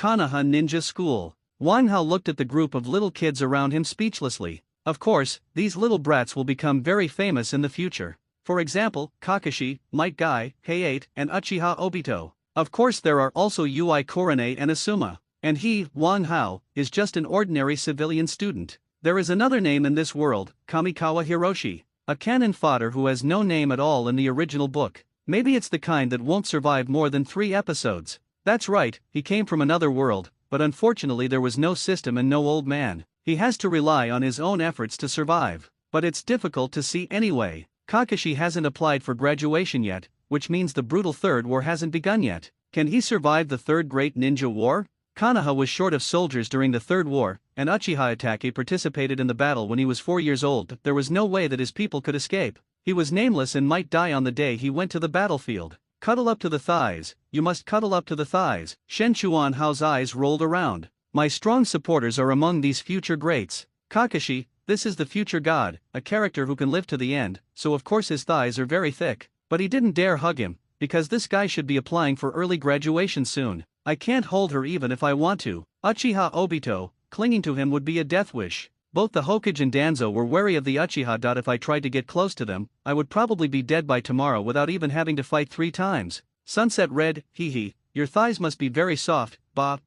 Konoha Ninja School. Wang Hao looked at the group of little kids around him speechlessly. Of course, these little brats will become very famous in the future. For example, Kakashi, Might Guy, Hayate, and Uchiha Obito. Of course there are also Ui Korone and Asuma. And he, Wang Hao, is just an ordinary civilian student. There is another name in this world, Kamikawa Hiroshi. A cannon fodder who has no name at all in the original book. Maybe it's the kind that won't survive more than 3 episodes. That's right, he came from another world, but unfortunately there was no system and no old man. He has to rely on his own efforts to survive. But it's difficult to see anyway. Kakashi hasn't applied for graduation yet, which means the brutal Third War hasn't begun yet. Can he survive the Third Great Ninja War? Konoha was short of soldiers during the Third War, and Uchiha Itachi participated in the battle when he was 4 years old. There was no way that his people could escape. He was nameless and might die on the day he went to the battlefield. Cuddle up to the thighs, you must cuddle up to the thighs. Shen Chuan Hao's eyes rolled around. My strong supporters are among these future greats. Kakashi, this is the future god, a character who can live to the end, so of course his thighs are very thick. But he didn't dare hug him, because this guy should be applying for early graduation soon. I can't hold her even if I want to. Uchiha Obito, clinging to him would be a death wish. Both the Hokage and Danzo were wary of the Uchiha. If I tried to get close to them, I would probably be dead by tomorrow without even having to fight 3 times. Sunset Red, hee, your thighs must be very soft. Bah,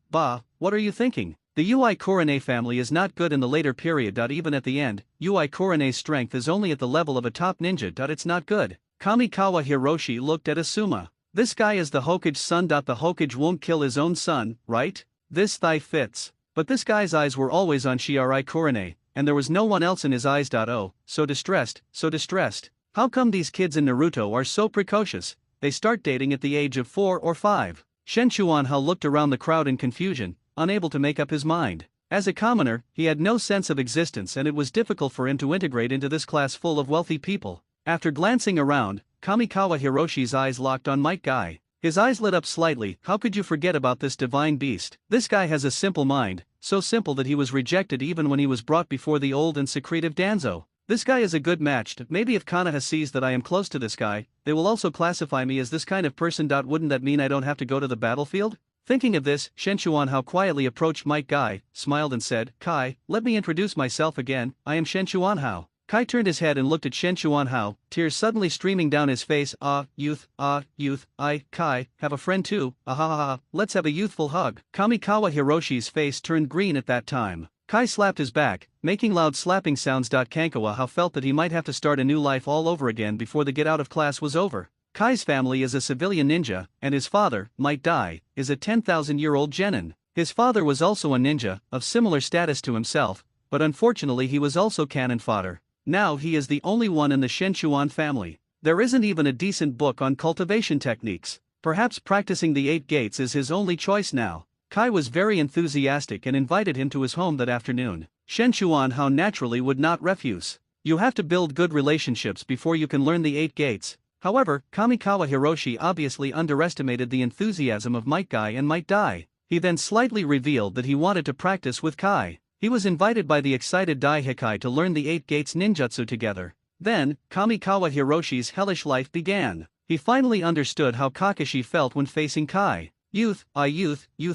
what are you thinking? The Ui Korone family is not good in the later period. Even at the end, Ui Korone's strength is only at the level of a top ninja. It's not good. Kamikawa Hiroshi looked at Asuma. This guy is the Hokage's son. The Hokage won't kill his own son, right? This thigh fits. But this guy's eyes were always on Shirai Korone, and there was no one else in his eyes. Oh, so distressed. How come these kids in Naruto are so precocious? They start dating at the age of 4 or 5. Shen Chuanhao looked around the crowd in confusion, unable to make up his mind. As a commoner, he had no sense of existence and it was difficult for him to integrate into this class full of wealthy people. After glancing around, Kamikawa Hiroshi's eyes locked on Might Guy. His eyes lit up slightly. How could you forget about this divine beast? This guy has a simple mind, so simple that he was rejected even when he was brought before the old and secretive Danzo. This guy is a good match. Maybe if Konoha sees that I am close to this guy, they will also classify me as this kind of person. Wouldn't that mean I don't have to go to the battlefield? Thinking of this, Shen Chuanhao quietly approached Might Guy, smiled and said, Kai, let me introduce myself again, I am Shen Chuanhao. Kai turned his head and looked at Shen Chuanhao, tears suddenly streaming down his face. Youth, I, Kai, have a friend too, let's have a youthful hug. Kamikawa Hiroshi's face turned green at that time. Kai slapped his back, making loud slapping sounds. Kankawa felt that he might have to start a new life all over again before the get out of class was over. Kai's family is a civilian ninja, and his father, Might Dai, is a 10,000-year-old genin. His father was also a ninja, of similar status to himself, but unfortunately he was also cannon fodder. Now he is the only one in the Shenchuan family. There isn't even a decent book on cultivation techniques. Perhaps practicing the 8 gates is his only choice now. Kai was very enthusiastic and invited him to his home that afternoon. Shen Chuanhao naturally would not refuse. You have to build good relationships before you can learn the 8 gates. However, Kamikawa Hiroshi obviously underestimated the enthusiasm of Might Guy and Might Dai. He then slightly revealed that he wanted to practice with Kai. He was invited by the excited Dai Hikai to learn the 8 gates ninjutsu together. Then, Kamikawa Hiroshi's hellish life began. He finally understood how Kakashi felt when facing Kai. Youth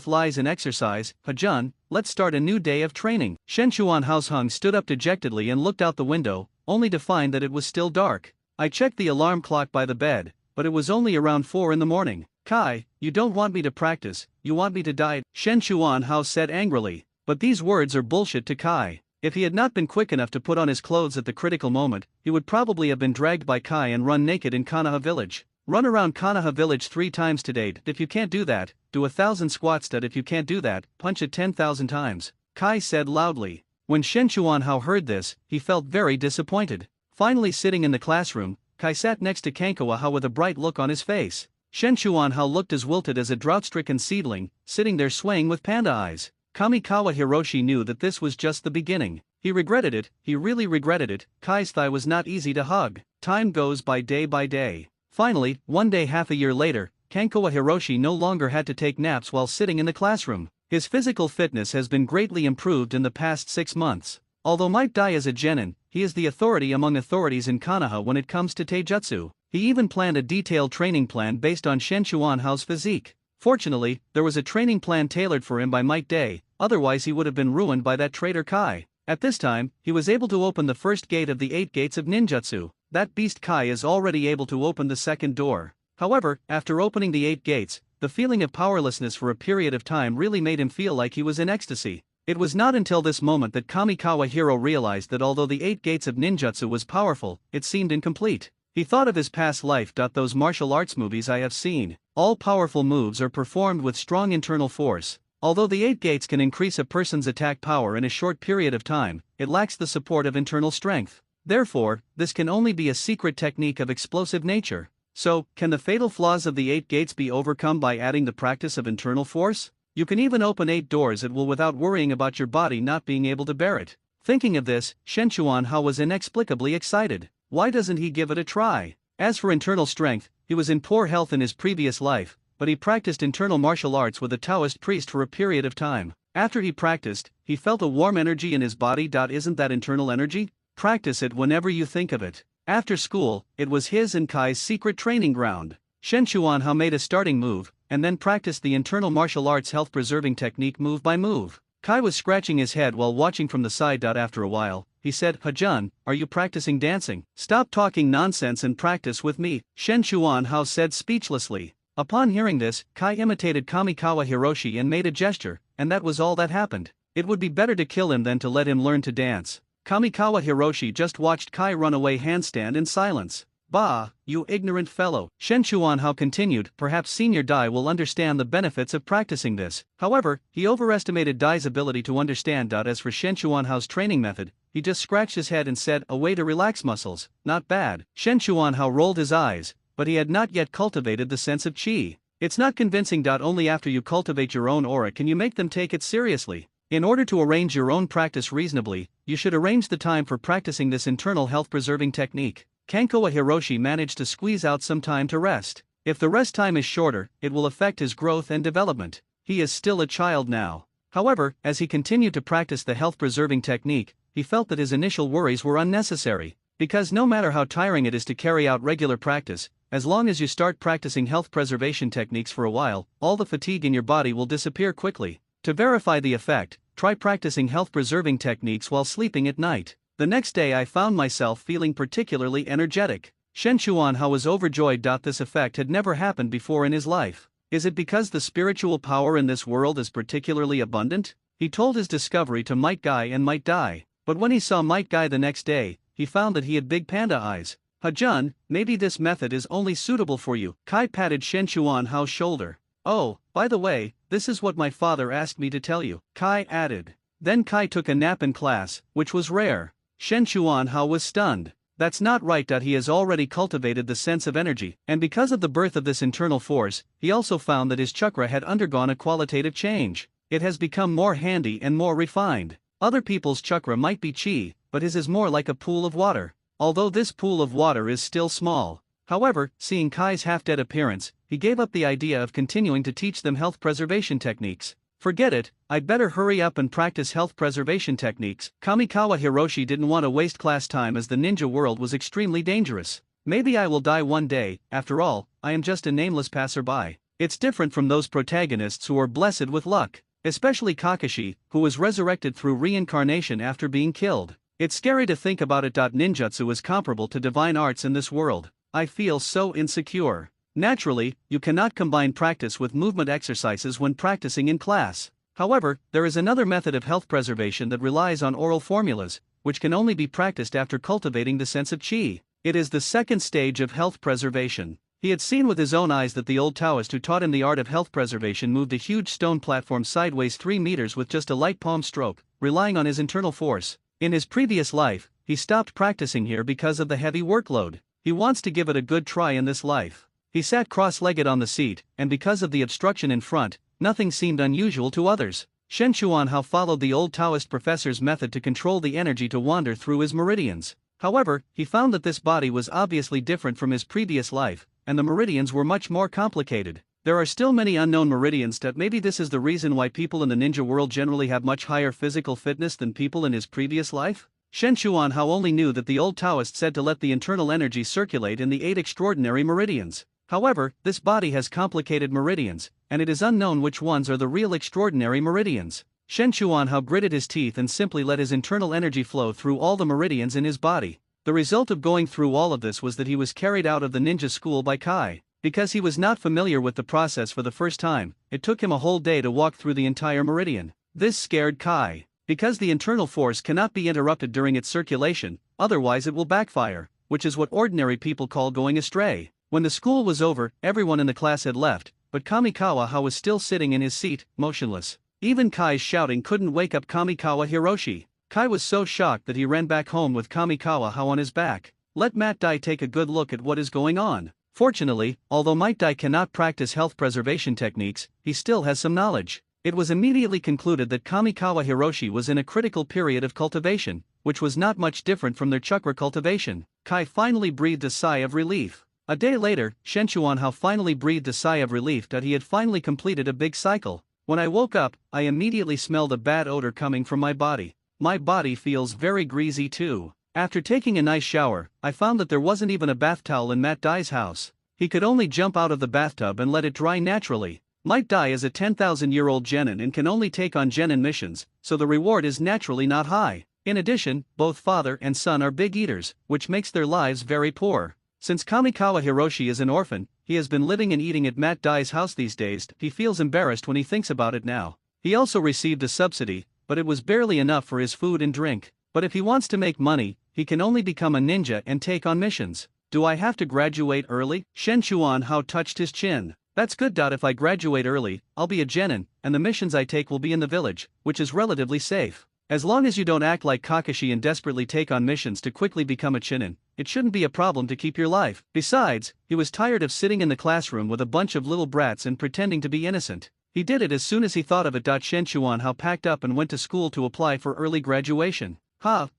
lies in exercise. Hajun, let's start a new day of training. Shen Chuanhao's Hung stood up dejectedly and looked out the window, only to find that it was still dark. I checked the alarm clock by the bed, but it was only around 4 in the morning. Kai, you don't want me to practice, you want me to die, Shen Chuanhao said angrily. But these words are bullshit to Kai. If he had not been quick enough to put on his clothes at the critical moment, he would probably have been dragged by Kai and run naked in Konoha village. Run around Konoha village 3 times today. If you can't do that, do 1,000 squats. If you can't do that, punch it 10,000 times, Kai said loudly. When Shen Chuanhao heard this, he felt very disappointed. Finally sitting in the classroom, Kai sat next to Kankawa with a bright look on his face. Shen Chuanhao looked as wilted as a drought-stricken seedling, sitting there swaying with panda eyes. Kamikawa Hiroshi knew that this was just the beginning. He regretted it, he really regretted it. Kai's thigh was not easy to hug. Time goes by day. Finally, one day half a year later, Kankawa Hiroshi no longer had to take naps while sitting in the classroom. His physical fitness has been greatly improved in the past 6 months. Although Might Dai is a genin, he is the authority among authorities in Konoha when it comes to taijutsu. He even planned a detailed training plan based on Shen Chuanhao's physique. Fortunately, there was a training plan tailored for him by Might Day, otherwise he would have been ruined by that traitor Kai. At this time, he was able to open the first gate of the 8 gates of ninjutsu. That beast Kai is already able to open the second door. However, after opening the 8 gates, the feeling of powerlessness for a period of time really made him feel like he was in ecstasy. It was not until this moment that Kamikawa Hero realized that although the 8 gates of ninjutsu was powerful, it seemed incomplete. He thought of his past life. Those martial arts movies I have seen, all powerful moves are performed with strong internal force. Although the 8 gates can increase a person's attack power in a short period of time, it lacks the support of internal strength. Therefore, this can only be a secret technique of explosive nature. So, can the fatal flaws of the 8 gates be overcome by adding the practice of internal force? You can even open 8 doors at will without worrying about your body not being able to bear it. Thinking of this, Shen Chuanhao was inexplicably excited. Why doesn't he give it a try? As for internal strength, he was in poor health in his previous life, but he practiced internal martial arts with a Taoist priest for a period of time. After he practiced, he felt a warm energy in his body. Isn't that internal energy? Practice it whenever you think of it. After school, it was his and Kai's secret training ground. Shen Chuanhao made a starting move, and then practiced the internal martial arts health-preserving technique move by move. Kai was scratching his head while watching from the side. After a while, he said, "Hajun, are you practicing dancing? Stop talking nonsense and practice with me," Shen Chuanhao said speechlessly. Upon hearing this, Kai imitated Kamikawa Hiroshi and made a gesture, and that was all that happened. It would be better to kill him than to let him learn to dance. Kamikawa Hiroshi just watched Kai run away handstand in silence. "Bah, you ignorant fellow," Shen Chuanhao continued. "Perhaps Senior Dai will understand the benefits of practicing this." However, he overestimated Dai's ability to understand. As for Shen Chuanhao's training method, he just scratched his head and said, "A way to relax muscles, not bad." Shen Chuanhao rolled his eyes, but he had not yet cultivated the sense of qi. It's not convincing. Only after you cultivate your own aura can you make them take it seriously. In order to arrange your own practice reasonably, you should arrange the time for practicing this internal health-preserving technique. Kankoa Hiroshi managed to squeeze out some time to rest. If the rest time is shorter, it will affect his growth and development. He is still a child now. However, as he continued to practice the health-preserving technique, he felt that his initial worries were unnecessary. Because no matter how tiring it is to carry out regular practice, as long as you start practicing health preservation techniques for a while, all the fatigue in your body will disappear quickly. To verify the effect, try practicing health-preserving techniques while sleeping at night. The next day I found myself feeling particularly energetic. Shen Chuanhao was overjoyed. This effect had never happened before in his life. Is it because the spiritual power in this world is particularly abundant? He told his discovery to Might Guy and Might Dai, but when he saw Might Guy the next day, he found that he had big panda eyes. "Hajun, maybe this method is only suitable for you." Kai patted Shen Chuanhao's shoulder. "Oh, by the way, this is what my father asked me to tell you," Kai added. Then Kai took a nap in class, which was rare. Shen Chuanhao was stunned. That's not right. He has already cultivated the sense of energy, and because of the birth of this internal force, he also found that his chakra had undergone a qualitative change. It has become more handy and more refined. Other people's chakra might be chi, but his is more like a pool of water. Although this pool of water is still small. However, seeing Kai's half-dead appearance, he gave up the idea of continuing to teach them health preservation techniques. "Forget it, I'd better hurry up and practice health preservation techniques." Kamikawa Hiroshi didn't want to waste class time as the ninja world was extremely dangerous. "Maybe I will die one day, after all, I am just a nameless passerby." It's different from those protagonists who are blessed with luck, especially Kakashi, who was resurrected through reincarnation after being killed. It's scary to think about it. Ninjutsu is comparable to divine arts in this world. I feel so insecure. Naturally, you cannot combine practice with movement exercises when practicing in class. However, there is another method of health preservation that relies on oral formulas, which can only be practiced after cultivating the sense of qi. It is the second stage of health preservation. He had seen with his own eyes that the old Taoist who taught him the art of health preservation moved a huge stone platform sideways 3 meters with just a light palm stroke, relying on his internal force. In his previous life, he stopped practicing here because of the heavy workload. He wants to give it a good try in this life. He sat cross-legged on the seat, and because of the obstruction in front, nothing seemed unusual to others. Shen Chuanhao followed the old Taoist professor's method to control the energy to wander through his meridians. However, he found that this body was obviously different from his previous life, and the meridians were much more complicated. There are still many unknown meridians. Maybe this is the reason why people in the ninja world generally have much higher physical fitness than people in his previous life? Shen Chuanhao only knew that the old Taoist said to let the internal energy circulate in the 8 extraordinary meridians. However, this body has complicated meridians, and it is unknown which ones are the real extraordinary meridians. Shen Chuanhao gritted his teeth and simply let his internal energy flow through all the meridians in his body. The result of going through all of this was that he was carried out of the ninja school by Kai. Because he was not familiar with the process for the first time, it took him a whole day to walk through the entire meridian. This scared Kai. Because the internal force cannot be interrupted during its circulation, otherwise it will backfire, which is what ordinary people call going astray. When the school was over, everyone in the class had left, but Kamikawa was still sitting in his seat, motionless. Even Kai's shouting couldn't wake up Kamikawa Hiroshi. Kai was so shocked that he ran back home with Kamikawa on his back. Let Matt Dai take a good look at what is going on. Fortunately, although Might Dai cannot practice health preservation techniques, he still has some knowledge. It was immediately concluded that Kamikawa Hiroshi was in a critical period of cultivation, which was not much different from their chakra cultivation. Kai finally breathed a sigh of relief. A day later, Shen Chuanhao finally breathed a sigh of relief that he had finally completed a big cycle. When I woke up, I immediately smelled a bad odor coming from my body. My body feels very greasy too. After taking a nice shower, I found that there wasn't even a bath towel in Matt Dai's house. He could only jump out of the bathtub and let it dry naturally. Might Dai is a 10,000-year-old genin and can only take on genin missions, so the reward is naturally not high. In addition, both father and son are big eaters, which makes their lives very poor. Since Kamikawa Hiroshi is an orphan, he has been living and eating at Matt Dai's house these days. He feels embarrassed when he thinks about it now. He also received a subsidy, but it was barely enough for his food and drink. But if he wants to make money, he can only become a ninja and take on missions. Do I have to graduate early? Shen Chuanhao touched his chin. That's good. If I graduate early, I'll be a genin, and the missions I take will be in the village, which is relatively safe. As long as you don't act like Kakashi and desperately take on missions to quickly become a chinin, it shouldn't be a problem to keep your life. Besides, he was tired of sitting in the classroom with a bunch of little brats and pretending to be innocent. He did it as soon as he thought of it. Shen Chuanhao packed up and went to school to apply for early graduation.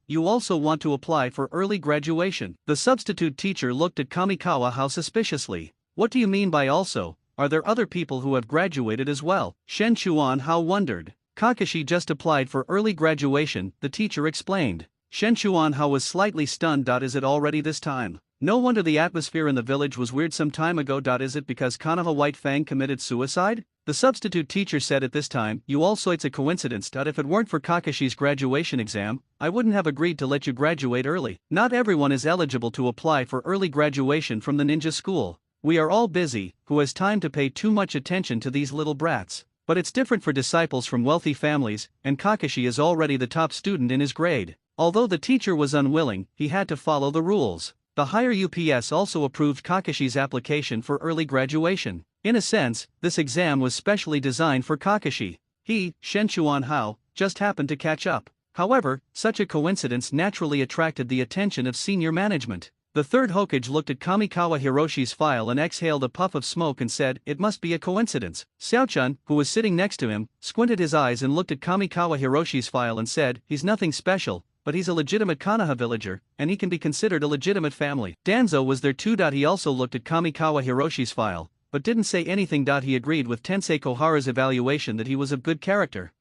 You also want to apply for early graduation? The substitute teacher looked at Kamikawa suspiciously. What do you mean by also? Are there other people who have graduated as well? Shen Chuanhao wondered. Kakashi just applied for early graduation, the teacher explained. Shen Chuanhao was slightly stunned. Is it already this time? No wonder the atmosphere in the village was weird some time ago. Is it because Konoha White Fang committed suicide? The substitute teacher said at this time. It's a coincidence. If it weren't for Kakashi's graduation exam, I wouldn't have agreed to let you graduate early. Not everyone is eligible to apply for early graduation from the ninja school. We are all busy. Who has time to pay too much attention to these little brats? But it's different for disciples from wealthy families, and Kakashi is already the top student in his grade. Although the teacher was unwilling, he had to follow the rules. The higher UPS also approved Kakashi's application for early graduation. In a sense, this exam was specially designed for Kakashi. He, Shen Chuanhao, just happened to catch up. However, such a coincidence naturally attracted the attention of senior management. The third Hokage looked at Kamikawa Hiroshi's file and exhaled a puff of smoke and said, "It must be a coincidence." Xiaochun, who was sitting next to him, squinted his eyes and looked at Kamikawa Hiroshi's file and said, "He's nothing special, but he's a legitimate Konoha villager, and he can be considered a legitimate family." Danzo was there too. He also looked at Kamikawa Hiroshi's file, but didn't say anything. He agreed with Tensei Kohara's evaluation that he was of good character.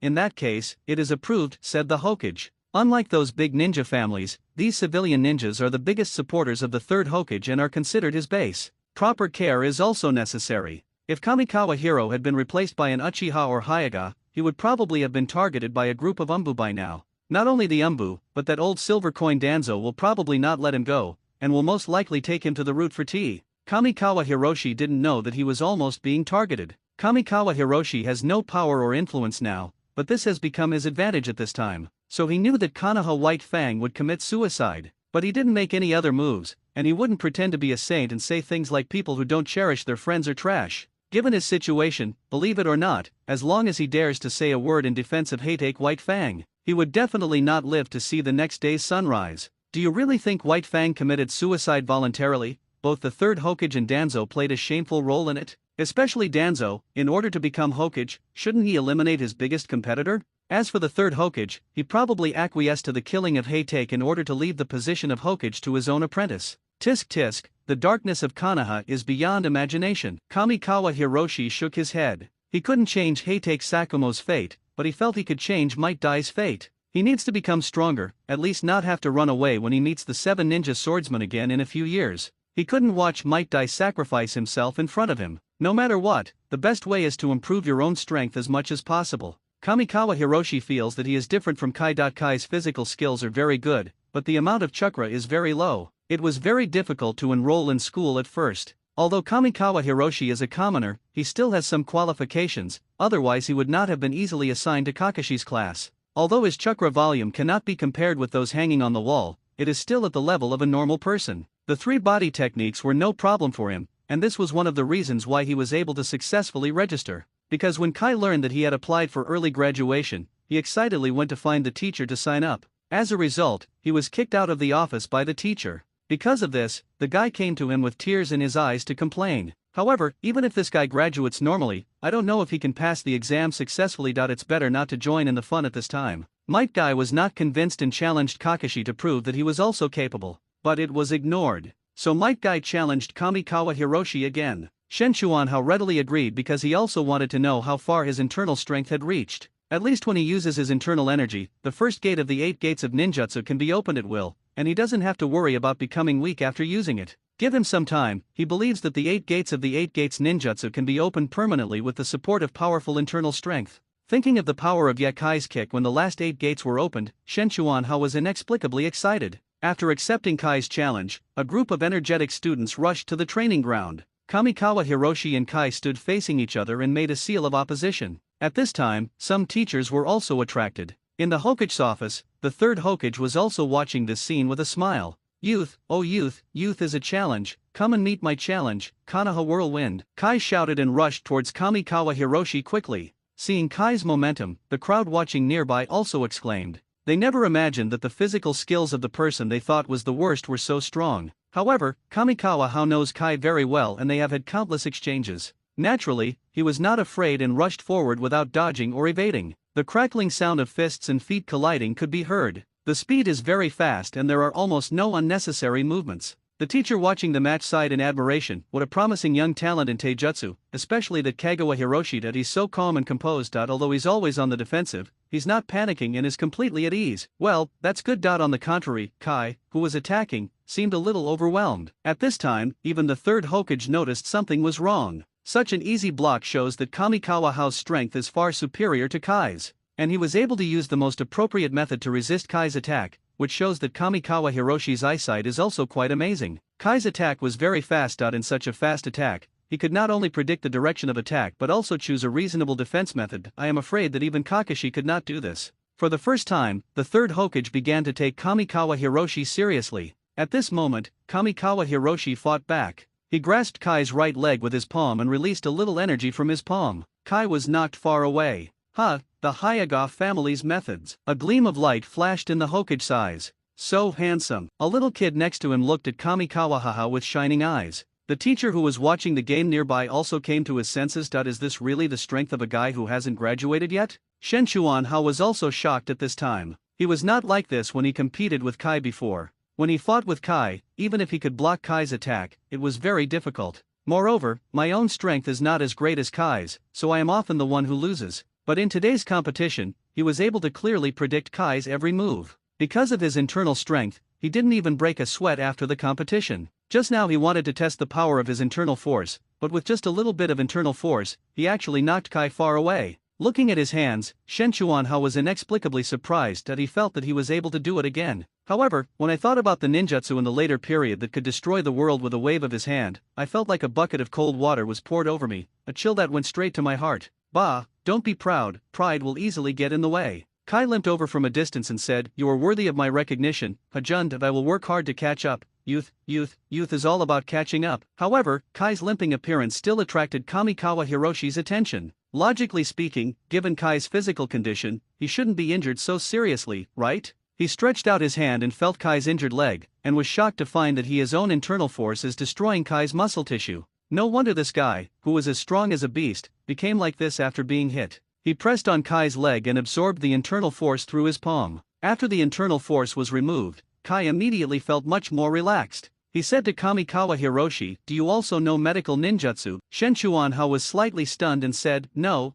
In that case, it is approved, said the Hokage. Unlike those big ninja families, these civilian ninjas are the biggest supporters of the third Hokage and are considered his base. Proper care is also necessary. If Kamikawa Hiro had been replaced by an Uchiha or Hyuga, he would probably have been targeted by a group of Umbu by now. Not only the Umbu, but that old silver coin Danzo will probably not let him go, and will most likely take him to the root for tea. Kamikawa Hiroshi didn't know that he was almost being targeted. Kamikawa Hiroshi has no power or influence now, but this has become his advantage at this time. So he knew that Konoha White Fang would commit suicide, but he didn't make any other moves, and he wouldn't pretend to be a saint and say things like people who don't cherish their friends are trash. Given his situation, believe it or not, as long as he dares to say a word in defense of Hatake White Fang, he would definitely not live to see the next day's sunrise. Do you really think White Fang committed suicide voluntarily? Both the third Hokage and Danzo played a shameful role in it. Especially Danzo. In order to become Hokage, shouldn't he eliminate his biggest competitor? As for the third Hokage, he probably acquiesced to the killing of Hatake in order to leave the position of Hokage to his own apprentice. Tisk tisk, the darkness of Konoha is beyond imagination. Kamikawa Hiroshi shook his head. He couldn't change Hatake Sakumo's fate, but he felt he could change Might Dai's fate. He needs to become stronger, at least not have to run away when he meets the 7 ninja swordsmen again in a few years. He couldn't watch Might Guy sacrifice himself in front of him. No matter what, the best way is to improve your own strength as much as possible. Kamikawa Hiroshi feels that he is different from Kai. Kai's physical skills are very good, but the amount of chakra is very low. It was very difficult to enroll in school at first. Although Kamikawa Hiroshi is a commoner, he still has some qualifications, otherwise he would not have been easily assigned to Kakashi's class. Although his chakra volume cannot be compared with those hanging on the wall, it is still at the level of a normal person. The 3 body techniques were no problem for him, and this was one of the reasons why he was able to successfully register. Because when Kai learned that he had applied for early graduation, he excitedly went to find the teacher to sign up. As a result, he was kicked out of the office by the teacher. Because of this, the guy came to him with tears in his eyes to complain. However, even if this guy graduates normally, I don't know if he can pass the exam successfully. It's better not to join in the fun at this time. Might Guy was not convinced and challenged Kakashi to prove that he was also capable, but it was ignored. So Might Guy challenged Kamikawa Hiroshi again. Shenchuan readily agreed because he also wanted to know how far his internal strength had reached. At least when he uses his internal energy, the first gate of the 8 gates of ninjutsu can be opened at will, and he doesn't have to worry about becoming weak after using it. Give him some time. He believes that the 8 gates of the 8 gates ninjutsu can be opened permanently with the support of powerful internal strength. Thinking of the power of Yakai's kick when the last 8 gates were opened, Shenchuan was inexplicably excited. After accepting Kai's challenge, a group of energetic students rushed to the training ground. Kamikawa Hiroshi and Kai stood facing each other and made a seal of opposition. At this time, some teachers were also attracted. In the Hokage's office, the 3rd Hokage was also watching this scene with a smile. "Youth, oh youth, youth is a challenge, come and meet my challenge, Konoha Whirlwind." Kai shouted and rushed towards Kamikawa Hiroshi quickly. Seeing Kai's momentum, the crowd watching nearby also exclaimed. They never imagined that the physical skills of the person they thought was the worst were so strong. However, Kamikawa knows Kai very well and they have had countless exchanges. Naturally, he was not afraid and rushed forward without dodging or evading. The crackling sound of fists and feet colliding could be heard. The speed is very fast and there are almost no unnecessary movements. The teacher watching the match sighed in admiration. What a promising young talent in taijutsu, especially that Kagawa Hiroshi. That he's so calm and composed. Although he's always on the defensive, he's not panicking and is completely at ease. Well, that's good. On the contrary, Kai, who was attacking, seemed a little overwhelmed. At this time, even the 3rd Hokage noticed something was wrong. Such an easy block shows that Kamikawa's strength is far superior to Kai's, and he was able to use the most appropriate method to resist Kai's attack, which shows that Kamikawa Hiroshi's eyesight is also quite amazing. Kai's attack was very fast. In such a fast attack, he could not only predict the direction of attack but also choose a reasonable defense method. I am afraid that even Kakashi could not do this. For the first time, the 3rd Hokage began to take Kamikawa Hiroshi seriously. At this moment, Kamikawa Hiroshi fought back. He grasped Kai's right leg with his palm and released a little energy from his palm. Kai was knocked far away. The Hyuga family's methods. A gleam of light flashed in the Hokage's eyes. So handsome. A little kid next to him looked at Kamikawa with shining eyes. The teacher who was watching the game nearby also came to his senses. Is this really the strength of a guy who hasn't graduated yet? Shenchuan was also shocked at this time. He was not like this when he competed with Kai before. When he fought with Kai, even if he could block Kai's attack, it was very difficult. Moreover, my own strength is not as great as Kai's, so I am often the one who loses. But in today's competition, he was able to clearly predict Kai's every move. Because of his internal strength, he didn't even break a sweat after the competition. Just now he wanted to test the power of his internal force, but with just a little bit of internal force, he actually knocked Kai far away. Looking at his hands, Shenchuan was inexplicably surprised that he felt that he was able to do it again. However, when I thought about the ninjutsu in the later period that could destroy the world with a wave of his hand, I felt like a bucket of cold water was poured over me, a chill that went straight to my heart. Bah, don't be proud, pride will easily get in the way. Kai limped over from a distance and said, "You are worthy of my recognition, Hajun, and I will work hard to catch up." Youth is all about catching up. However, Kai's limping appearance still attracted Kamikawa Hiroshi's attention. Logically speaking, given Kai's physical condition, he shouldn't be injured so seriously, right? He stretched out his hand and felt Kai's injured leg, and was shocked to find that his own internal force is destroying Kai's muscle tissue. No wonder this guy, who was as strong as a beast, became like this after being hit. He pressed on Kai's leg and absorbed the internal force through his palm. After the internal force was removed, Kai immediately felt much more relaxed. He said to Kamikawa Hiroshi, "Do you also know medical ninjutsu?" Shenchuan was slightly stunned and said, No.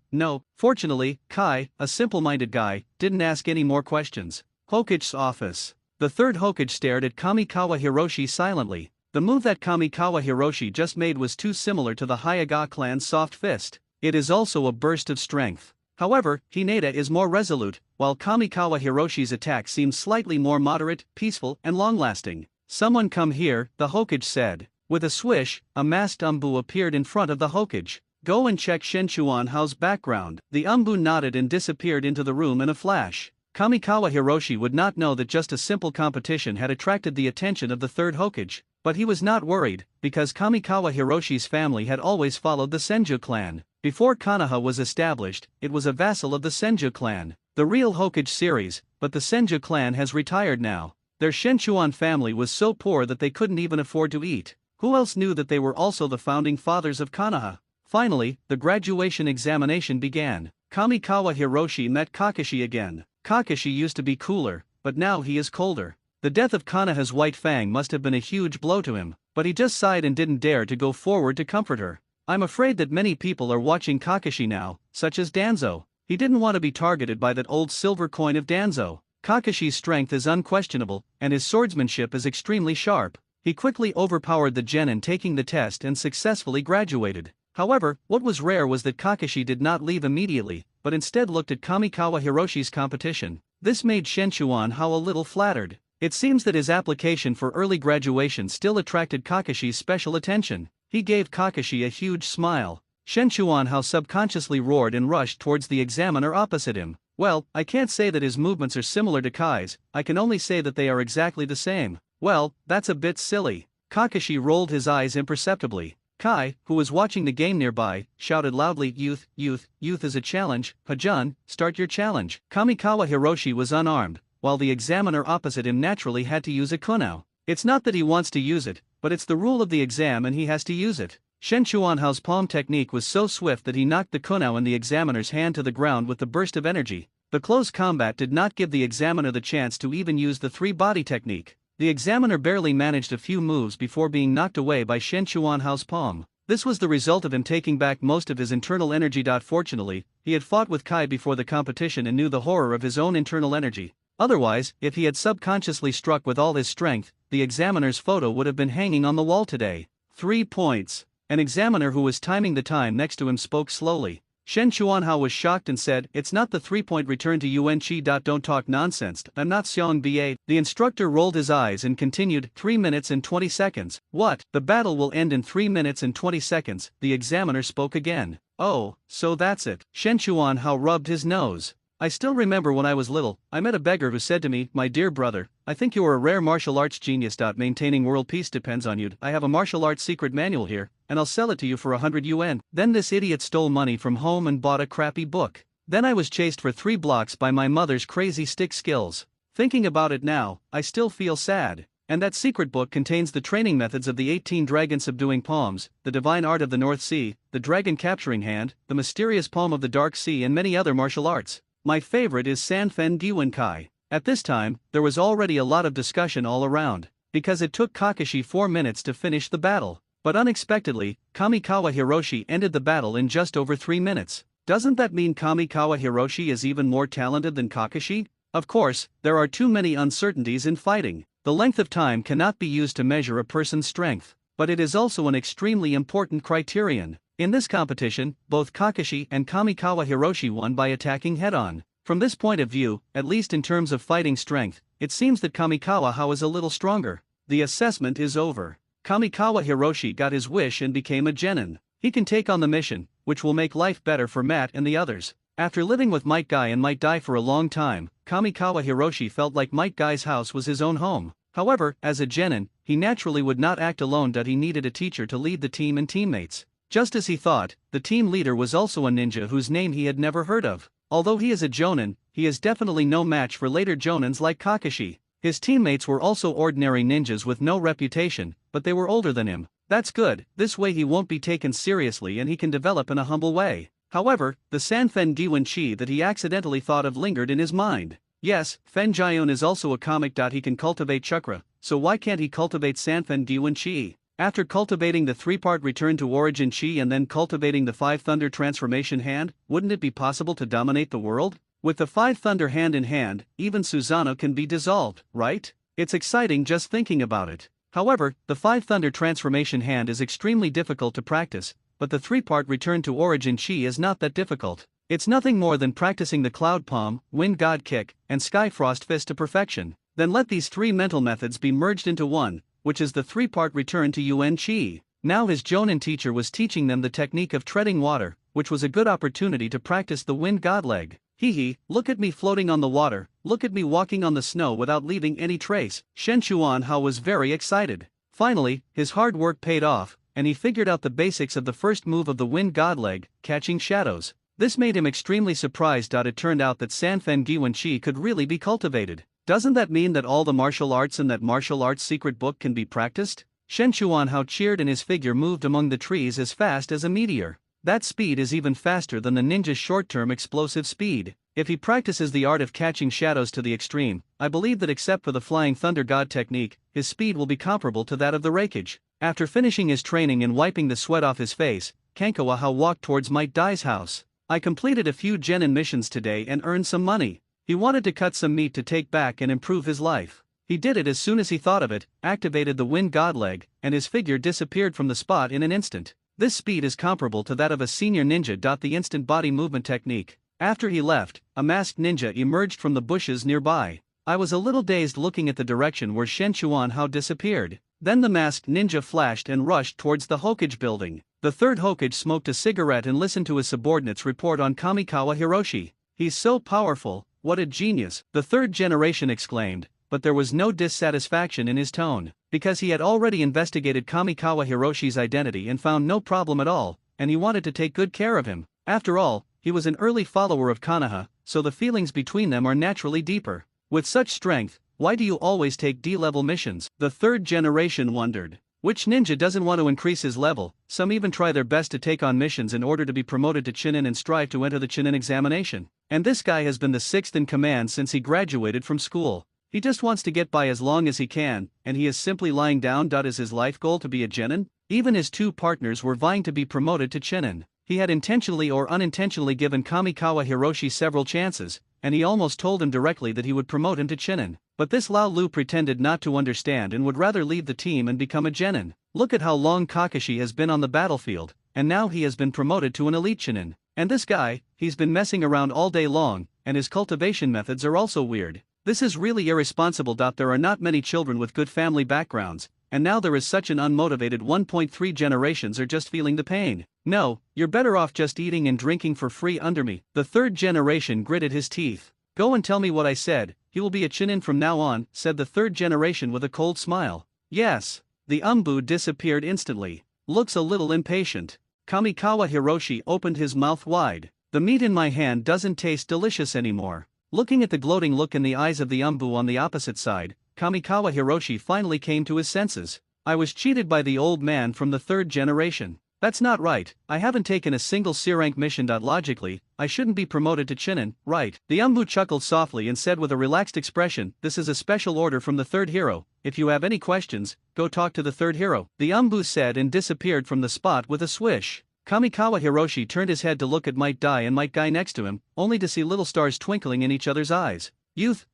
Fortunately, Kai, a simple-minded guy, didn't ask any more questions. Hokage's office. The 3rd Hokage stared at Kamikawa Hiroshi silently. The move that Kamikawa Hiroshi just made was too similar to the Hyuga clan's soft fist. It is also a burst of strength. However, Hinata is more resolute, while Kamikawa Hiroshi's attack seems slightly more moderate, peaceful, and long-lasting. "Someone come here," the hokage said. With a swish, a masked Umbu appeared in front of the hokage. "Go and check Shenchuan Hao's background." The Umbu nodded and disappeared into the room in a flash. Kamikawa Hiroshi would not know that just a simple competition had attracted the attention of the third hokage, but he was not worried, because Kamikawa Hiroshi's family had always followed the Senju clan. Before Konoha was established, it was a vassal of the Senju clan, the real Hokage series, but the Senju clan has retired now. Their Shenchuan family was so poor that they couldn't even afford to eat. Who else knew that they were also the founding fathers of Konoha? Finally, the graduation examination began. Kamikawa Hiroshi met Kakashi again. Kakashi used to be cooler, but now he is colder. The death of Konoha's White Fang must have been a huge blow to him, but he just sighed and didn't dare to go forward to comfort her. I'm afraid that many people are watching Kakashi now, such as Danzo. He didn't want to be targeted by that old silver coin of Danzo. Kakashi's strength is unquestionable, and his swordsmanship is extremely sharp. He quickly overpowered the genin taking the test and successfully graduated. However, what was rare was that Kakashi did not leave immediately, but instead looked at Kamikawa Hiroshi's competition. This made Shenchuan Hao a little flattered. It seems that his application for early graduation still attracted Kakashi's special attention. He gave Kakashi a huge smile. Shenchuan Hao subconsciously roared and rushed towards the examiner opposite him. Well, I can't say that his movements are similar to Kai's, I can only say that they are exactly the same. Well, that's a bit silly. Kakashi rolled his eyes imperceptibly. Kai, who was watching the game nearby, shouted loudly, "Youth, youth, youth is a challenge. Hajun, start your challenge." Kamikawa Hiroshi was unarmed, while the examiner opposite him naturally had to use a kunao. It's not that he wants to use it, but it's the rule of the exam and he has to use it. Shenchuan Hao's palm technique was so swift that he knocked the kunao in the examiner's hand to the ground with the burst of energy. The close combat did not give the examiner the chance to even use the three-body technique. The examiner barely managed a few moves before being knocked away by Shenchuan Hao's palm. This was the result of him taking back most of his internal energy. Fortunately, he had fought with Kai before the competition and knew the horror of his own internal energy. Otherwise, if he had subconsciously struck with all his strength, the examiner's photo would have been hanging on the wall today. 3 points. An examiner who was timing the time next to him spoke slowly. Shen Chuanhao was shocked and said, "It's not the 3-point return to Yuan Chi. Don't talk nonsense, I'm not Xiong Ba." The instructor rolled his eyes and continued, 3 minutes and 20 seconds. "What? The battle will end in 3 minutes and 20 seconds, the examiner spoke again. "Oh, so that's it." Shen Chuanhao rubbed his nose. "I still remember when I was little, I met a beggar who said to me, 'My dear brother, I think you are a rare martial arts genius. Maintaining world peace depends on you. I have a martial arts secret manual here, and I'll sell it to you for 100 yuan. Then this idiot stole money from home and bought a crappy book. Then I was chased for 3 blocks by my mother's crazy stick skills. Thinking about it now, I still feel sad. And that secret book contains the training methods of the 18 dragon subduing palms, the divine art of the North Sea, the dragon capturing hand, the mysterious palm of the Dark Sea, and many other martial arts. My favorite is Sanfen Diwen Kai." At this time, there was already a lot of discussion all around, because it took Kakashi 4 minutes to finish the battle. But unexpectedly, Kamikawa Hiroshi ended the battle in just over 3 minutes. Doesn't that mean Kamikawa Hiroshi is even more talented than Kakashi? Of course, there are too many uncertainties in fighting. The length of time cannot be used to measure a person's strength, but it is also an extremely important criterion. In this competition, both Kakashi and Kamikawa Hiroshi won by attacking head-on. From this point of view, at least in terms of fighting strength, it seems that Kamikawa Hao is a little stronger. The assessment is over. Kamikawa Hiroshi got his wish and became a genin. He can take on the mission, which will make life better for Matt and the others. After living with Might Guy and Might Dai for a long time, Kamikawa Hiroshi felt like Might Guy's house was his own home. However, as a genin, he naturally would not act alone. He needed a teacher to lead the team and teammates. Just as he thought, the team leader was also a ninja whose name he had never heard of. Although he is a jonin, he is definitely no match for later jonins like Kakashi. His teammates were also ordinary ninjas with no reputation, but they were older than him. That's good, this way he won't be taken seriously and he can develop in a humble way. However, the Sanfen Diwen Chi that he accidentally thought of lingered in his mind. Yes, Fen Jion is also a comic. He can cultivate chakra, so why can't he cultivate Sanfen Diwen Chi? After cultivating the 3-part return to origin chi and then cultivating the 5 thunder transformation hand, wouldn't it be possible to dominate the world? With the 5 thunder hand in hand, even Susanoo can be dissolved, right? It's exciting just thinking about it. However, the 5 Thunder transformation hand is extremely difficult to practice, but the 3-part return to origin chi is not that difficult. It's nothing more than practicing the Cloud Palm, Wind God Kick, and Sky Frost Fist to perfection. Then let these 3 mental methods be merged into one, which is the 3-part return to Yuan Chi. Now his Jonin teacher was teaching them the technique of treading water, which was a good opportunity to practice the Wind God Leg. Hee, look at me floating on the water, look at me walking on the snow without leaving any trace. Shen Chuanhao was very excited. Finally, his hard work paid off, and he figured out the basics of the first move of the Wind God Leg, catching shadows. This made him extremely surprised. It turned out that Sanfen Giwen Chi could really be cultivated. Doesn't that mean that all the martial arts in that martial arts secret book can be practiced? Shen Chuanhao cheered and his figure moved among the trees as fast as a meteor. That speed is even faster than the ninja's short-term explosive speed. If he practices the art of catching shadows to the extreme, I believe that except for the Flying Thunder God technique, his speed will be comparable to that of the Reikage. After finishing his training and wiping the sweat off his face, Kankawahao walked towards Might Dai's house. I completed a few genin missions today and earned some money. He wanted to cut some meat to take back and improve his life. He did it as soon as he thought of it, activated the Wind God Leg, and his figure disappeared from the spot in an instant. This speed is comparable to that of a senior ninja. The instant body movement technique. After he left, a masked ninja emerged from the bushes nearby. I was a little dazed looking at the direction where Shen Chuanhao disappeared. Then the masked ninja flashed and rushed towards the Hokage building. The third Hokage smoked a cigarette and listened to his subordinates report on Kamikawa Hiroshi. He's so powerful, what a genius, the third generation exclaimed, but there was no dissatisfaction in his tone, because he had already investigated Kamikawa Hiroshi's identity and found no problem at all, and he wanted to take good care of him. After all, he was an early follower of Konoha, so the feelings between them are naturally deeper. With such strength, why do you always take D-level missions? The third generation wondered. Which ninja doesn't want to increase his level? Some even try their best to take on missions in order to be promoted to Chunin and strive to enter the Chunin examination. And this guy has been the 6th in command since he graduated from school. He just wants to get by as long as he can, and he is simply lying down. Is his life goal to be a genin? Even his 2 partners were vying to be promoted to Chunin. He had intentionally or unintentionally given Kamikawa Hiroshi several chances, and he almost told him directly that he would promote him to Chunin. But this Lao Lu pretended not to understand and would rather leave the team and become a genin. Look at how long Kakashi has been on the battlefield, and now he has been promoted to an elite Chunin. And this guy, he's been messing around all day long, and his cultivation methods are also weird. This is really irresponsible. There are not many children with good family backgrounds, and now there is such an unmotivated 1.3 generations are just feeling the pain. No, you're better off just eating and drinking for free under me. The third generation gritted his teeth. Go and tell me what I said. He will be a Chunin from now on, said the third generation with a cold smile. Yes. The Umbu disappeared instantly. Looks a little impatient. Kamikawa Hiroshi opened his mouth wide. The meat in my hand doesn't taste delicious anymore. Looking at the gloating look in the eyes of the Umbu on the opposite side, Kamikawa Hiroshi finally came to his senses. I was cheated by the old man from the third generation. That's not right. I haven't taken a single C-rank mission. Logically, I shouldn't be promoted to Chunin, right? The Umbu chuckled softly and said with a relaxed expression, this is a special order from the third hero. If you have any questions, go talk to the third hero. The Umbu said and disappeared from the spot with a swish. Kamikawa Hiroshi turned his head to look at Might Dai and Might Guy next to him, only to see little stars twinkling in each other's eyes. Youth,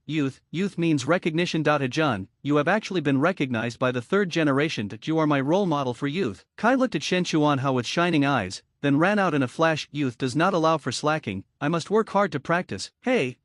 youth means recognition. Ajun, you have actually been recognized by the third generation. That you are my role model for youth. Kai looked at Shen Chuanhao with shining eyes, then ran out in a flash. Youth does not allow for slacking. I must work hard to practice. Hey,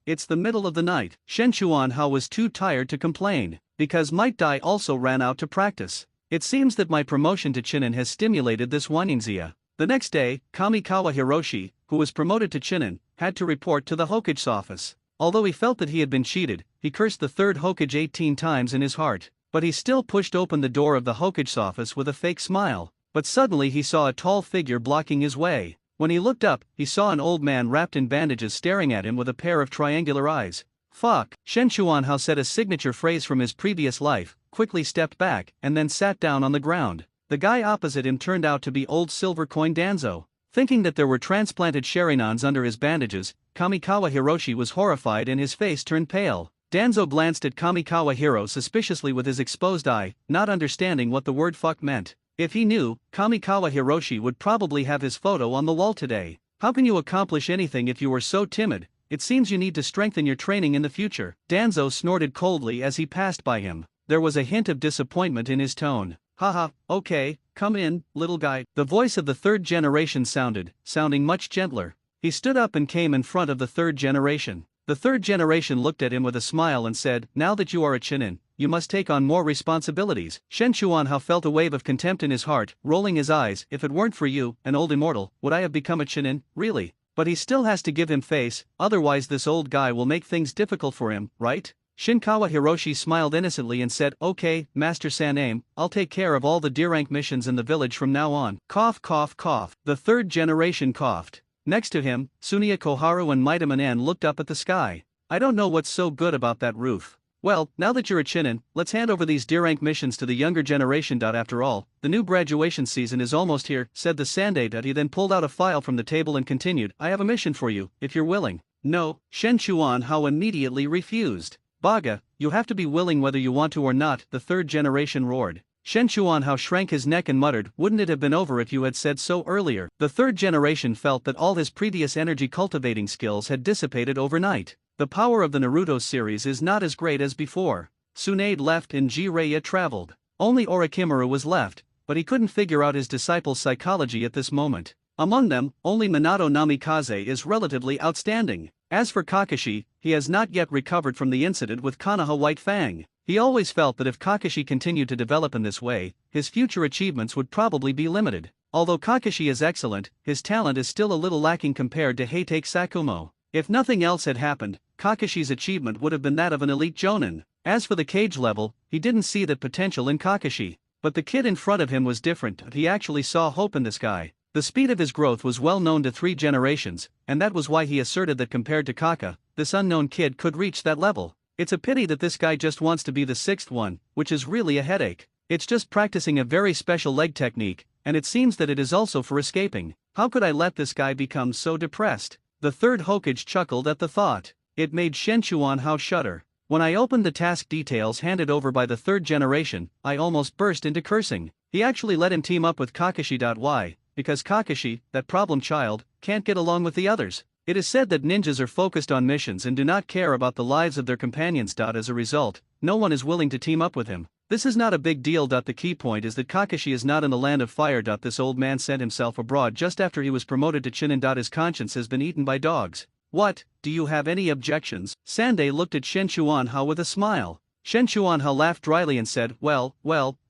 it's the middle of the night. Shen Chuanhao was too tired to complain, because Might Dai also ran out to practice. It seems that my promotion to Chunin has stimulated this Waningzia. The next day, Kamikawa Hiroshi, who was promoted to Chunin, had to report to the Hokage's office. Although he felt that he had been cheated, he cursed the third Hokage 18 times in his heart. But he still pushed open the door of the Hokage's office with a fake smile. But suddenly he saw a tall figure blocking his way. When he looked up, he saw an old man wrapped in bandages staring at him with a pair of triangular eyes. Fuck. Shen Chuanhao said a signature phrase from his previous life, quickly stepped back, and then sat down on the ground. The guy opposite him turned out to be old Silver Coin Danzo. Thinking that there were transplanted Sharinans under his bandages, Kamikawa Hiroshi was horrified and his face turned pale. Danzo glanced at Kamikawa Hiro suspiciously with his exposed eye, not understanding what the word fuck meant. If he knew, Kamikawa Hiroshi would probably have his photo on the wall today. How can you accomplish anything if you are so timid? It seems you need to strengthen your training in the future. Danzo snorted coldly as he passed by him. there was a hint of disappointment in his tone. Haha, okay, come in, little guy. The voice of the third generation sounding much gentler. He stood up and came in front of the third generation. The third generation looked at him with a smile and said, now that you are a Chunin, you must take on more responsibilities. Shen Chuanhao felt a wave of contempt in his heart, rolling his eyes. If it weren't for you, an old immortal, would I have become a Chunin, really? But he still has to give him face, otherwise this old guy will make things difficult for him, right? Shinkawa Hiroshi smiled innocently and said, okay, Master Saname, I'll take care of all the D-rank missions in the village from now on. Cough cough cough. The third generation coughed. Next to him, Sunya Koharu and Maida Manan looked up at the sky. I don't know what's so good about that roof. Well, now that you're a Chunin, let's hand over these D-rank missions to the younger generation. After all, the new graduation season is almost here, said the Sandai. He then pulled out a file from the table and continued, I have a mission for you, if you're willing. No, Shen Chuanhao immediately refused. Baga, you have to be willing whether you want to or not, the third generation roared. Shen Chuanhao shrank his neck and muttered, wouldn't it have been over if you had said so earlier? The third generation felt that all his previous energy cultivating skills had dissipated overnight. The power of the Naruto series is not as great as before. Tsunade left and Jiraiya traveled. Only Orochimaru was left, but he couldn't figure out his disciple's psychology at this moment. Among them, only Minato Namikaze is relatively outstanding. As for Kakashi, he has not yet recovered from the incident with Konoha White Fang. He always felt that if Kakashi continued to develop in this way, his future achievements would probably be limited. Although Kakashi is excellent, his talent is still a little lacking compared to Heitake Sakumo. If nothing else had happened, Kakashi's achievement would have been that of an elite jonin. As for the cage level, he didn't see that potential in Kakashi. But the kid in front of him was different. He actually saw hope in this guy. The speed of his growth was well known to 3 generations, and that was why he asserted that compared to Kaka, this unknown kid could reach that level. It's a pity that this guy just wants to be the 6th one, which is really a headache. It's just practicing a very special leg technique, and it seems that it is also for escaping. How could I let this guy become so depressed? The third Hokage chuckled at the thought. It made Shen Chuanhao shudder. When I opened the task details handed over by the third generation, I almost burst into cursing. He actually let him team up with Kakashi. Why? Because Kakashi, that problem child, can't get along with the others. It is said that ninjas are focused on missions and do not care about the lives of their companions. As a result, no one is willing to team up with him. This is not a big deal. The key point is that Kakashi is not in the land of fire. This old man sent himself abroad just after he was promoted to Chunin. His conscience has been eaten by dogs. What, do you have any objections? Sandai looked at Shen Chuanhao with a smile. Shen Chuanhao laughed dryly and said, well,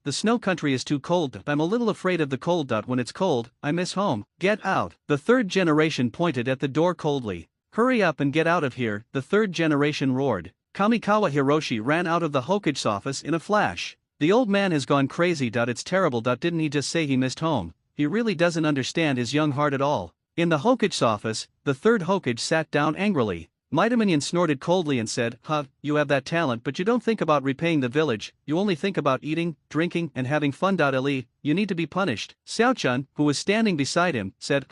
the snow country is too cold. I'm a little afraid of the cold. When it's cold, I miss home. Get out. The third generation pointed at the door coldly. Hurry up and get out of here, the third generation roared. Kamikawa Hiroshi ran out of the Hokage's office in a flash. The old man has gone crazy. It's terrible. Didn't he just say he missed home? He really doesn't understand his young heart at all. In the Hokage's office, the third Hokage sat down angrily. Maida Manan snorted coldly and said, you have that talent but you don't think about repaying the village, you only think about eating, drinking, and having fun. Eli, you need to be punished. Xiaochun, who was standing beside him, said,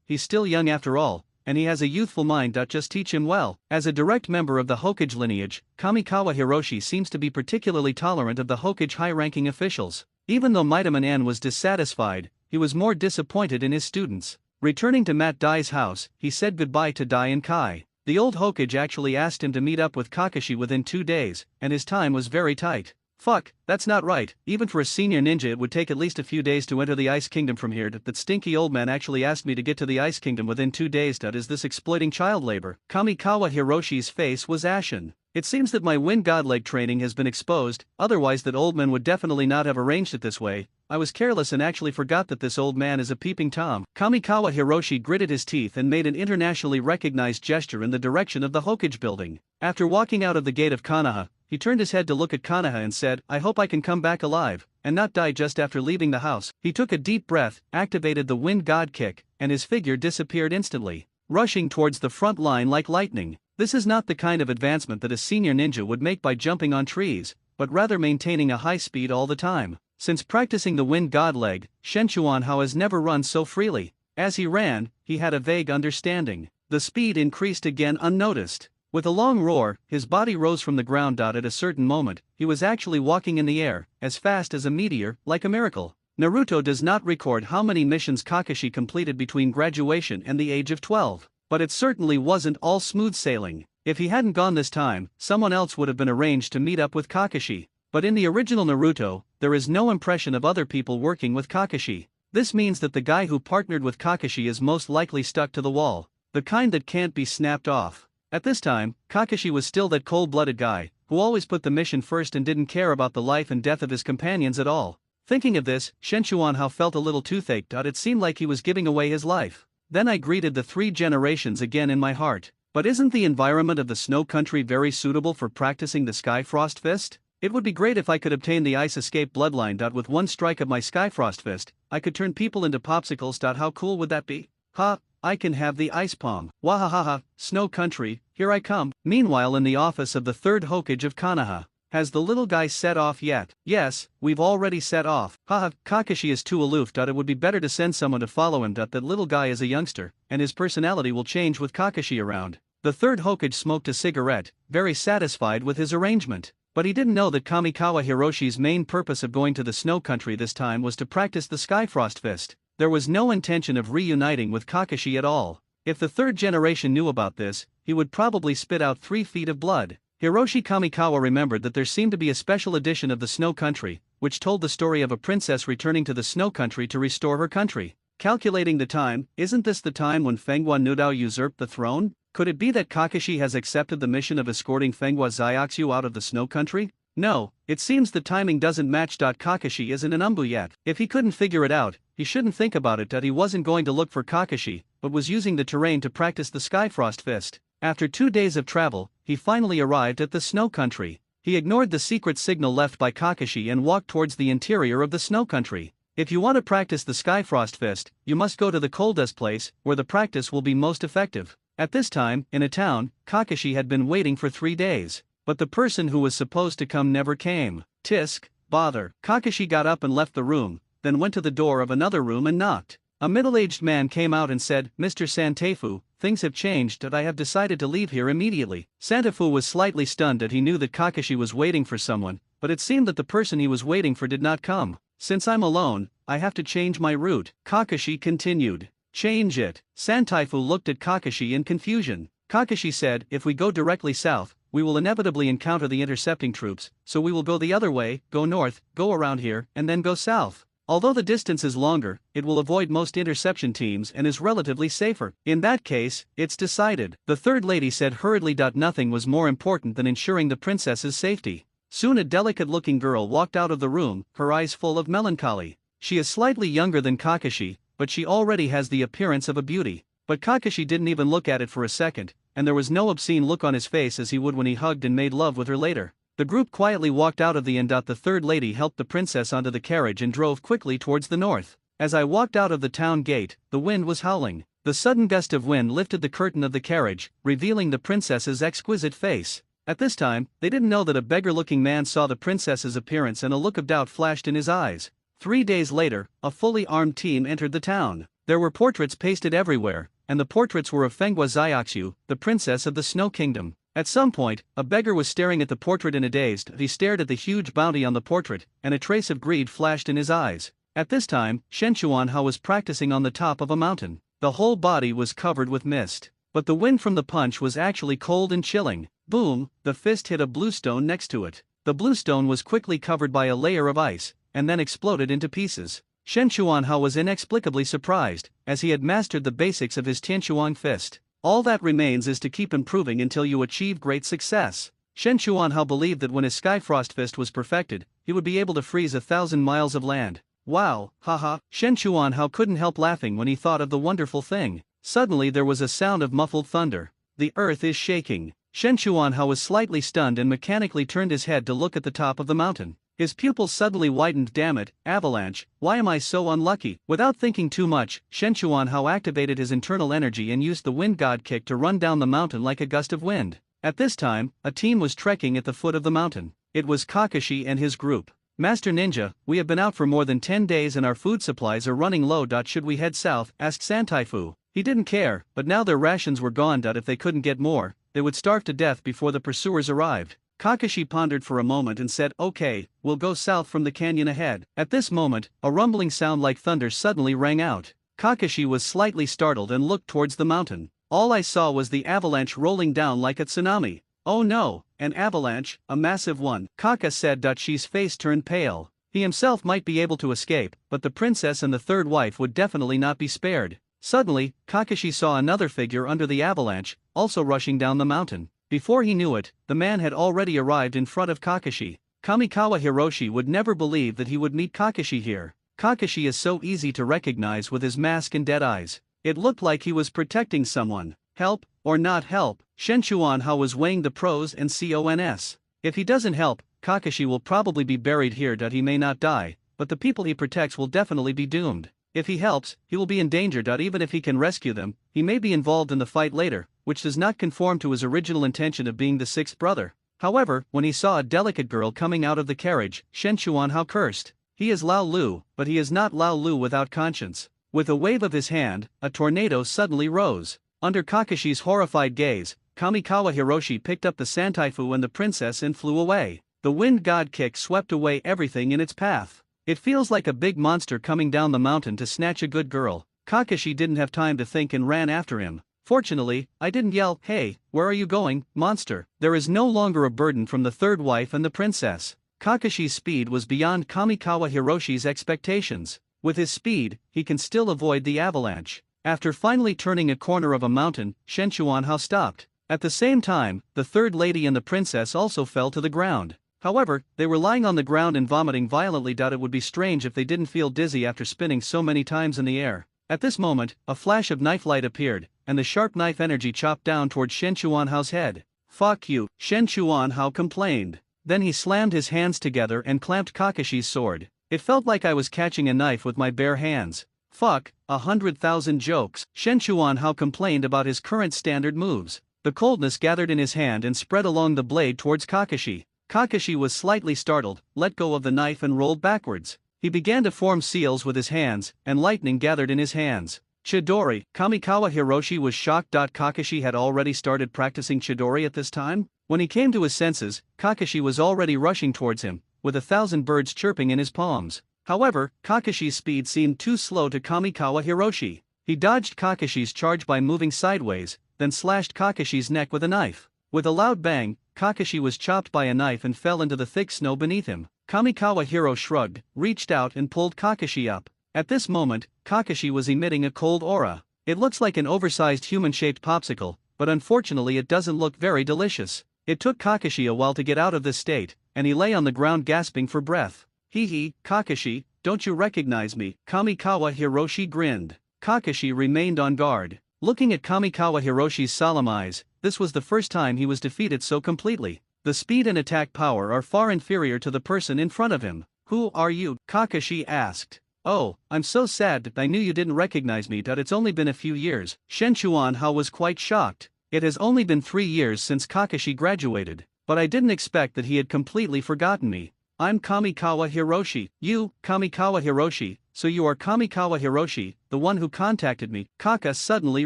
he's still young after all, and he has a youthful mind. Just teach him well. As a direct member of the Hokage lineage, Kamikawa Hiroshi seems to be particularly tolerant of the Hokage high-ranking officials. Even though Maida Manan was dissatisfied, he was more disappointed in his students. Returning to Matt Dai's house, he said goodbye to Dai and Kai. The old Hokage actually asked him to meet up with Kakashi within 2 days, and his time was very tight. Fuck, that's not right. Even for a senior ninja it would take at least a few days to enter the Ice Kingdom from here. That stinky old man actually asked me to get to the Ice Kingdom within 2 days. Is this exploiting child labor? Kamikawa Hiroshi's face was ashen. It seems that my wind god leg training has been exposed, otherwise that old man would definitely not have arranged it this way. I was careless and actually forgot that this old man is a peeping Tom. Kamikawa Hiroshi gritted his teeth and made an internationally recognized gesture in the direction of the Hokage building. After walking out of the gate of Konoha, he turned his head to look at Konoha and said, I hope I can come back alive, and not die just after leaving the house. He took a deep breath, activated the wind god kick, and his figure disappeared instantly, rushing towards the front line like lightning. This is not the kind of advancement that a senior ninja would make by jumping on trees, but rather maintaining a high speed all the time. Since practicing the wind god leg, Shen Chuanhao has never run so freely. As he ran, he had a vague understanding. The speed increased again unnoticed. With a long roar, his body rose from the ground. At a certain moment, he was actually walking in the air, as fast as a meteor, like a miracle. Naruto does not record how many missions Kakashi completed between graduation and the age of 12. But it certainly wasn't all smooth sailing. If he hadn't gone this time, someone else would have been arranged to meet up with Kakashi. But in the original Naruto, there is no impression of other people working with Kakashi. This means that the guy who partnered with Kakashi is most likely stuck to the wall, the kind that can't be snapped off. At this time, Kakashi was still that cold-blooded guy, who always put the mission first and didn't care about the life and death of his companions at all. Thinking of this, Shenchuanhao felt a little toothache. It seemed like he was giving away his life. Then I greeted the 3 generations again in my heart. But isn't the environment of the snow country very suitable for practicing the Skyfrost Fist? It would be great if I could obtain the Ice Escape bloodline. With one strike of my Skyfrost Fist, I could turn people into popsicles. How cool would that be? Ha! I can have the ice palm. Wahahaha, snow country, here I come. Meanwhile, in the office of the 3rd Hokage of Konoha. Has the little guy set off yet? Yes, we've already set off. Haha, Kakashi is too aloof. It would be better to send someone to follow him. That little guy is a youngster, and his personality will change with Kakashi around. The 3rd Hokage smoked a cigarette, very satisfied with his arrangement. But he didn't know that Kamikawa Hiroshi's main purpose of going to the snow country this time was to practice the Skyfrost Fist. There was no intention of reuniting with Kakashi at all. If the 3rd generation knew about this, he would probably spit out 3 feet of blood. Hiroshi Kamikawa remembered that there seemed to be a special edition of the Snow Country, which told the story of a princess returning to the Snow Country to restore her country. Calculating the time, isn't this the time when Fenghua Nudao usurped the throne? Could it be that Kakashi has accepted the mission of escorting Fenghua Zyaksu out of the Snow Country? No, it seems the timing doesn't match. Kakashi isn't an Umbu yet. If he couldn't figure it out, he shouldn't think about it. He wasn't going to look for Kakashi, but was using the terrain to practice the Skyfrost Fist. After 2 days of travel, he finally arrived at the Snow Country. He ignored the secret signal left by Kakashi and walked towards the interior of the Snow Country. If you want to practice the Skyfrost Fist, you must go to the coldest place, where the practice will be most effective. At this time, in a town, Kakashi had been waiting for 3 days. But the person who was supposed to come never came. Tisk, bother. Kakashi got up and left the room, then went to the door of another room and knocked. A middle-aged man came out and said, "Mr. Santefu, things have changed and I have decided to leave here immediately." Santefu was slightly stunned that he knew that Kakashi was waiting for someone, but it seemed that the person he was waiting for did not come. "Since I'm alone, I have to change my route," Kakashi continued. "Change it." Santaifu looked at Kakashi in confusion. Kakashi said, "If we go directly south, we will inevitably encounter the intercepting troops, so we will go the other way, go north, go around here, and then go south. Although the distance is longer, it will avoid most interception teams and is relatively safer." "In that case, it's decided," the 3rd lady said hurriedly. Nothing was more important than ensuring the princess's safety. Soon a delicate-looking girl walked out of the room, her eyes full of melancholy. She is slightly younger than Kakashi, but she already has the appearance of a beauty. But Kakashi didn't even look at it for a second, and there was no obscene look on his face as he would when he hugged and made love with her later. The group quietly walked out of the inn. The 3rd lady helped the princess onto the carriage and drove quickly towards the north. As I walked out of the town gate, the wind was howling. The sudden gust of wind lifted the curtain of the carriage, revealing the princess's exquisite face. At this time, they didn't know that a beggar-looking man saw the princess's appearance and a look of doubt flashed in his eyes. 3 days later, a fully armed team entered the town. There were portraits pasted everywhere, and the portraits were of Fenghua Zyaksu, the princess of the Snow Kingdom. At some point, a beggar was staring at the portrait in a daze. He stared at the huge bounty on the portrait, and a trace of greed flashed in his eyes. At this time, Shenchuanhao was practicing on the top of a mountain. The whole body was covered with mist. But the wind from the punch was actually cold and chilling. Boom, the fist hit a blue stone next to it. The blue stone was quickly covered by a layer of ice, and then exploded into pieces. Shenchuanhao was inexplicably surprised, as he had mastered the basics of his Tianchuan fist. All that remains is to keep improving until you achieve great success. Shenchuanhao believed that when his Skyfrost Fist was perfected, he would be able to freeze 1,000 miles of land. Wow, haha. Shenchuanhao couldn't help laughing when he thought of the wonderful thing. Suddenly there was a sound of muffled thunder. The earth is shaking. Shenchuanhao was slightly stunned and mechanically turned his head to look at the top of the mountain. His pupils suddenly widened. Damn it, avalanche, why am I so unlucky? Without thinking too much, Shenchuanhao activated his internal energy and used the wind god kick to run down the mountain like a gust of wind. At this time, a team was trekking at the foot of the mountain. It was Kakashi and his group. "Master Ninja, we have been out for more than 10 days and our food supplies are running low. Should we head south?" asked Santaifu. He didn't care, but now their rations were gone. If they couldn't get more, they would starve to death before the pursuers arrived. Kakashi pondered for a moment and said, "Okay, we'll go south from the canyon ahead." At this moment, a rumbling sound like thunder suddenly rang out. Kakashi was slightly startled and looked towards the mountain. All I saw was the avalanche rolling down like a tsunami. Oh no, an avalanche, a massive one. Kaka said that she's face turned pale. He himself might be able to escape, but the princess and the third wife would definitely not be spared. Suddenly, Kakashi saw another figure under the avalanche, also rushing down the mountain. Before he knew it, the man had already arrived in front of Kakashi. Kamikawa Hiroshi would never believe that he would meet Kakashi here. Kakashi is so easy to recognize with his mask and dead eyes. It looked like he was protecting someone. Help, or not help? Shen Chuanhao was weighing the pros and cons. If he doesn't help, Kakashi will probably be buried here that he may not die, but the people he protects will definitely be doomed. If he helps, he will be in danger that even if he can rescue them, he may be involved in the fight later, which does not conform to his original intention of being the sixth brother. However, when he saw a delicate girl coming out of the carriage, Shen Chuanhao cursed. He is Lao Lu, but he is not Lao Lu without conscience. With a wave of his hand, a tornado suddenly rose. Under Kakashi's horrified gaze, Kamikawa Hiroshi picked up the Santaifu and the princess and flew away. The wind god kick swept away everything in its path. It feels like a big monster coming down the mountain to snatch a good girl. Kakashi didn't have time to think and ran after him. Fortunately, I didn't yell, "Hey, where are you going, monster?" There is no longer a burden from the third wife and the princess. Kakashi's speed was beyond Kamikawa Hiroshi's expectations. With his speed, he can still avoid the avalanche. After finally turning a corner of a mountain, Shen Chuanhao stopped. At the same time, the third lady and the princess also fell to the ground. However, they were lying on the ground and vomiting violently. It would be strange if they didn't feel dizzy after spinning so many times in the air. At this moment, a flash of knife light appeared, and the sharp knife energy chopped down towards Shen Chuanhao's head. "Fuck you," Shen Chuanhao complained. Then he slammed his hands together and clamped Kakashi's sword. It felt like I was catching a knife with my bare hands. Fuck, 100,000 jokes. Shen Chuanhao complained about his current standard moves. The coldness gathered in his hand and spread along the blade towards Kakashi. Kakashi was slightly startled, let go of the knife and rolled backwards. He began to form seals with his hands, and lightning gathered in his hands. Chidori, Kamikawa Hiroshi was shocked. Kakashi had already started practicing Chidori at this time? When he came to his senses, Kakashi was already rushing towards him, with 1,000 birds chirping in his palms. However, Kakashi's speed seemed too slow to Kamikawa Hiroshi. He dodged Kakashi's charge by moving sideways, then slashed Kakashi's neck with a knife. With a loud bang, Kakashi was chopped by a knife and fell into the thick snow beneath him. Kamikawa Hiro shrugged, reached out and pulled Kakashi up. At this moment, Kakashi was emitting a cold aura. It looks like an oversized human-shaped popsicle, but unfortunately it doesn't look very delicious. It took Kakashi a while to get out of this state, and he lay on the ground gasping for breath. "Hee, Kakashi, don't you recognize me?" Kamikawa Hiroshi grinned. Kakashi remained on guard. Looking at Kamikawa Hiroshi's solemn eyes, this was the first time he was defeated so completely. The speed and attack power are far inferior to the person in front of him. "Who are you?" Kakashi asked. "Oh, I'm so sad that I knew you didn't recognize me. That it's only been a few years." Shen Chuanhao was quite shocked. It has only been 3 years since Kakashi graduated, but I didn't expect that he had completely forgotten me. "I'm Kamikawa Hiroshi." "You, Kamikawa Hiroshi, so you are Kamikawa Hiroshi, the one who contacted me?" Kaka suddenly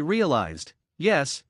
realized. Yes.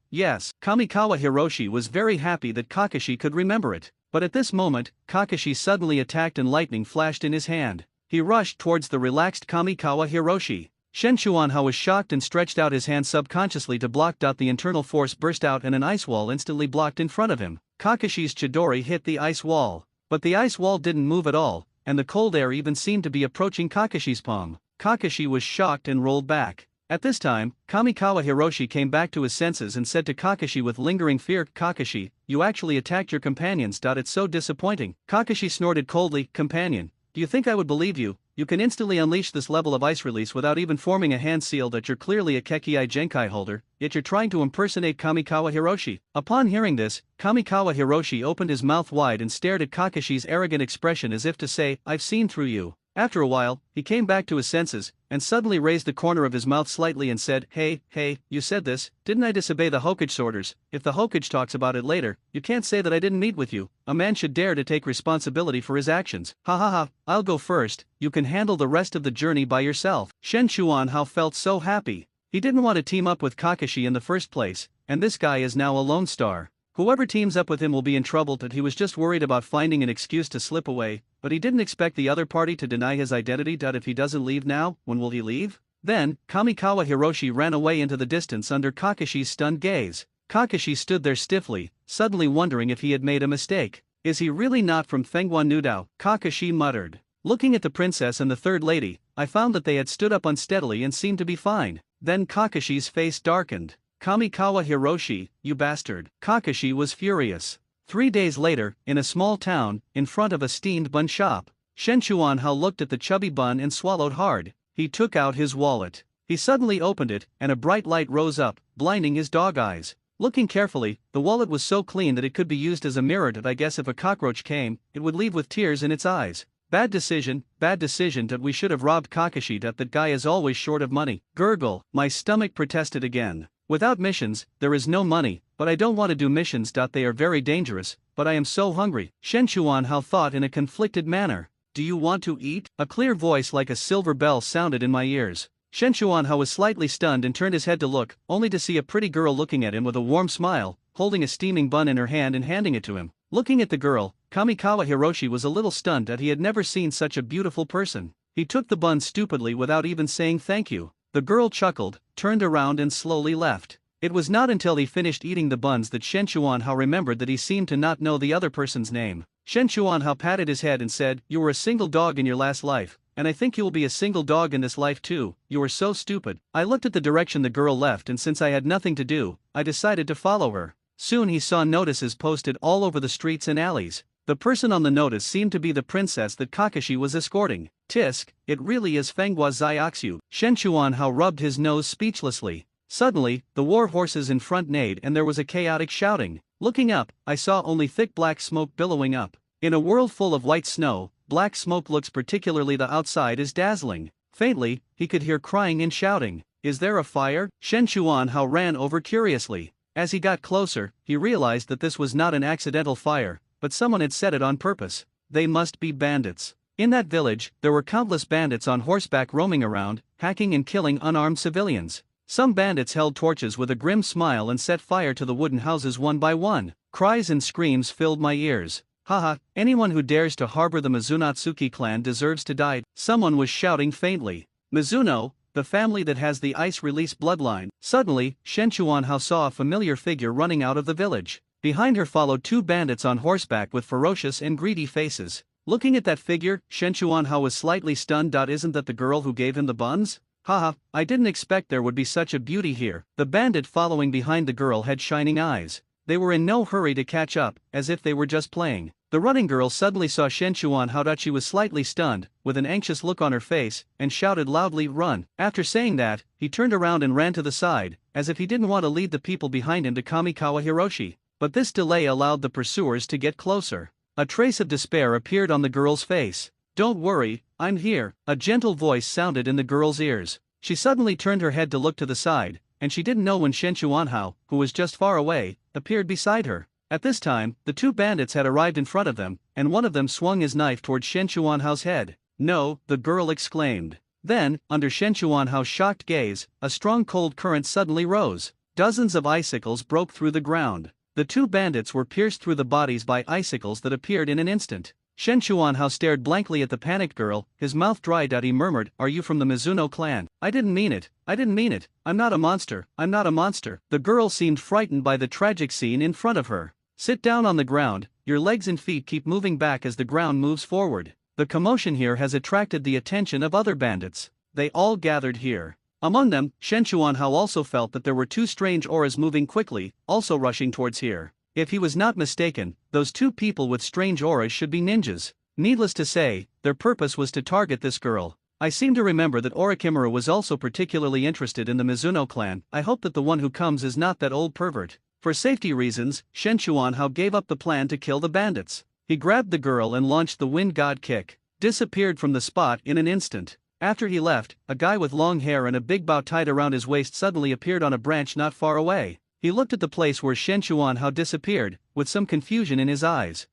Kamikawa Hiroshi was very happy that Kakashi could remember it. But at this moment, Kakashi suddenly attacked and lightning flashed in his hand. He rushed towards the relaxed Kamikawa Hiroshi. Shen Chuanhao was shocked and stretched out his hand subconsciously to block. The internal force burst out and an ice wall instantly blocked in front of him. Kakashi's Chidori hit the ice wall. But the ice wall didn't move at all, and the cold air even seemed to be approaching Kakashi's palm. Kakashi was shocked and rolled back. At this time, Kamikawa Hiroshi came back to his senses and said to Kakashi with lingering fear, "Kakashi, you actually attacked your companions. It's so disappointing." Kakashi snorted coldly, "Companion? Do you think I would believe you? You can instantly unleash this level of ice release without even forming a hand seal. That you're clearly a Kekii Genkai holder, yet you're trying to impersonate Kamikawa Hiroshi." Upon hearing this, Kamikawa Hiroshi opened his mouth wide and stared at Kakashi's arrogant expression as if to say, "I've seen through you." After a while, he came back to his senses, and suddenly raised the corner of his mouth slightly and said, Hey, you said this, didn't I disobey the Hokage's orders? If the Hokage talks about it later, you can't say that I didn't meet with you. A man should dare to take responsibility for his actions. Ha, I'll go first, you can handle the rest of the journey by yourself. Shen Chuanhao felt so happy. He didn't want to team up with Kakashi in the first place, and this guy is now a lone star. Whoever teams up with him will be in trouble. That he was just worried about finding an excuse to slip away, but he didn't expect the other party to deny his identity. If he doesn't leave now, when will he leave? Then, Kamikawa Hiroshi ran away into the distance under Kakashi's stunned gaze. Kakashi stood there stiffly, suddenly wondering if he had made a mistake. Is he really not from Fengguan Nudao? Kakashi muttered. Looking at the princess and the third lady, I found that they had stood up unsteadily and seemed to be fine. Then Kakashi's face darkened. Kamikawa Hiroshi, you bastard. Kakashi was furious. 3 days later, in a small town, in front of a steamed bun shop, Shen Chuanhao looked at the chubby bun and swallowed hard. He took out his wallet. He suddenly opened it, and a bright light rose up, blinding his dog eyes. Looking carefully, the wallet was so clean that it could be used as a mirror that I guess if a cockroach came, it would leave with tears in its eyes. Bad decision that we should have robbed Kakashi. That guy is always short of money. Gurgle, my stomach protested again. Without missions, there is no money, but I don't want to do missions. They are very dangerous, but I am so hungry. Shen Chuanhao thought in a conflicted manner. Do you want to eat? A clear voice like a silver bell sounded in my ears. Shen Chuanhao was slightly stunned and turned his head to look, only to see a pretty girl looking at him with a warm smile, holding a steaming bun in her hand and handing it to him. Looking at the girl, Kamikawa Hiroshi was a little stunned that he had never seen such a beautiful person. He took the bun stupidly without even saying thank you. The girl chuckled, turned around and slowly left. It was not until he finished eating the buns that Shen Chuanhao remembered that he seemed to not know the other person's name. Shen Chuanhao patted his head and said, "You were a single dog in your last life, and I think you will be a single dog in this life too. You are so stupid." I looked at the direction the girl left, and since I had nothing to do, I decided to follow her. Soon he saw notices posted all over the streets and alleys. The person on the notice seemed to be the princess that Kakashi was escorting. Tisk, it really is Fenghua Xiaoxiu. Shen Chuanhao rubbed his nose speechlessly. Suddenly, the war horses in front neighed and there was a chaotic shouting. Looking up, I saw only thick black smoke billowing up. In a world full of white snow, black smoke looks, particularly the outside, is dazzling. Faintly, he could hear crying and shouting. Is there a fire? Shen Chuanhao ran over curiously. As he got closer, he realized that this was not an accidental fire, but someone had set it on purpose. They must be bandits. In that village, there were countless bandits on horseback roaming around, hacking and killing unarmed civilians. Some bandits held torches with a grim smile and set fire to the wooden houses one by one. Cries and screams filled my ears. Haha, anyone who dares to harbor the Mizunatsuki clan deserves to die. Someone was shouting faintly. Mizuno, the family that has the ice release bloodline. Suddenly, Shen Chuanhao saw a familiar figure running out of the village. Behind her followed two bandits on horseback with ferocious and greedy faces. Looking at that figure, Shen Chuanhao was slightly stunned. Isn't that the girl who gave him the buns? Haha, I didn't expect there would be such a beauty here. The bandit following behind the girl had shining eyes. They were in no hurry to catch up, as if they were just playing. The running girl suddenly saw Shen Chuanhao. She was slightly stunned, with an anxious look on her face, and shouted loudly, "Run!" After saying that, he turned around and ran to the side, as if he didn't want to lead the people behind him to Kamikawa Hiroshi. But this delay allowed the pursuers to get closer. A trace of despair appeared on the girl's face. "Don't worry, I'm here," a gentle voice sounded in the girl's ears. She suddenly turned her head to look to the side, and she didn't know when Shen Chuanhao, who was just far away, appeared beside her. At this time, the two bandits had arrived in front of them, and one of them swung his knife towards Shen Chuanhao's head. "No," the girl exclaimed. Then, under Shen Chuanhao's shocked gaze, a strong cold current suddenly rose. Dozens of icicles broke through the ground. The two bandits were pierced through the bodies by icicles that appeared in an instant. Shen Chuanhao stared blankly at the panicked girl, his mouth dried out. He murmured, "Are you from the Mizuno clan?" "I didn't mean it. I'm not a monster. The girl seemed frightened by the tragic scene in front of her. "Sit down on the ground, your legs and feet keep moving back as the ground moves forward. The commotion here has attracted the attention of other bandits. They all gathered here." Among them, Shen Chuanhao also felt that there were two strange auras moving quickly, also rushing towards here. If he was not mistaken, those two people with strange auras should be ninjas. Needless to say, their purpose was to target this girl. I seem to remember that Orochimaru was also particularly interested in the Mizuno clan. I hope that the one who comes is not that old pervert. For safety reasons, Shen Chuanhao gave up the plan to kill the bandits. He grabbed the girl and launched the Wind God kick, disappeared from the spot in an instant. After he left, a guy with long hair and a big bow tied around his waist suddenly appeared on a branch not far away. He looked at the place where Shen Chuanhao disappeared, with some confusion in his eyes.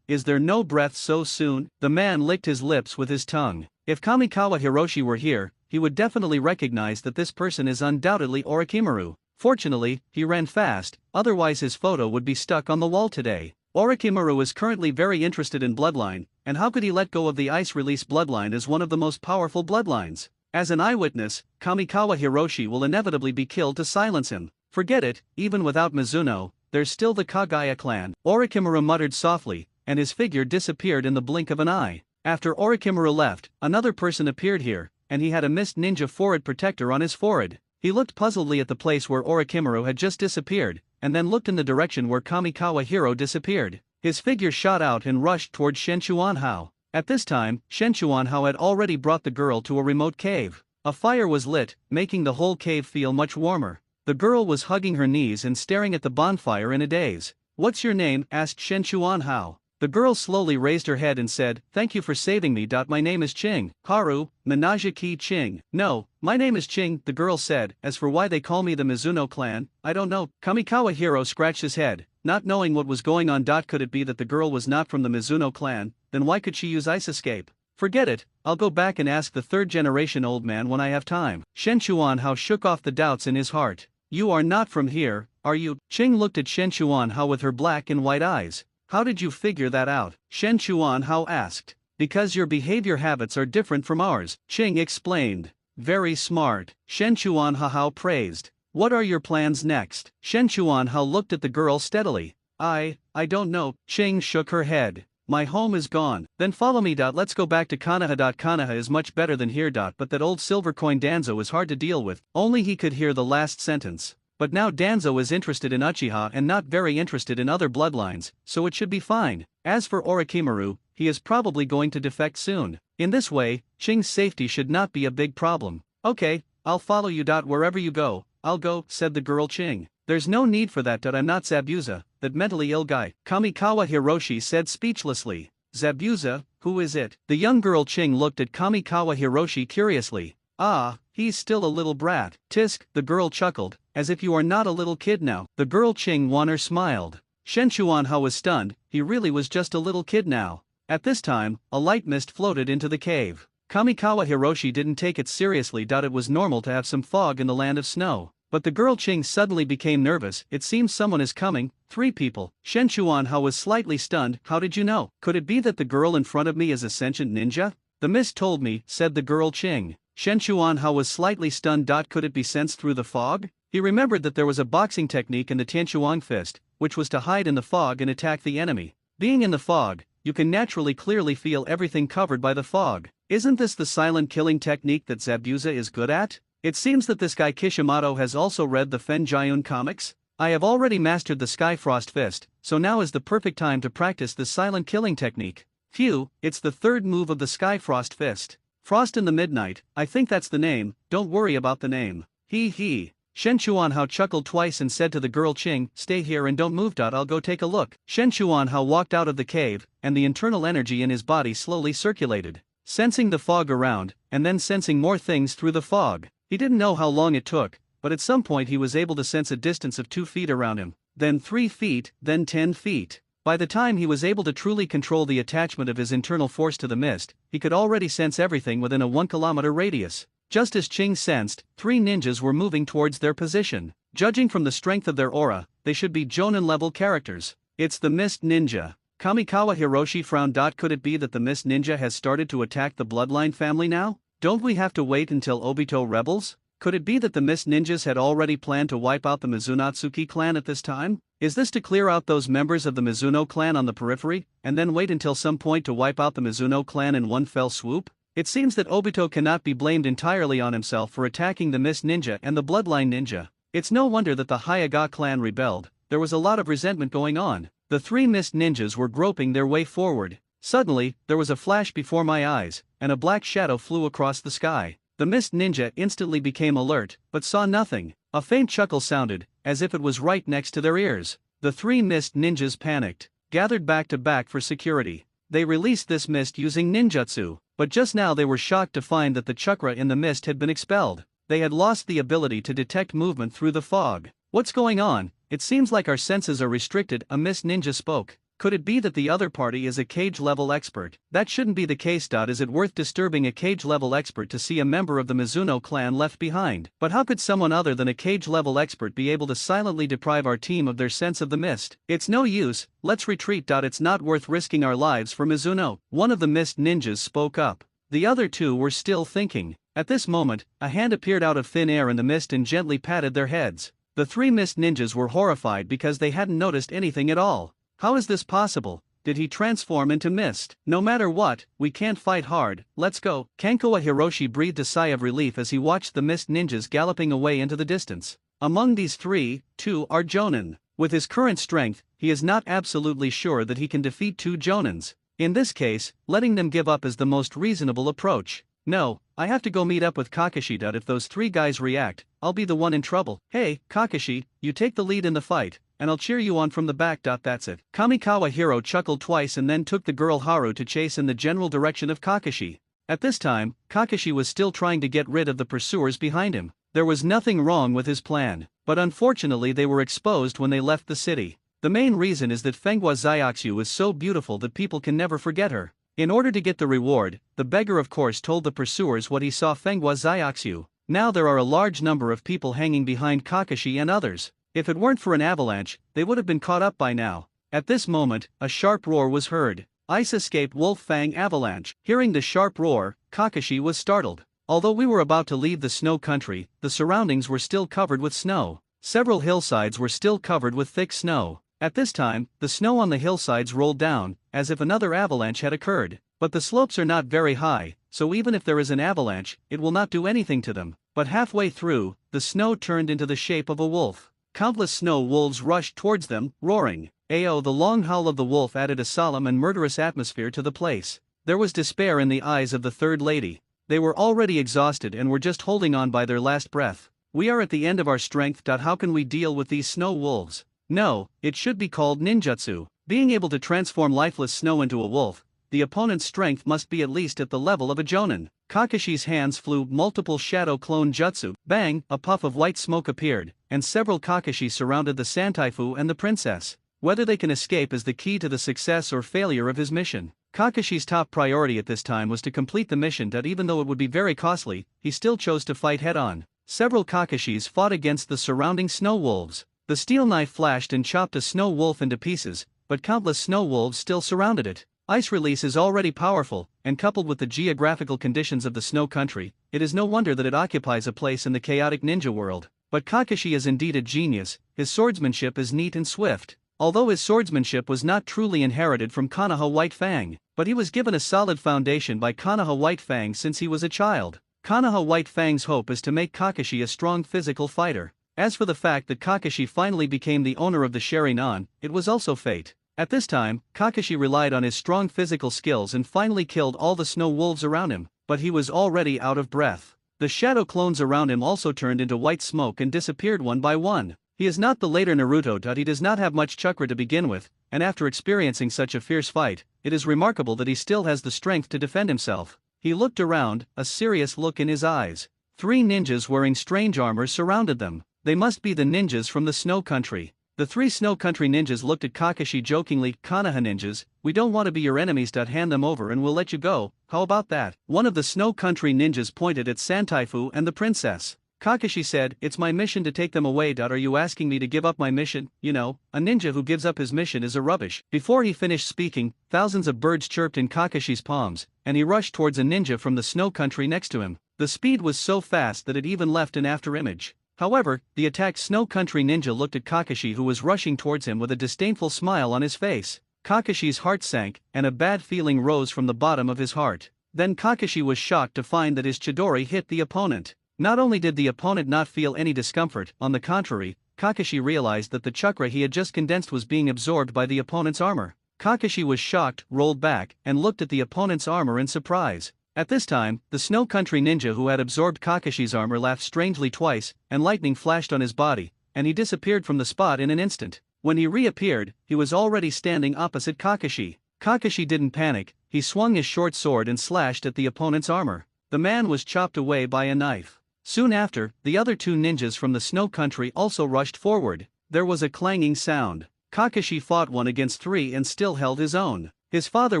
Is there no breath so soon? The man licked his lips with his tongue. If Kamikawa Hiroshi were here, he would definitely recognize that this person is undoubtedly Orochimaru. Fortunately, he ran fast, otherwise his photo would be stuck on the wall today. Orochimaru is currently very interested in bloodline, and how could he let go of the ice release bloodline as one of the most powerful bloodlines? As an eyewitness, Kamikawa Hiroshi will inevitably be killed to silence him. Forget it, even without Mizuno, there's still the Kagaya clan. Orochimaru muttered softly, and his figure disappeared in the blink of an eye. After Orochimaru left, another person appeared here, and he had a mist ninja forehead protector on his forehead. He looked puzzledly at the place where Orochimaru had just disappeared, and then looked in the direction where Kamikawa Hero disappeared. His figure shot out and rushed towards Shenchuanhao. At this time, Shenchuanhao had already brought the girl to a remote cave. A fire was lit, making the whole cave feel much warmer. The girl was hugging her knees and staring at the bonfire in a daze. "What's your name?" asked Shenchuanhao. The girl slowly raised her head and said, "Thank you for saving me. My name is Ching. Haru, Minajiki Ching." "No, my name is Ching," the girl said. "As for why they call me the Mizuno clan, I don't know." Kamikawa Hero scratched his head, not knowing what was going on. Could it be that the girl was not from the Mizuno clan? Then why could she use ice escape? Forget it, I'll go back and ask the third generation old man when I have time. Shenchuanhao shook off the doubts in his heart. "You are not from here, are you?" Ching looked at Shenchuanhao with her black and white eyes. "How did you figure that out?" Shenchuanhao asked. "Because your behavior habits are different from ours," Ching explained. "Very smart," Shenchuanhao praised. "What are your plans next?" Shenchuanhao looked at the girl steadily. I don't know," Ching shook her head. "My home is gone." "Then follow me. Let's go back to Konoha. Konoha is much better than here. But that old silver coin Danzo is hard to deal with." Only he could hear the last sentence. But now Danzo is interested in Uchiha and not very interested in other bloodlines, so it should be fine. As for Orochimaru, he is probably going to defect soon. In this way, Ching's safety should not be a big problem. "Okay, I'll follow you. Wherever you go, I'll go," said the girl Ching. "There's no need for that. I'm not Zabuza, that mentally ill guy," Kamikawa Hiroshi said speechlessly. "Zabuza, who is it?" The young girl Ching looked at Kamikawa Hiroshi curiously. "Ah, he's still a little brat." "Tisk," the girl chuckled, "as if you are not a little kid now." The girl Ching Wanner smiled. Shenchuanhao was stunned, he really was just a little kid now. At this time, a light mist floated into the cave. Kamikawa Hiroshi didn't take it seriously. It was normal to have some fog in the land of snow. But the girl Ching suddenly became nervous. "It seems someone is coming." "3 people. Shenchuanhao was slightly stunned. "How did you know?" "Could it be that the girl in front of me is a sentient ninja?" "The mist told me," said the girl Ching. Shenchuanhao was slightly stunned. "Could it be sensed through the fog?" He remembered that there was a boxing technique in the Tianchuang fist, which was to hide in the fog and attack the enemy. Being in the fog, you can naturally clearly feel everything covered by the fog. Isn't this the silent killing technique that Zabuza is good at? It seems that this guy Kishimoto has also read the Fen Jiun comics. I have already mastered the Skyfrost fist, so now is the perfect time to practice the silent killing technique. Phew, it's the third move of the Skyfrost fist. Frost in the Midnight, I think that's the name. Don't worry about the name. He. Shenchuanhao chuckled twice and said to the girl Ching, "Stay here and don't move. I'll go take a look." Shenchuanhao walked out of the cave, and the internal energy in his body slowly circulated, sensing the fog around, and then sensing more things through the fog. He didn't know how long it took, but at some point he was able to sense a distance of 2 feet around him, then 3 feet, then 10 feet. By the time he was able to truly control the attachment of his internal force to the mist, he could already sense everything within a 1-kilometer radius. Just as Ching sensed, 3 ninjas were moving towards their position. Judging from the strength of their aura, they should be Jonin-level characters. "It's the Mist Ninja." Kamikawa Hiroshi frowned. "Could it be that the Mist Ninja has started to attack the Bloodline family now? Don't we have to wait until Obito rebels? Could it be that the Mist Ninjas had already planned to wipe out the Mizunatsuki clan at this time? Is this to clear out those members of the Mizuno clan on the periphery, and then wait until some point to wipe out the Mizuno clan in one fell swoop? It seems that Obito cannot be blamed entirely on himself for attacking the Mist Ninja and the Bloodline Ninja. It's no wonder that the Hyaga clan rebelled. There was a lot of resentment going on." The 3 Mist Ninjas were groping their way forward. Suddenly, there was a flash before my eyes, and a black shadow flew across the sky. The Mist Ninja instantly became alert, but saw nothing. A faint chuckle sounded, as if it was right next to their ears. The 3 Mist Ninjas panicked, gathered back to back for security. They released this mist using ninjutsu, but just now they were shocked to find that the chakra in the mist had been expelled. They had lost the ability to detect movement through the fog. "What's going on? It seems like our senses are restricted," a Mist Ninja spoke. "Could it be that the other party is a cage-level expert?" "That shouldn't be the case. Is it worth disturbing a cage-level expert to see a member of the Mizuno clan left behind?" "But how could someone other than a cage-level expert be able to silently deprive our team of their sense of the mist?" "It's no use, let's retreat. It's not worth risking our lives for Mizuno." One of the Mist Ninjas spoke up. The other 2 were still thinking. At this moment, a hand appeared out of thin air in the mist and gently patted their heads. The three mist ninjas were horrified because they hadn't noticed anything at all. How is this possible? Did he transform into mist? No matter what, we can't fight hard, let's go. Kankawa Hiroshi breathed a sigh of relief as he watched the mist ninjas galloping away into the distance. Among these three, two are Jonin. With his current strength, he is not absolutely sure that he can defeat two Jonins. In this case, letting them give up is the most reasonable approach. No, I have to go meet up with Kakashi. If those three guys react, I'll be the one in trouble. Hey, Kakashi, you take the lead in the fight, and I'll cheer you on from the back. That's it. Kamikawa Hiro chuckled twice and then took the girl Haru to chase in the general direction of Kakashi. At this time, Kakashi was still trying to get rid of the pursuers behind him. There was nothing wrong with his plan, but unfortunately they were exposed when they left the city. The main reason is that Fenghua Xiaoxiu is so beautiful that people can never forget her. In order to get the reward, the beggar of course told the pursuers what he saw Fenghua Xiaoxiu. Now there are a large number of people hanging behind Kakashi and others. If it weren't for an avalanche, they would have been caught up by now. At this moment, a sharp roar was heard. Ice escaped Wolf Fang avalanche. Hearing the sharp roar, Kakashi was startled. Although we were about to leave the snow country, the surroundings were still covered with snow. Several hillsides were still covered with thick snow. At this time, the snow on the hillsides rolled down, as if another avalanche had occurred. But the slopes are not very high, so even if there is an avalanche, it will not do anything to them. But halfway through, the snow turned into the shape of a wolf. Countless snow wolves rushed towards them, roaring. Ayo! The long howl of the wolf added a solemn and murderous atmosphere to the place. There was despair in the eyes of the third lady. They were already exhausted and were just holding on by their last breath. We are at the end of our strength. How can we deal with these snow wolves? No, it should be called ninjutsu. Being able to transform lifeless snow into a wolf, the opponent's strength must be at least at the level of a jonin. Kakashi's hands flew multiple shadow clone jutsu. Bang! A puff of white smoke appeared, and several Kakashi surrounded the Santaifu and the princess. Whether they can escape is the key to the success or failure of his mission. Kakashi's top priority at this time was to complete the mission. Even though it would be very costly, he still chose to fight head-on. Several Kakashis fought against the surrounding snow wolves. The steel knife flashed and chopped a snow wolf into pieces, but countless snow wolves still surrounded it. Ice release is already powerful, and coupled with the geographical conditions of the snow country, it is no wonder that it occupies a place in the chaotic ninja world. But Kakashi is indeed a genius. His swordsmanship is neat and swift. Although his swordsmanship was not truly inherited from Konoha White Fang, but he was given a solid foundation by Konoha White Fang since he was a child. Konoha White Fang's hope is to make Kakashi a strong physical fighter. As for the fact that Kakashi finally became the owner of the Sharingan, it was also fate. At this time, Kakashi relied on his strong physical skills and finally killed all the snow wolves around him, but he was already out of breath. The shadow clones around him also turned into white smoke and disappeared one by one. He is not the later Naruto. He does not have much chakra to begin with, and after experiencing such a fierce fight, it is remarkable that he still has the strength to defend himself. He looked around, a serious look in his eyes. Three ninjas wearing strange armor surrounded them. They must be the ninjas from the snow country. The three snow country ninjas looked at Kakashi jokingly. Konoha ninjas, we don't want to be your enemies. Hand them over and we'll let you go, how about that? One of the snow country ninjas pointed at Santaifu and the princess. Kakashi said, it's my mission to take them away. Are you asking me to give up my mission? You know, a ninja who gives up his mission is a rubbish. Before he finished speaking, thousands of birds chirped in Kakashi's palms, and he rushed towards a ninja from the snow country next to him. The speed was so fast that it even left an afterimage. However, the attacked snow country ninja looked at Kakashi, who was rushing towards him with a disdainful smile on his face. Kakashi's heart sank, and a bad feeling rose from the bottom of his heart. Then Kakashi was shocked to find that his Chidori hit the opponent. Not only did the opponent not feel any discomfort, on the contrary, Kakashi realized that the chakra he had just condensed was being absorbed by the opponent's armor. Kakashi was shocked, rolled back, and looked at the opponent's armor in surprise. At this time, the snow country ninja who had absorbed Kakashi's armor laughed strangely twice, and lightning flashed on his body, and he disappeared from the spot in an instant. When he reappeared, he was already standing opposite Kakashi. Kakashi didn't panic, he swung his short sword and slashed at the opponent's armor. The man was chopped away by a knife. Soon after, the other two ninjas from the snow country also rushed forward. There was a clanging sound. Kakashi fought 1 against 3 and still held his own. His father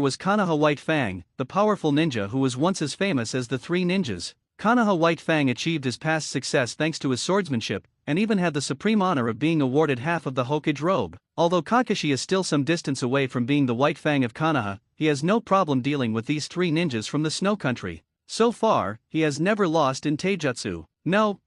was Konoha White Fang, the powerful ninja who was once as famous as the three ninjas. Konoha White Fang achieved his past success thanks to his swordsmanship, and even had the supreme honor of being awarded half of the hokage robe. Although Kakashi is still some distance away from being the White Fang of Konoha, he has no problem dealing with these three ninjas from the snow country. So far, he has never lost in taijutsu. No,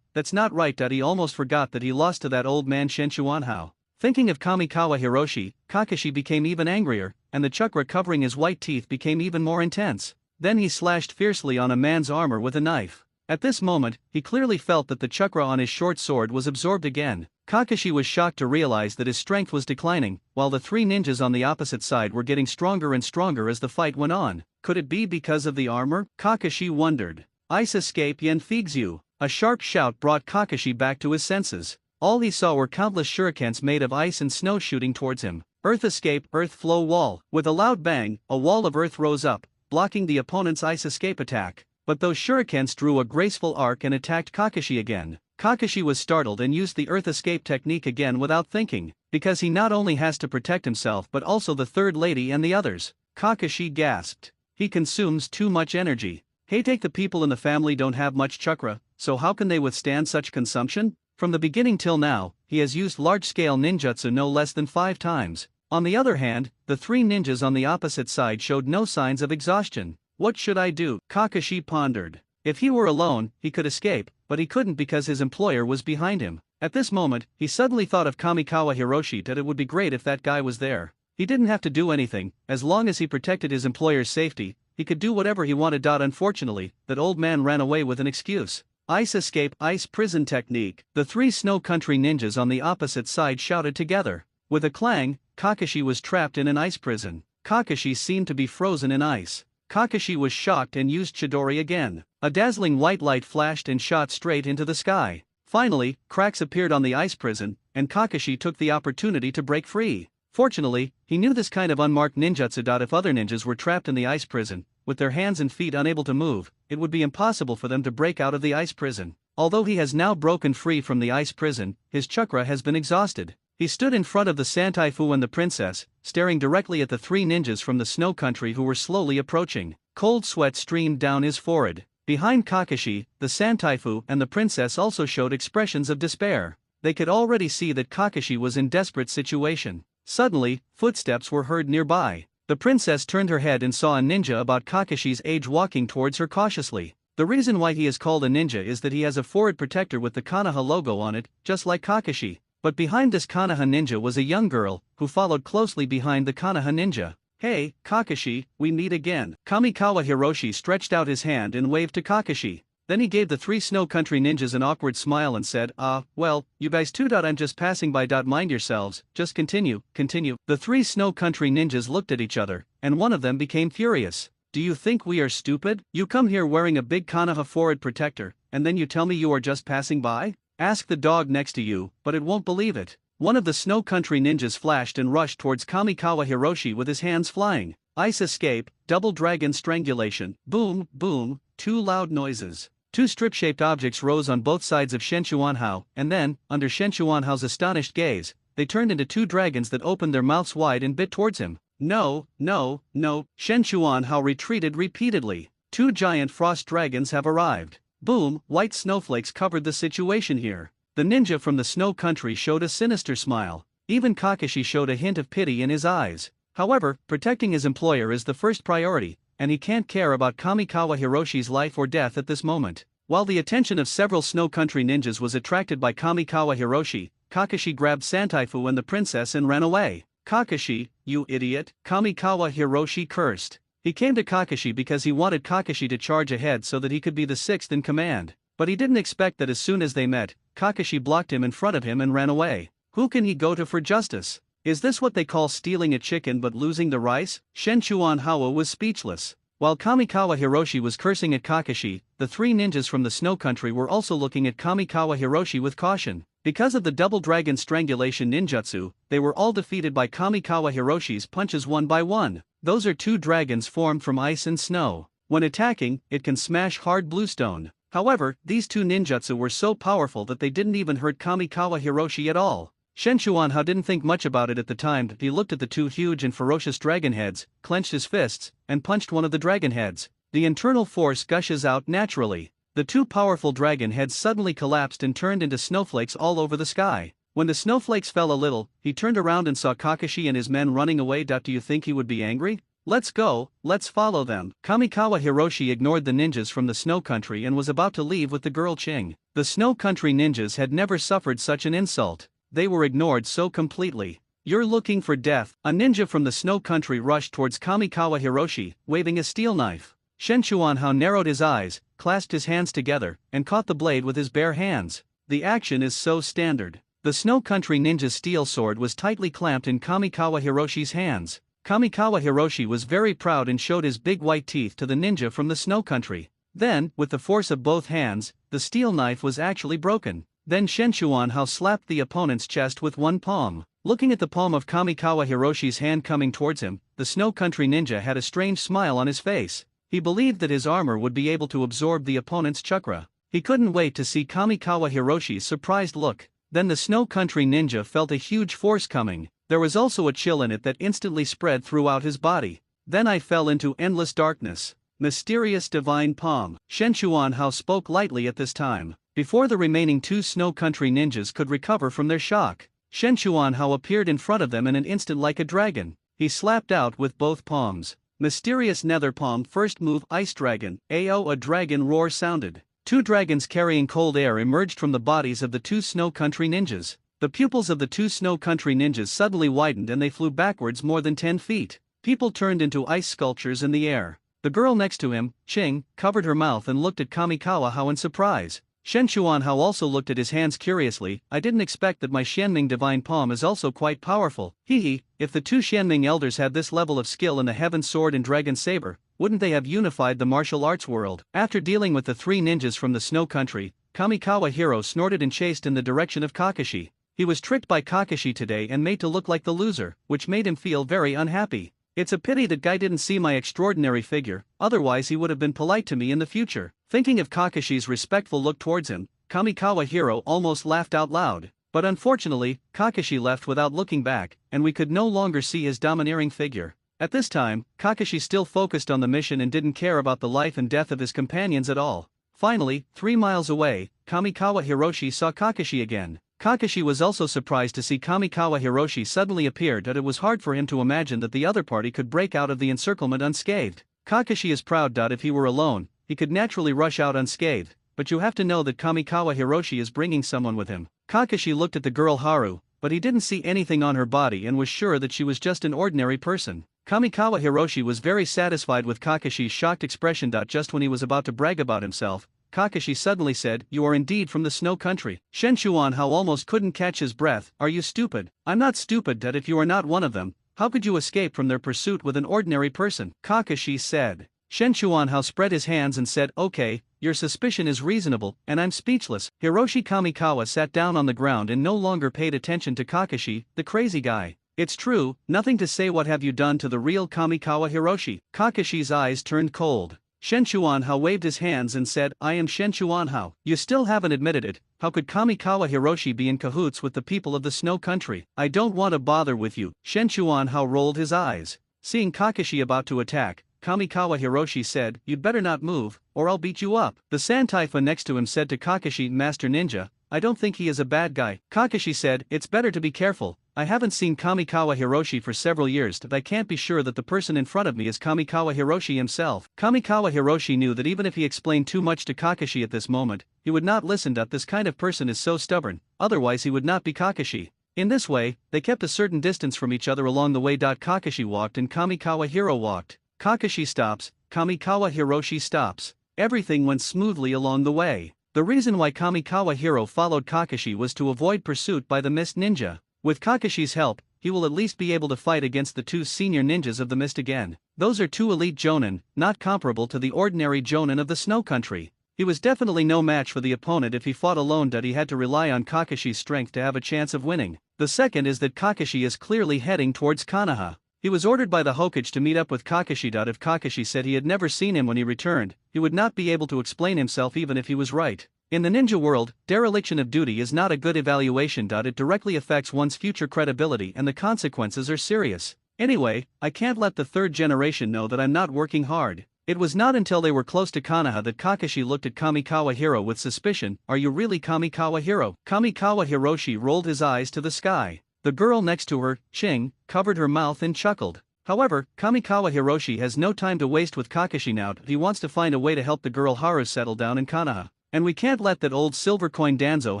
that's not right. He almost forgot that he lost to that old man Shenchuanhao. Thinking of Kamikawa Hiroshi, Kakashi became even angrier, and the chakra covering his white teeth became even more intense. Then he slashed fiercely on a man's armor with a knife. At this moment, he clearly felt that the chakra on his short sword was absorbed again. Kakashi was shocked to realize that his strength was declining, while the three ninjas on the opposite side were getting stronger and stronger as the fight went on. Could it be because of the armor? Kakashi wondered. Ice escape yen Figzu. A sharp shout brought Kakashi back to his senses. All he saw were countless shurikens made of ice and snow shooting towards him. Earth escape, earth flow wall. With a loud bang, a wall of earth rose up, blocking the opponent's ice escape attack. But those shurikens drew a graceful arc and attacked Kakashi again. Kakashi was startled and used the earth escape technique again without thinking, because he not only has to protect himself but also the third lady and the others. Kakashi gasped. He consumes too much energy. Hey, take the people in the family don't have much chakra, so how can they withstand such consumption? From the beginning till now, he has used large-scale ninjutsu no less than 5 times. On the other hand, the 3 ninjas on the opposite side showed no signs of exhaustion. What should I do? Kakashi pondered. If he were alone, he could escape, but he couldn't because his employer was behind him. At this moment, he suddenly thought of Kamikawa Hiroshi that it would be great if that guy was there. He didn't have to do anything, as long as he protected his employer's safety, he could do whatever he wanted. Unfortunately, that old man ran away with an excuse. Ice escape, ice prison technique. The 3 snow country ninjas on the opposite side shouted together. With a clang, Kakashi was trapped in an ice prison. Kakashi seemed to be frozen in ice. Kakashi was shocked and used Chidori again. A dazzling white light flashed and shot straight into the sky. Finally, cracks appeared on the ice prison, and Kakashi took the opportunity to break free. Fortunately, he knew this kind of unmarked ninjutsu. If other ninjas were trapped in the ice prison, with their hands and feet unable to move, it would be impossible for them to break out of the ice prison. Although he has now broken free from the ice prison, his chakra has been exhausted. He stood in front of the Santaifu and the princess, staring directly at the 3 ninjas from the snow country who were slowly approaching. Cold sweat streamed down his forehead. Behind Kakashi, the Santaifu and the princess also showed expressions of despair. They could already see that Kakashi was in desperate situation. Suddenly, footsteps were heard nearby. The princess turned her head and saw a ninja about Kakashi's age walking towards her cautiously. The reason why he is called a ninja is that he has a forehead protector with the Konoha logo on it, just like Kakashi. But behind this Konoha ninja was a young girl, who followed closely behind the Konoha ninja. Hey, Kakashi, we meet again. Kamikawa Hiroshi stretched out his hand and waved to Kakashi. Then he gave the 3 snow country ninjas an awkward smile and said, well, you guys too. I'm just passing by. Mind yourselves, just continue. The 3 snow country ninjas looked at each other, and one of them became furious. Do you think we are stupid? You come here wearing a big Konoha forehead protector, and then you tell me you are just passing by? Ask the dog next to you, but it won't believe it. One of the snow country ninjas flashed and rushed towards Kamikawa Hiroshi with his hands flying. Ice escape, double dragon strangulation. Boom, boom, 2 loud noises. 2 strip-shaped objects rose on both sides of Shenchuanhao, and then, under Shenchuanhao's astonished gaze, they turned into 2 dragons that opened their mouths wide and bit towards him. No. Shenchuanhao retreated repeatedly. 2 giant frost dragons have arrived. Boom, white snowflakes covered the situation here. The ninja from the snow country showed a sinister smile. Even Kakashi showed a hint of pity in his eyes. However, protecting his employer is the first priority, and he can't care about Kamikawa Hiroshi's life or death at this moment. While the attention of several snow country ninjas was attracted by Kamikawa Hiroshi, Kakashi grabbed Santaifu and the princess and ran away. Kakashi, you idiot, Kamikawa Hiroshi cursed. He came to Kakashi because he wanted Kakashi to charge ahead so that he could be the 6th in command. But he didn't expect that as soon as they met, Kakashi blocked him in front of him and ran away. Who can he go to for justice? Is this what they call stealing a chicken but losing the rice? Shenchuanhao was speechless. While Kamikawa Hiroshi was cursing at Kakashi, the 3 ninjas from the snow country were also looking at Kamikawa Hiroshi with caution. Because of the double dragon strangulation ninjutsu, they were all defeated by Kamikawa Hiroshi's punches one by one. Those are 2 dragons formed from ice and snow. When attacking, it can smash hard bluestone. However, these 2 ninjutsu were so powerful that they didn't even hurt Kamikawa Hiroshi at all. Shenchuanhao didn't think much about it at the time. He looked at the 2 huge and ferocious dragon heads, clenched his fists, and punched one of the dragon heads. The internal force gushes out naturally. The 2 powerful dragon heads suddenly collapsed and turned into snowflakes all over the sky. When the snowflakes fell a little, he turned around and saw Kakashi and his men running away. Do you think he would be angry? Let's go, let's follow them. Kamikawa Hiroshi ignored the ninjas from the Snow Country and was about to leave with the girl Ching. The Snow Country ninjas had never suffered such an insult. They were ignored so completely. You're looking for death. A ninja from the Snow Country rushed towards Kamikawa Hiroshi, waving a steel knife. Shen Chuanhao narrowed his eyes, clasped his hands together, and caught the blade with his bare hands. The action is so standard. The Snow Country ninja's steel sword was tightly clamped in Kamikawa Hiroshi's hands. Kamikawa Hiroshi was very proud and showed his big white teeth to the ninja from the Snow Country. Then, with the force of both hands, the steel knife was actually broken. Then Shen Chuanhao slapped the opponent's chest with one palm. Looking at the palm of Kamikawa Hiroshi's hand coming towards him, the Snow Country ninja had a strange smile on his face. He believed that his armor would be able to absorb the opponent's chakra. He couldn't wait to see Kamikawa Hiroshi's surprised look. Then the Snow Country ninja felt a huge force coming. There was also a chill in it that instantly spread throughout his body. Then I fell into endless darkness. Mysterious divine palm. Shen Chuanhao spoke lightly at this time. Before the remaining two Snow Country ninjas could recover from their shock, Shen Chuanhao appeared in front of them in an instant like a dragon. He slapped out with both palms. Mysterious nether palm first move Ice Dragon. Ao a dragon roar sounded. Two dragons carrying cold air emerged from the bodies of the two Snow Country ninjas. The pupils of the two Snow Country ninjas suddenly widened and they flew backwards more than 10 feet. People turned into ice sculptures in the air. The girl next to him, Ching, covered her mouth and looked at Kamikawa Hao in surprise. Shen Chuanhao also looked at his hands curiously. I didn't expect that my Xianming divine palm is also quite powerful. If the two Xianming elders had this level of skill in the Heaven Sword and Dragon Saber, wouldn't they have unified the martial arts world? After dealing with the three ninjas from the Snow Country, Kamikawa Hiro snorted and chased in the direction of Kakashi. He was tricked by Kakashi today and made to look like the loser, which made him feel very unhappy. It's a pity that guy didn't see my extraordinary figure, otherwise he would have been polite to me in the future. Thinking of Kakashi's respectful look towards him, Kamikawa Hiro almost laughed out loud. But unfortunately, Kakashi left without looking back, and we could no longer see his domineering figure. At this time, Kakashi still focused on the mission and didn't care about the life and death of his companions at all. Finally, 3 miles away, Kamikawa Hiroshi saw Kakashi again. Kakashi was also surprised to see Kamikawa Hiroshi suddenly appear, that it was hard for him to imagine that the other party could break out of the encirclement unscathed. Kakashi is proud that if he were alone, he could naturally rush out unscathed, but you have to know that Kamikawa Hiroshi is bringing someone with him. Kakashi looked at the girl Haru, but he didn't see anything on her body and was sure that she was just an ordinary person. Kamikawa Hiroshi was very satisfied with Kakashi's shocked expression. Just when he was about to brag about himself, Kakashi suddenly said, "You are indeed from the Snow Country." Shen Chuanhao almost couldn't catch his breath. "Are you stupid?" "I'm not stupid, that if you are not one of them, how could you escape from their pursuit with an ordinary person?" Kakashi said. Shen Chuanhao spread his hands and said, "Okay, your suspicion is reasonable, and I'm speechless." Hiroshi Kamikawa sat down on the ground and no longer paid attention to Kakashi, the crazy guy. "It's true, nothing to say. What have you done to the real Kamikawa Hiroshi?" Kakashi's eyes turned cold. Shen Chuanhao waved his hands and said, "I am Shen Chuanhao." "You still haven't admitted it. How could Kamikawa Hiroshi be in cahoots with the people of the Snow Country?" "I don't want to bother with you." Shen Chuanhao rolled his eyes. Seeing Kakashi about to attack, Kamikawa Hiroshi said, "You'd better not move, or I'll beat you up." The Sand Typhoon next to him said to Kakashi, "Master Ninja, I don't think he is a bad guy." Kakashi said, "It's better to be careful. I haven't seen Kamikawa Hiroshi for several years, but I can't be sure that the person in front of me is Kamikawa Hiroshi himself." Kamikawa Hiroshi knew that even if he explained too much to Kakashi at this moment, he would not listen. This kind of person is so stubborn, otherwise he would not be Kakashi. In this way, they kept a certain distance from each other along the way. Kakashi walked and Kamikawa Hiro walked. Kakashi stops, Kamikawa Hiroshi stops. Everything went smoothly along the way. The reason why Kamikawa Hiro followed Kakashi was to avoid pursuit by the Mist Ninja. With Kakashi's help, he will at least be able to fight against the two senior ninjas of the Mist again. Those are two elite Jonin, not comparable to the ordinary Jonin of the Snow Country. He was definitely no match for the opponent if he fought alone. He had to rely on Kakashi's strength to have a chance of winning. The second is that Kakashi is clearly heading towards Konoha. He was ordered by the hokage to meet up with Kakashi. If Kakashi said he had never seen him when he returned, he would not be able to explain himself even if he was right. In the ninja world, dereliction of duty is not a good evaluation. It directly affects one's future credibility and the consequences are serious. Anyway, I can't let the third generation know that I'm not working hard. It was not until they were close to Konoha that Kakashi looked at Kamikawa Hiro with suspicion. "Are you really Kamikawa Hiro?" Kamikawa Hiroshi rolled his eyes to the sky. The girl next to her, Ching, covered her mouth and chuckled. However, Kamikawa Hiroshi has no time to waste with Kakashi now. He wants to find a way to help the girl Haru settle down in Konoha. And we can't let that old silver coin Danzo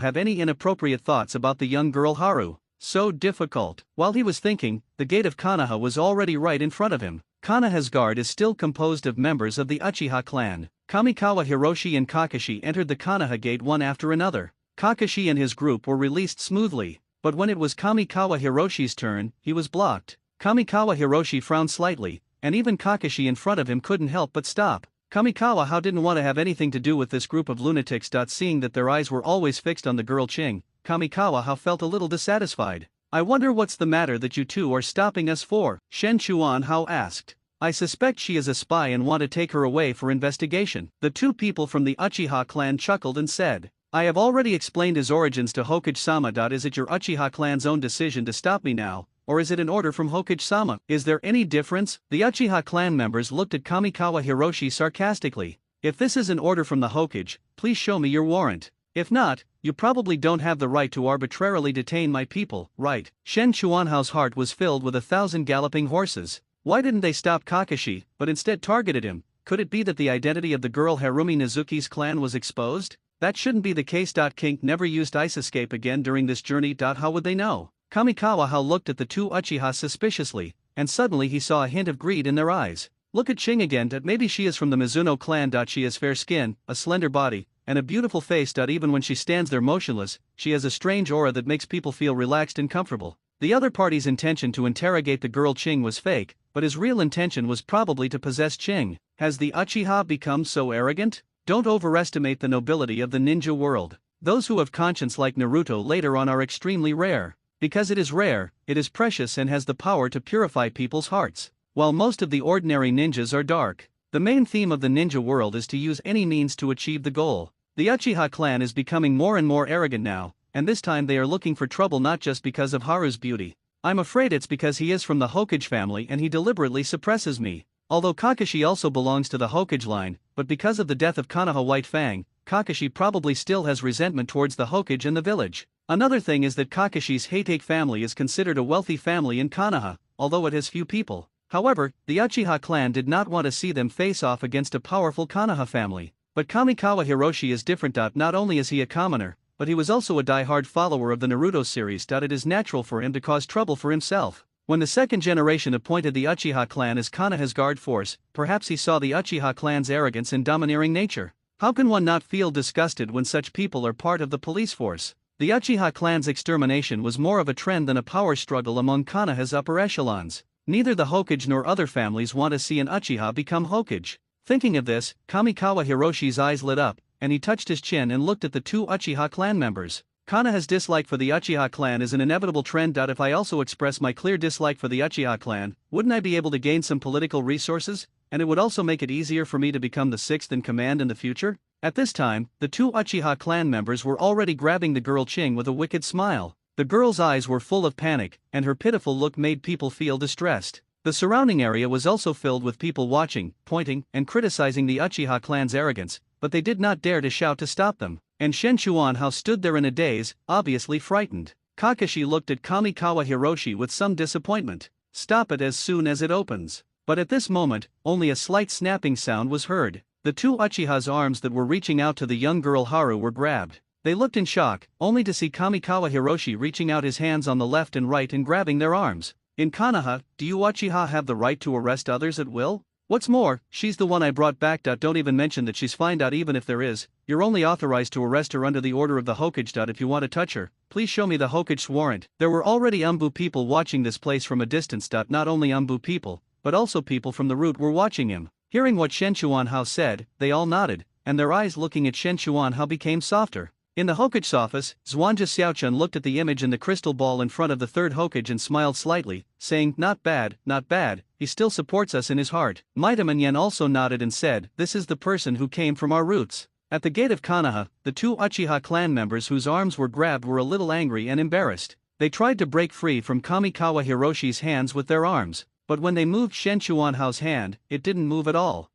have any inappropriate thoughts about the young girl Haru. So difficult. While he was thinking, the gate of Konoha was already right in front of him. Konoha's guard is still composed of members of the Uchiha clan. Kamikawa Hiroshi and Kakashi entered the Konoha gate one after another. Kakashi and his group were released smoothly, but when it was Kamikawa Hiroshi's turn, he was blocked. Kamikawa Hiroshi frowned slightly, and even Kakashi in front of him couldn't help but stop. Kamikawa How didn't want to have anything to do with this group of lunatics. Seeing that their eyes were always fixed on the girl Ching, Kamikawa How felt a little dissatisfied. I wonder what's the matter that you two are stopping us for? Shen Chuan Hao asked. I suspect she is a spy and want to take her away for investigation. The two people from the Uchiha clan chuckled and said, I have already explained his origins to Hokage-sama. Is it your Uchiha clan's own decision to stop me now, or is it an order from Hokage-sama? Is there any difference? The Uchiha clan members looked at Kamikawa Hiroshi sarcastically. If this is an order from the Hokage, please show me your warrant. If not, you probably don't have the right to arbitrarily detain my people, right? Shen Chuanhao's heart was filled with 1,000 galloping horses. Why didn't they stop Kakashi, but instead targeted him? Could it be that the identity of the girl Harumi Nizuki's clan was exposed? That shouldn't be the case. King never used ice escape again during this journey. How would they know? Kamikawa How looked at the two Uchiha suspiciously, and suddenly he saw a hint of greed in their eyes. Look at Ching again. Maybe she is from the Mizuno clan. She has fair skin, a slender body, and a beautiful face. Even when she stands there motionless, she has a strange aura that makes people feel relaxed and comfortable. The other party's intention to interrogate the girl Ching was fake, but his real intention was probably to possess Ching. Has the Uchiha become so arrogant? Don't overestimate the nobility of the ninja world. Those who have conscience like Naruto later on are extremely rare. Because it is rare, it is precious and has the power to purify people's hearts. While most of the ordinary ninjas are dark, the main theme of the ninja world is to use any means to achieve the goal. The Uchiha clan is becoming more and more arrogant now, and this time they are looking for trouble not just because of Haru's beauty. I'm afraid it's because he is from the Hokage family and he deliberately suppresses me. Although Kakashi also belongs to the Hokage line, but because of the death of Konoha White Fang, Kakashi probably still has resentment towards the Hokage and the village. Another thing is that Kakashi's Heitake family is considered a wealthy family in Konoha, although it has few people. However, the Uchiha clan did not want to see them face off against a powerful Konoha family. But Kamikawa Hiroshi is different. Not only is he a commoner, but he was also a die-hard follower of the Naruto series. It is natural for him to cause trouble for himself. When the second generation appointed the Uchiha clan as Konoha's guard force, perhaps he saw the Uchiha clan's arrogance and domineering nature. How can one not feel disgusted when such people are part of the police force? The Uchiha clan's extermination was more of a trend than a power struggle among Konoha's upper echelons. Neither the Hokage nor other families want to see an Uchiha become Hokage. Thinking of this, Kamikawa Hiroshi's eyes lit up, and he touched his chin and looked at the two Uchiha clan members. Konoha's dislike for the Uchiha clan is an inevitable trend. If I also express my clear dislike for the Uchiha clan, wouldn't I be able to gain some political resources? And it would also make it easier for me to become the sixth in command in the future? At this time, the two Uchiha clan members were already grabbing the girl Ching with a wicked smile. The girl's eyes were full of panic, and her pitiful look made people feel distressed. The surrounding area was also filled with people watching, pointing, and criticizing the Uchiha clan's arrogance, but they did not dare to shout to stop them. And Shen Chuanhao stood there in a daze, obviously frightened. Kakashi looked at Kamikawa Hiroshi with some disappointment. Stop it as soon as it opens. But at this moment, only a slight snapping sound was heard. The two Uchiha's arms that were reaching out to the young girl Haru were grabbed. They looked in shock, only to see Kamikawa Hiroshi reaching out his hands on the left and right and grabbing their arms. In Konoha, do you Uchiha have the right to arrest others at will? What's more, she's the one I brought back. Don't even mention that she's fine. Even if there is, you're only authorized to arrest her under the order of the Hokage. If you want to touch her, please show me the Hokage's warrant. There were already Umbu people watching this place from a distance. Not only Umbu people, but also people from the route were watching him. Hearing what Shen Chuanhao said, they all nodded, and their eyes looking at Shen Chuanhao became softer. In the Hokage's office, Zhuangzi Xiaochun looked at the image in the crystal ball in front of the third Hokage and smiled slightly, saying, not bad, not bad, he still supports us in his heart. Maidama Yen also nodded and said, this is the person who came from our roots. At the gate of Konoha, the two Uchiha clan members whose arms were grabbed were a little angry and embarrassed. They tried to break free from Kamikawa Hiroshi's hands with their arms, but when they moved Shen Chuanhao's hand, it didn't move at all.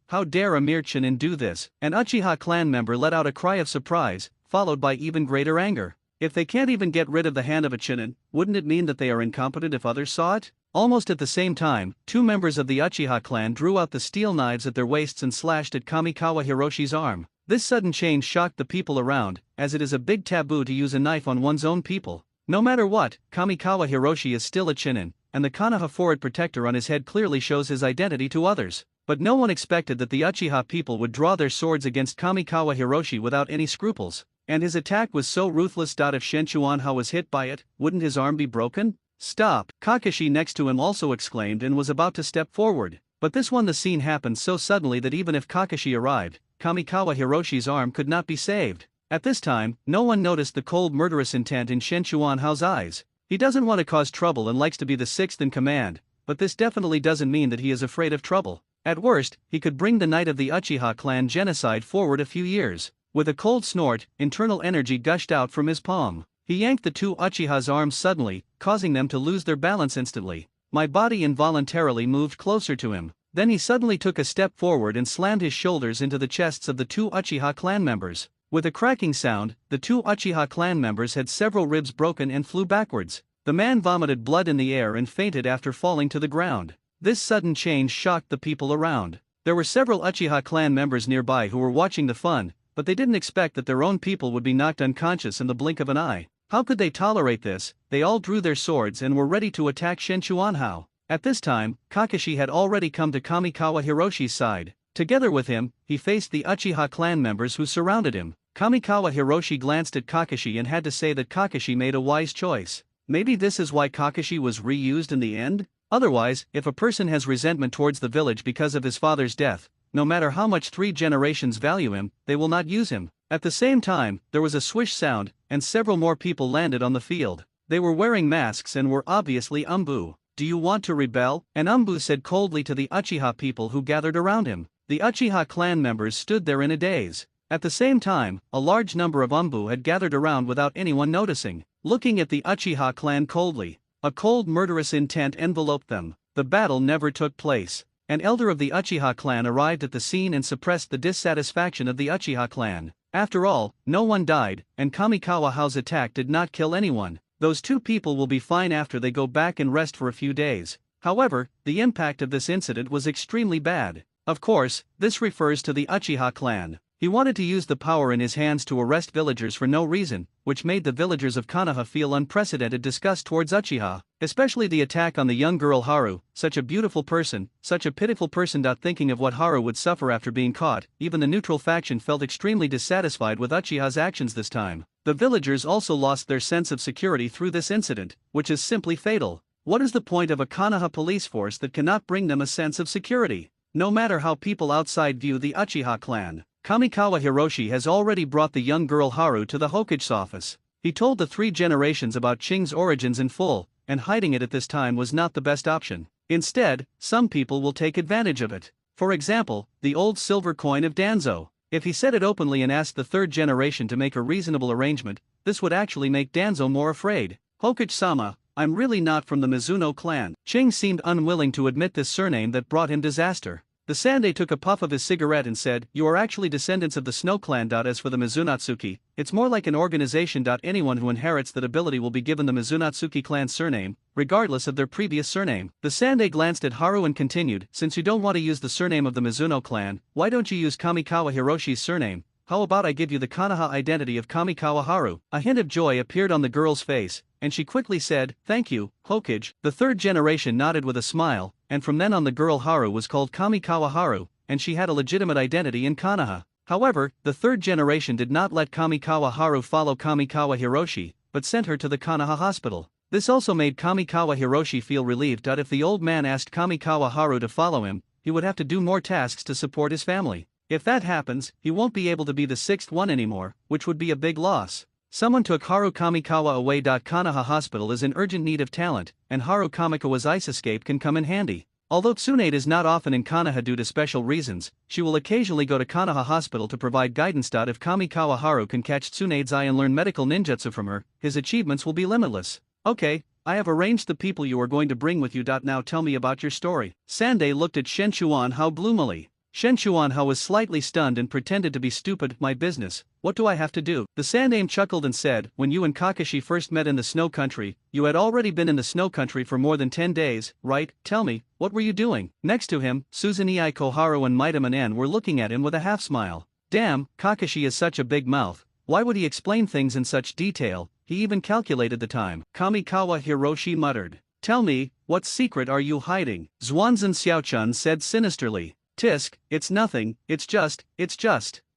How dare a mere Chunin do this? An Uchiha clan member let out a cry of surprise, followed by even greater anger. If they can't even get rid of the hand of a Chunin, wouldn't it mean that they are incompetent if others saw it? Almost at the same time, two members of the Uchiha clan drew out the steel knives at their waists and slashed at Kamikawa Hiroshi's arm. This sudden change shocked the people around, as it is a big taboo to use a knife on one's own people. No matter what, Kamikawa Hiroshi is still a Chunin, and the Konoha forward protector on his head clearly shows his identity to others. But no one expected that the Uchiha people would draw their swords against Kamikawa Hiroshi without any scruples. And his attack was so ruthless. If Shenchuanha was hit by it, wouldn't his arm be broken? Stop! Kakashi next to him also exclaimed and was about to step forward. But this one, the scene happened so suddenly that even if Kakashi arrived, Kamikawa Hiroshi's arm could not be saved. At this time, no one noticed the cold murderous intent in Shenchuanha's eyes. He doesn't want to cause trouble and likes to be the sixth in command, but this definitely doesn't mean that he is afraid of trouble. At worst, he could bring the night of the Uchiha clan genocide forward a few years. With a cold snort, internal energy gushed out from his palm. He yanked the two Uchiha's arms suddenly, causing them to lose their balance instantly. My body involuntarily moved closer to him. Then he suddenly took a step forward and slammed his shoulders into the chests of the two Uchiha clan members. With a cracking sound, the two Uchiha clan members had several ribs broken and flew backwards. The man vomited blood in the air and fainted after falling to the ground. This sudden change shocked the people around. There were several Uchiha clan members nearby who were watching the fun, but they didn't expect that their own people would be knocked unconscious in the blink of an eye. How could they tolerate this? They all drew their swords and were ready to attack Shenchuanha. At this time, Kakashi had already come to Kamikawa Hiroshi's side. Together with him, he faced the Uchiha clan members who surrounded him. Kamikawa Hiroshi glanced at Kakashi and had to say that Kakashi made a wise choice. Maybe this is why Kakashi was reused in the end? Otherwise, if a person has resentment towards the village because of his father's death, no matter how much 3 generations value him, they will not use him. At the same time, there was a swish sound, and several more people landed on the field. They were wearing masks and were obviously Umbu. Do you want to rebel? And Umbu said coldly to the Uchiha people who gathered around him. The Uchiha clan members stood there in a daze. At the same time, a large number of Umbu had gathered around without anyone noticing, looking at the Uchiha clan coldly. A cold murderous intent enveloped them. The battle never took place. An elder of the Uchiha clan arrived at the scene and suppressed the dissatisfaction of the Uchiha clan. After all, no one died, and Kamikawa's attack did not kill anyone. Those two people will be fine after they go back and rest for a few days. However, the impact of this incident was extremely bad. Of course, this refers to the Uchiha clan. He wanted to use the power in his hands to arrest villagers for no reason, which made the villagers of Konoha feel unprecedented disgust towards Uchiha, especially the attack on the young girl Haru, such a beautiful person, such a pitiful person. Thinking of what Haru would suffer after being caught, even the neutral faction felt extremely dissatisfied with Uchiha's actions this time. The villagers also lost their sense of security through this incident, which is simply fatal. What is the point of a Konoha police force that cannot bring them a sense of security? No matter how people outside view the Uchiha clan, Kamikawa Hiroshi has already brought the young girl Haru to the Hokage's office. He told the 3 generations about Qing's origins in full, and hiding it at this time was not the best option. Instead, some people will take advantage of it. For example, the old silver coin of Danzo. If he said it openly and asked the 3rd generation to make a reasonable arrangement, this would actually make Danzo more afraid. Hokage-sama, I'm really not from the Mizuno clan. Qing seemed unwilling to admit this surname that brought him disaster. The Sandai took a puff of his cigarette and said, "You are actually descendants of the Snow Clan. As for the Mizunatsuki, it's more like an organization. Anyone who inherits that ability will be given the Mizunatsuki clan surname, regardless of their previous surname." The Sandai glanced at Haru and continued, "Since you don't want to use the surname of the Mizuno clan, why don't you use Kamikawa Hiroshi's surname? How about I give you the Konoha identity of Kamikawa Haru?" A hint of joy appeared on the girl's face, and she quickly said, "Thank you, Hokage." The 3rd generation nodded with a smile, and from then on the girl Haru was called Kamikawa Haru, and she had a legitimate identity in Konoha. However, the 3rd generation did not let Kamikawa Haru follow Kamikawa Hiroshi, but sent her to the Konoha hospital. This also made Kamikawa Hiroshi feel relieved. If the old man asked Kamikawa Haru to follow him, he would have to do more tasks to support his family. If that happens, he won't be able to be the 6th one anymore, which would be a big loss. Someone took Haru Kamikawa away. Konoha Hospital is in urgent need of talent, and Haru Kamikawa's ice escape can come in handy. Although Tsunade is not often in Konoha due to special reasons, she will occasionally go to Konoha Hospital to provide guidance. If Kamikawa Haru can catch Tsunade's eye and learn medical ninjutsu from her, his achievements will be limitless. Okay, I have arranged the people you are going to bring with you. Now tell me about your story. Sandai looked at Shenchuanha gloomily. Shen Chuanhao was slightly stunned and pretended to be stupid. My business, what do I have to do? The Sandaime chuckled and said, when you and Kakashi first met in the snow country, you had already been in the snow country for more than 10 days, right? Tell me, what were you doing? Next to him, Suzunei Koharu and Maidama N were looking at him with a half smile. Damn, Kakashi is such a big mouth. Why would he explain things in such detail? He even calculated the time. Kamikawa Hiroshi muttered. Tell me, what secret are you hiding? Zhuanzhen Xiaochun said sinisterly. Tisk, it's nothing, it's just.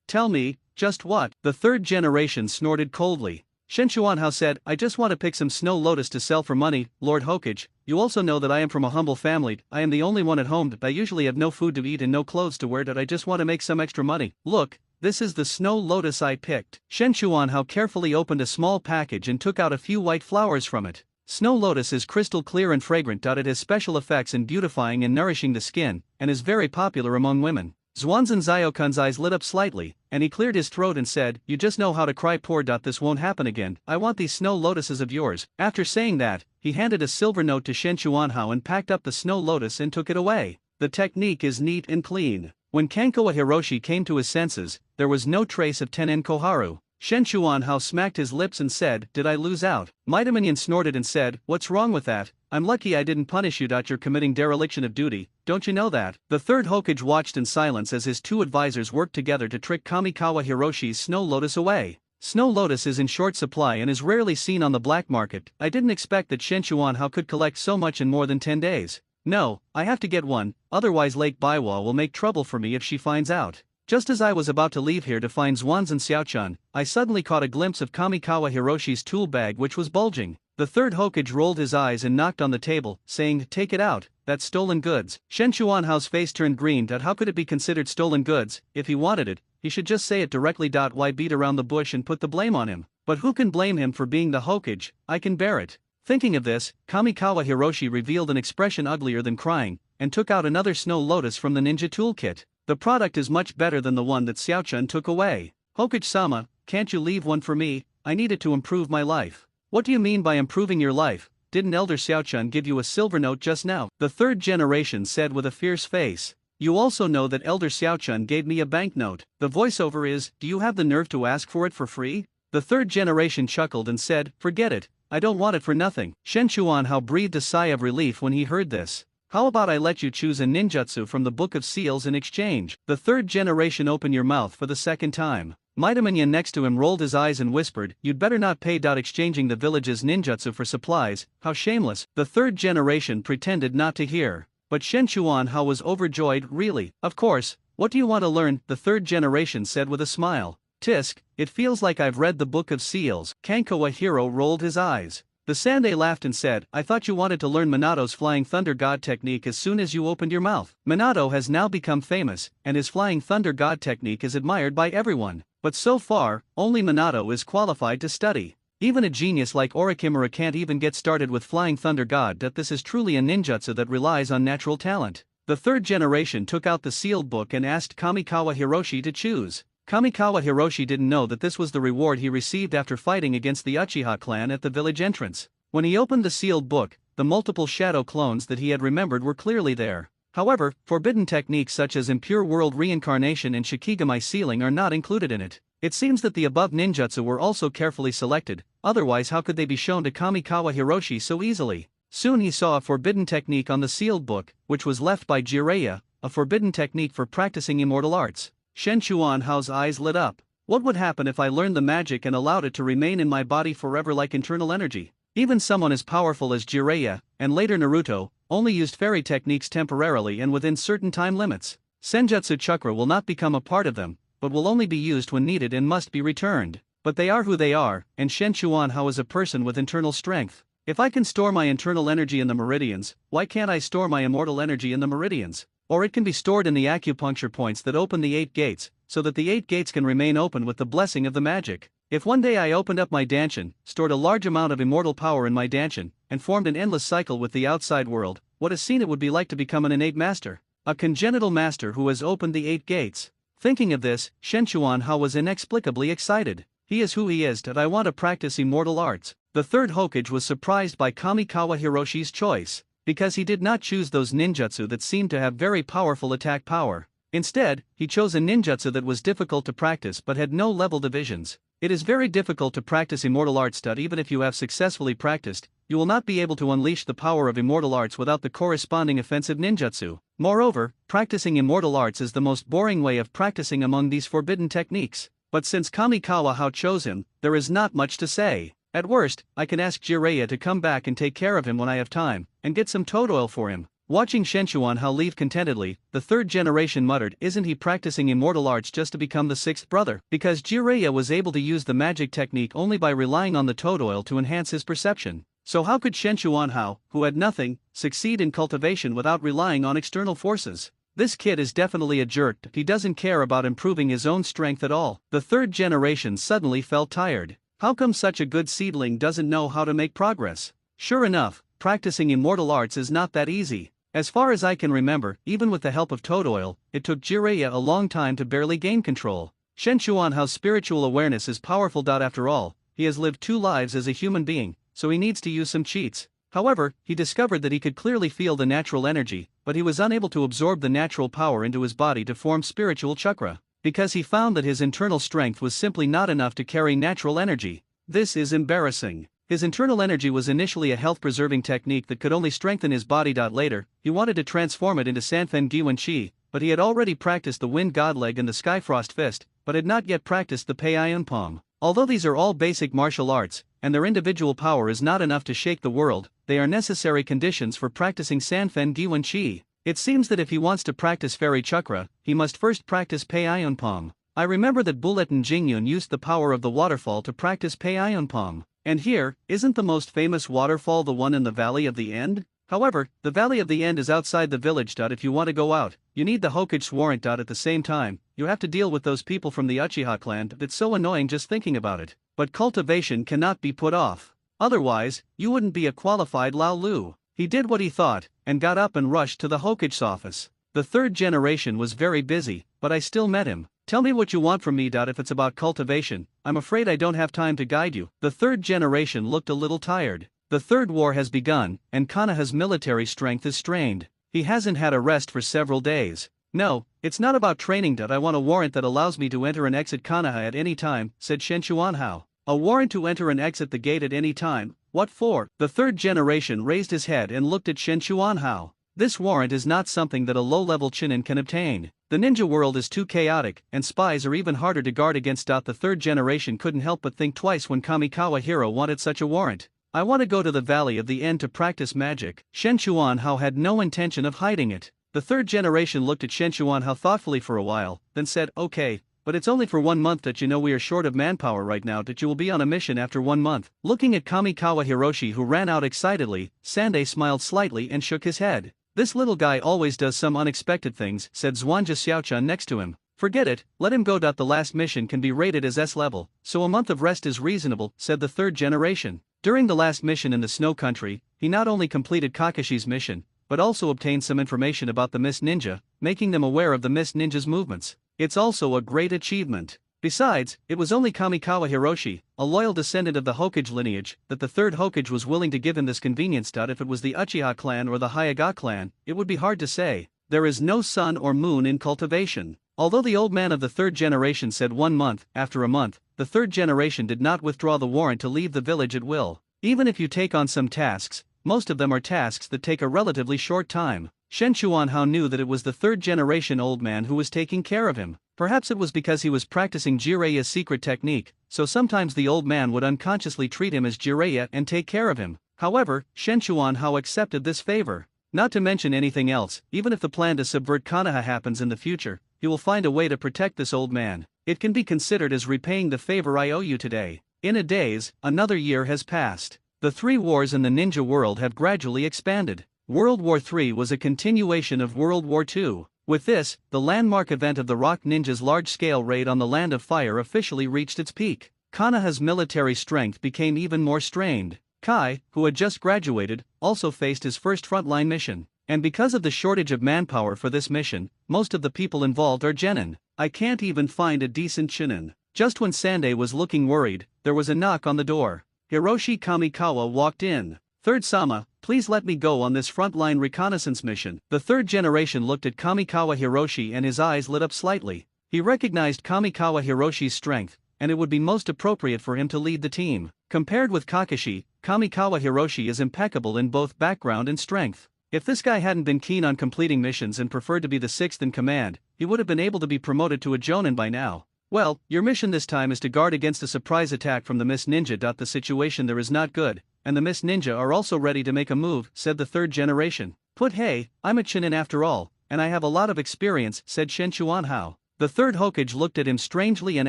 Tell me, just what? The third generation snorted coldly. Shen Chuanhao said, I just want to pick some snow lotus to sell for money, Lord Hokage. You also know that I am from a humble family. I am the only one at home that I usually have no food to eat and no clothes to wear, that I just want to make some extra money. Look, this is the snow lotus I picked. Shen Chuanhao carefully opened a small package and took out a few white flowers from it. Snow lotus is crystal clear and fragrant. It has special effects in beautifying and nourishing the skin, and is very popular among women. Zhuanzhen Xiaochun's eyes lit up slightly, and he cleared his throat and said, you just know how to cry poor. This won't happen again. I want these snow lotuses of yours. After saying that, he handed a silver note to Shen Chuanhao and packed up the snow lotus and took it away. The technique is neat and clean. When Kankoa Hiroshi came to his senses, there was no trace of Tenen Koharu. Shen Chuanhao smacked his lips and said, did I lose out? Maidama N snorted and said, what's wrong with that? I'm lucky I didn't punish you. You're committing dereliction of duty, don't you know that? The third Hokage watched in silence as his two advisors worked together to trick Kamikawa Hiroshi's snow lotus away. Snow lotus is in short supply and is rarely seen on the black market. I didn't expect that Shen Chuanhao could collect so much in more than 10 days. No, I have to get one, otherwise Lake Baiwa will make trouble for me if she finds out. Just as I was about to leave here to find Zhuanzhen Xiaochun, I suddenly caught a glimpse of Kamikawa Hiroshi's tool bag, which was bulging. The third Hokage rolled his eyes and knocked on the table, saying, take it out, that's stolen goods. Shen Chuanhao's face turned green. How could it be considered stolen goods? If he wanted it, he should just say it directly. Why beat around the bush and put the blame on him? But who can blame him for being the Hokage? I can bear it. Thinking of this, Kamikawa Hiroshi revealed an expression uglier than crying, and took out another snow lotus from the ninja toolkit. The product is much better than the one that Xiaochun took away. Hokage-sama, can't you leave one for me? I need it to improve my life. What do you mean by improving your life? Didn't Elder Xiaochun give you a silver note just now? The third generation said with a fierce face. You also know that Elder Xiaochun gave me a banknote. The voiceover is, do you have the nerve to ask for it for free? The third generation chuckled and said, forget it, I don't want it for nothing. Shen Chuanhao breathed a sigh of relief when he heard this. How about I let you choose a ninjutsu from the Book of Seals in exchange? The third generation open your mouth for the second time. Maidama N next to him rolled his eyes and whispered, you'd better not pay. Exchanging the village's ninjutsu for supplies, how shameless. The third generation pretended not to hear. But Shen Chuanhao was overjoyed. Really? Of course, what do you want to learn? The third generation said with a smile. Tisk, it feels like I've read the Book of Seals. Kankoa Hiro rolled his eyes. The Sandai laughed and said, I thought you wanted to learn Minato's Flying Thunder God technique as soon as you opened your mouth. Minato has now become famous, and his Flying Thunder God technique is admired by everyone. But so far, only Minato is qualified to study. Even a genius like Orochimaru can't even get started with Flying Thunder God. This is truly a ninjutsu that relies on natural talent. The third generation took out the sealed book and asked Kamikawa Hiroshi to choose. Kamikawa Hiroshi didn't know that this was the reward he received after fighting against the Uchiha clan at the village entrance. When he opened the sealed book, the multiple shadow clones that he had remembered were clearly there. However, forbidden techniques such as impure world reincarnation and Shikigami sealing are not included in it. It seems that the above ninjutsu were also carefully selected, otherwise how could they be shown to Kamikawa Hiroshi so easily? Soon he saw a forbidden technique on the sealed book, which was left by Jiraiya, a forbidden technique for practicing immortal arts. Shen Chuanhao's eyes lit up. What would happen if I learned the magic and allowed it to remain in my body forever like internal energy? Even someone as powerful as Jiraiya, and later Naruto, only used fairy techniques temporarily and within certain time limits. Senjutsu chakra will not become a part of them, but will only be used when needed and must be returned. But they are who they are, and Shen Chuanhao is a person with internal strength. If I can store my internal energy in the meridians, why can't I store my immortal energy in the meridians? Or it can be stored in the acupuncture points that open the 8 gates, so that the 8 gates can remain open with the blessing of the magic. If one day I opened up my danshin, stored a large amount of immortal power in my danshin, and formed an endless cycle with the outside world, what a scene it would be like to become an innate master. A congenital master who has opened the 8 gates. Thinking of this, Shen Chuanhao was inexplicably excited. He is who he is, and I want to practice immortal arts. The third Hokage was surprised by Kamikawa Hiroshi's choice, because he did not choose those ninjutsu that seemed to have very powerful attack power. Instead, he chose a ninjutsu that was difficult to practice but had no level divisions. It is very difficult to practice immortal arts. Even if you have successfully practiced, you will not be able to unleash the power of immortal arts without the corresponding offensive ninjutsu. Moreover, practicing immortal arts is the most boring way of practicing among these forbidden techniques. But since Kamikawa Hao chose him, there is not much to say. At worst, I can ask Jiraiya to come back and take care of him when I have time, and get some toad oil for him. Watching Shenchuan Hao leave contentedly, the third generation muttered, isn't he practicing immortal arts just to become the sixth brother? Because Jiraiya was able to use the magic technique only by relying on the toad oil to enhance his perception. So how could Shenchuan Hao, who had nothing, succeed in cultivation without relying on external forces? This kid is definitely a jerk. He doesn't care about improving his own strength at all. The third generation suddenly felt tired. How come such a good seedling doesn't know how to make progress? Sure enough, practicing immortal arts is not that easy. As far as I can remember, even with the help of toad oil, it took Jiraiya a long time to barely gain control. Shenchuan Hao's spiritual awareness is powerful. After all, he has lived 2 lives as a human being, so he needs to use some cheats. However, he discovered that he could clearly feel the natural energy, but he was unable to absorb the natural power into his body to form spiritual chakra, because he found that his internal strength was simply not enough to carry natural energy. This is embarrassing. His internal energy was initially a health-preserving technique that could only strengthen his body. Later, he wanted to transform it into Sanfen Giwen Chi, but he had already practiced the Wind God Leg and the Skyfrost Fist, but had not yet practiced the Pei Ion Palm. Although these are all basic martial arts, and their individual power is not enough to shake the world, they are necessary conditions for practicing Sanfen Giwen Chi. It seems that if he wants to practice Fairy Chakra, he must first practice Pei Ion Palm. I remember that Bulletin Jingyun used the power of the waterfall to practice Pei Ion Palm. And here, isn't the most famous waterfall the one in the Valley of the End? However, the Valley of the End is outside the village. If you want to go out, you need the Hokage's warrant. At the same time, you have to deal with those people from the Uchiha clan. It's so annoying just thinking about it. But cultivation cannot be put off. Otherwise, you wouldn't be a qualified Lao Lu. He did what he thought, and got up and rushed to the Hokage's office. The third generation was very busy, but I still met him. Tell me what you want from me. If it's about cultivation, I'm afraid I don't have time to guide you. The third generation looked a little tired. The third war has begun, and Konoha's military strength is strained. He hasn't had a rest for several days. No, it's not about training. I want a warrant that allows me to enter and exit Konoha at any time, said Shenchuan Hao. A warrant to enter and exit the gate at any time? What for? The third generation raised his head and looked at Shenchuan Hao. This warrant is not something that a low-level Chunin can obtain. The ninja world is too chaotic, and spies are even harder to guard against. The third generation couldn't help but think twice when Kamikawa Hiro wanted such a warrant. I want to go to the Valley of the End to practice magic. Shenchuan Hao had no intention of hiding it. The third generation looked at Shenchuan Hao thoughtfully for a while, then said, okay, but it's only for 1 month. We are short of manpower right now. You will be on a mission after 1 month. Looking at Kamikawa Hiroshi, who ran out excitedly, Sandai smiled slightly and shook his head. This little guy always does some unexpected things, said Zhuangzi Xiaochan next to him. Forget it, let him go. The last mission can be rated as S level, so a month of rest is reasonable, said the third generation. During the last mission in the Snow Country, he not only completed Kakashi's mission, but also obtained some information about the Mist Ninja, making them aware of the Mist Ninja's movements. It's also a great achievement. Besides, it was only Kamikawa Hiroshi, a loyal descendant of the Hokage lineage, that the third Hokage was willing to give him this convenience. If it was the Uchiha clan or the Hyuga clan, it would be hard to say. There is no sun or moon in cultivation. Although the old man of the third generation said 1 month, after a month, the third generation did not withdraw the warrant to leave the village at will. Even if you take on some tasks, most of them are tasks that take a relatively short time. Shenchuan Hao knew that it was the third generation old man who was taking care of him. Perhaps it was because he was practicing Jiraiya's secret technique, so sometimes the old man would unconsciously treat him as Jiraiya and take care of him. However, Shenchuan Hao accepted this favor. Not to mention anything else, even if the plan to subvert Konoha happens in the future, he will find a way to protect this old man. It can be considered as repaying the favor I owe you today. In a days, another year has passed. The 3 wars in the ninja world have gradually expanded. World War III was a continuation of World War II. With this, the landmark event of the Rock Ninja's large-scale raid on the Land of Fire officially reached its peak. Konoha's military strength became even more strained. Kai, who had just graduated, also faced his first frontline mission. And because of the shortage of manpower for this mission, most of the people involved are genin. I can't even find a decent Chunin. Just when Sandai was looking worried, there was a knock on the door. Hiroshi Kamikawa walked in. Third Sama, please let me go on this frontline reconnaissance mission. The third generation looked at Kamikawa Hiroshi and his eyes lit up slightly. He recognized Kamikawa Hiroshi's strength, and it would be most appropriate for him to lead the team. Compared with Kakashi, Kamikawa Hiroshi is impeccable in both background and strength. If this guy hadn't been keen on completing missions and preferred to be the sixth in command, he would have been able to be promoted to a Jonin by now. Well, your mission this time is to guard against a surprise attack from the Miss Ninja. The situation there is not good, and the Miss Ninja are also ready to make a move, said the third generation. But hey, I'm a Chunin after all, and I have a lot of experience, said Shen Chuanhao. The third Hokage looked at him strangely and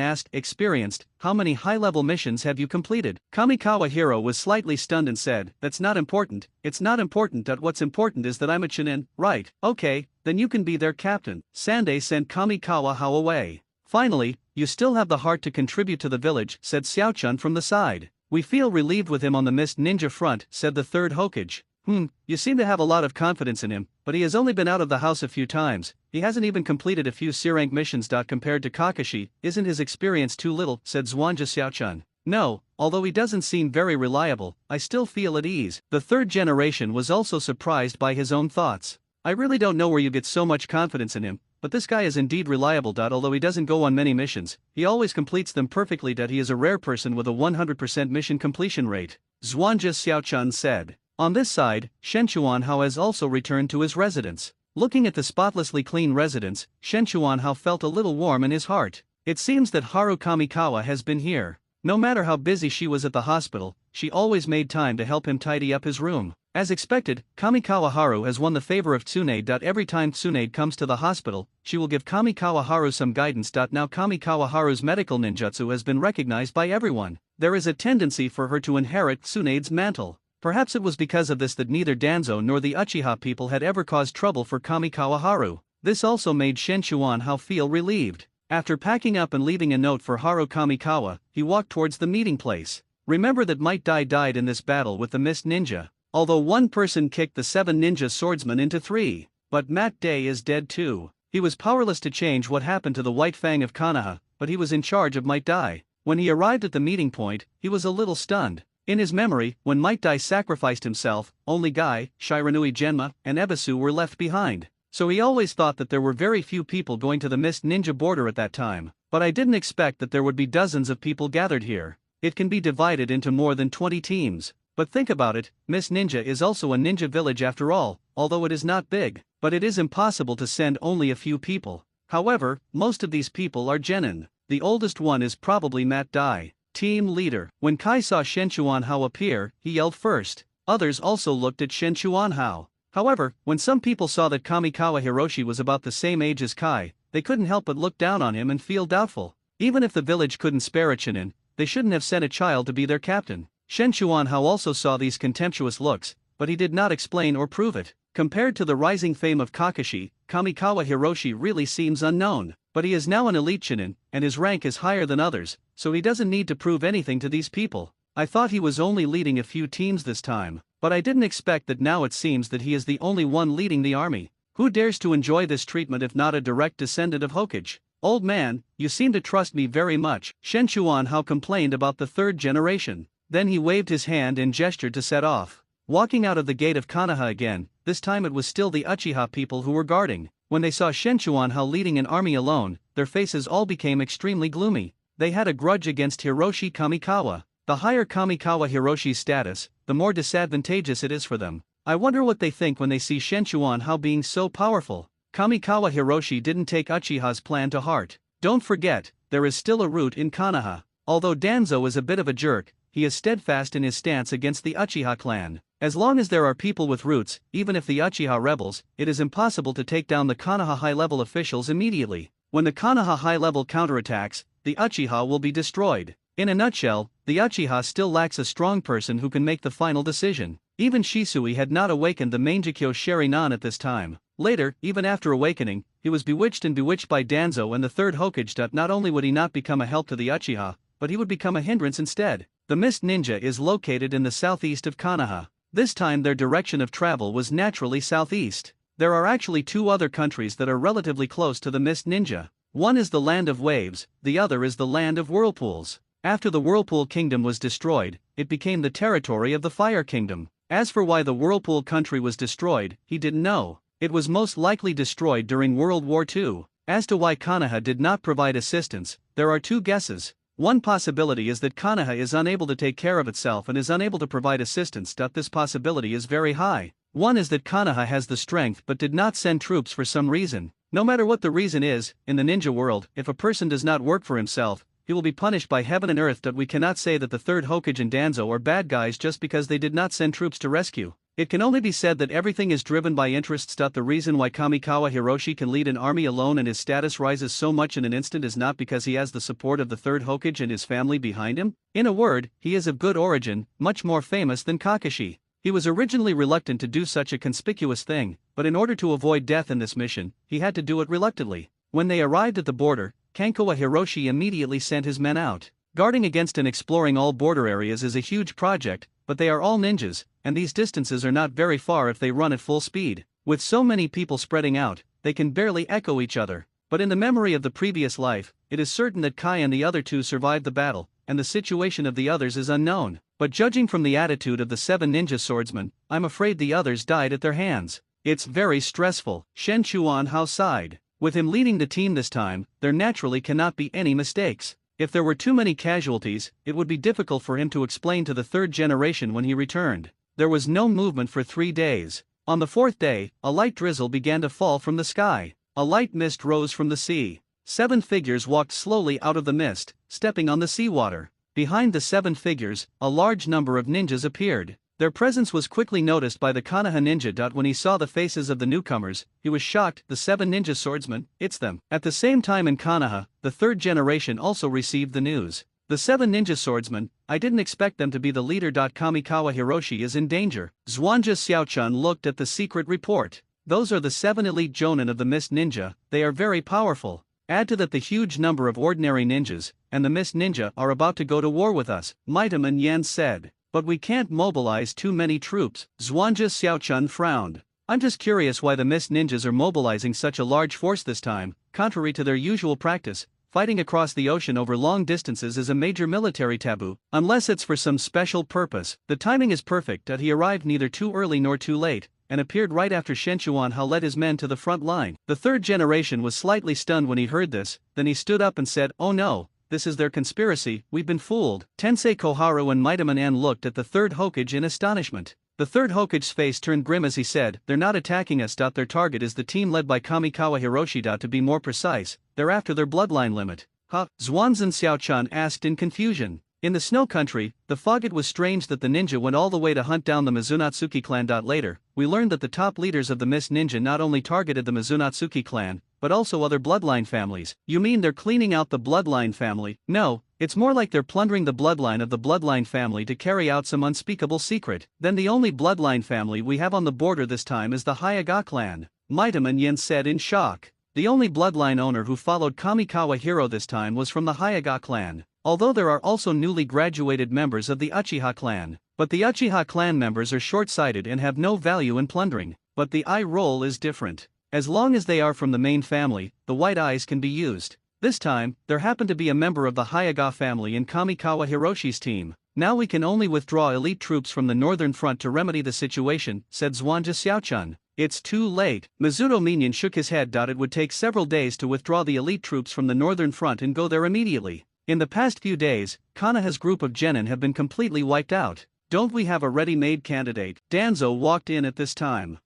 asked, experienced, how many high-level missions have you completed? Kamikawa Hiro was slightly stunned and said, that's not important, it's not important. What's important is that I'm a Chunin, right? Okay, then you can be their captain. Sande sent Kamikawa Hao away. Finally, you still have the heart to contribute to the village, said Xiaochun from the side. We feel relieved with him on the Mist Ninja front, said the third Hokage. You seem to have a lot of confidence in him, but he has only been out of the house a few times. He hasn't even completed a few C-rank missions. Compared to Kakashi, isn't his experience too little, said Zhuangzi Xiaochun. No, although he doesn't seem very reliable, I still feel at ease. The third generation was also surprised by his own thoughts. I really don't know where you get so much confidence in him, but this guy is indeed reliable. Although he doesn't go on many missions, he always completes them perfectly. He is a rare person with a 100% mission completion rate, Zhuangzi Xiaochun said. On this side, Shen Chuanhao has also returned to his residence. Looking at the spotlessly clean residence, Shen Chuanhao felt a little warm in his heart. It seems that Haru Kamikawa has been here. No matter how busy she was at the hospital, she always made time to help him tidy up his room. As expected, Kamikawa Haru has won the favor of Tsunade. Every time Tsunade comes to the hospital, she will give Kamikawa Haru some guidance. Now Kamikawa Haru's medical ninjutsu has been recognized by everyone. There is a tendency for her to inherit Tsunade's mantle. Perhaps it was because of this that neither Danzo nor the Uchiha people had ever caused trouble for Kamikawa Haru. This also made Shen Chuanhao feel relieved. After packing up and leaving a note for Haru Kamikawa, he walked towards the meeting place. Remember that Might Dai died in this battle with the Mist Ninja. Although one person kicked the 7 ninja swordsmen into 3. But Mat Day is dead too. He was powerless to change what happened to the White Fang of Konoha, but he was in charge of Might Dai. When he arrived at the meeting point, he was a little stunned. In his memory, when Might Dai sacrificed himself, only Guy, Shiranui Genma, and Ebisu were left behind. So he always thought that there were very few people going to the Mist Ninja border at that time. But I didn't expect that there would be dozens of people gathered here. It can be divided into more than 20 teams. But think about it, Mist Ninja is also a ninja village after all, although it is not big. But it is impossible to send only a few people. However, most of these people are genin. The oldest one is probably Mat Dai. Team leader. When Kai saw Shen Chuanhao appear, he yelled first. Others also looked at Shen Chuanhao. However, when some people saw that Kamikawa Hiroshi was about the same age as Kai, they couldn't help but look down on him and feel doubtful. Even if the village couldn't spare a Chunin, they shouldn't have sent a child to be their captain. Shen Chuanhao also saw these contemptuous looks, but he did not explain or prove it. Compared to the rising fame of Kakashi, Kamikawa Hiroshi really seems unknown. But he is now an elite Chunin, and his rank is higher than others, so he doesn't need to prove anything to these people. I thought he was only leading a few teams this time, but I didn't expect that now it seems that he is the only one leading the army. Who dares to enjoy this treatment if not a direct descendant of Hokage? Old man, you seem to trust me very much, Shen Chuanhao complained about the third generation. Then he waved his hand and gestured to set off. Walking out of the gate of Konoha again, this time it was still the Uchiha people who were guarding. When they saw Shen Chuanhao leading an army alone, their faces all became extremely gloomy. They had a grudge against Hiroshi Kamikawa. The higher Kamikawa Hiroshi's status, the more disadvantageous it is for them. I wonder what they think when they see Shen Chuanhao being so powerful. Kamikawa Hiroshi didn't take Uchiha's plan to heart. Don't forget, there is still a root in Konoha. Although Danzo is a bit of a jerk, he is steadfast in his stance against the Uchiha clan. As long as there are people with roots, even if the Uchiha rebels, it is impossible to take down the Konoha high-level officials immediately. When the Konoha high-level counterattacks, the Uchiha will be destroyed. In a nutshell, the Uchiha still lacks a strong person who can make the final decision. Even Shisui had not awakened the Mangekyo Sharinan at this time. Later, even after awakening, he was bewitched by Danzo and the third Hokage. Not only would he not become a help to the Uchiha, but he would become a hindrance instead. The Mist Ninja is located in the southeast of Konoha. This time their direction of travel was naturally southeast. There are actually 2 other countries that are relatively close to the Mist Ninja. One is the Land of Waves, the other is the Land of Whirlpools. After the Whirlpool Kingdom was destroyed, it became the territory of the Fire Kingdom. As for why the Whirlpool country was destroyed, he didn't know. It was most likely destroyed during World War II. As to why Konoha did not provide assistance, there are two guesses. One possibility is that Konoha is unable to take care of itself and is unable to provide assistance. This possibility is very high. One is that Konoha has the strength but did not send troops for some reason. No matter what the reason is, in the ninja world, if a person does not work for himself, he will be punished by heaven and earth. We cannot say that the third Hokage and Danzo are bad guys just because they did not send troops to rescue. It can only be said that everything is driven by interests. The reason why Kamikawa Hiroshi can lead an army alone and his status rises so much in an instant is not because he has the support of the third Hokage and his family behind him. In a word, he is of good origin, much more famous than Kakashi. He was originally reluctant to do such a conspicuous thing, but in order to avoid death in this mission, he had to do it reluctantly. When they arrived at the border, Kankawa Hiroshi immediately sent his men out. Guarding against and exploring all border areas is a huge project, but they are all ninjas, and these distances are not very far if they run at full speed. With so many people spreading out, they can barely echo each other. But in the memory of the previous life, it is certain that Kai and the other two survived the battle, and the situation of the others is unknown. But judging from the attitude of the 7 ninja swordsmen, I'm afraid the others died at their hands. It's very stressful, Shen Chuanhao sighed. With him leading the team this time, there naturally cannot be any mistakes. If there were too many casualties, it would be difficult for him to explain to the third generation when he returned. There was no movement for 3 days. On the 4th day, a light drizzle began to fall from the sky. A light mist rose from the sea. 7 figures walked slowly out of the mist, stepping on the seawater. Behind the 7 figures, a large number of ninjas appeared. Their presence was quickly noticed by the Konoha ninja. When he saw the faces of the newcomers, he was shocked. The 7 ninja swordsmen, it's them. At the same time in Konoha, the third generation also received the news. The 7 ninja swordsmen, I didn't expect them to be the leader. Kamikawa Hiroshi is in danger. Zhuangzi Xiaochun looked at the secret report. Those are the 7 elite jonin of the Mist Ninja, they are very powerful. Add to that the huge number of ordinary ninjas, and the Mist Ninja are about to go to war with us, Maitaman Yen said. But we can't mobilize too many troops, Zhuangzi Xiaochun frowned. I'm just curious why the Mist Ninjas are mobilizing such a large force this time. Contrary to their usual practice, fighting across the ocean over long distances is a major military taboo, unless it's for some special purpose. The timing is perfect. He arrived neither too early nor too late, and appeared right after Shen Chuanhao led his men to the front line. The third generation was slightly stunned when he heard this, then he stood up and said, "Oh no, this is their conspiracy, we've been fooled." Tensei Koharu and Maitaman An looked at the third Hokage in astonishment. The third Hokage's face turned grim as he said, "They're not attacking us. Their target is the team led by Kamikawa Hiroshi. To be more precise, they're after their bloodline limit." Huh? Zhuangzi Xiaochun asked in confusion. In the snow country, the fog. It was strange that the ninja went all the way to hunt down the Mizunatsuki clan. Later, we learned that the top leaders of the Mist Ninja not only targeted the Mizunatsuki clan, but also other bloodline families. You mean they're cleaning out the bloodline family? No, it's more like they're plundering the bloodline of the bloodline family to carry out some unspeakable secret. Then the only bloodline family we have on the border this time is the Hokage clan, Maitaman Yen said in shock. The only bloodline owner who followed Kamikawa Hiro this time was from the Hokage clan. Although there are also newly graduated members of the Uchiha clan, but the Uchiha clan members are short-sighted and have no value in plundering. But the eye roll is different. As long as they are from the main family, the white eyes can be used. This time, there happened to be a member of the Hokage family in Kamikawa Hiroshi's team. Now we can only withdraw elite troops from the northern front to remedy the situation, said Zhuangzi Xiaochun. It's too late. Mizuto Minion shook his head. It would take several days to withdraw the elite troops from the northern front and go there immediately. In the past few days, Konoha's group of genin have been completely wiped out. Don't we have a ready-made candidate? Danzo walked in at this time.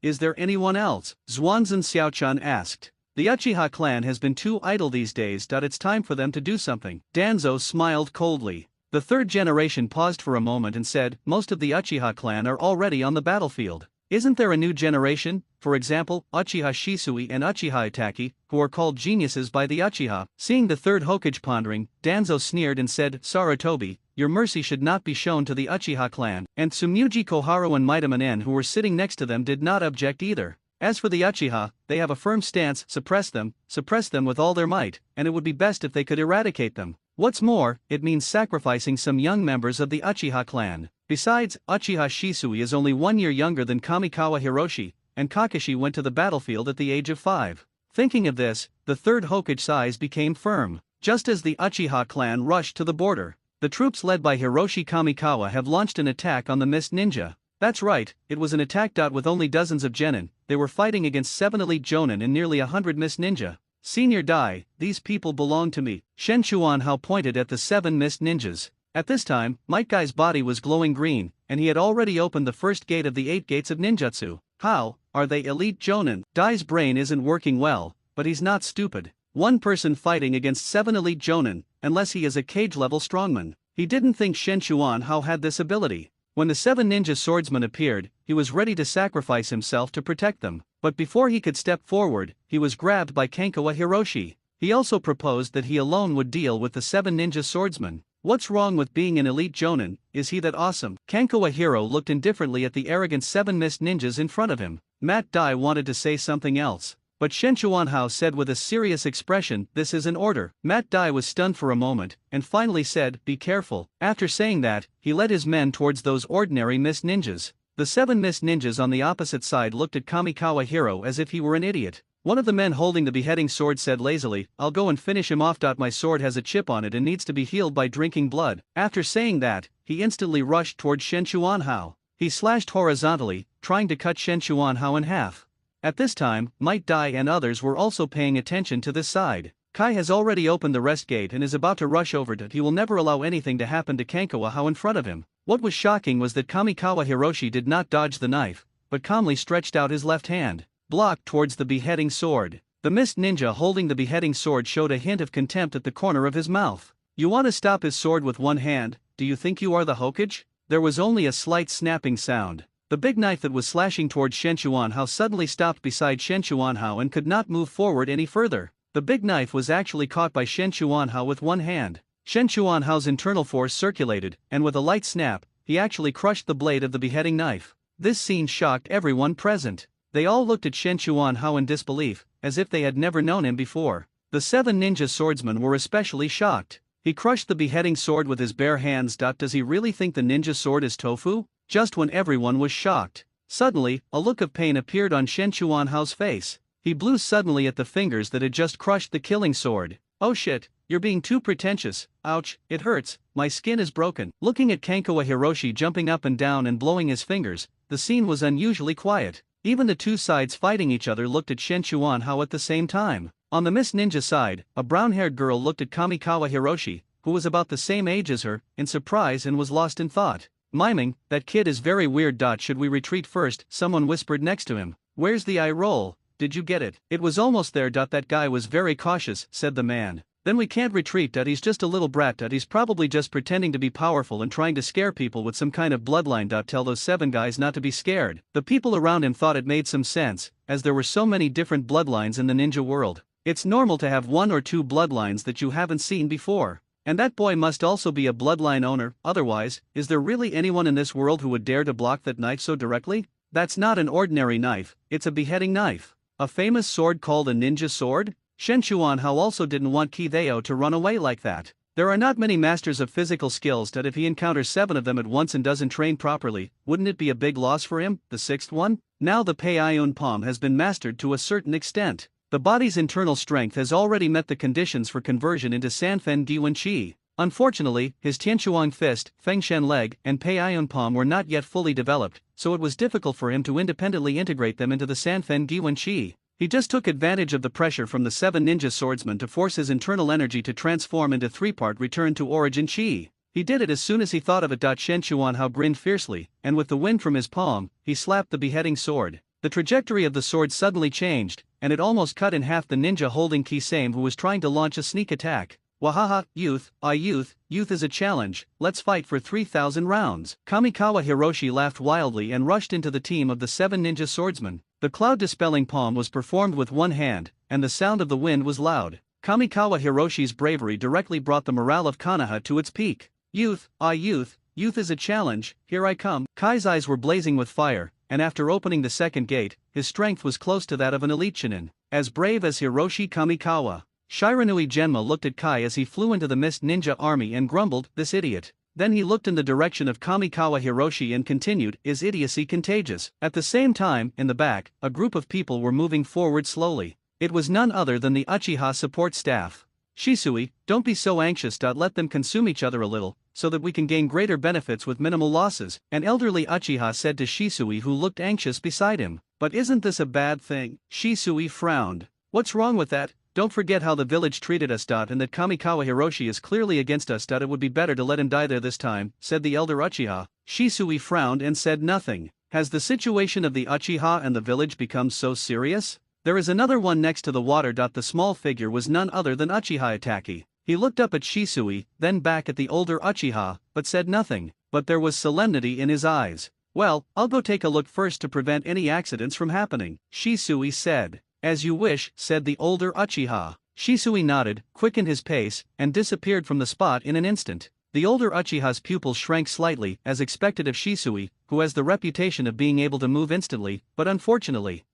Is there anyone else? Zhuangzi Xiaochun asked. The Uchiha clan has been too idle these days. It's time for them to do something. Danzo smiled coldly. The third generation paused for a moment and said, most of the Uchiha clan are already on the battlefield. Isn't there a new generation, for example, Uchiha Shisui and Uchiha Itaki, who are called geniuses by the Uchiha? Seeing the third Hokage pondering, Danzo sneered and said, Sarutobi, your mercy should not be shown to the Uchiha clan, and Tsumugi Koharu and Maitaman N who were sitting next to them did not object either. As for the Uchiha, they have a firm stance, suppress them with all their might, and it would be best if they could eradicate them. What's more, it means sacrificing some young members of the Uchiha clan. Besides, Uchiha Shisui is only 1 year younger than Kamikawa Hiroshi, and Kakashi went to the battlefield at the age of 5. Thinking of this, the third Hokage's eyes became firm. Just as the Uchiha clan rushed to the border, the troops led by Hiroshi Kamikawa have launched an attack on the Mist Ninja. That's right, it was an attack. With only dozens of genin, they were fighting against 7 elite jonin and nearly 100 mist ninja. Senior Dai, these people belong to me. Shen Chuanhao pointed at the 7 mist ninjas. At this time, Might Guy's body was glowing green, and he had already opened the first gate of the 8 gates of ninjutsu. How are they elite jonin? Dai's brain isn't working well, but he's not stupid. One person fighting against 7 elite jonin, unless he is a cage-level strongman. He didn't think Shen Chuanhao had this ability. When the 7 ninja swordsmen appeared, he was ready to sacrifice himself to protect them, but before he could step forward, he was grabbed by Kankawa Hiroshi. He also proposed that he alone would deal with the 7 ninja swordsmen. What's wrong with being an elite jonin? Is he that awesome? Kankawa Hiro looked indifferently at the arrogant 7 mist ninjas in front of him. Matt Dai wanted to say something else, but Shen Chuanhao said with a serious expression, "This is an order." Matt Dai was stunned for a moment, and finally said, "Be careful." After saying that, he led his men towards those ordinary mist ninjas. The 7 mist ninjas on the opposite side looked at Kamikawa Hiro as if he were an idiot. One of the men holding the beheading sword said lazily, "I'll go and finish him off. My sword has a chip on it and needs to be healed by drinking blood." After saying that, he instantly rushed towards Shen Chuanhao. He slashed horizontally, trying to cut Shen Chuanhao in half. At this time, Might Dai and others were also paying attention to this side. Kai has already opened the rest gate and is about to rush over to it. He will never allow anything to happen to Kankawa Hao in front of him. What was shocking was that Kamikawa Hiroshi did not dodge the knife, but calmly stretched out his left hand, blocked towards the beheading sword. The mist ninja holding the beheading sword showed a hint of contempt at the corner of his mouth. "You want to stop his sword with one hand? Do you think you are the hokage?" There was only a slight snapping sound. The big knife that was slashing towards Shen Chuanhao suddenly stopped beside Shen Chuanhao and could not move forward any further. The big knife was actually caught by Shen Chuanhao with one hand. Shen Chuanhao's internal force circulated, and with a light snap, he actually crushed the blade of the beheading knife. This scene shocked everyone present. They all looked at Shen Chuanhao in disbelief, as if they had never known him before. The 7 ninja swordsmen were especially shocked. He crushed the beheading sword with his bare hands. Does he really think the ninja sword is tofu? Just when everyone was shocked, suddenly, a look of pain appeared on Shen Chuanhao's face. He blew suddenly at the fingers that had just crushed the killing sword. "Oh shit, you're being too pretentious. Ouch, it hurts, my skin is broken." Looking at Kankawa Hiroshi jumping up and down and blowing his fingers, the scene was unusually quiet. Even the two sides fighting each other looked at Shen Chuanhao at the same time. On the Mist Ninja side, a brown-haired girl looked at Kamikawa Hiroshi, who was about the same age as her, in surprise and was lost in thought. Miming, "That kid is very weird. Should we retreat first?" Someone whispered next to him. "Where's the eye roll? Did you get it?" "It was almost there. That guy was very cautious," said the man. "Then we can't retreat. He's just a little brat. He's probably just pretending to be powerful and trying to scare people with some kind of bloodline. Tell those 7 guys not to be scared." The people around him thought it made some sense, as there were so many different bloodlines in the ninja world. It's normal to have 1 or 2 bloodlines that you haven't seen before. And that boy must also be a bloodline owner. Otherwise, is there really anyone in this world who would dare to block that knife so directly? That's not an ordinary knife, it's a beheading knife. A famous sword called a ninja sword? Shen Chuanhao also didn't want Kithao to run away like that. There are not many masters of physical skills that if he encounters 7 of them at once and doesn't train properly, wouldn't it be a big loss for him? The 6th one? Now the Pei Ion Palm has been mastered to a certain extent. The body's internal strength has already met the conditions for conversion into Sanfen Diwen Qi. Unfortunately, his Tianchuang fist, Fengshen leg, and Pei Ion Palm were not yet fully developed, so it was difficult for him to independently integrate them into the Sanfen Diwen Qi. He just took advantage of the pressure from the 7 ninja swordsmen to force his internal energy to transform into 3-part return to origin Qi. He did it as soon as he thought of it. Shen Chuanhao grinned fiercely, and with the wind from his palm, he slapped the beheading sword. The trajectory of the sword suddenly changed, and it almost cut in half the ninja holding Kisame, who was trying to launch a sneak attack. "Wahaha, youth, youth is a challenge, let's fight for 3,000 rounds." Kamikawa Hiroshi laughed wildly and rushed into the team of the 7 ninja swordsmen. The cloud-dispelling palm was performed with one hand, and the sound of the wind was loud. Kamikawa Hiroshi's bravery directly brought the morale of Konoha to its peak. "Youth, youth is a challenge, here I come." Kai's eyes were blazing with fire, and after opening the second gate, his strength was close to that of an elite Chunin. As brave as Hiroshi Kamikawa. Shiranui Genma looked at Kai as he flew into the Mist Ninja army and grumbled, "This idiot." Then he looked in the direction of Kamikawa Hiroshi and continued, "Is idiocy contagious?" At the same time, in the back, a group of people were moving forward slowly. It was none other than the Uchiha support staff. Shisui, don't be so anxious. Let them consume each other a little, so that we can gain greater benefits with minimal losses, an elderly Uchiha said to Shisui, who looked anxious beside him. But isn't this a bad thing? Shisui frowned. What's wrong with that? Don't forget how the village treated us. And that Kamikawa Hiroshi is clearly against us. It would be better to let him die there this time, said the elder Uchiha. Shisui frowned and said nothing. Has the situation of the Uchiha and the village become so serious? There is another one next to the water. The small figure was none other than Uchiha Itachi. He looked up at Shisui, then back at the older Uchiha, but said nothing, but there was solemnity in his eyes. Well, I'll go take a look first to prevent any accidents from happening, Shisui said. As you wish, said the older Uchiha. Shisui nodded, quickened his pace, and disappeared from the spot in an instant. The older Uchiha's pupils shrank slightly, as expected of Shisui, who has the reputation of being able to move instantly, but unfortunately,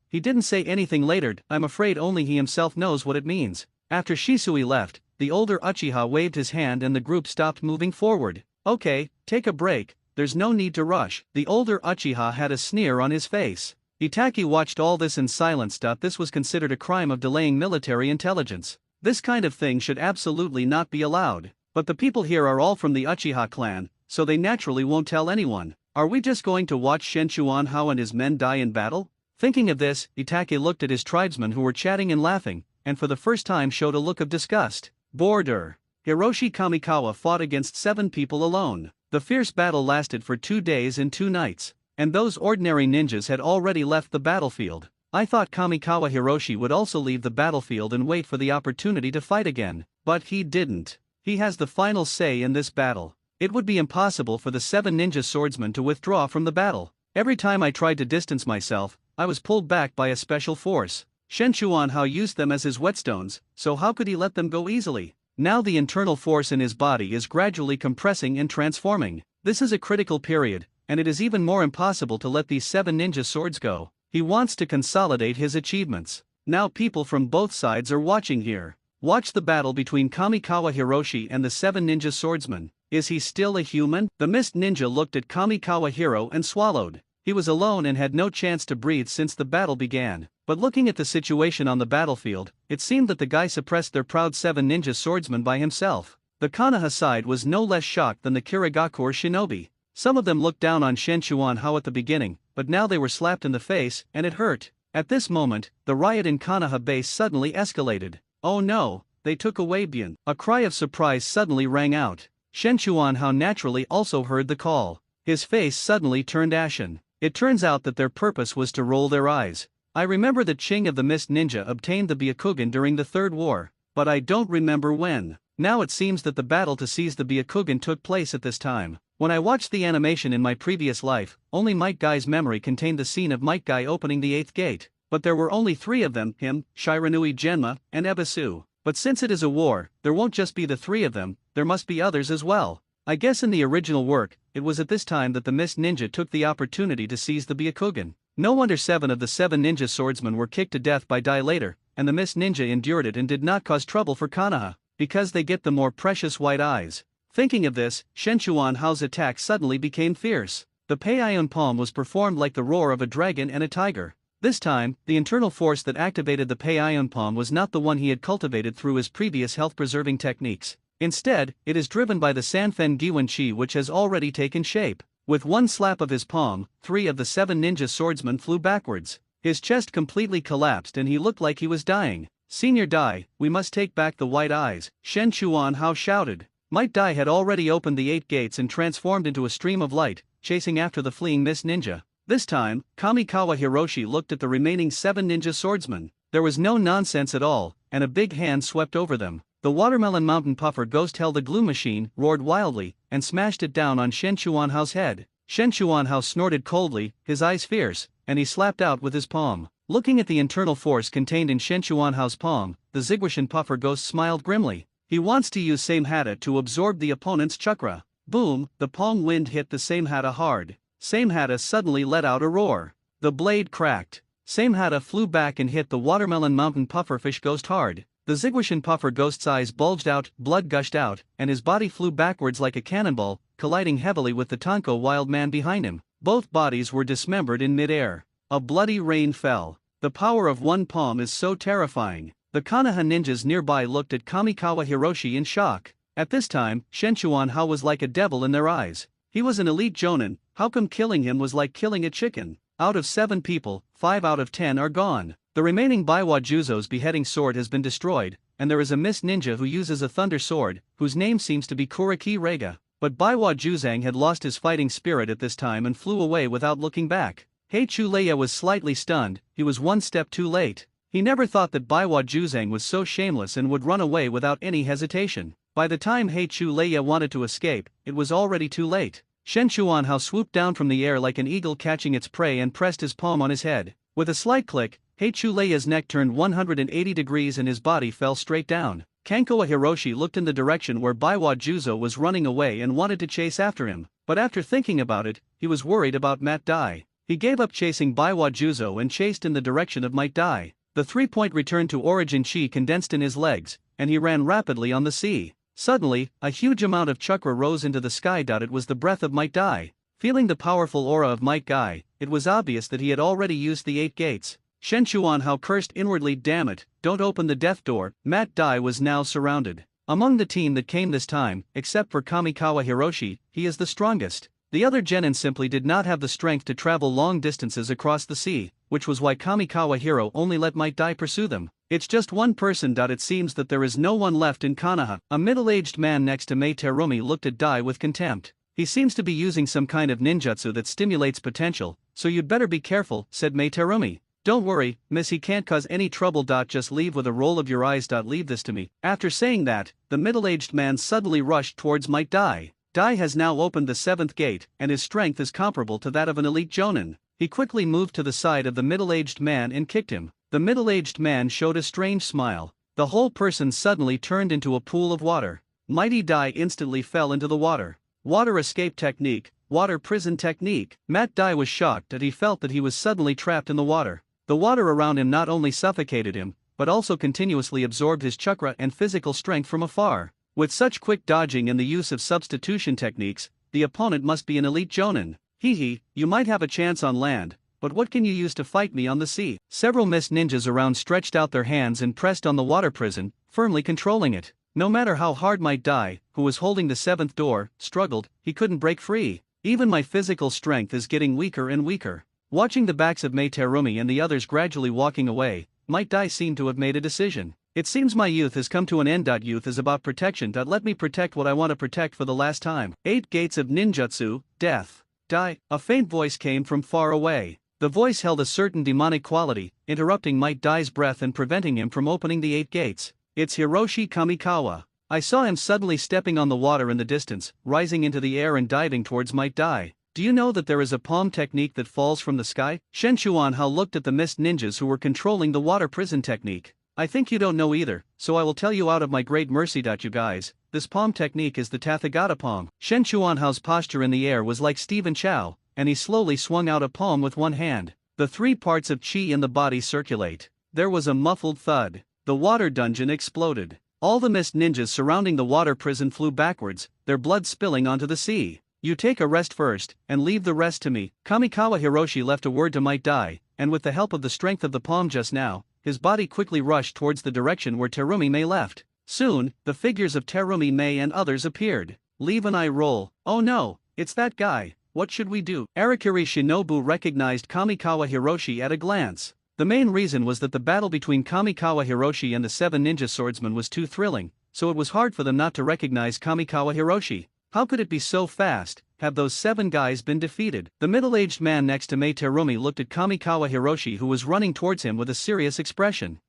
he didn't say anything later. I'm afraid only he himself knows what it means. After Shisui left, the older Uchiha waved his hand and the group stopped moving forward. Okay, take a break, there's no need to rush. The older Uchiha had a sneer on his face. Itachi watched all this in silence. This was considered a crime of delaying military intelligence. This kind of thing should absolutely not be allowed. But the people here are all from the Uchiha clan, so they naturally won't tell anyone. Are we just going to watch Shenchuan Hao and his men die in battle? Thinking of this, Itachi looked at his tribesmen who were chatting and laughing, and for the first time showed a look of disgust. Border. Hiroshi Kamikawa fought against 7 people alone. The fierce battle lasted for 2 days and 2 nights. And those ordinary ninjas had already left the battlefield. I thought Kamikawa Hiroshi would also leave the battlefield and wait for the opportunity to fight again, but he didn't. He has the final say in this battle. It would be impossible for the 7 ninja swordsmen to withdraw from the battle. Every time I tried to distance myself, I was pulled back by a special force. Shenchuan Hao used them as his whetstones, so how could he let them go easily? Now the internal force in his body is gradually compressing and transforming. This is a critical period, and it is even more impossible to let these 7 ninja swords go. He wants to consolidate his achievements. Now people from both sides are watching here. Watch the battle between Kamikawa Hiroshi and the 7 ninja swordsmen. Is he still a human? The mist ninja looked at Kamikawa Hiro and swallowed. He was alone and had no chance to breathe since the battle began. But looking at the situation on the battlefield, it seemed that the guy suppressed their proud 7 ninja swordsmen by himself. The Konoha side was no less shocked than the Kirigakure shinobi. Some of them looked down on Shenchuan Hao at the beginning, but now they were slapped in the face, and it hurt. At this moment, the riot in Konoha base suddenly escalated. Oh no, they took away Bian. A cry of surprise suddenly rang out. Shenchuan Hao naturally also heard the call. His face suddenly turned ashen. It turns out that their purpose was to roll their eyes. I remember that Ching of the Mist Ninja obtained the Byakugan during the Third War, but I don't remember when. Now it seems that the battle to seize the Byakugan took place at this time. When I watched the animation in my previous life, only Might Guy's memory contained the scene of Might Guy opening the 8th gate, but there were only 3 of them, him, Shiranui Genma, and Ebisu. But since it is a war, there won't just be the 3 of them, there must be others as well. I guess in the original work, it was at this time that the Mist Ninja took the opportunity to seize the Byakugan. No wonder 7 of the 7 ninja swordsmen were kicked to death by Dai later, and the Mist Ninja endured it and did not cause trouble for Konoha, because they get the more precious white eyes. Thinking of this, Shenchuan Hao's attack suddenly became fierce. The Peion Palm was performed like the roar of a dragon and a tiger. This time, the internal force that activated the Peion Palm was not the one he had cultivated through his previous health-preserving techniques. Instead, it is driven by the Sanfen Giwen Chi, which has already taken shape. With one slap of his palm, 3 of the 7 ninja swordsmen flew backwards. His chest completely collapsed and he looked like he was dying. Senior Dai, we must take back the white eyes, Shenchuan Hao shouted. Might Dai had already opened the 8 gates and transformed into a stream of light, chasing after the fleeing Mist Ninja. This time, Kamikawa Hiroshi looked at the remaining 7 ninja swordsmen. There was no nonsense at all, and a big hand swept over them. The Watermelon Mountain Puffer Ghost held the glue machine, roared wildly, and smashed it down on Shenchuan Hao's head. Shenchuan Hao snorted coldly, his eyes fierce, and he slapped out with his palm. Looking at the internal force contained in Shenchuan Hao's palm, the Zigwashin Puffer Ghost smiled grimly. He wants to use Samehata to absorb the opponent's chakra. Boom, the palm wind hit the Samehata hard. Samehata suddenly let out a roar. The blade cracked. Samehata flew back and hit the Watermelon Mountain Pufferfish Ghost hard. The Zigwashin Puffer Ghost's eyes bulged out, blood gushed out, and his body flew backwards like a cannonball, colliding heavily with the Tonko Wild Man behind him. Both bodies were dismembered in midair. A bloody rain fell. The power of one palm is so terrifying. The Konoha ninjas nearby looked at Kamikawa Hiroshi in shock. At this time, Shenchuan Hao was like a devil in their eyes. He was an elite jonin, how come killing him was like killing a chicken? Out of 7 people, 5 out of 10 are gone. The remaining Baiwa Juzo's beheading sword has been destroyed, and there is a Mist Ninja who uses a thunder sword, whose name seems to be Kuriki Rega. But Baiwa Juzang had lost his fighting spirit at this time and flew away without looking back. Heichu was slightly stunned, he was one step too late. He never thought that Baiwa Juzang was so shameless and would run away without any hesitation. By the time Heichu wanted to escape, it was already too late. Shenchuan Hao swooped down from the air like an eagle catching its prey and pressed his palm on his head. With a slight click, Heichu neck turned 180 degrees and his body fell straight down. Kankoa Hiroshi looked in the direction where Baiwa Juzo was running away and wanted to chase after him, but after thinking about it, he was worried about Might Dai. He gave up chasing Baiwa Juzo and chased in the direction of Might Dai. The 3-point return to origin chi condensed in his legs, and he ran rapidly on the sea. Suddenly, a huge amount of chakra rose into the sky. It was the breath of Might Dai. Feeling the powerful aura of Might Dai, it was obvious that he had already used the 8 gates. Shenchuan Hao cursed inwardly, damn it, don't open the death door. Might Dai was now surrounded. Among the team that came this time, except for Kamikawa Hiroshi, he is the strongest. The other genin simply did not have the strength to travel long distances across the sea, which was why Kamikawa Hiro only let Might Dai pursue them. It's just one person. It seems that there is no one left in Konoha. A middle-aged man next to Mei Terumi looked at Dai with contempt. He seems to be using some kind of ninjutsu that stimulates potential, so you'd better be careful, said Mei Terumi. Don't worry, miss, he can't cause any trouble. Just leave with a roll of your eyes. Leave this to me. After saying that, the middle-aged man suddenly rushed towards Might Dai. Dai has now opened the 7th gate, and his strength is comparable to that of an elite jonin. He quickly moved to the side of the middle-aged man and kicked him. The middle-aged man showed a strange smile. The whole person suddenly turned into a pool of water. Mighty Dai instantly fell into the water. Water escape technique, water prison technique. Might Dai was shocked that he felt that he was suddenly trapped in the water. The water around him not only suffocated him, but also continuously absorbed his chakra and physical strength from afar. With such quick dodging and the use of substitution techniques, the opponent must be an elite jonin. Hee, you might have a chance on land, but what can you use to fight me on the sea? Several Mist Ninjas around stretched out their hands and pressed on the water prison, firmly controlling it. No matter how hard Might Dai, who was holding the 7th door, struggled, he couldn't break free. Even my physical strength is getting weaker and weaker. Watching the backs of Mei Terumi and the others gradually walking away, Might Dai seemed to have made a decision. It seems my youth has come to an end. Youth is about protection. Let me protect what I want to protect for the last time. 8 gates of ninjutsu, death. Dai, a faint voice came from far away. The voice held a certain demonic quality, interrupting Might Dai's breath and preventing him from opening the 8 gates. It's Hiroshi Kamikawa. I saw him suddenly stepping on the water in the distance, rising into the air and diving towards Might Dai. Do you know that there is a palm technique that falls from the sky? Shenchuan Hao looked at the Mist Ninjas who were controlling the water prison technique. I think you don't know either, so I will tell you out of my great mercy. You guys, this palm technique is the Tathagata palm. Shenchuan Hao's posture in the air was like Stephen Chow, and he slowly swung out a palm with one hand. The 3 parts of chi in the body circulate. There was a muffled thud. The water dungeon exploded. All the Mist Ninjas surrounding the water prison flew backwards, their blood spilling onto the sea. You take a rest first, and leave the rest to me. Kamikawa Hiroshi left a word to Might Dai, and with the help of the strength of the palm just now, his body quickly rushed towards the direction where Terumi Mei left. Soon, the figures of Terumi Mei and others appeared. Leave an eye roll. Oh no, it's that guy. What should we do? Arakiri Shinobu recognized Kamikawa Hiroshi at a glance. The main reason was that the battle between Kamikawa Hiroshi and the 7 ninja swordsmen was too thrilling, so it was hard for them not to recognize Kamikawa Hiroshi. How could it be so fast? Have those 7 guys been defeated? The middle-aged man next to Mei Terumi looked at Kamikawa Hiroshi who was running towards him with a serious expression.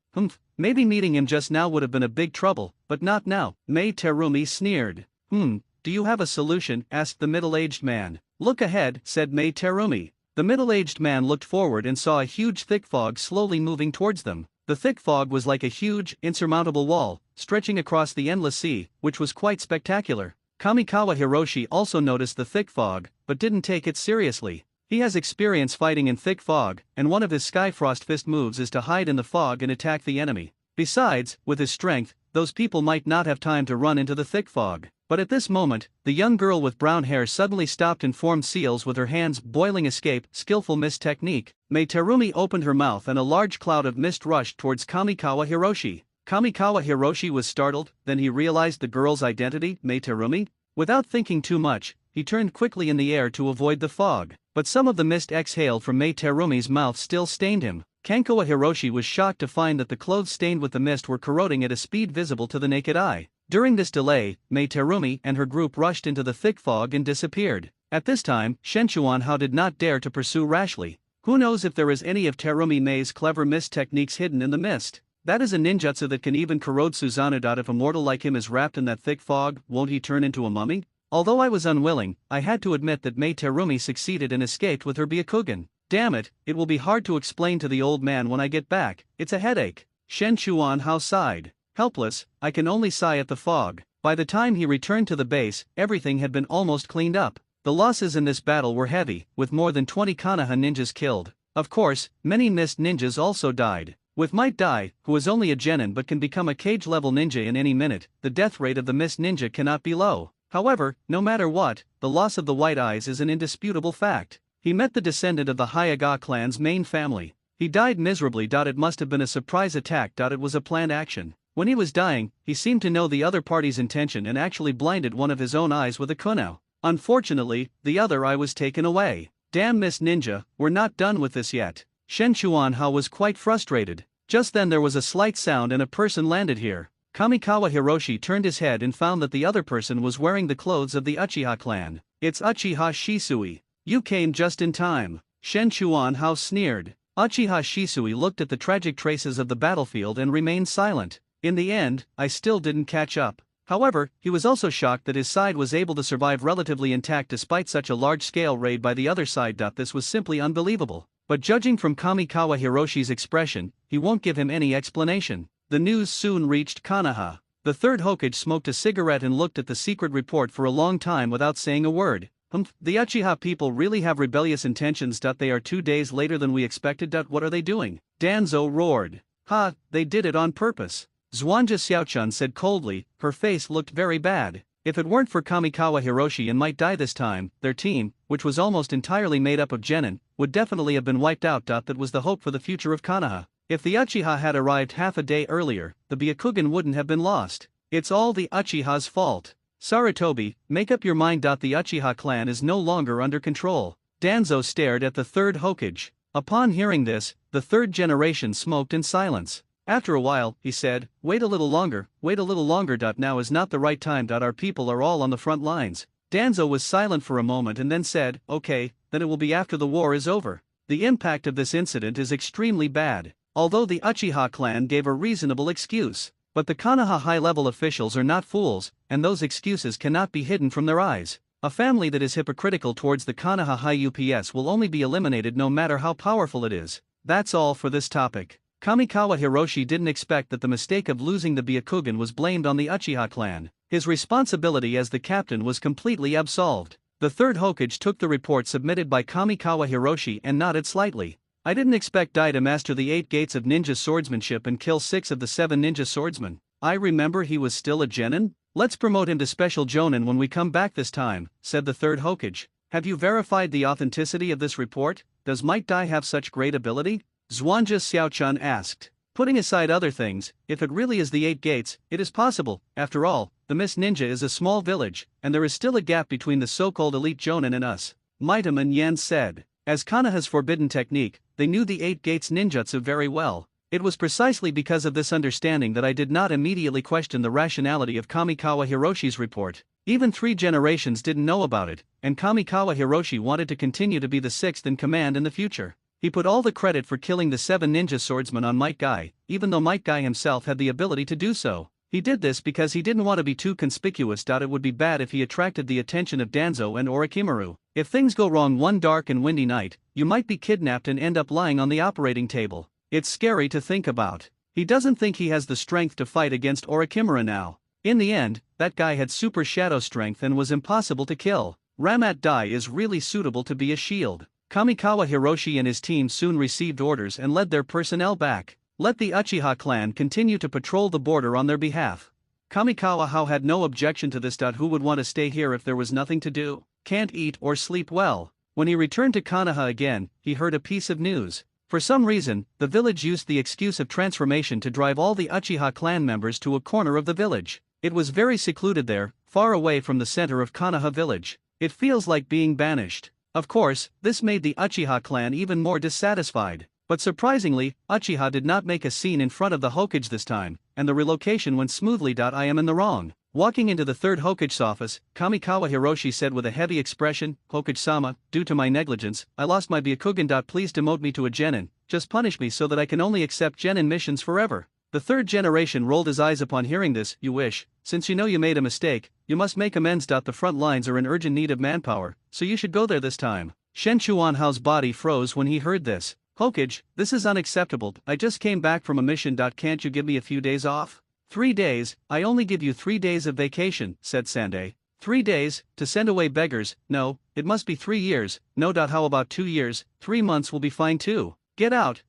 Maybe meeting him just now would have been a big trouble, but not now. Mei Terumi sneered. Do you have a solution? Asked the middle-aged man. Look ahead, said Mei Terumi. The middle-aged man looked forward and saw a huge thick fog slowly moving towards them. The thick fog was like a huge, insurmountable wall, stretching across the endless sea, which was quite spectacular. Kamikawa Hiroshi also noticed the thick fog, but didn't take it seriously. He has experience fighting in thick fog, and one of his Skyfrost Fist moves is to hide in the fog and attack the enemy. Besides, with his strength, those people might not have time to run into the thick fog. But at this moment, the young girl with brown hair suddenly stopped and formed seals with her hands. Boiling escape, skillful mist technique. Mei Terumi opened her mouth and a large cloud of mist rushed towards Kamikawa Hiroshi. Kamikawa Hiroshi was startled, then he realized the girl's identity, Mei Terumi. Without thinking too much, he turned quickly in the air to avoid the fog, but some of the mist exhaled from Mei Terumi's mouth still stained him. Kankawa Hiroshi was shocked to find that the clothes stained with the mist were corroding at a speed visible to the naked eye. During this delay, Mei Terumi and her group rushed into the thick fog and disappeared. At this time, Shen Chuanhao did not dare to pursue rashly. Who knows if there is any of Terumi Mei's clever mist techniques hidden in the mist? That is a ninjutsu that can even corrode Susanoo. If a mortal like him is wrapped in that thick fog, won't he turn into a mummy? Although I was unwilling, I had to admit that Mei Terumi succeeded and escaped with her Byakugan. Damn it, it will be hard to explain to the old man when I get back, it's a headache. Shen Chuanhao sighed. Helpless, I can only sigh at the fog. By the time he returned to the base, everything had been almost cleaned up. The losses in this battle were heavy, with more than 20 Konoha ninjas killed. Of course, many mist ninjas also died. With Might Dai, who is only a genin but can become a cage-level ninja in any minute, the death rate of the mist ninja cannot be low. However, no matter what, the loss of the White Eyes is an indisputable fact. He met the descendant of the Hokage clan's main family. He died miserably. It must have been a surprise attack. It was a planned action. When he was dying, he seemed to know the other party's intention and actually blinded one of his own eyes with a kunao. Unfortunately, the other eye was taken away. Damn Mist Ninja, we're not done with this yet. Shen Chuanhao was quite frustrated. Just then there was a slight sound and a person landed here. Kamikawa Hiroshi turned his head and found that the other person was wearing the clothes of the Uchiha clan. It's Uchiha Shisui. You came just in time. Shen Chuanhao sneered. Uchiha Shisui looked at the tragic traces of the battlefield and remained silent. In the end, I still didn't catch up. However, he was also shocked that his side was able to survive relatively intact despite such a large-scale raid by the other side. This was simply unbelievable. But judging from Kamikawa Hiroshi's expression, he won't give him any explanation. The news soon reached Konoha. The third Hokage smoked a cigarette and looked at the secret report for a long time without saying a word. The Uchiha people really have rebellious intentions. They are 2 days later than we expected. What are they doing? Danzo roared. Ha, they did it on purpose. Xuanja Xiaochun said coldly, her face looked very bad. If it weren't for Kamikawa Hiroshi and Might Dai this time, their team, which was almost entirely made up of genin, would definitely have been wiped out. That was the hope for the future of Konoha. If the Uchiha had arrived half a day earlier, the Byakugan wouldn't have been lost. It's all the Uchiha's fault. Sarutobi, make up your mind. The Uchiha clan is no longer under control. Danzo stared at the third Hokage. Upon hearing this, the third generation smoked in silence. After a while, he said, wait a little longer, wait a little longer. Now is not the right time. Our people are all on the front lines. Danzo was silent for a moment and then said, okay, then it will be after the war is over. The impact of this incident is extremely bad. Although the Uchiha clan gave a reasonable excuse, but the Konoha high-level officials are not fools, and those excuses cannot be hidden from their eyes. A family that is hypocritical towards the Konoha High UPS will only be eliminated no matter how powerful it is. That's all for this topic. Kamikawa Hiroshi didn't expect that the mistake of losing the Byakugan was blamed on the Uchiha clan. His responsibility as the captain was completely absolved. The third Hokage took the report submitted by Kamikawa Hiroshi and nodded slightly. I didn't expect Dai to master the 8 gates of ninja swordsmanship and kill 6 of the 7 ninja swordsmen. I remember he was still a genin? Let's promote him to special jonin when we come back this time, said the third Hokage. Have you verified the authenticity of this report? Does Might Dai have such great ability? Xuanja Xiaochun asked. Putting aside other things, if it really is the 8 gates, it is possible. After all, the Mist Ninja is a small village, and there is still a gap between the so-called elite jonin and us. Maitaman Yen said. As Konoha's forbidden technique, they knew the 8 gates ninjutsu very well. It was precisely because of this understanding that I did not immediately question the rationality of Kamikawa Hiroshi's report. Even 3 generations didn't know about it, and Kamikawa Hiroshi wanted to continue to be the 6th in command in the future. He put all the credit for killing the 7 ninja swordsmen on Might Guy, even though Might Guy himself had the ability to do so. He did this because he didn't want to be too conspicuous. It would be bad if he attracted the attention of Danzo and Orochimaru. If things go wrong one dark and windy night, you might be kidnapped and end up lying on the operating table. It's scary to think about. He doesn't think he has the strength to fight against Orochimaru now. In the end, that guy had super shadow strength and was impossible to kill. Ramat Dai is really suitable to be a shield. Kamikawa Hiroshi and his team soon received orders and led their personnel back. Let the Uchiha clan continue to patrol the border on their behalf. Kamikawa Hao had no objection to this. Who would want to stay here if there was nothing to do? Can't eat or sleep well. When he returned to Konoha again, he heard a piece of news. For some reason, the village used the excuse of transformation to drive all the Uchiha clan members to a corner of the village. It was very secluded there, far away from the center of Konoha village. It feels like being banished. Of course, this made the Uchiha clan even more dissatisfied. But surprisingly, Uchiha did not make a scene in front of the Hokage this time, and the relocation went smoothly. I am in the wrong. Walking into the third Hokage's office, Kamikawa Hiroshi said with a heavy expression, Hokage-sama, due to my negligence, I lost my Byakugan. Please demote me to a genin, just punish me so that I can only accept genin missions forever. The third generation rolled his eyes upon hearing this. You wish, since you know you made a mistake, you must make amends. The front lines are in urgent need of manpower, so you should go there this time. Shen Chuanhao's body froze when he heard this. Hokage, this is unacceptable. I just came back from a mission. Can't you give me a few days off? 3 days, I only give you 3 days of vacation, said Sande. 3 days, to send away beggars? No, it must be 3 years. No. How about 2 years? 3 months will be fine too. Get out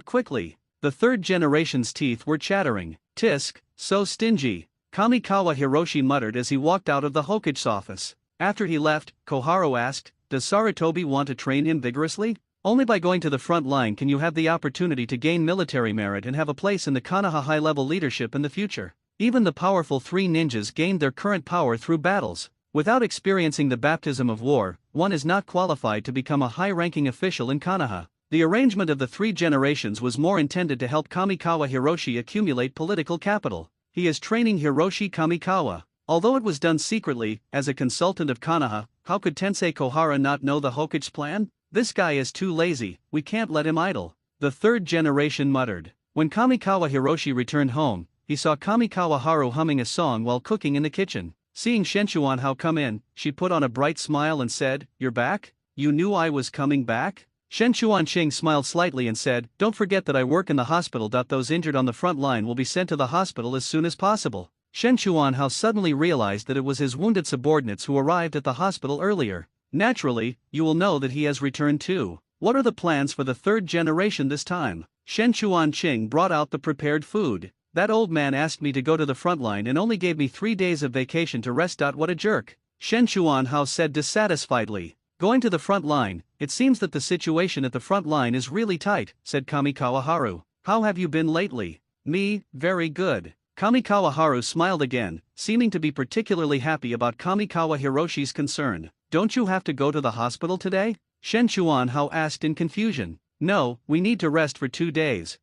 quickly. The third generation's teeth were chattering. Tisk, so stingy. Kamikawa Hiroshi muttered as he walked out of the Hokage's office. After he left, Koharu asked, does Sarutobi want to train him vigorously? Only by going to the front line can you have the opportunity to gain military merit and have a place in the Konoha high-level leadership in the future. Even the powerful 3 ninjas gained their current power through battles. Without experiencing the baptism of war, one is not qualified to become a high-ranking official in Konoha. The arrangement of the 3 generations was more intended to help Kamikawa Hiroshi accumulate political capital. He is training Hiroshi Kamikawa. Although it was done secretly, as a consultant of Konoha, how could Tensei Kohara not know the Hokage's plan? This guy is too lazy, we can't let him idle. The third generation muttered. When Kamikawa Hiroshi returned home, he saw Kamikawa Haru humming a song while cooking in the kitchen. Seeing Shen Chuanhao come in, she put on a bright smile and said, You're back? You knew I was coming back? Shen Chuanqing smiled slightly and said, Don't forget that I work in the hospital. Those injured on the front line will be sent to the hospital as soon as possible. Shen Chuanhao suddenly realized that it was his wounded subordinates who arrived at the hospital earlier. Naturally, you will know that he has returned too. What are the plans for the third generation this time? Shen Chuanqing brought out the prepared food. That old man asked me to go to the front line and only gave me 3 days of vacation to rest. What a jerk. Shen Chuanhao said dissatisfiedly. Going to the front line, it seems that the situation at the front line is really tight, said Kamikawa Haru. How have you been lately? Me, very good. Kamikawa Haru smiled again, seeming to be particularly happy about Kamikawa Hiroshi's concern. Don't you have to go to the hospital today? Shen Chuanhao asked in confusion. No, we need to rest for 2 days.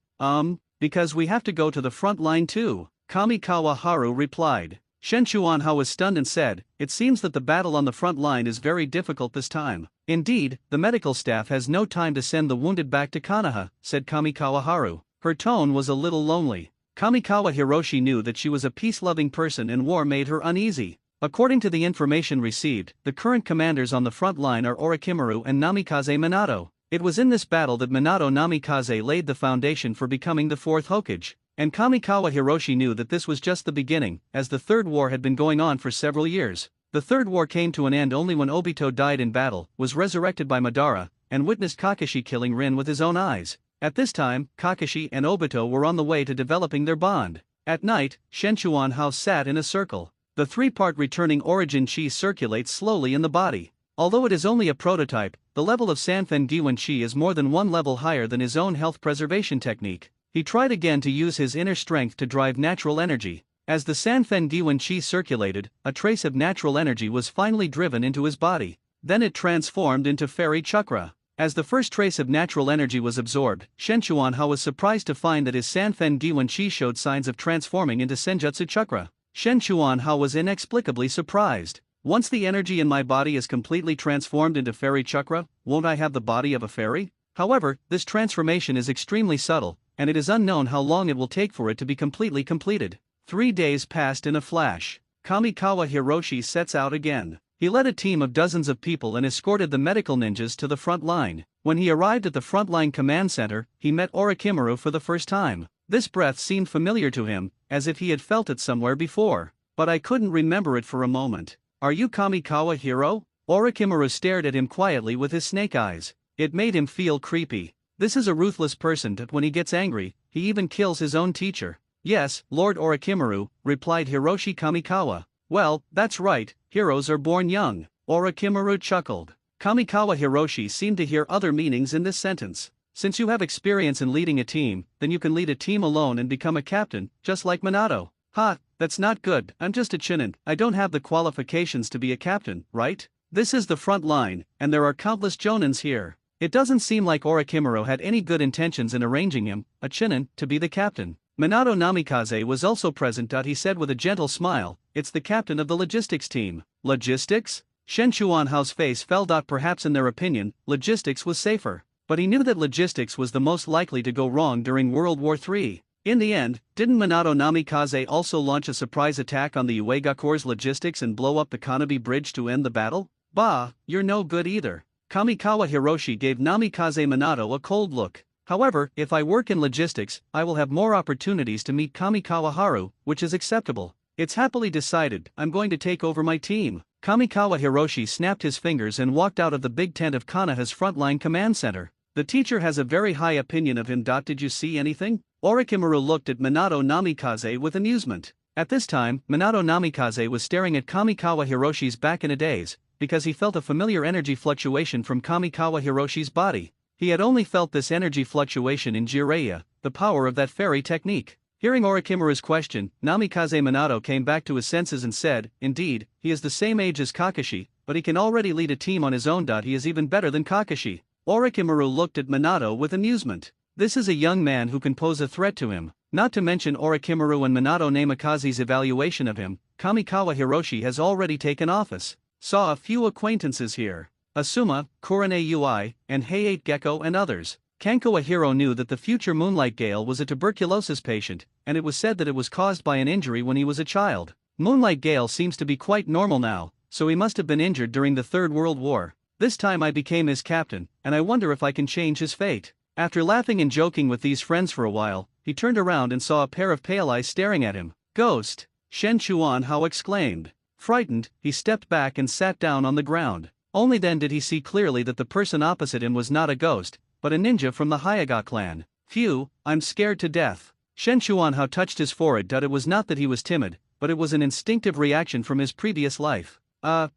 Because we have to go to the front line too, Kamikawa Haru replied. Shen Chuanhao was stunned and said, It seems that the battle on the front line is very difficult this time. Indeed, the medical staff has no time to send the wounded back to Konoha, said Kamikawa Haru. Her tone was a little lonely. Kamikawa Hiroshi knew that she was a peace-loving person and war made her uneasy. According to the information received, the current commanders on the front line are Orochimaru and Namikaze Minato. It was in this battle that Minato Namikaze laid the foundation for becoming the 4th Hokage. And Kamikawa Hiroshi knew that this was just the beginning, as the Third War had been going on for several years. The Third War came to an end only when Obito died in battle, was resurrected by Madara, and witnessed Kakashi killing Rin with his own eyes. At this time, Kakashi and Obito were on the way to developing their bond. At night, Shen Chuanhao sat in a circle. The 3-part returning origin chi circulates slowly in the body. Although it is only a prototype, the level of Sanfen Giwen chi is more than 1 level higher than his own health preservation technique. He tried again to use his inner strength to drive natural energy. As the Sanfen Giwen chi circulated, a trace of natural energy was finally driven into his body. Then it transformed into fairy chakra. As the first trace of natural energy was absorbed, Shen Chuanhao was surprised to find that his Sanfen Giwen chi showed signs of transforming into Senjutsu chakra. Shen Chuanhao was inexplicably surprised. Once the energy in my body is completely transformed into fairy chakra, won't I have the body of a fairy? However, this transformation is extremely subtle, and it is unknown how long it will take for it to be completely completed. 3 days passed in a flash. Kamikawa Hiroshi sets out again. He led a team of dozens of people and escorted the medical ninjas to the front line. When he arrived at the frontline command center, he met Orochimaru for the first time. This breath seemed familiar to him, as if he had felt it somewhere before. But I couldn't remember it for a moment. Are you Kamikawa Hiro? Orochimaru stared at him quietly with his snake eyes. It made him feel creepy. This is a ruthless person that when he gets angry, he even kills his own teacher. Yes, Lord Orochimaru, replied Hiroshi Kamikawa. Well, that's right, heroes are born young. Orochimaru chuckled. Kamikawa Hiroshi seemed to hear other meanings in this sentence. Since you have experience in leading a team, then you can lead a team alone and become a captain, just like Minato. Ha, that's not good, I'm just a Chunin, I don't have the qualifications to be a captain, right? This is the front line, and there are countless Jonins here. It doesn't seem like Orochimaru had any good intentions in arranging him, a Chunin, to be the captain. Minato Namikaze was also present. He said with a gentle smile, it's the captain of the logistics team. Logistics? Shen Chuanhao's face fell. Perhaps in their opinion, logistics was safer. But he knew that logistics was the most likely to go wrong during World War III. In the end, didn't Minato Namikaze also launch a surprise attack on the Uegakore's logistics and blow up the Kanabi Bridge to end the battle? Bah, you're no good either. Kamikawa Hiroshi gave Namikaze Minato a cold look. However, if I work in logistics, I will have more opportunities to meet Kamikawa Haru, which is acceptable. It's happily decided, I'm going to take over my team. Kamikawa Hiroshi snapped his fingers and walked out of the big tent of Konoha's frontline command center. The teacher has a very high opinion of him. Did you see anything? Orochimaru looked at Minato Namikaze with amusement. At this time, Minato Namikaze was staring at Kamikawa Hiroshi's back in a daze, because he felt a familiar energy fluctuation from Kamikawa Hiroshi's body. He had only felt this energy fluctuation in Jiraiya, the power of that fairy technique. Hearing Orochimaru's question, Namikaze Minato came back to his senses and said, indeed, he is the same age as Kakashi, but he can already lead a team on his own. He is even better than Kakashi. Orochimaru looked at Minato with amusement. This is a young man who can pose a threat to him. Not to mention Orochimaru and Minato Namikaze's evaluation of him, Kamikawa Hiroshi has already taken office. Saw a few acquaintances here. Asuma, Kurane Ui, and Hayate Gecko and others. Kanko Ahiro knew that the future Moonlight Gale was a tuberculosis patient, and it was said that it was caused by an injury when he was a child. Moonlight Gale seems to be quite normal now, so he must have been injured during the Third World War. This time I became his captain, and I wonder if I can change his fate. After laughing and joking with these friends for a while, he turned around and saw a pair of pale eyes staring at him. Ghost! Shen Chuanhao exclaimed. Frightened, he stepped back and sat down on the ground. Only then did he see clearly that the person opposite him was not a ghost, but a ninja from the Hyaga clan. Phew, I'm scared to death. Shen Chuanhao touched his forehead. It was not that he was timid, but it was an instinctive reaction from his previous life.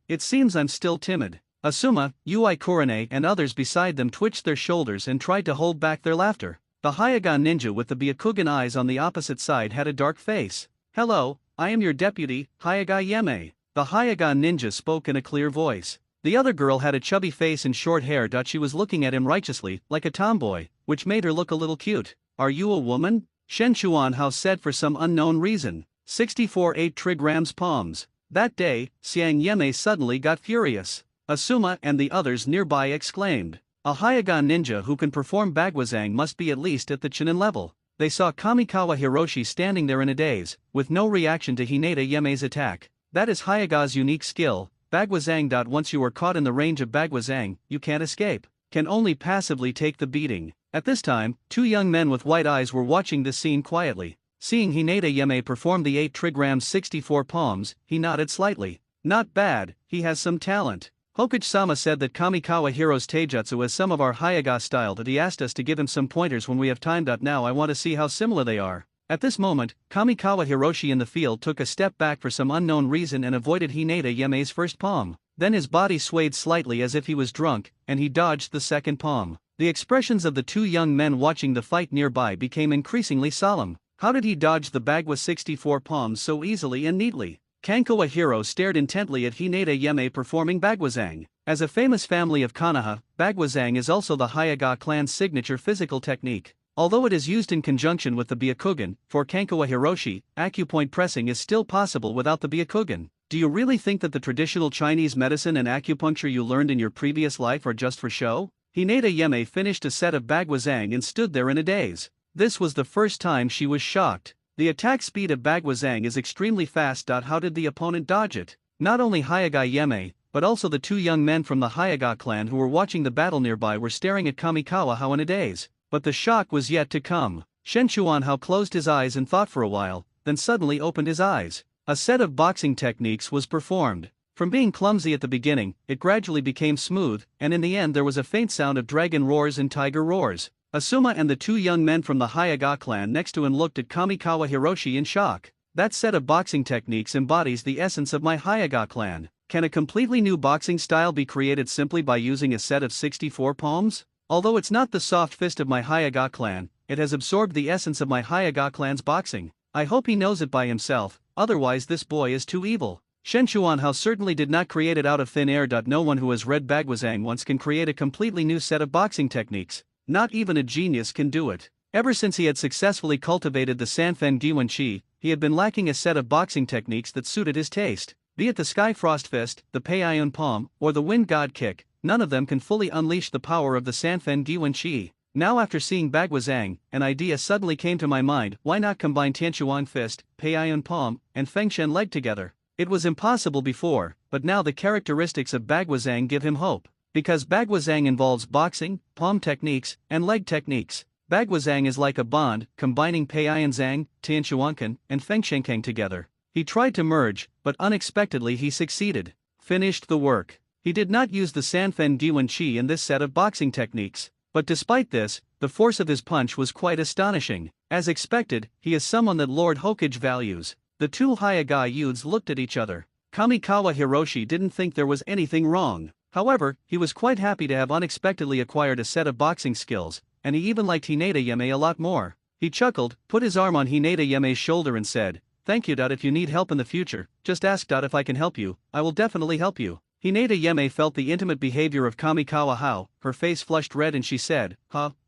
It seems I'm still timid. Asuma, Ui Kurane and others beside them twitched their shoulders and tried to hold back their laughter. The Hyaga ninja with the Byakugan eyes on the opposite side had a dark face. Hello, I am your deputy, Hyaga Yeme. The Hyaga ninja spoke in a clear voice. The other girl had a chubby face and short hair. She was looking at him righteously, like a tomboy, which made her look a little cute. Are you a woman? Shen Chuanhao said for some unknown reason. 64 8 trigrams palms. That day, Xiang Yeme suddenly got furious. Asuma and the others nearby exclaimed. A Hyaga ninja who can perform Bagwazang must be at least at the Chunin level. They saw Kamikawa Hiroshi standing there in a daze, with no reaction to Hinata Yeme's attack. That is Hyaga's unique skill, Bagwazang. Once you are caught in the range of Bagwazang, you can't escape, can only passively take the beating. At this time, two young men with white eyes were watching this scene quietly. Seeing Hinata Yeme perform the 8 trigrams 64 palms, he nodded slightly. Not bad, he has some talent. Hokage-sama said that Kamikawa Hiro's taijutsu has some of our Hyaga style. That he asked us to give him some pointers when we have time. Now I want to see how similar they are. At this moment, Kamikawa Hiroshi in the field took a step back for some unknown reason and avoided Hinata Yeme's first palm. Then his body swayed slightly as if he was drunk, and he dodged the second palm. The expressions of the two young men watching the fight nearby became increasingly solemn. How did he dodge the Bagwa 64 palms so easily and neatly? Kanko Ahiro stared intently at Hinata Yeme performing Bagwazang. As a famous family of Konoha, Bagwazang is also the Hyaga clan's signature physical technique. Although it is used in conjunction with the Byakugan, for Kanko Hiroshi, acupoint pressing is still possible without the Byakugan. Do you really think that the traditional Chinese medicine and acupuncture you learned in your previous life are just for show? Hinata Yeme finished a set of Bagwazang and stood there in a daze. This was the first time she was shocked. The attack speed of Bagwazang is extremely fast. How did the opponent dodge it? Not only Hyaga Yeme, but also the two young men from the Hyaga clan who were watching the battle nearby were staring at Kamikawa Hao in a daze. But the shock was yet to come. Shen Chuanhao closed his eyes and thought for a while, then suddenly opened his eyes. A set of boxing techniques was performed. From being clumsy at the beginning, it gradually became smooth, and in the end there was a faint sound of dragon roars and tiger roars. Asuma and the two young men from the Hyaga clan next to him looked at Kamikawa Hiroshi in shock. That set of boxing techniques embodies the essence of my Hyaga clan. Can a completely new boxing style be created simply by using a set of 64 palms? Although it's not the soft fist of my Hyaga clan, it has absorbed the essence of my Hyaga clan's boxing. I hope he knows it by himself, otherwise this boy is too evil. Shen Chuanhao certainly did not create it out of thin air. No one who has read Bagwazang once can create a completely new set of boxing techniques. Not even a genius can do it. Ever since he had successfully cultivated the Sanfen Diwen Qi, he had been lacking a set of boxing techniques that suited his taste. Be it the Sky Frost Fist, the Pei'ayun Palm, or the Wind God Kick, none of them can fully unleash the power of the Sanfen Diwen Qi. Now after seeing Bagwazang, an idea suddenly came to my mind: why not combine Tianchuan Fist, Pei'ayun Palm, and Fengshen Leg together? It was impossible before, but now the characteristics of Bagwazang give him hope. Because Bagwazang involves boxing, palm techniques, and leg techniques. Bagwazang is like a bond, combining Pei'ayun, Tianchuankan, and Fengshenkang together. He tried to merge, but unexpectedly he succeeded. Finished the work. He did not use the Sanfen Diwen Qi in this set of boxing techniques. But despite this, the force of his punch was quite astonishing. As expected, he is someone that Lord Hokage values. The two Hyaga youths looked at each other. Kamikawa Hiroshi didn't think there was anything wrong. However, he was quite happy to have unexpectedly acquired a set of boxing skills, and he even liked Hinata Yeme a lot more. He chuckled, put his arm on Hinata Yeme's shoulder and said, "Thank you. If you need help in the future, just ask. If I can help you, I will definitely help you." Hinata Yeme felt the intimate behavior of Kamikawa Hao, her face flushed red and she said,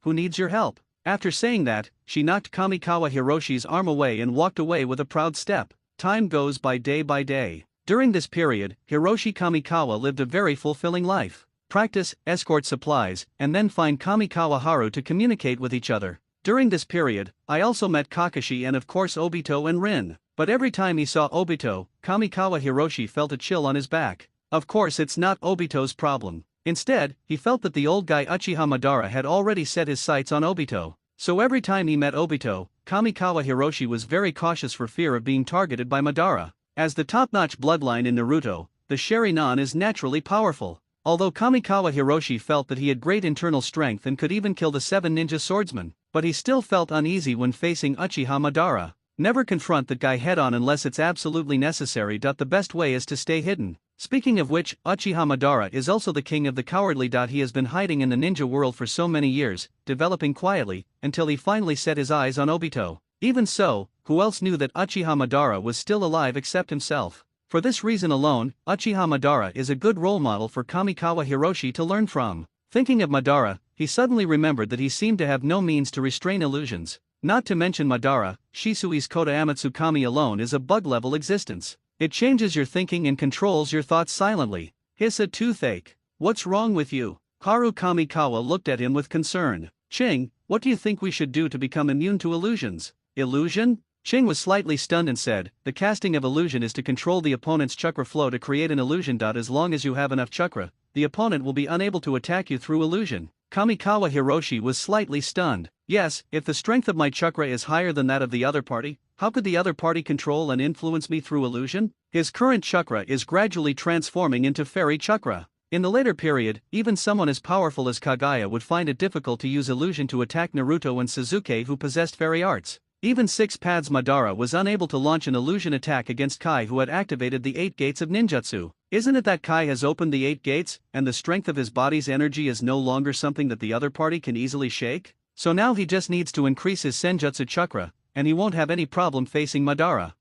"Who needs your help?" After saying that, she knocked Kamikawa Hiroshi's arm away and walked away with a proud step. Time goes by day. During this period, Hiroshi Kamikawa lived a very fulfilling life. Practice, escort supplies, and then find Kamikawa Haru to communicate with each other. During this period, I also met Kakashi and of course Obito and Rin. But every time he saw Obito, Kamikawa Hiroshi felt a chill on his back. Of course it's not Obito's problem. Instead, he felt that the old guy Uchiha Madara had already set his sights on Obito. So every time he met Obito, Kamikawa Hiroshi was very cautious for fear of being targeted by Madara. As the top-notch bloodline in Naruto, the Sharingan is naturally powerful. Although Kamikawa Hiroshi felt that he had great internal strength and could even kill the 7 ninja swordsmen, but he still felt uneasy when facing Uchiha Madara. Never confront that guy head-on unless it's absolutely necessary. The best way is to stay hidden. Speaking of which, Uchiha Madara is also the king of the cowardly. He has been hiding in the ninja world for so many years, developing quietly, until he finally set his eyes on Obito. Even so, who else knew that Uchiha Madara was still alive except himself? For this reason alone, Uchiha Madara is a good role model for Kamikawa Hiroshi to learn from. Thinking of Madara, he suddenly remembered that he seemed to have no means to restrain illusions. Not to mention Madara, Shisui's Kota Amatsukami alone is a bug-level existence. It changes your thinking and controls your thoughts silently. Hiss a toothache. What's wrong with you? Haru Kamikawa looked at him with concern. Ching, what do you think we should do to become immune to illusions? Illusion? Ching was slightly stunned and said, the casting of illusion is to control the opponent's chakra flow to create an illusion. As long as you have enough chakra, the opponent will be unable to attack you through illusion. Kamikawa Hiroshi was slightly stunned. Yes, if the strength of my chakra is higher than that of the other party, how could the other party control and influence me through illusion? His current chakra is gradually transforming into fairy chakra. In the later period, even someone as powerful as Kaguya would find it difficult to use illusion to attack Naruto and Sasuke, who possessed fairy arts. Even Six Paths Madara was unable to launch an illusion attack against Kai, who had activated the 8 gates of ninjutsu. Isn't it that Kai has opened the 8 gates, and the strength of his body's energy is no longer something that the other party can easily shake? So now he just needs to increase his senjutsu chakra, and he won't have any problem facing Madara.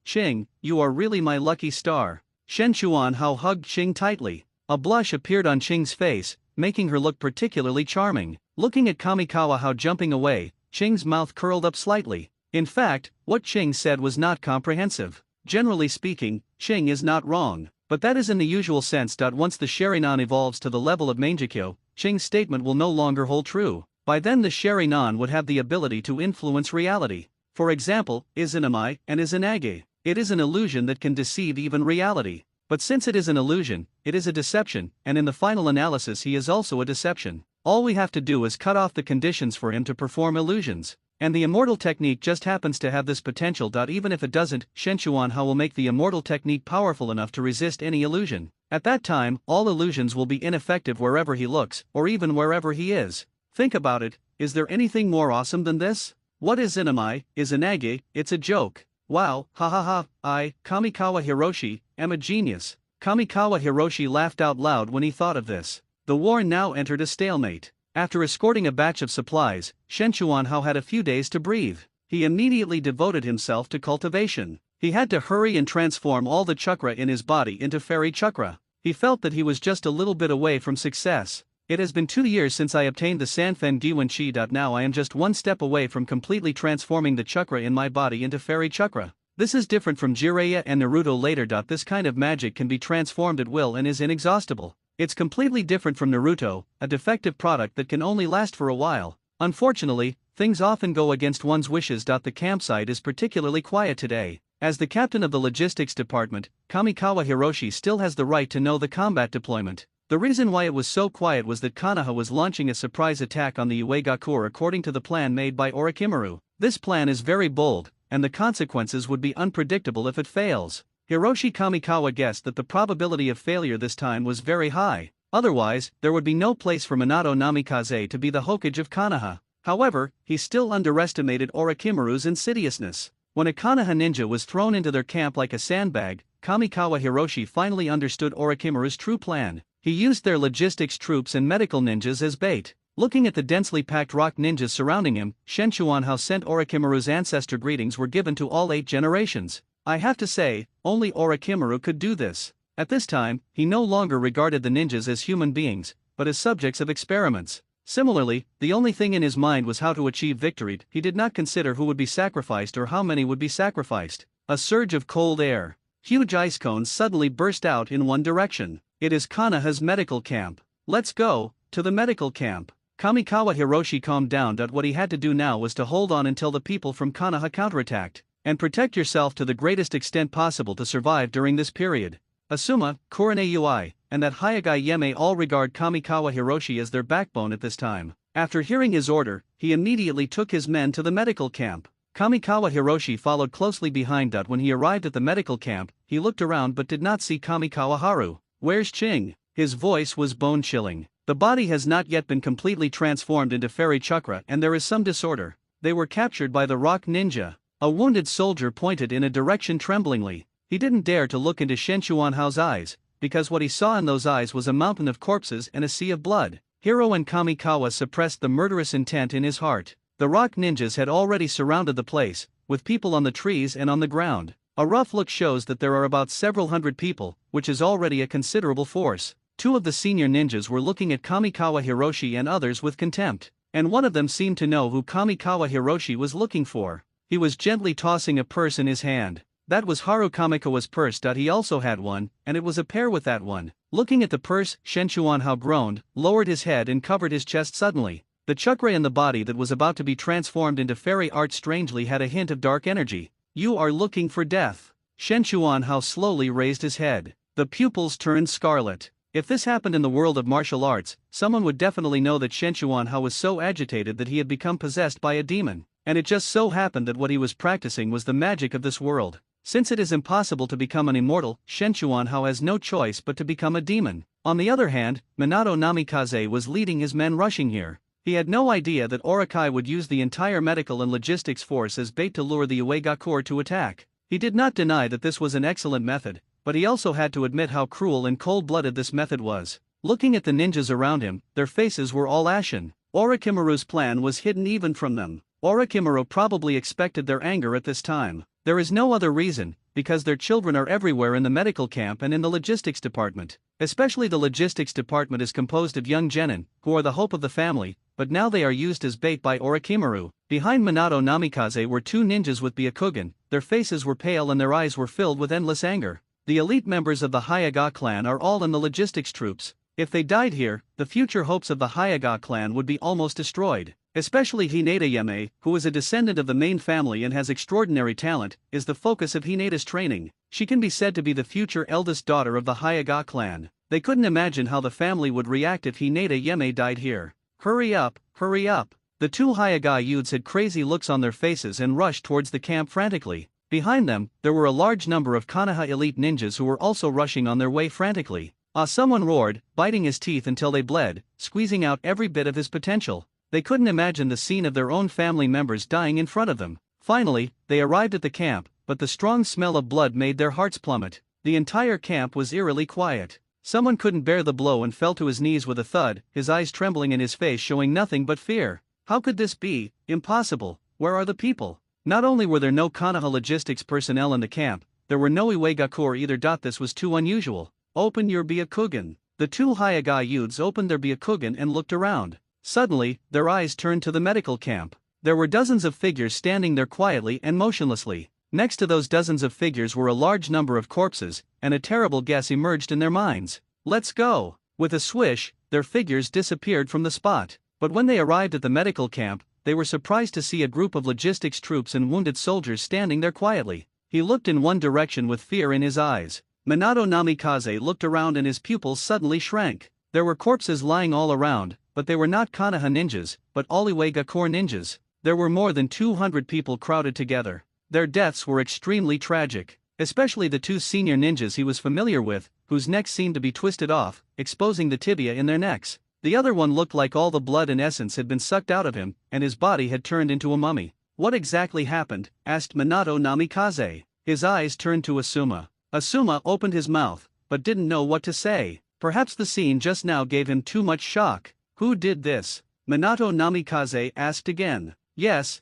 Ching, you are really my lucky star. Shen Chuanhao hugged Ching tightly. A blush appeared on Ching's face, making her look particularly charming. Looking at Kamikawa Hao jumping away, Ching's mouth curled up slightly. In fact, what Ching said was not comprehensive. Generally speaking, Ching is not wrong, but that is in the usual sense. Once the Sharingan evolves to the level of Mangekyo, Ching's statement will no longer hold true. By then the Sharingan would have the ability to influence reality. For example, Izanami and Izanage. It is an illusion that can deceive even reality. But since it is an illusion, it is a deception, and in the final analysis he is also a deception. All we have to do is cut off the conditions for him to perform illusions. And the immortal technique just happens to have this potential. Even if it doesn't, Shen Chuanhao will make the immortal technique powerful enough to resist any illusion. At that time, all illusions will be ineffective wherever he looks, or even wherever he is. Think about it, is there anything more awesome than this? What is Inamai, Izanage? It's a joke. Wow, I, Kamikawa Hiroshi, am a genius. Kamikawa Hiroshi laughed out loud when he thought of this. The war now entered a stalemate. After escorting a batch of supplies, Shen Chuanhao had a few days to breathe. He immediately devoted himself to cultivation. He had to hurry and transform all the chakra in his body into fairy chakra. He felt that he was just a little bit away from success. It has been 2 years since I obtained the Sanfen Diwen Qi. Now I am just one step away from completely transforming the chakra in my body into fairy chakra. This is different from Jiraiya and Naruto later. This kind of magic can be transformed at will and is inexhaustible. It's completely different from Naruto, a defective product that can only last for a while. Unfortunately, things often go against one's wishes. The campsite is particularly quiet today. As the captain of the logistics department, Kamikawa Hiroshi still has the right to know the combat deployment. The reason why it was so quiet was that Konoha was launching a surprise attack on the Uegakur according to the plan made by Orochimaru. This plan is very bold, and the consequences would be unpredictable if it fails. Hiroshi Kamikawa guessed that the probability of failure this time was very high. Otherwise, there would be no place for Minato Namikaze to be the hokage of Konoha. However, he still underestimated Orochimaru's insidiousness. When a Konoha ninja was thrown into their camp like a sandbag, Kamikawa Hiroshi finally understood Orochimaru's true plan. He used their logistics troops and medical ninjas as bait. Looking at the densely packed rock ninjas surrounding him, Shen Chuanhao sent Orochimaru's ancestor greetings were given to all 8 generations. I have to say, only Orochimaru could do this. At this time, he no longer regarded the ninjas as human beings, but as subjects of experiments. Similarly, the only thing in his mind was how to achieve victory. He did not consider who would be sacrificed or how many would be sacrificed. A surge of cold air. Huge ice cones suddenly burst out in one direction. It is Konoha's medical camp. Let's go to the medical camp. Kamikawa Hiroshi calmed down. What he had to do now was to hold on until the people from Konoha counterattacked, and protect yourself to the greatest extent possible to survive during this period. Asuma, Kurane Ui, and that Hokage Yeme all regard Kamikawa Hiroshi as their backbone at this time. After hearing his order, he immediately took his men to the medical camp. Kamikawa Hiroshi followed closely behind. When he arrived at the medical camp, he looked around but did not see Kamikawa Haru. Where's Ching? His voice was bone-chilling. The body has not yet been completely transformed into fairy chakra and there is some disorder. They were captured by the rock ninja. A wounded soldier pointed in a direction tremblingly. He didn't dare to look into Shen Chuanhao's eyes, because what he saw in those eyes was a mountain of corpses and a sea of blood. Hiro and Kamikawa suppressed the murderous intent in his heart. The rock ninjas had already surrounded the place, with people on the trees and on the ground. A rough look shows that there are about several hundred people, which is already a considerable force. 2 of the senior ninjas were looking at Kamikawa Hiroshi and others with contempt, and one of them seemed to know who Kamikawa Hiroshi was looking for. He was gently tossing a purse in his hand. That was Haru Kamikawa's purse. He also had one, and it was a pair with that one. Looking at the purse, Shen Chuanhao groaned, lowered his head and covered his chest suddenly. The chakra in the body that was about to be transformed into fairy art strangely had a hint of dark energy. You are looking for death. Shen Chuanhao slowly raised his head. The pupils turned scarlet. If this happened in the world of martial arts, someone would definitely know that Shen Chuanhao was so agitated that he had become possessed by a demon. And it just so happened that what he was practicing was the magic of this world. Since it is impossible to become an immortal, Shen Chuanhao has no choice but to become a demon. On the other hand, Minato Namikaze was leading his men rushing here. He had no idea that Orokai would use the entire medical and logistics force as bait to lure the Uegakur to attack. He did not deny that this was an excellent method, but he also had to admit how cruel and cold-blooded this method was. Looking at the ninjas around him, their faces were all ashen. Orochimaru's plan was hidden even from them. Orochimaru probably expected their anger at this time. There is no other reason, because their children are everywhere in the medical camp and in the logistics department. Especially the logistics department is composed of young genin, who are the hope of the family, but now they are used as bait by Orochimaru. Behind Minato Namikaze were 2 ninjas with Byakugan. Their faces were pale and their eyes were filled with endless anger. The elite members of the Hokage clan are all in the logistics troops. If they died here, the future hopes of the Hokage clan would be almost destroyed. Especially Hinata Yame, who is a descendant of the main family and has extraordinary talent, is the focus of Hinata's training. She can be said to be the future eldest daughter of the Hokage clan. They couldn't imagine how the family would react if Hinata Yame died here. Hurry up, hurry up. The 2 Hokage youths had crazy looks on their faces and rushed towards the camp frantically. Behind them, there were a large number of Konoha elite ninjas who were also rushing on their way frantically. Someone roared, biting his teeth until they bled, squeezing out every bit of his potential. They couldn't imagine the scene of their own family members dying in front of them. Finally, they arrived at the camp, but the strong smell of blood made their hearts plummet. The entire camp was eerily quiet. Someone couldn't bear the blow and fell to his knees with a thud, his eyes trembling and his face showing nothing but fear. How could this be? Impossible. Where are the people? Not only were there no Konoha logistics personnel in the camp, there were no Iwagakure either. This was too unusual. Open your Byakugan. The two Hyoga youths opened their Byakugan and looked around. Suddenly, their eyes turned to the medical camp. There were dozens of figures standing there quietly and motionlessly. Next to those dozens of figures were a large number of corpses, and a terrible guess emerged in their minds. Let's go! With a swish, their figures disappeared from the spot. But when they arrived at the medical camp, they were surprised to see a group of logistics troops and wounded soldiers standing there quietly. He looked in one direction with fear in his eyes. Minato Namikaze looked around and his pupils suddenly shrank. There were corpses lying all around, but they were not Konoha ninjas, but all Iwagakure ninjas. There were more than 200 people crowded together. Their deaths were extremely tragic, especially the two senior ninjas he was familiar with, whose necks seemed to be twisted off, exposing the tibia in their necks. The other one looked like all the blood and essence had been sucked out of him, and his body had turned into a mummy. What exactly happened? Asked Minato Namikaze. His eyes turned to Asuma. Asuma opened his mouth, but didn't know what to say. Perhaps the scene just now gave him too much shock. Who did this? Minato Namikaze asked again. Yes.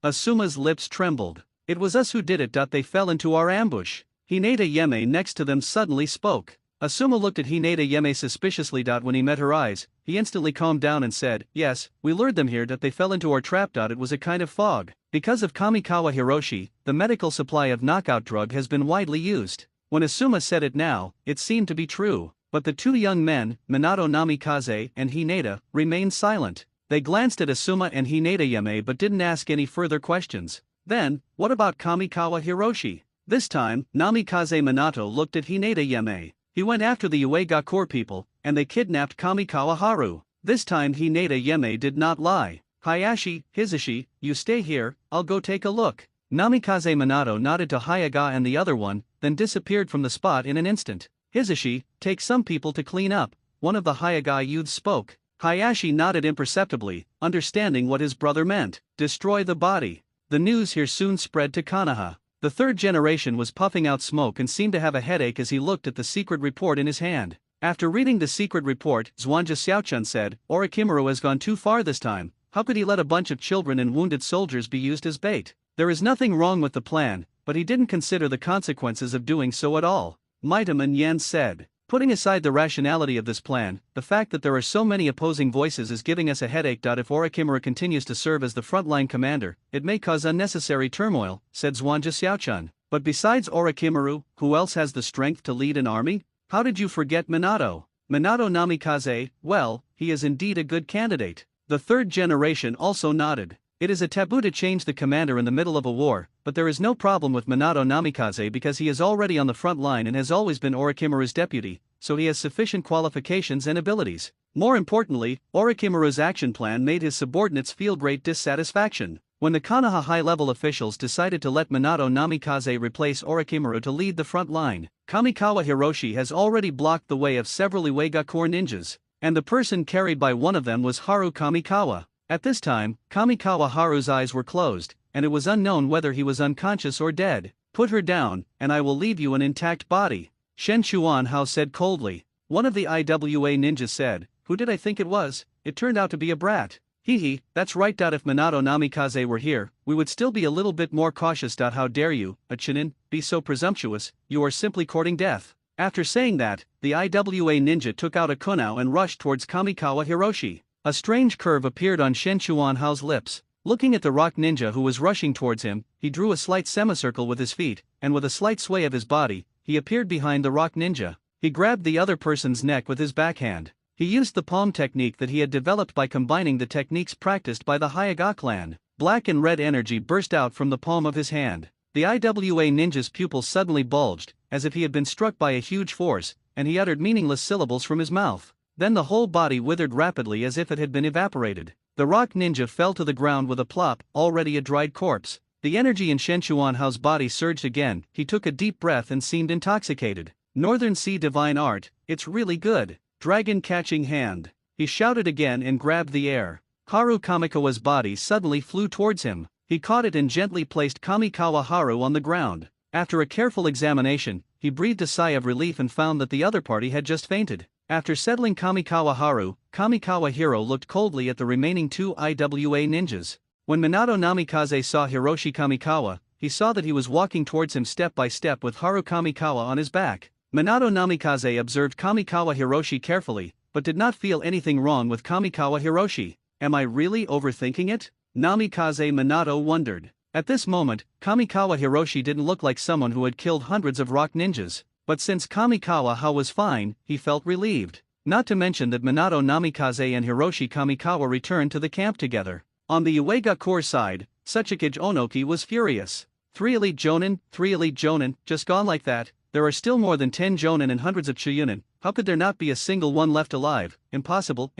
Asuma's lips trembled. It was us who did it. They fell into our ambush. Hinata Yeme next to them suddenly spoke. Asuma looked at Hinata Yeme suspiciously. When he met her eyes, he instantly calmed down and said, yes, we lured them here. They fell into our trap. It was a kind of fog. Because of Kamikawa Hiroshi, the medical supply of knockout drug has been widely used. When Asuma said it now, it seemed to be true. But the two young men, Minato Namikaze and Hinata, remained silent. They glanced at Asuma and Hinata Yeme but didn't ask any further questions. Then, what about Kamikawa Hiroshi? This time, Namikaze Minato looked at Hinata Yeme. He went after the Iwagakure people, and they kidnapped Kamikawa Haru. This time Hinata Yeme did not lie. Hayashi, Hizashi, you stay here, I'll go take a look. Namikaze Minato nodded to Hyoga and the other one, then disappeared from the spot in an instant. Hizashi, take some people to clean up, one of the Hyoga youths spoke. Hayashi nodded imperceptibly, understanding what his brother meant. Destroy the body. The news here soon spread to Konoha. The third generation was puffing out smoke and seemed to have a headache as he looked at the secret report in his hand. After reading the secret report, Zwanja Xiaochun said, Orochimaru has gone too far this time. How could he let a bunch of children and wounded soldiers be used as bait? There is nothing wrong with the plan, but he didn't consider the consequences of doing so at all. Maitaman Yen said. Putting aside the rationality of this plan, the fact that there are so many opposing voices is giving us a headache. If Orochimaru continues to serve as the frontline commander, it may cause unnecessary turmoil, said Zwanja Xiaochun. But besides Orochimaru, who else has the strength to lead an army? How did you forget Minato? Minato Namikaze, well, he is indeed a good candidate. The third generation also nodded. It is a taboo to change the commander in the middle of a war, but there is no problem with Minato Namikaze because he is already on the front line and has always been Orochimaru's deputy, so he has sufficient qualifications and abilities. More importantly, Orochimaru's action plan made his subordinates feel great dissatisfaction. When the Konoha high-level officials decided to let Minato Namikaze replace Orochimaru to lead the front line, Kamikawa Hiroshi has already blocked the way of several Iwagakure ninjas, and the person carried by one of them was Haru Kamikawa. At this time, Kamikawa Haru's eyes were closed, and it was unknown whether he was unconscious or dead. Put her down, and I will leave you an intact body, Shen Chuanhao said coldly. One of the IWA ninjas said, who did I think it was? It turned out to be a brat. Hee, that's right. If Minato Namikaze were here, we would still be a little bit more cautious. How dare you, a Chunin, be so presumptuous, you are simply courting death. After saying that, the IWA ninja took out a kunao and rushed towards Kamikawa Hiroshi. A strange curve appeared on Shen Chuanhao's lips. Looking at the rock ninja who was rushing towards him, he drew a slight semicircle with his feet, and with a slight sway of his body, he appeared behind the rock ninja. He grabbed the other person's neck with his backhand. He used the palm technique that he had developed by combining the techniques practiced by the Hyoga clan. Black and red energy burst out from the palm of his hand. The IWA ninja's pupils suddenly bulged, as if he had been struck by a huge force, and he uttered meaningless syllables from his mouth. Then the whole body withered rapidly as if it had been evaporated. The rock ninja fell to the ground with a plop, already a dried corpse. The energy in Shen Chuanhao's body surged again. He took a deep breath and seemed intoxicated. Northern Sea Divine Art, it's really good. Dragon catching hand. He shouted again and grabbed the air. Haru Kamikawa's body suddenly flew towards him. He caught it and gently placed Kamikawa Haru on the ground. After a careful examination, he breathed a sigh of relief and found that the other party had just fainted. After settling Kamikawa Haru, Kamikawa Hiro looked coldly at the remaining two IWA ninjas. When Minato Namikaze saw Hiroshi Kamikawa, he saw that he was walking towards him step by step with Haru Kamikawa on his back. Minato Namikaze observed Kamikawa Hiroshi carefully, but did not feel anything wrong with Kamikawa Hiroshi. Am I really overthinking it? Namikaze Minato wondered. At this moment, Kamikawa Hiroshi didn't look like someone who had killed hundreds of rock ninjas, but since Kamikawa Ha was fine, he felt relieved. Not to mention that Minato Namikaze and Hiroshi Kamikawa returned to the camp together. On the Uegakure side, Tsuchikage Onoki was furious. 3 elite jonin, just gone like that. There are still more than 10 jonin and hundreds of Chunin. How could there not be a single one left alive? Impossible,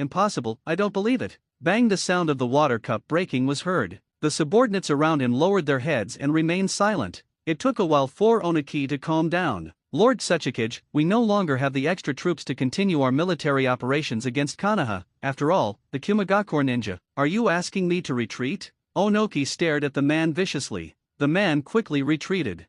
I don't believe it. Bang, the sound of the water cup breaking was heard. The subordinates around him lowered their heads and remained silent. It took a while for Onoki to calm down. Lord Tsuchikage, we no longer have the extra troops to continue our military operations against Konoha. After all, the Kumagakure ninja. Are you asking me to retreat? Onoki stared at the man viciously. The man quickly retreated.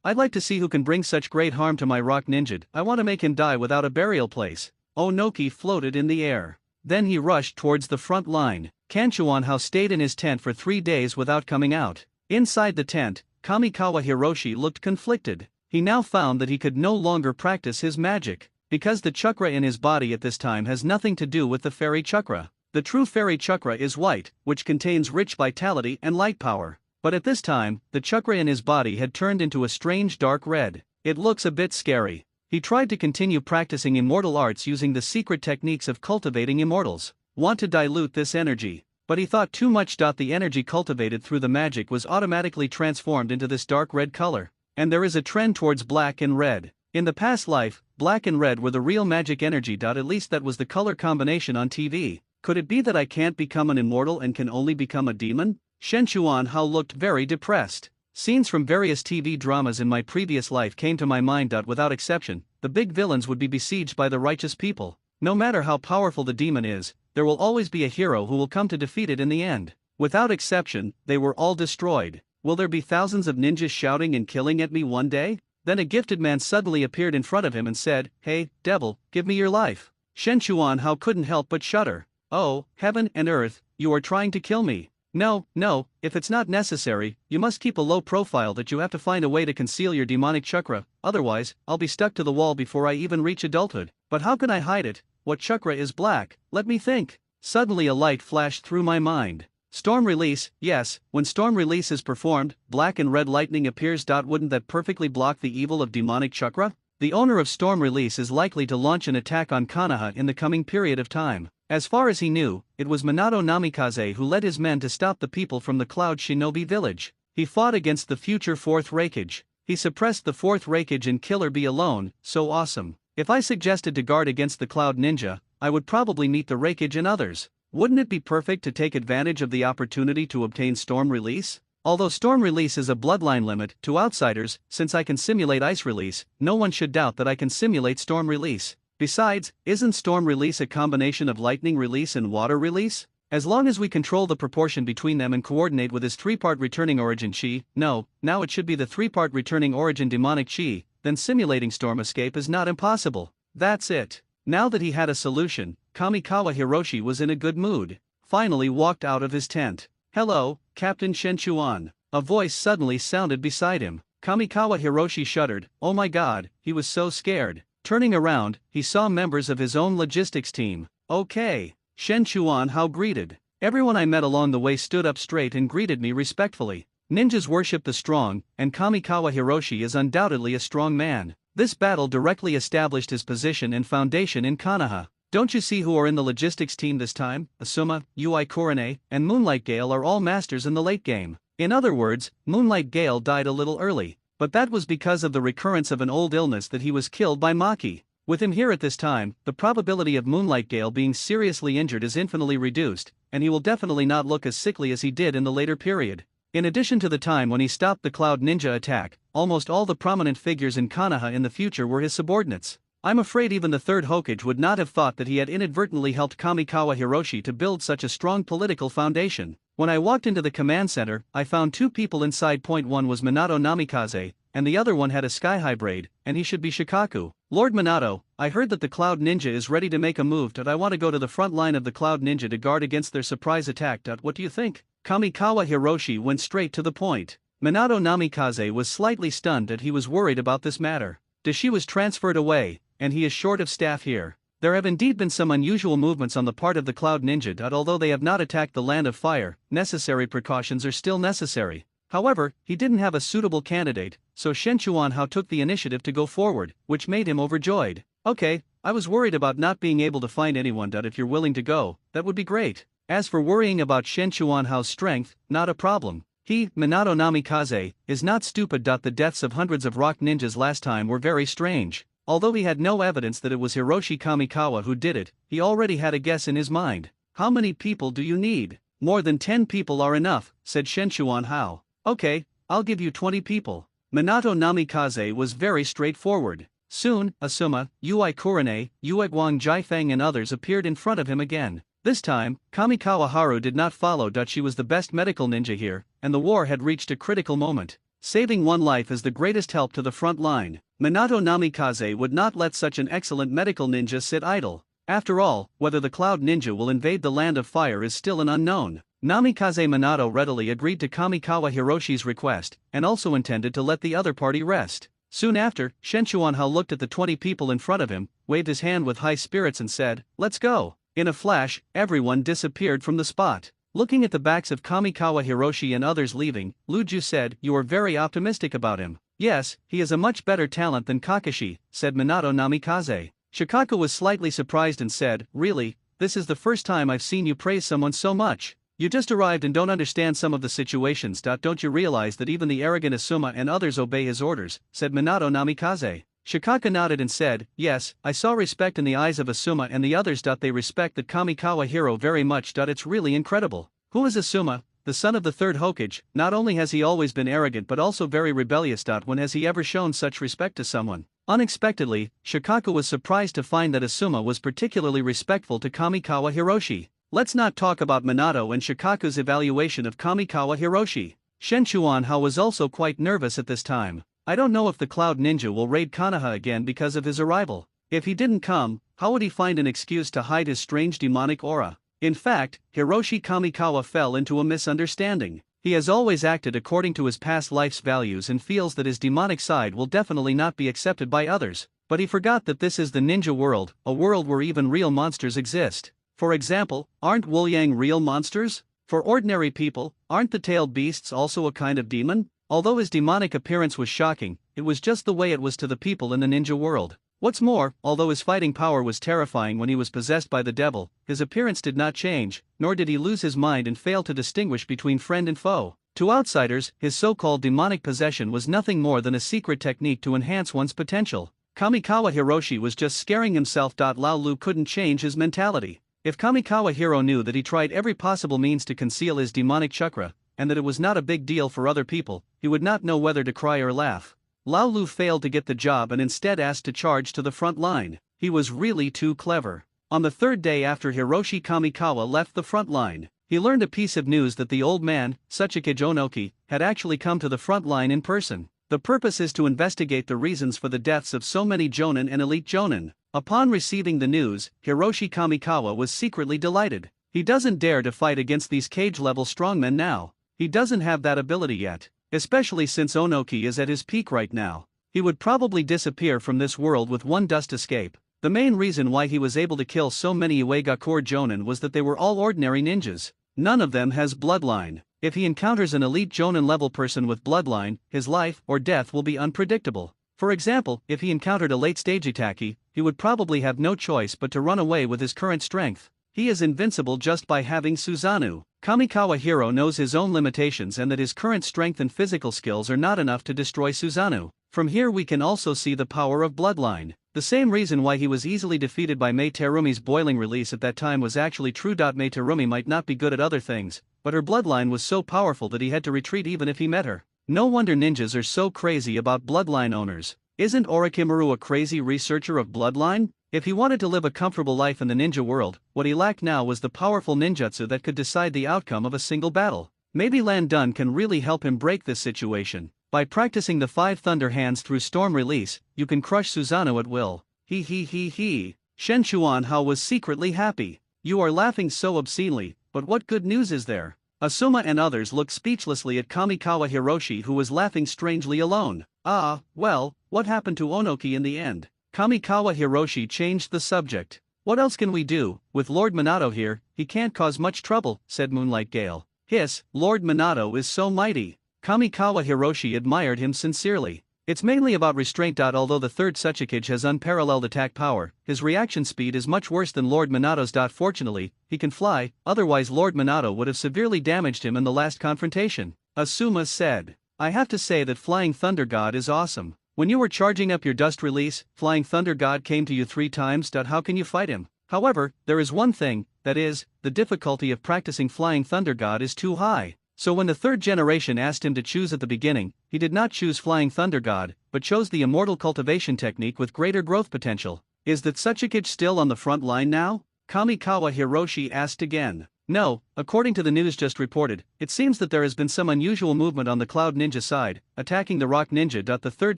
I'd like to see who can bring such great harm to my rock ninja. I want to make him die without a burial place. Onoki floated in the air. Then he rushed towards the front line. Kanchuan Hao stayed in his tent for 3 days without coming out. Inside the tent, Kamikawa Hiroshi looked conflicted. He now found that he could no longer practice his magic, because the chakra in his body at this time has nothing to do with the fairy chakra. The true fairy chakra is white, which contains rich vitality and light power. But at this time, the chakra in his body had turned into a strange dark red. It looks a bit scary. He tried to continue practicing immortal arts using the secret techniques of cultivating immortals. Want to dilute this energy. But he thought too much. The energy cultivated through the magic was automatically transformed into this dark red color. And there is a trend towards black and red. In the past life, black and red were the real magic energy. At least that was the color combination on TV. Could it be that I can't become an immortal and can only become a demon? Shenchuan Hao looked very depressed. Scenes from various TV dramas in my previous life came to my mind. Without exception, the big villains would be besieged by the righteous people. No matter how powerful the demon is, there will always be a hero who will come to defeat it in the end. Without exception, they were all destroyed. Will there be thousands of ninjas shouting and killing at me one day? Then a gifted man suddenly appeared in front of him and said, "Hey, devil, give me your life." Shenchuan Hao couldn't help but shudder. Oh, heaven and earth, you are trying to kill me. No, if it's not necessary, you must keep a low profile. That you have to find a way to conceal your demonic chakra, otherwise, I'll be stuck to the wall before I even reach adulthood. But how can I hide it? What chakra is black? Let me think. Suddenly a light flashed through my mind. Storm release, yes, when storm release is performed, black and red lightning appears. Wouldn't that perfectly block the evil of demonic chakra? The owner of storm release is likely to launch an attack on Konoha in the coming period of time. As far as he knew, it was Minato Namikaze who led his men to stop the people from the Cloud Shinobi village. He fought against the future 4th Raikage. He suppressed the 4th Raikage and Killer Bee alone. So awesome. If I suggested to guard against the Cloud Ninja, I would probably meet the Raikage and others. Wouldn't it be perfect to take advantage of the opportunity to obtain Storm Release? Although Storm Release is a bloodline limit to outsiders, since I can simulate Ice Release, no one should doubt that I can simulate Storm Release. Besides, isn't Storm Release a combination of Lightning Release and Water Release? As long as we control the proportion between them and coordinate with his 3-part returning origin Chi, now it should be the 3-part returning origin demonic Chi, then simulating Storm Escape is not impossible. That's it. Now that he had a solution, Kamikawa Hiroshi was in a good mood. Finally walked out of his tent. "Hello, Captain Shenchuan." A voice suddenly sounded beside him. Kamikawa Hiroshi shuddered. Oh my god, he was so scared. Turning around, he saw members of his own logistics team. "Okay." Shenchuan Hao greeted. Everyone I met along the way stood up straight and greeted me respectfully. Ninjas worship the strong, and Kamikawa Hiroshi is undoubtedly a strong man. This battle directly established his position and foundation in Konoha. Don't you see who are in the logistics team this time? Asuma, Ui Korone, and Moonlight Gale are all masters in the late game. In other words, Moonlight Gale died a little early. But that was because of the recurrence of an old illness that he was killed by Maki. With him here at this time, the probability of Moonlight Gale being seriously injured is infinitely reduced, and he will definitely not look as sickly as he did in the later period. In addition to the time when he stopped the Cloud Ninja attack, almost all the prominent figures in Konoha in the future were his subordinates. I'm afraid even the 3rd Hokage would not have thought that he had inadvertently helped Kamikawa Hiroshi to build such a strong political foundation. When I walked into the command center, I found 2 people inside. One was Minato Namikaze, and the other one had a sky high braid, and he should be Shikaku. Lord Minato, I heard that the Cloud Ninja is ready to make a move. I want to go to the front line of the Cloud Ninja to guard against their surprise attack. What do you think? Kamikawa Hiroshi went straight to the point. Minato Namikaze was slightly stunned and he was worried about this matter. Dashi was transferred away, and he is short of staff here. There have indeed been some unusual movements on the part of the Cloud Ninja. Although they have not attacked the Land of Fire, necessary precautions are still necessary. However, he didn't have a suitable candidate, so Shen Chuanhao took the initiative to go forward, which made him overjoyed. Okay, I was worried about not being able to find anyone. If you're willing to go, that would be great. As for worrying about Shen Chuanhao's strength, not a problem. He, Minato Namikaze, is not stupid. The deaths of hundreds of rock ninjas last time were very strange. Although he had no evidence that it was Hiroshi Kamikawa who did it, he already had a guess in his mind. How many people do you need? More than 10 people are enough, said Shen Chuanhao. Okay, I'll give you 20 people. Minato Namikaze was very straightforward. Soon, Asuma, Yui Kurane, Ueguang Jiafeng and others appeared in front of him again. This time, Kamikawa Haru did not follow. She was the best medical ninja here, and the war had reached a critical moment. Saving one life is the greatest help to the front line. Minato Namikaze would not let such an excellent medical ninja sit idle. After all, whether the Cloud Ninja will invade the Land of Fire is still an unknown. Namikaze Minato readily agreed to Kamikawa Hiroshi's request, and also intended to let the other party rest. Soon after, Shen Chuanhao looked at the 20 people in front of him, waved his hand with high spirits and said, "Let's go." In a flash, everyone disappeared from the spot. Looking at the backs of Kamikawa Hiroshi and others leaving, Luju said, "You are very optimistic about him." "Yes, he is a much better talent than Kakashi," said Minato Namikaze. Shikaku was slightly surprised and said, "Really, this is the first time I've seen you praise someone so much. You just arrived and don't understand some of the situations. Don't you realize that even the arrogant Asuma and others obey his orders," said Minato Namikaze. Shikaku nodded and said, "Yes, I saw respect in the eyes of Asuma and the others. They respect that Kamikawa hero very much. It's really incredible." Who is Asuma, the son of the third Hokage? Not only has he always been arrogant but also very rebellious. When has he ever shown such respect to someone? Unexpectedly, Shikaku was surprised to find that Asuma was particularly respectful to Kamikawa Hiroshi. Let's not talk about Minato and Shikaku's evaluation of Kamikawa Hiroshi. Shen Chuanhao was also quite nervous at this time. I don't know if the Cloud Ninja will raid Konoha again because of his arrival. If he didn't come, how would he find an excuse to hide his strange demonic aura? In fact, Hiroshi Kamikawa fell into a misunderstanding. He has always acted according to his past life's values and feels that his demonic side will definitely not be accepted by others. But he forgot that this is the ninja world, a world where even real monsters exist. For example, aren't Wuliang real monsters? For ordinary people, aren't the tailed beasts also a kind of demon? Although his demonic appearance was shocking, it was just the way it was to the people in the ninja world. What's more, although his fighting power was terrifying when he was possessed by the devil, his appearance did not change, nor did he lose his mind and fail to distinguish between friend and foe. To outsiders, his so-called demonic possession was nothing more than a secret technique to enhance one's potential. Kamikawa Hiroshi was just scaring himself. Lao Lu couldn't change his mentality. If Kamikawa Hiro knew that he tried every possible means to conceal his demonic chakra, and that it was not a big deal for other people, he would not know whether to cry or laugh. Lao Lu failed to get the job and instead asked to charge to the front line. He was really too clever. On the third day after Hiroshi Kamikawa left the front line, he learned a piece of news that the old man, Tsuchikage Onoki, had actually come to the front line in person. The purpose is to investigate the reasons for the deaths of so many Jonin and elite Jonin. Upon receiving the news, Hiroshi Kamikawa was secretly delighted. He doesn't dare to fight against these cage-level strongmen now. He doesn't have that ability yet, especially since Onoki is at his peak right now. He would probably disappear from this world with one dust escape. The main reason why he was able to kill so many Uegakure Jonin was that they were all ordinary ninjas. None of them has bloodline. If he encounters an elite Jonin-level person with bloodline, his life or death will be unpredictable. For example, if he encountered a late-stage Itachi, he would probably have no choice but to run away with his current strength. He is invincible just by having Susanoo. Kamikawa Hiro knows his own limitations and that his current strength and physical skills are not enough to destroy Susanoo. From here we can also see the power of bloodline. The same reason why he was easily defeated by Mei Terumi's boiling release at that time was actually true. Mei Terumi might not be good at other things, but her bloodline was so powerful that he had to retreat even if he met her. No wonder ninjas are so crazy about bloodline owners. Isn't Orochimaru a crazy researcher of bloodline? If he wanted to live a comfortable life in the ninja world, what he lacked now was the powerful ninjutsu that could decide the outcome of a single battle. Maybe Lan Dun can really help him break this situation. By practicing the 5 thunder hands through storm release, you can crush Susanoo at will. He he he he. Shen Chuanhao was secretly happy. You are laughing so obscenely, but what good news is there? Asuma and others looked speechlessly at Kamikawa Hiroshi, who was laughing strangely alone. Ah, well, what happened to Onoki in the end? Kamikawa Hiroshi changed the subject. What else can we do? With Lord Minato here, he can't cause much trouble, said Moonlight Gale. Hiss, Lord Minato is so mighty. Kamikawa Hiroshi admired him sincerely. It's mainly about restraint. Although the third Tsuchikage has unparalleled attack power, his reaction speed is much worse than Lord Minato's. Fortunately, he can fly, otherwise Lord Minato would have severely damaged him in the last confrontation. Asuma said. I have to say that Flying Thunder God is awesome. When you were charging up your dust release, Flying Thunder God came to you 3 times. How can you fight him? However, there is one thing, that is, the difficulty of practicing Flying Thunder God is too high. So when the third generation asked him to choose at the beginning, he did not choose Flying Thunder God, but chose the Immortal Cultivation Technique with greater growth potential. Is the Tsuchikage still on the front line now? Kamikawa Hiroshi asked again. No, according to the news just reported, it seems that there has been some unusual movement on the Cloud Ninja side, attacking the Rock Ninja. The third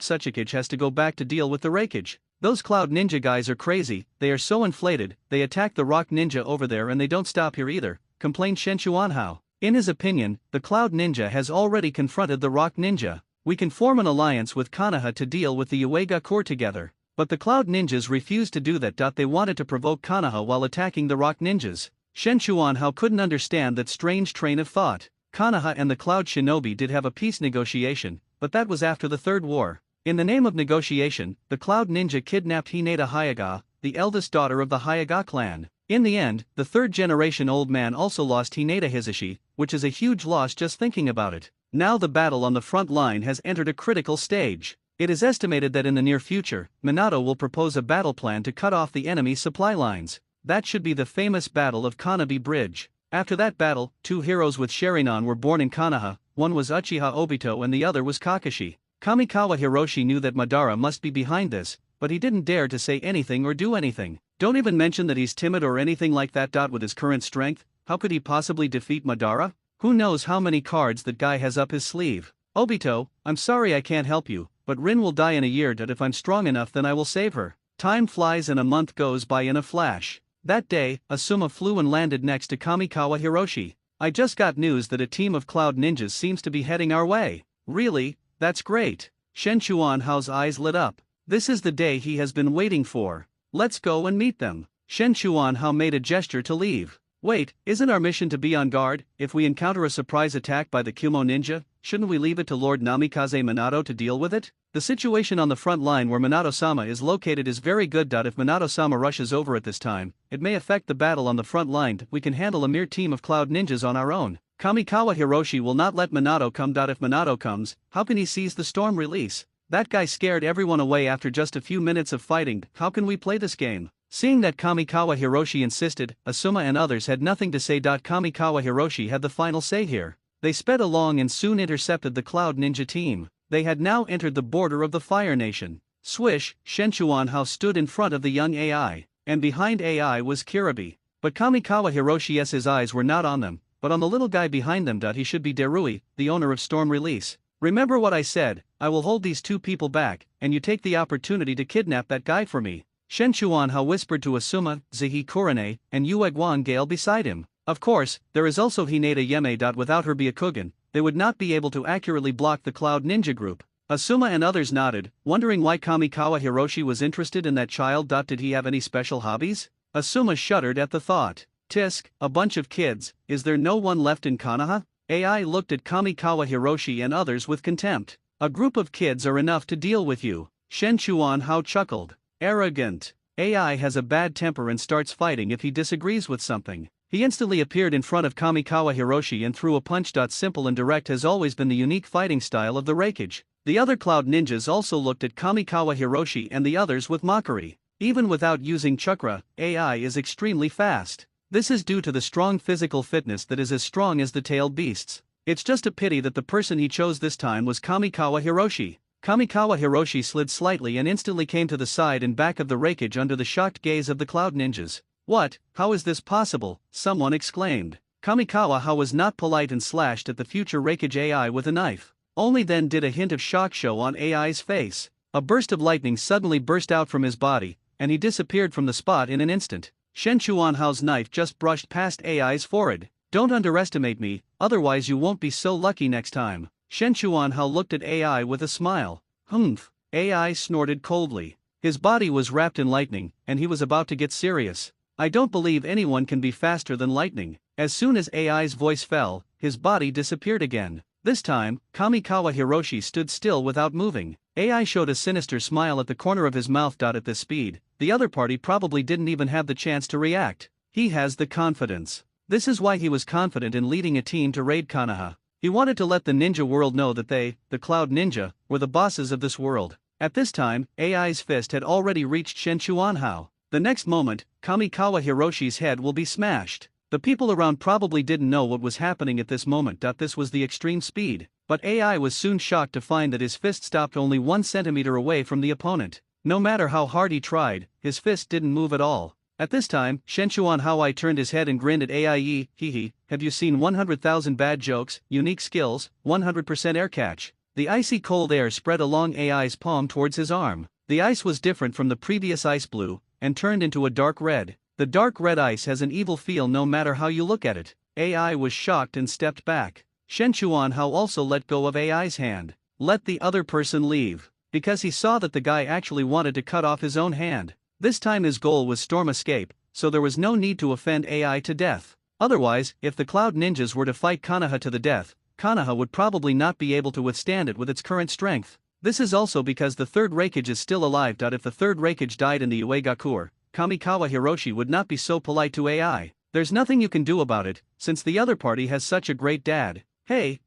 Tsuchikage has to go back to deal with the Raikage. Those Cloud Ninja guys are crazy, they are so inflated, they attack the Rock Ninja over there and they don't stop here either, complained Shen Chuanhao. In his opinion, the Cloud Ninja has already confronted the Rock Ninja. We can form an alliance with Konoha to deal with the Uega Corps together. But the Cloud Ninjas refused to do that. They wanted to provoke Konoha while attacking the Rock Ninjas. Shen Chuanhao couldn't understand that strange train of thought. Konoha and the Cloud Shinobi did have a peace negotiation, but that was after the Third War. In the name of negotiation, the Cloud Ninja kidnapped Hinata Hyuga, the eldest daughter of the Hyuga clan. In the end, the third-generation old man also lost Hinata Hisashi, which is a huge loss just thinking about it. Now the battle on the front line has entered a critical stage. It is estimated that in the near future, Minato will propose a battle plan to cut off the enemy's supply lines. That should be the famous Battle of Konoha Bridge. After that battle, 2 heroes with Sharingan were born in Konoha, one was Uchiha Obito and the other was Kakashi. Kamikawa Hiroshi knew that Madara must be behind this, but he didn't dare to say anything or do anything. Don't even mention that he's timid or anything like that. With his current strength, how could he possibly defeat Madara? Who knows how many cards that guy has up his sleeve? Obito, I'm sorry I can't help you, but Rin will die in a year. If I'm strong enough then I will save her. Time flies and a month goes by in a flash. That day, Asuma flew and landed next to Kamikawa Hiroshi. I just got news that a team of Cloud Ninjas seems to be heading our way. Really? That's great. Shen Chuanhao's eyes lit up. This is the day he has been waiting for. Let's go and meet them. Shen Chuanhao made a gesture to leave. Wait, isn't our mission to be on guard? If we encounter a surprise attack by the Kumo Ninja, shouldn't we leave it to Lord Namikaze Minato to deal with it? The situation on the front line where Minato-sama is located is very good. If Minato-sama rushes over at this time, it may affect the battle on the front line. We can handle a mere team of Cloud Ninjas on our own. Kamikawa Hiroshi will not let Minato come. If Minato comes, how can he seize the storm release? That guy scared everyone away after just a few minutes of fighting. How can we play this game? Seeing that Kamikawa Hiroshi insisted, Asuma and others had nothing to say. Kamikawa Hiroshi had the final say here. They sped along and soon intercepted the Cloud Ninja team. They had now entered the border of the Fire Nation. Swish, Shen Chuanhao stood in front of the young AI, and behind AI was Kiribi. But Kamikawa Hiroshi's eyes were not on them, but on the little guy behind them. He should be Darui, the owner of Storm Release. Remember what I said, I will hold these 2 people back, and you take the opportunity to kidnap that guy for me. Shen Chuanhao whispered to Asuma, Zihi Kurane, and Ueguan Gale beside him. Of course, there is also Hinata Yeme. Without her Byakugan, they would not be able to accurately block the Cloud Ninja group. Asuma and others nodded, wondering why Kamikawa Hiroshi was interested in that child. Did he have any special hobbies? Asuma shuddered at the thought. Tisk, a bunch of kids, is there no one left in Konoha? AI looked at Kamikawa Hiroshi and others with contempt. A group of kids are enough to deal with you. Shen Chuanhao chuckled. Arrogant. AI has a bad temper and starts fighting if he disagrees with something. He instantly appeared in front of Kamikawa Hiroshi and threw a punch. Simple and direct has always been the unique fighting style of the Raikage. The other Cloud Ninjas also looked at Kamikawa Hiroshi and the others with mockery. Even without using chakra, AI is extremely fast. This is due to the strong physical fitness that is as strong as the tailed beasts. It's just a pity that the person he chose this time was Kamikawa Hiroshi. Kamikawa Hiroshi slid slightly and instantly came to the side and back of the Raikage under the shocked gaze of the Cloud Ninjas. What? How is this possible? Someone exclaimed. Kamikawa was not polite and slashed at the future Raikage AI with a knife. Only then did a hint of shock show on AI's face. A burst of lightning suddenly burst out from his body, and he disappeared from the spot in an instant. Shen Chuanhao's knife just brushed past AI's forehead. Don't underestimate me, otherwise you won't be so lucky next time. Shen Chuanhao looked at AI with a smile. Humph. AI snorted coldly. His body was wrapped in lightning, and he was about to get serious. I don't believe anyone can be faster than lightning. As soon as AI's voice fell, his body disappeared again. This time, Kamikawa Hiroshi stood still without moving. AI showed a sinister smile at the corner of his mouth. At this speed, the other party probably didn't even have the chance to react. He has the confidence. This is why he was confident in leading a team to raid Konoha. He wanted to let the ninja world know that they, the Cloud Ninja, were the bosses of this world. At this time, AI's fist had already reached Shen Chuanhao. The next moment, Kamikawa Hiroshi's head will be smashed. The people around probably didn't know what was happening at this moment. This was the extreme speed, but AI was soon shocked to find that his fist stopped only 1 centimeter away from the opponent. No matter how hard he tried, his fist didn't move at all. At this time, Shen Chuanhao turned his head and grinned at AI. Hee, have you seen 100,000 bad jokes, unique skills, 100% air catch? The icy cold air spread along AI's palm towards his arm. The ice was different from the previous ice blue, and turned into a dark red. The dark red ice has an evil feel no matter how you look at it. AI was shocked and stepped back. Shen Chuanhao also let go of AI's hand. Let the other person leave. Because he saw that the guy actually wanted to cut off his own hand. This time his goal was storm escape, so there was no need to offend AI to death. Otherwise, if the Cloud Ninjas were to fight Konoha to the death, Konoha would probably not be able to withstand it with its current strength. This is also because the third Raikage is still alive. If the third Raikage died in the Uegakur, Kamikawa Hiroshi would not be so polite to AI. There's nothing you can do about it, since the other party has such a great dad. Hey,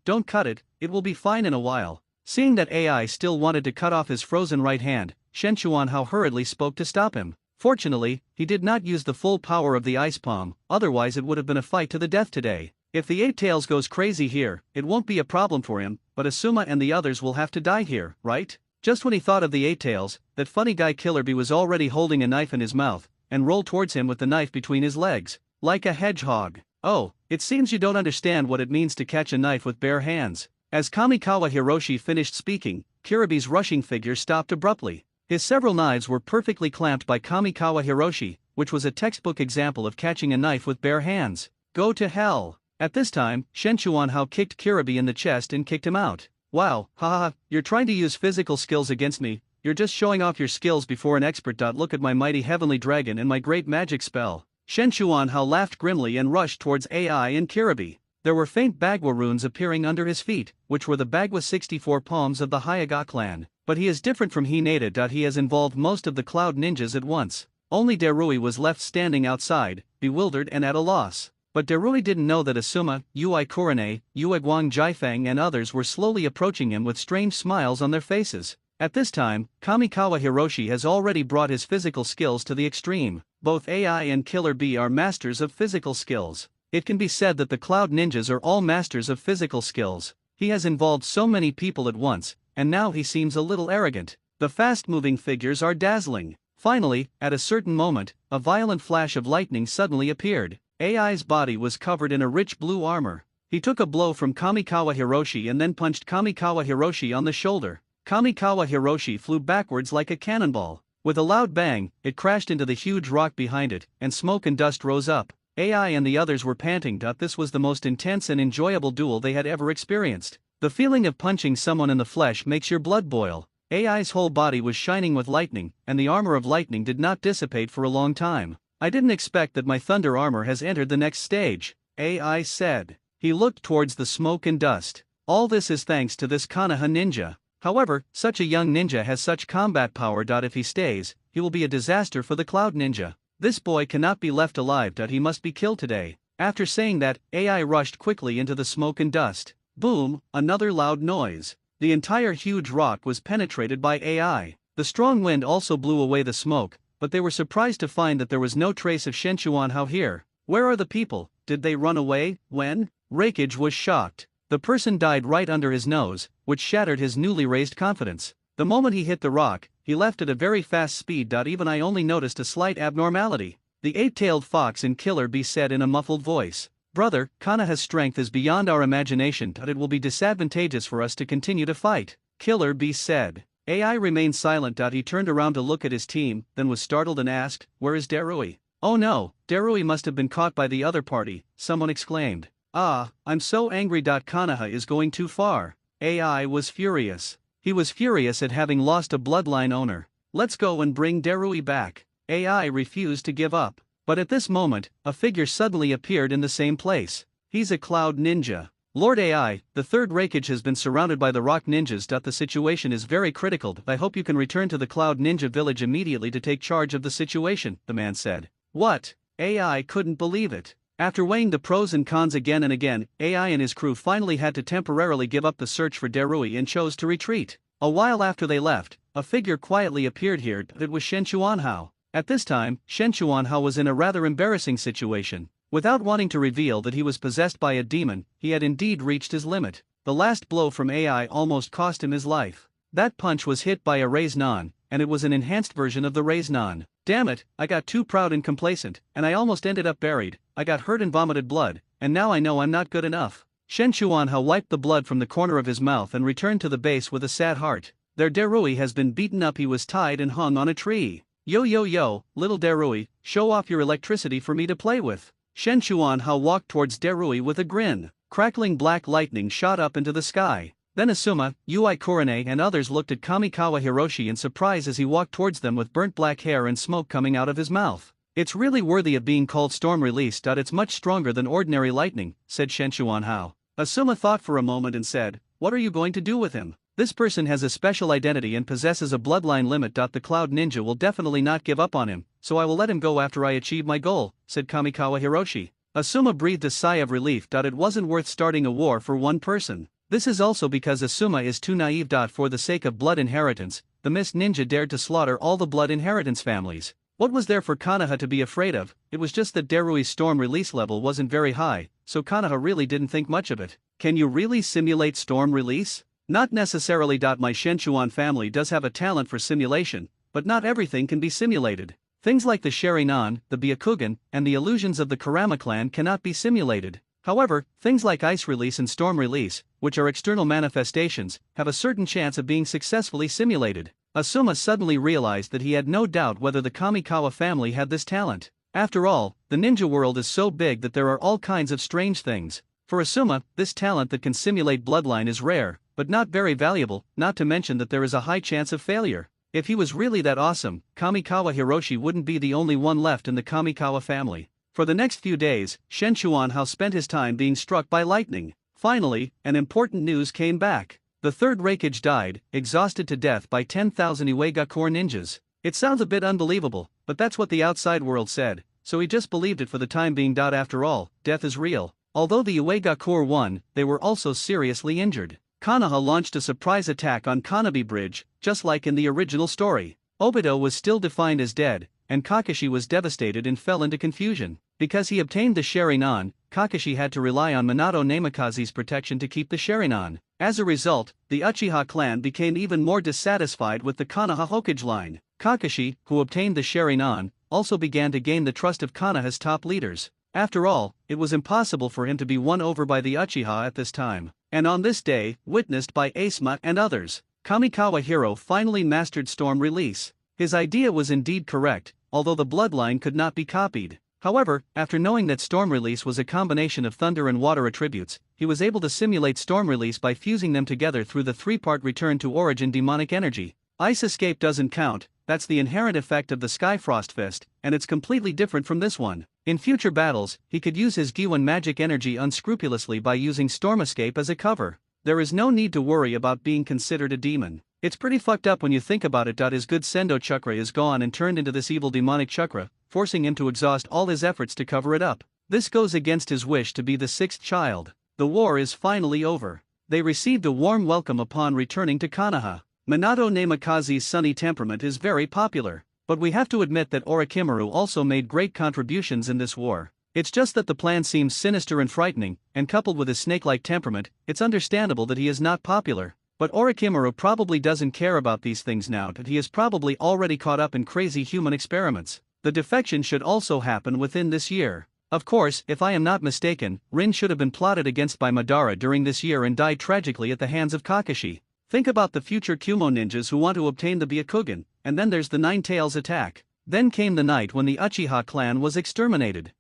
don't cut it, it will be fine in a while. Seeing that AI still wanted to cut off his frozen right hand, Shen Chuanhao hurriedly spoke to stop him. Fortunately, he did not use the full power of the ice palm, otherwise it would have been a fight to the death today. If the Eight Tails goes crazy here, it won't be a problem for him, but Asuma and the others will have to die here, right? Just when he thought of the Eight Tails, that funny guy Killer Bee was already holding a knife in his mouth, and rolled towards him with the knife between his legs, like a hedgehog. Oh, it seems you don't understand what it means to catch a knife with bare hands. As Kamikawa Hiroshi finished speaking, Kiribee's rushing figure stopped abruptly. His several knives were perfectly clamped by Kamikawa Hiroshi, which was a textbook example of catching a knife with bare hands. Go to hell. At this time, Shen Chuanhao kicked Kiribee in the chest and kicked him out. Wow, haha, you're trying to use physical skills against me, you're just showing off your skills before an expert. Look at my mighty heavenly dragon and my great magic spell. Shen Chuanhao laughed grimly and rushed towards AI and Kiribee. There were faint Bagua runes appearing under his feet, which were the Bagua 64 palms of the Hyaga clan. But he is different from Hinata. He has involved most of the Cloud Ninjas at once. Only Darui was left standing outside, bewildered and at a loss. But Darui didn't know that Asuma, Yui Kurane, Yue Guang Jiafeng and others were slowly approaching him with strange smiles on their faces. At this time, Kamikawa Hiroshi has already brought his physical skills to the extreme. Both AI and Killer Bee are masters of physical skills. It can be said that the Cloud Ninjas are all masters of physical skills. He has involved so many people at once, and now he seems a little arrogant. The fast-moving figures are dazzling. Finally, at a certain moment, a violent flash of lightning suddenly appeared. AI's body was covered in a rich blue armor. He took a blow from Kamikawa Hiroshi and then punched Kamikawa Hiroshi on the shoulder. Kamikawa Hiroshi flew backwards like a cannonball. With a loud bang, it crashed into the huge rock behind it, and smoke and dust rose up. AI and the others were panting. This was the most intense and enjoyable duel they had ever experienced. The feeling of punching someone in the flesh makes your blood boil. AI's whole body was shining with lightning, and the armor of lightning did not dissipate for a long time. I didn't expect that my thunder armor has entered the next stage, AI said. He looked towards the smoke and dust. All this is thanks to this Konoha ninja. However, such a young ninja has such combat power. If he stays, he will be a disaster for the Cloud Ninja. This boy cannot be left alive. He must be killed today. After saying that, AI rushed quickly into the smoke and dust. Boom, another loud noise. The entire huge rock was penetrated by AI. The strong wind also blew away the smoke, but they were surprised to find that there was no trace of Shen Chuanhao here. Where are the people? Did they run away? When? Raikage was shocked. The person died right under his nose, which shattered his newly raised confidence. The moment he hit the rock, he left at a very fast speed. Even I only noticed a slight abnormality. The eight-tailed fox and Killer Bee said in a muffled voice. Brother, Konoha's strength is beyond our imagination, but it will be disadvantageous for us to continue to fight, Killer Bee said. AI remained silent. He turned around to look at his team, then was startled and asked, "Where is Darui?" "Oh no, Darui must have been caught by the other party," someone exclaimed. "Ah, I'm so angry. Konoha is going too far." AI was furious. He was furious at having lost a bloodline owner. "Let's go and bring Darui back." AI refused to give up. But at this moment, a figure suddenly appeared in the same place. He's a cloud ninja. "Lord AI, the third Raikage has been surrounded by the rock ninjas. The situation is very critical. I hope you can return to the cloud ninja village immediately to take charge of the situation," the man said. "What?" AI couldn't believe it. After weighing the pros and cons again and again, AI and his crew finally had to temporarily give up the search for Darui and chose to retreat. A while after they left, a figure quietly appeared here. It was Shen Chuanhao. At this time, Shen Chuanhao was in a rather embarrassing situation. Without wanting to reveal that he was possessed by a demon, he had indeed reached his limit. The last blow from AI almost cost him his life. That punch was hit by a Raise-Non, and it was an enhanced version of the Raise-Non. "Damn it, I got too proud and complacent, and I almost ended up buried. I got hurt and vomited blood, and now I know I'm not good enough." Shen Chuanhao wiped the blood from the corner of his mouth and returned to the base with a sad heart. Their Darui has been beaten up. He was tied and hung on a tree. "Yo yo yo, little Darui, show off your electricity for me to play with." Shen Chuanhao walked towards Darui with a grin. Crackling black lightning shot up into the sky. Then Asuma, Ui Kurane and others looked at Kamikawa Hiroshi in surprise as he walked towards them with burnt black hair and smoke coming out of his mouth. "It's really worthy of being called storm release. It's much stronger than ordinary lightning," said Shen Chuanhao. Asuma thought for a moment and said, "What are you going to do with him? This person has a special identity and possesses a bloodline limit. The Cloud Ninja will definitely not give up on him, so I will let him go after I achieve my goal," said Kamikawa Hiroshi. Asuma breathed a sigh of relief. It wasn't worth starting a war for one person. This is also because Asuma is too naive. For the sake of blood inheritance, the Mist Ninja dared to slaughter all the blood inheritance families. What was there for Konoha to be afraid of? It was just that Darui's storm release level wasn't very high, so Konoha really didn't think much of it. Can you really simulate storm release? Not necessarily. My Shenchuan family does have a talent for simulation, but not everything can be simulated. Things like the Sharingan, the Byakugan, and the illusions of the Kurama clan cannot be simulated. However, things like ice release and storm release, which are external manifestations, have a certain chance of being successfully simulated. Asuma suddenly realized that he had no doubt whether the Kamikawa family had this talent. After all, the ninja world is so big that there are all kinds of strange things. For Asuma, this talent that can simulate bloodline is rare, but not very valuable, not to mention that there is a high chance of failure. If he was really that awesome, Kamikawa Hiroshi wouldn't be the only one left in the Kamikawa family. For the next few days, Shen Chuanhao spent his time being struck by lightning. Finally, an important news came back. The third Raikage died, exhausted to death by 10,000 Iwagakure ninjas. It sounds a bit unbelievable, but that's what the outside world said, so he just believed it for the time being. After all, death is real. Although the Iwagakure won, they were also seriously injured. Konoha launched a surprise attack on Kanabi Bridge, just like in the original story. Obito was still defined as dead, and Kakashi was devastated and fell into confusion. Because he obtained the Sharingan, Kakashi had to rely on Minato Namikaze's protection to keep the Sharingan. As a result, the Uchiha clan became even more dissatisfied with the Konoha Hokage line. Kakashi, who obtained the Sharingan, also began to gain the trust of Konoha's top leaders. After all, it was impossible for him to be won over by the Uchiha at this time. And on this day, witnessed by Asuma and others, Kamikawa Hiro finally mastered storm release. His idea was indeed correct, although the bloodline could not be copied. However, after knowing that storm release was a combination of thunder and water attributes, he was able to simulate storm release by fusing them together through the three-part return to origin demonic energy. Ice escape doesn't count, that's the inherent effect of the Skyfrost Fist, and it's completely different from this one. In future battles, he could use his Giwan magic energy unscrupulously by using storm escape as a cover. There is no need to worry about being considered a demon. It's pretty fucked up when you think about it. His good Sendo chakra is gone and turned into this evil demonic chakra, forcing him to exhaust all his efforts to cover it up. This goes against his wish to be the sixth child. The war is finally over. They received a warm welcome upon returning to Konoha. Minato Namikaze's sunny temperament is very popular, but we have to admit that Orochimaru also made great contributions in this war. It's just that the plan seems sinister and frightening, and coupled with his snake-like temperament, it's understandable that he is not popular. But Orochimaru probably doesn't care about these things now that he is probably already caught up in crazy human experiments. The defection should also happen within this year. Of course, if I am not mistaken, Rin should have been plotted against by Madara during this year and died tragically at the hands of Kakashi. Think about the future Kumo ninjas who want to obtain the Byakugan, and then there's the Nine Tails attack. Then came the night when the Uchiha clan was exterminated.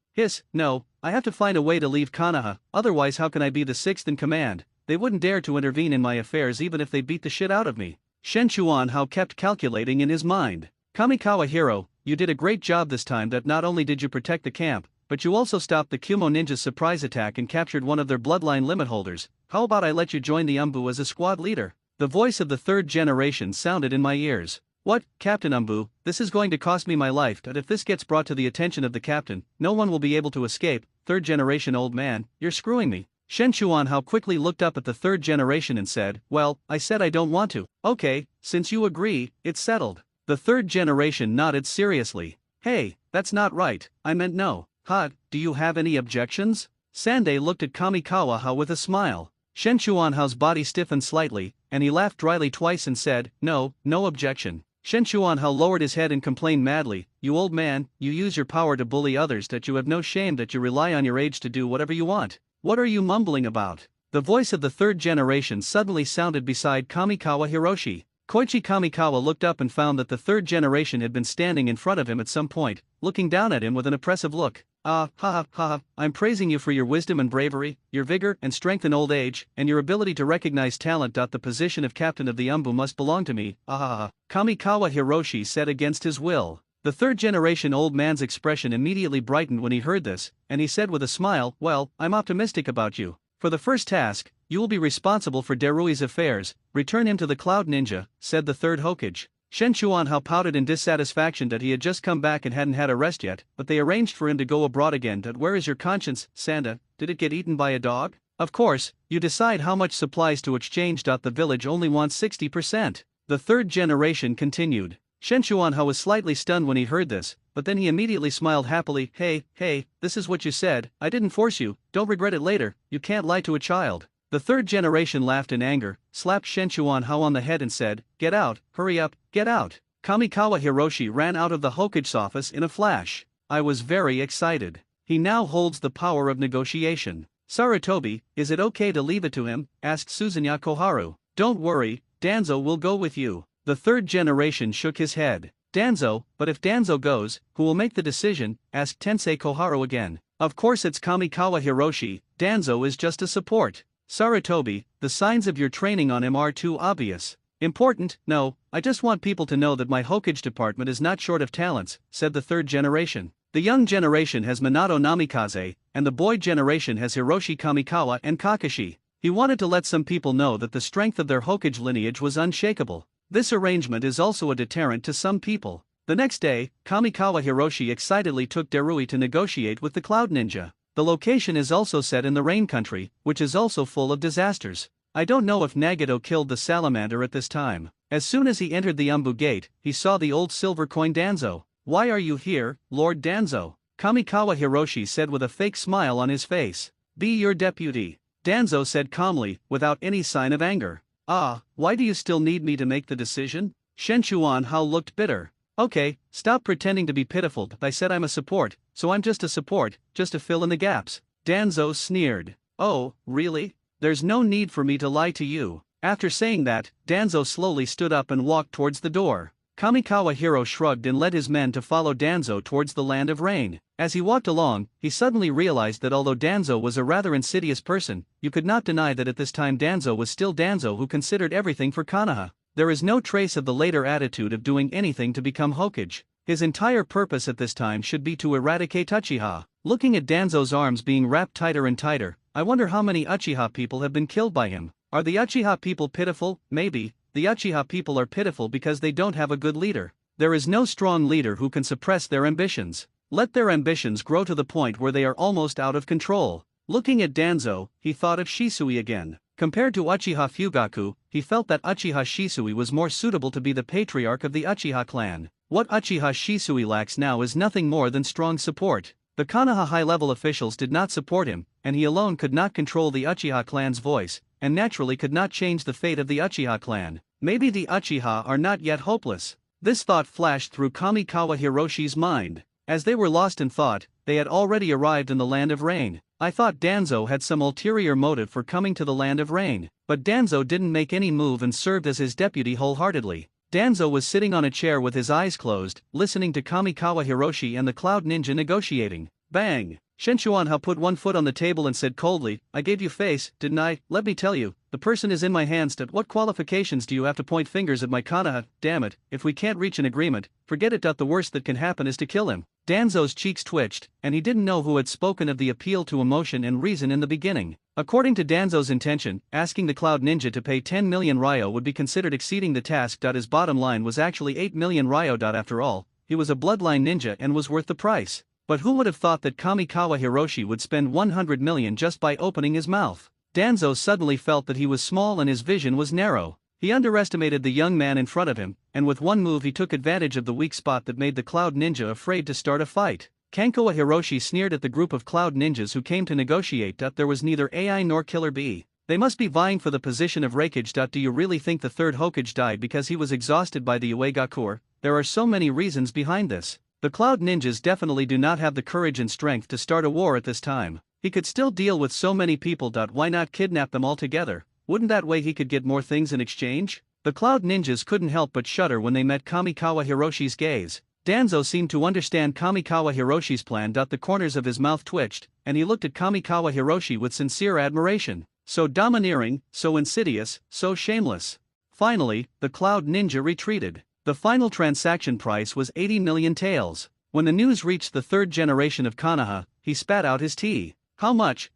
No, I have to find a way to leave Konoha, otherwise how can I be the sixth in command? They wouldn't dare to intervene in my affairs even if they beat the shit out of me. Shen Chuanhao kept calculating in his mind. Kamikawa hero, you did a great job this time. That not only did you protect the camp, but you also stopped the Kumo ninjas' surprise attack and captured one of their bloodline limit holders. How about I let you join the Umbu as a squad leader? The voice of the third generation sounded in my ears. What, Captain Umbu, this is going to cost me my life, but if this gets brought to the attention of the captain, no one will be able to escape. Third generation old man, you're screwing me. Shen Chuanhao quickly looked up at the third generation and said, well, I said I don't want to. Okay, since you agree, it's settled. The third generation nodded seriously. Hey, that's not right, I meant no. Do you have any objections? Sandai looked at Kamikawa with a smile. Shen Chuanhao's body stiffened slightly, and he laughed dryly twice and said, no objection. Shen Chuanhao lowered his head and complained madly, you old man, you use your power to bully others, that you have no shame, that you rely on your age to do whatever you want. What are you mumbling about? The voice of the third generation suddenly sounded beside Kamikawa Hiroshi. Koichi Kamikawa looked up and found that the third generation had been standing in front of him at some point, looking down at him with an oppressive look. I'm praising you for your wisdom and bravery, your vigor and strength in old age, and your ability to recognize talent. The position of captain of the Umbu must belong to me. Kamikawa Hiroshi said against his will. The third generation old man's expression immediately brightened when he heard this, and he said with a smile, well, I'm optimistic about you. For the first task, you will be responsible for Derui's affairs. Return him to the Cloud Ninja, said the third Hokage. Shen Chuanhao pouted in dissatisfaction that he had just come back and hadn't had a rest yet, but they arranged for him to go abroad again. Where is your conscience, Sanda? Did it get eaten by a dog? Of course, you decide how much supplies to exchange. The village only wants 60%. The third generation continued. Shen Chuanhao was slightly stunned when he heard this, but then he immediately smiled happily. Hey, this is what you said, I didn't force you, don't regret it later, you can't lie to a child. The third generation laughed in anger, slapped Shen Chuanhao on the head and said, get out, hurry up, get out. Kamikawa Hiroshi ran out of the Hokage's office in a flash. I was very excited. He now holds the power of negotiation. Sarutobi, is it okay to leave it to him? Asked Suzunya Koharu. Don't worry, Danzo will go with you. The third generation shook his head. Danzo, but if Danzo goes, who will make the decision? Asked Tensei Koharu again. Of course it's Kamikawa Hiroshi, Danzo is just a support. Sarutobi, the signs of your training on him are too obvious. Important? No, I just want people to know that my Hokage department is not short of talents, said the third generation. The young generation has Minato Namikaze, and the boy generation has Hiroshi Kamikawa and Kakashi. He wanted to let some people know that the strength of their Hokage lineage was unshakable. This arrangement is also a deterrent to some people. The next day, Kamikawa Hiroshi excitedly took Derui to negotiate with the Cloud Ninja. The location is also set in the Rain Country, which is also full of disasters. I don't know if Nagato killed the salamander at this time. As soon as he entered the Umbu Gate, he saw the old silver coin Danzo. Why are you here, Lord Danzo? Kamikawa Hiroshi said with a fake smile on his face. Be your deputy. Danzo said calmly, without any sign of anger. Why do you still need me to make the decision? Shen Chuanhao looked bitter. Okay, stop pretending to be pitiful. I said I'm a support, so I'm just a support, just to fill in the gaps. Danzo sneered. Oh, really? There's no need for me to lie to you. After saying that, Danzo slowly stood up and walked towards the door. Kamikawa Hiro shrugged and led his men to follow Danzo towards the land of rain. As he walked along, he suddenly realized that although Danzo was a rather insidious person, you could not deny that at this time Danzo was still Danzo who considered everything for Konoha. There is no trace of the later attitude of doing anything to become Hokage. His entire purpose at this time should be to eradicate Uchiha. Looking at Danzo's arms being wrapped tighter and tighter, I wonder how many Uchiha people have been killed by him. Are the Uchiha people pitiful? Maybe. The Uchiha people are pitiful because they don't have a good leader. There is no strong leader who can suppress their ambitions. Let their ambitions grow to the point where they are almost out of control. Looking at Danzo, he thought of Shisui again. Compared to Uchiha Fugaku, he felt that Uchiha Shisui was more suitable to be the patriarch of the Uchiha clan. What Uchiha Shisui lacks now is nothing more than strong support. The Konoha high-level officials did not support him, and he alone could not control the Uchiha clan's voice, and naturally could not change the fate of the Uchiha clan. Maybe the Uchiha are not yet hopeless. This thought flashed through Kamikawa Hiroshi's mind. As they were lost in thought, they had already arrived in the Land of Rain. I thought Danzo had some ulterior motive for coming to the Land of Rain, but Danzo didn't make any move and served as his deputy wholeheartedly. Danzo was sitting on a chair with his eyes closed, listening to Kamikawa Hiroshi and the Cloud Ninja negotiating. Bang! Shenchuanha put one foot on the table and said coldly, I gave you face, didn't I? Let me tell you, the person is in my hands. What qualifications do you have to point fingers at my Konoha? Damn it, if we can't reach an agreement, forget it. The worst that can happen is to kill him. Danzo's cheeks twitched, and he didn't know who had spoken of the appeal to emotion and reason in the beginning. According to Danzo's intention, asking the Cloud Ninja to pay 10 million ryo would be considered exceeding the task. His bottom line was actually 8 million ryo. After all, he was a bloodline ninja and was worth the price. But who would have thought that Kamikawa Hiroshi would spend 100 million just by opening his mouth? Danzo suddenly felt that he was small and his vision was narrow. He underestimated the young man in front of him, and with one move he took advantage of the weak spot that made the Cloud Ninja afraid to start a fight. Kamikawa Hiroshi sneered at the group of Cloud Ninjas who came to negotiate. There was neither AI nor Killer Bee. They must be vying for the position of Raikage. Do you really think the third Hokage died because he was exhausted by the Uegakur? There are so many reasons behind this. The Cloud Ninjas definitely do not have the courage and strength to start a war at this time. He could still deal with so many people. Why not kidnap them all together? Wouldn't that way he could get more things in exchange? The Cloud Ninjas couldn't help but shudder when they met Kamikawa Hiroshi's gaze. Danzo seemed to understand Kamikawa Hiroshi's plan. The corners of his mouth twitched, and he looked at Kamikawa Hiroshi with sincere admiration. So domineering, so insidious, so shameless. Finally, the Cloud Ninja retreated. The final transaction price was 80 million taels. When the news reached the third generation of Konoha, he spat out his tea. How much,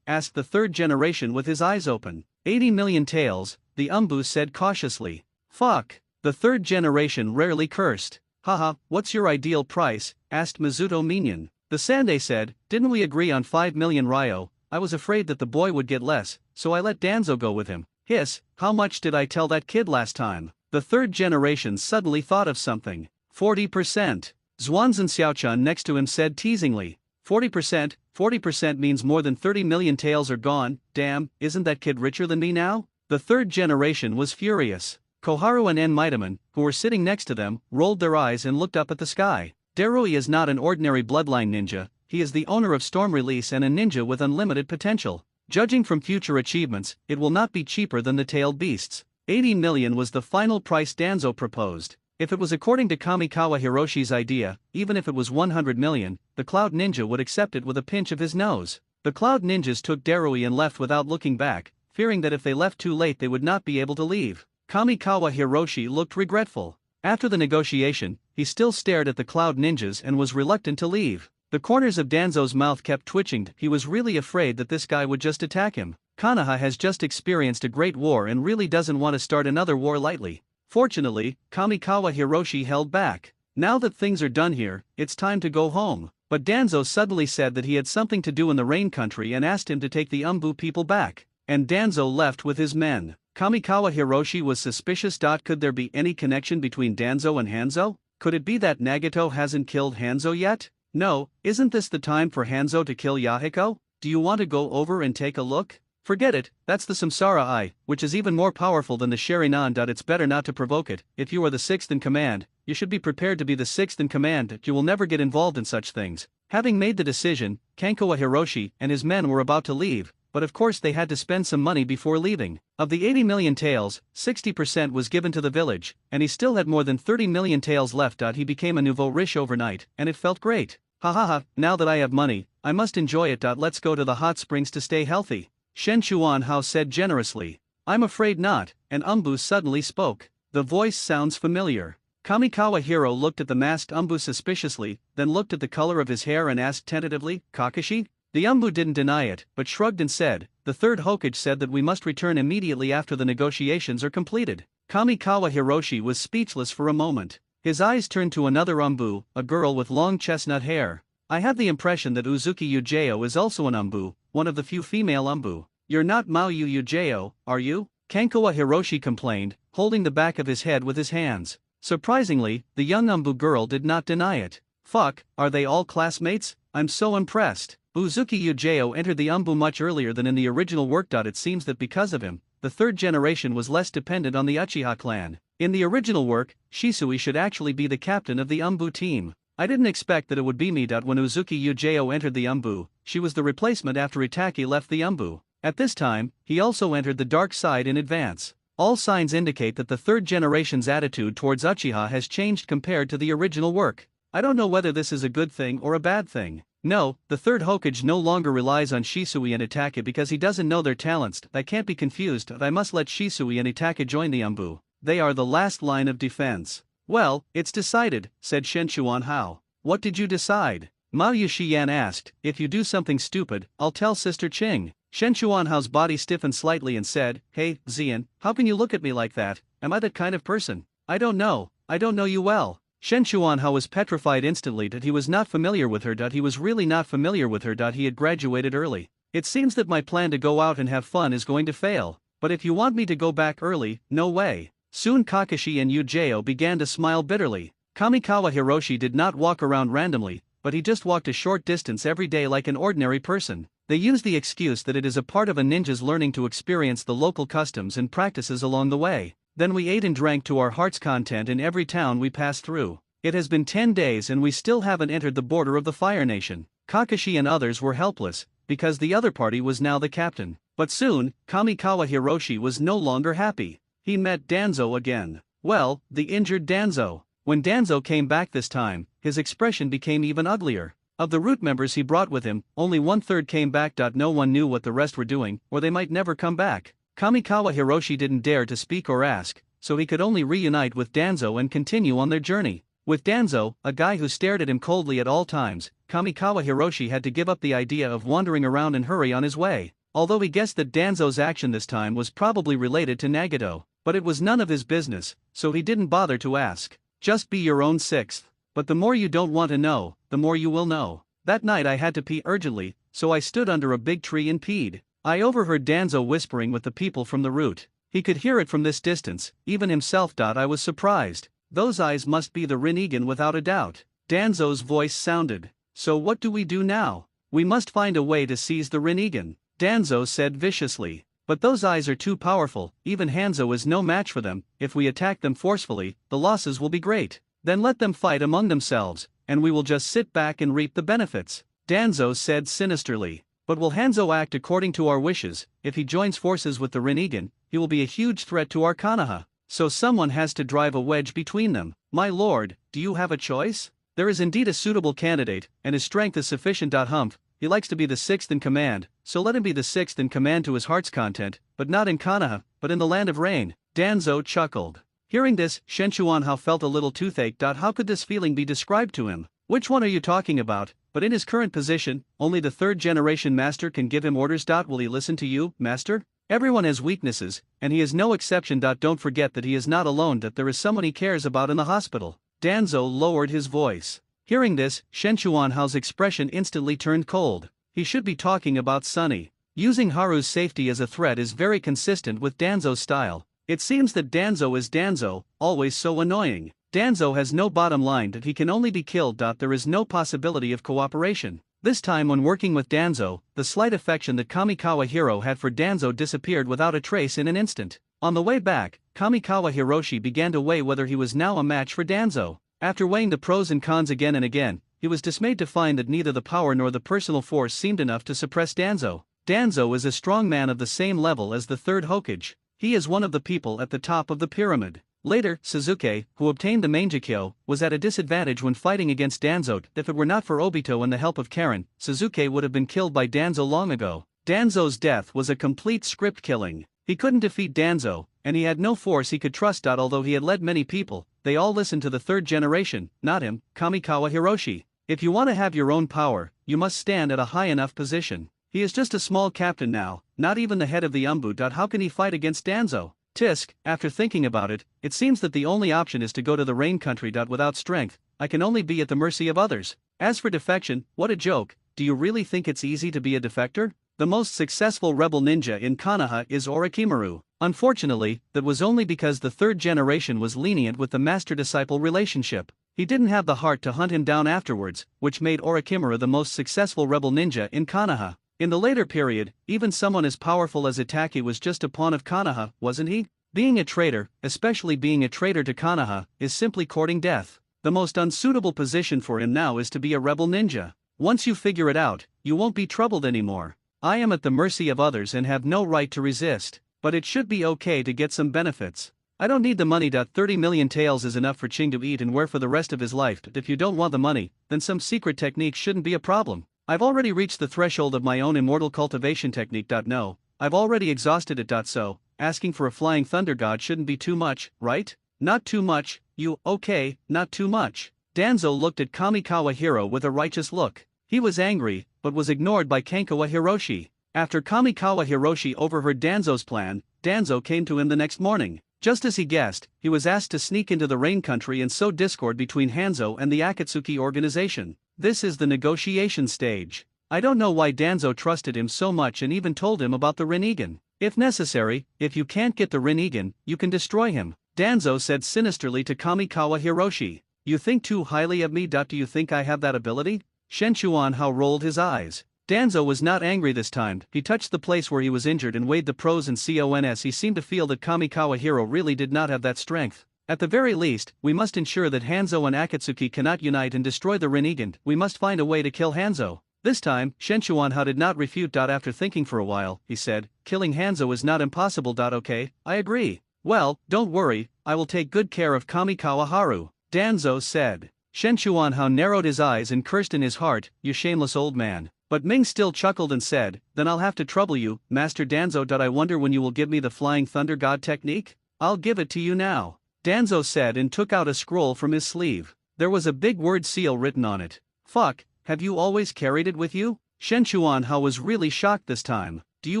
asked the third generation with his eyes open. 80 million taels, the Umbu said cautiously. Fuck. The third generation rarely cursed. Haha, what's your ideal price? Asked Mizuto Minion. The Sandai said, didn't we agree on 5 million ryo? I was afraid that the boy would get less, so I let Danzo go with him. Hiss, how much did I tell that kid last time? The third generation suddenly thought of something. 40%. Zhuanzhen Xiaochun next to him said teasingly. 40%, 40% means more than 30 million taels are gone. Damn, isn't that kid richer than me now? The third generation was furious. Koharu and Enmitaman, who were sitting next to them, rolled their eyes and looked up at the sky. Darui is not an ordinary bloodline ninja, he is the owner of Storm Release and a ninja with unlimited potential. Judging from future achievements, it will not be cheaper than the tailed beasts. 80 million was the final price Danzo proposed. If it was according to Kamikawa Hiroshi's idea, even if it was 100 million, the Cloud Ninja would accept it with a pinch of his nose. The Cloud Ninjas took Darui and left without looking back, fearing that if they left too late they would not be able to leave. Kamikawa Hiroshi looked regretful. After the negotiation, he still stared at the Cloud Ninjas and was reluctant to leave. The corners of Danzo's mouth kept twitching. He was really afraid that this guy would just attack him. Konoha has just experienced a great war and really doesn't want to start another war lightly. Fortunately, Kamikawa Hiroshi held back. Now that things are done here, it's time to go home. But Danzo suddenly said that he had something to do in the Rain Country and asked him to take the Umbu people back. And Danzo left with his men. Kamikawa Hiroshi was suspicious. Could there be any connection between Danzo and Hanzo? Could it be that Nagato hasn't killed Hanzo yet? No, isn't this the time for Hanzo to kill Yahiko? Do you want to go over and take a look? Forget it, that's the Samsara Eye, which is even more powerful than the Sharingan. It's better not to provoke it. If you are the sixth in command, you should be prepared to be the sixth in command. You will never get involved in such things. Having made the decision, Kamikawa Hiroshi and his men were about to leave, but of course they had to spend some money before leaving. Of the 80 million taels, 60% was given to the village, and he still had more than 30 million taels left. He became a nouveau riche overnight, and it felt great. Ha ha ha, now that I have money, I must enjoy it. Let's go to the hot springs to stay healthy. Shen Chuanhao said generously. I'm afraid not, and Umbu suddenly spoke. The voice sounds familiar. Kamikawa Hiro looked at the masked Umbu suspiciously, then looked at the color of his hair and asked tentatively, Kakashi? The Umbu didn't deny it, but shrugged and said, the third Hokage said that we must return immediately after the negotiations are completed. Kamikawa Hiroshi was speechless for a moment. His eyes turned to another Umbu, a girl with long chestnut hair. I have the impression that Uzuki Yujeo is also an Umbu, one of the few female Umbu. You're not Maoyu Yujeo, are you? Kamikawa Hiroshi complained, holding the back of his head with his hands. Surprisingly, the young Umbu girl did not deny it. Fuck, are they all classmates? I'm so impressed. Uzuki Yujeo entered the Umbu much earlier than in the original work. It seems that because of him, the third generation was less dependent on the Uchiha clan. In the original work, Shisui should actually be the captain of the Umbu team. I didn't expect that it would be me. When Uzuki Ujo entered the Umbu, she was the replacement after Itaki left the Umbu. At this time, he also entered the dark side in advance. All signs indicate that the third generation's attitude towards Uchiha has changed compared to the original work. I don't know whether this is a good thing or a bad thing. No, the third Hokage no longer relies on Shisui and Itachi because he doesn't know their talents. I can't be confused. I must let Shisui and Itachi join the Umbu. They are the last line of defense. Well, it's decided, said Shenchuan Hao. What did you decide? Mao Yushiyan asked. If you do something stupid, I'll tell Sister Qing. Shenchuan Hao's body stiffened slightly and said, Hey, Xian, how can you look at me like that? Am I that kind of person? I don't know you well. Shenchuan Hao was petrified instantly that he was not familiar with her. He was really not familiar with her. He had graduated early. It seems that my plan to go out and have fun is going to fail. But if you want me to go back early, no way. Soon Kakashi and Ujo began to smile bitterly. Kamikawa Hiroshi did not walk around randomly, but he just walked a short distance every day like an ordinary person. They used the excuse that it is a part of a ninja's learning to experience the local customs and practices along the way. Then we ate and drank to our heart's content in every town we passed through. It has been 10 days and we still haven't entered the border of the Fire Nation. Kakashi and others were helpless, because the other party was now the captain. But soon, Kamikawa Hiroshi was no longer happy. He met Danzo again. Well, the injured Danzo. When Danzo came back this time, his expression became even uglier. Of the root members he brought with him, only 1/3 came back. No one knew what the rest were doing, or they might never come back. Kamikawa Hiroshi didn't dare to speak or ask, so he could only reunite with Danzo and continue on their journey. With Danzo, a guy who stared at him coldly at all times, Kamikawa Hiroshi had to give up the idea of wandering around and hurry on his way. Although he guessed that Danzo's action this time was probably related to Nagato, but it was none of his business, so he didn't bother to ask. Just be your own sixth. But the more you don't want to know, the more you will know. That night I had to pee urgently, so I stood under a big tree and peed. I overheard Danzo whispering with the people from the route. He could hear it from this distance, even himself. I was surprised. Those eyes must be the Rinnegan without a doubt. Danzo's voice sounded. So what do we do now? We must find a way to seize the Rinnegan, Danzo said viciously. But those eyes are too powerful, even Hanzo is no match for them. If we attack them forcefully, the losses will be great. Then let them fight among themselves, and we will just sit back and reap the benefits, Danzo said sinisterly. But will Hanzo act according to our wishes? If he joins forces with the Rinnegan, he will be a huge threat to our Konoha. So someone has to drive a wedge between them. My lord, do you have a choice? There is indeed a suitable candidate, and his strength is sufficient. Humph, he likes to be the sixth in command, so let him be the sixth in command to his heart's content, but not in Konoha, but in the land of rain, Danzo chuckled. Hearing this, Shenchuan Hao felt a little toothache. How could this feeling be described to him? Which one are you talking about? But in his current position, only the third generation master can give him orders. Will he listen to you, master? Everyone has weaknesses, and he is no exception. Don't forget that he is not alone, that there is someone he cares about in the hospital. Danzo lowered his voice. Hearing this, Shenchuan Hao's expression instantly turned cold. He should be talking about Sunny. Using Haru's safety as a threat is very consistent with Danzo's style. It seems that Danzo is Danzo, always so annoying. Danzo has no bottom line, that he can only be killed. There is no possibility of cooperation. This time when working with Danzo, the slight affection that Kamikawa Hiro had for Danzo disappeared without a trace in an instant. On the way back, Kamikawa Hiroshi began to weigh whether he was now a match for Danzo. After weighing the pros and cons again and again, he was dismayed to find that neither the power nor the personal force seemed enough to suppress Danzo. Danzo is a strong man of the same level as the third Hokage. He is one of the people at the top of the pyramid. Later, Suzuki, who obtained the Mangekyo, was at a disadvantage when fighting against Danzo. If it were not for Obito and the help of Karen, Suzuki would have been killed by Danzo long ago. Danzo's death was a complete script killing. He couldn't defeat Danzo, and he had no force he could trust. Although he had led many people, they all listened to the third generation, not him, Kamikawa Hiroshi. If you want to have your own power, you must stand at a high enough position. He is just a small captain now, not even the head of the Umbu. How can he fight against Danzo? Tisk, after thinking about it, it seems that the only option is to go to the rain country. Without strength, I can only be at the mercy of others. As for defection, what a joke. Do you really think it's easy to be a defector? The most successful rebel ninja in Konoha is Orochimaru. Unfortunately, that was only because the third generation was lenient with the master-disciple relationship. He didn't have the heart to hunt him down afterwards, which made Orochimaru the most successful rebel ninja in Konoha. In the later period, even someone as powerful as Itachi was just a pawn of Konoha, wasn't he? Being a traitor, especially being a traitor to Konoha, is simply courting death. The The most unsuitable position for him now is to be a rebel ninja. Once you figure it out, you won't be troubled anymore. I am at the mercy of others and have no right to resist, but it should be okay to get some benefits. I don't need the money. 30 million taels is enough for Ching to eat and wear for the rest of his life. But if you don't want the money, then some secret technique shouldn't be a problem. I've already reached the threshold of my own immortal cultivation technique. No, I've already exhausted it. So, asking for a flying thunder god shouldn't be too much, right? Not too much, okay, not too much. Danzo looked at Kamikawa Hiro with a righteous look. He was angry, but was ignored by Kankawa Hiroshi. After Kamikawa Hiroshi overheard Danzo's plan, Danzo came to him the next morning. Just as he guessed, he was asked to sneak into the rain country and sow discord between Hanzo and the Akatsuki organization. This is the negotiation stage. I don't know why Danzo trusted him so much and even told him about the Rinnegan. If necessary, if you can't get the Rinnegan, you can destroy him, Danzo said sinisterly to Kamikawa Hiroshi. You think too highly of me. Do you think I have that ability? Shen Chuanhao rolled his eyes. Danzo was not angry this time. He touched the place where he was injured and weighed the pros and cons. He seemed to feel that Kamikawa Hiro really did not have that strength. At the very least, we must ensure that Hanzo and Akatsuki cannot unite and destroy the Rinnegan. We must find a way to kill Hanzo. This time, Shen Chuanhao did not refute. After thinking for a while, he said, killing Hanzo is not impossible. Okay, I agree. Well, don't worry, I will take good care of Kamikawa Haru, Danzo said. Shen Chuanhao narrowed his eyes and cursed in his heart, you shameless old man. But Ming still chuckled and said, then I'll have to trouble you, Master Danzo. I wonder when you will give me the Flying Thunder God technique? I'll give it to you now, Danzo said and took out a scroll from his sleeve. There was a big word seal written on it. Fuck, have you always carried it with you? Shen Chuanhao was really shocked this time. Do you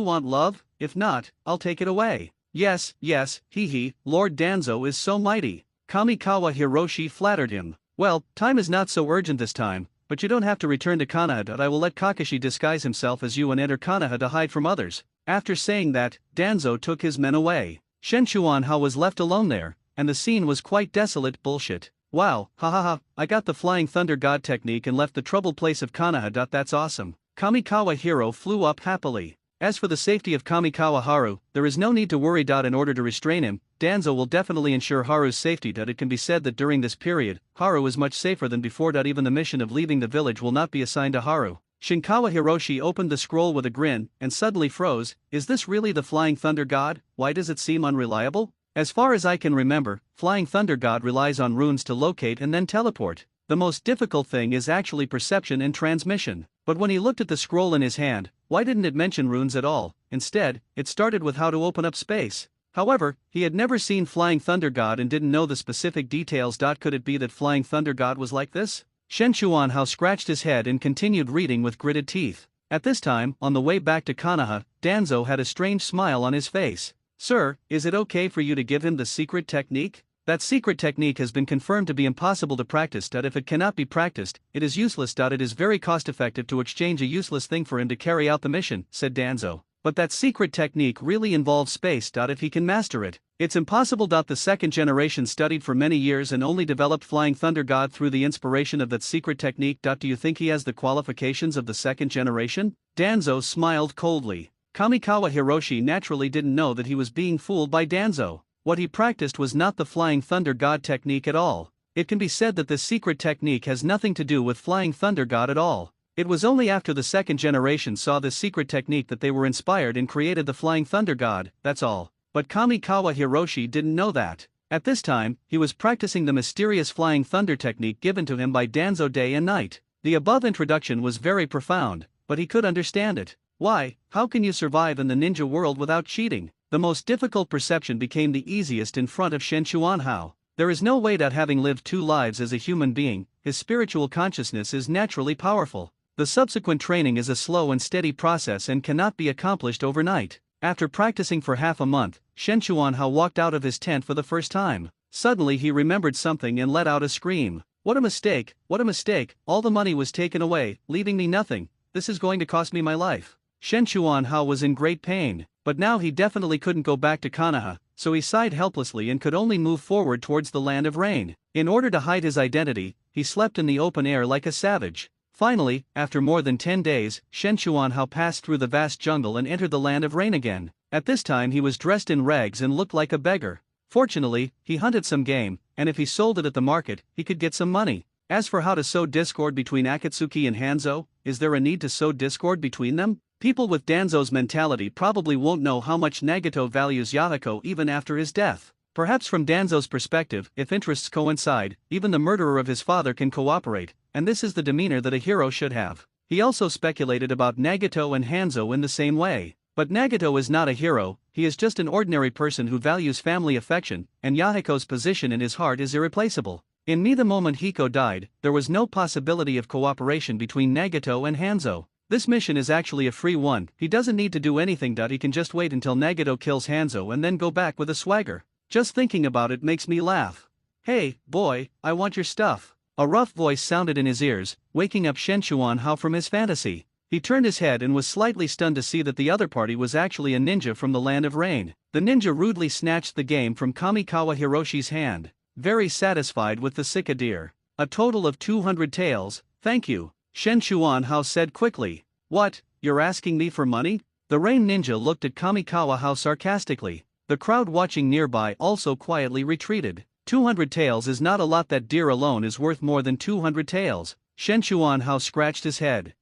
want love? If not, I'll take it away. Yes, hee, Lord Danzo is so mighty. Kamikawa Hiroshi flattered him. Well, time is not so urgent this time, but you don't have to return to Konoha. I will let Kakashi disguise himself as you and enter Konoha to hide from others. After saying that, Danzo took his men away. Shen Chuanhao was left alone there, and the scene was quite desolate. Bullshit. Wow, I got the Flying Thunder God technique and left the troubled place of Konoha. That's awesome. Kamikawa Hiro flew up happily. As for the safety of Kamikawa Haru, there is no need to worry. In order to restrain him, Danzo will definitely ensure Haru's safety. It can be said that during this period, Haru is much safer than before. Even the mission of leaving the village will not be assigned to Haru. Shinkawa Hiroshi opened the scroll with a grin, and suddenly froze. Is this really the Flying Thunder God? Why does it seem unreliable? As far as I can remember, Flying Thunder God relies on runes to locate and then teleport. The most difficult thing is actually perception and transmission. But when he looked at the scroll in his hand, why didn't it mention runes at all? Instead, it started with how to open up space. However, he had never seen Flying Thunder God and didn't know the specific details. Could it be that Flying Thunder God was like this? Shen Chuanhao scratched his head and continued reading with gritted teeth. At this time, on the way back to Konoha, Danzo had a strange smile on his face. Sir, is it okay for you to give him the secret technique? That secret technique has been confirmed to be impossible to practice. If it cannot be practiced, it is useless. It is very cost-effective to exchange a useless thing for him to carry out the mission, said Danzo. But that secret technique really involves space. If he can master it, it's impossible. The second generation studied for many years and only developed Flying Thunder God through the inspiration of that secret technique. Do you think he has the qualifications of the second generation? Danzo smiled coldly. Kamikawa Hiroshi naturally didn't know that he was being fooled by Danzo. What he practiced was not the Flying Thunder God technique at all. It can be said that this secret technique has nothing to do with Flying Thunder God at all. It was only after the second generation saw this secret technique that they were inspired and created the Flying Thunder God, that's all. But Kamikawa Hiroshi didn't know that. At this time, he was practicing the mysterious Flying Thunder technique given to him by Danzo day and night. The above introduction was very profound, but he could understand it. Why, how can you survive in the ninja world without cheating? The most difficult perception became the easiest in front of Shen Chuanhao. There is no way that having lived two lives as a human being, his spiritual consciousness is naturally powerful. The subsequent training is a slow and steady process and cannot be accomplished overnight. After practicing for half a month, Shen Chuanhao walked out of his tent for the first time. Suddenly he remembered something and let out a scream. What a mistake, what a mistake, all the money was taken away, leaving me nothing. This is going to cost me my life. Shen Chuanhao was in great pain. But now he definitely couldn't go back to Konoha, so he sighed helplessly and could only move forward towards the land of rain. In order to hide his identity, he slept in the open air like a savage. Finally, after more than 10 days, Shen Chuanhao passed through the vast jungle and entered the land of rain again. At this time he was dressed in rags and looked like a beggar. Fortunately, he hunted some game, and if he sold it at the market, he could get some money. As for how to sow discord between Akatsuki and Hanzo, is there a need to sow discord between them? People with Danzo's mentality probably won't know how much Nagato values Yahiko even after his death. Perhaps from Danzo's perspective, if interests coincide, even the murderer of his father can cooperate, and this is the demeanor that a hero should have. He also speculated about Nagato and Hanzo in the same way. But Nagato is not a hero, he is just an ordinary person who values family affection, and Yahiko's position in his heart is irreplaceable. In the moment Hiko died, there was no possibility of cooperation between Nagato and Hanzo. This mission is actually a free one, he doesn't need to do anything. He can just wait until Nagato kills Hanzo and then go back with a swagger. Just thinking about it makes me laugh. Hey, boy, I want your stuff. A rough voice sounded in his ears, waking up Shen Chuanhao from his fantasy. He turned his head and was slightly stunned to see that the other party was actually a ninja from the land of rain. The ninja rudely snatched the game from Kamikawa Hiroshi's hand. Very satisfied with the Sika deer. A total of 200 taels, thank you, Shen Chuanhao said quickly. What, you're asking me for money? The rain ninja looked at Kamikawa sarcastically. The crowd watching nearby also quietly retreated. 200 taels is not a lot. That deer alone is worth more than 200 taels. Shen Chuanhao scratched his head.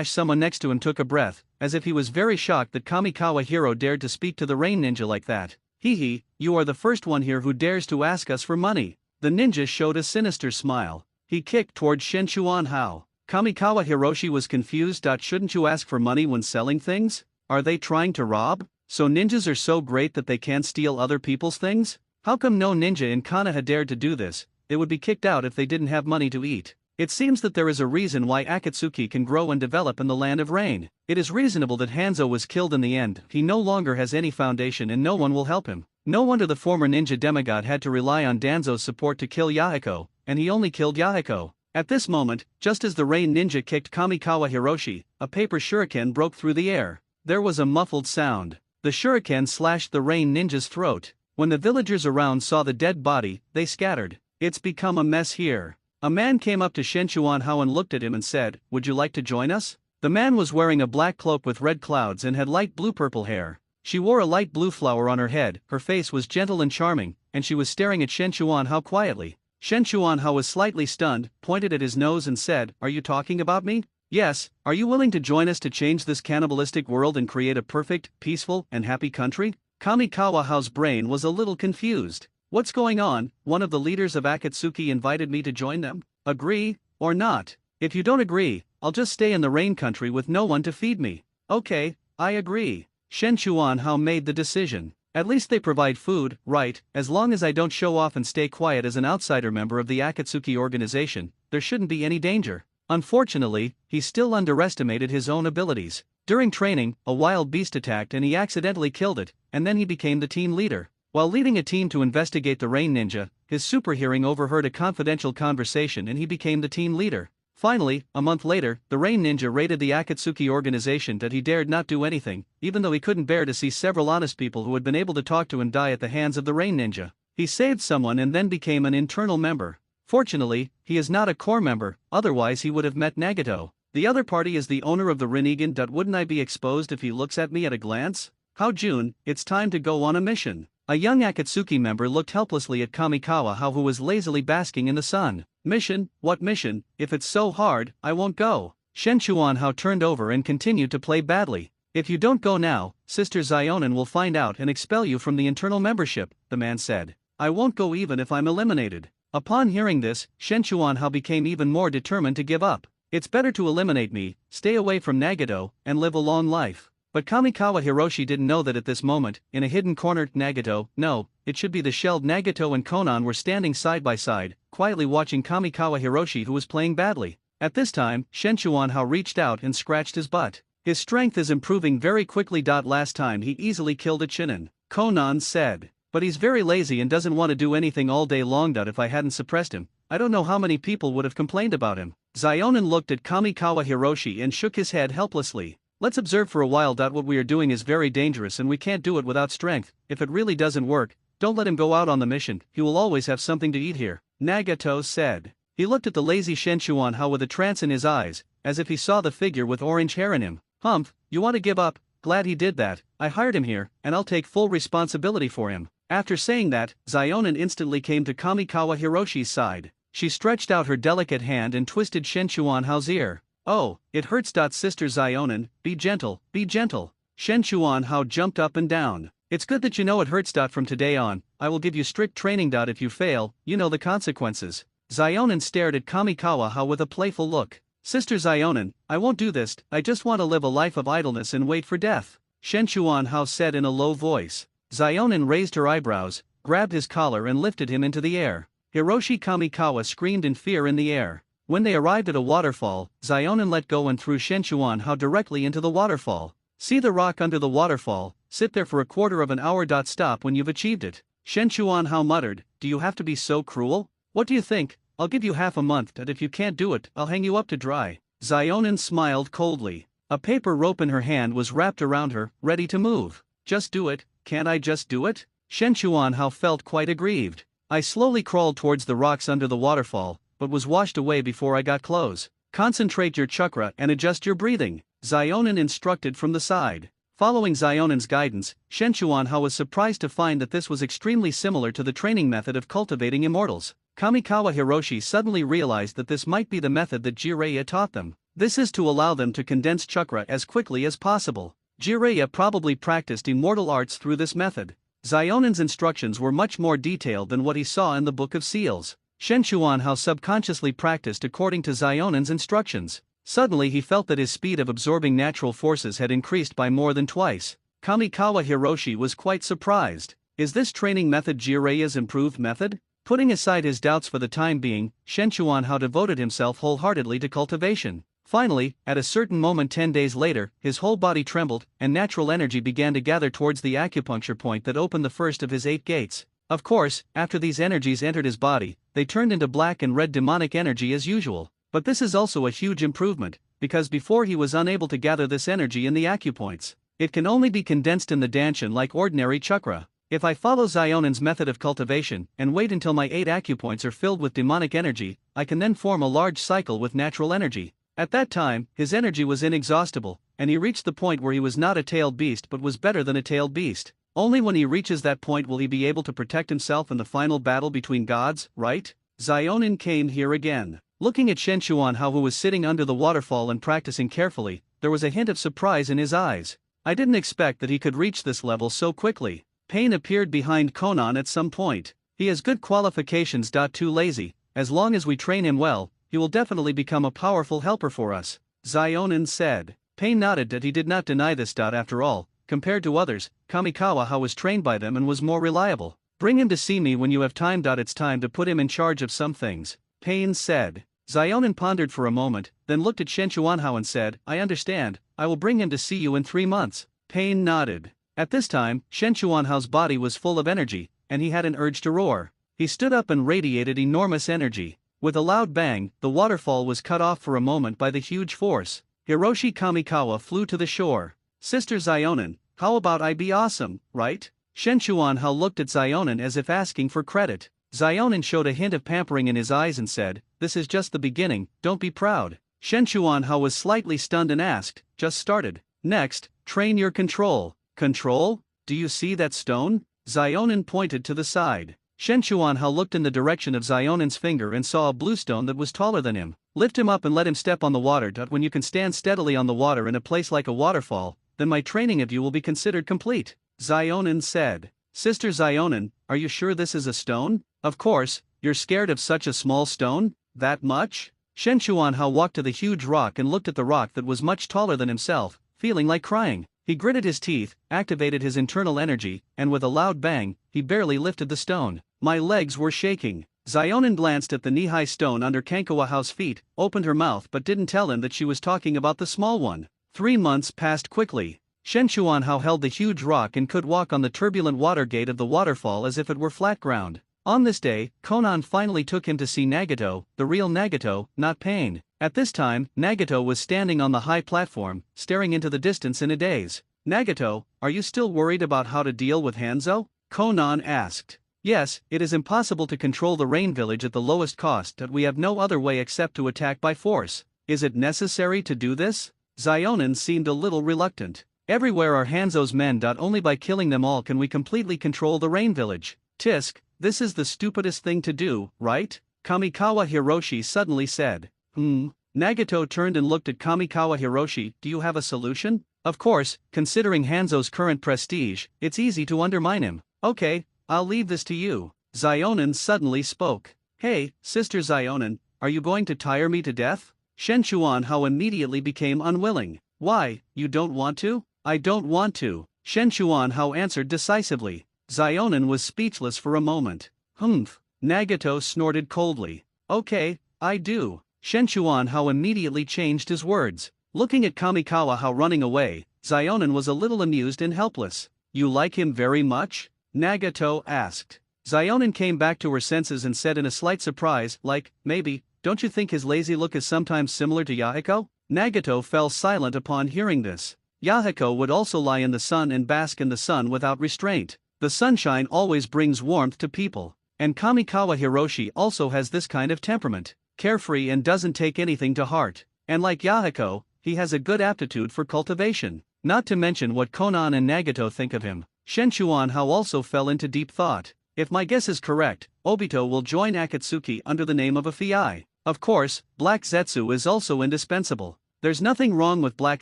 Someone next to him took a breath, as if he was very shocked that Kamikawa Hero dared to speak to the rain ninja like that. Hee, you are the first one here who dares to ask us for money. The ninja showed a sinister smile. He kicked towards Shen Chuanhao. Kamikawa Hiroshi was confused. Shouldn't you ask for money when selling things? Are they trying to rob? So ninjas are so great that they can't steal other people's things? How come no ninja in Konoha dared to do this? They would be kicked out if they didn't have money to eat. It seems that there is a reason why Akatsuki can grow and develop in the land of rain. It is reasonable that Hanzo was killed in the end. He no longer has any foundation and no one will help him. No wonder the former ninja demigod had to rely on Danzo's support to kill Yahiko, and he only killed Yahiko. At this moment, just as the rain ninja kicked Kamikawa Hiroshi, a paper shuriken broke through the air. There was a muffled sound. The shuriken slashed the rain ninja's throat. When the villagers around saw the dead body, they scattered. It's become a mess here. A man came up to Shen Chuanhao and looked at him and said, "Would you like to join us?" The man was wearing a black cloak with red clouds and had light blue-purple hair. She wore a light blue flower on her head, her face was gentle and charming, and she was staring at Shen Chuanhao quietly. Shen Chuanhao was slightly stunned, pointed at his nose and said, "Are you talking about me?" "Yes, are you willing to join us to change this cannibalistic world and create a perfect, peaceful, and happy country?" Kamikawa's brain was a little confused. What's going on? One of the leaders of Akatsuki invited me to join them. Agree, or not? If you don't agree, I'll just stay in the rain country with no one to feed me. Okay, I agree. Shen Chuanhao made the decision. At least they provide food, right? As long as I don't show off and stay quiet as an outsider member of the Akatsuki organization, there shouldn't be any danger. Unfortunately, he still underestimated his own abilities. During training, a wild beast attacked and he accidentally killed it, and then he became the team leader. While leading a team to investigate the rain ninja, his super hearing overheard a confidential conversation and he became the team leader. Finally, a month later, the rain ninja raided the Akatsuki organization that he dared not do anything, even though he couldn't bear to see several honest people who had been able to talk to him die at the hands of the rain ninja. He saved someone and then became an internal member. Fortunately, he is not a core member, otherwise he would have met Nagato. The other party is the owner of the Rinnegan. Wouldn't I be exposed if he looks at me at a glance? How June, it's time to go on a mission. A young Akatsuki member looked helplessly at Kamikawa who was lazily basking in the sun. Mission? What mission? If it's so hard, I won't go. Shen Chuanhao turned over and continued to play badly. If you don't go now, Sister Zionin will find out and expel you from the internal membership, the man said. I won't go even if I'm eliminated. Upon hearing this, Shen Chuanhao became even more determined to give up. It's better to eliminate me, stay away from Nagato, and live a long life. But Kamikawa Hiroshi didn't know that at this moment, in a hidden corner, Nagato, no, it should be the shelled Nagato and Konan were standing side by side, quietly watching Kamikawa Hiroshi who was playing badly. At this time, Shen Chuanhao reached out and scratched his butt. His strength is improving very quickly. Last time he easily killed a Chinin, Konan said. But he's very lazy and doesn't want to do anything all day long. If I hadn't suppressed him, I don't know how many people would have complained about him. Zionin looked at Kamikawa Hiroshi and shook his head helplessly. Let's observe for a while. What we are doing is very dangerous and we can't do it without strength. If it really doesn't work, don't let him go out on the mission, he will always have something to eat here, Nagato said. He looked at the lazy Shen Chuanhao with a trance in his eyes, as if he saw the figure with orange hair in him. Humph, you want to give up? Glad he did that. I hired him here, and I'll take full responsibility for him. After saying that, Zionin instantly came to Kamikawa Hiroshi's side. She stretched out her delicate hand and twisted Shen Chuanhao's ear. "Oh, it hurts. Sister Zionin, be gentle, be gentle." Shen Chuanhao jumped up and down. "It's good that you know it hurts. From today on, I will give you strict training. If you fail, you know the consequences." Zionin stared at Kamikawa with a playful look. "Sister Zionin, I won't do this. I just want to live a life of idleness and wait for death," Shen Chuanhao said in a low voice. Zionin raised her eyebrows, grabbed his collar and lifted him into the air. Hiroshi Kamikawa screamed in fear in the air. When they arrived at a waterfall, Zionin let go and threw Shen Chuanhao directly into the waterfall. "See the rock under the waterfall, sit there for a quarter of an hour. Stop when you've achieved it," Shen Chuanhao muttered. "Do you have to be so cruel? What do you think? I'll give you half a month, and if you can't do it, I'll hang you up to dry." Zionin smiled coldly. A paper rope in her hand was wrapped around her, ready to move. "Just do it, can't I just do it?" Shen Chuanhao felt quite aggrieved. "I slowly crawled towards the rocks under the waterfall, but was washed away before I got close." "Concentrate your chakra and adjust your breathing," Zionin instructed from the side. Following Zionin's guidance, Shen Chuanhao was surprised to find that this was extremely similar to the training method of cultivating immortals. Kamikawa Hiroshi suddenly realized that this might be the method that Jiraiya taught them. This is to allow them to condense chakra as quickly as possible. Jiraiya probably practiced immortal arts through this method. Zionin's instructions were much more detailed than what he saw in the Book of Seals. Shen Chuanhao subconsciously practiced according to Zionin's instructions. Suddenly he felt that his speed of absorbing natural forces had increased by more than twice. Kamikawa Hiroshi was quite surprised. Is this training method Jiraiya's improved method? Putting aside his doubts for the time being, Shen Chuanhao devoted himself wholeheartedly to cultivation. Finally, at a certain moment 10 days later, his whole body trembled, and natural energy began to gather towards the acupuncture point that opened the first of his 8 gates. Of course, after these energies entered his body, they turned into black and red demonic energy as usual. But this is also a huge improvement, because before he was unable to gather this energy in the acupoints. It can only be condensed in the danshin like ordinary chakra. If I follow Zionin's method of cultivation and wait until my 8 acupoints are filled with demonic energy, I can then form a large cycle with natural energy. At that time, his energy was inexhaustible, and he reached the point where he was not a tailed beast but was better than a tailed beast. Only when he reaches that point will he be able to protect himself in the final battle between gods, right? Zionin came here again. Looking at Shen Chuanhao, who was sitting under the waterfall and practicing carefully, there was a hint of surprise in his eyes. I didn't expect that he could reach this level so quickly. Pain appeared behind Conan at some point. He has good qualifications. Too lazy. As long as we train him well, he will definitely become a powerful helper for us, Zionin said. Pain nodded that he did not deny this. After all, compared to others, Kamikawa was trained by them and was more reliable. Bring him to see me when you have time. It's time to put him in charge of some things, Pain said. Zionin pondered for a moment, then looked at Shen Chuanhao and said, I understand, I will bring him to see you in 3 months. Pain nodded. At this time, Shen Chuanhao's body was full of energy, and he had an urge to roar. He stood up and radiated enormous energy. With a loud bang, the waterfall was cut off for a moment by the huge force. Hiroshi Kamikawa flew to the shore. Sister Zionin, how about I be awesome, right? Shen Chuanhao looked at Zionin as if asking for credit. Zionin showed a hint of pampering in his eyes and said, This is just the beginning, don't be proud. Shen Chuanhao was slightly stunned and asked, Just started. Next, train your control. Control? Do you see that stone? Zionin pointed to the side. Shen Chuanhao looked in the direction of Zionin's finger and saw a blue stone that was taller than him. Lift him up and let him step on the water. When you can stand steadily on the water in a place like a waterfall, then my training of you will be considered complete, Zionin said. Sister Zionin, are you sure this is a stone? Of course, you're scared of such a small stone? That much? Shen Chuanhao walked to the huge rock and looked at the rock that was much taller than himself, feeling like crying. He gritted his teeth, activated his internal energy, and with a loud bang, he barely lifted the stone. My legs were shaking. Zionin glanced at the knee-high stone under Kankawahao's feet, opened her mouth but didn't tell him that she was talking about the small one. 3 months passed quickly. Shen Chuanhao held the huge rock and could walk on the turbulent water gate of the waterfall as if it were flat ground. On this day, Conan finally took him to see Nagato, the real Nagato, not Pain. At this time, Nagato was standing on the high platform, staring into the distance in a daze. Nagato, are you still worried about how to deal with Hanzo? Conan asked. Yes, it is impossible to control the rain village at the lowest cost, but we have no other way except to attack by force. Is it necessary to do this? Zionin seemed a little reluctant. Everywhere are Hanzo's men. Only by killing them all can we completely control the rain village. Tisk, this is the stupidest thing to do, right? Kamikawa Hiroshi suddenly said. Nagato turned and looked at Kamikawa Hiroshi. Do you have a solution? Of course, considering Hanzo's current prestige, it's easy to undermine him. Okay, I'll leave this to you. Zionin suddenly spoke. Hey, Sister Zionin, are you going to tire me to death? Shen Chuanhao immediately became unwilling. Why, you don't want to? I don't want to, Shen Chuanhao answered decisively. Zionin was speechless for a moment. Nagato snorted coldly. Okay, I do. Shen Chuanhao immediately changed his words. Looking at Kamikawa Hao running away, Zionin was a little amused and helpless. You like him very much? Nagato asked. Zionin came back to her senses and said in a slight surprise, like, maybe, don't you think his lazy look is sometimes similar to Yahiko? Nagato fell silent upon hearing this. Yahiko would also lie in the sun and bask in the sun without restraint. The sunshine always brings warmth to people. And Kamikawa Hiroshi also has this kind of temperament, carefree and doesn't take anything to heart. And like Yahiko, he has a good aptitude for cultivation. Not to mention what Konan and Nagato think of him. Shen Chuanhao also fell into deep thought. If my guess is correct, Obito will join Akatsuki under the name of a Fiai. Of course, Black Zetsu is also indispensable. There's nothing wrong with Black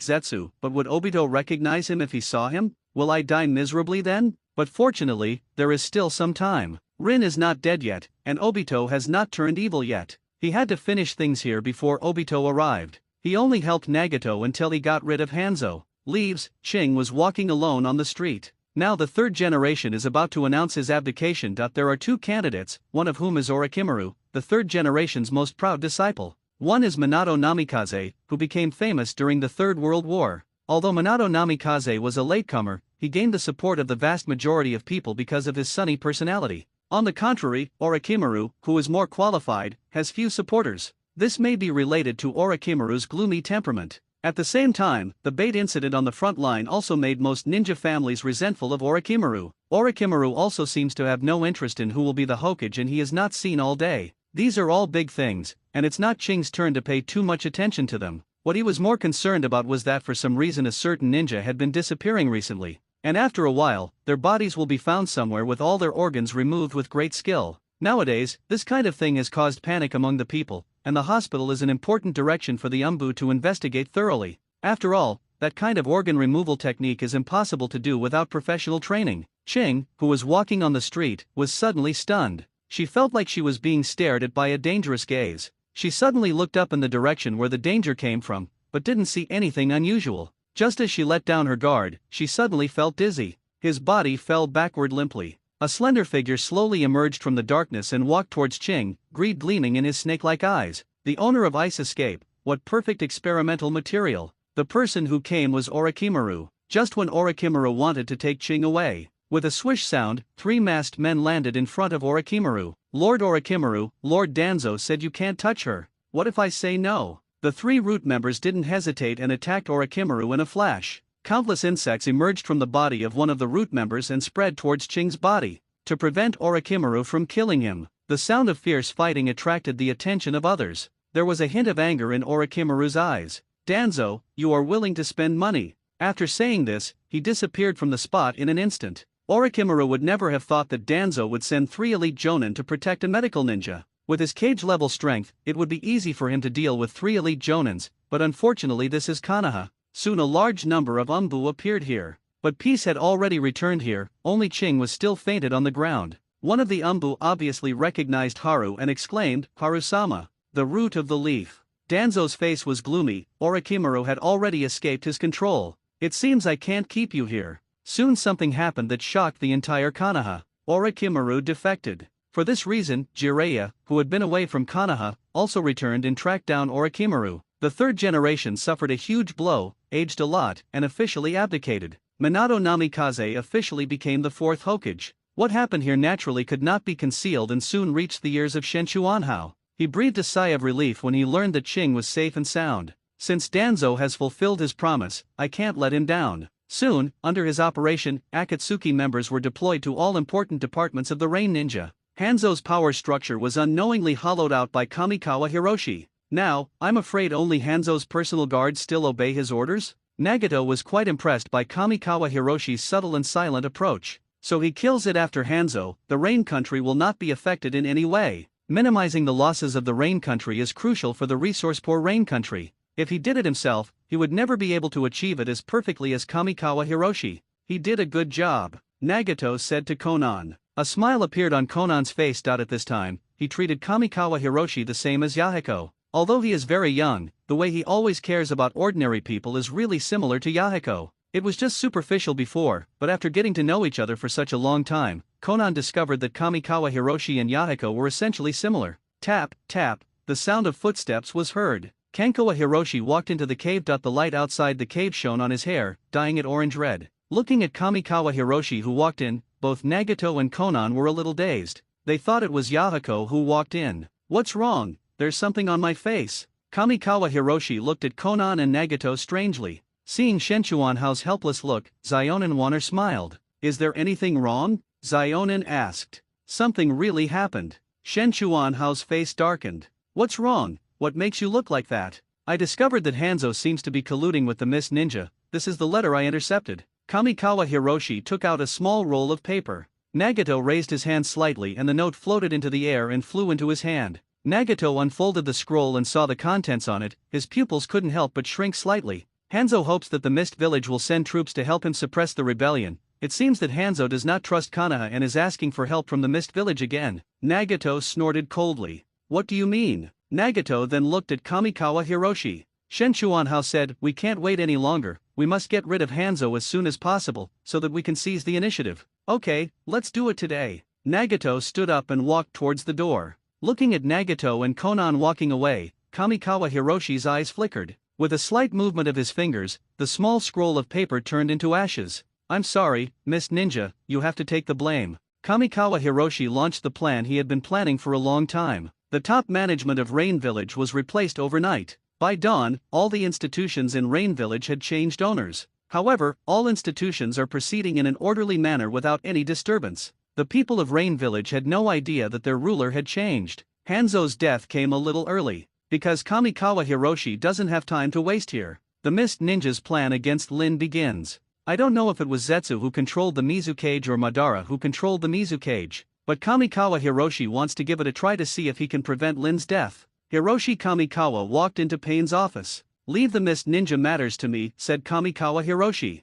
Zetsu, but would Obito recognize him if he saw him? Will I die miserably then? But fortunately, there is still some time. Rin is not dead yet, and Obito has not turned evil yet. He had to finish things here before Obito arrived. He only helped Nagato until he got rid of Hanzo. Leaves, Ching was walking alone on the street. Now the third generation is about to announce his abdication. There are two candidates, one of whom is Orochimaru, the third generation's most proud disciple. One is Minato Namikaze, who became famous during the Third World War. Although Minato Namikaze was a latecomer, he gained the support of the vast majority of people because of his sunny personality. On the contrary, Orochimaru, who is more qualified, has few supporters. This may be related to Orochimaru's gloomy temperament. At the same time, the bait incident on the front line also made most ninja families resentful of Orochimaru. Orochimaru also seems to have no interest in who will be the Hokage, and he is not seen all day. These are all big things, and it's not Ching's turn to pay too much attention to them. What he was more concerned about was that for some reason a certain ninja had been disappearing recently, and after a while, their bodies will be found somewhere with all their organs removed with great skill. Nowadays, this kind of thing has caused panic among the people, and the hospital is an important direction for the Umbu to investigate thoroughly. After all, that kind of organ removal technique is impossible to do without professional training. Ching, who was walking on the street, was suddenly stunned. She felt like she was being stared at by a dangerous gaze. She suddenly looked up in the direction where the danger came from, but didn't see anything unusual. Just as she let down her guard, she suddenly felt dizzy. His body fell backward limply. A slender figure slowly emerged from the darkness and walked towards Ching, greed gleaming in his snake-like eyes. The owner of Ice Escape, what perfect experimental material. The person who came was Orochimaru. Just when Orochimaru wanted to take Ching away, with a swish sound, three masked men landed in front of Orochimaru. Lord Orochimaru, Lord Danzo said you can't touch her. What if I say no? The three root members didn't hesitate and attacked Orochimaru in a flash. Countless insects emerged from the body of one of the root members and spread towards Ching's body. To prevent Orochimaru from killing him, the sound of fierce fighting attracted the attention of others. There was a hint of anger in Orochimaru's eyes. Danzo, you are willing to spend money. After saying this, he disappeared from the spot in an instant. Orochimaru would never have thought that Danzo would send 3 elite jonin to protect a medical ninja. With his cage-level strength, it would be easy for him to deal with 3 elite jonins, but unfortunately this is Konoha. Soon a large number of Umbu appeared here. But peace had already returned here, only Ching was still fainted on the ground. One of the Umbu obviously recognized Haru and exclaimed, Haru-sama, the root of the leaf. Danzo's face was gloomy. Orochimaru had already escaped his control. It seems I can't keep you here. Soon something happened that shocked the entire Konoha. Orochimaru defected. For this reason, Jiraiya, who had been away from Konoha, also returned and tracked down Orochimaru. The third generation suffered a huge blow, aged a lot, and officially abdicated. Minato Namikaze officially became the fourth Hokage. What happened here naturally could not be concealed and soon reached the ears of Shen Chuanhao. He breathed a sigh of relief when he learned that Ching was safe and sound. Since Danzo has fulfilled his promise, I can't let him down. Soon, under his operation, Akatsuki members were deployed to all important departments of the Rain Ninja. Hanzo's power structure was unknowingly hollowed out by Kamikawa Hiroshi. Now, I'm afraid only Hanzo's personal guards still obey his orders? Nagato was quite impressed by Kamikawa Hiroshi's subtle and silent approach. So he kills it after Hanzo. The rain country will not be affected in any way. Minimizing the losses of the rain country is crucial for the resource-poor rain country. If he did it himself, he would never be able to achieve it as perfectly as Kamikawa Hiroshi. He did a good job, Nagato said to Konan. A smile appeared on Konan's face. At this time, he treated Kamikawa Hiroshi the same as Yahiko. Although he is very young, the way he always cares about ordinary people is really similar to Yahiko. It was just superficial before, but after getting to know each other for such a long time, Konan discovered that Kamikawa Hiroshi and Yahiko were essentially similar. Tap, tap, the sound of footsteps was heard. Kamikawa Hiroshi walked into the cave. The light outside the cave shone on his hair, dyeing it orange-red. Looking at Kamikawa Hiroshi who walked in, both Nagato and Konan were a little dazed. They thought it was Yahiko who walked in. What's wrong? There's something on my face. Kamikawa Hiroshi looked at Konan and Nagato strangely. Seeing Shenchuanhao's helpless look, Xionin Wanner smiled. Is there anything wrong? Xionin asked. Something really happened. Shenchuanhao's face darkened. What's wrong? What makes you look like that? I discovered that Hanzo seems to be colluding with the Mist Ninja. This is the letter I intercepted. Kamikawa Hiroshi took out a small roll of paper. Nagato raised his hand slightly and the note floated into the air and flew into his hand. Nagato unfolded the scroll and saw the contents on it. His pupils couldn't help but shrink slightly. Hanzo hopes that the Mist Village will send troops to help him suppress the rebellion. It seems that Hanzo does not trust Konoha and is asking for help from the Mist Village again. Nagato snorted coldly. What do you mean? Nagato then looked at Kamikawa Hiroshi. Shenchuanhao said, we can't wait any longer, we must get rid of Hanzo as soon as possible, so that we can seize the initiative. Okay, let's do it today. Nagato stood up and walked towards the door. Looking at Nagato and Konan walking away, Kamikawa Hiroshi's eyes flickered. With a slight movement of his fingers, the small scroll of paper turned into ashes. I'm sorry, Miss Ninja, you have to take the blame. Kamikawa Hiroshi launched the plan he had been planning for a long time. The top management of Rain Village was replaced overnight. By dawn, all the institutions in Rain Village had changed owners. However, all institutions are proceeding in an orderly manner without any disturbance. The people of Rain Village had no idea that their ruler had changed. Hanzo's death came a little early. Because Kamikawa Hiroshi doesn't have time to waste here. The Mist Ninja's plan against Lin begins. I don't know if it was Zetsu who controlled the Mizukage or Madara who controlled the Mizukage, but Kamikawa Hiroshi wants to give it a try to see if he can prevent Lin's death. Hiroshi Kamikawa walked into Pain's office. Leave the Mist Ninja matters to me, said Kamikawa Hiroshi.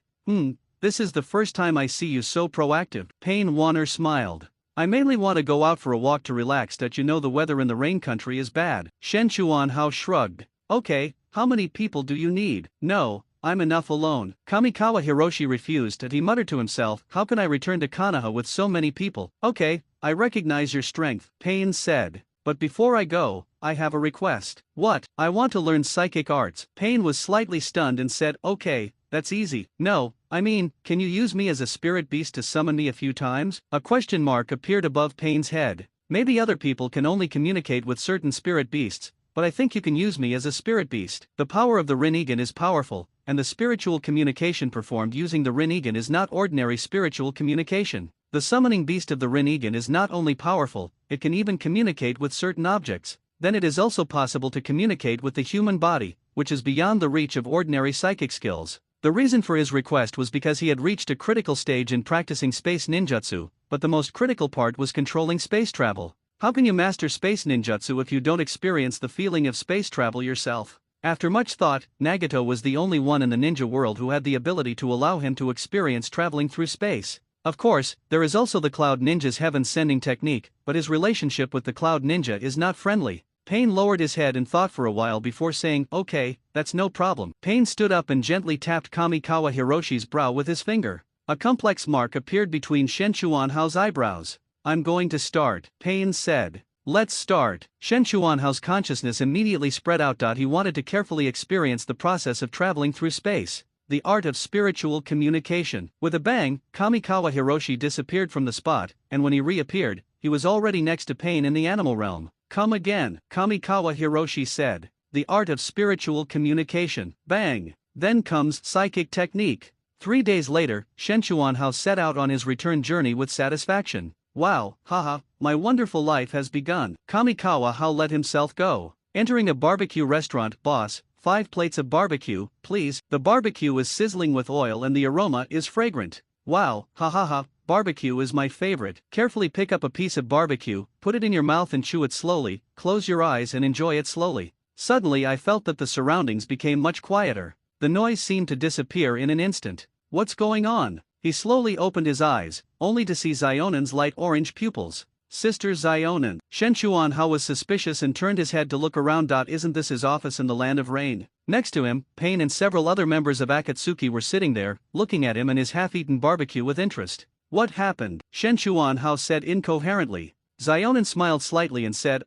This is the first time I see you so proactive. Pain Wanner smiled. I mainly want to go out for a walk to relax. That you know the weather in the rain country is bad. Shenchuanhao shrugged. Okay, how many people do you need? No, I'm enough alone. Kamikawa Hiroshi refused and he muttered to himself, how can I return to Konoha with so many people? Okay, I recognize your strength, Pain said. But before I go, I have a request. What? I want to learn psychic arts. Pain was slightly stunned and said, okay, that's easy. No, I mean, can you use me as a spirit beast to summon me a few times? A question mark appeared above Pain's head. Maybe other people can only communicate with certain spirit beasts, but I think you can use me as a spirit beast. The power of the Rinnegan is powerful, and the spiritual communication performed using the Rinnegan is not ordinary spiritual communication. The summoning beast of the Rinnegan is not only powerful, it can even communicate with certain objects. Then it is also possible to communicate with the human body, which is beyond the reach of ordinary psychic skills. The reason for his request was because he had reached a critical stage in practicing space ninjutsu, but the most critical part was controlling space travel. How can you master space ninjutsu if you don't experience the feeling of space travel yourself? After much thought, Nagato was the only one in the ninja world who had the ability to allow him to experience traveling through space. Of course, there is also the Cloud Ninja's heaven sending technique, but his relationship with the Cloud Ninja is not friendly. Pain lowered his head and thought for a while before saying, okay, that's no problem. Pain stood up and gently tapped Kamikawa Hiroshi's brow with his finger. A complex mark appeared between Shenchuanhao's eyebrows. I'm going to start, Pain said. Let's start. Shenchuanhao's consciousness immediately spread out. He wanted to carefully experience the process of traveling through space. The art of spiritual communication. With a bang, Kamikawa Hiroshi disappeared from the spot, and when he reappeared, he was already next to Pain in the animal realm. Come again, Kamikawa Hiroshi said. The art of spiritual communication. Bang! Then comes psychic technique. 3 days later, Shenchuanhao set out on his return journey with satisfaction. Wow, haha, my wonderful life has begun. Kamikawa Hao let himself go. Entering a barbecue restaurant, boss, 5 plates of barbecue, please. The barbecue is sizzling with oil and the aroma is fragrant. Wow, ha ha ha, barbecue is my favorite. Carefully pick up a piece of barbecue, put it in your mouth and chew it slowly, close your eyes and enjoy it slowly. Suddenly I felt that the surroundings became much quieter. The noise seemed to disappear in an instant. What's going on? He slowly opened his eyes, only to see Zionen's light orange pupils. Sister Zionen. Shen Chuanhao was suspicious and turned his head to look around. Isn't this his office in the land of rain? Next to him, Pain and several other members of Akatsuki were sitting there, looking at him and his half-eaten barbecue with interest. What happened? Shen Chuanhao said incoherently. Zionen smiled slightly and said,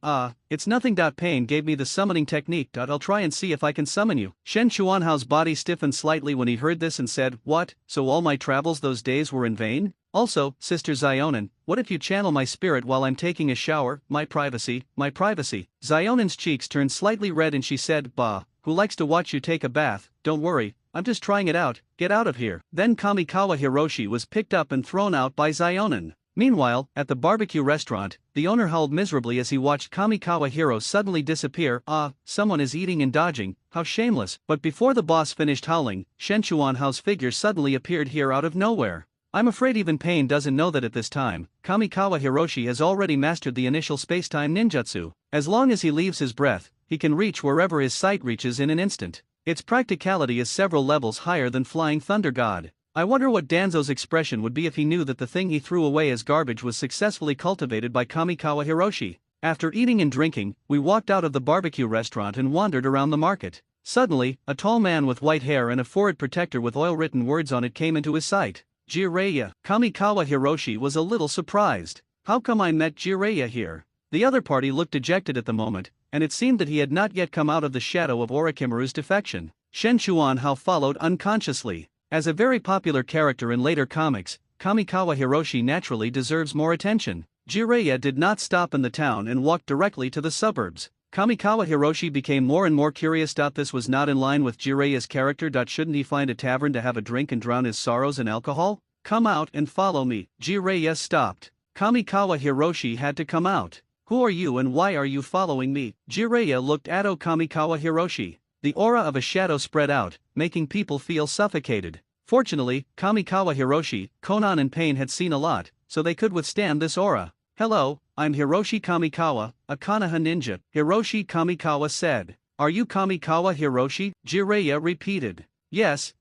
it's nothing. Pain gave me the summoning technique. I'll try and see if I can summon you. Shen Chuanhao's body stiffened slightly when he heard this and said, what, so all my travels those days were in vain? Also, Sister Zionen, what if you channel my spirit while I'm taking a shower? My privacy, my privacy. Zionen's cheeks turned slightly red and she said, bah, who likes to watch you take a bath? Don't worry, I'm just trying it out, get out of here. Then Kamikawa Hiroshi was picked up and thrown out by Zionen. Meanwhile, at the barbecue restaurant, the owner howled miserably as he watched Kamikawa Hiro suddenly disappear. Someone is eating and dodging, how shameless. But before the boss finished howling, Shen Chuanhao's figure suddenly appeared here out of nowhere. I'm afraid even Pain doesn't know that at this time, Kamikawa Hiroshi has already mastered the initial spacetime ninjutsu. As long as he leaves his breath, he can reach wherever his sight reaches in an instant. Its practicality is several levels higher than Flying Thunder God. I wonder what Danzo's expression would be if he knew that the thing he threw away as garbage was successfully cultivated by Kamikawa Hiroshi. After eating and drinking, we walked out of the barbecue restaurant and wandered around the market. Suddenly, a tall man with white hair and a forehead protector with oil-written words on it came into his sight. Jiraiya. Kamikawa Hiroshi was a little surprised. How come I met Jiraiya here? The other party looked dejected at the moment, and it seemed that he had not yet come out of the shadow of Orochimaru's defection. Shen Chuanhao followed unconsciously. As a very popular character in later comics, Kamikawa Hiroshi naturally deserves more attention. Jiraiya did not stop in the town and walked directly to the suburbs. Kamikawa Hiroshi became more and more curious. This was not in line with Jiraiya's character. Shouldn't he find a tavern to have a drink and drown his sorrows in alcohol? Come out and follow me. Jiraiya stopped. Kamikawa Hiroshi had to come out. Who are you and why are you following me? Jiraiya looked at Kamikawa Hiroshi. The aura of a shadow spread out, making people feel suffocated. Fortunately, Kamikawa Hiroshi, Konan and Pain had seen a lot, so they could withstand this aura. Hello, I'm Hiroshi Kamikawa, a Konoha ninja, Hiroshi Kamikawa said. Are you Kamikawa Hiroshi? Jiraiya repeated. Yes,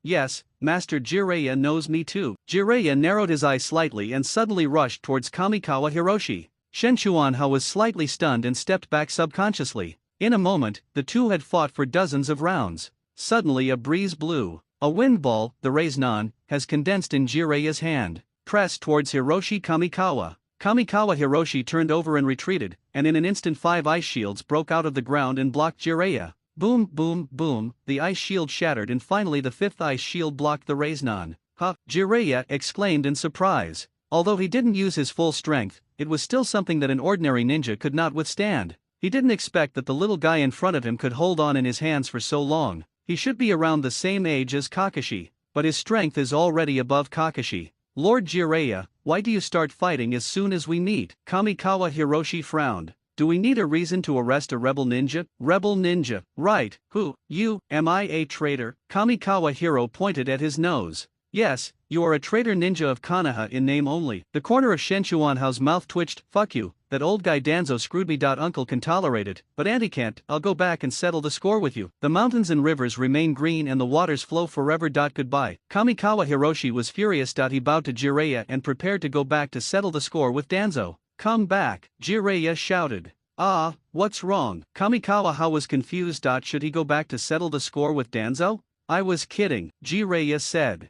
Master Jiraiya knows me too. Jiraiya narrowed his eyes slightly and suddenly rushed towards Kamikawa Hiroshi. Shen Chuanhao was slightly stunned and stepped back subconsciously. In a moment, the two had fought for dozens of rounds. Suddenly a breeze blew. A wind ball, the Raisnan, has condensed in Jiraiya's hand. Pressed towards Hiroshi Kamikawa. Kamikawa Hiroshi turned over and retreated, and in an instant 5 ice shields broke out of the ground and blocked Jiraiya. Boom, boom, boom, the ice shield shattered and finally the 5th ice shield blocked the Raisnan. Ha! Jiraiya exclaimed in surprise. Although he didn't use his full strength, it was still something that an ordinary ninja could not withstand. He didn't expect that the little guy in front of him could hold on in his hands for so long. He should be around the same age as Kakashi, but his strength is already above Kakashi. Lord Jiraiya, why do you start fighting as soon as we meet? Kamikawa Hiroshi frowned. Do we need a reason to arrest a rebel ninja? Rebel ninja, right, who, you, am I a traitor? Kamikawa Hiro pointed at his nose. Yes, you are a traitor ninja of Konoha in name only. The corner of Shen Chuanhao's mouth twitched. Fuck you, that old guy Danzo screwed me. Uncle can tolerate it, but Auntie can't. I'll go back and settle the score with you. The mountains and rivers remain green and the waters flow forever. Goodbye. Kamikawa Hiroshi was furious. He bowed to Jiraiya and prepared to go back to settle the score with Danzo. Come back, Jiraiya shouted. What's wrong? Kamikawa was confused. Should he go back to settle the score with Danzo? I was kidding, Jiraiya said.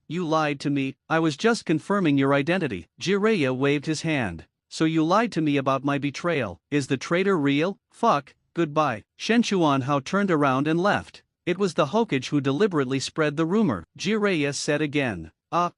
You lied to me. I was just confirming your identity. Jiraiya waved his hand. So you lied to me about my betrayal. Is the traitor real? Fuck, goodbye. Shen Chuanhao turned around and left. It was the hokage who deliberately spread the rumor, Jiraiya said again.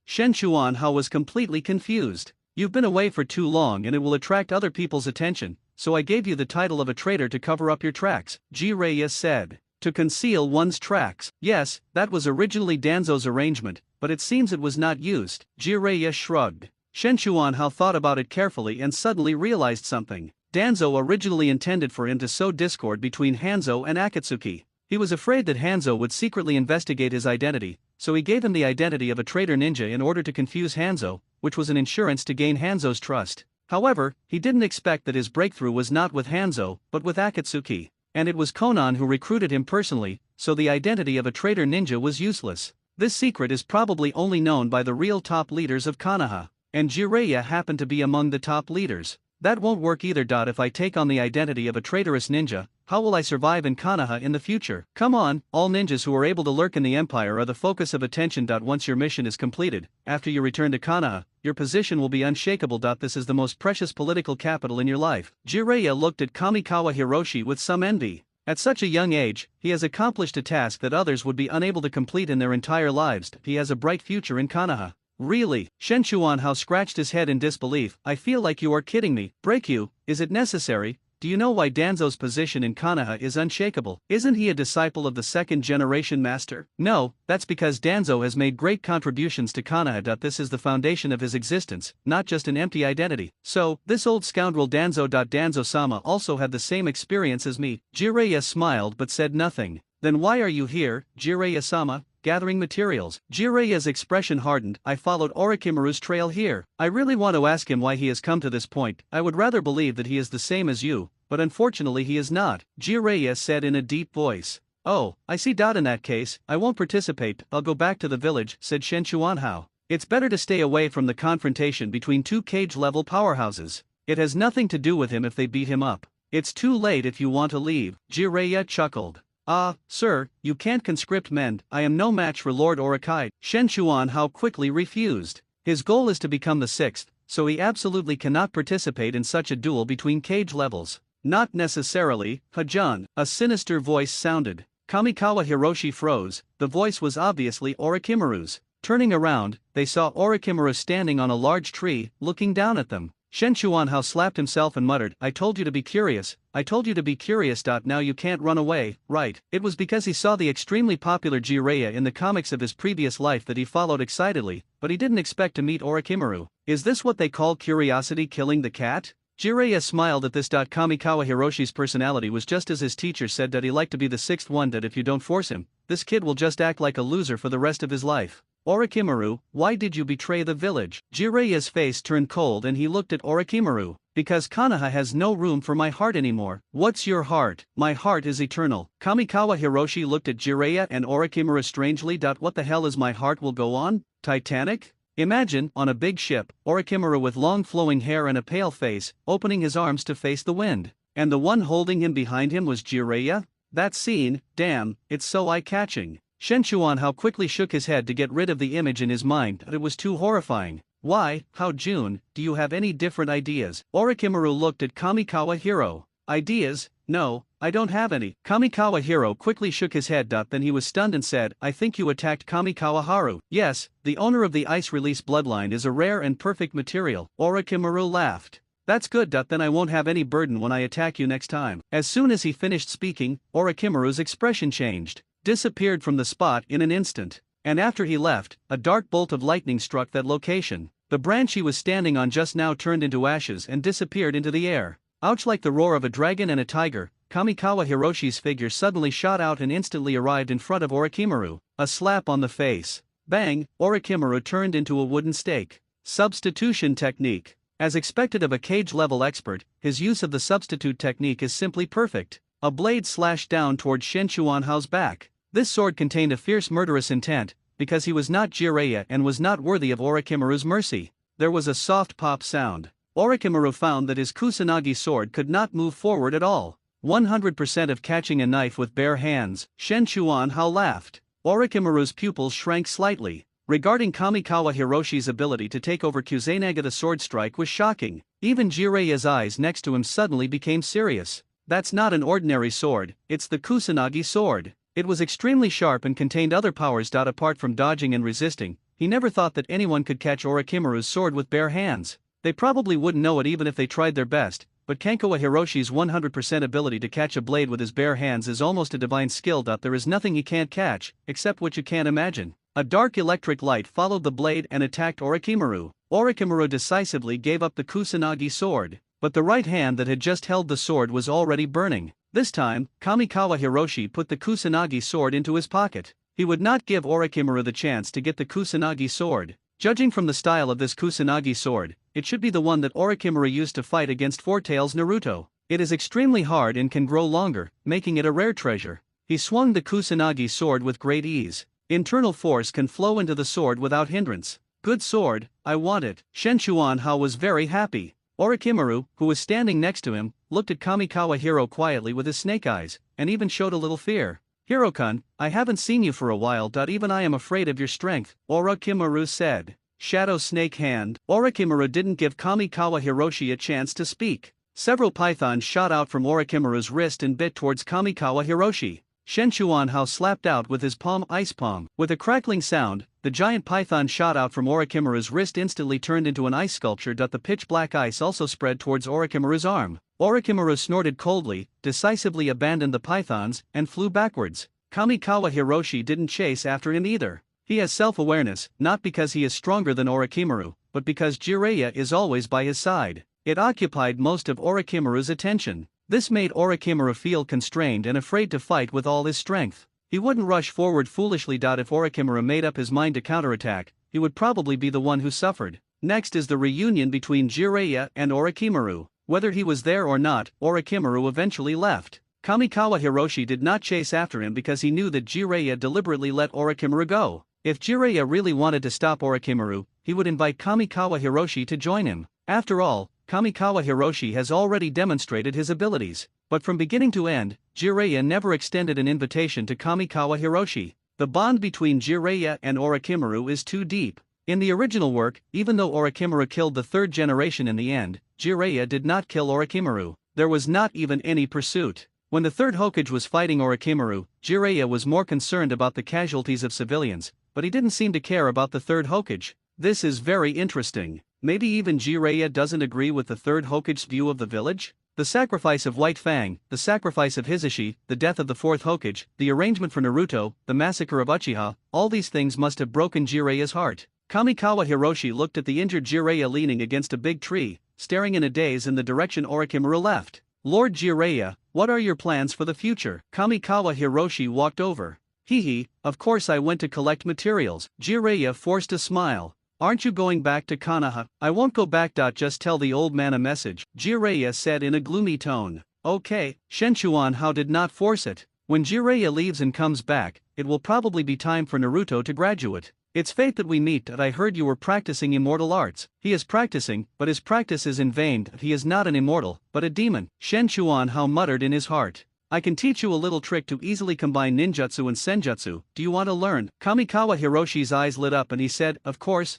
Shen Chuanhao was completely confused. You've been away for too long and it will attract other people's attention, so I gave you the title of a traitor to cover up your tracks, Jiraiya said. To conceal one's tracks. Yes, that was originally Danzo's arrangement, but it seems it was not used. Jiraiya shrugged. Shen Chuanhao thought about it carefully and suddenly realized something. Danzo originally intended for him to sow discord between Hanzo and Akatsuki. He was afraid that Hanzo would secretly investigate his identity, so he gave him the identity of a traitor ninja in order to confuse Hanzo, which was an insurance to gain Hanzo's trust. However, he didn't expect that his breakthrough was not with Hanzo, but with Akatsuki. And it was Konan who recruited him personally, so the identity of a traitor ninja was useless. This secret is probably only known by the real top leaders of Konoha, and Jiraiya happened to be among the top leaders. That won't work either. If I take on the identity of a traitorous ninja, how will I survive in Konoha in the future? Come on, all ninjas who are able to lurk in the empire are the focus of attention. Once your mission is completed, after you return to Konoha, your position will be unshakable. This is the most precious political capital in your life. Jiraiya looked at Kamikawa Hiroshi with some envy. At such a young age, he has accomplished a task that others would be unable to complete in their entire lives. He has a bright future in Konoha. Really? Shen Chuanhao scratched his head in disbelief. I feel like you are kidding me. Break you, is it necessary? Do you know why Danzo's position in Konoha is unshakable? Isn't he a disciple of the second-generation master? No, that's because Danzo has made great contributions to Konoha. This is the foundation of his existence, not just an empty identity. So, this old scoundrel Danzo. Danzo-sama also had the same experience as me. Jiraiya smiled but said nothing. Then why are you here, Jiraiya-sama? Gathering materials. Jiraiya's expression hardened. I followed Orochimaru's trail here. I really want to ask him why he has come to this point. I would rather believe that he is the same as you, but unfortunately he is not, Jiraiya said in a deep voice. Oh, I see. In that case, I won't participate. I'll go back to the village, said Shen Chuanhao. It's better to stay away from the confrontation between two cage-level powerhouses. It has nothing to do with him if they beat him up. It's too late if you want to leave, Jiraiya chuckled. Ah, sir, you can't conscript men. I am no match for Lord Orokai. Shen Chuanhao quickly refused. His goal is to become the sixth, so he absolutely cannot participate in such a duel between cage levels. Not necessarily, Hajun, a sinister voice sounded. Kamikawa Hiroshi froze. The voice was obviously Orochimaru's. Turning around, they saw Orochimaru standing on a large tree, looking down at them. Shen Chuanhao slapped himself and muttered, I told you to be curious, I told you to be curious. Now you can't run away, right? It was because he saw the extremely popular Jiraiya in the comics of his previous life that he followed excitedly, but he didn't expect to meet Orochimaru. Is this what they call curiosity killing the cat? Jiraiya smiled at this. Kamikawa Hiroshi's personality was just as his teacher said that he liked to be the sixth one. If you don't force him, this kid will just act like a loser for the rest of his life. Orochimaru, why did you betray the village? Jiraiya's face turned cold and he looked at Orochimaru. Because Konoha has no room for my heart anymore. What's your heart? My heart is eternal. Kamikawa Hiroshi looked at Jiraiya and Orochimaru strangely. What the hell is my heart will go on? Titanic? Imagine, on a big ship, Orochimaru with long flowing hair and a pale face, opening his arms to face the wind. And the one holding him behind him was Jiraiya? That scene, damn, it's so eye-catching. Shen Chuanhao quickly shook his head to get rid of the image in his mind. It was too horrifying. Why, Hao-jun, do you have any different ideas? Orochimaru looked at Kamikawa Hiro. Ideas? No, I don't have any. Kamikawa Hiro quickly shook his head. Then he was stunned and said, I think you attacked Kamikawa Haru. Yes, the owner of the ice release bloodline is a rare and perfect material. Orochimaru laughed. That's good. Then I won't have any burden when I attack you next time. As soon as he finished speaking, Orochimaru's expression changed. Disappeared from the spot in an instant. And after he left, a dark bolt of lightning struck that location. The branch he was standing on just now turned into ashes and disappeared into the air. Ouch! Like the roar of a dragon and a tiger, Kamikawa Hiroshi's figure suddenly shot out and instantly arrived in front of Orochimaru. A slap on the face. Bang! Orochimaru turned into a wooden stake. Substitution technique. As expected of a cage-level expert, his use of the substitute technique is simply perfect. A blade slashed down toward Shen Chuanhao's back. This sword contained a fierce murderous intent, because he was not Jiraiya and was not worthy of Orochimaru's mercy. There was a soft pop sound. Orochimaru found that his Kusanagi sword could not move forward at all. 100% of catching a knife with bare hands, Shen Chuanhao laughed. Orochimaru's pupils shrank slightly. Regarding Kamikawa Hiroshi's ability to take over Kusanagi, the sword strike was shocking. Even Jiraiya's eyes next to him suddenly became serious. That's not an ordinary sword, it's the Kusanagi sword. It was extremely sharp and contained other powers. Apart from dodging and resisting, he never thought that anyone could catch Orochimaru's sword with bare hands. They probably wouldn't know it even if they tried their best, but Kamikawa Hiroshi's 100% ability to catch a blade with his bare hands is almost a divine skill. There is nothing he can't catch, except what you can't imagine. A dark electric light followed the blade and attacked Orochimaru. Orochimaru decisively gave up the Kusanagi sword, but the right hand that had just held the sword was already burning. This time, Kamikawa Hiroshi put the Kusanagi sword into his pocket. He would not give Orochimaru the chance to get the Kusanagi sword. Judging from the style of this Kusanagi sword, it should be the one that Orochimaru used to fight against Four Tails Naruto. It is extremely hard and can grow longer, making it a rare treasure. He swung the Kusanagi sword with great ease. Internal force can flow into the sword without hindrance. Good sword, I want it. Shen Chuanhao was very happy. Orochimaru, who was standing next to him, looked at Kamikawa Hiro quietly with his snake eyes, and even showed a little fear. Hiro-kun, I haven't seen you for a while. Even I am afraid of your strength, Orochimaru said. Shadow Snake Hand. Orochimaru didn't give Kamikawa Hiroshi a chance to speak. Several pythons shot out from Orochimaru's wrist and bit towards Kamikawa Hiroshi. Shen Chuanhao slapped out with his palm ice palm. With a crackling sound, the giant python shot out from Orochimaru's wrist instantly turned into an ice sculpture. The pitch black ice also spread towards Orochimaru's arm. Orochimaru snorted coldly, decisively abandoned the pythons, and flew backwards. Kamikawa Hiroshi didn't chase after him either. He has self-awareness, not because he is stronger than Orochimaru, but because Jiraiya is always by his side. It occupied most of Orochimaru's attention. This made Orochimaru feel constrained and afraid to fight with all his strength. He wouldn't rush forward foolishly. If Orochimaru made up his mind to counterattack, he would probably be the one who suffered. Next is the reunion between Jiraiya and Orochimaru. Whether he was there or not, Orochimaru eventually left. Kamikawa Hiroshi did not chase after him because he knew that Jiraiya deliberately let Orochimaru go. If Jiraiya really wanted to stop Orochimaru, he would invite Kamikawa Hiroshi to join him. After all, Kamikawa Hiroshi has already demonstrated his abilities. But from beginning to end, Jiraiya never extended an invitation to Kamikawa Hiroshi. The bond between Jiraiya and Orochimaru is too deep. In the original work, even though Orochimaru killed the third generation in the end, Jiraiya did not kill Orochimaru. There was not even any pursuit. When the third Hokage was fighting Orochimaru, Jiraiya was more concerned about the casualties of civilians, but he didn't seem to care about the third Hokage. This is very interesting. Maybe even Jiraiya doesn't agree with the third Hokage's view of the village? The sacrifice of White Fang, the sacrifice of Hisashi, the death of the fourth Hokage, the arrangement for Naruto, the massacre of Uchiha, all these things must have broken Jiraiya's heart. Kamikawa Hiroshi looked at the injured Jiraiya leaning against a big tree, staring in a daze in the direction Orochimaru left. Lord Jiraiya, what are your plans for the future? Kamikawa Hiroshi walked over. Hee, of course I went to collect materials. Jiraiya forced a smile. Aren't you going back to Konoha? I won't go back. Just tell the old man a message, Jiraiya said in a gloomy tone. Okay, Shen Chuanhao did not force it. When Jiraiya leaves and comes back, it will probably be time for Naruto to graduate. It's fate that we meet. I heard you were practicing immortal arts. He is practicing, but his practice is in vain. He is not an immortal, but a demon. Shen Chuanhao muttered in his heart. I can teach you a little trick to easily combine ninjutsu and senjutsu. Do you want to learn? Kamikawa Hiroshi's eyes lit up and he said, Of course,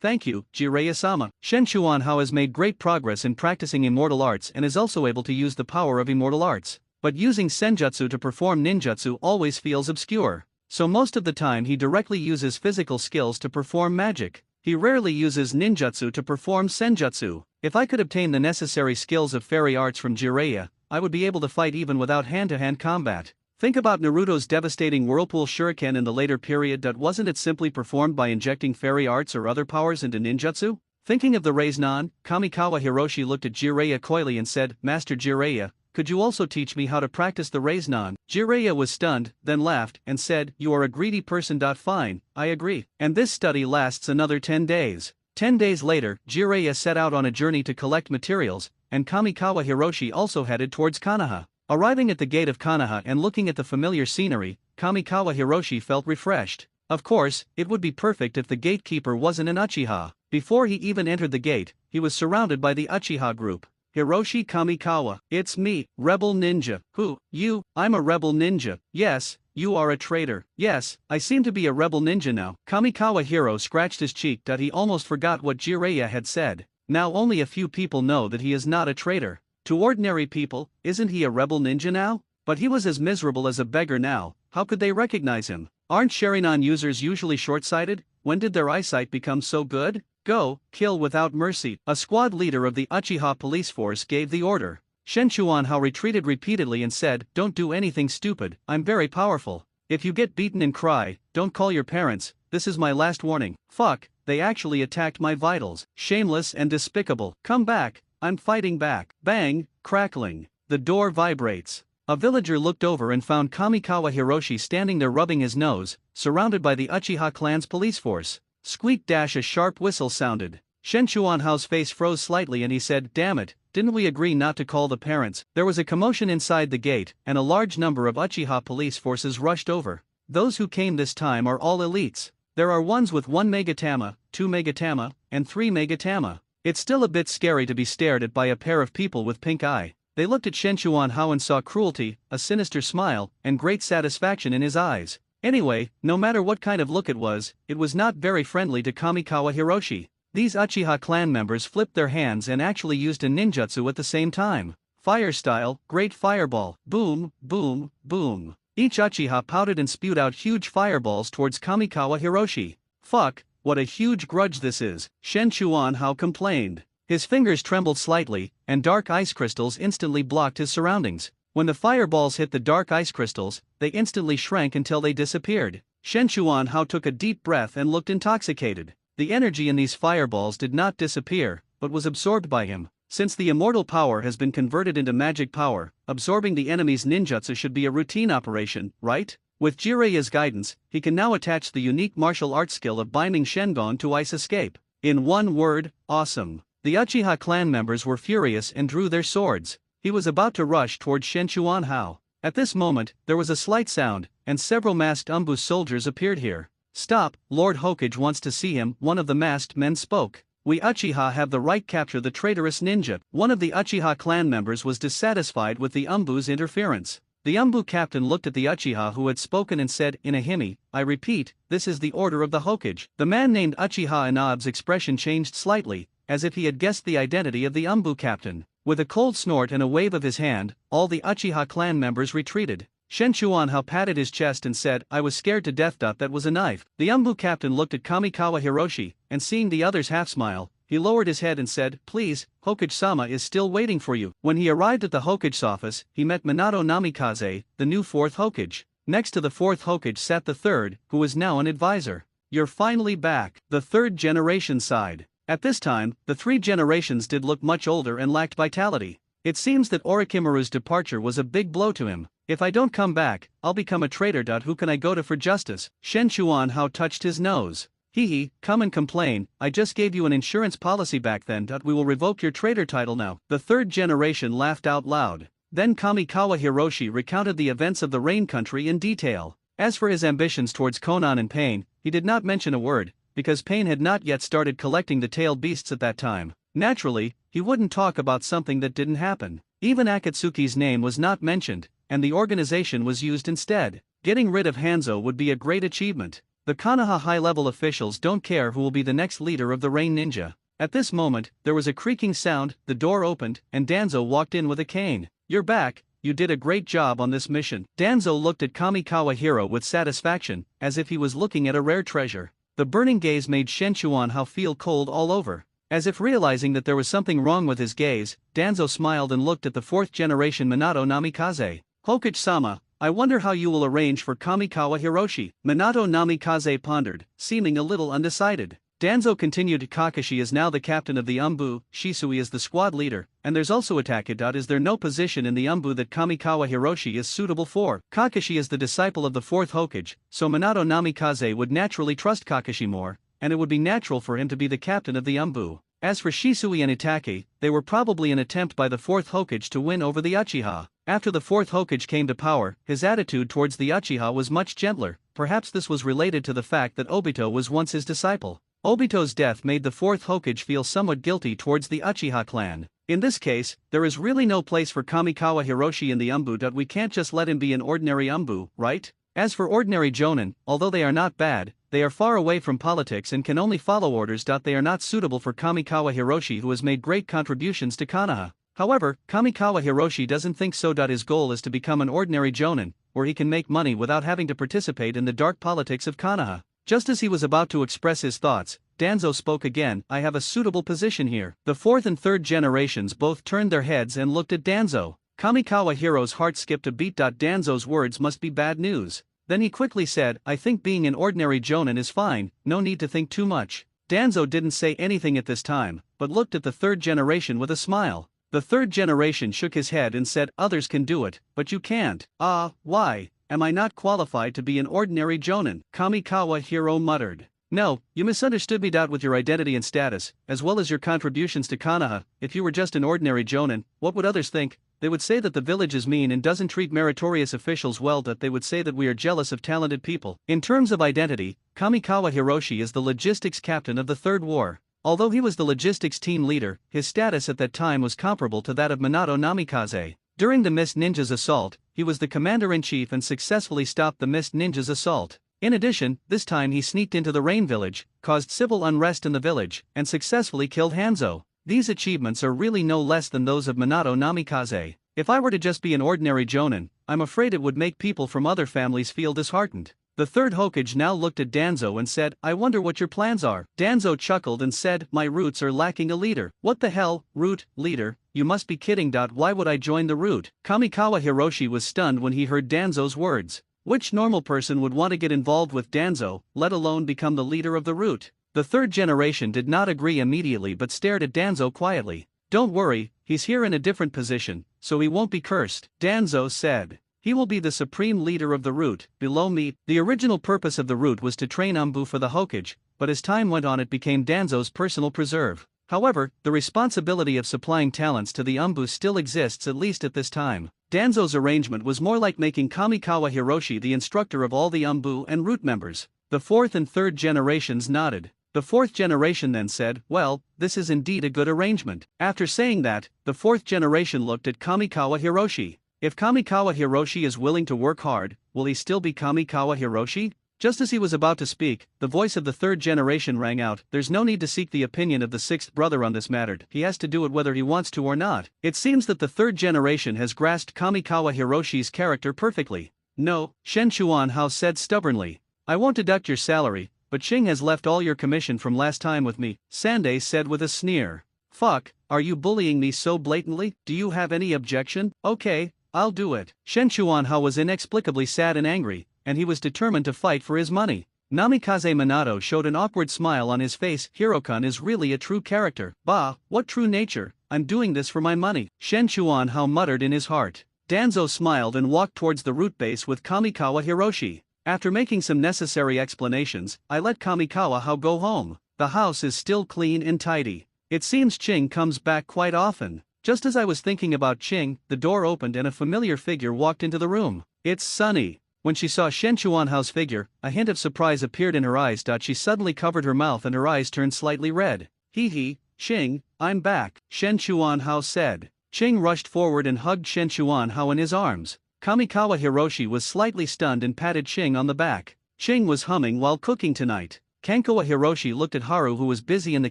thank you, Jiraiya-sama. Shen Chuanhao has made great progress in practicing immortal arts and is also able to use the power of immortal arts. But using senjutsu to perform ninjutsu always feels obscure. So most of the time he directly uses physical skills to perform magic. He rarely uses ninjutsu to perform senjutsu. If I could obtain the necessary skills of fairy arts from Jiraiya, I would be able to fight even without hand-to-hand combat. Think about Naruto's devastating whirlpool shuriken in the later period. Wasn't it simply performed by injecting fairy arts or other powers into ninjutsu? Thinking of the Rasengan, Kamikawa Hiroshi looked at Jiraiya coyly and said, Master Jiraiya, could you also teach me how to practice the Rasengan? Jiraiya was stunned, then laughed, and said, You are a greedy person. Fine, I agree. And this study lasts another 10 days. 10 days later, Jiraiya set out on a journey to collect materials, and Kamikawa Hiroshi also headed towards Konoha. Arriving at the gate of Konoha and looking at the familiar scenery, Kamikawa Hiroshi felt refreshed. Of course, it would be perfect if the gatekeeper wasn't an Uchiha. Before he even entered the gate, he was surrounded by the Uchiha group. Hiroshi Kamikawa, it's me, Rebel Ninja. Who, you? I'm a Rebel Ninja. Yes, you are a traitor. Yes, I seem to be a Rebel Ninja now. Kamikawa Hiro scratched his cheek. He almost forgot what Jiraiya had said. Now only a few people know that he is not a traitor. To ordinary people, isn't he a Rebel Ninja now? But he was as miserable as a beggar now. How could they recognize him? Aren't Sharingan users usually short-sighted? When did their eyesight become so good? Go, kill without mercy. A squad leader of the Uchiha police force gave the order. Shen Chuanhao retreated repeatedly and said, Don't do anything stupid, I'm very powerful. If you get beaten and cry, don't call your parents, this is my last warning. Fuck, they actually attacked my vitals. Shameless and despicable. Come back, I'm fighting back. Bang, crackling. The door vibrates. A villager looked over and found Kamikawa Hiroshi standing there rubbing his nose, surrounded by the Uchiha clan's police force. Squeak! A sharp whistle sounded. Shen Chuanhao's face froze slightly and he said, "Damn it, didn't we agree not to call the parents?" There was a commotion inside the gate, and a large number of Uchiha police forces rushed over. Those who came this time are all elites. There are ones with 1 Megatama, 2 Megatama, and 3 Megatama. It's still a bit scary to be stared at by a pair of people with pink eye. They looked at Shen Chuanhao and saw cruelty, a sinister smile, and great satisfaction in his eyes. Anyway, no matter what kind of look it was not very friendly to Kamikawa Hiroshi. These Uchiha clan members flipped their hands and actually used a ninjutsu at the same time. Fire style, great fireball, boom, boom, boom. Each Uchiha pouted and spewed out huge fireballs towards Kamikawa Hiroshi. Fuck, what a huge grudge this is, Shen Chuanhao complained. His fingers trembled slightly, and dark ice crystals instantly blocked his surroundings. When the fireballs hit the dark ice crystals, they instantly shrank until they disappeared. Shen Chuanhao took a deep breath and looked intoxicated. The energy in these fireballs did not disappear, but was absorbed by him. Since the immortal power has been converted into magic power, absorbing the enemy's ninjutsu should be a routine operation, right? With Jiraiya's guidance, he can now attach the unique martial arts skill of binding Shengon to ice escape. In one word, awesome. The Uchiha clan members were furious and drew their swords. He was about to rush towards Shen Chuanhao. At this moment, there was a slight sound, and several masked Umbu soldiers appeared here. "Stop, Lord Hokage wants to see him," one of the masked men spoke. "We Uchiha have the right to capture the traitorous ninja." One of the Uchiha clan members was dissatisfied with the Umbu's interference. The Umbu captain looked at the Uchiha who had spoken and said in a himi, "I repeat, this is the order of the Hokage." The man named Uchiha Inab's expression changed slightly, as if he had guessed the identity of the Umbu captain. With a cold snort and a wave of his hand, all the Uchiha clan members retreated. Shen Chuanhao patted his chest and said, "I was scared to death. That was a knife." The Umbu captain looked at Kamikawa Hiroshi, and seeing the others half smile, he lowered his head and said, "Please, Hokage-sama is still waiting for you." When he arrived at the Hokage's office, he met Minato Namikaze, the new 4th Hokage. Next to the 4th Hokage sat the 3rd, who was now an advisor. "You're finally back," the 3rd generation sighed. At this time, the 3 generations did look much older and lacked vitality. It seems that Orochimaru's departure was a big blow to him. "If I don't come back, I'll become a traitor. Who can I go to for justice?" Shen Chuanhao touched his nose. "Hee, come and complain, I just gave you an insurance policy back then. We will revoke your traitor title now." The 3rd generation laughed out loud. Then Kamikawa Hiroshi recounted the events of the Rain Country in detail. As for his ambitions towards Konan and Pain, he did not mention a word, because Pain had not yet started collecting the tailed beasts at that time. Naturally, he wouldn't talk about something that didn't happen. Even Akatsuki's name was not mentioned, and the organization was used instead. Getting rid of Hanzo would be a great achievement. The Konoha high-level officials don't care who will be the next leader of the Rain Ninja. At this moment, there was a creaking sound, the door opened, and Danzo walked in with a cane. "You're back, you did a great job on this mission." Danzo looked at Kamikawa Hiro with satisfaction, as if he was looking at a rare treasure. The burning gaze made Shen Chuanhao feel cold all over. As if realizing that there was something wrong with his gaze, Danzo smiled and looked at the 4th generation Minato Namikaze. "Hokage-sama, I wonder how you will arrange for Kamikawa Hiroshi." Minato Namikaze pondered, seeming a little undecided. Danzo continued, "Kakashi is now the captain of the Umbu, Shisui is the squad leader, and there's also Atakeda. Is there no position in the Umbu that Kamikawa Hiroshi is suitable for? Kakashi is the disciple of the 4th Hokage, so Minato Namikaze would naturally trust Kakashi more, and it would be natural for him to be the captain of the Umbu. As for Shisui and Itake, they were probably an attempt by the 4th Hokage to win over the Uchiha. After the 4th Hokage came to power, his attitude towards the Uchiha was much gentler. Perhaps this was related to the fact that Obito was once his disciple. Obito's death made the 4th Hokage feel somewhat guilty towards the Uchiha clan. In this case, there is really no place for Kamikawa Hiroshi in the Umbu. We can't just let him be an ordinary Umbu, right? As for ordinary Jonin, although they are not bad, they are far away from politics and can only follow orders. They are not suitable for Kamikawa Hiroshi, who has made great contributions to Konoha. However, Kamikawa Hiroshi doesn't think so. His goal is to become an ordinary Jonin, where he can make money without having to participate in the dark politics of Konoha. Just as he was about to express his thoughts, Danzo spoke again. "I have a suitable position here." The 4th and 3rd generations both turned their heads and looked at Danzo. Kamikawa Hiro's heart skipped a beat. Danzo's words must be bad news. Then he quickly said, "I think being an ordinary Jonin is fine, no need to think too much." Danzo didn't say anything at this time, but looked at the 3rd generation with a smile. The third generation shook his head and said, others can do it, but you can't. Why? Am I not qualified to be an ordinary jonin? Kamikawa Hiro muttered. No, you misunderstood me. With your identity and status, as well as your contributions to Konoha, if you were just an ordinary jonin, what would others think? They would say that the village is mean and doesn't treat meritorious officials well. That they would say that we are jealous of talented people. In terms of identity, Kamikawa Hiroshi is the logistics captain of the Third War. Although he was the logistics team leader, his status at that time was comparable to that of Minato Namikaze. During the Mist Ninjas assault, he was the commander-in-chief and successfully stopped the Mist Ninjas assault. In addition, this time he sneaked into the Rain Village, caused civil unrest in the village, and successfully killed Hanzo. These achievements are really no less than those of Minato Namikaze. If I were to just be an ordinary jonin, I'm afraid it would make people from other families feel disheartened. The third Hokage now looked at Danzo and said, I wonder what your plans are. Danzo chuckled and said, my roots are lacking a leader. What the hell, root, leader? You must be kidding. Why would I join the root? Kamikawa Hiroshi was stunned when he heard Danzo's words. Which normal person would want to get involved with Danzo, let alone become the leader of the root? The third generation did not agree immediately but stared at Danzo quietly. Don't worry, he's here in a different position, so he won't be cursed, Danzo said. He will be the supreme leader of the root, below me. The original purpose of the root was to train Umbu for the Hokage, but as time went on it became Danzo's personal preserve. However, the responsibility of supplying talents to the Umbu still exists, at least at this time. Danzo's arrangement was more like making Kamikawa Hiroshi the instructor of all the Umbu and root members. The fourth and third generations nodded. The fourth generation then said, well, this is indeed a good arrangement. After saying that, the fourth generation looked at Kamikawa Hiroshi. If Kamikawa Hiroshi is willing to work hard, will he still be Kamikawa Hiroshi? Just as he was about to speak, the voice of the third generation rang out, there's no need to seek the opinion of the sixth brother on this matter, he has to do it whether he wants to or not. It seems that the third generation has grasped Kamikawa Hiroshi's character perfectly. No, Shen Chuanhao said stubbornly. I won't deduct your salary, but Qing has left all your commission from last time with me, Sande said with a sneer. Fuck, are you bullying me so blatantly? Do you have any objection? Okay, I'll do it. Shen Chuanhao was inexplicably sad and angry, and he was determined to fight for his money. Namikaze Minato showed an awkward smile on his face. Hirokun is really a true character. Bah, what true nature, I'm doing this for my money, Shen Chuanhao muttered in his heart. Danzo smiled and walked towards the root base with Kamikawa Hiroshi. After making some necessary explanations, I let Kamikawa Hao go home. The house is still clean and tidy. It seems Qing comes back quite often. Just as I was thinking about Qing, the door opened and a familiar figure walked into the room. It's Sunny. When she saw Shen Chuanhao's figure, a hint of surprise appeared in her eyes. She suddenly covered her mouth and her eyes turned slightly red. Hee, Qing, I'm back, Shen Chuanhao said. Qing rushed forward and hugged Shen Chuanhao in his arms. Kamikawa Hiroshi was slightly stunned and patted Qing on the back. Qing was humming while cooking tonight. Kankawa Hiroshi looked at Haru, who was busy in the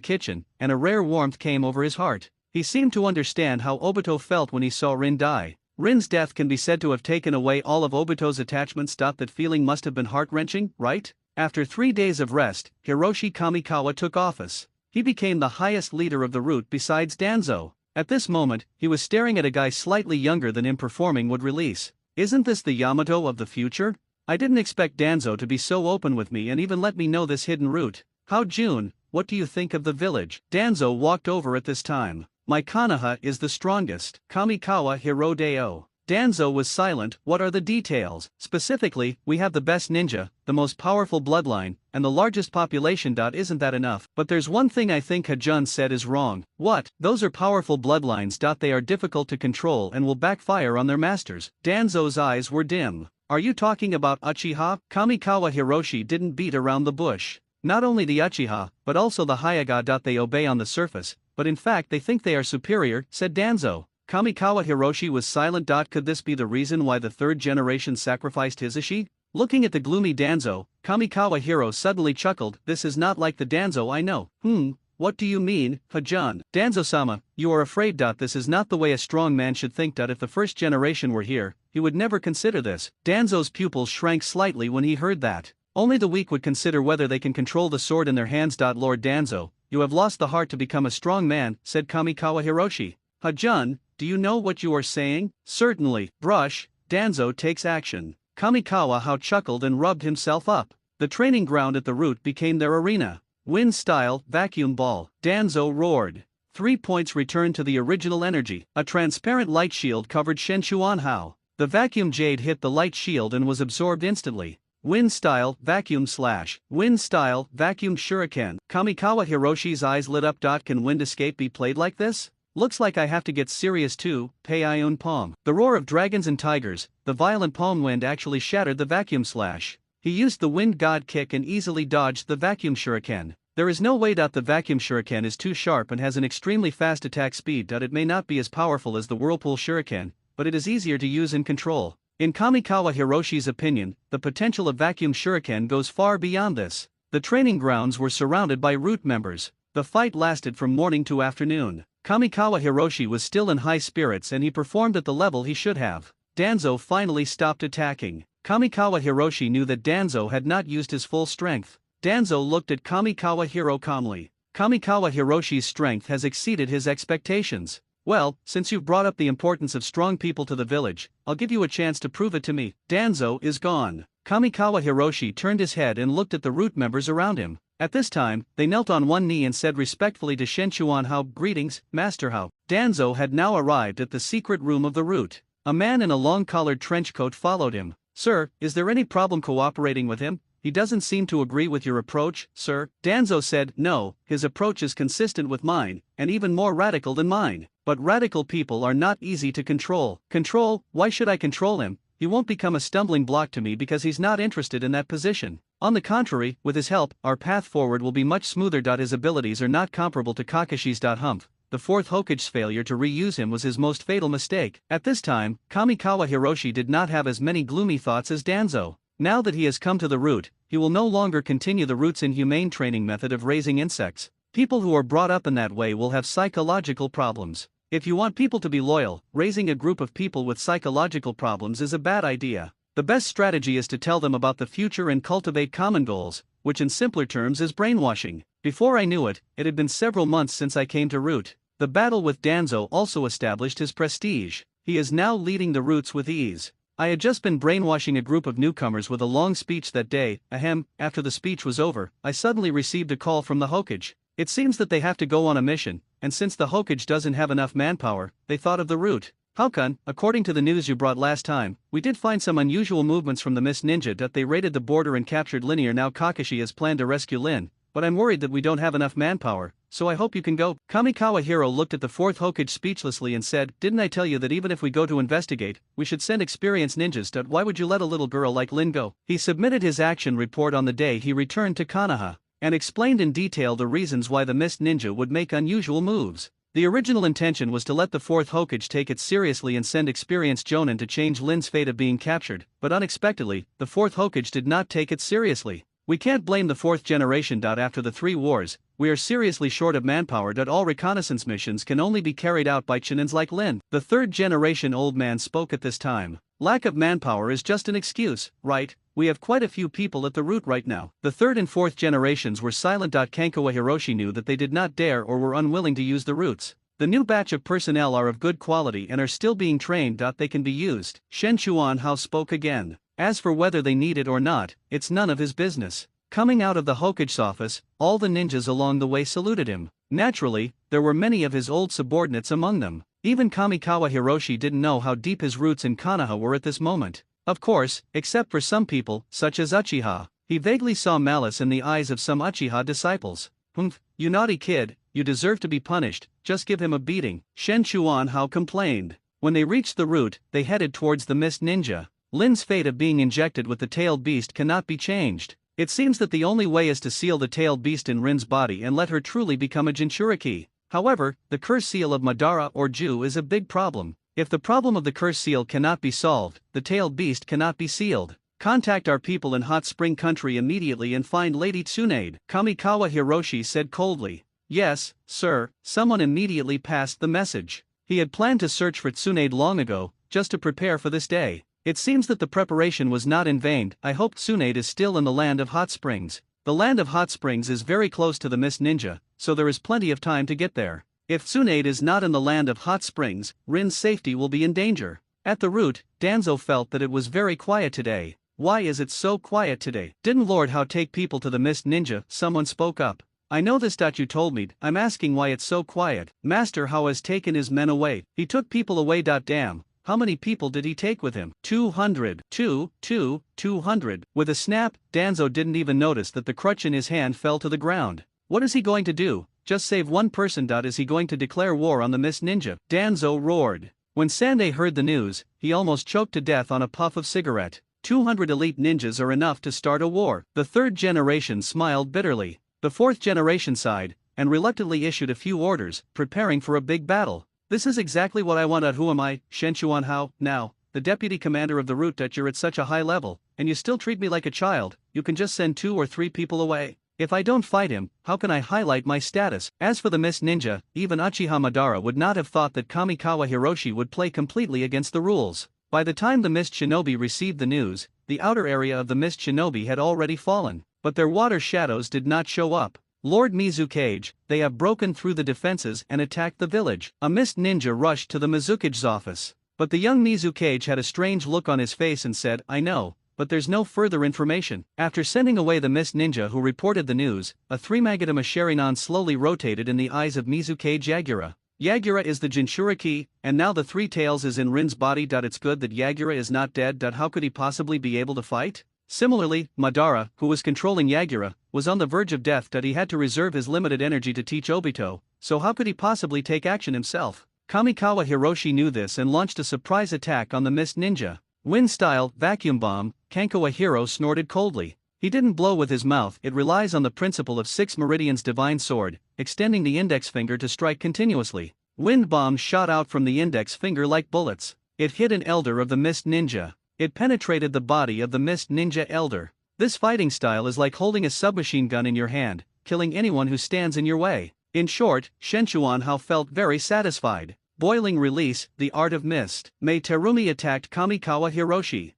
kitchen, and a rare warmth came over his heart. He seemed to understand how Obito felt when he saw Rin die. Rin's death can be said to have taken away all of Obito's attachments. That feeling must have been heart-wrenching, right? After 3 days of rest, Hiroshi Kamikawa took office. He became the highest leader of the root besides Danzo. At this moment, he was staring at a guy slightly younger than him performing would release. Isn't this the Yamato of the future? I didn't expect Danzo to be so open with me and even let me know this hidden route. How June, what do you think of the village? Danzo walked over at this time. My Konoha is the strongest. Kamikawa Hirodeo. Danzo was silent. What are the details? Specifically, we have the best ninja, the most powerful bloodline, and the largest population. Isn't that enough? But there's one thing I think Hajun said is wrong. What? Those are powerful bloodlines. They are difficult to control and will backfire on their masters. Danzo's eyes were dim. Are you talking about Uchiha? Kamikawa Hiroshi didn't beat around the bush. Not only the Uchiha, but also the Hyaga. They obey on the surface, but in fact they think they are superior, said Danzo. Kamikawa Hiroshi was silent. Could this be the reason why the third generation sacrificed Hisashi? Looking at the gloomy Danzo, Kamikawa Hiro suddenly chuckled. This is not like the Danzo I know. What do you mean, Hajun? Danzo-sama, you are afraid. This is not the way a strong man should think. If the first generation were here, he would never consider this. Danzo's pupils shrank slightly when he heard that. Only the weak would consider whether they can control the sword in their hands. Lord Danzo, you have lost the heart to become a strong man, said Kamikawa Hiroshi. Hajun, do you know what you are saying? Certainly. Brush. Danzo takes action. Kamikawa Hao chuckled and rubbed himself up. The training ground at the root became their arena. Wind style, vacuum ball. Danzo roared. 3 points returned to the original energy. A transparent light shield covered Shen Chuanhao. The vacuum jade hit the light shield and was absorbed instantly. Wind style, vacuum slash. Wind style, vacuum shuriken. Kamikawa Hiroshi's eyes lit up. Can wind escape be played like this? Looks like I have to get serious too. Pei Ion Palm. The roar of dragons and tigers, the violent palm wind actually shattered the vacuum slash. He used the wind god kick and easily dodged the vacuum shuriken. There is no way. The vacuum shuriken is too sharp and has an extremely fast attack speed. It may not be as powerful as the whirlpool shuriken, but it is easier to use and control. In Kamikawa Hiroshi's opinion, the potential of vacuum shuriken goes far beyond this. The training grounds were surrounded by root members. The fight lasted from morning to afternoon. Kamikawa Hiroshi was still in high spirits and he performed at the level he should have. Danzo finally stopped attacking. Kamikawa Hiroshi knew that Danzo had not used his full strength. Danzo looked at Kamikawa Hiro calmly. Kamikawa Hiroshi's strength has exceeded his expectations. Well, since you've brought up the importance of strong people to the village, I'll give you a chance to prove it to me. Danzo is gone. Kamikawa Hiroshi turned his head and looked at the root members around him. At this time, they knelt on one knee and said respectfully to Shen Chuanhao, "Greetings, Master Hao." Danzo had now arrived at the secret room of the root. A man in a long-collared trench coat followed him. "Sir, is there any problem cooperating with him? He doesn't seem to agree with your approach, sir." Danzo said, "No, his approach is consistent with mine, and even more radical than mine. But radical people are not easy to control." "Control? Why should I control him? He won't become a stumbling block to me because he's not interested in that position. On the contrary, with his help, our path forward will be much smoother. His abilities are not comparable to Kakashi's. Humph. The fourth Hokage's failure to reuse him was his most fatal mistake." At this time, Kamikawa Hiroshi did not have as many gloomy thoughts as Danzo. Now that he has come to the root, he will no longer continue the root's inhumane training method of raising insects. People who are brought up in that way will have psychological problems. If you want people to be loyal, raising a group of people with psychological problems is a bad idea. The best strategy is to tell them about the future and cultivate common goals, which in simpler terms is brainwashing. Before I knew it, it had been several months since I came to Root. The battle with Danzo also established his prestige. He is now leading the Roots with ease. I had just been brainwashing a group of newcomers with a long speech that day. After the speech was over, I suddenly received a call from the Hokage. It seems that they have to go on a mission, and since the Hokage doesn't have enough manpower, they thought of the Root. "Haokun, according to the news you brought last time, we did find some unusual movements from the Mist Ninja. They raided the border and captured Linear. Now Kakashi has planned to rescue Lin, but I'm worried that we don't have enough manpower, so I hope you can go." Kamikawa Hiro looked at the fourth Hokage speechlessly and said, "Didn't I tell you that even if we go to investigate, we should send experienced ninjas? Why would you let a little girl like Lin go?" He submitted his action report on the day he returned to Konoha, and explained in detail the reasons why the Mist Ninja would make unusual moves. The original intention was to let the fourth Hokage take it seriously and send experienced Jonin to change Lin's fate of being captured, but unexpectedly, the fourth Hokage did not take it seriously. "We can't blame the fourth generation. After the 3 wars, we are seriously short of manpower. All reconnaissance missions can only be carried out by Chinins like Lin." The third generation old man spoke at this time. "Lack of manpower is just an excuse, right? We have quite a few people at the Root right now." The third and fourth generations were silent. Kankawa Hiroshi knew that they did not dare or were unwilling to use the Roots. The new batch of personnel are of good quality and are still being trained. They can be used. Shen Chuanhao spoke again. As for whether they need it or not, it's none of his business. Coming out of the Hokage's office, all the ninjas along the way saluted him. Naturally, there were many of his old subordinates among them. Even Kamikawa Hiroshi didn't know how deep his roots in Konoha were at this moment. Of course, except for some people, such as Uchiha. He vaguely saw malice in the eyes of some Uchiha disciples. "Humph, you naughty kid, you deserve to be punished, just give him a beating," Shen Chuanhao complained. When they reached the Root, they headed towards the Mist Ninja. Lin's fate of being injected with the tailed beast cannot be changed. It seems that the only way is to seal the tailed beast in Rin's body and let her truly become a Jinchuriki. However, the curse seal of Madara or Ju is a big problem. If the problem of the curse seal cannot be solved, the tailed beast cannot be sealed. "Contact our people in Hot Spring Country immediately and find Lady Tsunade," Kamikawa Hiroshi said coldly. "Yes, sir." Someone immediately passed the message. He had planned to search for Tsunade long ago, just to prepare for this day. It seems that the preparation was not in vain. "I hope Tsunade is still in the land of Hot Springs. The land of Hot Springs is very close to the Mist Ninja, so there is plenty of time to get there. If Tsunade is not in the land of Hot Springs, Rin's safety will be in danger." At the Root, Danzo felt that it was very quiet today. "Why is it so quiet today? Didn't Lord Hao take people to the Mist Ninja?" Someone spoke up. I know this. You told me. I'm asking why it's so quiet. Master Hao has taken his men away. He took people away. Damn. How many people did he take with him? 200. 200. With a snap, Danzo didn't even notice that the crutch in his hand fell to the ground. What is he going to do? Just save one person. Is he going to declare war on the Mist Ninja? Danzo roared. When Sandai heard the news, he almost choked to death on a puff of cigarette. 200 elite ninjas are enough to start a war. The third generation smiled bitterly. The fourth generation sighed, and reluctantly issued a few orders, preparing for a big battle. This is exactly what I want. Who am I, Shenchuan Hao, now, the deputy commander of the route? You're at such a high level, and you still treat me like a child. You can just send 2 or 3 people away. If I don't fight him, how can I highlight my status? As for the Mist Ninja, even Uchiha Madara would not have thought that Kamikawa Hiroshi would play completely against the rules. By the time the Mist Shinobi received the news, the outer area of the Mist Shinobi had already fallen, but their water shadows did not show up. Lord Mizukage, they have broken through the defenses and attacked the village. A Mist Ninja rushed to the Mizukage's office. But the young Mizukage had a strange look on his face and said, I know, but there's no further information. After sending away the Mist Ninja who reported the news, a 3-Magatama Sharingan slowly rotated in the eyes of Mizukage Yagura. Yagura is the Jinchuriki, and now the 3 tails is in Rin's body. It's good that Yagura is not dead. How could he possibly be able to fight? Similarly, Madara, who was controlling Yagura, was on the verge of death. He had to reserve his limited energy to teach Obito, so how could he possibly take action himself? Kamikawa Hiroshi knew this and launched a surprise attack on the Mist Ninja. Wind-style, vacuum bomb, Kankawa Hiro snorted coldly. He didn't blow with his mouth. It relies on the principle of 6 meridians divine sword, extending the index finger to strike continuously. Wind bombs shot out from the index finger like bullets. It hit an elder of the Mist Ninja. It penetrated the body of the Mist Ninja elder. This fighting style is like holding a submachine gun in your hand, killing anyone who stands in your way. In short, Shenchuan Hao felt very satisfied. Boiling release, the art of mist. Mei Terumi attacked Kamikawa Hiroshi.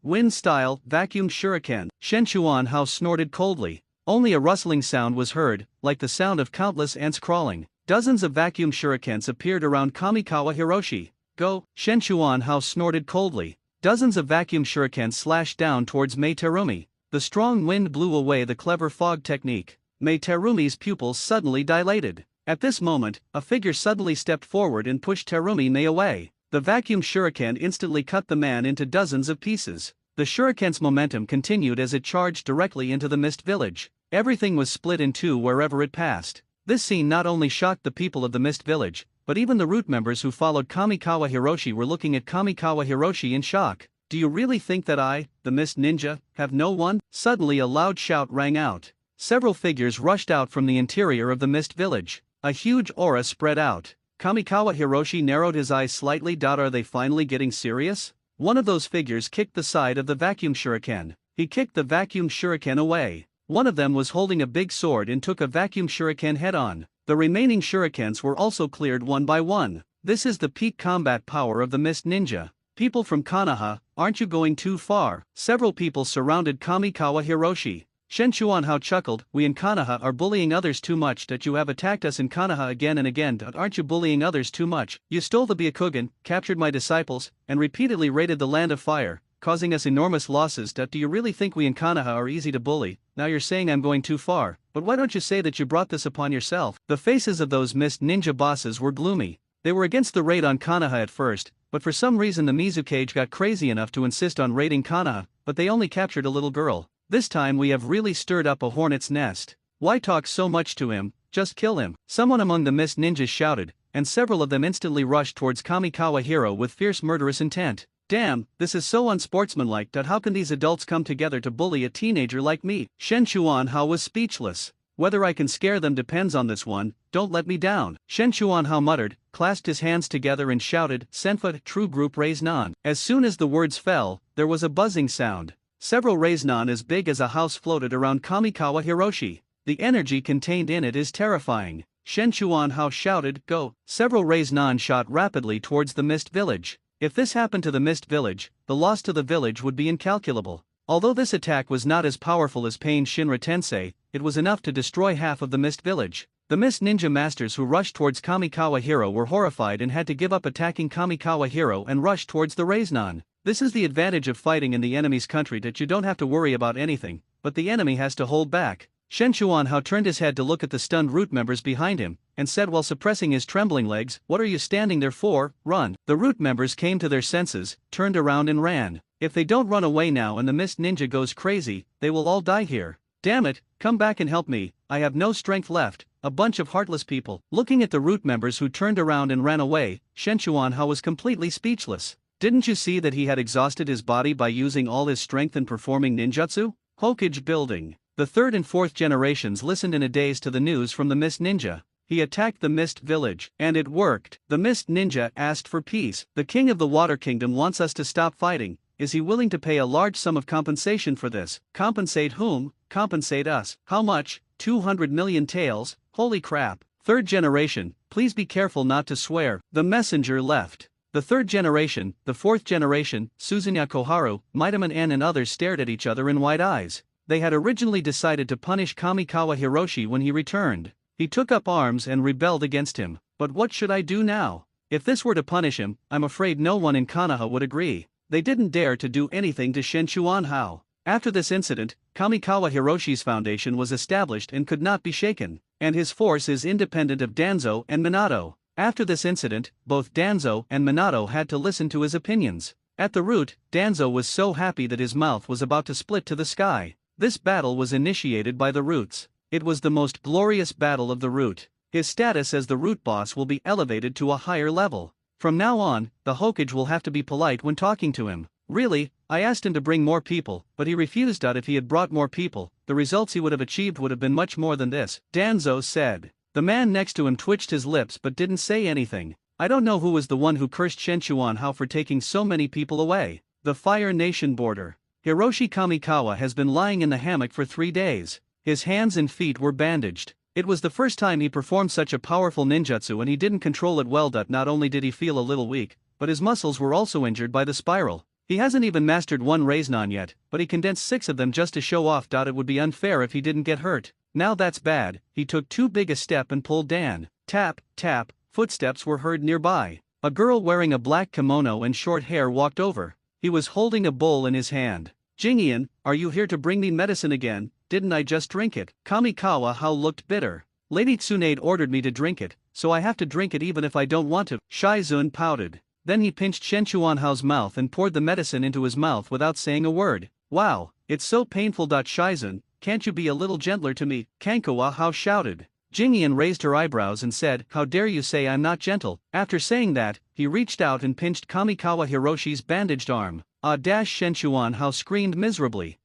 Wind style, vacuum shuriken. Shenchuan Hao snorted coldly. Only a rustling sound was heard, like the sound of countless ants crawling. Dozens of vacuum shurikens appeared around Kamikawa Hiroshi. Go! Shenchuan Hao snorted coldly. Dozens of vacuum shurikens slashed down towards Mei Terumi. The strong wind blew away the clever fog technique. Mei Terumi's pupils suddenly dilated. At this moment, a figure suddenly stepped forward and pushed Terumi Mei away. The vacuum shuriken instantly cut the man into dozens of pieces. The shuriken's momentum continued as it charged directly into the Mist Village. Everything was split in 2 wherever it passed. This scene not only shocked the people of the Mist Village, but even the root members who followed Kamikawa Hiroshi were looking at Kamikawa Hiroshi in shock. Do you really think that I, the Mist Ninja, have no one? Suddenly a loud shout rang out. Several figures rushed out from the interior of the Mist Village. A huge aura spread out. Kamikawa Hiroshi narrowed his eyes slightly. Are they finally getting serious? One of those figures kicked the side of the vacuum shuriken. He kicked the vacuum shuriken away. One of them was holding a big sword and took a vacuum shuriken head-on. The remaining shurikens were also cleared one by one. This is the peak combat power of the Mist Ninja. People from Konoha, aren't you going too far? Several people surrounded Kamikawa Hiroshi. Shenchuan Hao chuckled, we in Konoha are bullying others too much. That you have attacked us in Konoha again and again. Aren't you bullying others too much? You stole the Byakugan, captured my disciples, and repeatedly raided the Land of Fire, causing us enormous losses. Do you really think we in Konoha are easy to bully? Now you're saying I'm going too far, but why don't you say that you brought this upon yourself? The faces of those Mist Ninja bosses were gloomy. They were against the raid on Konoha at first, but for some reason the Mizukage got crazy enough to insist on raiding Konoha, but they only captured a little girl. This time we have really stirred up a hornet's nest. Why talk so much to him? Just kill him. Someone among the Mist Ninjas shouted, and several of them instantly rushed towards Kamikawa Hiro with fierce murderous intent. Damn, this is so unsportsmanlike. How can these adults come together to bully a teenager like me? Shenchuan Hao was speechless. Whether I can scare them depends on this one. Don't let me down. Shenchuan Hao muttered, clasped his hands together and shouted, Senfa, true group raise nan. As soon as the words fell, there was a buzzing sound. Several raise-nan as big as a house floated around Kamikawa Hiroshi. The energy contained in it is terrifying. Shenchuan Hao shouted, go! Several raise-nan shot rapidly towards the Mist Village. If this happened to the Mist Village, the loss to the village would be incalculable. Although this attack was not as powerful as Pain Shinra Tensei, it was enough to destroy half of the Mist Village. The Mist Ninja masters who rushed towards Kamikawa Hiro were horrified and had to give up attacking Kamikawa Hiro and rush towards the raise-nan. This is the advantage of fighting in the enemy's country, that you don't have to worry about anything, but the enemy has to hold back. Shen Chuanhao turned his head to look at the stunned root members behind him, and said while suppressing his trembling legs, "What are you standing there for? Run!" The root members came to their senses, turned around and ran. If they don't run away now and the mist ninja goes crazy, they will all die here. Damn it, come back and help me, I have no strength left, a bunch of heartless people. Looking at the root members who turned around and ran away, Shen Chuanhao was completely speechless. Didn't you see that he had exhausted his body by using all his strength in performing ninjutsu? Hokage building. The third and fourth generations listened in a daze to the news from the Mist Ninja. He attacked the Mist Village, and it worked. The Mist Ninja asked for peace. The king of the Water Kingdom wants us to stop fighting. Is he willing to pay a large sum of compensation for this? Compensate whom? Compensate us. How much? 200 million taels? Holy crap. Third generation, please be careful not to swear. The messenger left. The third generation, the fourth generation, Suzunya Koharu, Midaman N and others stared at each other in wide eyes. They had originally decided to punish Kamikawa Hiroshi when he returned. He took up arms and rebelled against him. But what should I do now? If this were to punish him, I'm afraid no one in Konoha would agree. They didn't dare to do anything to Shen Chuanhao. After this incident, Kamikawa Hiroshi's foundation was established and could not be shaken, and his force is independent of Danzo and Minato. After this incident, both Danzo and Minato had to listen to his opinions. At the root, Danzo was so happy that his mouth was about to split to the sky. This battle was initiated by the roots. It was the most glorious battle of the root. His status as the root boss will be elevated to a higher level. From now on, the Hokage will have to be polite when talking to him. Really, I asked him to bring more people, but he refused. If he had brought more people, the results he would have achieved would have been much more than this, Danzo said. The man next to him twitched his lips but didn't say anything. I don't know who was the one who cursed Shen Chuanhao for taking so many people away. The Fire Nation border. Hiroshi Kamikawa has been lying in the hammock for 3 days. His hands and feet were bandaged. It was the first time he performed such a powerful ninjutsu and he didn't control it well. Not only did he feel a little weak, but his muscles were also injured by the spiral. He hasn't even mastered one Raiznan yet, but he condensed 6 of them just to show off. It would be unfair if he didn't get hurt. Now that's bad. He took too big a step and pulled Dan. Tap, tap, footsteps were heard nearby. A girl wearing a black kimono and short hair walked over. He was holding a bowl in his hand. Jingian, are you here to bring me medicine again? Didn't I just drink it? Kamikawa Hao looked bitter. Lady Tsunade ordered me to drink it, so I have to drink it even if I don't want to. Shaizun pouted. Then he pinched Shen Chuanhao's mouth and poured the medicine into his mouth without saying a word. Wow, it's so painful. Shaizun, can't you be a little gentler to me? Kankawa Hao shouted. Jingian raised her eyebrows and said, how dare you say I'm not gentle? After saying that, he reached out and pinched Kamikawa Hiroshi's bandaged arm. Shen Chuanhao screamed miserably.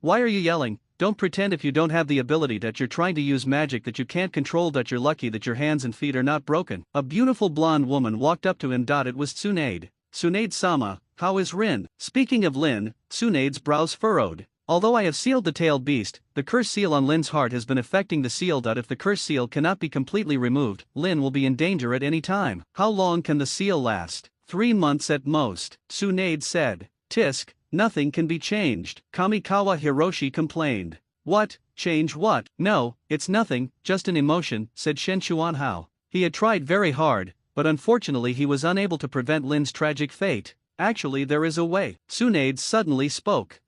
Why are you yelling? Don't pretend if you don't have the ability that you're trying to use magic that you can't control. You're lucky that your hands and feet are not broken. A beautiful blonde woman walked up to him. It was Tsunade. Tsunade-sama, how is Rin? Speaking of Lin, Tsunade's brows furrowed. Although I have sealed the tailed beast, the curse seal on Lin's heart has been affecting the seal. If the curse seal cannot be completely removed, Lin will be in danger at any time. How long can the seal last? 3 months at most, Tsunade said. Tisk, nothing can be changed. Kamikawa Hiroshi complained. What? Change what? No, it's nothing, just an emotion, said Shen Chuanhao. He had tried very hard, but unfortunately he was unable to prevent Lin's tragic fate. Actually there is a way. Tsunade suddenly spoke.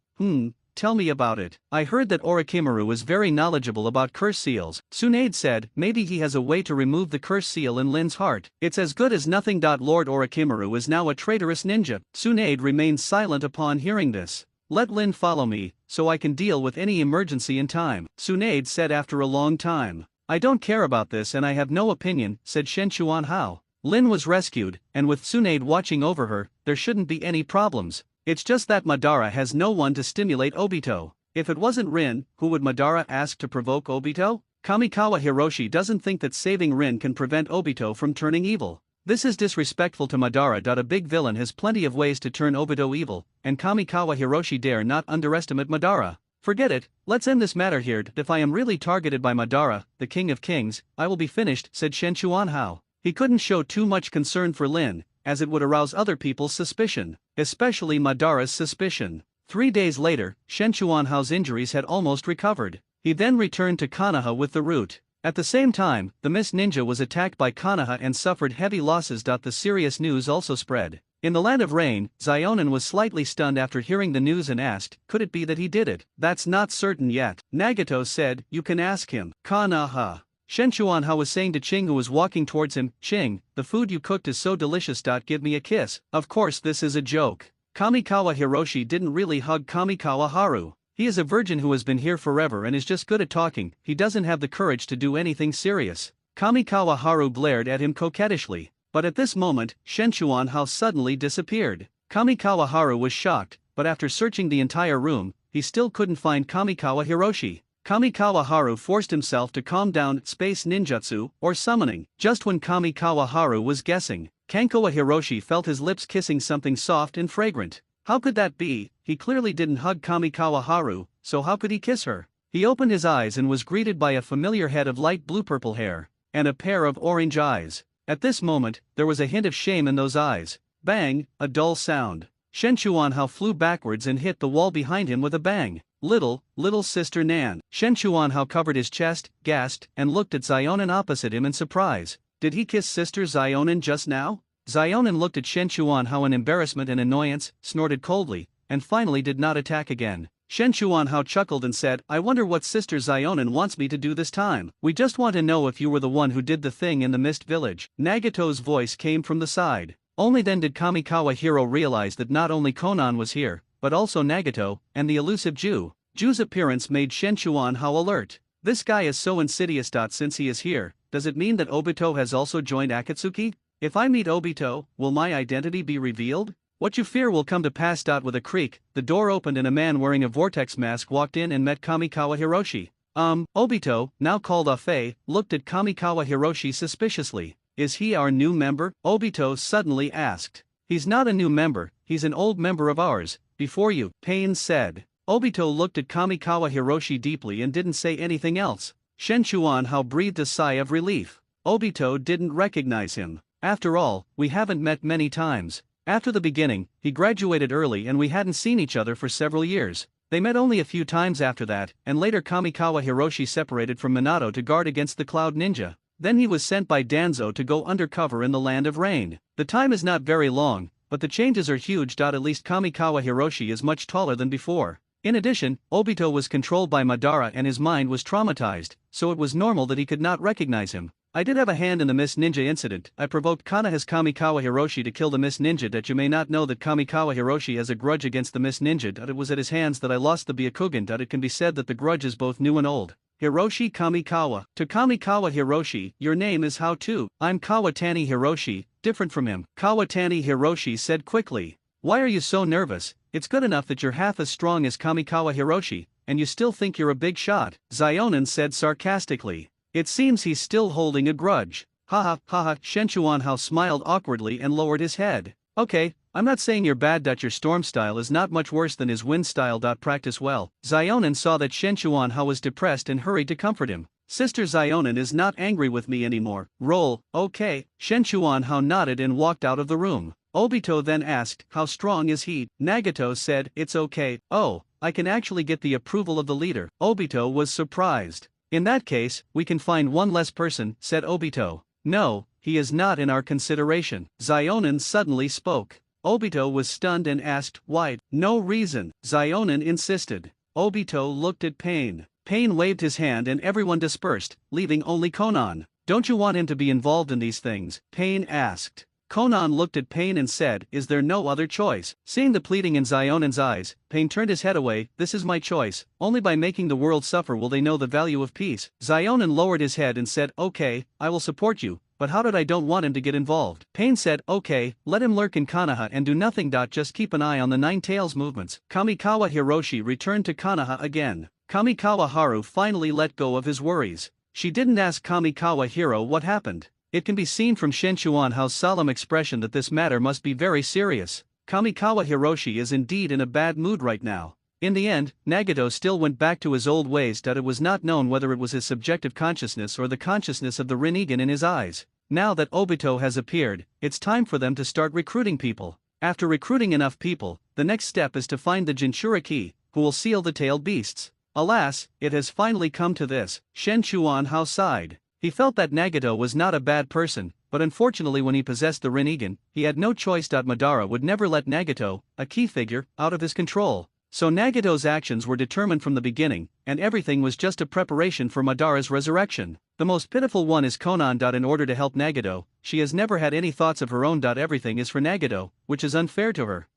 Tell me about it. I heard that Orochimaru is very knowledgeable about curse seals. Tsunade said, maybe he has a way to remove the curse seal in Lin's heart. It's as good as nothing. Lord Orochimaru is now a traitorous ninja. Tsunade remained silent upon hearing this. Let Lin follow me, so I can deal with any emergency in time, Tsunade said after a long time. I don't care about this and I have no opinion, said Shen Chuanhao. Lin was rescued, and with Tsunade watching over her, there shouldn't be any problems. It's just that Madara has no one to stimulate Obito. If it wasn't Rin, who would Madara ask to provoke Obito? Kamikawa Hiroshi doesn't think that saving Rin can prevent Obito from turning evil. This is disrespectful to Madara. A big villain has plenty of ways to turn Obito evil, and Kamikawa Hiroshi dare not underestimate Madara. Forget it, let's end this matter here. If I am really targeted by Madara, the King of Kings, I will be finished, said Shen Chuanhao. He couldn't show too much concern for Lin, as it would arouse other people's suspicion, especially Madara's suspicion. 3 days later, Shen Chuanhao's injuries had almost recovered. He then returned to Konoha with the root. At the same time, the Mist Ninja was attacked by Konoha and suffered heavy losses. The serious news also spread. In the land of rain, Zionin was slightly stunned after hearing the news and asked, could it be that he did it? That's not certain yet. Nagato said, you can ask him. Kanaha. Shenchuanha was saying to Ching, who was walking towards him, Ching, the food you cooked is so delicious. Give me a kiss. Of course this is a joke. Kamikawa Hiroshi didn't really hug Kamikawa Haru. He is a virgin who has been here forever and is just good at talking. He doesn't have the courage to do anything serious. Kamikawa Haru glared at him coquettishly. But at this moment, Shenchuanha suddenly disappeared. Kamikawa Haru was shocked, but after searching the entire room, he still couldn't find Kamikawa Hiroshi. Kamikawa Haru forced himself to calm down, space ninjutsu, or summoning. Just when Kamikawa Haru was guessing, Kankawa Hiroshi felt his lips kissing something soft and fragrant. How could that be? He clearly didn't hug Kamikawa Haru, so how could he kiss her? He opened his eyes and was greeted by a familiar head of light blue-purple hair, and a pair of orange eyes. At this moment, there was a hint of shame in those eyes. Bang, a dull sound. Shenchuanha flew backwards and hit the wall behind him with a bang. Little sister Nan. Shenchuanha covered his chest, gasped, and looked at Zionin opposite him in surprise. Did he kiss sister Zionin just now? Zionin looked at Shenchuanha in embarrassment and annoyance, snorted coldly, and finally did not attack again. Shenchuanha chuckled and said, I wonder what sister Zionin wants me to do this time. We just want to know if you were the one who did the thing in the Mist Village. Nagato's voice came from the side. Only then did Kamikawa Hiro realize that not only Konan was here, but also Nagato, and the elusive Jew. Jew's appearance made Shenchuanha alert. This guy is so insidious. Since he is here, does it mean that Obito has also joined Akatsuki? If I meet Obito, will my identity be revealed? What you fear will come to pass. With a creak, the door opened and a man wearing a vortex mask walked in and met Kamikawa Hiroshi. Obito, now called Afe, looked at Kamikawa Hiroshi suspiciously. Is he our new member? Obito suddenly asked. He's not a new member, he's an old member of ours. Before you, Pain said. Obito looked at Kamikawa Hiroshi deeply and didn't say anything else. Shenchuanha breathed a sigh of relief. Obito didn't recognize him. After all, we haven't met many times. After the beginning, he graduated early and we hadn't seen each other for several years. They met only a few times after that, and later Kamikawa Hiroshi separated from Minato to guard against the Cloud Ninja. Then he was sent by Danzo to go undercover in the Land of Rain. The time is not very long, but the changes are huge. At least Kamikawa Hiroshi is much taller than before. In addition, Obito was controlled by Madara and his mind was traumatized, so it was normal that he could not recognize him. I did have a hand in the Mist Ninja incident. I provoked Konoha's Kamikawa Hiroshi to kill the Mist Ninja. That you may not know that Kamikawa Hiroshi has a grudge against the Mist Ninja. It was at his hands that I lost the Byakugan. It can be said that the grudge is both new and old. Hiroshi Kamikawa. To Kamikawa Hiroshi, your name is how too? I'm Kawatani Hiroshi, different from him. Kawatani Hiroshi said quickly. Why are you so nervous? It's good enough that you're half as strong as Kamikawa Hiroshi, and you still think you're a big shot, Zionin said sarcastically. It seems he's still holding a grudge. Haha, haha. Shenchuanha smiled awkwardly and lowered his head. Okay, I'm not saying you're bad. Your storm style is not much worse than his wind style. Practice well. Zionin saw that Shenchuanha was depressed and hurried to comfort him. Sister Zionin is not angry with me anymore. Roll, okay. Shenchuanha nodded and walked out of the room. Obito then asked, how strong is he? Nagato said, it's okay. Oh, I can actually get the approval of the leader. Obito was surprised. In that case, we can find one less person, said Obito. No, he is not in our consideration. Zionin suddenly spoke. Obito was stunned and asked, why? No reason, Zionin insisted. Obito looked at Pain. Pain waved his hand and everyone dispersed, leaving only Konan. Don't you want him to be involved in these things? Pain asked. Konan looked at Pain and said, is there no other choice? Seeing the pleading in Zionin's eyes, Pain turned his head away. This is my choice. Only by making the world suffer will they know the value of peace. Zionin lowered his head and said, okay, I will support you, but how did I don't want him to get involved? Pain said, okay, let him lurk in Konoha and do nothing. Just keep an eye on the Nine Tails movements. Kamikawa Hiroshi returned to Konoha again. Kamikawa Haru finally let go of his worries. She didn't ask Kamikawa Hiro what happened. It can be seen from Shenchuanha's solemn expression that this matter must be very serious. Kamikawa Hiroshi is indeed in a bad mood right now. In the end, Nagato still went back to his old ways. It was not known whether it was his subjective consciousness or the consciousness of the Rinnegan in his eyes. Now that Obito has appeared, it's time for them to start recruiting people. After recruiting enough people, the next step is to find the Jinchuriki, who will seal the tailed beasts. Alas, it has finally come to this. Shenchuanha sighed. He felt that Nagato was not a bad person, but unfortunately when he possessed the Rinnegan, he had no choice. Madara would never let Nagato, a key figure, out of his control. So Nagato's actions were determined from the beginning, and everything was just a preparation for Madara's resurrection. The most pitiful one is Konan. In order to help Nagato, she has never had any thoughts of her own. Everything is for Nagato, which is unfair to her.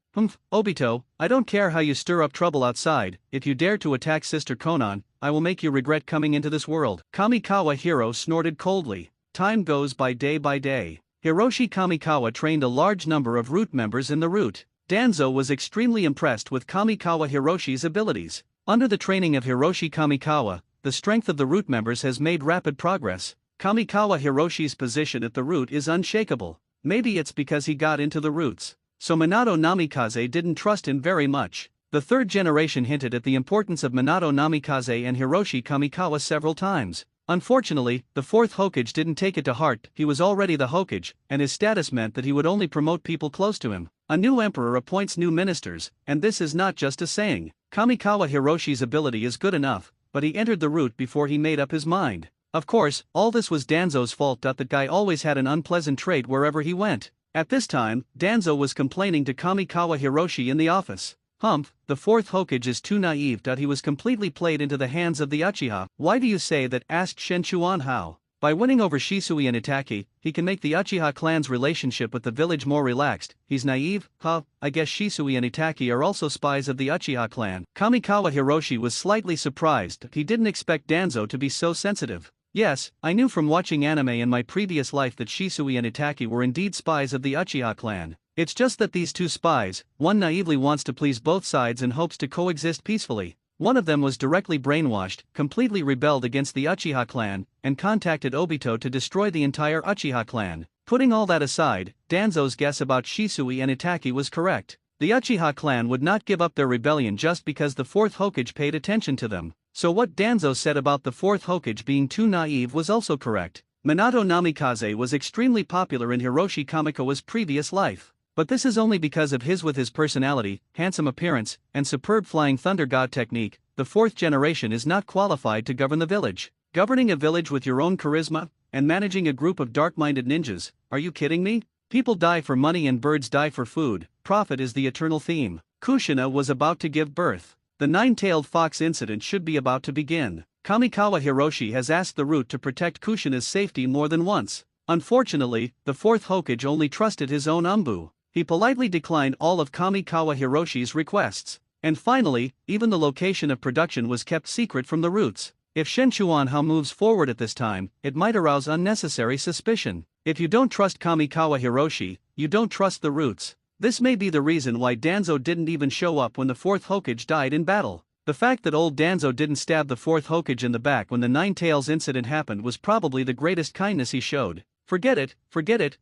Obito, I don't care how you stir up trouble outside, if you dare to attack Sister Konan, I will make you regret coming into this world. Kamikawa Hiro snorted coldly. Time goes by day by day. Hiroshi Kamikawa trained a large number of Root members in the Root. Danzo was extremely impressed with Kamikawa Hiroshi's abilities. Under the training of Hiroshi Kamikawa, the strength of the Root members has made rapid progress. Kamikawa Hiroshi's position at the Root is unshakable. Maybe it's because he got into the Roots. So Minato Namikaze didn't trust him very much. The third generation hinted at the importance of Minato Namikaze and Hiroshi Kamikawa several times. Unfortunately, the fourth Hokage didn't take it to heart. He was already the Hokage, and his status meant that he would only promote people close to him. A new emperor appoints new ministers, and this is not just a saying. Kamikawa Hiroshi's ability is good enough, but he entered the Root before he made up his mind. Of course, all this was Danzo's fault. That guy always had an unpleasant trait wherever he went. At this time, Danzo was complaining to Kamikawa Hiroshi in the office. The fourth Hokage is too naive. He was completely played into the hands of the Uchiha. Why do you say that? Asked Shenchuan. How? By winning over Shisui and Itachi, he can make the Uchiha clan's relationship with the village more relaxed. He's naive? I guess Shisui and Itachi are also spies of the Uchiha clan. Kamikawa Hiroshi was slightly surprised. He didn't expect Danzo to be so sensitive. Yes, I knew from watching anime in my previous life that Shisui and Itachi were indeed spies of the Uchiha clan. It's just that these two spies, one naively wants to please both sides and hopes to coexist peacefully. One of them was directly brainwashed, completely rebelled against the Uchiha clan, and contacted Obito to destroy the entire Uchiha clan. Putting all that aside, Danzo's guess about Shisui and Itachi was correct. The Uchiha clan would not give up their rebellion just because the fourth Hokage paid attention to them. So what Danzo said about the fourth Hokage being too naive was also correct. Minato Namikaze was extremely popular in Hiroshi Kamikawa's previous life. But this is only because of his personality, handsome appearance, and superb flying thunder god technique. The fourth generation is not qualified to govern the village. Governing a village with your own charisma, and managing a group of dark-minded ninjas, are you kidding me? People die for money and birds die for food. Profit is the eternal theme. Kushina was about to give birth. The nine-tailed fox incident should be about to begin. Kamikawa Hiroshi has asked the Root to protect Kushina's safety more than once. Unfortunately, the fourth Hokage only trusted his own Umbu. He politely declined all of Kamikawa Hiroshi's requests. And finally, even the location of production was kept secret from the Roots. If Shenchuan Hao moves forward at this time, it might arouse unnecessary suspicion. If you don't trust Kamikawa Hiroshi, you don't trust the Roots. This may be the reason why Danzo didn't even show up when the fourth Hokage died in battle. The fact that old Danzo didn't stab the fourth Hokage in the back when the Nine Tails incident happened was probably the greatest kindness he showed. Forget it,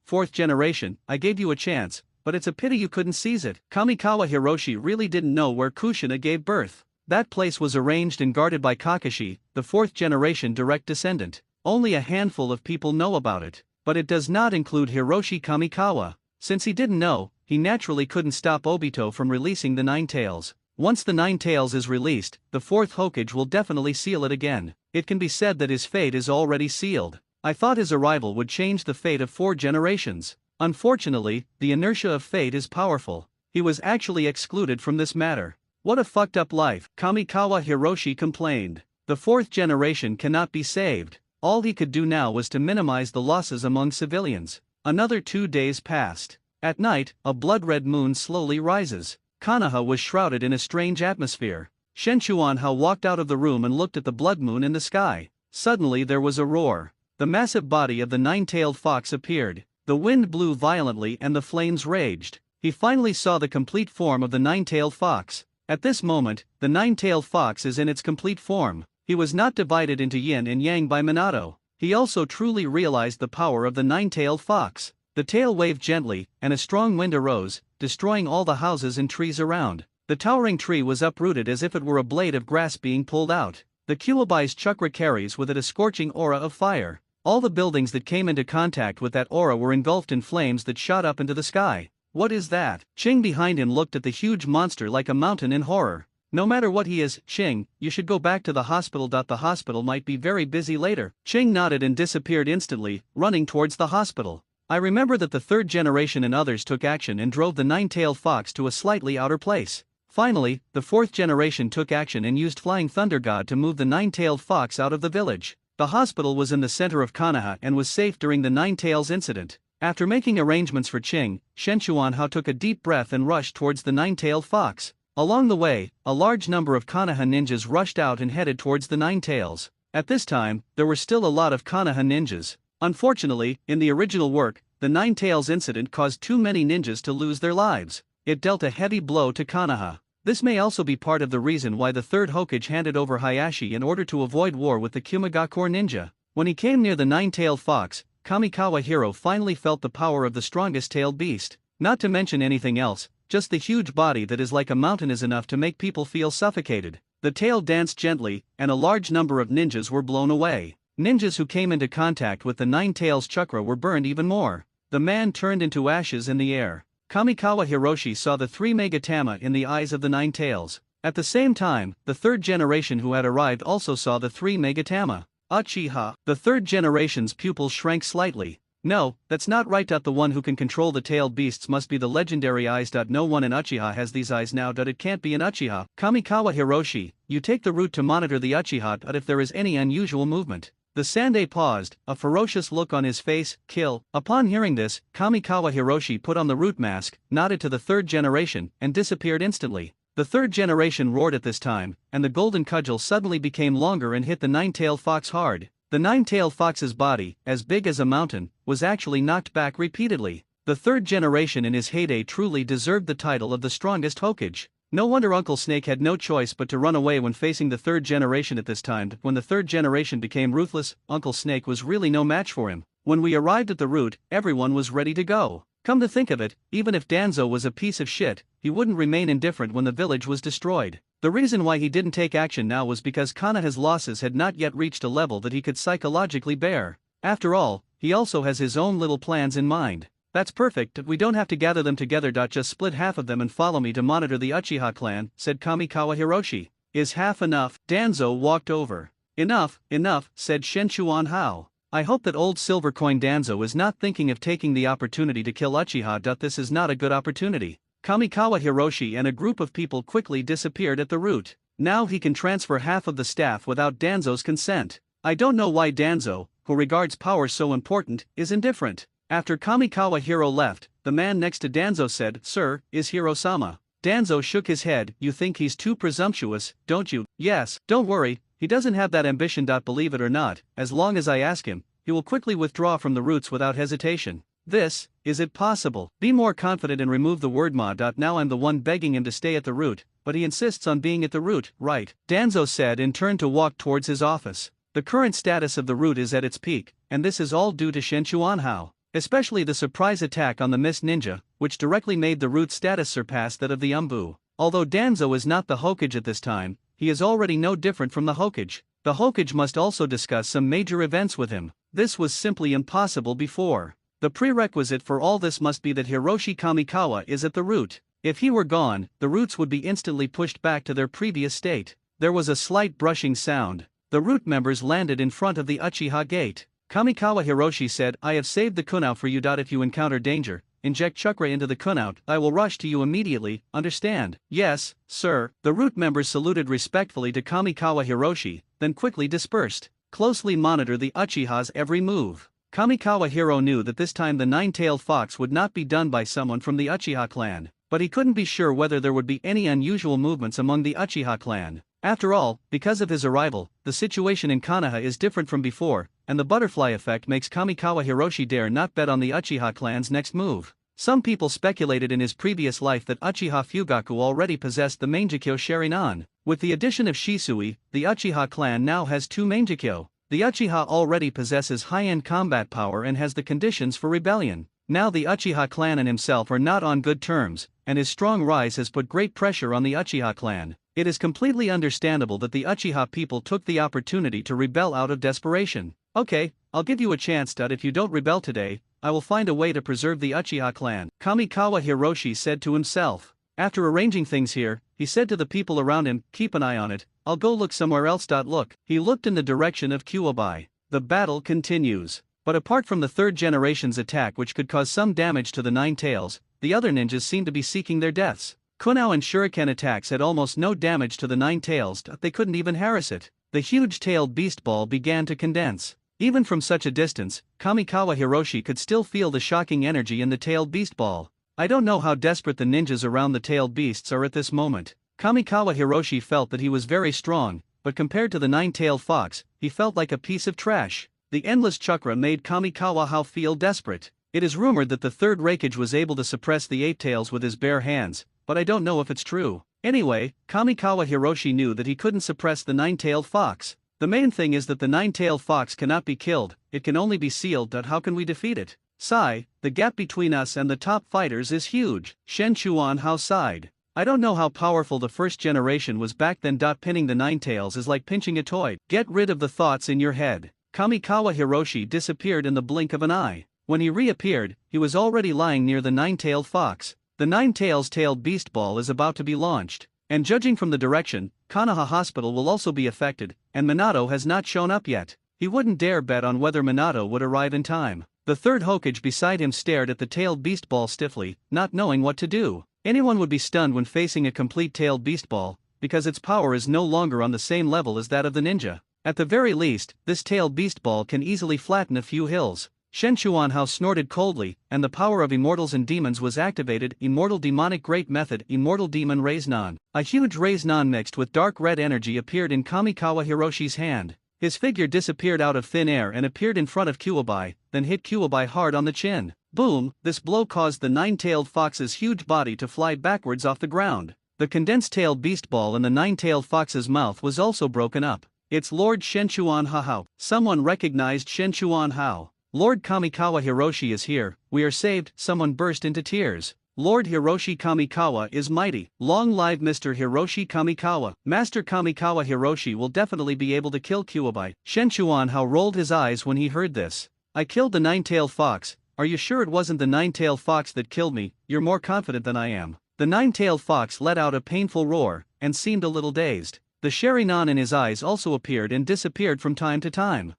fourth generation, I gave you a chance, but it's a pity you couldn't seize it. Kamikawa Hiroshi really didn't know where Kushina gave birth. That place was arranged and guarded by Kakashi, the fourth generation direct descendant. Only a handful of people know about it, but it does not include Hiroshi Kamikawa. Since he didn't know, he naturally couldn't stop Obito from releasing the Nine Tails. Once the Nine Tails is released, the fourth Hokage will definitely seal it again. It can be said that his fate is already sealed. I thought his arrival would change the fate of 4 generations. Unfortunately, the inertia of fate is powerful. He was actually excluded from this matter. What a fucked up life, Kamikawa Hiroshi complained. The fourth generation cannot be saved. All he could do now was to minimize the losses among civilians. Another 2 days passed. At night, a blood-red moon slowly rises. Konoha was shrouded in a strange atmosphere. Shenchuan Hao walked out of the room and looked at the blood moon in the sky. Suddenly there was a roar. The massive body of the nine-tailed fox appeared. The wind blew violently and the flames raged. He finally saw the complete form of the nine-tailed fox. At this moment, the nine-tailed fox is in its complete form. He was not divided into yin and yang by Minato. He also truly realized the power of the nine-tailed fox. The tail waved gently, and a strong wind arose, destroying all the houses and trees around. The towering tree was uprooted as if it were a blade of grass being pulled out. The Kyuubi's chakra carries with it a scorching aura of fire. All the buildings that came into contact with that aura were engulfed in flames that shot up into the sky. What is that? Ching behind him looked at the huge monster like a mountain in horror. No matter what he is, Ching, you should go back to the hospital. The hospital might be very busy later. Ching nodded and disappeared instantly, running towards the hospital. I remember that the third generation and others took action and drove the nine-tailed fox to a slightly outer place. Finally, the fourth generation took action and used Flying Thunder God to move the nine-tailed fox out of the village. The hospital was in the center of Konoha and was safe during the Nine Tails incident. After making arrangements for Qing, Shen Chuanhao took a deep breath and rushed towards the nine-tailed fox. Along the way, a large number of Konoha ninjas rushed out and headed towards the Nine Tails. At this time, there were still a lot of Konoha ninjas. Unfortunately, in the original work, the Nine Tails incident caused too many ninjas to lose their lives. It dealt a heavy blow to Konoha. This may also be part of the reason why the third Hokage handed over Hayashi in order to avoid war with the Kumagakure ninja. When he came near the nine-tailed fox, Kamikawa Hero finally felt the power of the strongest tailed beast. Not to mention anything else, just the huge body that is like a mountain is enough to make people feel suffocated. The tail danced gently, and a large number of ninjas were blown away. Ninjas who came into contact with the nine tails chakra were burned even more. The man turned into ashes in the air. Kamikawa Hiroshi saw the three Megatama in the eyes of the nine tails. At the same time, the third generation who had arrived also saw the three Megatama. Uchiha. The third generation's pupils shrank slightly. No, that's not right. The one who can control the tailed beasts must be the legendary eyes. No one in Uchiha has these eyes now. It can't be an Uchiha. Kamikawa Hiroshi, you take the route to monitor the Uchiha. If there is any unusual movement. The Sandai paused, a ferocious look on his face. Kill. Upon hearing this, Kamikawa Hiroshi put on the root mask, nodded to the third generation, and disappeared instantly. The third generation roared at this time, and the golden cudgel suddenly became longer and hit the nine-tailed fox hard. The nine-tailed fox's body, as big as a mountain, was actually knocked back repeatedly. The third generation in his heyday truly deserved the title of the strongest Hokage. No wonder Uncle Snake had no choice but to run away when facing the third generation at this time. When the third generation became ruthless, Uncle Snake was really no match for him. When we arrived at the route, everyone was ready to go. Come to think of it, even if Danzo was a piece of shit, he wouldn't remain indifferent when the village was destroyed. The reason why he didn't take action now was because Konoha's losses had not yet reached a level that he could psychologically bear. After all, he also has his own little plans in mind. That's perfect, we don't have to gather them together. Just split half of them and follow me to monitor the Uchiha clan, said Kamikawa Hiroshi. Is half enough? Danzo walked over. Enough, said Shenchuan Hao. I hope that old silver coin Danzo is not thinking of taking the opportunity to kill Uchiha. This is not a good opportunity. Kamikawa Hiroshi and a group of people quickly disappeared at the route. Now he can transfer half of the staff without Danzo's consent. I don't know why Danzo, who regards power so important, is indifferent. After Kamikawa Hiro left, the man next to Danzo said, "Sir, is Hiro-sama?" Danzo shook his head. You think he's too presumptuous, don't you? Yes, don't worry, he doesn't have that ambition. Believe it or not, as long as I ask him, he will quickly withdraw from the roots without hesitation. Is it possible? Be more confident and remove the word ma. Now I'm the one begging him to stay at the root, but he insists on being at the root, right? Danzo said and turned to walk towards his office. The current status of the root is at its peak, and this is all due to Shenchuan Hao. Especially the surprise attack on the Mist Ninja, which directly made the root status surpass that of the Umbu. Although Danzo is not the Hokage at this time, he is already no different from the Hokage. The Hokage must also discuss some major events with him. This was simply impossible before. The prerequisite for all this must be that Hiroshi Kamikawa is at the root. If he were gone, the roots would be instantly pushed back to their previous state. There was a slight brushing sound. The root members landed in front of the Uchiha gate. Kamikawa Hiroshi said, I have saved the kunao for you. If you encounter danger, inject chakra into the kunao. I will rush to you immediately, understand? Yes, sir. The root members saluted respectfully to Kamikawa Hiroshi, then quickly dispersed. Closely monitor the Uchiha's every move. Kamikawa Hiro knew that this time the nine-tailed fox would not be done by someone from the Uchiha clan, but he couldn't be sure whether there would be any unusual movements among the Uchiha clan. After all, because of his arrival, the situation in Konoha is different from before, and the butterfly effect makes Kamikawa Hiroshi dare not bet on the Uchiha clan's next move. Some people speculated in his previous life that Uchiha Fugaku already possessed the Mangekyo Sharingan. With the addition of Shisui, the Uchiha clan now has two Mangekyo. The Uchiha already possesses high-end combat power and has the conditions for rebellion. Now the Uchiha clan and himself are not on good terms, and his strong rise has put great pressure on the Uchiha clan. It is completely understandable that the Uchiha people took the opportunity to rebel out of desperation. Okay, I'll give you a chance. If you don't rebel today, I will find a way to preserve the Uchiha clan, Kamikawa Hiroshi said to himself. After arranging things here, he said to the people around him, keep an eye on it, I'll go look somewhere else. Look. He looked in the direction of Kuwabai. The battle continues. But apart from the third generation's attack which could cause some damage to the Nine Tails, the other ninjas seemed to be seeking their deaths. Kunao and Shuriken attacks had almost no damage to the Nine Tails, they couldn't even harass it. The huge-tailed beast ball began to condense. Even from such a distance, Kamikawa Hiroshi could still feel the shocking energy in the tailed beast ball. I don't know how desperate the ninjas around the tailed beasts are at this moment. Kamikawa Hiroshi felt that he was very strong, but compared to the nine-tailed fox, he felt like a piece of trash. The endless chakra made Kamikawa feel desperate. It is rumored that the third Raikage was able to suppress the eight tails with his bare hands, but I don't know if it's true. Anyway, Kamikawa Hiroshi knew that he couldn't suppress the nine-tailed fox. The main thing is that the nine-tailed fox cannot be killed, it can only be sealed. How can we defeat it? Sigh, the gap between us and the top fighters is huge, Shen Chuanhao sighed. I don't know how powerful the first generation was back then. Pinning the nine tails is like pinching a toy. Get rid of the thoughts in your head. Kamikawa Hiroshi disappeared in the blink of an eye. When he reappeared, he was already lying near the nine-tailed fox. The nine-tailed beast ball is about to be launched, and judging from the direction, Konoha Hospital will also be affected, and Minato has not shown up yet. He wouldn't dare bet on whether Minato would arrive in time. The third Hokage beside him stared at the tailed beast ball stiffly, not knowing what to do. Anyone would be stunned when facing a complete tailed beast ball, because its power is no longer on the same level as that of the ninja. At the very least, this tailed beast ball can easily flatten a few hills. Shen Chuanhao snorted coldly, and the power of immortals and demons was activated. Immortal Demonic Great Method. Immortal Demon Raisnon. A huge Raisnon mixed with dark red energy appeared in Kamikawa Hiroshi's hand. His figure disappeared out of thin air and appeared in front of Kuwabai, then hit Kuwabai hard on the chin. Boom! This blow caused the nine-tailed fox's huge body to fly backwards off the ground. The condensed-tailed beast ball in the nine-tailed fox's mouth was also broken up. It's Lord Shen Chuanhao. Someone recognized Shen Chuanhao. Lord Kamikawa Hiroshi is here, we are saved. Someone burst into tears. Lord Hiroshi Kamikawa is mighty. Long live Mr. Hiroshi Kamikawa. Master Kamikawa Hiroshi will definitely be able to kill Kuwabai. Shen Chuanhao rolled his eyes when he heard this. I killed the nine-tailed fox. Are you sure it wasn't the nine-tailed fox that killed me? You're more confident than I am. The nine-tailed fox let out a painful roar, and seemed a little dazed. The Sharingan in his eyes also appeared and disappeared from time to time.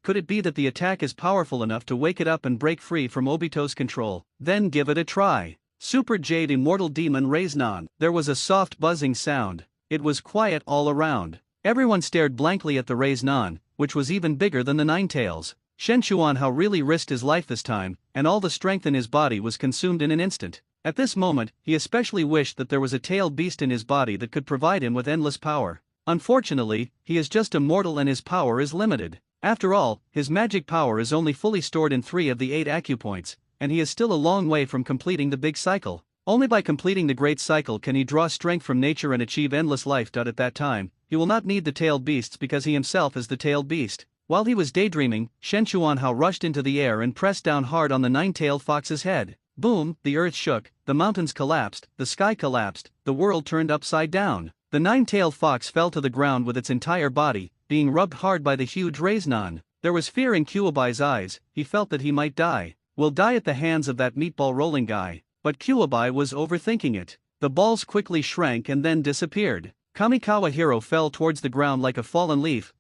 Could it be that the attack is powerful enough to wake it up and break free from Obito's control? Then give it a try. Super Jade Immortal Demon Raisnon. There was a soft buzzing sound. It was quiet all around. Everyone stared blankly at the Raisnon, which was even bigger than the nine tails. Shen Chuanhao really risked his life this time, and all the strength in his body was consumed in an instant. At this moment, he especially wished that there was a tailed beast in his body that could provide him with endless power. Unfortunately, he is just a mortal and his power is limited. After all, his magic power is only fully stored in 3 of the 8 acupoints, and he is still a long way from completing the big cycle. Only by completing the great cycle can he draw strength from nature and achieve endless life. At that time, he will not need the tailed beasts because he himself is the tailed beast. While he was daydreaming, Shen Chuanhao rushed into the air and pressed down hard on the nine-tailed fox's head. Boom, the earth shook, the mountains collapsed, the sky collapsed, the world turned upside down. The nine-tailed fox fell to the ground with its entire body, being rubbed hard by the huge Raisnon. There was fear in Kuwabai's eyes, he felt that he might die. Will die at the hands of that meatball rolling guy. But Kuwabai was overthinking it. The balls quickly shrank and then disappeared. Kamikawa Hero fell towards the ground like a fallen leaf,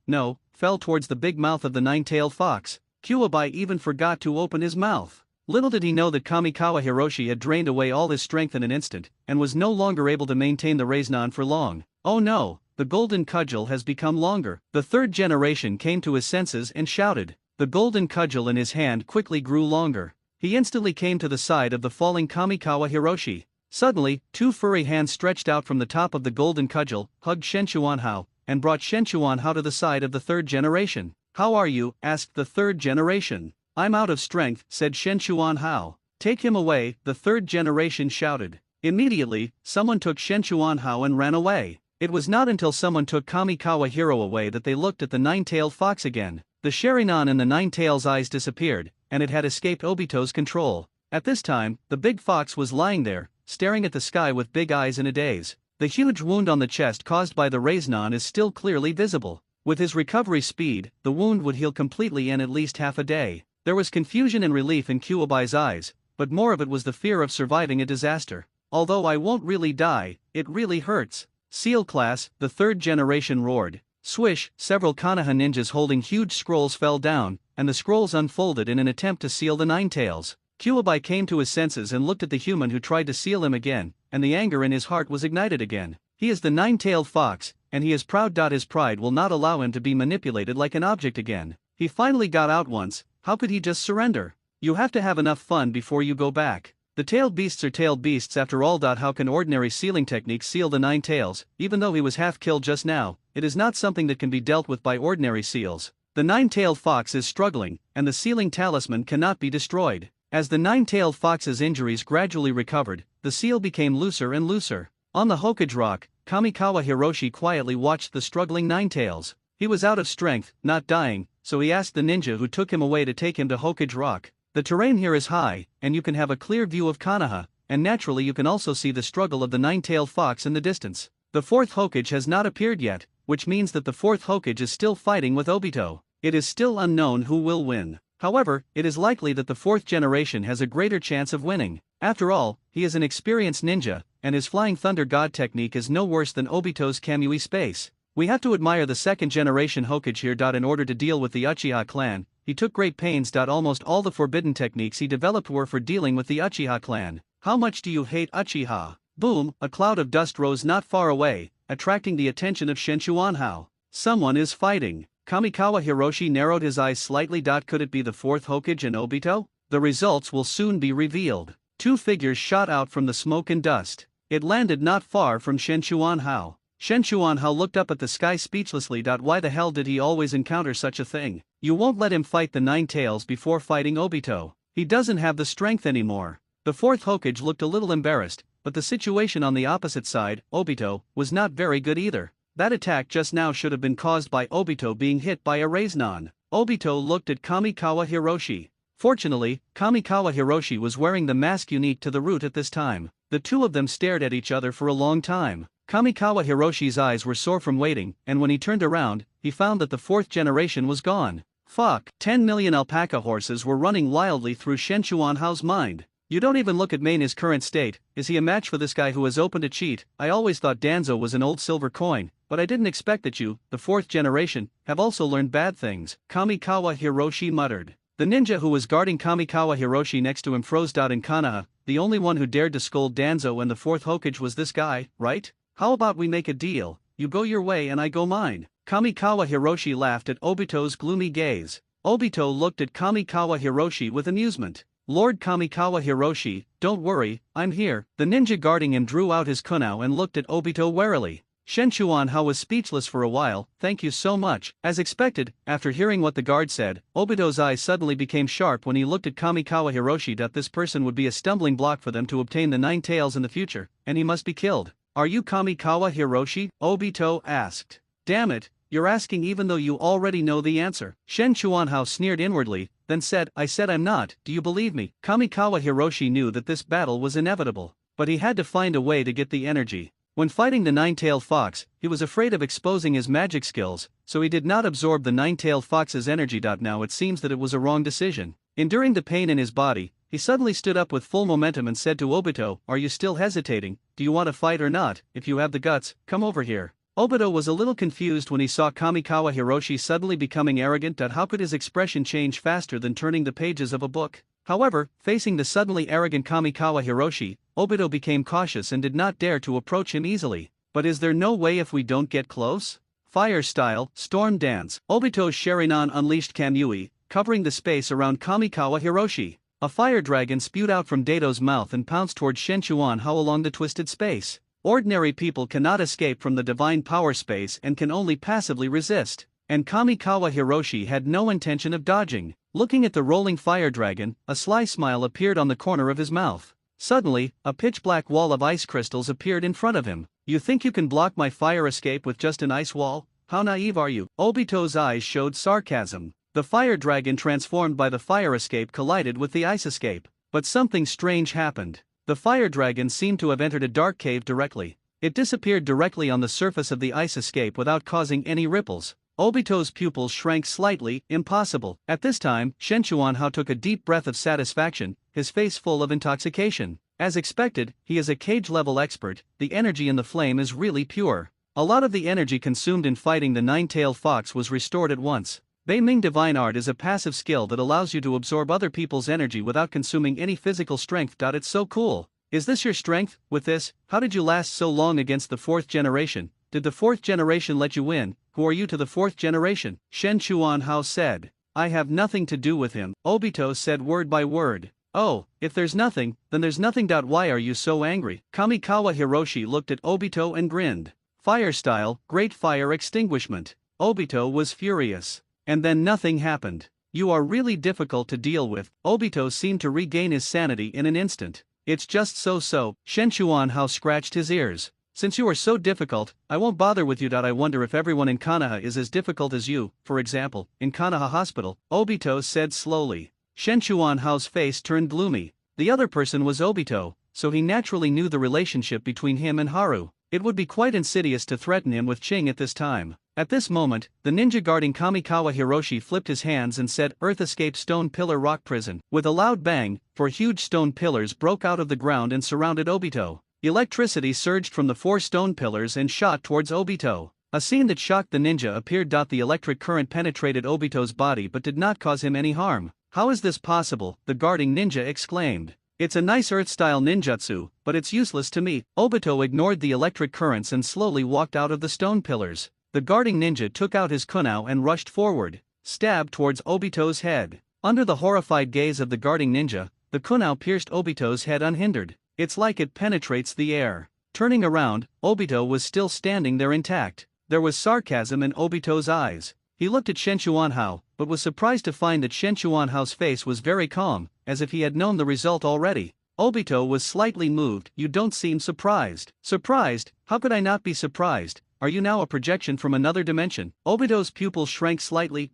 fell towards the big mouth of the nine-tailed fox. Kuwabai even forgot to open his mouth. Little did he know that Kamikawa Hiroshi had drained away all his strength in an instant, and was no longer able to maintain the Raisnon for long. Oh no, the golden cudgel has become longer. The third generation came to his senses and shouted. The golden cudgel in his hand quickly grew longer. He instantly came to the side of the falling Kamikawa Hiroshi. Suddenly, 2 furry hands stretched out from the top of the golden cudgel, hugged Shen Chuanhao, and brought Shen Chuanhao to the side of the third generation. How are you? Asked the third generation. I'm out of strength, said Shen Chuanhao. Take him away, the third generation shouted. Immediately, someone took Shen Chuanhao and ran away. It was not until someone took Kamikawa Hero away that they looked at the nine-tailed fox again. The Sharingan in the nine-tail's eyes disappeared, and it had escaped Obito's control. At this time, the big fox was lying there, staring at the sky with big eyes in a daze. The huge wound on the chest caused by the Raisnon is still clearly visible. With his recovery speed, the wound would heal completely in at least half a day. There was confusion and relief in Kuwabai's eyes, but more of it was the fear of surviving a disaster. Although I won't really die, it really hurts. Seal class, the third generation roared. Swish, several Konoha ninjas holding huge scrolls fell down, and the scrolls unfolded in an attempt to seal the Nine Tails. Kuwabai came to his senses and looked at the human who tried to seal him again, and the anger in his heart was ignited again. He is the nine-tailed fox, and he is proud. His pride will not allow him to be manipulated like an object again. He finally got out once, how could he just surrender? You have to have enough fun before you go back. The tailed beasts are tailed beasts after all. How can ordinary sealing techniques seal the nine tails? Even though he was half killed just now, it is not something that can be dealt with by ordinary seals. The nine-tailed fox is struggling, and the sealing talisman cannot be destroyed. As the nine-tailed fox's injuries gradually recovered, the seal became looser and looser. On the Hokage rock, Kamikawa Hiroshi quietly watched the struggling Ninetails. He was out of strength, not dying, so he asked the ninja who took him away to take him to Hokage rock. The terrain here is high, and you can have a clear view of Konoha, and naturally you can also see the struggle of the nine-tailed fox in the distance. The fourth Hokage has not appeared yet, which means that the fourth Hokage is still fighting with Obito. It is still unknown who will win. However, it is likely that the fourth generation has a greater chance of winning. After all, he is an experienced ninja, and his Flying Thunder God technique is no worse than Obito's Kamui space. We have to admire the second generation Hokage here. In order to deal with the Uchiha clan, he took great pains. Almost all the forbidden techniques he developed were for dealing with the Uchiha clan. How much do you hate Uchiha? Boom, a cloud of dust rose not far away, attracting the attention of Shenchuanhao. Someone is fighting. Kamikawa Hiroshi narrowed his eyes slightly. Could it be the fourth Hokage and Obito? The results will soon be revealed. Two figures shot out from the smoke and dust. It landed not far from Shenchuanhao. Shenchuanhao looked up at the sky speechlessly. Why the hell did he always encounter such a thing? You won't let him fight the Nine Tails before fighting Obito. He doesn't have the strength anymore. The fourth Hokage looked a little embarrassed, but the situation on the opposite side, Obito, was not very good either. That attack just now should have been caused by Obito being hit by a Raiznan. Obito looked at Kamikawa Hiroshi. Fortunately, Kamikawa Hiroshi was wearing the mask unique to the root at this time. The two of them stared at each other for a long time. Kamikawa Hiroshi's eyes were sore from waiting, and when he turned around, he found that the fourth generation was gone. Fuck, 10 million alpaca horses were running wildly through Shenchuanhao's mind. You don't even look at Main's current state. Is he a match for this guy who has opened a cheat? I always thought Danzo was an old silver coin, but I didn't expect that you, the fourth generation, have also learned bad things, Kamikawa Hiroshi muttered. The ninja who was guarding Kamikawa Hiroshi next to him froze. In Konoha, the only one who dared to scold Danzo and the fourth Hokage was this guy, right? How about we make a deal? You go your way and I go mine. Kamikawa Hiroshi laughed at Obito's gloomy gaze. Obito looked at Kamikawa Hiroshi with amusement. Lord Kamikawa Hiroshi, don't worry, I'm here. The ninja guarding him drew out his kunao and looked at Obito warily. Shenchuanhao was speechless for a while. Thank you so much. As expected, after hearing what the guard said, Obito's eyes suddenly became sharp when he looked at Kamikawa Hiroshi. This person would be a stumbling block for them to obtain the Nine Tails in the future, and he must be killed. Are you Kamikawa Hiroshi? Obito asked. Damn it, you're asking even though you already know the answer. Shenchuanhao sneered inwardly, then said, I said I'm not, do you believe me? Kamikawa Hiroshi knew that this battle was inevitable, but he had to find a way to get the energy. When fighting the nine-tailed fox, he was afraid of exposing his magic skills, so he did not absorb the nine-tailed fox's energy. Now it seems that it was a wrong decision. Enduring the pain in his body, he suddenly stood up with full momentum and said to Obito, are you still hesitating? Do you want to fight or not? If you have the guts, come over here. Obito was a little confused when he saw Kamikawa Hiroshi suddenly becoming arrogant. How could his expression change faster than turning the pages of a book? However, facing the suddenly arrogant Kamikawa Hiroshi, Obito became cautious and did not dare to approach him easily. But is there no way if we don't get close? Fire style, storm dance. Obito's Sharingan unleashed Kamui, covering the space around Kamikawa Hiroshi. A fire dragon spewed out from Dato's mouth and pounced towards Shenchuanhao along the twisted space. Ordinary people cannot escape from the divine power space and can only passively resist. And Kamikawa Hiroshi had no intention of dodging. Looking at the rolling fire dragon, a sly smile appeared on the corner of his mouth. Suddenly, a pitch-black wall of ice crystals appeared in front of him. You think you can block my fire escape with just an ice wall? How naive are you? Obito's eyes showed sarcasm. The fire dragon transformed by the fire escape collided with the ice escape. But something strange happened. The fire dragon seemed to have entered a dark cave directly. It disappeared directly on the surface of the ice escape without causing any ripples. Obito's pupils shrank slightly. Impossible. At this time, Shenchuanhao took a deep breath of satisfaction, his face full of intoxication. As expected, he is a cage-level expert. The energy in the flame is really pure. A lot of the energy consumed in fighting the nine-tailed fox was restored at once. Beiming Divine Art is a passive skill that allows you to absorb other people's energy without consuming any physical strength. It's so cool. Is this your strength? With this, how did you last so long against the 4th generation? Did the 4th generation let you win? Who are you to the 4th generation? Shen Chuanhao said. I have nothing to do with him, Obito said word by word. Oh, if there's nothing, then there's nothing. Why are you so angry? Kamikawa Hiroshi looked at Obito and grinned. Fire style, great fire extinguishment. Obito was furious. And then nothing happened. You are really difficult to deal with. Obito seemed to regain his sanity in an instant. It's just so. Shen Chuanhao scratched his ears. Since you are so difficult, I won't bother with you. I wonder if everyone in Konoha is as difficult as you, for example, in Konoha Hospital, Obito said slowly. Shen Chuanhao's face turned gloomy. The other person was Obito, so he naturally knew the relationship between him and Haru. It would be quite insidious to threaten him with Ching at this time. At this moment, the ninja guarding Kamikawa Hiroshi flipped his hands and said, Earth escape stone pillar rock prison. With a loud bang, 4 huge stone pillars broke out of the ground and surrounded Obito. Electricity surged from the 4 stone pillars and shot towards Obito. A scene that shocked the ninja appeared. The electric current penetrated Obito's body but did not cause him any harm. How is this possible? The guarding ninja exclaimed. It's a nice earth-style ninjutsu, but it's useless to me. Obito ignored the electric currents and slowly walked out of the stone pillars. The guarding ninja took out his kunao and rushed forward, stabbed towards Obito's head. Under the horrified gaze of the guarding ninja, the kunao pierced Obito's head unhindered. It's like it penetrates the air. Turning around, Obito was still standing there intact. There was sarcasm in Obito's eyes. He looked at Shen Chuanhao, but was surprised to find that Shen Chuanhao's face was very calm, as if he had known the result already. Obito was slightly moved. You don't seem surprised. Surprised? How could I not be surprised? Are you now a projection from another dimension? Obito's pupils shrank slightly.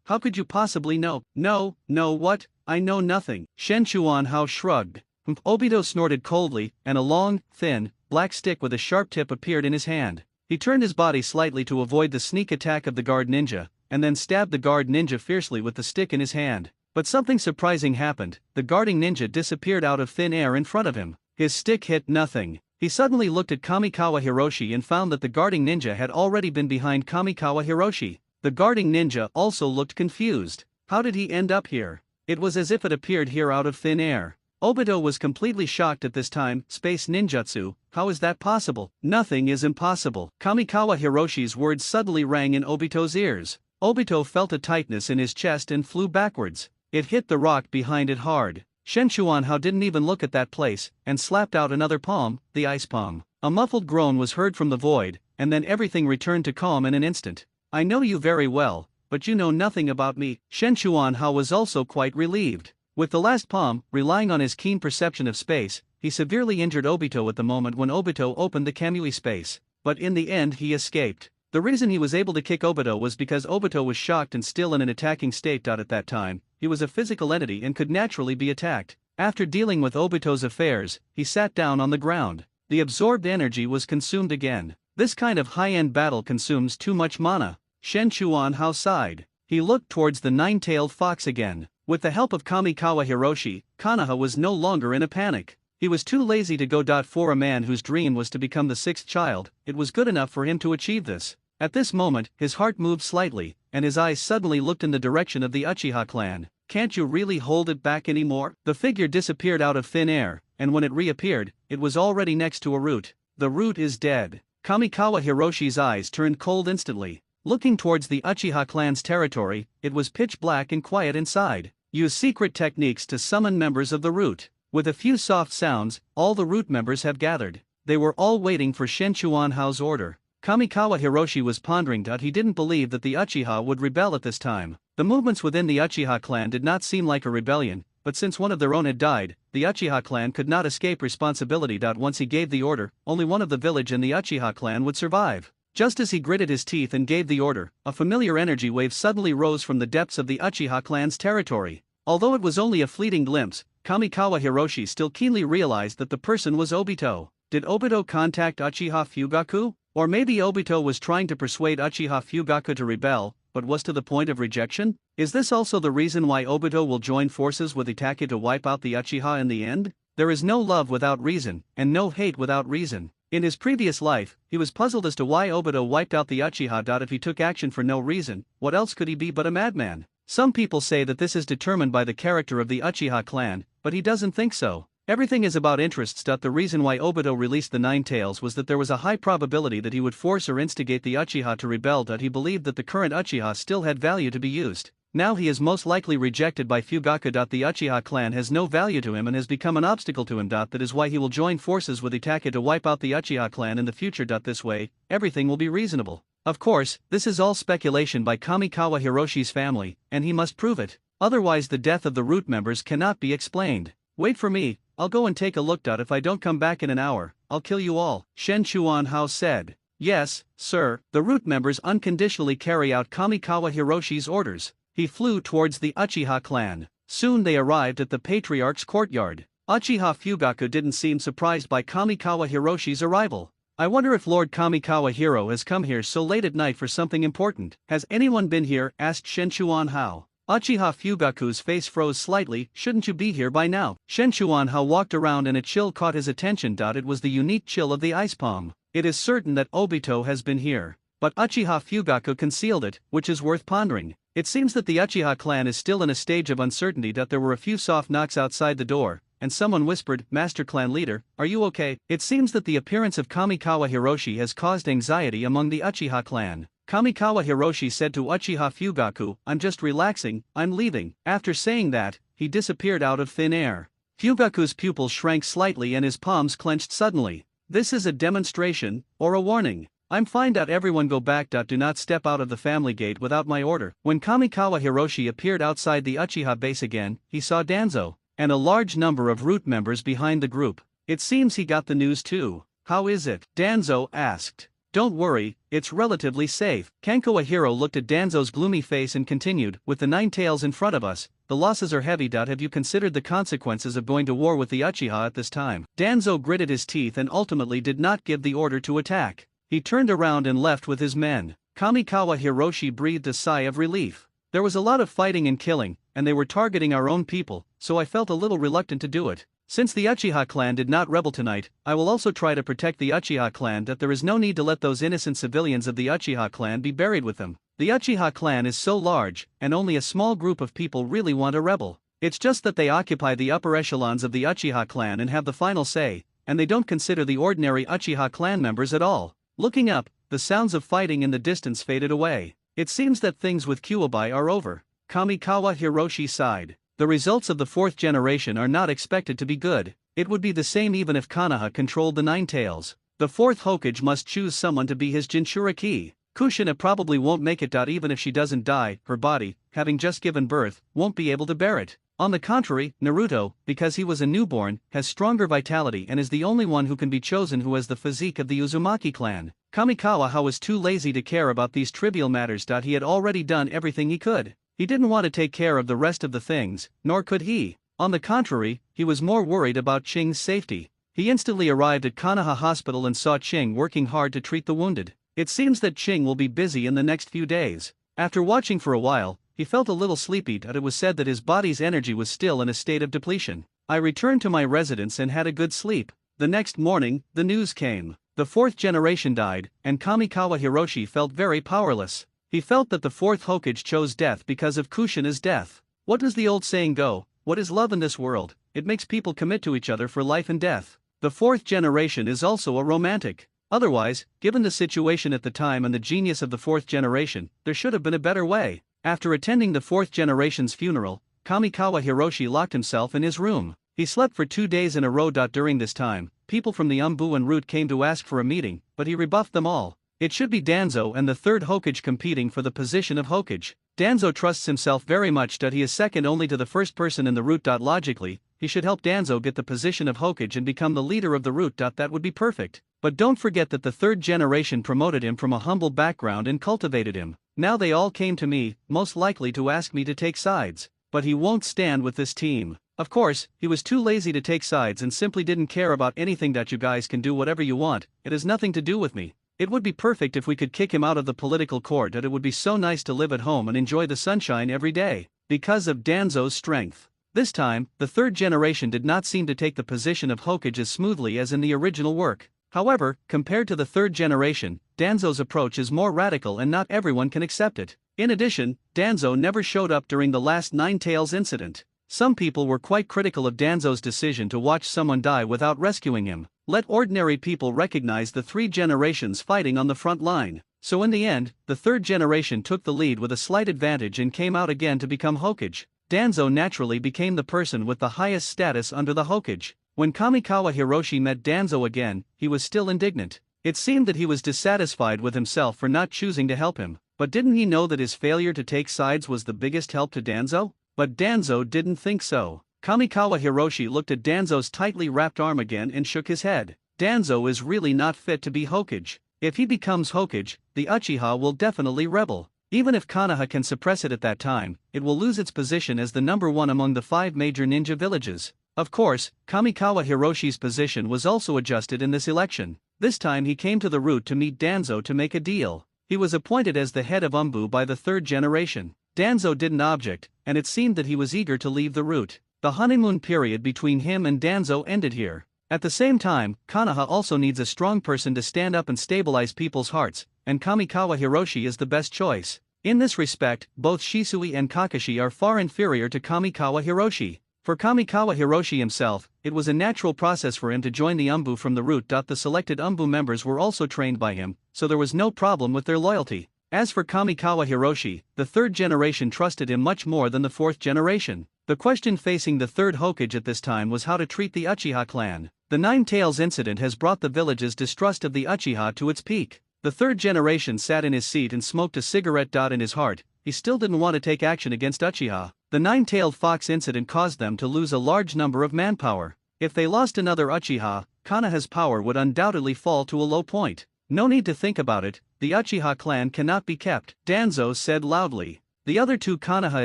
How could you possibly know? No, what? I know nothing. Shen Chuanhao shrugged. Obito snorted coldly, and a long, thin, black stick with a sharp tip appeared in his hand. He turned his body slightly to avoid the sneak attack of the guard ninja, and then stabbed the guard ninja fiercely with the stick in his hand. But something surprising happened. The guarding ninja disappeared out of thin air in front of him. His stick hit nothing. He suddenly looked at Kamikawa Hiroshi and found that the guarding ninja had already been behind Kamikawa Hiroshi. The guarding ninja also looked confused. How did he end up here? It was as if it appeared here out of thin air. Obito was completely shocked at this time. Space ninjutsu, how is that possible? Nothing is impossible. Kamikawa Hiroshi's words suddenly rang in Obito's ears. Obito felt a tightness in his chest and flew backwards. It hit the rock behind it hard. Shen Chuanhao didn't even look at that place, and slapped out another palm, the ice palm. A muffled groan was heard from the void, and then everything returned to calm in an instant. I know you very well, but you know nothing about me. Shen Chuanhao was also quite relieved. With the last palm, relying on his keen perception of space, he severely injured Obito at the moment when Obito opened the Kamui space. But in the end he escaped. The reason he was able to kick Obito was because Obito was shocked and still in an attacking state. At that time, he was a physical entity and could naturally be attacked. After dealing with Obito's affairs, he sat down on the ground. The absorbed energy was consumed again. This kind of high-end battle consumes too much mana. Shen Chuanhao sighed. He looked towards the 9-tailed fox again. With the help of Kamikawa Hiroshi, Konoha was no longer in a panic. He was too lazy to go. For a man whose dream was to become the 6th child, it was good enough for him to achieve this. At this moment, his heart moved slightly, and his eyes suddenly looked in the direction of the Uchiha clan. Can't you really hold it back anymore? The figure disappeared out of thin air, and when it reappeared, it was already next to a root. The root is dead. Kamikawa Hiroshi's eyes turned cold instantly. Looking towards the Uchiha clan's territory, it was pitch black and quiet inside. Use secret techniques to summon members of the root. With a few soft sounds, all the root members have gathered. They were all waiting for Shen Chuanhao's order. Kamikawa Hiroshi was pondering. He didn't believe that the Uchiha would rebel at this time. The movements within the Uchiha clan did not seem like a rebellion, but since one of their own had died, the Uchiha clan could not escape responsibility. Once he gave the order, only one of the village and the Uchiha clan would survive. Just as he gritted his teeth and gave the order, a familiar energy wave suddenly rose from the depths of the Uchiha clan's territory. Although it was only a fleeting glimpse, Kamikawa Hiroshi still keenly realized that the person was Obito. Did Obito contact Uchiha Fugaku? Or maybe Obito was trying to persuade Uchiha Fugaku to rebel, but was to the point of rejection? Is this also the reason why Obito will join forces with Itachi to wipe out the Uchiha in the end? There is no love without reason, and no hate without reason. In his previous life, he was puzzled as to why Obito wiped out the Uchiha. If he took action for no reason, what else could he be but a madman? Some people say that this is determined by the character of the Uchiha clan, but he doesn't think so. Everything is about interests. The reason why Obito released the Nine Tails was that there was a high probability that he would force or instigate the Uchiha to rebel. He believed that the current Uchiha still had value to be used. Now he is most likely rejected by Fugaku. The Uchiha clan has no value to him and has become an obstacle to him. That is why he will join forces with Itachi to wipe out the Uchiha clan in the future. This way, everything will be reasonable. Of course, this is all speculation by Kamikawa Hiroshi's family, and he must prove it. Otherwise the death of the root members cannot be explained. Wait for me, I'll go and take a look. If I don't come back in an hour, I'll kill you all, Shen Chuanhao said. Yes, sir. The root members unconditionally carry out Kamikawa Hiroshi's orders. He flew towards the Uchiha clan. Soon they arrived at the patriarch's courtyard. Uchiha Fugaku didn't seem surprised by Kamikawa Hiroshi's arrival. I wonder if Lord Kamikawa Hiro has come here so late at night for something important. Has anyone been here? Asked Shen Chuanhao. Uchiha Fugaku's face froze slightly. Shouldn't you be here by now? Shen Chuanhao walked around and a chill caught his attention. It was the unique chill of the ice palm. It is certain that Obito has been here. But Uchiha Fugaku concealed it, which is worth pondering. It seems that the Uchiha clan is still in a stage of uncertainty. There were a few soft knocks outside the door, and someone whispered, Master Clan Leader, are you okay? It seems that the appearance of Kamikawa Hiroshi has caused anxiety among the Uchiha clan. Kamikawa Hiroshi said to Uchiha Fugaku, I'm just relaxing, I'm leaving. After saying that, he disappeared out of thin air. Fugaku's pupils shrank slightly and his palms clenched suddenly. This is a demonstration, or a warning. I'm fine. Everyone go back. Do not step out of the family gate without my order. When Kamikawa Hiroshi appeared outside the Uchiha base again, he saw Danzo, and a large number of root members behind the group. It seems he got the news too. How is it? Danzo asked. Don't worry, it's relatively safe. Kanko Hiro looked at Danzo's gloomy face and continued, with the Nine Tails in front of us, the losses are heavy. Have you considered the consequences of going to war with the Uchiha at this time? Danzo gritted his teeth and ultimately did not give the order to attack. He turned around and left with his men. Kamikawa Hiroshi breathed a sigh of relief. There was a lot of fighting and killing, and they were targeting our own people, so I felt a little reluctant to do it. Since the Uchiha clan did not rebel tonight, I will also try to protect the Uchiha clan. There is no need to let those innocent civilians of the Uchiha clan be buried with them. The Uchiha clan is so large, and only a small group of people really want to rebel. It's just that they occupy the upper echelons of the Uchiha clan and have the final say, and they don't consider the ordinary Uchiha clan members at all. Looking up, the sounds of fighting in the distance faded away. It seems that things with Kyuubi are over. Kamikawa Hiroshi sighed. The results of the fourth generation are not expected to be good. It would be the same even if Konoha controlled the Nine Tails. The fourth Hokage must choose someone to be his Jinchuriki. Kushina probably won't make it. Even if she doesn't die, her body, having just given birth, won't be able to bear it. On the contrary, Naruto, because he was a newborn, has stronger vitality and is the only one who can be chosen who has the physique of the Uzumaki clan. Kamikawa was too lazy to care about these trivial matters. He had already done everything he could. He didn't want to take care of the rest of the things, nor could he. On the contrary, he was more worried about Ching's safety. He instantly arrived at Konoha Hospital and saw Ching working hard to treat the wounded. It seems that Ching will be busy in the next few days. After watching for a while, he felt a little sleepy. It was said that his body's energy was still in a state of depletion. I returned to my residence and had a good sleep. The next morning, the news came. The fourth generation died, and Kamikawa Hiroshi felt very powerless. He felt that the fourth Hokage chose death because of Kushina's death. What does the old saying go? What is love in this world? It makes people commit to each other for life and death. The fourth generation is also a romantic. Otherwise, given the situation at the time and the genius of the fourth generation, there should have been a better way. After attending the fourth generation's funeral, Kamikawa Hiroshi locked himself in his room. He slept for 2 days in a row. During this time, people from the Umbuan route came to ask for a meeting, but he rebuffed them all. It should be Danzo and the third Hokage competing for the position of Hokage. Danzo trusts himself very much. He is second only to the first person in the route. Logically, he should help Danzo get the position of Hokage and become the leader of the route. That would be perfect. But don't forget that the third generation promoted him from a humble background and cultivated him. Now they all came to me, most likely to ask me to take sides. But he won't stand with this team. Of course, he was too lazy to take sides and simply didn't care about anything. You guys can do whatever you want, it has nothing to do with me. It would be perfect if we could kick him out of the political court. It would be so nice to live at home and enjoy the sunshine every day. Because of Danzo's strength. This time, the third generation did not seem to take the position of Hokage as smoothly as in the original work. However, compared to the third generation, Danzo's approach is more radical and not everyone can accept it. In addition, Danzo never showed up during the last Nine Tails incident. Some people were quite critical of Danzo's decision to watch someone die without rescuing him. Let ordinary people recognize the three generations fighting on the front line. So in the end, the third generation took the lead with a slight advantage and came out again to become hokage. Danzo naturally became the person with the highest status under the hokage. When Kamikawa Hiroshi met Danzo again, he was still indignant. It seemed that he was dissatisfied with himself for not choosing to help him. But didn't he know that his failure to take sides was the biggest help to Danzo? But Danzo didn't think so. Kamikawa Hiroshi looked at Danzo's tightly wrapped arm again and shook his head. Danzo is really not fit to be hokage. If he becomes hokage, the Uchiha will definitely rebel. Even if Konoha can suppress it at that time, it will lose its position as the number one among the 5 major ninja villages. Of course, Kamikawa Hiroshi's position was also adjusted in this election. This time he came to the route to meet Danzo to make a deal. He was appointed as the head of Umbu by the third generation. Danzo didn't object, and it seemed that he was eager to leave the route. The honeymoon period between him and Danzo ended here. At the same time, Konoha also needs a strong person to stand up and stabilize people's hearts, and Kamikawa Hiroshi is the best choice. In this respect, both Shisui and Kakashi are far inferior to Kamikawa Hiroshi. For Kamikawa Hiroshi himself, it was a natural process for him to join the Umbu from the root. The selected Umbu members were also trained by him, so there was no problem with their loyalty. As for Kamikawa Hiroshi, the third generation trusted him much more than the fourth generation. The question facing the third Hokage at this time was how to treat the Uchiha clan. The Nine Tails incident has brought the village's distrust of the Uchiha to its peak. The third generation sat in his seat and smoked a cigarette. In his heart, he still didn't want to take action against Uchiha. The nine-tailed fox incident caused them to lose a large number of manpower. If they lost another Uchiha, Konoha's power would undoubtedly fall to a low point. No need to think about it, the Uchiha clan cannot be kept, Danzo said loudly. The other two Konoha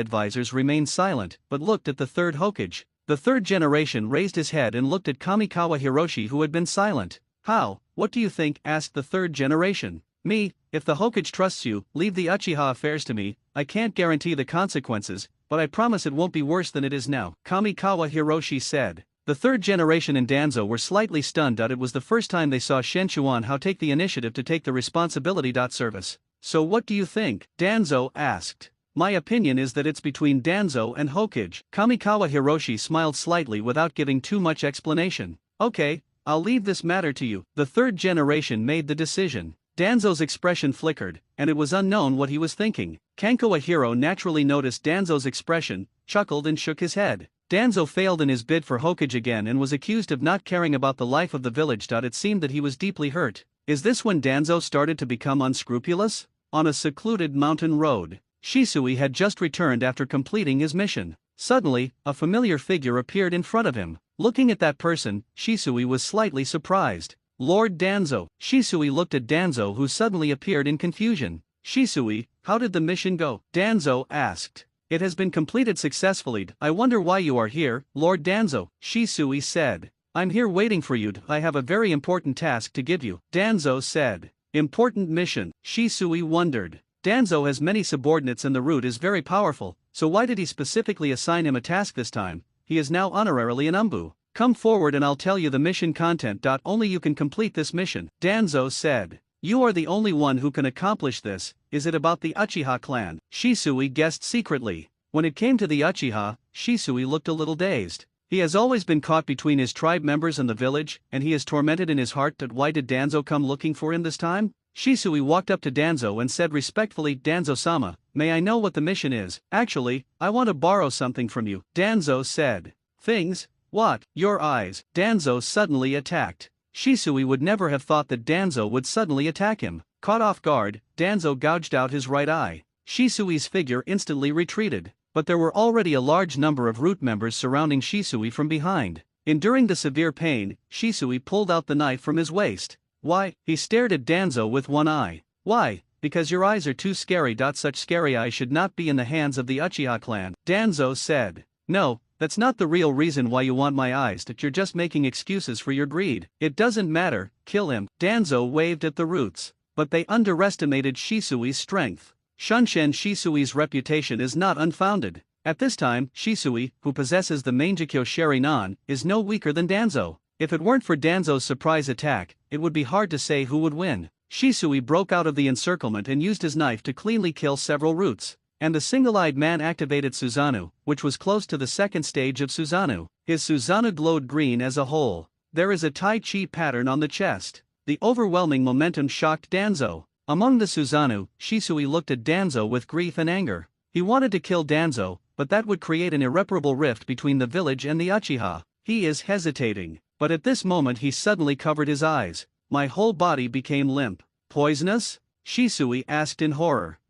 advisors remained silent, but looked at the third Hokage. The third generation raised his head and looked at Kamikawa Hiroshi, who had been silent. How? What do you think? Asked the third generation. Me, if the Hokage trusts you, leave the Uchiha affairs to me. I can't guarantee the consequences, but I promise it won't be worse than it is now, Kamikawa Hiroshi said. The third generation and Danzo were slightly stunned. It was the first time they saw Shen Chuan take the initiative to take the responsibility. Service. So what do you think? Danzo asked. My opinion is that it's between Danzo and Hokage. Kamikawa Hiroshi smiled slightly without giving too much explanation. Okay, I'll leave this matter to you. The third generation made the decision. Danzo's expression flickered, and it was unknown what he was thinking. Kanko Ahiro naturally noticed Danzo's expression, chuckled and shook his head. Danzo failed in his bid for Hokage again and was accused of not caring about the life of the village. It seemed that he was deeply hurt. Is this when Danzo started to become unscrupulous? On a secluded mountain road, Shisui had just returned after completing his mission. Suddenly, a familiar figure appeared in front of him. Looking at that person, Shisui was slightly surprised. Lord Danzo. Shisui looked at Danzo, who suddenly appeared in confusion. Shisui, how did the mission go? Danzo asked. It has been completed successfully. I wonder why you are here, Lord Danzo, Shisui said. I'm here waiting for you. I have a very important task to give you, Danzo said. Important mission, Shisui wondered. Danzo has many subordinates and the root is very powerful, so why did he specifically assign him a task this time? He is now honorarily an Umbu. Come forward and I'll tell you the mission content. Only you can complete this mission, Danzo said. You are the only one who can accomplish this. Is it about the Uchiha clan? Shisui guessed secretly. When it came to the Uchiha, Shisui looked a little dazed. He has always been caught between his tribe members and the village, and he is tormented in his heart. Why did Danzo come looking for him this time? Shisui walked up to Danzo and said respectfully, Danzo-sama, may I know what the mission is? Actually, I want to borrow something from you, Danzo said. Things? What? Your eyes. Danzo suddenly attacked. Shisui would never have thought that Danzo would suddenly attack him. Caught off guard, Danzo gouged out his right eye. Shisui's figure instantly retreated, but there were already a large number of root members surrounding Shisui from behind. Enduring the severe pain, Shisui pulled out the knife from his waist. Why? He stared at Danzo with one eye. Why? Because your eyes are too scary. Such scary eyes should not be in the hands of the Uchiha clan, Danzo said. No, that's not the real reason why you want my eyes. You're just making excuses for your greed. It doesn't matter, kill him. Danzo waved at the roots. But they underestimated Shisui's strength. Shunshen Shisui's reputation is not unfounded. At this time, Shisui, who possesses the Mangekyo Sharinan, is no weaker than Danzo. If it weren't for Danzo's surprise attack, it would be hard to say who would win. Shisui broke out of the encirclement and used his knife to cleanly kill several roots. And the single-eyed man activated Susanoo, which was close to the second stage of Susanoo. His Susanoo glowed green as a whole. There is a Tai Chi pattern on the chest. The overwhelming momentum shocked Danzo. Among the Susanoo, Shisui looked at Danzo with grief and anger. He wanted to kill Danzo, but that would create an irreparable rift between the village and the Uchiha. He is hesitating. But at this moment he suddenly covered his eyes. My whole body became limp. Poisonous? Shisui asked in horror.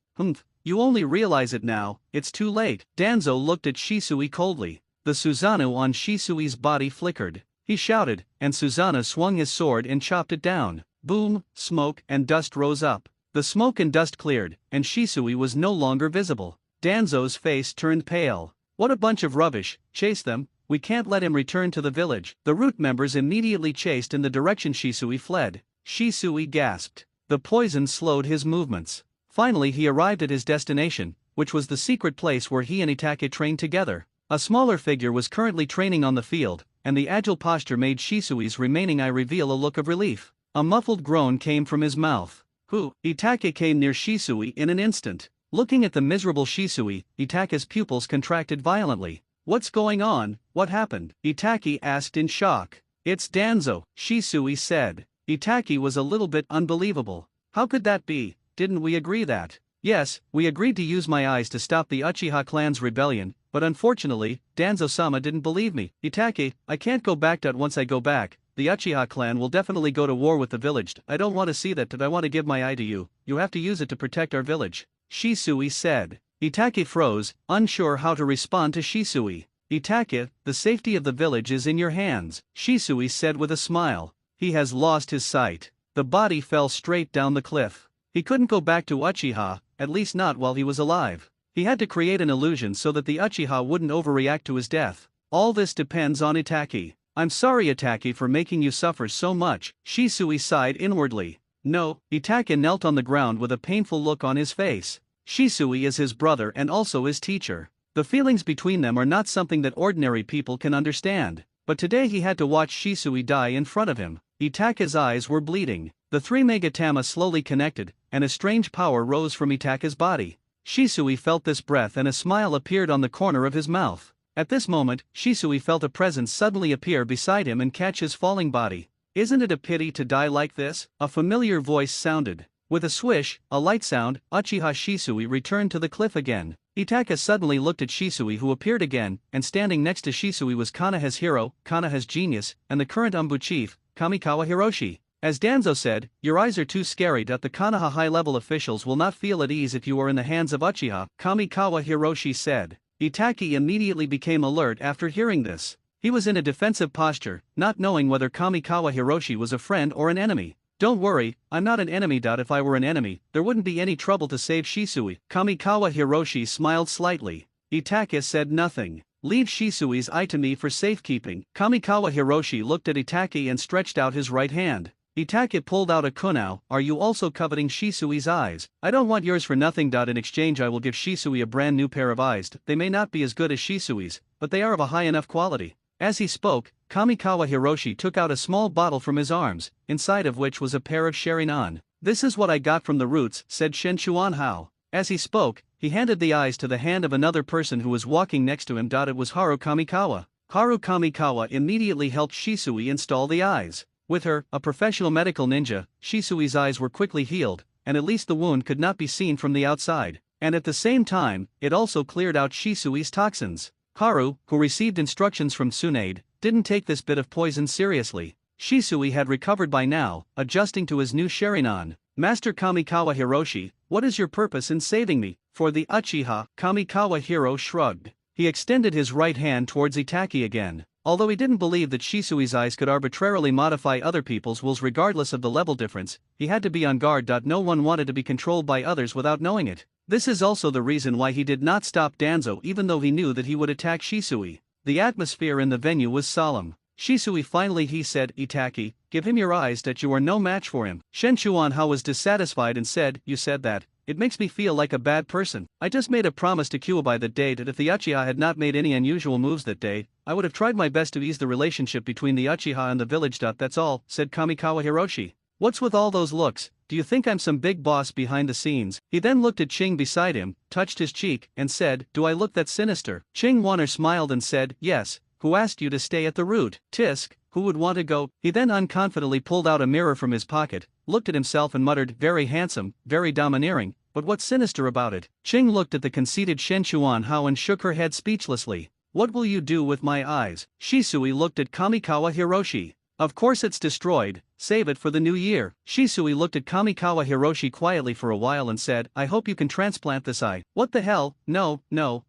You only realize it now, it's too late. Danzo looked at Shisui coldly. The Susanoo on Shisui's body flickered. He shouted, and Susanoo swung his sword and chopped it down. Boom, smoke and dust rose up. The smoke and dust cleared, and Shisui was no longer visible. Danzo's face turned pale. What a bunch of rubbish, chase them, we can't let him return to the village. The root members immediately chased in the direction Shisui fled. Shisui gasped. The poison slowed his movements. Finally he arrived at his destination, which was the secret place where he and Itake trained together. A smaller figure was currently training on the field, and the agile posture made Shisui's remaining eye reveal a look of relief. A muffled groan came from his mouth. Itake came near Shisui in an instant. Looking at the miserable Shisui, Itake's pupils contracted violently. What's going on? What happened? Itake asked in shock. It's Danzo, Shisui said. Itake was a little bit unbelievable. How could that be? Didn't we agree that? Yes, we agreed to use my eyes to stop the Uchiha clan's rebellion, but unfortunately, Danzo-sama didn't believe me. Itake, I can't go back. Once I go back, the Uchiha clan will definitely go to war with the village. I don't want to see that. I want to give my eye to you. You have to use it to protect our village. Shisui said. Itake froze, unsure how to respond to Shisui. Itake, the safety of the village is in your hands, Shisui said with a smile. He has lost his sight. The body fell straight down the cliff. He couldn't go back to Uchiha, at least not while he was alive. He had to create an illusion so that the Uchiha wouldn't overreact to his death. All this depends on Itake. I'm sorry Itake for making you suffer so much, Shisui sighed inwardly. No, Itake knelt on the ground with a painful look on his face. Shisui is his brother and also his teacher. The feelings between them are not something that ordinary people can understand. But today he had to watch Shisui die in front of him. Itake's eyes were bleeding. The three Megatama slowly connected, and a strange power rose from Itake's body. Shisui felt this breath and a smile appeared on the corner of his mouth. At this moment, Shisui felt a presence suddenly appear beside him and catch his falling body. Isn't it a pity to die like this? A familiar voice sounded. With a swish, a light sound, Uchiha Shisui returned to the cliff again. Itake suddenly looked at Shisui who appeared again, and standing next to Shisui was Konoha's hero, Konoha's genius, and the current Umbu chief, Kamikawa Hiroshi. As Danzo said, your eyes are too scary. The Konoha high-level officials will not feel at ease if you are in the hands of Uchiha, Kamikawa Hiroshi said. Itake immediately became alert after hearing this. He was in a defensive posture, not knowing whether Kamikawa Hiroshi was a friend or an enemy. Don't worry, I'm not an enemy. If I were an enemy, there wouldn't be any trouble to save Shisui. Kamikawa Hiroshi smiled slightly. Itake said nothing. Leave Shisui's eye to me for safekeeping. Kamikawa Hiroshi looked at Itake and stretched out his right hand. Itake pulled out a kunao. Are you also coveting Shisui's eyes? I don't want yours for nothing. In exchange I will give Shisui a brand new pair of eyes. They may not be as good as Shisui's, but they are of a high enough quality. As he spoke, Kamikawa Hiroshi took out a small bottle from his arms, inside of which was a pair of Sharinan. This is what I got from the roots, said Shenchuan Hao. As he spoke, he handed the eyes to the hand of another person who was walking next to him. It was Haru Kamikawa. Haru Kamikawa immediately helped Shisui install the eyes. With her, a professional medical ninja, Shisui's eyes were quickly healed, and at least the wound could not be seen from the outside. And at the same time, it also cleared out Shisui's toxins. Haru, who received instructions from Tsunade, didn't take this bit of poison seriously. Shisui had recovered by now, adjusting to his new Sharinan. Master Kamikawa Hiroshi, what is your purpose in saving me? For the Uchiha, Kamikawa Hiro shrugged. He extended his right hand towards Itake again. Although he didn't believe that Shisui's eyes could arbitrarily modify other people's wills regardless of the level difference, he had to be on guard. No one wanted to be controlled by others without knowing it. This is also the reason why he did not stop Danzo even though he knew that he would attack Shisui. The atmosphere in the venue was solemn. Shisui finally he said, Itake, give him your eyes. You are no match for him. Shenchuan Hao was dissatisfied and said, you said that, it makes me feel like a bad person. I just made a promise to Kyuubi that day that if the Uchiha had not made any unusual moves that day, I would have tried my best to ease the relationship between the Uchiha and the village. That's all, said Kamikawa Hiroshi. What's with all those looks? Do you think I'm some big boss behind the scenes? He then looked at Ching beside him, touched his cheek, and said, do I look that sinister? Ching Wanner smiled and said, yes. Who asked you to stay at the root? Tisk, who would want to go? He then unconfidently pulled out a mirror from his pocket, looked at himself and muttered, very handsome, very domineering, but what's sinister about it? Ching looked at the conceited Shen Chuan Hao and shook her head speechlessly. What will you do with my eyes? Shisui looked at Kamikawa Hiroshi. Of course it's destroyed, save it for the new year. Shisui looked at Kamikawa Hiroshi quietly for a while and said, I hope you can transplant this eye. What the hell? No,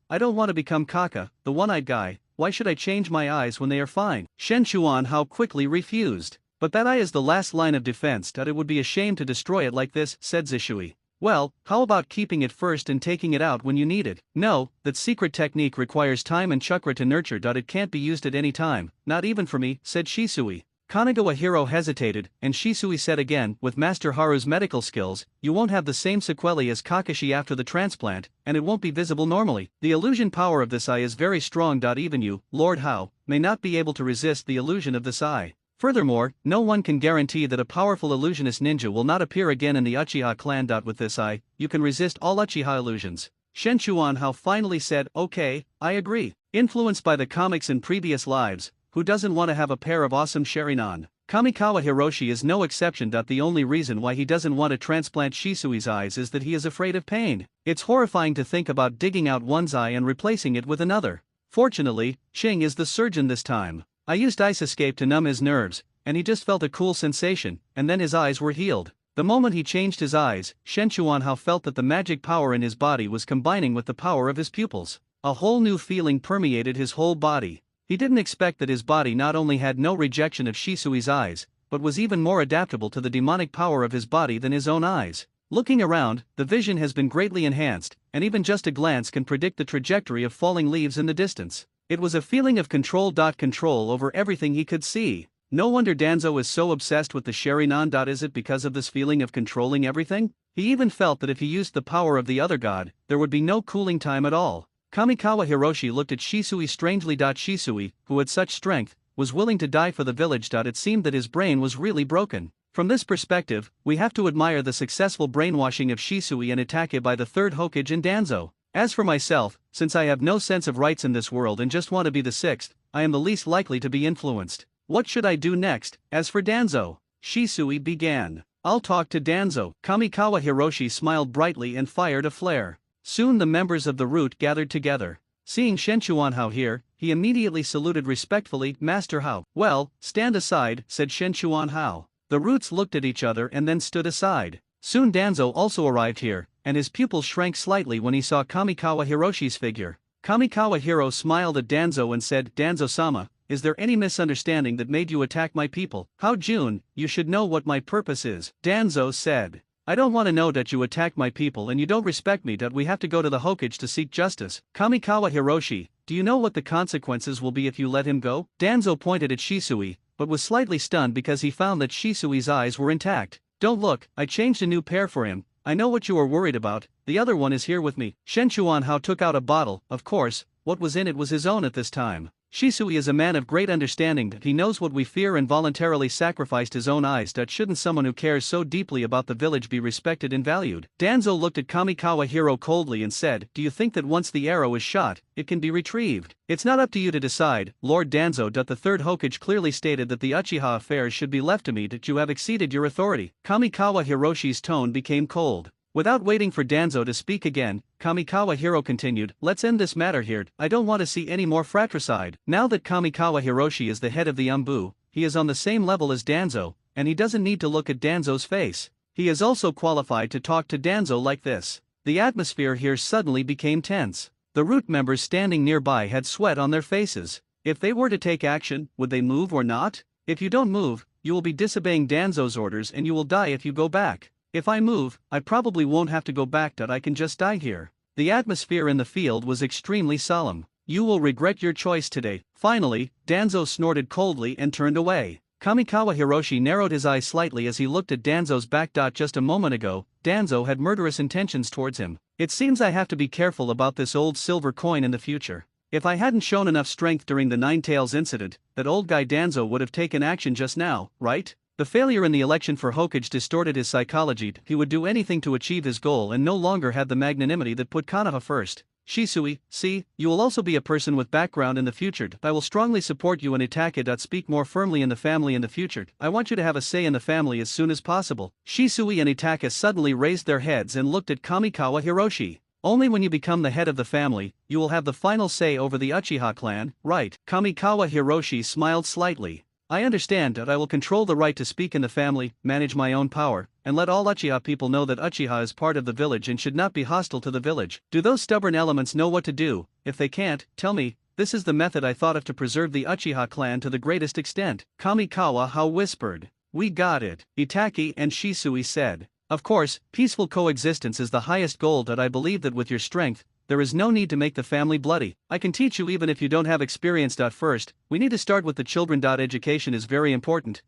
I don't want to become Kaka, the one-eyed guy. Why should I change my eyes when they are fine? Shen Chuan Hao quickly refused. But that eye is the last line of defense. It would be a shame to destroy it like this, said Zishui. Well, how about keeping it first and taking it out when you need it? No, that secret technique requires time and chakra to nurture. It can't be used at any time, not even for me, said Shisui. Kanagawa Hiro hesitated, and Shisui said again, with Master Haru's medical skills, you won't have the same sequelae as Kakashi after the transplant, and it won't be visible normally. The illusion power of this eye is very strong. Even you, Lord Hao, may not be able to resist the illusion of this eye. Furthermore, no one can guarantee that a powerful illusionist ninja will not appear again in the Uchiha clan. With this eye, you can resist all Uchiha illusions. Shen Chuan Hao finally said, okay, I agree. Influenced by the comics in previous lives, who doesn't want to have a pair of awesome Sharingan? Kamikawa Hiroshi is no exception. The only reason why he doesn't want to transplant Shisui's eyes is that he is afraid of pain. It's horrifying to think about digging out one's eye and replacing it with another. Fortunately, Ching is the surgeon this time. I used Ice Escape to numb his nerves, and he just felt a cool sensation, and then his eyes were healed. The moment he changed his eyes, Shen Chuan Hao felt that the magic power in his body was combining with the power of his pupils. A whole new feeling permeated his whole body. He didn't expect that his body not only had no rejection of Shisui's eyes, but was even more adaptable to the demonic power of his body than his own eyes. Looking around, the vision has been greatly enhanced, and even just a glance can predict the trajectory of falling leaves in the distance. It was a feeling of control. Control over everything he could see. No wonder Danzo is so obsessed with the Sharingan. Is it because of this feeling of controlling everything? He even felt that if he used the power of the other god, there would be no cooling time at all. Kamikawa Hiroshi looked at Shisui strangely. Shisui, who had such strength, was willing to die for the village. It seemed that his brain was really broken. From this perspective, we have to admire the successful brainwashing of Shisui and Itachi by the third Hokage and Danzo. As for myself, since I have no sense of rights in this world and just want to be the sixth, I am the least likely to be influenced. What should I do next? As for Danzo, Shisui began. I'll talk to Danzo. Kamikawa Hiroshi smiled brightly and fired a flare. Soon the members of the root gathered together. Seeing Shen Chuan Hao here, he immediately saluted respectfully, Master Hao. Well, stand aside, said Shen Chuan Hao. The roots looked at each other and then stood aside. Soon Danzo also arrived here, and his pupils shrank slightly when he saw Kamikawa Hiroshi's figure. Kamikawa Hiro smiled at Danzo and said, Danzo-sama, is there any misunderstanding that made you attack my people? Hao Jun, you should know what my purpose is. Danzo said, I don't want to know that you attacked my people and you don't respect me. We have to go to the Hokage to seek justice. Kamikawa Hiroshi, do you know what the consequences will be if you let him go? Danzo pointed at Shisui, but was slightly stunned because he found that Shisui's eyes were intact. Don't look, I changed a new pair for him. I know what you are worried about, the other one is here with me. Shen Chuan Hao took out a bottle. Of course, what was in it was his own at this time. Shisui is a man of great understanding. He knows what we fear and voluntarily sacrificed his own eyes. Shouldn't someone who cares so deeply about the village be respected and valued? Danzo looked at Kamikawa Hiro coldly and said, do you think that once the arrow is shot, it can be retrieved? It's not up to you to decide, Lord Danzo. The third Hokage clearly stated that the Uchiha affairs should be left to me. You have exceeded your authority. Kamikawa Hiroshi's tone became cold. Without waiting for Danzo to speak again, Kamikawa Hiro continued, let's end this matter here. I don't want to see any more fratricide. Now that Kamikawa Hiroshi is the head of the Umbu, he is on the same level as Danzo, and he doesn't need to look at Danzo's face. He is also qualified to talk to Danzo like this. The atmosphere here suddenly became tense. The root members standing nearby had sweat on their faces. If they were to take action, would they move or not? If you don't move, you will be disobeying Danzo's orders and you will die if you go back. If I move, I probably won't have to go back. I can just die here. The atmosphere in the field was extremely solemn. You will regret your choice today. Finally, Danzo snorted coldly and turned away. Kamikawa Hiroshi narrowed his eyes slightly as he looked at Danzo's back. Just a moment ago, Danzo had murderous intentions towards him. It seems I have to be careful about this old silver coin in the future. If I hadn't shown enough strength during the Nine Tails incident, that old guy Danzo would have taken action just now, right? The failure in the election for Hokage distorted his psychology. He would do anything to achieve his goal and no longer had the magnanimity that put Konoha first. Shisui, see, you will also be a person with background in the future. I will strongly support you and Itake. Speak more firmly in the family in the future. I want you to have a say in the family as soon as possible. Shisui and Itake suddenly raised their heads and looked at Kamikawa Hiroshi. Only when you become the head of the family, you will have the final say over the Uchiha clan, right? Kamikawa Hiroshi smiled slightly. I understand that I will control the right to speak in the family, manage my own power, and let all Uchiha people know that Uchiha is part of the village and should not be hostile to the village. Do those stubborn elements know what to do? If they can't, tell me. This is the method I thought of to preserve the Uchiha clan to the greatest extent. Kamikawa How whispered. We got it, Itake and Shisui said. Of course, peaceful coexistence is the highest goal. I believe that with your strength, there is no need to make the family bloody. I can teach you even if you don't have experience. First, we need to start with the children. Education is very important,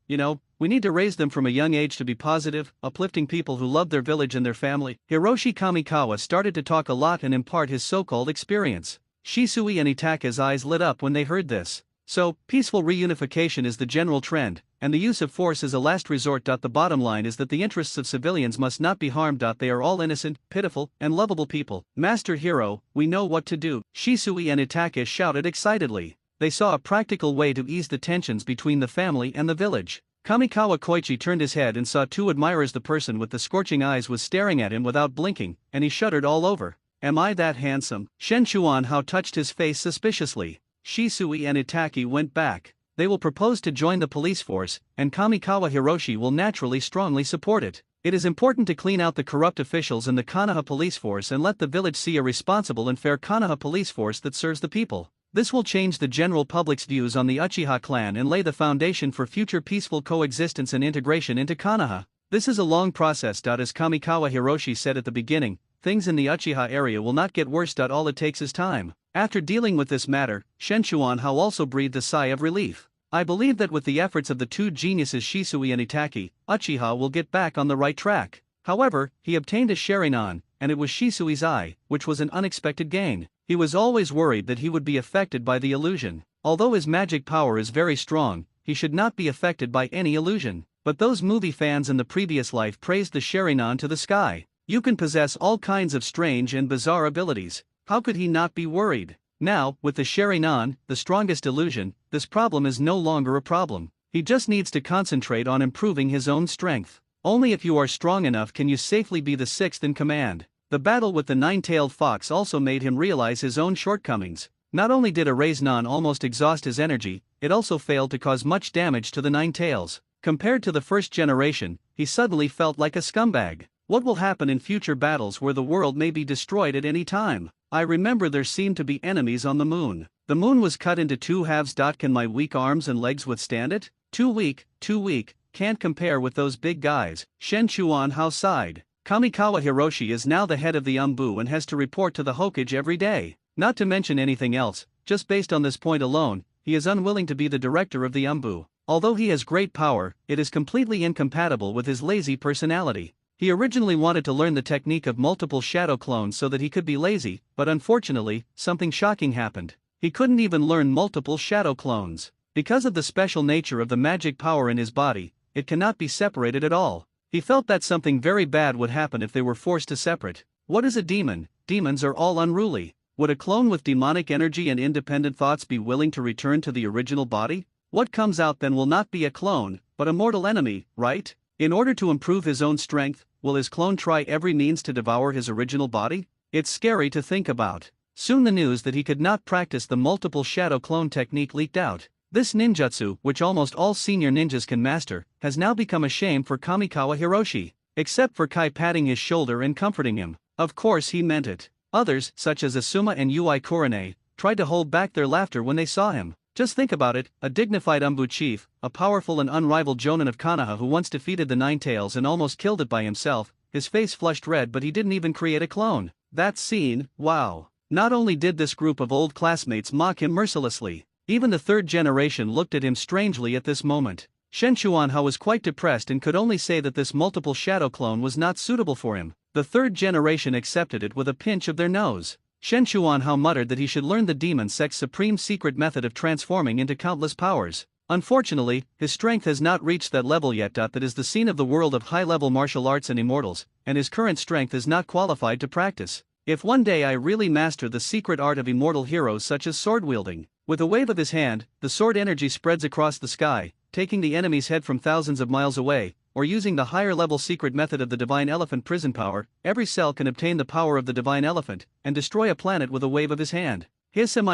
we need to raise them from a young age to be positive, uplifting people who love their village and their family. Hiroshi Kamikawa started to talk a lot and impart his so-called experience. Shisui and Itake's eyes lit up when they heard this. So, peaceful reunification is the general trend, and the use of force is a last resort. The bottom line is that the interests of civilians must not be harmed. They are all innocent, pitiful, and lovable people. Master Hero, we know what to do. Shisui and Itake shouted excitedly. They saw a practical way to ease the tensions between the family and the village. Kamikawa Koichi turned his head and saw two admirers. The person with the scorching eyes was staring at him without blinking, and he shuddered all over. Am I that handsome? Shen Chuanhao touched his face suspiciously. Shisui and Itake went back. They will propose to join the police force, and Kamikawa Hiroshi will naturally strongly support it. It is important to clean out the corrupt officials in the Konoha police force and let the village see a responsible and fair Konoha police force that serves the people. This will change the general public's views on the Uchiha clan and lay the foundation for future peaceful coexistence and integration into Konoha. This is a long process. As Kamikawa Hiroshi said at the beginning, things in the Uchiha area will not get worse. All it takes is time. After dealing with this matter, Shen Chuanhao also breathed a sigh of relief. I believe that with the efforts of the two geniuses Shisui and Itake, Uchiha will get back on the right track. However, he obtained a Sharingan, and it was Shisui's eye, which was an unexpected gain. He was always worried that he would be affected by the illusion. Although his magic power is very strong, he should not be affected by any illusion. But those movie fans in the previous life praised the Sharingan to the sky. You can possess all kinds of strange and bizarre abilities. How could he not be worried? Now, with the Sharingan, the strongest illusion, this problem is no longer a problem. He just needs to concentrate on improving his own strength. Only if you are strong enough can you safely be the sixth in command. The battle with the nine-tailed fox also made him realize his own shortcomings. Not only did a Rasengan almost exhaust his energy, it also failed to cause much damage to the nine tails. Compared to the first generation, he suddenly felt like a scumbag. What will happen in future battles where the world may be destroyed at any time? I remember there seemed to be enemies on the moon. The moon was cut into two halves. Can my weak arms and legs withstand it? Too weak, can't compare with those big guys. Shen Chuanhao sighed. Kamikawa Hiroshi is now the head of the Umbu and has to report to the Hokage every day. Not to mention anything else, just based on this point alone, he is unwilling to be the director of the Umbu. Although he has great power, it is completely incompatible with his lazy personality. He originally wanted to learn the technique of multiple shadow clones so that he could be lazy, but unfortunately, something shocking happened. He couldn't even learn multiple shadow clones. Because of the special nature of the magic power in his body, it cannot be separated at all. He felt that something very bad would happen if they were forced to separate. What is a demon? Demons are all unruly. Would a clone with demonic energy and independent thoughts be willing to return to the original body? What comes out then will not be a clone, but a mortal enemy, right? In order to improve his own strength, will his clone try every means to devour his original body? It's scary to think about. Soon the news that he could not practice the multiple shadow clone technique leaked out. This ninjutsu, which almost all senior ninjas can master, has now become a shame for Kamikawa Hiroshi. Except for Kai patting his shoulder and comforting him. Of course he meant it. Others, such as Asuma and Ui Kurane, tried to hold back their laughter when they saw him. Just think about it, a dignified Umbu chief, a powerful and unrivaled Jonin of Konoha who once defeated the Nine Tails and almost killed it by himself, his face flushed red but he didn't even create a clone. That scene, wow. Not only did this group of old classmates mock him mercilessly, even the third generation looked at him strangely at this moment. Shen Chuanhao was quite depressed and could only say that this multiple shadow clone was not suitable for him. The third generation accepted it with a pinch of their nose. Shen Chuanhao muttered that he should learn the demon sect's supreme secret method of transforming into countless powers. Unfortunately, his strength has not reached that level yet. That is the scene of the world of high-level martial arts and immortals, and his current strength is not qualified to practice. If one day I really master the secret art of immortal heroes such as sword-wielding, with a wave of his hand, the sword energy spreads across the sky, taking the enemy's head from thousands of miles away, or using the higher-level secret method of the divine elephant prison power, every cell can obtain the power of the divine elephant, and destroy a planet with a wave of his hand.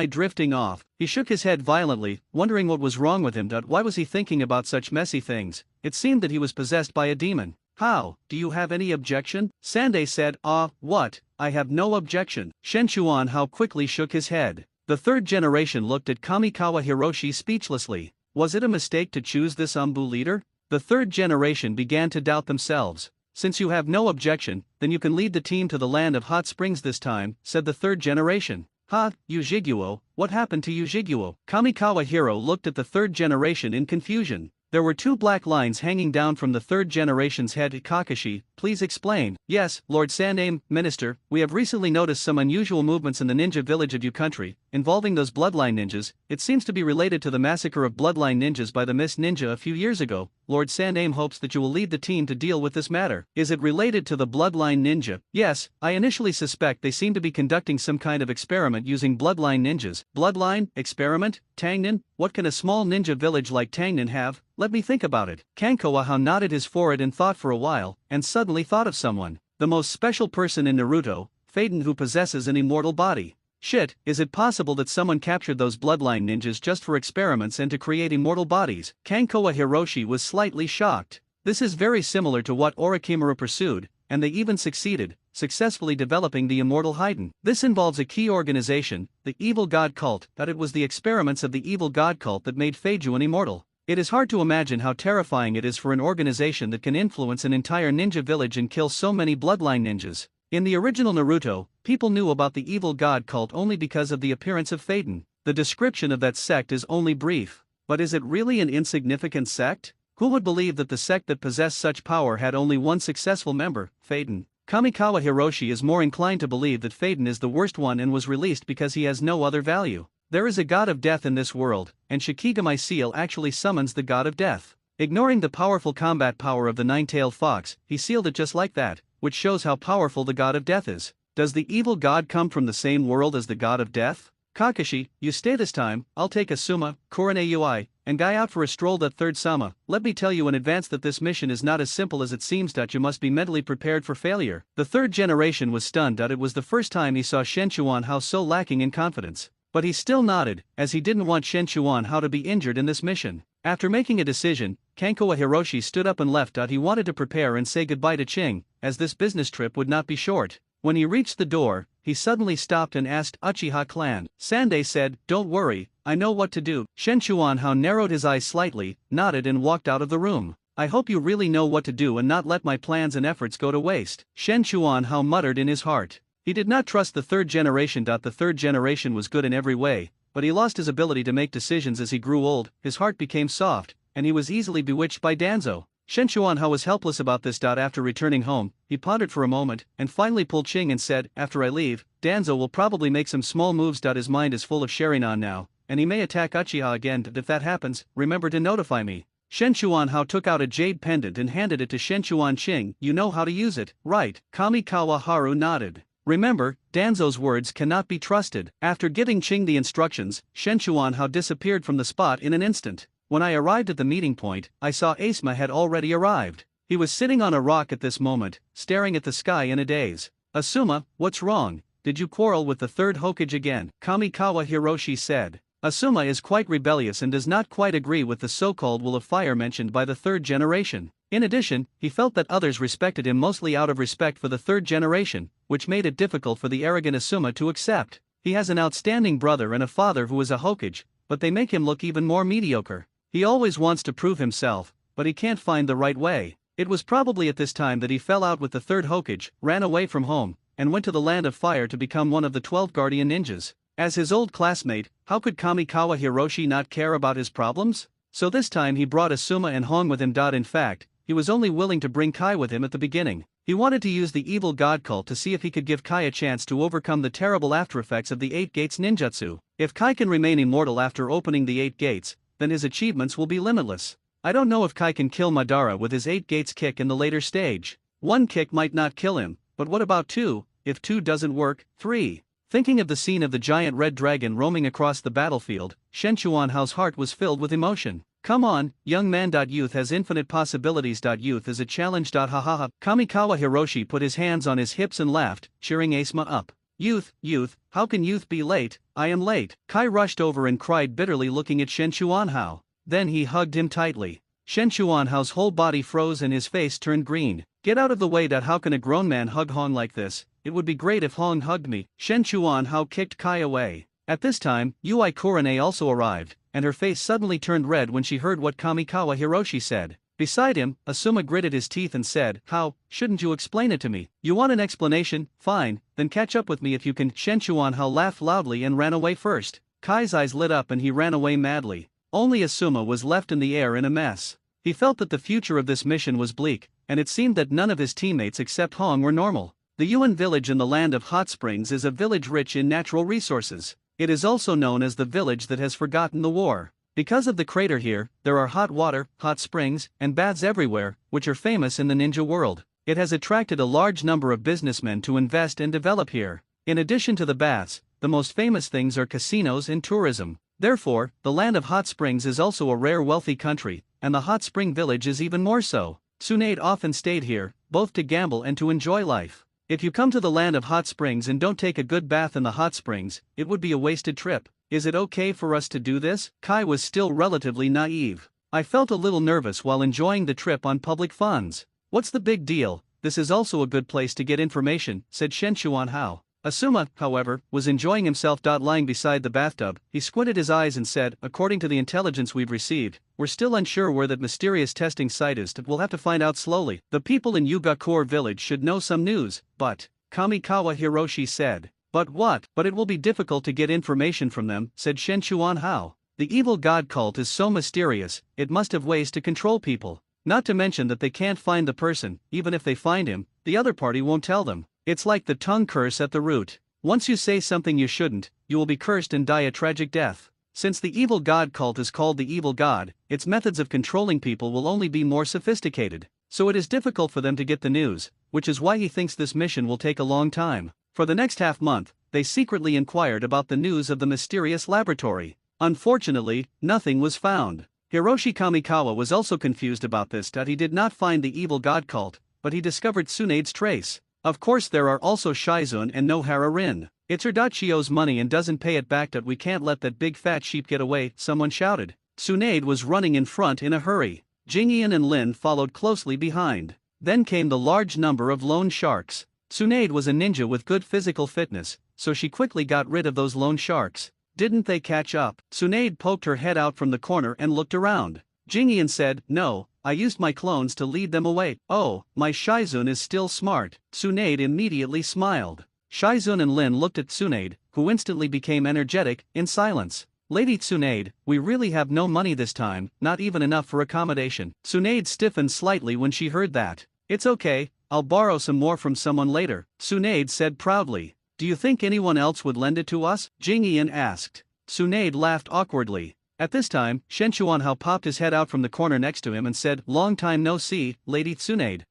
Drifting off, he shook his head violently, wondering what was wrong with him. Why was he thinking about such messy things? It seemed that he was possessed by a demon. How, do you have any objection? Sande said, what, I have no objection. Shen Chuanhao quickly shook his head. The third generation looked at Kamikawa Hiroshi speechlessly. Was it a mistake to choose this Umbu leader? The third generation began to doubt themselves. Since you have no objection, then you can lead the team to the land of hot springs this time, said the third generation. Yujiguo, what happened to Yujiguo? Kamikawa Hiro looked at the third generation in confusion. There were 2 black lines hanging down from the third generation's head. Kakashi, please explain. Yes, Lord Saname, Minister, we have recently noticed some unusual movements in the ninja village of Yu country, involving those bloodline ninjas. It seems to be related to the massacre of bloodline ninjas by the Mist Ninja a few years ago. Lord Saname hopes that you will lead the team to deal with this matter. Is it related to the bloodline ninja? Yes, I initially suspect they seem to be conducting some kind of experiment using bloodline ninjas. Bloodline? Experiment? Tangnan? What can a small ninja village like Tangnan have? Let me think about it. Kankoahao nodded his forehead in thought for a while, and suddenly thought of someone. The most special person in Naruto, Phaeton, who possesses an immortal body. Shit, is it possible that someone captured those bloodline ninjas just for experiments and to create immortal bodies? Kankoa Hiroshi was slightly shocked. This is very similar to what Orochimaru pursued, and they even succeeded, successfully developing the immortal Haiden. This involves a key organization, the Evil God Cult, that it was the experiments of the Evil God Cult that made Feijuan immortal. It is hard to imagine how terrifying it is for an organization that can influence an entire ninja village and kill so many bloodline ninjas. In the original Naruto, people knew about the Evil God Cult only because of the appearance of Phaeton. The description of that sect is only brief. But is it really an insignificant sect? Who would believe that the sect that possessed such power had only one successful member, Phaeton? Kamikawa Hiroshi is more inclined to believe that Phaeton is the worst one and was released because he has no other value. There is a god of death in this world, and Shikigami seal actually summons the god of death. Ignoring the powerful combat power of the nine-tailed fox, he sealed it just like that, which shows how powerful the god of death is. Does the evil god come from the same world as the god of death? Kakashi, you stay this time. I'll take Asuma, Kurane Ui, and Guy out for a stroll. That third Sama. Let me tell you in advance that this mission is not as simple as it seems. You must be mentally prepared for failure. The third generation was stunned. It was the first time he saw Shen Chuanhao so lacking in confidence. But he still nodded, as he didn't want Shen Chuanhao to be injured in this mission. After making a decision, Kankoa Hiroshi stood up and left. He wanted to prepare and say goodbye to Ching, as this business trip would not be short. When he reached the door, he suddenly stopped and asked Uchiha clan. Sande said, "Don't worry, I know what to do." Shen Chuanhao narrowed his eyes slightly, nodded and walked out of the room. "I hope you really know what to do and not let my plans and efforts go to waste," Shen Chuanhao muttered in his heart. He did not trust the third generation. The third generation was good in every way, but he lost his ability to make decisions as he grew old. His heart became soft, and he was easily bewitched by Danzo. Shen Chuanhao was helpless about this. After returning home, he pondered for a moment, and finally pulled Ching and said, "After I leave, Danzo will probably make some small moves. His mind is full of Sharingan now, and he may attack Uchiha again. If that happens, remember to notify me." Shen Chuanhao took out a jade pendant and handed it to Shen Chuan Ching. "You know how to use it, right?" Kamikawa Haru nodded. Remember, Danzo's words cannot be trusted. After giving Ching the instructions, Shen Chuanhao disappeared from the spot in an instant. When I arrived at the meeting point, I saw Asuma had already arrived. He was sitting on a rock at this moment, staring at the sky in a daze. "Asuma, what's wrong? Did you quarrel with the third Hokage again?" Kamikawa Hiroshi said. Asuma is quite rebellious and does not quite agree with the so-called will of fire mentioned by the third generation. In addition, he felt that others respected him mostly out of respect for the third generation, which made it difficult for the arrogant Asuma to accept. He has an outstanding brother and a father who is a Hokage, but they make him look even more mediocre. He always wants to prove himself, but he can't find the right way. It was probably at this time that he fell out with the third Hokage, ran away from home, and went to the land of fire to become one of the 12 guardian ninjas. As his old classmate, how could Kamikawa Hiroshi not care about his problems? So this time he brought Asuma and Hong with him. In fact, he was only willing to bring Kai with him at the beginning. He wanted to use the evil god cult to see if he could give Kai a chance to overcome the terrible aftereffects of the 8 Gates ninjutsu. If Kai can remain immortal after opening the 8 Gates, then his achievements will be limitless. I don't know if Kai can kill Madara with his 8 Gates kick in the later stage. 1 kick might not kill him, but what about 2? If 2 doesn't work, 3. Thinking of the scene of the giant red dragon roaming across the battlefield, Shen Chuanhao's heart was filled with emotion. Come on, young man. Youth has infinite possibilities. Youth is a challenge. Ha ha ha. Kamikawa Hiroshi put his hands on his hips and laughed, cheering Asuma up. Youth, how can youth be late? I am late. Kai rushed over and cried bitterly, looking at Shen Chuanhao. Then he hugged him tightly. Shen Chuanhao's whole body froze and his face turned green. Get out of the way. How can a grown man hug Hong like this? It would be great if Hong hugged me. Shen Chuanhao kicked Kai away. At this time, Yui Kurane also arrived, and her face suddenly turned red when she heard what Kamikawa Hiroshi said. Beside him, Asuma gritted his teeth and said, "How, shouldn't you explain it to me? You want an explanation? Fine, then catch up with me if you can." Shen Chuanhao laughed loudly and ran away first. Kai's eyes lit up and he ran away madly. Only Asuma was left in the air in a mess. He felt that the future of this mission was bleak, and it seemed that none of his teammates except Hong were normal. The Yuan village in the land of hot springs is a village rich in natural resources. It is also known as the village that has forgotten the war. Because of the crater here, there are hot water, hot springs, and baths everywhere, which are famous in the ninja world. It has attracted a large number of businessmen to invest and develop here. In addition to the baths, the most famous things are casinos and tourism. Therefore, the land of hot springs is also a rare wealthy country, and the hot spring village is even more so. Tsunade often stayed here, both to gamble and to enjoy life. If you come to the land of hot springs and don't take a good bath in the hot springs, it would be a wasted trip. Is it okay for us to do this? Kai was still relatively naive. I felt a little nervous while enjoying the trip on public funds. What's the big deal? This is also a good place to get information, said Shen Chuanhao. Asuma, however, was enjoying himself. Lying beside the bathtub, he squinted his eyes and said, "According to the intelligence we've received, we're still unsure where that mysterious testing site is. We'll have to find out slowly. The people in Yugakure village should know some news, but," Kamikawa Hiroshi said. "But what? But it will be difficult to get information from them," said Shen Chuanhao. "The evil god cult is so mysterious, it must have ways to control people. Not to mention that they can't find the person. Even if they find him, the other party won't tell them. It's like the tongue curse at the root. Once you say something you shouldn't, you will be cursed and die a tragic death. Since the evil god cult is called the evil god, its methods of controlling people will only be more sophisticated. So it is difficult for them to get the news, which is why he thinks this mission will take a long time." For the next half-month, they secretly inquired about the news of the mysterious laboratory. Unfortunately, nothing was found. Hiroshi Kamikawa was also confused about this. He did not find the evil god cult, but he discovered Tsunade's trace. Of course there are also Shizun and Nohara Rin. "It's her. She owes money and doesn't pay it back. We can't let that big fat sheep get away," someone shouted. Tsunade was running in front in a hurry. Jingian and Lin followed closely behind. Then came the large number of lone sharks. Tsunade was a ninja with good physical fitness, so she quickly got rid of those lone sharks. Didn't they catch up? Tsunade poked her head out from the corner and looked around. Jingian said, "No, I used my clones to lead them away." "Oh, my Shizun is still smart." Tsunade immediately smiled. Shizun and Lin looked at Tsunade, who instantly became energetic, in silence. "Lady Tsunade, we really have no money this time, not even enough for accommodation." Tsunade stiffened slightly when she heard that. "It's okay, I'll borrow some more from someone later," Tsunade said proudly. "Do you think anyone else would lend it to us?" Jingian asked. Tsunade laughed awkwardly. At this time, Shen Chuanhao popped his head out from the corner next to him and said, "Long time no see, Lady Tsunade."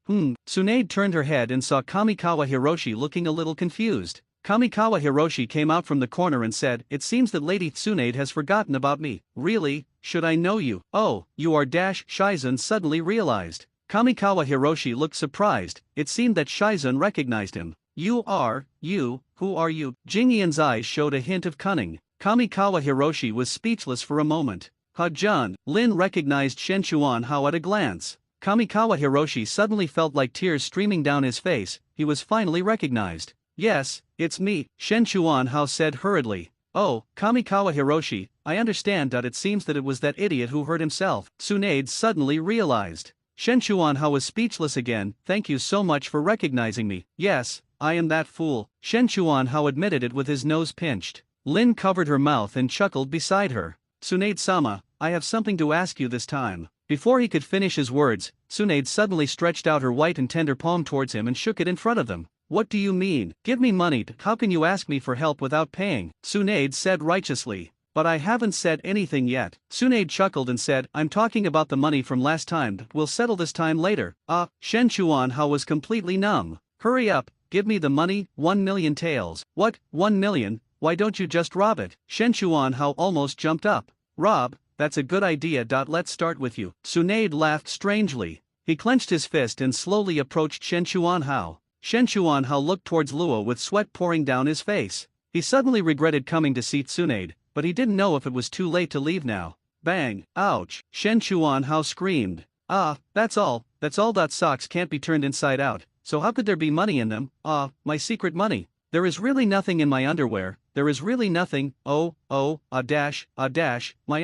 Tsunade turned her head and saw Kamikawa Hiroshi looking a little confused. Kamikawa Hiroshi came out from the corner and said, "It seems that Lady Tsunade has forgotten about me." "Really? Should I know you?" "Oh, you are Shizun suddenly realized. Kamikawa Hiroshi looked surprised. It seemed that Shizun recognized him. You, who are you?" Jingian's eyes showed a hint of cunning. Kamikawa Hiroshi was speechless for a moment. "Ha-jun." Lin recognized Shen Chuanhao at a glance. Kamikawa Hiroshi suddenly felt like tears streaming down his face. He was finally recognized. "Yes, it's me," Shen Chuanhao said hurriedly. "Oh, Kamikawa Hiroshi, I understand. It seems that it was that idiot who hurt himself." Tsunade suddenly realized. Shen Chuanhao was speechless again. "Thank you so much for recognizing me." "Yes, I am that fool." Shen Chuanhao admitted it with his nose pinched. Lin covered her mouth and chuckled beside her. "Tsunade-sama, I have something to ask you this time. Before he could finish his words, Tsunade suddenly stretched out her white and tender palm towards him and shook it in front of them. What do you mean? Give me money. How can you ask me for help without paying? Tsunade said righteously. But I haven't said anything yet. Tsunade chuckled and said, I'm talking about the money from last time. We'll settle this time later. Shen Chuanhao was completely numb. Hurry up, give me the money. 1 million taels. What, 1 million? Why don't you just rob it? Shen Chuanhao almost jumped up. Rob? That's a good idea. Let's start with you. Tsunade laughed strangely. He clenched his fist and slowly approached Shen Chuanhao. Shen Chuanhao looked towards Luo with sweat pouring down his face. He suddenly regretted coming to see Tsunade, but he didn't know if it was too late to leave now. Bang! Ouch! Shen Chuanhao screamed. That's all. Socks can't be turned inside out, so how could there be money in them? My secret money. There is really nothing in my underwear. There is really nothing. My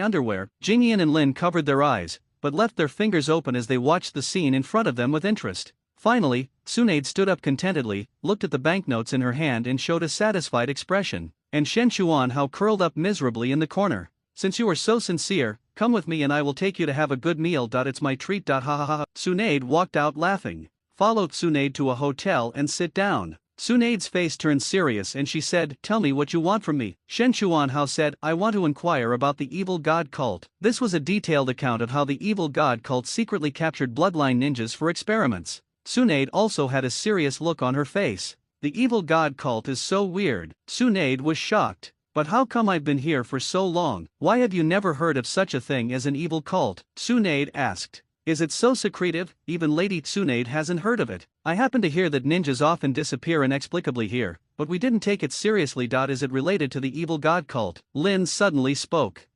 underwear. Jingyan and Lin covered their eyes, but left their fingers open as they watched the scene in front of them with interest. Finally, Tsunade stood up contentedly, looked at the banknotes in her hand and showed a satisfied expression, and Shen Chuanhao curled up miserably in the corner. Since you are so sincere, come with me and I will take you to have a good meal. It's my treat. Ha ha ha. Tsunade walked out laughing. Followed Tsunade to a hotel and sit down. Tsunade's face turned serious and she said, tell me what you want from me. Shen Chuanhao said, I want to inquire about the evil god cult. This was a detailed account of how the evil god cult secretly captured bloodline ninjas for experiments. Tsunade also had a serious look on her face. The evil god cult is so weird. Tsunade was shocked. But how come I've been here for so long? Why have you never heard of such a thing as an evil cult? Tsunade asked. Is it so secretive? Even Lady Tsunade hasn't heard of it. I happen to hear that ninjas often disappear inexplicably here, but we didn't take it seriously. Is it related to the evil god cult? Lin suddenly spoke.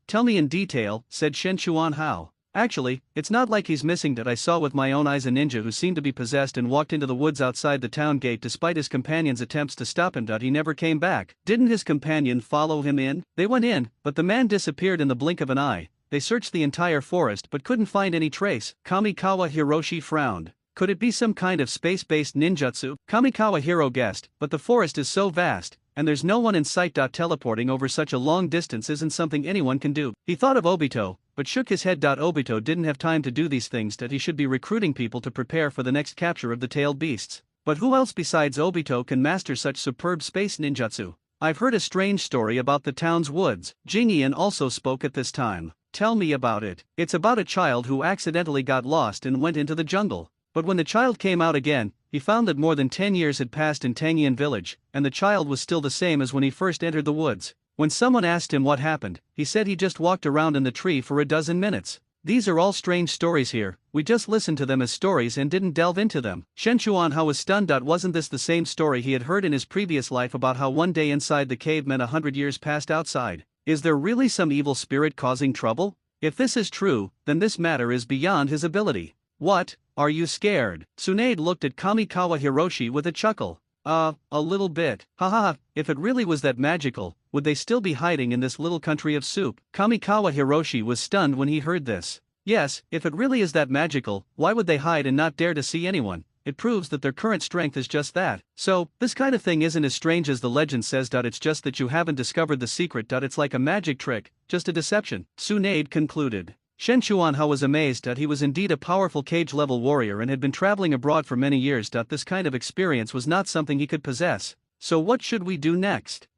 Tell me in detail, said Shen Chuanhao. Actually, it's not like he's missing. I saw with my own eyes a ninja who seemed to be possessed and walked into the woods outside the town gate despite his companion's attempts to stop him. He never came back. Didn't his companion follow him in? They went in, but the man disappeared in the blink of an eye. They searched the entire forest but couldn't find any trace. Kamikawa Hiroshi frowned. Could it be some kind of space-based ninjutsu? Kamikawa Hiro guessed, but the forest is so vast, and there's no one in sight. Teleporting over such a long distance isn't something anyone can do. He thought of Obito, but shook his head. Obito didn't have time to do these things. He should be recruiting people to prepare for the next capture of the tailed beasts. But who else besides Obito can master such superb space ninjutsu? I've heard a strange story about the town's woods. Jingyan also spoke at this time. Tell me about it. It's about a child who accidentally got lost and went into the jungle. But when the child came out again, he found that more than 10 years had passed in Tangyan village, and the child was still the same as when he first entered the woods. When someone asked him what happened, he said he just walked around in the tree for a dozen minutes. These are all strange stories here. We just listened to them as stories and didn't delve into them. Shen Chuanhao was stunned. Wasn't this the same story he had heard in his previous life about how one day inside the cave meant 100 years passed outside? Is there really some evil spirit causing trouble? If this is true, then this matter is beyond his ability. What? Are you scared? Tsunade looked at Kamikawa Hiroshi with a chuckle. A little bit. Haha, if it really was that magical, would they still be hiding in this little country of soup? Kamikawa Hiroshi was stunned when he heard this. Yes, if it really is that magical, why would they hide and not dare to see anyone? It proves that their current strength is just that. So, this kind of thing isn't as strange as the legend says. It's just that you haven't discovered the secret. It's like a magic trick, just a deception. Tsunade concluded. Shen Chuanhao was amazed that he was indeed a powerful cage-level warrior and had been traveling abroad for many years. This kind of experience was not something he could possess. So what should we do next?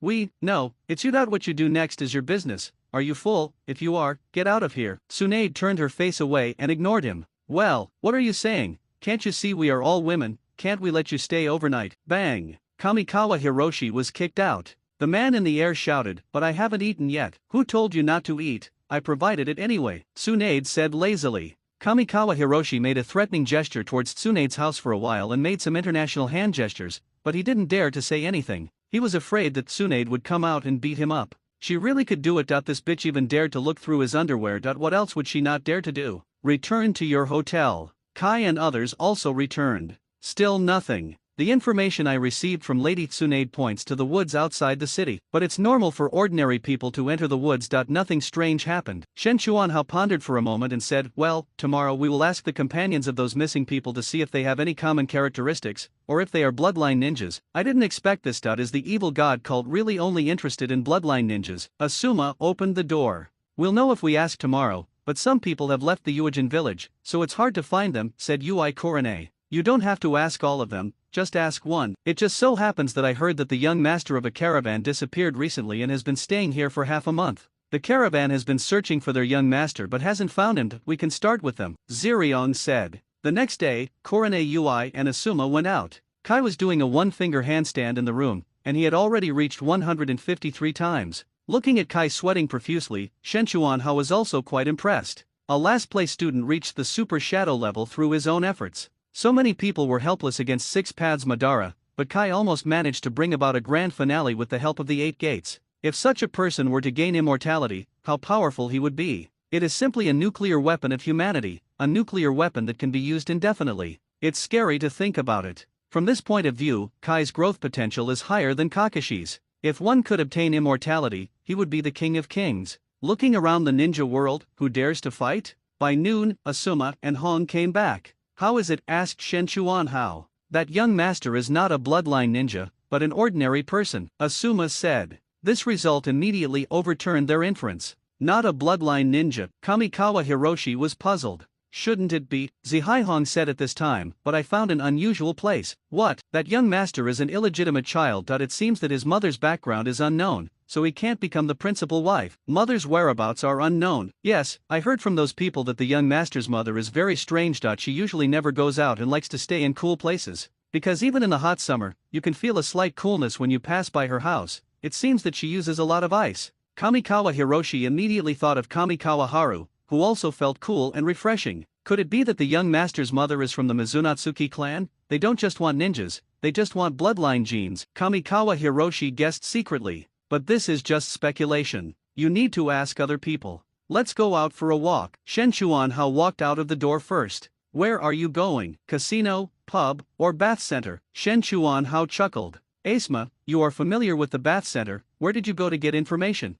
No, it's you. What you do next is your business. Are you full? If you are, get out of here. Tsunade turned her face away and ignored him. Well, what are you saying? Can't you see we are all women? Can't we let you stay overnight? Bang! Kamikawa Hiroshi was kicked out. The man in the air shouted, but I haven't eaten yet. Who told you not to eat? I provided it anyway, Tsunade said lazily. Kamikawa Hiroshi made a threatening gesture towards Tsunade's house for a while and made some international hand gestures, but he didn't dare to say anything. He was afraid that Tsunade would come out and beat him up. She really could do it. This bitch even dared to look through his underwear. What else would she not dare to do? Return to your hotel. Kai and others also returned. Still nothing. The information I received from Lady Tsunade points to the woods outside the city, but it's normal for ordinary people to enter the woods. Nothing strange happened. Shen Chuanhao pondered for a moment and said, well, tomorrow we will ask the companions of those missing people to see if they have any common characteristics, or if they are bloodline ninjas. I didn't expect this. Is the evil god cult really only interested in bloodline ninjas? Asuma opened the door. We'll know if we ask tomorrow, but some people have left the Uajin village, so it's hard to find them, said Ui Korone. You don't have to ask all of them, just ask one. It just so happens that I heard that the young master of a caravan disappeared recently and has been staying here for half a month. The caravan has been searching for their young master but hasn't found him. We can start with them, Zirion said. The next day, Korone Ui and Asuma went out. Kai was doing a one-finger handstand in the room, and he had already reached 153 times. Looking at Kai sweating profusely, Shen Chuanhao was also quite impressed. A last-place student reached the super shadow level through his own efforts. So many people were helpless against Six Paths Madara, but Kai almost managed to bring about a grand finale with the help of the 8 gates. If such a person were to gain immortality, how powerful he would be. It is simply a nuclear weapon of humanity, a nuclear weapon that can be used indefinitely. It's scary to think about it. From this point of view, Kai's growth potential is higher than Kakashi's. If one could obtain immortality, he would be the king of kings. Looking around the ninja world, who dares to fight? By noon, Asuma and Hong came back. How is it? Asked Shen Chuanhao. That young master is not a bloodline ninja, but an ordinary person, Asuma said. This result immediately overturned their inference. Not a bloodline ninja, Kamikawa Hiroshi was puzzled. Shouldn't it be? Zihaihong said at this time, but I found an unusual place. What? That young master is an illegitimate child. It seems that his mother's background is unknown, so he can't become the principal wife. Mother's whereabouts are unknown. Yes, I heard from those people that the young master's mother is very strange. She usually never goes out and likes to stay in cool places. Because even in the hot summer, you can feel a slight coolness when you pass by her house. It seems that she uses a lot of ice. Kamikawa Hiroshi immediately thought of Kamikawa Haru, who also felt cool and refreshing. Could it be that the young master's mother is from the Mizunatsuki clan? They don't just want ninjas, they just want bloodline genes, Kamikawa Hiroshi guessed secretly. But this is just speculation. You need to ask other people. Let's go out for a walk. Shen Chuanhao walked out of the door first. Where are you going? Casino, pub, or bath center? Shen Chuanhao chuckled. Asma, you are familiar with the bath center. Where did you go to get information?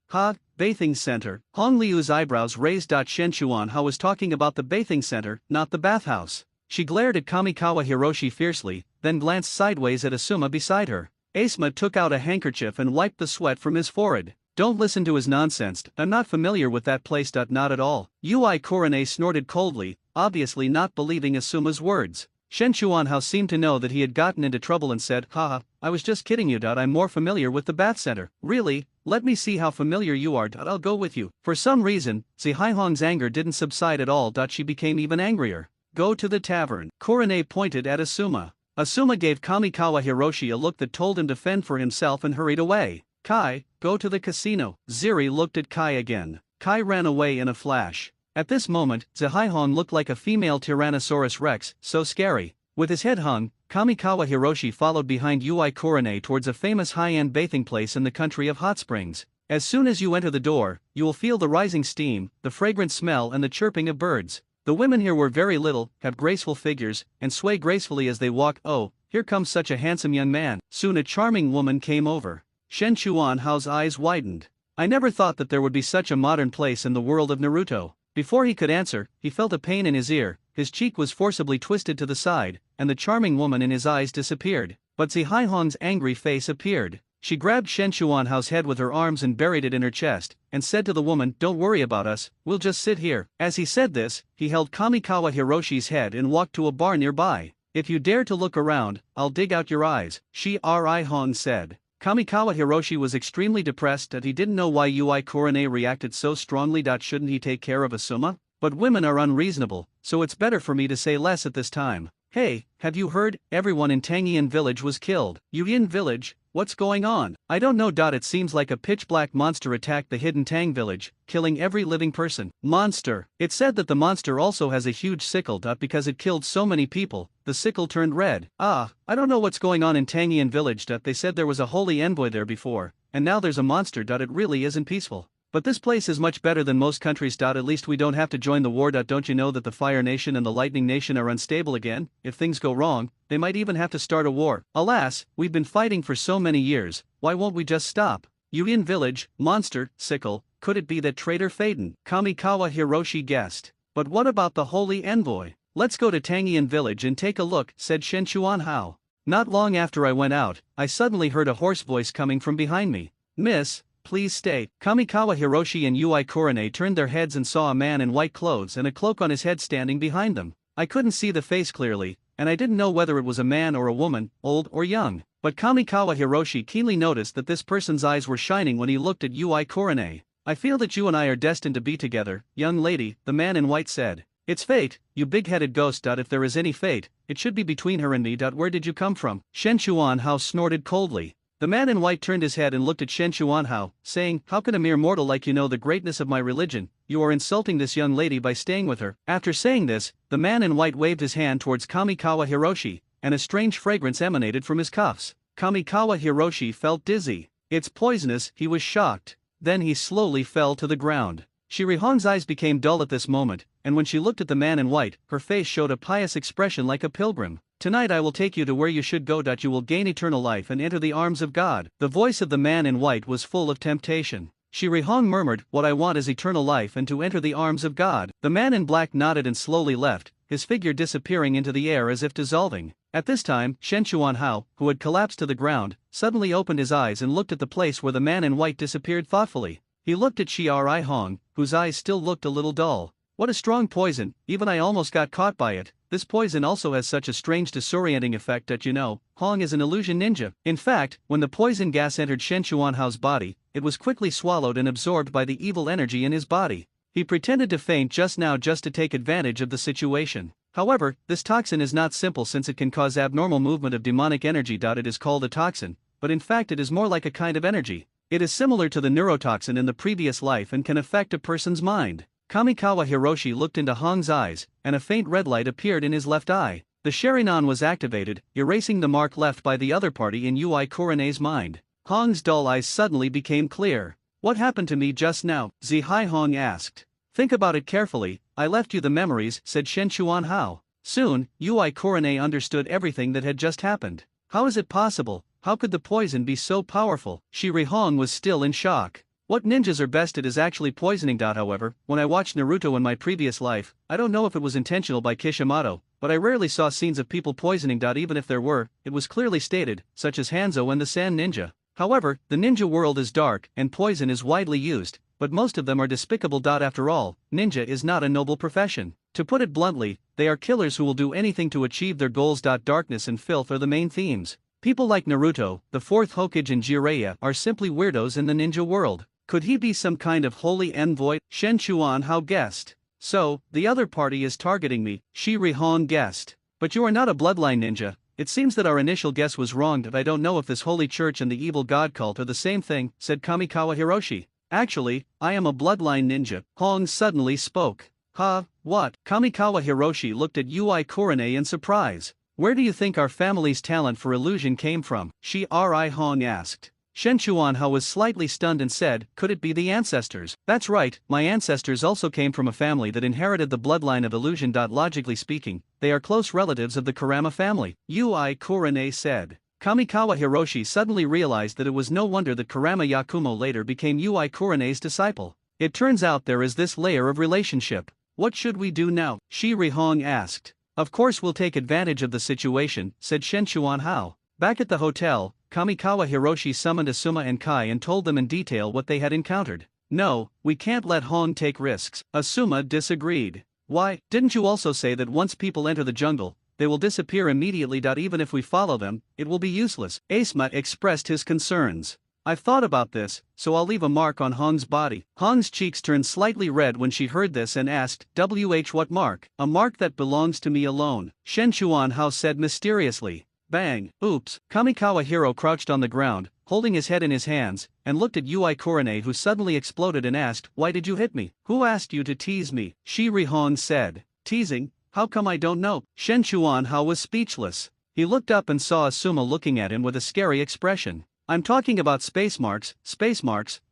Bathing center. Hong Liu's eyebrows raised. Shen Chuanhao was talking about the bathing center, not the bathhouse. She glared at Kamikawa Hiroshi fiercely, then glanced sideways at Asuma beside her. Asma took out a handkerchief and wiped the sweat from his forehead. Don't listen to his nonsense. I'm not familiar with that place. Not at all. Ui Korone snorted coldly, obviously not believing Asuma's words. Shen Chuanhao seemed to know that he had gotten into trouble and said, I was just kidding you. I'm more familiar with the bath center. Really? Let me see how familiar you are. I'll go with you. For some reason, Zihaihong's anger didn't subside at all. She became even angrier. Go to the tavern. Korone pointed at Asuma. Asuma gave Kamikawa Hiroshi a look that told him to fend for himself and hurried away. Kai, go to the casino. Ziri looked at Kai again. Kai ran away in a flash. At this moment, Zihaihong looked like a female Tyrannosaurus Rex, so scary. With his head hung, Kamikawa Hiroshi followed behind Ui Korone towards a famous high-end bathing place in the country of hot springs. As soon as you enter the door, you will feel the rising steam, the fragrant smell and the chirping of birds. The women here were very little, have graceful figures, and sway gracefully as they walk. Oh, here comes such a handsome young man. Soon a charming woman came over. Shen Chuanhao's eyes widened. I never thought that there would be such a modern place in the world of Naruto. Before he could answer, he felt a pain in his ear, his cheek was forcibly twisted to the side, and the charming woman in his eyes disappeared. But Zihaihong's angry face appeared. She grabbed Shen Chuanhao's head with her arms and buried it in her chest, and said to the woman, Don't worry about us, we'll just sit here. As he said this, he held Kamikawa Hiroshi's head and walked to a bar nearby. If you dare to look around, I'll dig out your eyes, Hong said. Kamikawa Hiroshi was extremely depressed that he didn't know why Ui Korone reacted so strongly. Shouldn't he take care of Asuma? But women are unreasonable, so it's better for me to say less at this time. Hey, have you heard? Everyone in Tangian village was killed. Yuyin village? What's going on? I don't know. It seems like a pitch-black monster attacked the hidden Tang village, killing every living person. Monster. It said that the monster also has a huge sickle. Because it killed so many people, the sickle turned red. I don't know what's going on in Tangian village. They said there was a holy envoy there before, and now there's a monster. It really isn't peaceful. But this place is much better than most countries. At least we don't have to join the war. Don't you know that the Fire Nation and the Lightning Nation are unstable again? If things go wrong, they might even have to start a war. Alas, we've been fighting for so many years, why won't we just stop? Yuyin village, monster, sickle, could it be that traitor Faden? Kamikawa Hiroshi guessed. But what about the holy envoy? Let's go to Tangian village and take a look, said Shen Chuanhao. Not long after I went out, I suddenly heard a hoarse voice coming from behind me. Miss, please stay. Kamikawa Hiroshi and Ui Kurane turned their heads and saw a man in white clothes and a cloak on his head standing behind them. I couldn't see the face clearly, and I didn't know whether it was a man or a woman, old or young. But Kamikawa Hiroshi keenly noticed that this person's eyes were shining when he looked at Ui Kurane. I feel that you and I are destined to be together, young lady, the man in white said. It's fate, you big-headed ghost. If there is any fate, it should be between her and me. Where did you come from? Shen Chuanhao snorted coldly. The man in white turned his head and looked at Shen Chuanhao, saying, how can a mere mortal like you know the greatness of my religion? You are insulting this young lady by staying with her. After saying this, the man in white waved his hand towards Kamikawa Hiroshi, and a strange fragrance emanated from his cuffs. Kamikawa Hiroshi felt dizzy. It's poisonous, he was shocked. Then he slowly fell to the ground. Shirihong's eyes became dull at this moment, and when she looked at the man in white, her face showed a pious expression like a pilgrim. Tonight I will take you to where you should go. You will gain eternal life and enter the arms of God. The voice of the man in white was full of temptation. Shirihong murmured, what I want is eternal life and to enter the arms of God. The man in black nodded and slowly left, his figure disappearing into the air as if dissolving. At this time, Shen Chuanhao, who had collapsed to the ground, suddenly opened his eyes and looked at the place where the man in white disappeared thoughtfully. He looked at Shirihong, whose eyes still looked a little dull. What a strong poison, even I almost got caught by it. This poison also has such a strange disorienting effect that Hong is an illusion ninja. In fact, when the poison gas entered Shen Chuanhao's body, it was quickly swallowed and absorbed by the evil energy in his body. He pretended to faint just now just to take advantage of the situation. However, this toxin is not simple since it can cause abnormal movement of demonic energy. It is called a toxin, but in fact it is more like a kind of energy. It is similar to the neurotoxin in the previous life and can affect a person's mind. Kamikawa Hiroshi looked into Hong's eyes, and a faint red light appeared in his left eye. The Sharingan was activated, erasing the mark left by the other party in Ui Kurane's mind. Hong's dull eyes suddenly became clear. What happened to me just now? Zihai Hong asked. Think about it carefully, I left you the memories, said Shen Chuanhao. Soon, Ui Kurane understood everything that had just happened. How is it possible? How could the poison be so powerful? Shirihong was still in shock. What ninjas are best at is actually poisoning. However, when I watched Naruto in my previous life, I don't know if it was intentional by Kishimoto, but I rarely saw scenes of people poisoning. Even if there were, it was clearly stated, such as Hanzo and the Sand Ninja. However, the ninja world is dark and poison is widely used, but most of them are despicable. After all, ninja is not a noble profession. To put it bluntly, they are killers who will do anything to achieve their goals. Darkness and filth are the main themes. People like Naruto, the fourth Hokage and Jiraiya are simply weirdos in the ninja world. Could he be some kind of holy envoy? Shen Chuanhao guessed. So, the other party is targeting me, Shirihong guessed. But you are not a bloodline ninja. It seems that our initial guess was wrong. I don't know if this holy church and the evil god cult are the same thing, said Kamikawa Hiroshi. Actually, I am a bloodline ninja. Hong suddenly spoke. Huh, what? Kamikawa Hiroshi looked at Ui Kurane in surprise. Where do you think our family's talent for illusion came from? Shirihong asked. Shen Chuanhao was slightly stunned and said, could it be the ancestors? That's right, my ancestors also came from a family that inherited the bloodline of illusion. Logically speaking, they are close relatives of the Kurama family, Ui Kurane said. Kamikawa Hiroshi suddenly realized that it was no wonder that Kurama Yakumo later became Ui Kurane's disciple. It turns out there is this layer of relationship. What should we do now? Shirihong asked. Of course we'll take advantage of the situation, said Shen Chuanhao. Back at the hotel, Kamikawa Hiroshi summoned Asuma and Kai and told them in detail what they had encountered. No, we can't let Hong take risks. Asuma disagreed. Why, didn't you also say that once people enter the jungle, they will disappear immediately? Even if we follow them, it will be useless. Asuma expressed his concerns. I've thought about this, so I'll leave a mark on Hong's body. Hong's cheeks turned slightly red when she heard this and asked, what mark? A mark that belongs to me alone, Shen Chuanhao said mysteriously. Bang, oops. Kamikawa Hiro crouched on the ground, holding his head in his hands, and looked at Ui Kurane, who suddenly exploded and asked, why did you hit me? Who asked you to tease me? Shirihong said. Teasing? How come I don't know? Shen Chuanhao was speechless. He looked up and saw Asuma looking at him with a scary expression. I'm talking about space marks,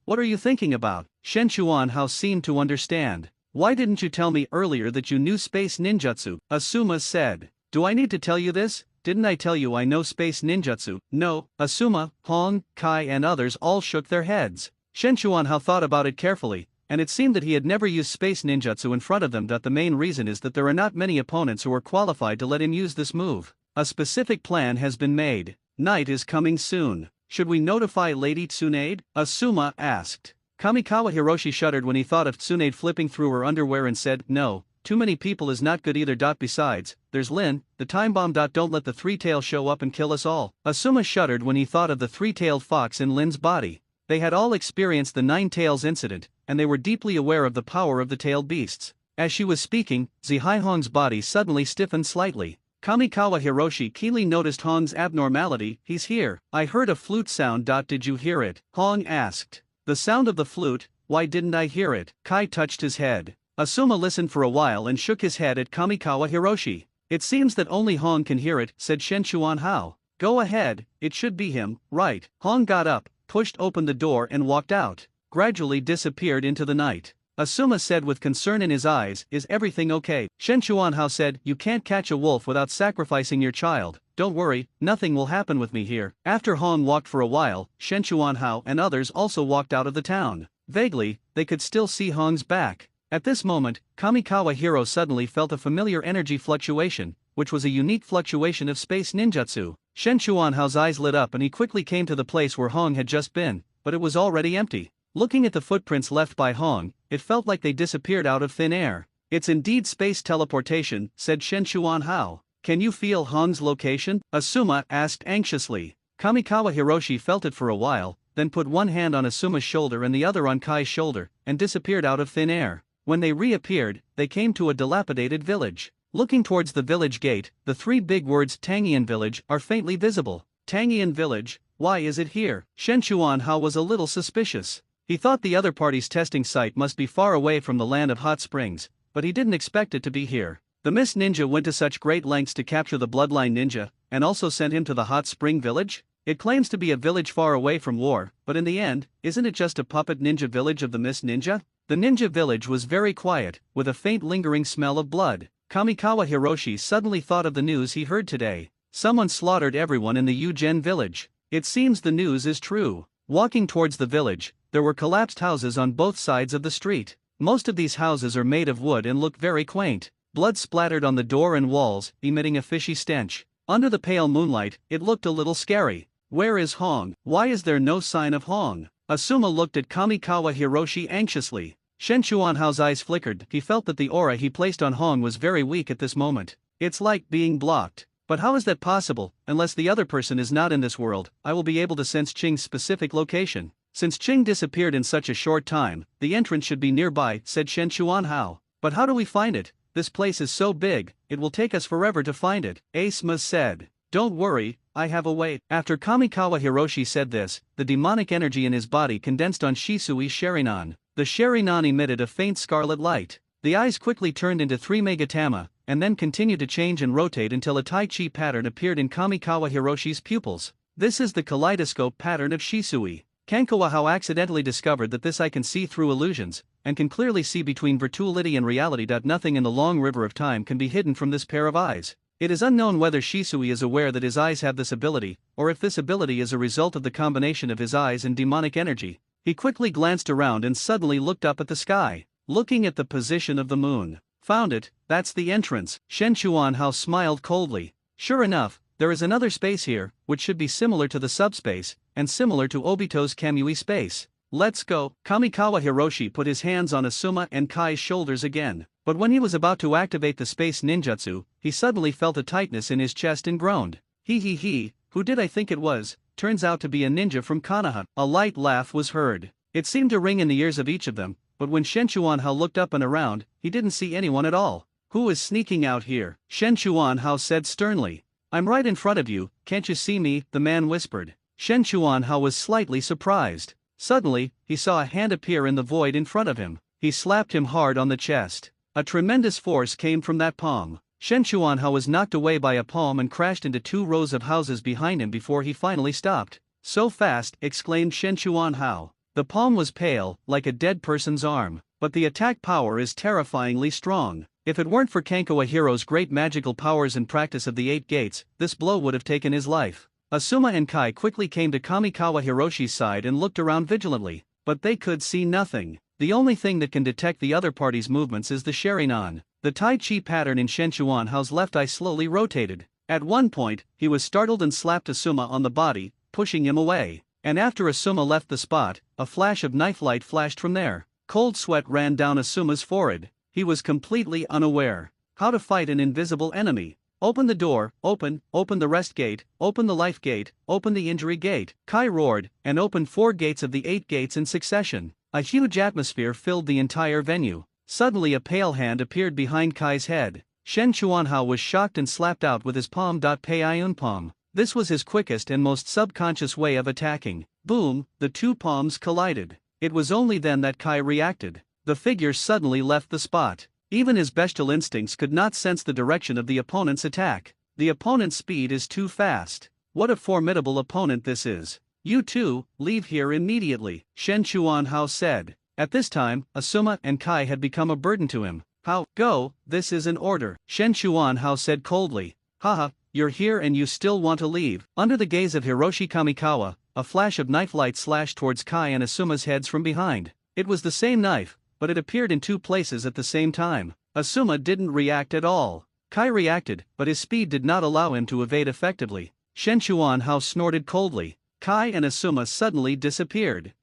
what are you thinking about? Shen Chuanhao seemed to understand. Why didn't you tell me earlier that you knew space ninjutsu? Asuma said. Do I need to tell you this? Didn't I tell you I know space ninjutsu? No. Asuma, Hong, Kai and others all shook their heads. Shen Chuanhao thought about it carefully, and it seemed that he had never used space ninjutsu in front of them. The main reason is that there are not many opponents who are qualified to let him use this move. A specific plan has been made. Night is coming soon. should we notify Lady Tsunade? Asuma asked. Kamikawa Hiroshi shuddered when he thought of Tsunade flipping through her underwear and said, no, too many people is not good either. Besides, there's Lin, the time bomb. Don't let the three-tail show up and kill us all. Asuma shuddered when he thought of the three-tailed fox in Lin's body. They had all experienced the Nine Tails incident, and they were deeply aware of the power of the tailed beasts. As she was speaking, Zihaihong's body suddenly stiffened slightly. Kamikawa Hiroshi keenly noticed Hong's abnormality. He's here. I heard a flute sound. Did you hear it? Hong asked. The sound of the flute? Why didn't I hear it? Kai touched his head. Asuma listened for a while and shook his head at Kamikawa Hiroshi. It seems that only Hong can hear it, said Shen Chuanhao. Go ahead, it should be him, right? Hong got up, pushed open the door and walked out. Gradually disappeared into the night. Asuma said with concern in his eyes, is everything okay? Shen Chuanhao said, you can't catch a wolf without sacrificing your child. Don't worry, nothing will happen with me here. After Hong walked for a while, Shen Chuanhao and others also walked out of the town. Vaguely, they could still see Hong's back. At this moment, Kamikawa Hiro suddenly felt a familiar energy fluctuation, which was a unique fluctuation of space ninjutsu. Shen Chuanhao's eyes lit up and he quickly came to the place where Hong had just been, but it was already empty. Looking at the footprints left by Hong, it felt like they disappeared out of thin air. It's indeed space teleportation, said Shen Chuanhao. Can you feel Hong's location? Asuma asked anxiously. Kamikawa Hiroshi felt it for a while, then put one hand on Asuma's shoulder and the other on Kai's shoulder, and disappeared out of thin air. When they reappeared, they came to a dilapidated village. Looking towards the village gate, the three big words Tangian Village are faintly visible. Tangian Village? Why is it here? Shen Chuanhao was a little suspicious. He thought the other party's testing site must be far away from the land of hot springs, but he didn't expect it to be here. The Mist Ninja went to such great lengths to capture the Bloodline Ninja, and also sent him to the hot spring village? It claims to be a village far away from war, but in the end, isn't it just a puppet ninja village of the Mist Ninja? The ninja village was very quiet, with a faint lingering smell of blood. Kamikawa Hiroshi suddenly thought of the news he heard today. Someone slaughtered everyone in the Yugen village. It seems the news is true. Walking towards the village, there were collapsed houses on both sides of the street. Most of these houses are made of wood and look very quaint. Blood splattered on the door and walls, emitting a fishy stench. Under the pale moonlight, it looked a little scary. Where is Hong? Why is there no sign of Hong? Asuma looked at Kamikawa Hiroshi anxiously. Shen Chuanhao's eyes flickered. He felt that the aura he placed on Hong was very weak at this moment. It's like being blocked. But how is that possible? Unless the other person is not in this world, I will be able to sense Qing's specific location. Since Qing disappeared in such a short time, the entrance should be nearby, said Shen Chuanhao. But how do we find it? This place is so big, it will take us forever to find it, Asuma said. Don't worry, I have a way. After Kamikawa Hiroshi said this, the demonic energy in his body condensed on Shisui's Sharingan. The Sharingan emitted a faint scarlet light. The eyes quickly turned into three Megatama, and then continued to change and rotate until a Tai Chi pattern appeared in Kamikawa Hiroshi's pupils. This is the kaleidoscope pattern of Shisui. Kamikawa accidentally discovered that this eye can see through illusions, and can clearly see between virtuality and reality. Nothing in the long river of time can be hidden from this pair of eyes. It is unknown whether Shisui is aware that his eyes have this ability, or if this ability is a result of the combination of his eyes and demonic energy. He quickly glanced around and suddenly looked up at the sky. Looking at the position of the moon. Found it, that's the entrance. Shen Chuanhao smiled coldly. Sure enough, there is another space here, which should be similar to the subspace, and similar to Obito's Kamui space. Let's go. Kamikawa Hiroshi put his hands on Asuma and Kai's shoulders again. But when he was about to activate the space ninjutsu, he suddenly felt a tightness in his chest and groaned. He, who did I think it was? Turns out to be a ninja from Konoha. A light laugh was heard. It seemed to ring in the ears of each of them, but when Shen Chuanhao looked up and around, he didn't see anyone at all. Who is sneaking out here? Shen Chuanhao said sternly. I'm right in front of you, can't you see me? The man whispered. Shen Chuanhao was slightly surprised. Suddenly, he saw a hand appear in the void in front of him. He slapped him hard on the chest. A tremendous force came from that palm. Shen Chuanhao was knocked away by a palm and crashed into 2 rows of houses behind him before he finally stopped. So fast, exclaimed Shen Chuanhao. The palm was pale, like a dead person's arm, but the attack power is terrifyingly strong. If it weren't for Kankawa Hiro's great magical powers and practice of the 8 gates, this blow would have taken his life. Asuma and Kai quickly came to Kamikawa Hiroshi's side and looked around vigilantly, but they could see nothing. The only thing that can detect the other party's movements is the Sharingan. The Tai Chi pattern in Shen Chuanhao's left eye slowly rotated. At one point, he was startled and slapped Asuma on the body, pushing him away. And after Asuma left the spot, a flash of knife light flashed from there. Cold sweat ran down Asuma's forehead. He was completely unaware how to fight an invisible enemy. Open the door, open the rest gate, open the life gate, open the injury gate. Kai roared, and opened 4 gates of the 8 gates in succession. A huge atmosphere filled the entire venue. Suddenly a pale hand appeared behind Kai's head. Shen Chuanhao was shocked and slapped out with his palm. Pei palm. This was his quickest and most subconscious way of attacking. Boom, the 2 palms collided. It was only then that Kai reacted. The figure suddenly left the spot. Even his bestial instincts could not sense the direction of the opponent's attack. The opponent's speed is too fast. What a formidable opponent this is. You two, leave here immediately, Shen Chuanhao said. At this time, Asuma and Kai had become a burden to him. How, go, this is an order, Shen Chuanhao said coldly. Haha, you're here and you still want to leave. Under the gaze of Hiroshi Kamikawa, a flash of knife light slashed towards Kai and Asuma's heads from behind. It was the same knife, but it appeared in 2 places at the same time. Asuma didn't react at all. Kai reacted, but his speed did not allow him to evade effectively. Shen Chuanhao snorted coldly. Kai and Asuma suddenly disappeared.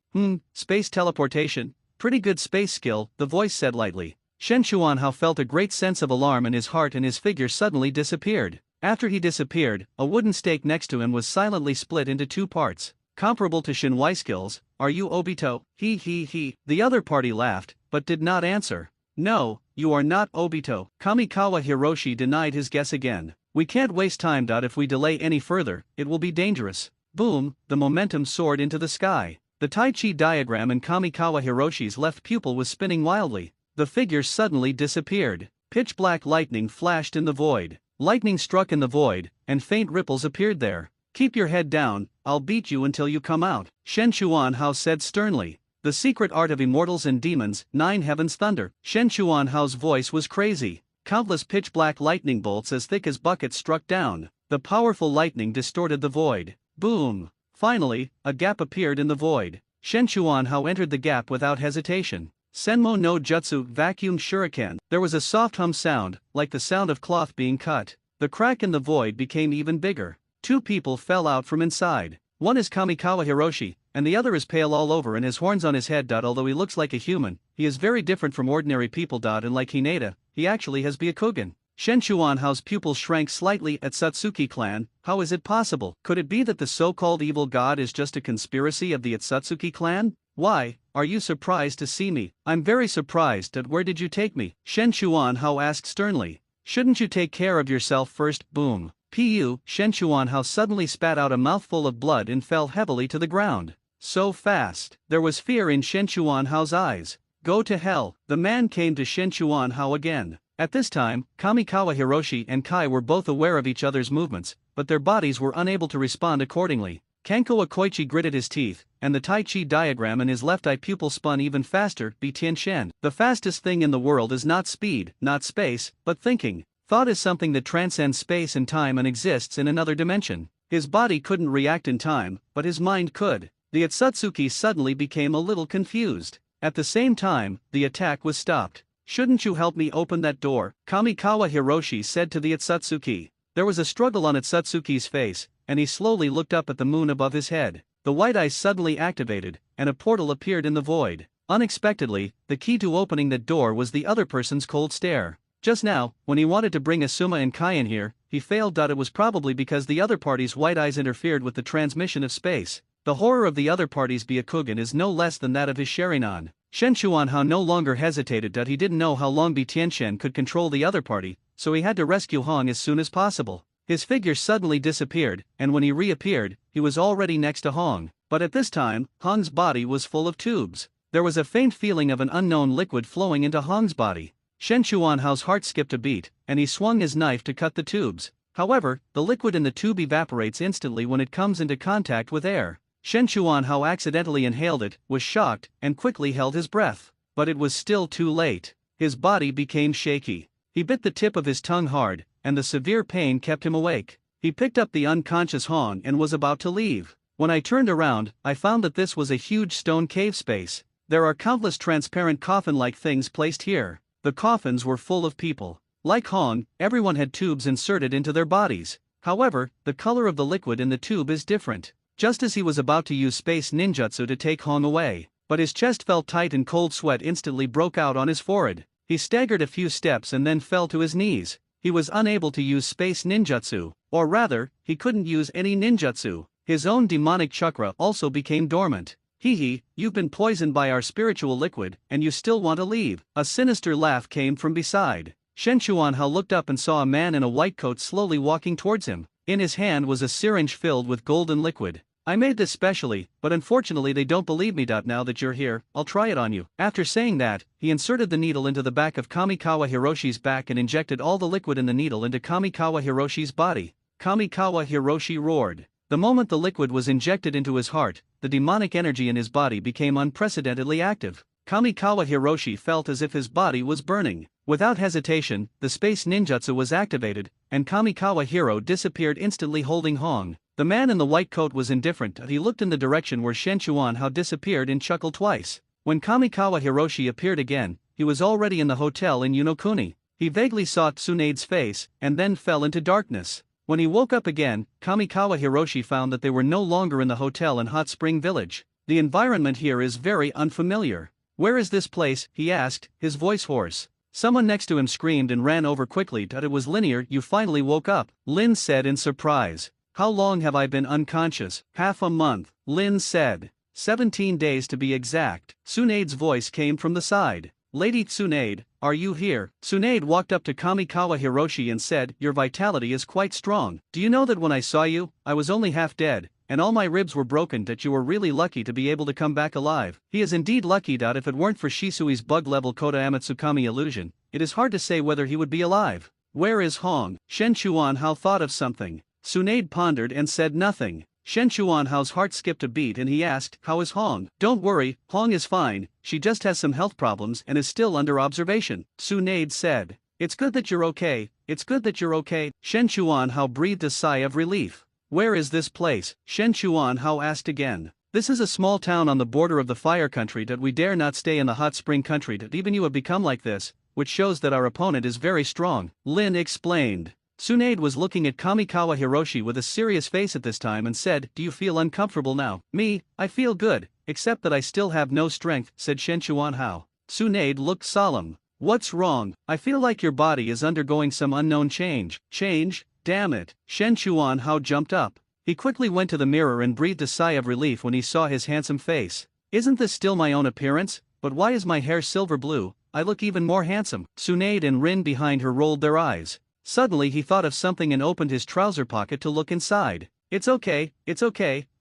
Space teleportation? Pretty good space skill, the voice said lightly. Shen Chuanhao felt a great sense of alarm in his heart and his figure suddenly disappeared. After he disappeared, a wooden stake next to him was silently split into 2 parts. Comparable to Shinwai skills, are you Obito? He. The other party laughed, but did not answer. No, you are not Obito. Kamikawa Hiroshi denied his guess again. We can't waste time. If we delay any further, it will be dangerous. Boom, the momentum soared into the sky. The Tai Chi diagram in Kamikawa Hiroshi's left pupil was spinning wildly. The figure suddenly disappeared. Pitch black lightning flashed in the void. Lightning struck in the void, and faint ripples appeared there. Keep your head down, I'll beat you until you come out, Shen Chuanhao said sternly. The secret art of immortals and demons, 9 heavens thunder. Shen Chuanhao's voice was crazy. Countless pitch black lightning bolts as thick as buckets struck down. The powerful lightning distorted the void. Boom! Finally, a gap appeared in the void. Shen Chuanhao entered the gap without hesitation. Senmo no Jutsu vacuum shuriken. There was a soft hum sound, like the sound of cloth being cut. The crack in the void became even bigger. 2 people fell out from inside. One is Kamikawa Hiroshi, and the other is pale all over and has horns on his head. Although he looks like a human, he is very different from ordinary people. And like Hinata, he actually has Byakugan. Shen Chuanhao's pupils shrank slightly. At Satsuki clan, how is it possible? Could it be that the so-called evil god is just a conspiracy of the Atsutsuki clan? Why, are you surprised to see me? I'm very surprised. Where did you take me? Shen Chuanhao asked sternly. Shouldn't you take care of yourself first? Boom. Shen Chuanhao suddenly spat out a mouthful of blood and fell heavily to the ground. So fast. There was fear in Shen Chuanhao's eyes. Go to hell. The man came to Shen Chuanhao again. At this time, Kamikawa Hiroshi and Kai were both aware of each other's movements, but their bodies were unable to respond accordingly. Kanko Koichi gritted his teeth, and the Tai Chi diagram in his left eye pupil spun even faster. Tian. The fastest thing in the world is not speed, not space, but thinking. Thought is something that transcends space and time and exists in another dimension. His body couldn't react in time, but his mind could. The Atsutsuki suddenly became a little confused. At the same time, the attack was stopped. Shouldn't you help me open that door? Kamikawa Hiroshi said to the Atsutsuki. There was a struggle on Atsutsuki's face, and he slowly looked up at the moon above his head. The white eyes suddenly activated, and a portal appeared in the void. Unexpectedly, the key to opening that door was the other person's cold stare. Just now, when he wanted to bring Asuma and Kai in here, he failed. It was probably because the other party's white eyes interfered with the transmission of space. The horror of the other party's Byakugan is no less than that of his Sharingan. Shen Chuanhao no longer hesitated. He didn't know how long Tianchen could control the other party, so he had to rescue Hong as soon as possible. His figure suddenly disappeared, and when he reappeared, he was already next to Hong. But at this time, Hong's body was full of tubes. There was a faint feeling of an unknown liquid flowing into Hong's body. Shen Chuanhao's heart skipped a beat, and he swung his knife to cut the tubes. However, the liquid in the tube evaporates instantly when it comes into contact with air. Shen Chuanhao accidentally inhaled it, was shocked, and quickly held his breath. But it was still too late. His body became shaky. He bit the tip of his tongue hard, and the severe pain kept him awake. He picked up the unconscious Hong and was about to leave. When I turned around, I found that this was a huge stone cave space. There are countless transparent coffin-like things placed here. The coffins were full of people. Like Hong, everyone had tubes inserted into their bodies. However, the color of the liquid in the tube is different. just as he was about to use space ninjutsu to take Hong away. But his chest felt tight and cold sweat instantly broke out on his forehead. He staggered a few steps and then fell to his knees. He was unable to use space ninjutsu, or rather, he couldn't use any ninjutsu. His own demonic chakra also became dormant. Hee, you've been poisoned by our spiritual liquid, and you still want to leave. A sinister laugh came from beside. Shen Chuanhao looked up and saw a man in a white coat slowly walking towards him. In his hand was a syringe filled with golden liquid. I made this specially, but unfortunately they don't believe me. Now that you're here, I'll try it on you. After saying that, he inserted the needle into the back of Kamikawa Hiroshi's back and injected all the liquid in the needle into Kamikawa Hiroshi's body. Kamikawa Hiroshi roared. The moment the liquid was injected into his heart, the demonic energy in his body became unprecedentedly active. Kamikawa Hiroshi felt as if his body was burning. Without hesitation, the space ninjutsu was activated, and Kamikawa Hiro disappeared instantly holding Hong. The man in the white coat was indifferent. He looked in the direction where Shen Chuanhao disappeared and chuckled twice. When Kamikawa Hiroshi appeared again, he was already in the hotel in Yonokuni. He vaguely saw Tsunade's face, and then fell into darkness. When he woke up again, Kamikawa Hiroshi found that they were no longer in the hotel in Hot Spring Village. The environment here is very unfamiliar. Where is this place? He asked, his voice hoarse. Someone next to him screamed and ran over quickly. It was Linear. You finally woke up, Lin said in surprise. How long have I been unconscious? Half a month, Lin said. 17 days to be exact. Tsunade's voice came from the side. Lady Tsunade, are you here? Tsunade walked up to Kamikawa Hiroshi and said, your vitality is quite strong. Do you know that when I saw you, I was only half dead, and all my ribs were broken. That you were really lucky to be able to come back alive. He is indeed lucky. If it weren't for Shisui's bug-level Kota Amatsukami illusion, it is hard to say whether he would be alive. Where is Hong? Shen Chuanhao thought of something. Tsunade pondered and said nothing. Shen Chuanhao's heart skipped a beat and he asked, how is Hong? Don't worry, Hong is fine, she just has some health problems and is still under observation, Tsunade said. It's good that you're okay, it's good that you're okay. Shen Chuanhao breathed a sigh of relief. Where is this place? Shen Chuanhao asked again. This is a small town on the border of the fire country. That we dare not stay in the hot spring country. That even you have become like this, which shows that our opponent is very strong, Lin explained. Tsunade was looking at Kamikawa Hiroshi with a serious face at this time and said, do you feel uncomfortable now? Me, I feel good, except that I still have no strength, said Shen Chuanhao. Tsunade looked solemn. What's wrong? I feel like your body is undergoing some unknown change. Change? Damn it. Shen Chuanhao jumped up. He quickly went to the mirror and breathed a sigh of relief when he saw his handsome face. Isn't this still my own appearance? But why is my hair silver blue? I look even more handsome. Tsunade and Rin behind her rolled their eyes. Suddenly he thought of something and opened his trouser pocket to look inside. It's okay,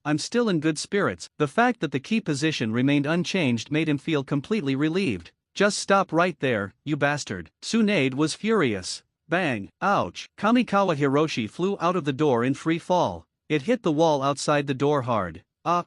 I'm still in good spirits. The fact that the key position remained unchanged made him feel completely relieved. Just stop right there, you bastard. Tsunade was furious. Bang, ouch. Kamikawa Hiroshi flew out of the door in free fall. It hit the wall outside the door hard.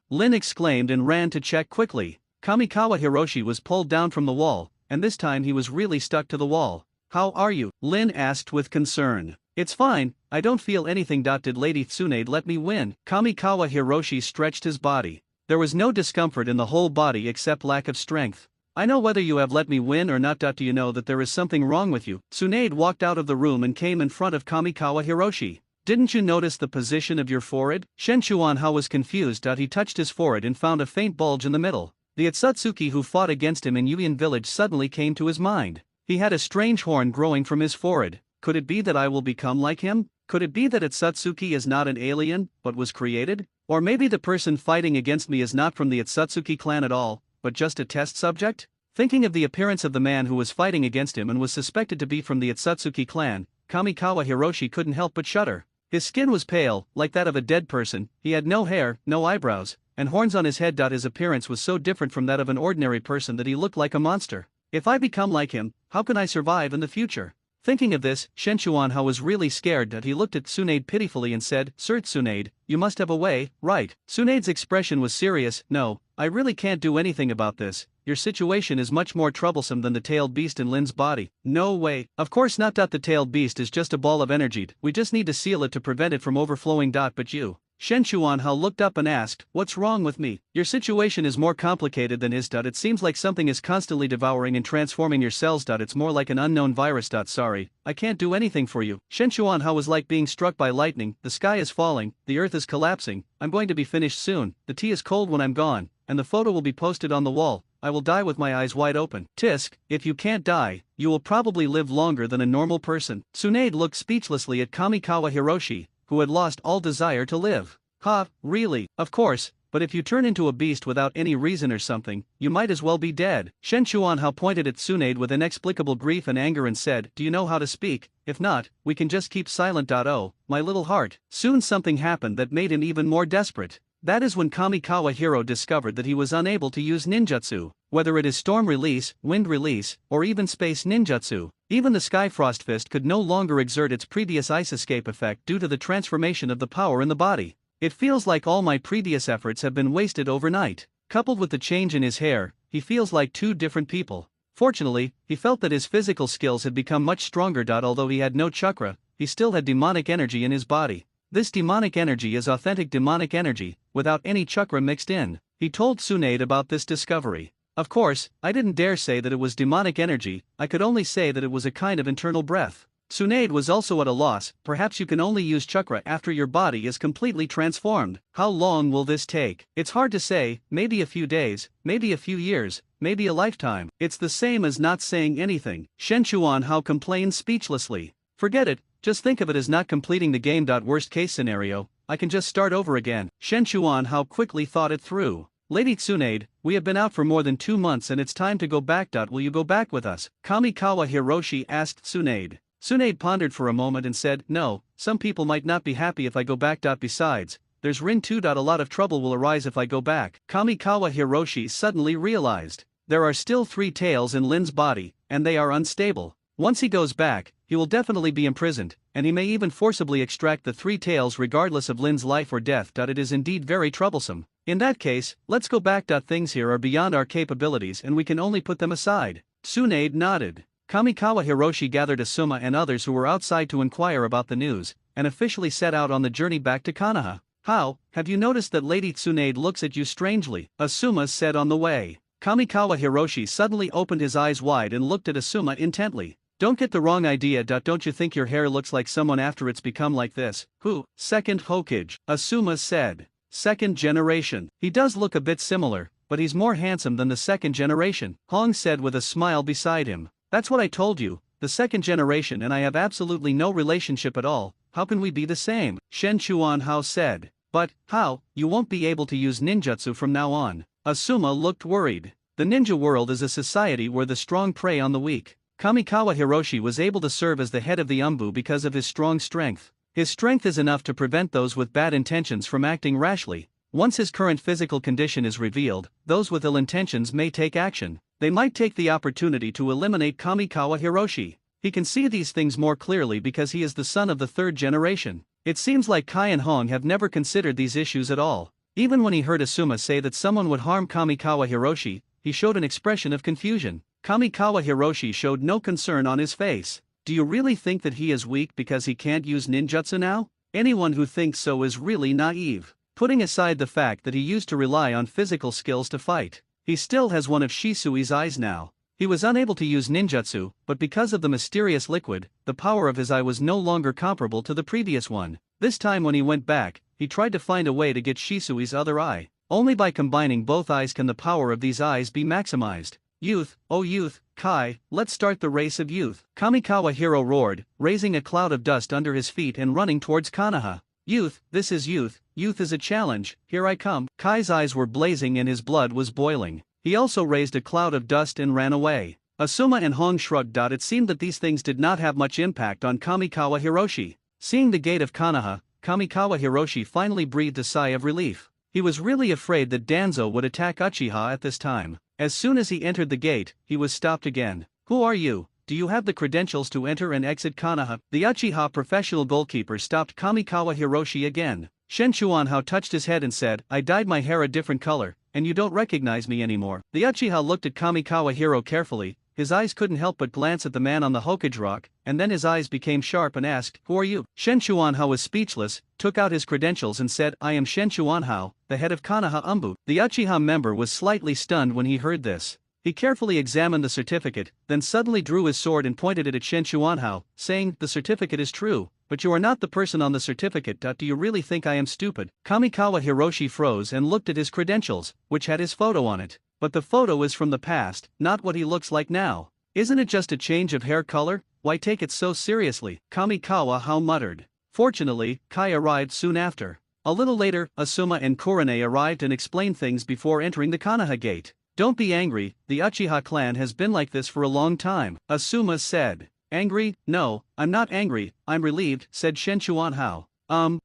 Lin exclaimed and ran to check quickly. Kamikawa Hiroshi was pulled down from the wall, and this time he was really stuck to the wall. How are you? Lin asked with concern. It's fine, I don't feel anything. Did Lady Tsunade let me win? Kamikawa Hiroshi stretched his body. There was no discomfort in the whole body except lack of strength. I know whether you have let me win or not. Do you know that there is something wrong with you? Tsunade walked out of the room and came in front of Kamikawa Hiroshi. Didn't you notice the position of your forehead? Shen Chuanhao was confused. He touched his forehead and found a faint bulge in the middle. The Atsutsuki who fought against him in Yuyan village suddenly came to his mind. He had a strange horn growing from his forehead. Could it be that I will become like him? Could it be that Atsutsuki is not an alien, but was created? Or maybe the person fighting against me is not from the Atsutsuki clan at all, but just a test subject? Thinking of the appearance of the man who was fighting against him and was suspected to be from the Atsutsuki clan, Kamikawa Hiroshi couldn't help but shudder. His skin was pale, like that of a dead person, he had no hair, no eyebrows, and horns on his head. His appearance was so different from that of an ordinary person that he looked like a monster. If I become like him, how can I survive in the future? Thinking of this, Shen Chuanhao was really scared. He looked at Tsunade pitifully and said, Sir Tsunade, you must have a way, right? Tsunade's expression was serious. No, I really can't do anything about this. Your situation is much more troublesome than the tailed beast in Lin's body. No way. Of course not. The tailed beast is just a ball of energy. We just need to seal it to prevent it from overflowing. But you. Shen Chuanhao looked up and asked, "What's wrong with me? Your situation is more complicated than his. It seems like something is constantly devouring and transforming your cells. It's more like an unknown virus. Sorry, I can't do anything for you." Shen Chuanhao was like being struck by lightning. The sky is falling, the earth is collapsing, I'm going to be finished soon, the tea is cold when I'm gone, and the photo will be posted on the wall. I will die with my eyes wide open. Tisk, if you can't die, you will probably live longer than a normal person. Tsunade looked speechlessly at Kamikawa Hiroshi, who had lost all desire to live. "Ha, really? Of course, but if you turn into a beast without any reason or something, you might as well be dead." Shen Chuanhao pointed at Tsunade with inexplicable grief and anger and said, "Do you know how to speak? If not, we can just keep silent. Oh, my little heart." Soon something happened that made him even more desperate. That is when Kamikawa Hiro discovered that he was unable to use ninjutsu, whether it is storm release, wind release, or even space ninjutsu. Even the Skyfrost Fist could no longer exert its previous ice escape effect due to the transformation of the power in the body. "It feels like all my previous efforts have been wasted overnight." Coupled with the change in his hair, he feels like two different people. Fortunately, he felt that his physical skills had become much stronger. Although he had no chakra, he still had demonic energy in his body. This demonic energy is authentic demonic energy, without any chakra mixed in. He told Tsunade about this discovery. "Of course, I didn't dare say that it was demonic energy, I could only say that it was a kind of internal breath." Tsunade was also at a loss. "Perhaps you can only use chakra after your body is completely transformed. How long will this take?" "It's hard to say, maybe a few days, maybe a few years, maybe a lifetime." "It's the same as not saying anything," Shen Chuanhao complained speechlessly. "Forget it, just think of it as not completing the game. Worst case scenario, I can just start over again." Shen Chuanhao quickly thought it through. "Lady Tsunade, we have been out for more than 2 months and it's time to go back. Will you go back with us?" Kamikawa Hiroshi asked Tsunade. Tsunade pondered for a moment and said, "No, some people might not be happy if I go back. Besides, there's Rin too. A lot of trouble will arise if I go back." Kamikawa Hiroshi suddenly realized. There are still 3 tails in Lin's body, and they are unstable. Once he goes back, he will definitely be imprisoned, and he may even forcibly extract the 3 tails regardless of Lin's life or death. It is indeed very troublesome. In that case, let's go back. Things here are beyond our capabilities and we can only put them aside. Tsunade nodded. Kamikawa Hiroshi gathered Asuma and others who were outside to inquire about the news, and officially set out on the journey back to Konoha. "How, have you noticed that Lady Tsunade looks at you strangely?" Asuma said on the way. Kamikawa Hiroshi suddenly opened his eyes wide and looked at Asuma intently. "Don't get the wrong idea. Don't you think your hair looks like someone after it's become like this?" "Who?" "Second Hokage," Asuma said. "Second generation. He does look a bit similar, but he's more handsome than the second generation," Hong said with a smile beside him. "That's what I told you, the second generation and I have absolutely no relationship at all, how can we be the same?" Shen Chuanhao said. "But, how, you won't be able to use ninjutsu from now on?" Asuma looked worried. "The ninja world is a society where the strong prey on the weak." Kamikawa Hiroshi was able to serve as the head of the Umbu because of his strong strength. His strength is enough to prevent those with bad intentions from acting rashly. Once his current physical condition is revealed, those with ill intentions may take action. They might take the opportunity to eliminate Kamikawa Hiroshi. He can see these things more clearly because he is the son of the 3rd generation. It seems like Kai and Hong have never considered these issues at all. Even when he heard Asuma say that someone would harm Kamikawa Hiroshi, he showed an expression of confusion. Kamikawa Hiroshi showed no concern on his face. "Do you really think that he is weak because he can't use ninjutsu now? Anyone who thinks so is really naive. Putting aside the fact that he used to rely on physical skills to fight, he still has one of Shisui's eyes now. He was unable to use ninjutsu, but because of the mysterious liquid, the power of his eye was no longer comparable to the previous one. This time when he went back, he tried to find a way to get Shisui's other eye. Only by combining both eyes can the power of these eyes be maximized. Youth, oh youth, Kai, let's start the race of youth." Kamikawa Hiro roared, raising a cloud of dust under his feet and running towards Konoha. "Youth, this is youth is a challenge, here I come." Kai's eyes were blazing and his blood was boiling. He also raised a cloud of dust and ran away. Asuma and Hong shrugged. It seemed that these things did not have much impact on Kamikawa Hiroshi. Seeing the gate of Konoha, Kamikawa Hiroshi finally breathed a sigh of relief. He was really afraid that Danzo would attack Uchiha at this time. As soon as he entered the gate, he was stopped again. "Who are you? Do you have the credentials to enter and exit Konoha?" The Uchiha professional goalkeeper stopped Kamikawa Hiroshi again. Shen Chuanhao touched his head and said, "I dyed my hair a different color, and you don't recognize me anymore." The Uchiha looked at Kamikawa Hiro carefully, his eyes couldn't help but glance at the man on the hokage rock, and then his eyes became sharp and asked, "Who are you?" Shen Chuanhao was speechless, took out his credentials and said, "I am Shen Chuanhao, the head of Konoha Umbu." The Uchiha member was slightly stunned when he heard this. He carefully examined the certificate, then suddenly drew his sword and pointed it at Shen Chuanhao, saying, "The certificate is true, but you are not the person on the certificate. Do you really think I am stupid?" Kamikawa Hiroshi froze and looked at his credentials, which had his photo on it. But the photo is from the past, not what he looks like now. "Isn't it just a change of hair color? Why take it so seriously?" Kamikawa Hao muttered. Fortunately, Kai arrived soon after. A little later, Asuma and Kurane arrived and explained things before entering the Konoha gate. "Don't be angry, the Uchiha clan has been like this for a long time," Asuma said. "Angry? No, I'm not angry, I'm relieved," said Shen Chuanhao.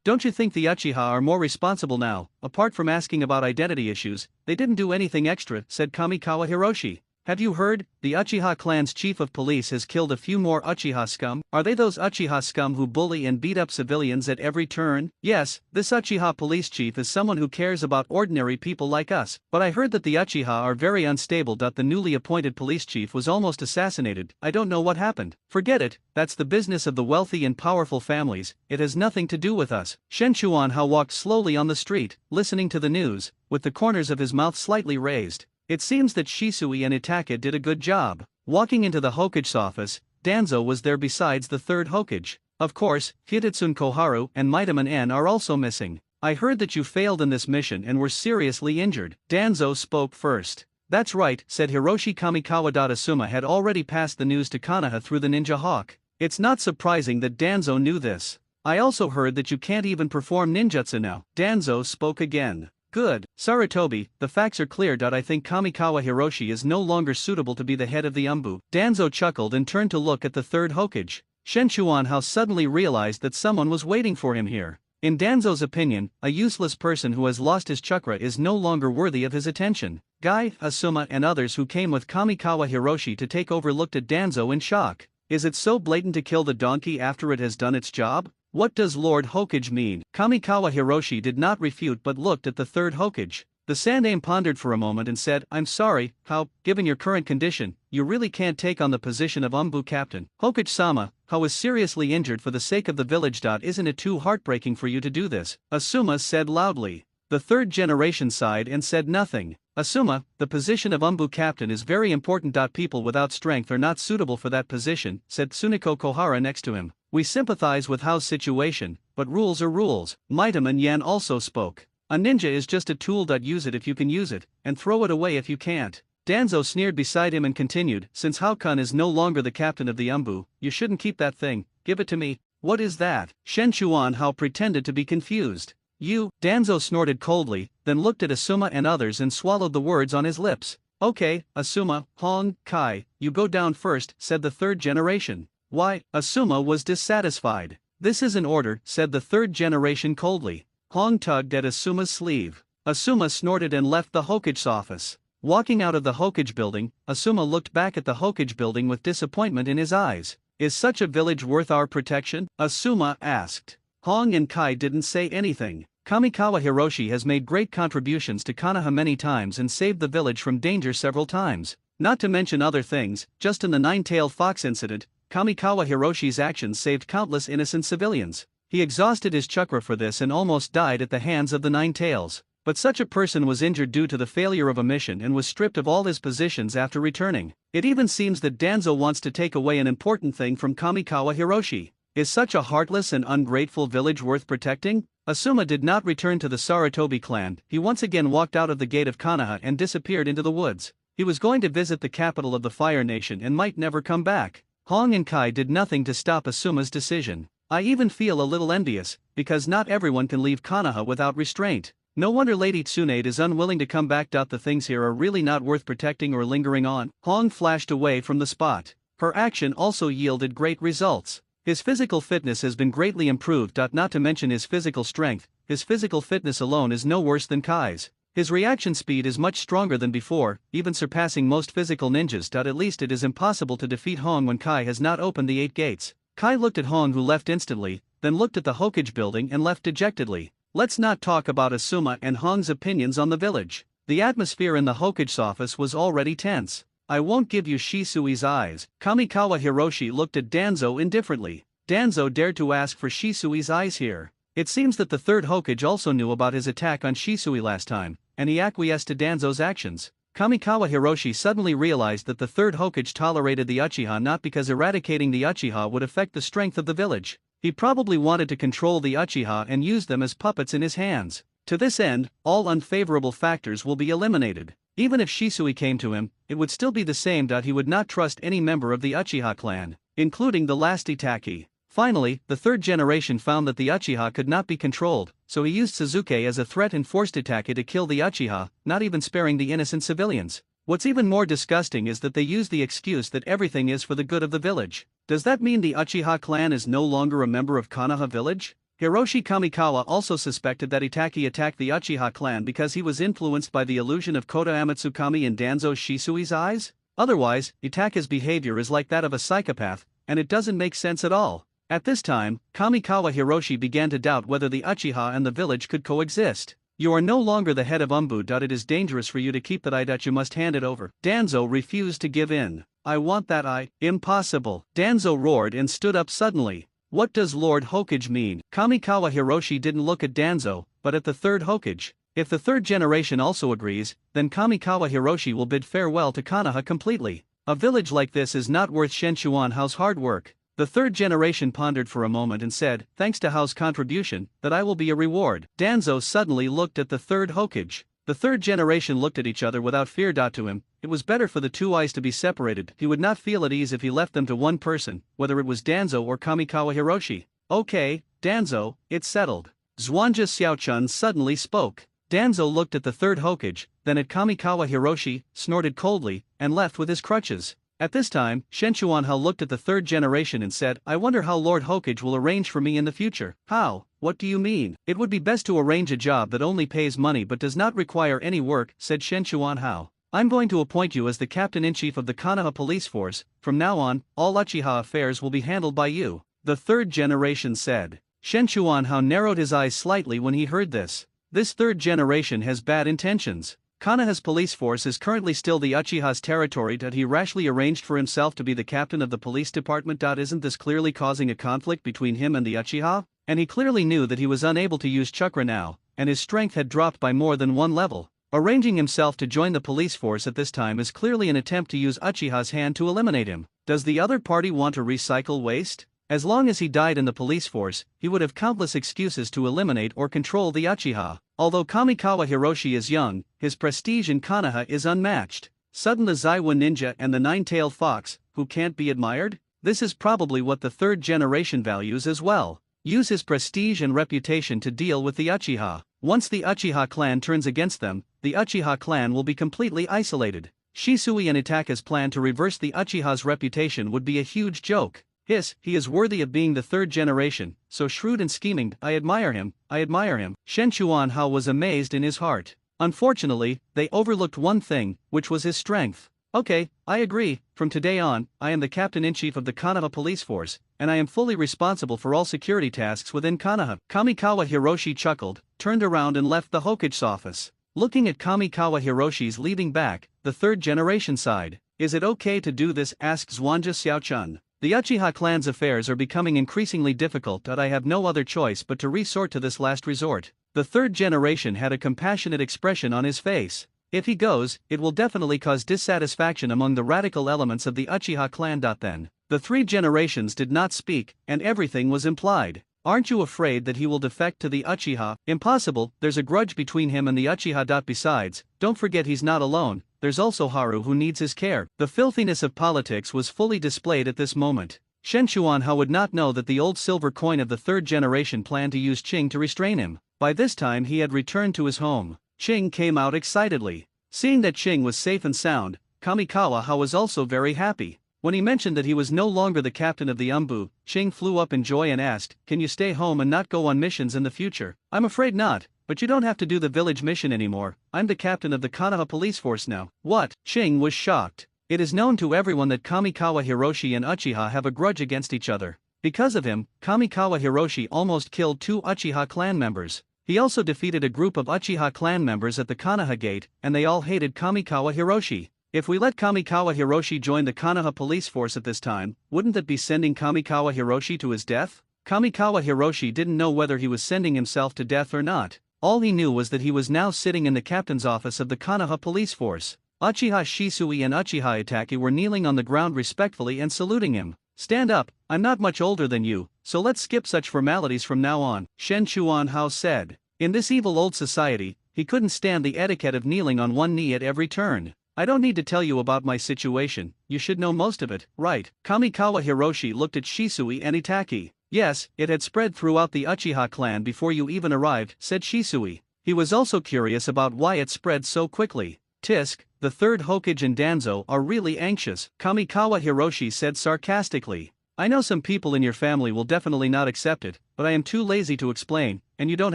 Don't you think the Uchiha are more responsible now? Apart from asking about identity issues, they didn't do anything extra," said Kamikawa Hiroshi. "Have you heard? The Uchiha clan's chief of police has killed a few more Uchiha scum." "Are they those Uchiha scum who bully and beat up civilians at every turn?" "Yes, this Uchiha police chief is someone who cares about ordinary people like us. But I heard that the Uchiha are very unstable. The newly appointed police chief was almost assassinated. I don't know what happened." "Forget it, that's the business of the wealthy and powerful families, it has nothing to do with us." Shen Chuanhao walked slowly on the street, listening to the news, with the corners of his mouth slightly raised. It seems that Shisui and Itaka did a good job. Walking into the Hokage's office, Danzo was there besides the third Hokage. "Of course, Hidetsun Koharu and Mitamon N are also missing. I heard that you failed in this mission and were seriously injured." Danzo spoke first. "That's right," said Hiroshi Kamikawa. Asuma had already passed the news to Konoha through the Ninja Hawk. It's not surprising that Danzo knew this. "I also heard that you can't even perform ninjutsu now." Danzo spoke again. "Good, Sarutobi, the facts are clear. I think Kamikawa Hiroshi is no longer suitable to be the head of the Umbu." Danzo chuckled and turned to look at the third Hokage. Shen Chuanhao suddenly realized that someone was waiting for him here. In Danzo's opinion, a useless person who has lost his chakra is no longer worthy of his attention. Guy, Asuma and others who came with Kamikawa Hiroshi to take over looked at Danzo in shock. Is it so blatant to kill the donkey after it has done its job? What does Lord Hokage mean? Kamikawa Hiroshi did not refute but looked at the third Hokage. The Sandaime pondered for a moment and said, "I'm sorry, how, given your current condition, you really can't take on the position of Umbu captain. Hokage-sama, how is seriously injured for the sake of the village. Isn't it too heartbreaking for you to do this?" Asuma said loudly. The third generation sighed and said nothing. "Asuma, the position of Umbu captain is very important. People without strength are not suitable for that position," said Tsuneko Kohara next to him. "We sympathize with Hao's situation, but rules are rules." Mitamon Yan also spoke. "A ninja is just a tool. Use it if you can use it, and throw it away if you can't." Danzo sneered beside him and continued, "Since Hao-kun is no longer the captain of the Umbu, you shouldn't keep that thing, give it to me." "What is that?" Shen Chuanhao pretended to be confused. "You," Danzo snorted coldly, then looked at Asuma and others and swallowed the words on his lips. "Okay, Asuma, Hong, Kai, you go down first," said the third generation. "Why?" Asuma was dissatisfied. "This is an order," said the third generation coldly. Hong tugged at Asuma's sleeve. Asuma snorted and left the Hokage's office. Walking out of the Hokage building, Asuma looked back at the Hokage building with disappointment in his eyes. "Is such a village worth our protection?" Asuma asked. Hong and Kai didn't say anything. Kamikawa Hiroshi has made great contributions to Konoha many times and saved the village from danger several times. Not to mention other things, just in the nine-tailed fox incident, Kamikawa Hiroshi's actions saved countless innocent civilians. He exhausted his chakra for this and almost died at the hands of the Nine Tails. But such a person was injured due to the failure of a mission and was stripped of all his positions after returning. It even seems that Danzo wants to take away an important thing from Kamikawa Hiroshi. Is such a heartless and ungrateful village worth protecting? Asuma did not return to the Sarutobi clan. He once again walked out of the gate of Konoha and disappeared into the woods. He was going to visit the capital of the Fire Nation and might never come back. Hong and Kai did nothing to stop Asuma's decision. I even feel a little envious, because not everyone can leave Konoha without restraint. No wonder Lady Tsunade is unwilling to come back. The things here are really not worth protecting or lingering on. Hong flashed away from the spot. Her action also yielded great results. His physical fitness has been greatly improved. Not to mention his physical strength, his physical fitness alone is no worse than Kai's. His reaction speed is much stronger than before, even surpassing most physical ninjas. At least it is impossible to defeat Hong when Kai has not opened the 8 gates. Kai looked at Hong, who left instantly, then looked at the Hokage building and left dejectedly. Let's not talk about Asuma and Hong's opinions on the village. The atmosphere in the Hokage's office was already tense. I won't give you Shisui's eyes. Kamikawa Hiroshi looked at Danzo indifferently. Danzo dared to ask for Shisui's eyes here. It seems that the third Hokage also knew about his attack on Shisui last time, and he acquiesced to Danzo's actions. Kamikawa Hiroshi suddenly realized that the third Hokage tolerated the Uchiha not because eradicating the Uchiha would affect the strength of the village. He probably wanted to control the Uchiha and use them as puppets in his hands. To this end, all unfavorable factors will be eliminated. Even if Shisui came to him, it would still be the same. He would not trust any member of the Uchiha clan, including the last Itaki. Finally, the third generation found that the Uchiha could not be controlled, so he used Suzuki as a threat and forced Itaki to kill the Uchiha, not even sparing the innocent civilians. What's even more disgusting is that they use the excuse that everything is for the good of the village. Does that mean the Uchiha clan is no longer a member of Konoha village? Hiroshi Kamikawa also suspected that Itaki attacked the Uchiha clan because he was influenced by the illusion of Kota Amatsukami in Danzo Shisui's eyes? Otherwise, Itaki's behavior is like that of a psychopath, and it doesn't make sense at all. At this time, Kamikawa Hiroshi began to doubt whether the Uchiha and the village could coexist. You are no longer the head of Umbu. It is dangerous for you to keep that eye. You must hand it over. Danzo refused to give in. I want that eye. Impossible. Danzo roared and stood up suddenly. What does Lord Hokage mean? Kamikawa Hiroshi didn't look at Danzo, but at the third Hokage. If the third generation also agrees, then Kamikawa Hiroshi will bid farewell to Konoha completely. A village like this is not worth Shenchuan Hao's hard work. The third generation pondered for a moment and said, thanks to Hao's contribution, that I will be a reward. Danzo suddenly looked at the third Hokage. The third generation looked at each other without fear. To him, it was better for the two eyes to be separated. He would not feel at ease if he left them to one person, whether it was Danzo or Kamikawa Hiroshi. Okay, Danzo, it's settled. Xuanja Xiaochun suddenly spoke. Danzo looked at the third Hokage, then at Kamikawa Hiroshi, snorted coldly, and left with his crutches. At this time, Shenchuan Hao looked at the third generation and said, I wonder how Lord Hokage will arrange for me in the future. How? What do you mean? It would be best to arrange a job that only pays money but does not require any work, said Shenchuan Hao. I'm going to appoint you as the captain-in-chief of the Konoha police force. From now on, all Uchiha affairs will be handled by you. The third generation said. Shenchuan Hao narrowed his eyes slightly when he heard this. This third generation has bad intentions. Konoha's police force is currently still the Uchiha's territory. He rashly arranged for himself to be the captain of the police department. Isn't this clearly causing a conflict between him and the Uchiha? And he clearly knew that he was unable to use chakra now, and his strength had dropped by more than one level. Arranging himself to join the police force at this time is clearly an attempt to use Uchiha's hand to eliminate him. Does the other party want to recycle waste? As long as he died in the police force, he would have countless excuses to eliminate or control the Uchiha. Although Kamikawa Hiroshi is young, his prestige in Konoha is unmatched. Sudden the Zaiwa ninja and the nine-tailed fox, who can't be admired? This is probably what the third generation values as well. Use his prestige and reputation to deal with the Uchiha. Once the Uchiha clan turns against them, the Uchiha clan will be completely isolated. Shisui and Itaka's plan to reverse the Uchiha's reputation would be a huge joke. He is worthy of being the third generation, so shrewd and scheming. I admire him. Shenchuan Hao was amazed in his heart. Unfortunately, they overlooked one thing, which was his strength. Okay, I agree. From today on, I am the captain-in-chief of the Konoha police force, and I am fully responsible for all security tasks within Konoha. Kamikawa Hiroshi chuckled, turned around and left the Hokage's office. Looking at Kamikawa Hiroshi's leaving back, the third generation sighed. Is it okay to do this? Asked Xuanja Xiaochun. The Uchiha clan's affairs are becoming increasingly difficult. I have no other choice but to resort to this last resort. The third generation had a compassionate expression on his face. If he goes, it will definitely cause dissatisfaction among the radical elements of the Uchiha clan. Then, the three generations did not speak, and everything was implied. Aren't you afraid that he will defect to the Uchiha? Impossible, there's a grudge between him and the Uchiha. Besides, don't forget he's not alone. There's also Haru who needs his care. The filthiness of politics was fully displayed at this moment. Shenchuan Hao would not know that the old silver coin of the third generation planned to use Qing to restrain him. By this time he had returned to his home. Qing came out excitedly. Seeing that Qing was safe and sound, Kamikawa Hao was also very happy. When he mentioned that he was no longer the captain of the Umbu, Qing flew up in joy and asked, can you stay home and not go on missions in the future? I'm afraid not. But you don't have to do the village mission anymore. I'm the captain of the Konoha police force now. What? Qing was shocked. It is known to everyone that Kamikawa Hiroshi and Uchiha have a grudge against each other. Because of him, Kamikawa Hiroshi almost killed 2 Uchiha clan members. He also defeated a group of Uchiha clan members at the Konoha gate, and they all hated Kamikawa Hiroshi. If we let Kamikawa Hiroshi join the Konoha police force at this time, wouldn't that be sending Kamikawa Hiroshi to his death? Kamikawa Hiroshi didn't know whether he was sending himself to death or not. All he knew was that he was now sitting in the captain's office of the Konoha police force. Uchiha Shisui and Uchiha Itaki were kneeling on the ground respectfully and saluting him. "Stand up, I'm not much older than you, so let's skip such formalities from now on," Shen Chuanhao said. In this evil old society, he couldn't stand the etiquette of kneeling on one knee at every turn. "I don't need to tell you about my situation, you should know most of it, right?" Kamikawa Hiroshi looked at Shisui and Itaki. "Yes, it had spread throughout the Uchiha clan before you even arrived," said Shisui. He was also curious about why it spread so quickly. "Tisk, the third Hokage and Danzo are really anxious," Kamikawa Hiroshi said sarcastically. "I know some people in your family will definitely not accept it, but I am too lazy to explain, and you don't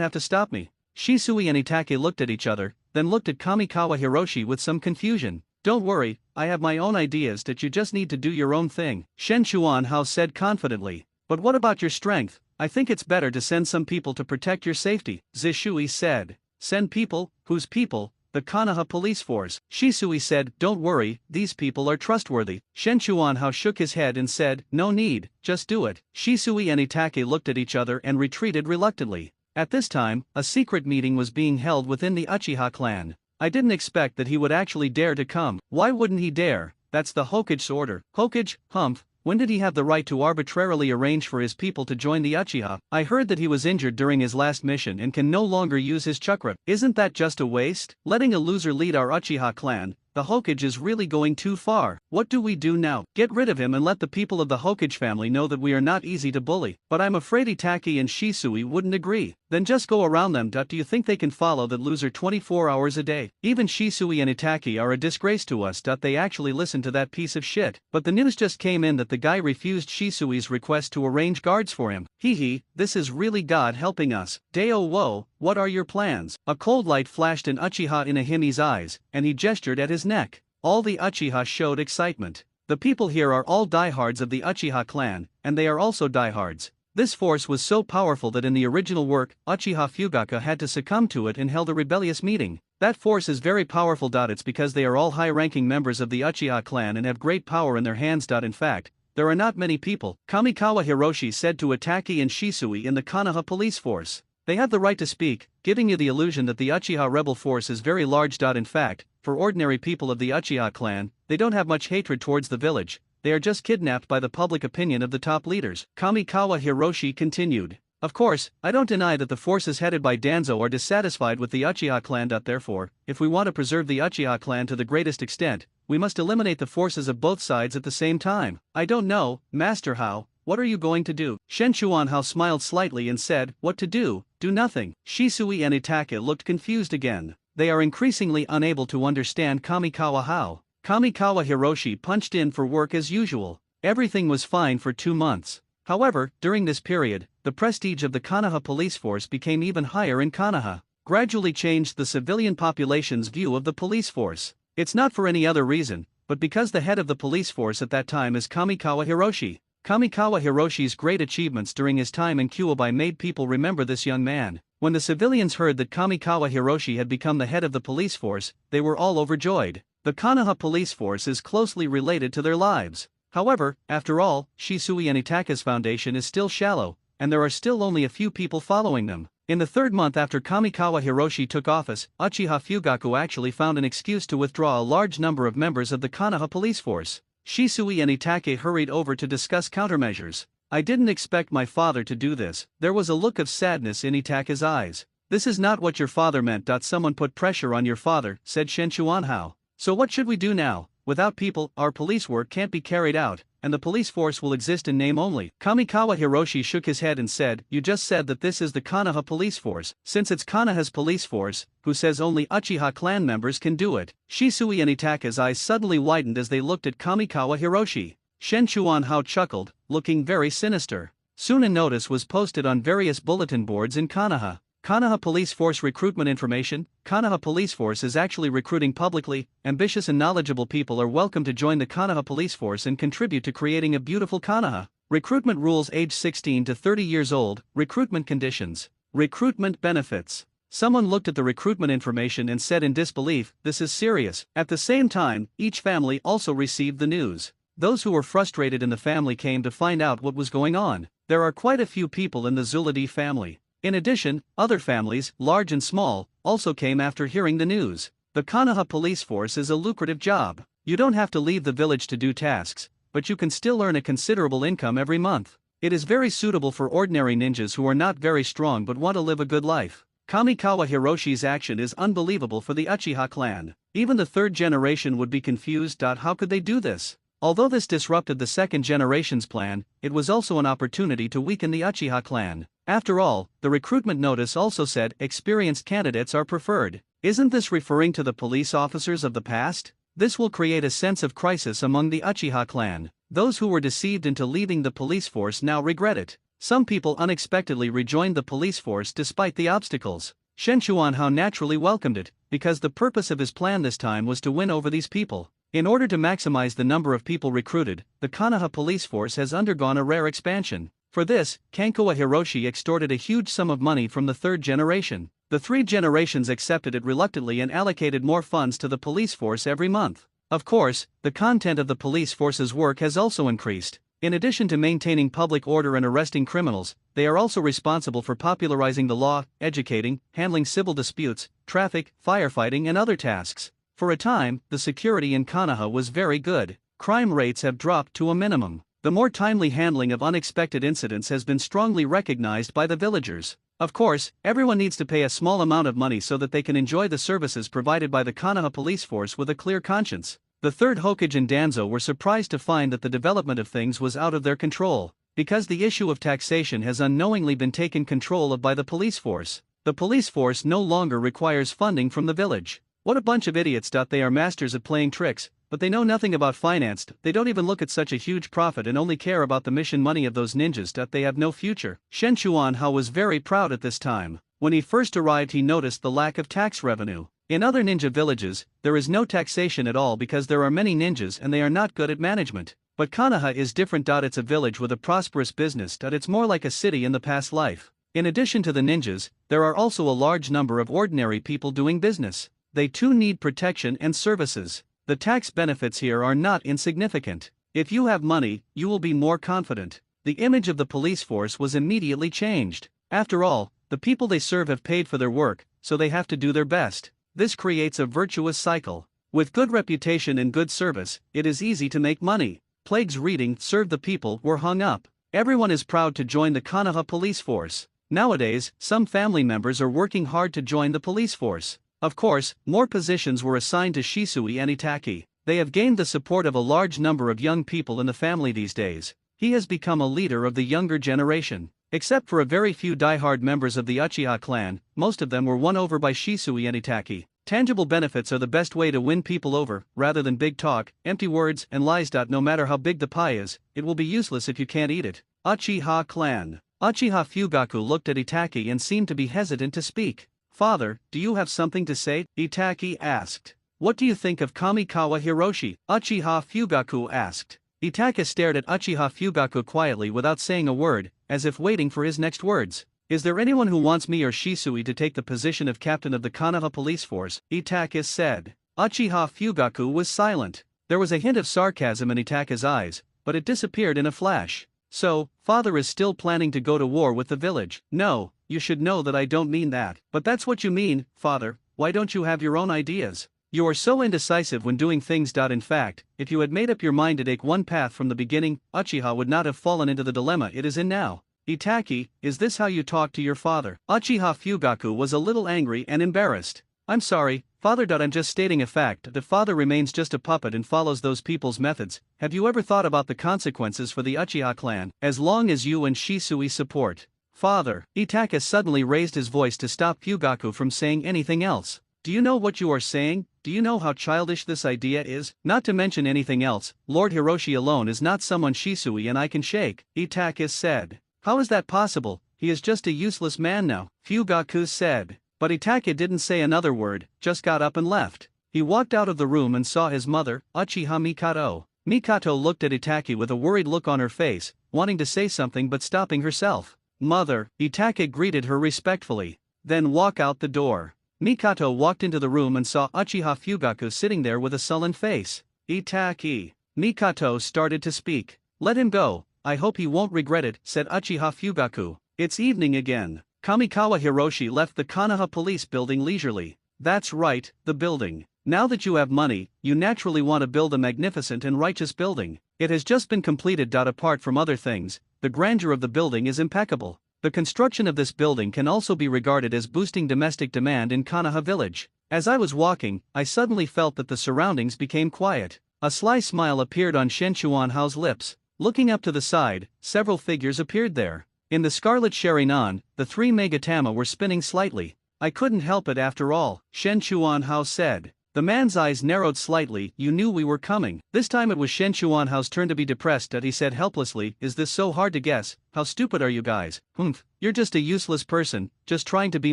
have to stop me." Shisui and Itake looked at each other, then looked at Kamikawa Hiroshi with some confusion. "Don't worry, I have my own ideas that you just need to do your own thing," Shen Chuanhao said confidently. "But what about your strength? I think it's better to send some people to protect your safety," Zishui said. "Send people? Whose people?" "The Konoha police force," Shisui said. "Don't worry, these people are trustworthy." Shen Chuanhao shook his head and said, "No need, just do it." Shisui and Itake looked at each other and retreated reluctantly. At this time, a secret meeting was being held within the Uchiha clan. "I didn't expect that he would actually dare to come." "Why wouldn't he dare? That's the Hokage's order." "Hokage? Humph. When did he have the right to arbitrarily arrange for his people to join the Uchiha? I heard that he was injured during his last mission and can no longer use his chakra. Isn't that just a waste? Letting a loser lead our Uchiha clan, the Hokage is really going too far. What do we do now? Get rid of him and let the people of the Hokage family know that we are not easy to bully." "But I'm afraid Itaki and Shisui wouldn't agree." "Then just go around them. Do you think they can follow that loser 24 hours a day? Even Shisui and Itaki are a disgrace to us. They actually listen to that piece of shit." "But the news just came in that the guy refused Shisui's request to arrange guards for him." Hee, this is really God helping us." "Deo wo, what are your plans?" A cold light flashed in Uchiha Inahimi's eyes, and he gestured at his neck. All the Uchiha showed excitement. "The people here are all diehards of the Uchiha clan, and they are also diehards." This force was so powerful that in the original work, Uchiha Fugaka had to succumb to it and held a rebellious meeting. That force is very powerful. It's because they are all high-ranking members of the Uchiha clan and have great power in their hands. In fact, there are not many people, Kamikawa Hiroshi said to Itaki and Shisui in the Konoha police force. "They have the right to speak, giving you the illusion that the Uchiha rebel force is very large. In fact, for ordinary people of the Uchiha clan, they don't have much hatred towards the village. They are just kidnapped by the public opinion of the top leaders," Kamikawa Hiroshi continued. "Of course, I don't deny that the forces headed by Danzo are dissatisfied with the Uchiha clan. Therefore, if we want to preserve the Uchiha clan to the greatest extent, we must eliminate the forces of both sides at the same time." "I don't know, Master Hao, what are you going to do?" Shen Chuanhao smiled slightly and said, "What to do? Do nothing." Shisui and Itake looked confused again. They are increasingly unable to understand Kamikawa Hao. Kamikawa Hiroshi punched in for work as usual. Everything was fine for 2 months. However, during this period, the prestige of the Konoha police force became even higher in Konoha. Gradually changed the civilian population's view of the police force. It's not for any other reason, but because the head of the police force at that time is Kamikawa Hiroshi. Kamikawa Hiroshi's great achievements during his time in Kyuubi made people remember this young man. When the civilians heard that Kamikawa Hiroshi had become the head of the police force, they were all overjoyed. The Konoha police force is closely related to their lives. However, after all, Shisui and Itake's foundation is still shallow, and there are still only a few people following them. In the 3rd month after Kamikawa Hiroshi took office, Uchiha Fugaku actually found an excuse to withdraw a large number of members of the Konoha police force. Shisui and Itake hurried over to discuss countermeasures. "I didn't expect my father to do this." There was a look of sadness in Itake's eyes. "This is not what your father meant. Someone put pressure on your father," said Shen Chuanhao. "So what should we do now? Without people, our police work can't be carried out, and the police force will exist in name only." Kamikawa Hiroshi shook his head and said, "You just said that this is the Konoha police force. Since it's Konoha's police force, who says only Uchiha clan members can do it?" Shisui and Itake's eyes suddenly widened as they looked at Kamikawa Hiroshi. Shen Chuanhao chuckled, looking very sinister. Soon a notice was posted on various bulletin boards in Konoha. Konoha Police Force recruitment information. Konoha Police Force is actually recruiting publicly. Ambitious and knowledgeable people are welcome to join the Konoha Police Force and contribute to creating a beautiful Konoha. Recruitment rules: age 16 to 30 years old. Recruitment conditions. Recruitment benefits. Someone looked at the recruitment information and said in disbelief, "This is serious." At the same time, each family also received the news. Those who were frustrated in the family came to find out what was going on. There are quite a few people in the Zuladi family. In addition, other families, large and small, also came after hearing the news. The Konoha police force is a lucrative job. You don't have to leave the village to do tasks, but you can still earn a considerable income every month. It is very suitable for ordinary ninjas who are not very strong but want to live a good life. Kamikawa Hiroshi's action is unbelievable for the Uchiha clan. Even the third generation would be confused. How could they do this? Although this disrupted the second generation's plan, it was also an opportunity to weaken the Uchiha clan. After all, the recruitment notice also said experienced candidates are preferred. Isn't this referring to the police officers of the past? This will create a sense of crisis among the Uchiha clan. Those who were deceived into leaving the police force now regret it. Some people unexpectedly rejoined the police force despite the obstacles. Shen Chuanhao naturally welcomed it, because the purpose of his plan this time was to win over these people. In order to maximize the number of people recruited, the Konoha police force has undergone a rare expansion. For this, Kankawa Hiroshi extorted a huge sum of money from the third generation. The three generations accepted it reluctantly and allocated more funds to the police force every month. Of course, the content of the police force's work has also increased. In addition to maintaining public order and arresting criminals, they are also responsible for popularizing the law, educating, handling civil disputes, traffic, firefighting and other tasks. For a time, the security in Konoha was very good. Crime rates have dropped to a minimum. The more timely handling of unexpected incidents has been strongly recognized by the villagers. Of course, everyone needs to pay a small amount of money so that they can enjoy the services provided by the Konoha police force with a clear conscience. The third Hokage and Danzo were surprised to find that the development of things was out of their control, because the issue of taxation has unknowingly been taken control of by the police force. The police force no longer requires funding from the village. What a bunch of idiots. They are masters at playing tricks, but they know nothing about finance. They don't even look at such a huge profit and only care about the mission money of those ninjas. They have no future. Shen Chuanhao was very proud at this time. When he first arrived, he noticed the lack of tax revenue. In other ninja villages, there is no taxation at all because there are many ninjas and they are not good at management. But Konoha is different. It's a village with a prosperous business. It's more like a city in the past life. In addition to the ninjas, there are also a large number of ordinary people doing business. They too need protection and services. The tax benefits here are not insignificant. If you have money, you will be more confident. The image of the police force was immediately changed. After all, the people they serve have paid for their work, so they have to do their best. This creates a virtuous cycle. With good reputation and good service, it is easy to make money. Plague's reading, "Serve the People," were hung up. Everyone is proud to join the Konoha police force. Nowadays, some family members are working hard to join the police force. Of course, more positions were assigned to Shisui and Itaki. They have gained the support of a large number of young people in the family these days. He has become a leader of the younger generation. Except for a very few die-hard members of the Uchiha clan, most of them were won over by Shisui and Itaki. Tangible benefits are the best way to win people over, rather than big talk, empty words, and lies. No matter how big the pie is, it will be useless if you can't eat it. Uchiha clan. Uchiha Fugaku looked at Itaki and seemed to be hesitant to speak. "Father, do you have something to say?" Itaki asked. "What do you think of Kamikawa Hiroshi?" Uchiha Fugaku asked. Itaka stared at Uchiha Fugaku quietly without saying a word, as if waiting for his next words. "Is there anyone who wants me or Shisui to take the position of captain of the Konoha police force?" Itaka said. Uchiha Fugaku was silent. There was a hint of sarcasm in Itaka's eyes, but it disappeared in a flash. "So, father is still planning to go to war with the village?" "No, you should know that I don't mean that." "But that's what you mean, father. Why don't you have your own ideas? You are so indecisive when doing things. In fact, if you had made up your mind to take one path from the beginning, Uchiha would not have fallen into the dilemma it is in now." "Itaki, is this how you talk to your father?" Uchiha Fugaku was a little angry and embarrassed. "I'm sorry, father. I'm just stating a fact. The father remains just a puppet and follows those people's methods. Have you ever thought about the consequences for the Uchiha clan, as long as you and Shisui support?" "Father." Itaka suddenly raised his voice to stop Fugaku from saying anything else. "Do you know what you are saying? Do you know how childish this idea is? Not to mention anything else, Lord Hiroshi alone is not someone Shisui and I can shake," Itaka said. "How is that possible? He is just a useless man now," Fugaku said. But Itaka didn't say another word, just got up and left. He walked out of the room and saw his mother, Uchiha Mikato. Mikato looked at Itaki with a worried look on her face, wanting to say something but stopping herself. "Mother," Itaka greeted her respectfully. then walk out the door. Mikato walked into the room and saw Uchiha Fugaku sitting there with a sullen face. Itaki. Mikato started to speak. Let him go, I hope he won't regret it, said Uchiha Fugaku. It's evening again. Kamikawa Hiroshi left the Konoha police building leisurely. That's right, the building. Now that you have money, you naturally want to build a magnificent and righteous building. It has just been completed. Apart from other things, the grandeur of the building is impeccable. The construction of this building can also be regarded as boosting domestic demand in Konoha village. As I was walking, I suddenly felt that the surroundings became quiet. A sly smile appeared on Shen Chuanhao's lips. Looking up to the side, several figures appeared there. In the scarlet Sharingan, the three Megatama were spinning slightly. I couldn't help it after all, Shen Chuanhao said. The man's eyes narrowed slightly. You knew we were coming. This time it was Shen Chuanhao's turn to be depressed. He said helplessly, is this so hard to guess? How stupid are you guys? Humph, you're just a useless person, just trying to be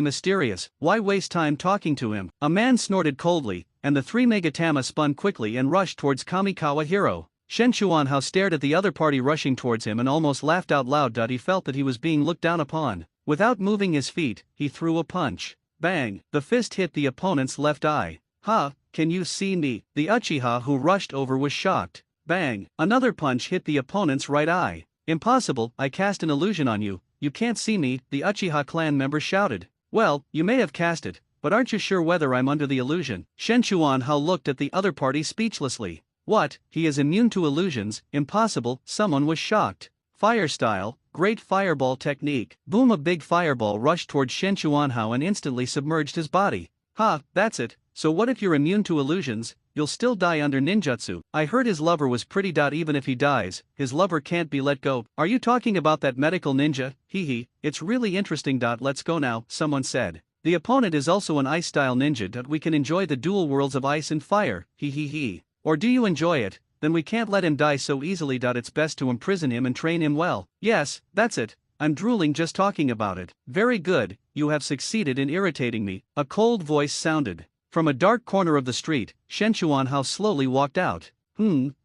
mysterious. Why waste time talking to him? A man snorted coldly, and the three Megatama spun quickly and rushed towards Kamikawa Hiro. Shen Chuanhao stared at the other party rushing towards him and almost laughed out loud. He felt that he was being looked down upon. Without moving his feet, he threw a punch. Bang! The fist hit the opponent's left eye. Ha, can you see me? The Uchiha who rushed over was shocked. Bang! Another punch hit the opponent's right eye. Impossible, I cast an illusion on you. You can't see me, the Uchiha clan member shouted. Well, you may have cast it, but aren't you sure whether I'm under the illusion? Shen Chuanhao looked at the other party speechlessly. What, he is immune to illusions? Impossible, someone was shocked. Fire style, great fireball technique. Boom! A big fireball rushed towards Shen Chuanhao and instantly submerged his body. Ha, that's it. So what if you're immune to illusions? You'll still die under ninjutsu. I heard his lover was pretty. Even if he dies, his lover can't be let go. Are you talking about that medical ninja? Hee, it's really interesting. Let's go now, someone said. The opponent is also an ice-style ninja. We can enjoy the dual worlds of ice and fire. Hee. Or do you enjoy it? Then we can't let him die so easily. It's best to imprison him and train him well. Yes, that's it. I'm drooling just talking about it. Very good, you have succeeded in irritating me. A cold voice sounded. From a dark corner of the street, Shen Chuanhao slowly walked out.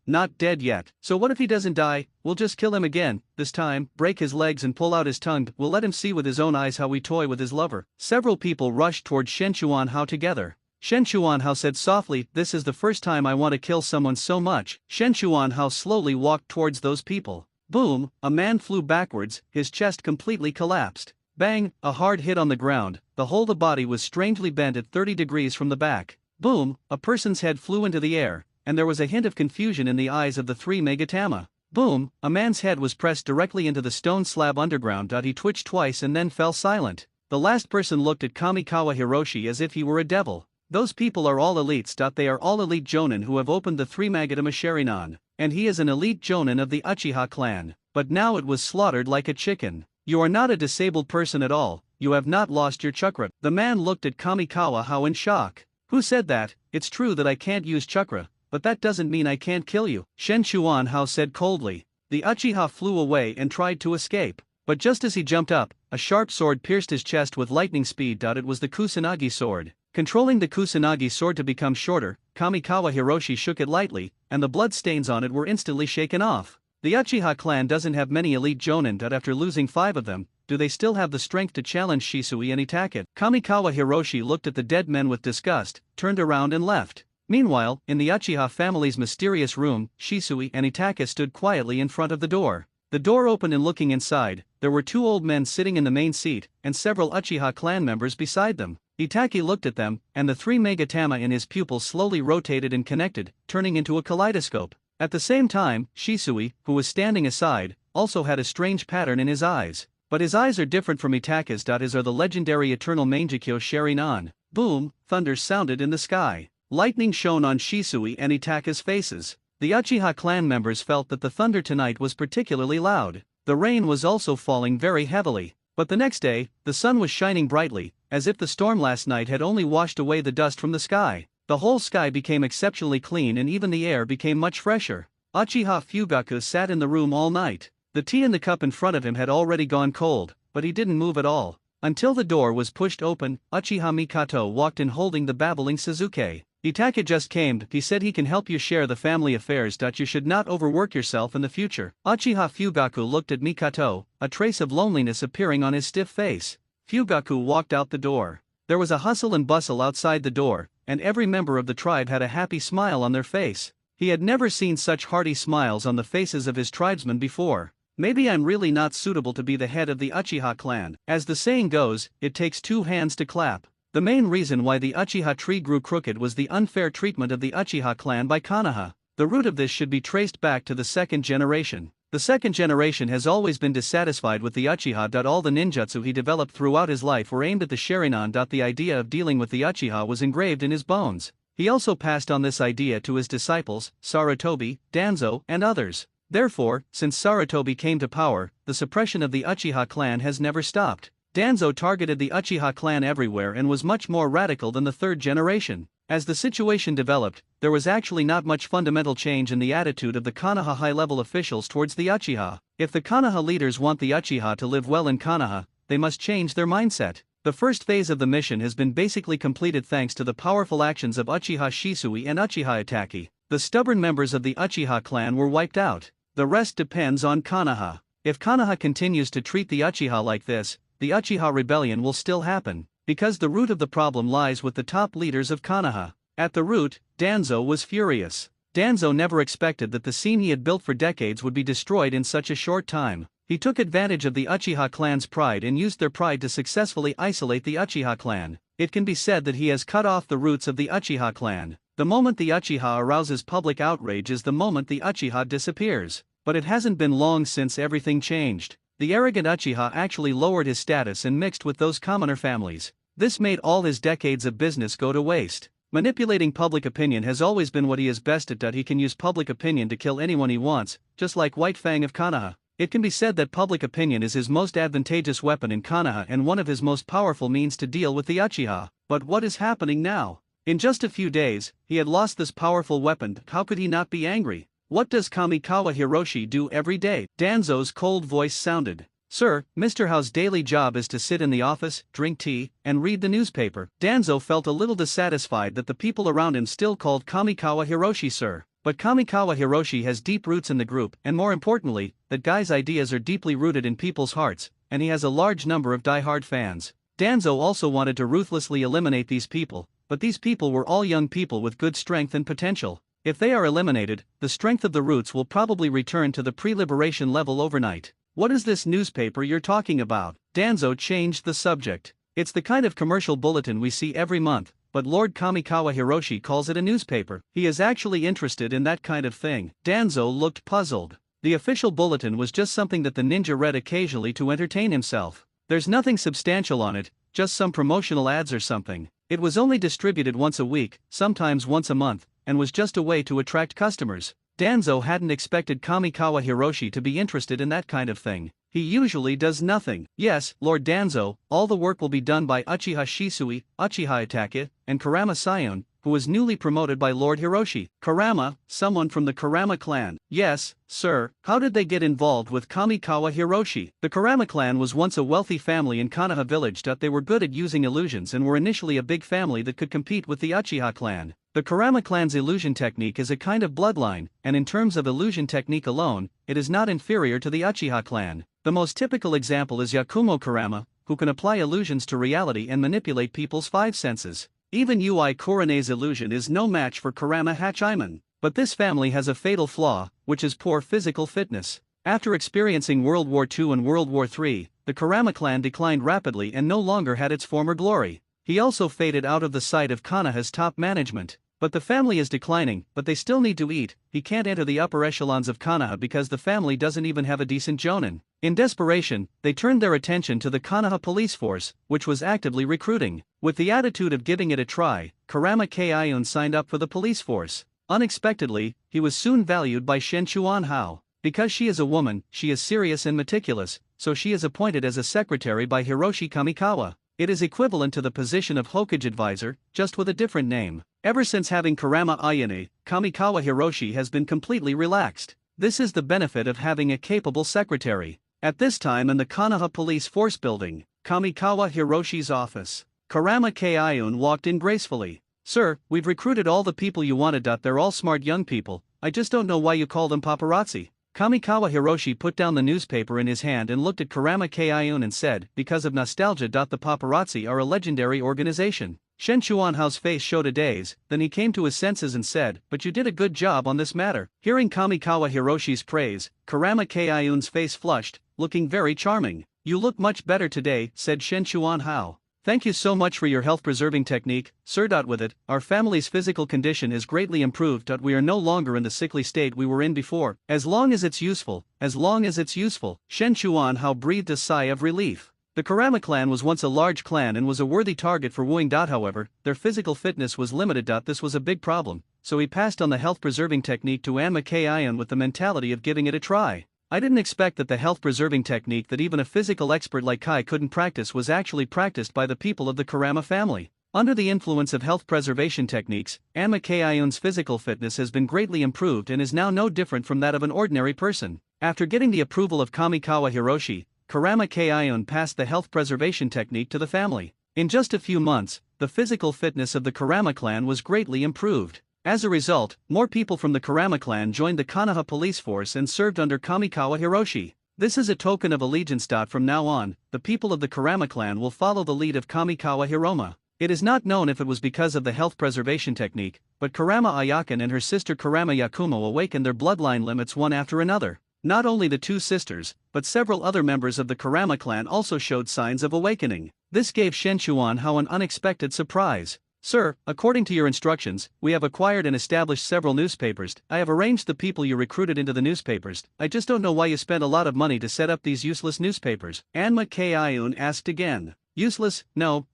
Not dead yet. So what if he doesn't die? We'll just kill him again, this time, break his legs and pull out his tongue. We'll let him see with his own eyes how we toy with his lover. Several people rushed towards Shen Chuanhao together. Shen Chuanhao said softly, this is the first time I want to kill someone so much. Shen Chuanhao slowly walked towards those people. Boom, a man flew backwards, his chest completely collapsed. Bang, a hard hit on the ground, the whole the body was strangely bent at 30 degrees from the back. Boom, a person's head flew into the air, and there was a hint of confusion in the eyes of the three Megatama. Boom, a man's head was pressed directly into the stone slab underground. He twitched twice and then fell silent. The last person looked at Kamikawa Hiroshi as if he were a devil. Those people are all elites. They are all elite jonin who have opened the three Megatama Sharingan, and he is an elite jonin of the Uchiha clan, but now it was slaughtered like a chicken. You are not a disabled person at all, you have not lost your chakra. The man looked at Kamikawa Hao in shock. Who said that? It's true that I can't use chakra, but that doesn't mean I can't kill you, Shen Chuanhao said coldly. The Uchiha flew away and tried to escape, but just as he jumped up, a sharp sword pierced his chest with lightning speed. It was the Kusanagi sword. Controlling the Kusanagi sword to become shorter, Kamikawa Hiroshi shook it lightly, and the blood stains on it were instantly shaken off. The Uchiha clan doesn't have many elite jonin. After losing 5 of them, do they still have the strength to challenge Shisui and Itachi? Kamikawa Hiroshi looked at the dead men with disgust, turned around and left. Meanwhile, in the Uchiha family's mysterious room, Shisui and Itachi stood quietly in front of the door. The door opened and looking inside, there were 2 old men sitting in the main seat, and several Uchiha clan members beside them. Itachi looked at them, and the 3 Megatama in his pupils slowly rotated and connected, turning into a kaleidoscope. At the same time, Shisui, who was standing aside, also had a strange pattern in his eyes. But his eyes are different from Itachi's. His are the legendary eternal Mangekyo Sharingan. Boom, thunder sounded in the sky. Lightning shone on Shisui and Itachi's faces. The Uchiha clan members felt that the thunder tonight was particularly loud. The rain was also falling very heavily. But the next day, the sun was shining brightly, as if the storm last night had only washed away the dust from the sky. The whole sky became exceptionally clean and even the air became much fresher. Uchiha Fugaku sat in the room all night. The tea in the cup in front of him had already gone cold, but he didn't move at all. Until the door was pushed open, Uchiha Mikato walked in holding the babbling Suzuki. Itachi just came, he said he can help you share the family affairs. You should not overwork yourself in the future. Uchiha Fugaku looked at Mikato, a trace of loneliness appearing on his stiff face. Fugaku walked out the door. There was a hustle and bustle outside the door, and every member of the tribe had a happy smile on their face. He had never seen such hearty smiles on the faces of his tribesmen before. Maybe I'm really not suitable to be the head of the Uchiha clan. As the saying goes, it takes two hands to clap. The main reason why the Uchiha tree grew crooked was the unfair treatment of the Uchiha clan by Konoha. The root of this should be traced back to the second generation. The second generation has always been dissatisfied with the Uchiha. All the ninjutsu he developed throughout his life were aimed at the Sharingan. The idea of dealing with the Uchiha was engraved in his bones. He also passed on this idea to his disciples, Sarutobi, Danzo, and others. Therefore, since Sarutobi came to power, the suppression of the Uchiha clan has never stopped. Danzo targeted the Uchiha clan everywhere and was much more radical than the third generation. As the situation developed, there was actually not much fundamental change in the attitude of the Konoha high-level officials towards the Uchiha. If the Konoha leaders want the Uchiha to live well in Konoha, they must change their mindset. The first phase of the mission has been basically completed thanks to the powerful actions of Uchiha Shisui and Uchiha Itachi. The stubborn members of the Uchiha clan were wiped out. The rest depends on Konoha. If Konoha continues to treat the Uchiha like this, the Uchiha rebellion will still happen, because the root of the problem lies with the top leaders of Konoha. At the root, Danzo was furious. Danzo never expected that the scene he had built for decades would be destroyed in such a short time. He took advantage of the Uchiha clan's pride and used their pride to successfully isolate the Uchiha clan. It can be said that he has cut off the roots of the Uchiha clan. The moment the Uchiha arouses public outrage is the moment the Uchiha disappears. But it hasn't been long since everything changed. The arrogant Uchiha actually lowered his status and mixed with those commoner families. This made all his decades of business go to waste. Manipulating public opinion has always been what he is best at. He can use public opinion to kill anyone he wants, just like White Fang of Konoha. It can be said that public opinion is his most advantageous weapon in Konoha and one of his most powerful means to deal with the Uchiha. But what is happening now? In just a few days, he had lost this powerful weapon. How could he not be angry? What does Kamikawa Hiroshi do every day? Danzo's cold voice sounded. Sir, Mr. Hao's daily job is to sit in the office, drink tea, and read the newspaper. Danzo felt a little dissatisfied that the people around him still called Kamikawa Hiroshi sir. But Kamikawa Hiroshi has deep roots in the group, and more importantly, that guy's ideas are deeply rooted in people's hearts, and he has a large number of die-hard fans. Danzo also wanted to ruthlessly eliminate these people, but these people were all young people with good strength and potential. If they are eliminated, the strength of the roots will probably return to the pre-liberation level overnight. What is this newspaper you're talking about? Danzo changed the subject. It's the kind of commercial bulletin we see every month, but Lord Kamikawa Hiroshi calls it a newspaper. He is actually interested in that kind of thing. Danzo looked puzzled. The official bulletin was just something that the ninja read occasionally to entertain himself. There's nothing substantial on it, just some promotional ads or something. It was only distributed once a week, sometimes once a month, and was just a way to attract customers. Danzo hadn't expected Kamikawa Hiroshi to be interested in that kind of thing. He usually does nothing. Yes, Lord Danzo, all the work will be done by Uchiha Shisui, Uchiha Itachi, and Kurama Sayun, who was newly promoted by Lord Hiroshi. Kurama, someone from the Kurama clan. Yes, sir. How did they get involved with Kamikawa Hiroshi? The Kurama clan was once a wealthy family in Konoha village. They were good at using illusions and were initially a big family that could compete with the Uchiha clan. The Kurama clan's illusion technique is a kind of bloodline, and in terms of illusion technique alone, it is not inferior to the Uchiha clan. The most typical example is Yakumo Kurama, who can apply illusions to reality and manipulate people's five senses. Even Ui Kurane's illusion is no match for Kurama Hachiman. But this family has a fatal flaw, which is poor physical fitness. After experiencing World War II and World War III, the Kurama clan declined rapidly and no longer had its former glory. He also faded out of the sight of Konoha's top management. But the family is declining, but they still need to eat. He can't enter the upper echelons of Konoha because the family doesn't even have a decent jonin. In desperation, they turned their attention to the Konoha police force, which was actively recruiting. With the attitude of giving it a try, Kurama Kaiun signed up for the police force. Unexpectedly, he was soon valued by Shen Chuan Hao. Because she is a woman, she is serious and meticulous, so she is appointed as a secretary by Hiroshi Kamikawa. It is equivalent to the position of Hokage advisor, just with a different name. Ever since having Kurama Ayane, Kamikawa Hiroshi has been completely relaxed. This is the benefit of having a capable secretary. At this time in the Konoha Police Force building, Kamikawa Hiroshi's office, Kurama Kaiun walked in gracefully. Sir, we've recruited all the people you wanted. They're all smart young people, I just don't know why you call them paparazzi. Kamikawa Hiroshi put down the newspaper in his hand and looked at Kurama Keiun and said, because of nostalgia. The paparazzi are a legendary organization. Shen Chuanhao's face showed a daze, then he came to his senses and said, but you did a good job on this matter. Hearing Kamikawa Hiroshi's praise, Kurama Keiun's face flushed, looking very charming. You look much better today, said Shen Chuanhao. Thank you so much for your health-preserving technique, sir. With it, our family's physical condition is greatly improved. We are no longer in the sickly state we were in before. As long as it's useful, Shen Chuanhao breathed a sigh of relief. The Kurama clan was once a large clan and was a worthy target for wooing. However, their physical fitness was limited. This was a big problem, so he passed on the health-preserving technique to Anma Keiun with the mentality of giving it a try. I didn't expect that the health-preserving technique that even a physical expert like Kai couldn't practice was actually practiced by the people of the Kurama family. Under the influence of health preservation techniques, Anma Keiun's physical fitness has been greatly improved and is now no different from that of an ordinary person. After getting the approval of Kamikawa Hiroshi, Kurama Keiun passed the health preservation technique to the family. In just a few months, the physical fitness of the Kurama clan was greatly improved. As a result, more people from the Kurama clan joined the Konoha police force and served under Kamikawa Hiroshi. This is a token of allegiance. From now on, the people of the Kurama clan will follow the lead of Kamikawa Hiroma. It is not known if it was because of the health preservation technique, but Kurama Ayakan and her sister Kurama Yakumo awakened their bloodline limits one after another. Not only the two sisters, but several other members of the Kurama clan also showed signs of awakening. This gave Shen Chuanhao an unexpected surprise. Sir, according to your instructions, we have acquired and established several newspapers. I have arranged the people you recruited into the newspapers. I just don't know why you spent a lot of money to set up these useless newspapers. Anma Keiun asked again. Useless? No,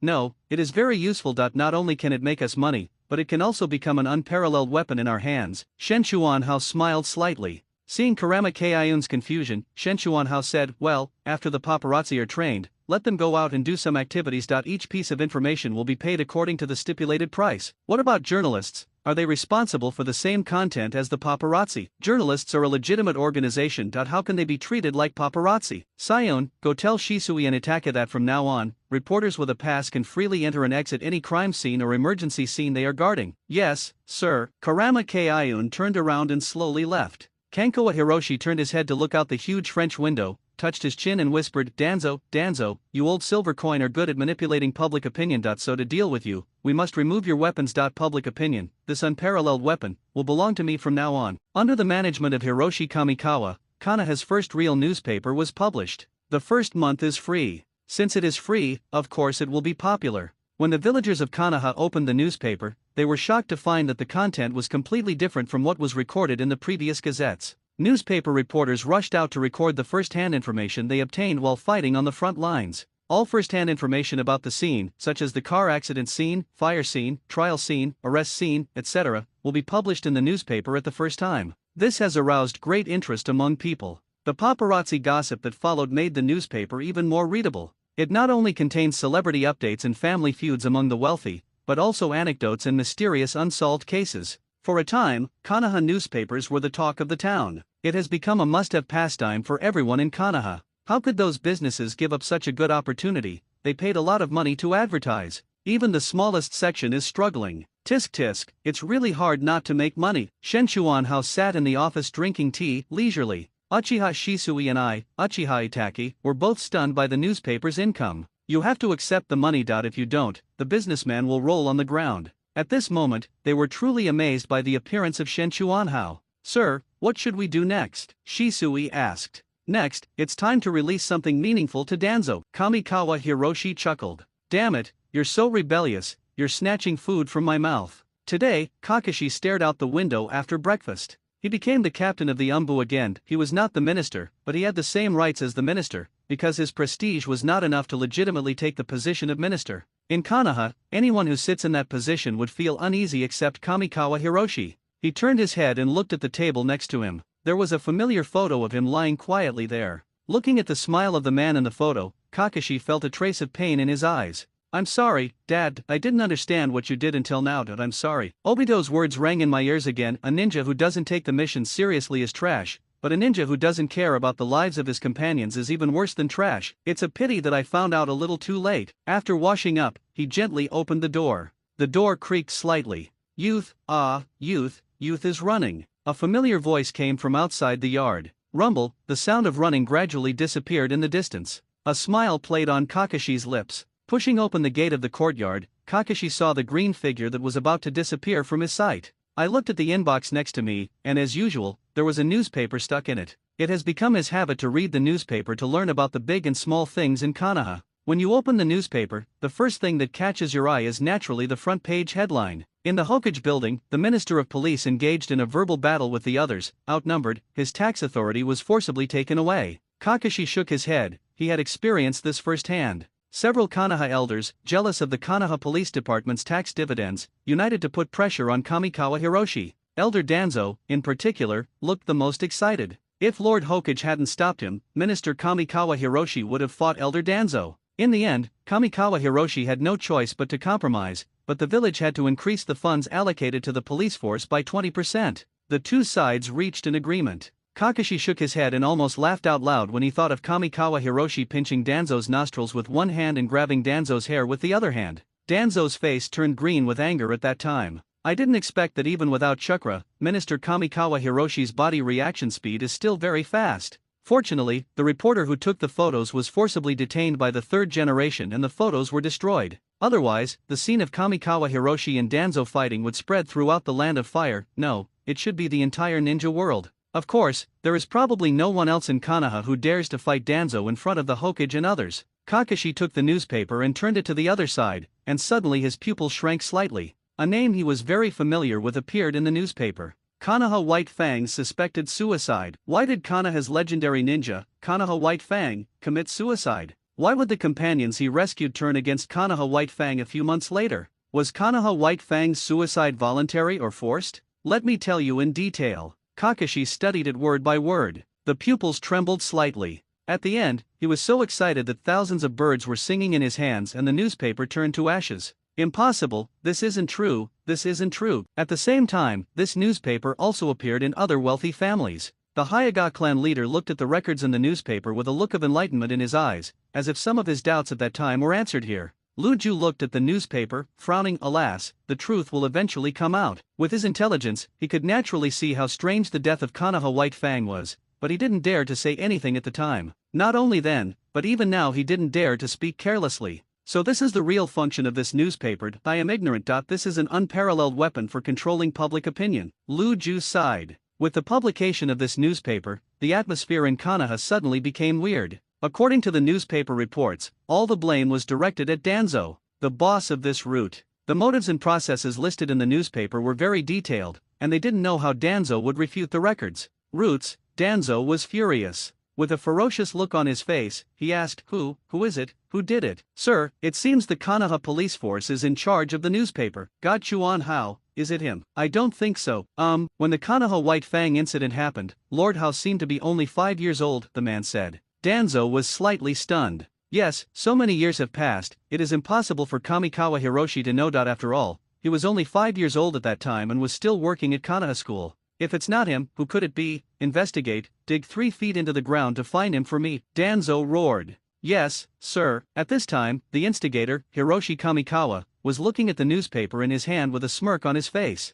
it is very useful. Not only can it make us money, but it can also become an unparalleled weapon in our hands. Shen Chuanhao smiled slightly. Seeing Kurama Keiun's confusion, Shen Chuanhao said, well, after the paparazzi are trained, let them go out and do some activities. Each piece of information will be paid according to the stipulated price. What about journalists? Are they responsible for the same content as the paparazzi? Journalists are a legitimate organization. How can they be treated like paparazzi? Sion, go tell Shisui and Itaka that from now on, reporters with a pass can freely enter and exit any crime scene or emergency scene they are guarding. Yes, sir. Kurama Keiun turned around and slowly left. Kankawa Hiroshi turned his head to look out the huge French window, touched his chin and whispered, Danzo, you old silver coin are good at manipulating public opinion. So to deal with you, we must remove your weapons. Public opinion, this unparalleled weapon, will belong to me from now on. Under the management of Hiroshi Kamikawa, Konoha's first real newspaper was published. The first month is free. Since it is free, of course it will be popular. When the villagers of Konoha opened the newspaper, they were shocked to find that the content was completely different from what was recorded in the previous gazettes. Newspaper reporters rushed out to record the first-hand information they obtained while fighting on the front lines. All first-hand information about the scene, such as the car accident scene, fire scene, trial scene, arrest scene, etc., will be published in the newspaper at the first time. This has aroused great interest among people. The paparazzi gossip that followed made the newspaper even more readable. It not only contains celebrity updates and family feuds among the wealthy, but also anecdotes and mysterious unsolved cases. For a time, Konoha newspapers were the talk of the town. It has become a must-have pastime for everyone in Konoha. How could those businesses give up such a good opportunity? They paid a lot of money to advertise. Even the smallest section is struggling. Tisk, it's really hard not to make money. Shen Chuanhao sat in the office drinking tea leisurely. Uchiha Shisui and I, Uchiha Itaki, were both stunned by the newspaper's income. You have to accept the money. If you don't, the businessman will roll on the ground. At this moment, they were truly amazed by the appearance of Shen Chuanhao. Sir, what should we do next? Shisui asked. Next, it's time to release something meaningful to Danzo. Kamikawa Hiroshi chuckled. Damn it, you're so rebellious, you're snatching food from my mouth. Today, Kakashi stared out the window after breakfast. He became the captain of the Umbu again. He was not the minister, but he had the same rights as the minister, because his prestige was not enough to legitimately take the position of minister. In Konoha, anyone who sits in that position would feel uneasy except Kamikawa Hiroshi. He turned his head and looked at the table next to him. There was a familiar photo of him lying quietly there. Looking at the smile of the man in the photo, Kakashi felt a trace of pain in his eyes. I'm sorry, Dad, I didn't understand what you did until now. I'm sorry. Obito's words rang in my ears again. A ninja who doesn't take the mission seriously is trash, but a ninja who doesn't care about the lives of his companions is even worse than trash. It's a pity that I found out a little too late. After washing up, he gently opened the door. The door creaked slightly. Youth is running. A familiar voice came from outside the yard. rumble, the sound of running gradually disappeared in the distance. A smile played on Kakashi's lips. Pushing open the gate of the courtyard, Kakashi saw the green figure that was about to disappear from his sight. I looked at the inbox next to me, and as usual, there was a newspaper stuck in it. It has become his habit to read the newspaper to learn about the big and small things in Konoha. When you open the newspaper, the first thing that catches your eye is naturally the front page headline. In the Hokage building, the Minister of Police engaged in a verbal battle with the others. Outnumbered, his tax authority was forcibly taken away. Kakashi shook his head. He had experienced this firsthand. Several Konoha elders, jealous of the Konoha Police Department's tax dividends, united to put pressure on Kamikawa Hiroshi. Elder Danzo, in particular, looked the most excited. If Lord Hokage hadn't stopped him, Minister Kamikawa Hiroshi would have fought Elder Danzo. In the end, Kamikawa Hiroshi had no choice but to compromise, but the village had to increase the funds allocated to the police force by 20%. The two sides reached an agreement. Kakashi shook his head and almost laughed out loud when he thought of Kamikawa Hiroshi pinching Danzo's nostrils with one hand and grabbing Danzo's hair with the other hand. Danzo's face turned green with anger at that time. I didn't expect that even without chakra, Minister Kamikawa Hiroshi's body reaction speed is still very fast. Fortunately, the reporter who took the photos was forcibly detained by the third generation and the photos were destroyed. Otherwise, the scene of Kamikawa Hiroshi and Danzo fighting would spread throughout the Land of Fire. No, it should be the entire ninja world. Of course, there is probably no one else in Konoha who dares to fight Danzo in front of the Hokage and others. Kakashi took the newspaper and turned it to the other side, and suddenly his pupil shrank slightly. A name he was very familiar with appeared in the newspaper. Konoha White Fang's suspected suicide. Why did Konoha's legendary ninja, Konoha White Fang, commit suicide? Why would the companions he rescued turn against Konoha White Fang a few months later? Was Konoha White Fang's suicide voluntary or forced? Let me tell you in detail. Kakashi studied it word by word. The pupils trembled slightly. At the end, he was so excited that thousands of birds were singing in his hands and the newspaper turned to ashes. Impossible, this isn't true, this isn't true. At the same time, this newspaper also appeared in other wealthy families. The Hyuga clan leader looked at the records in the newspaper with a look of enlightenment in his eyes, as if some of his doubts at that time were answered here. Luju looked at the newspaper, frowning. Alas, the truth will eventually come out. With his intelligence, he could naturally see how strange the death of Konoha White Fang was, but he didn't dare to say anything at the time. Not only then, but even now he didn't dare to speak carelessly. So this is the real function of this newspaper. I am ignorant. This is an unparalleled weapon for controlling public opinion. Lu Ju sighed. With the publication of this newspaper, the atmosphere in Konoha suddenly became weird. According to the newspaper reports, all the blame was directed at Danzo, the boss of this route. The motives and processes listed in the newspaper were very detailed, and they didn't know how Danzo would refute the records. Roots, Danzo was furious. With a ferocious look on his face, he asked, Who is it? Who did it? Sir, it seems the Konoha police force is in charge of the newspaper. God Chuan Hao, is it him? I don't think so. When the Konoha White Fang incident happened, Lord Hao seemed to be only 5 years old, the man said. Danzo was slightly stunned. Yes, so many years have passed, it is impossible for Kamikawa Hiroshi to know. After all, he was only 5 years old at that time and was still working at Konoha school. If it's not him, who could it be? Investigate, dig 3 feet into the ground to find him for me, Danzo roared. Yes, sir. At this time, the instigator, Hiroshi Kamikawa, was looking at the newspaper in his hand with a smirk on his face.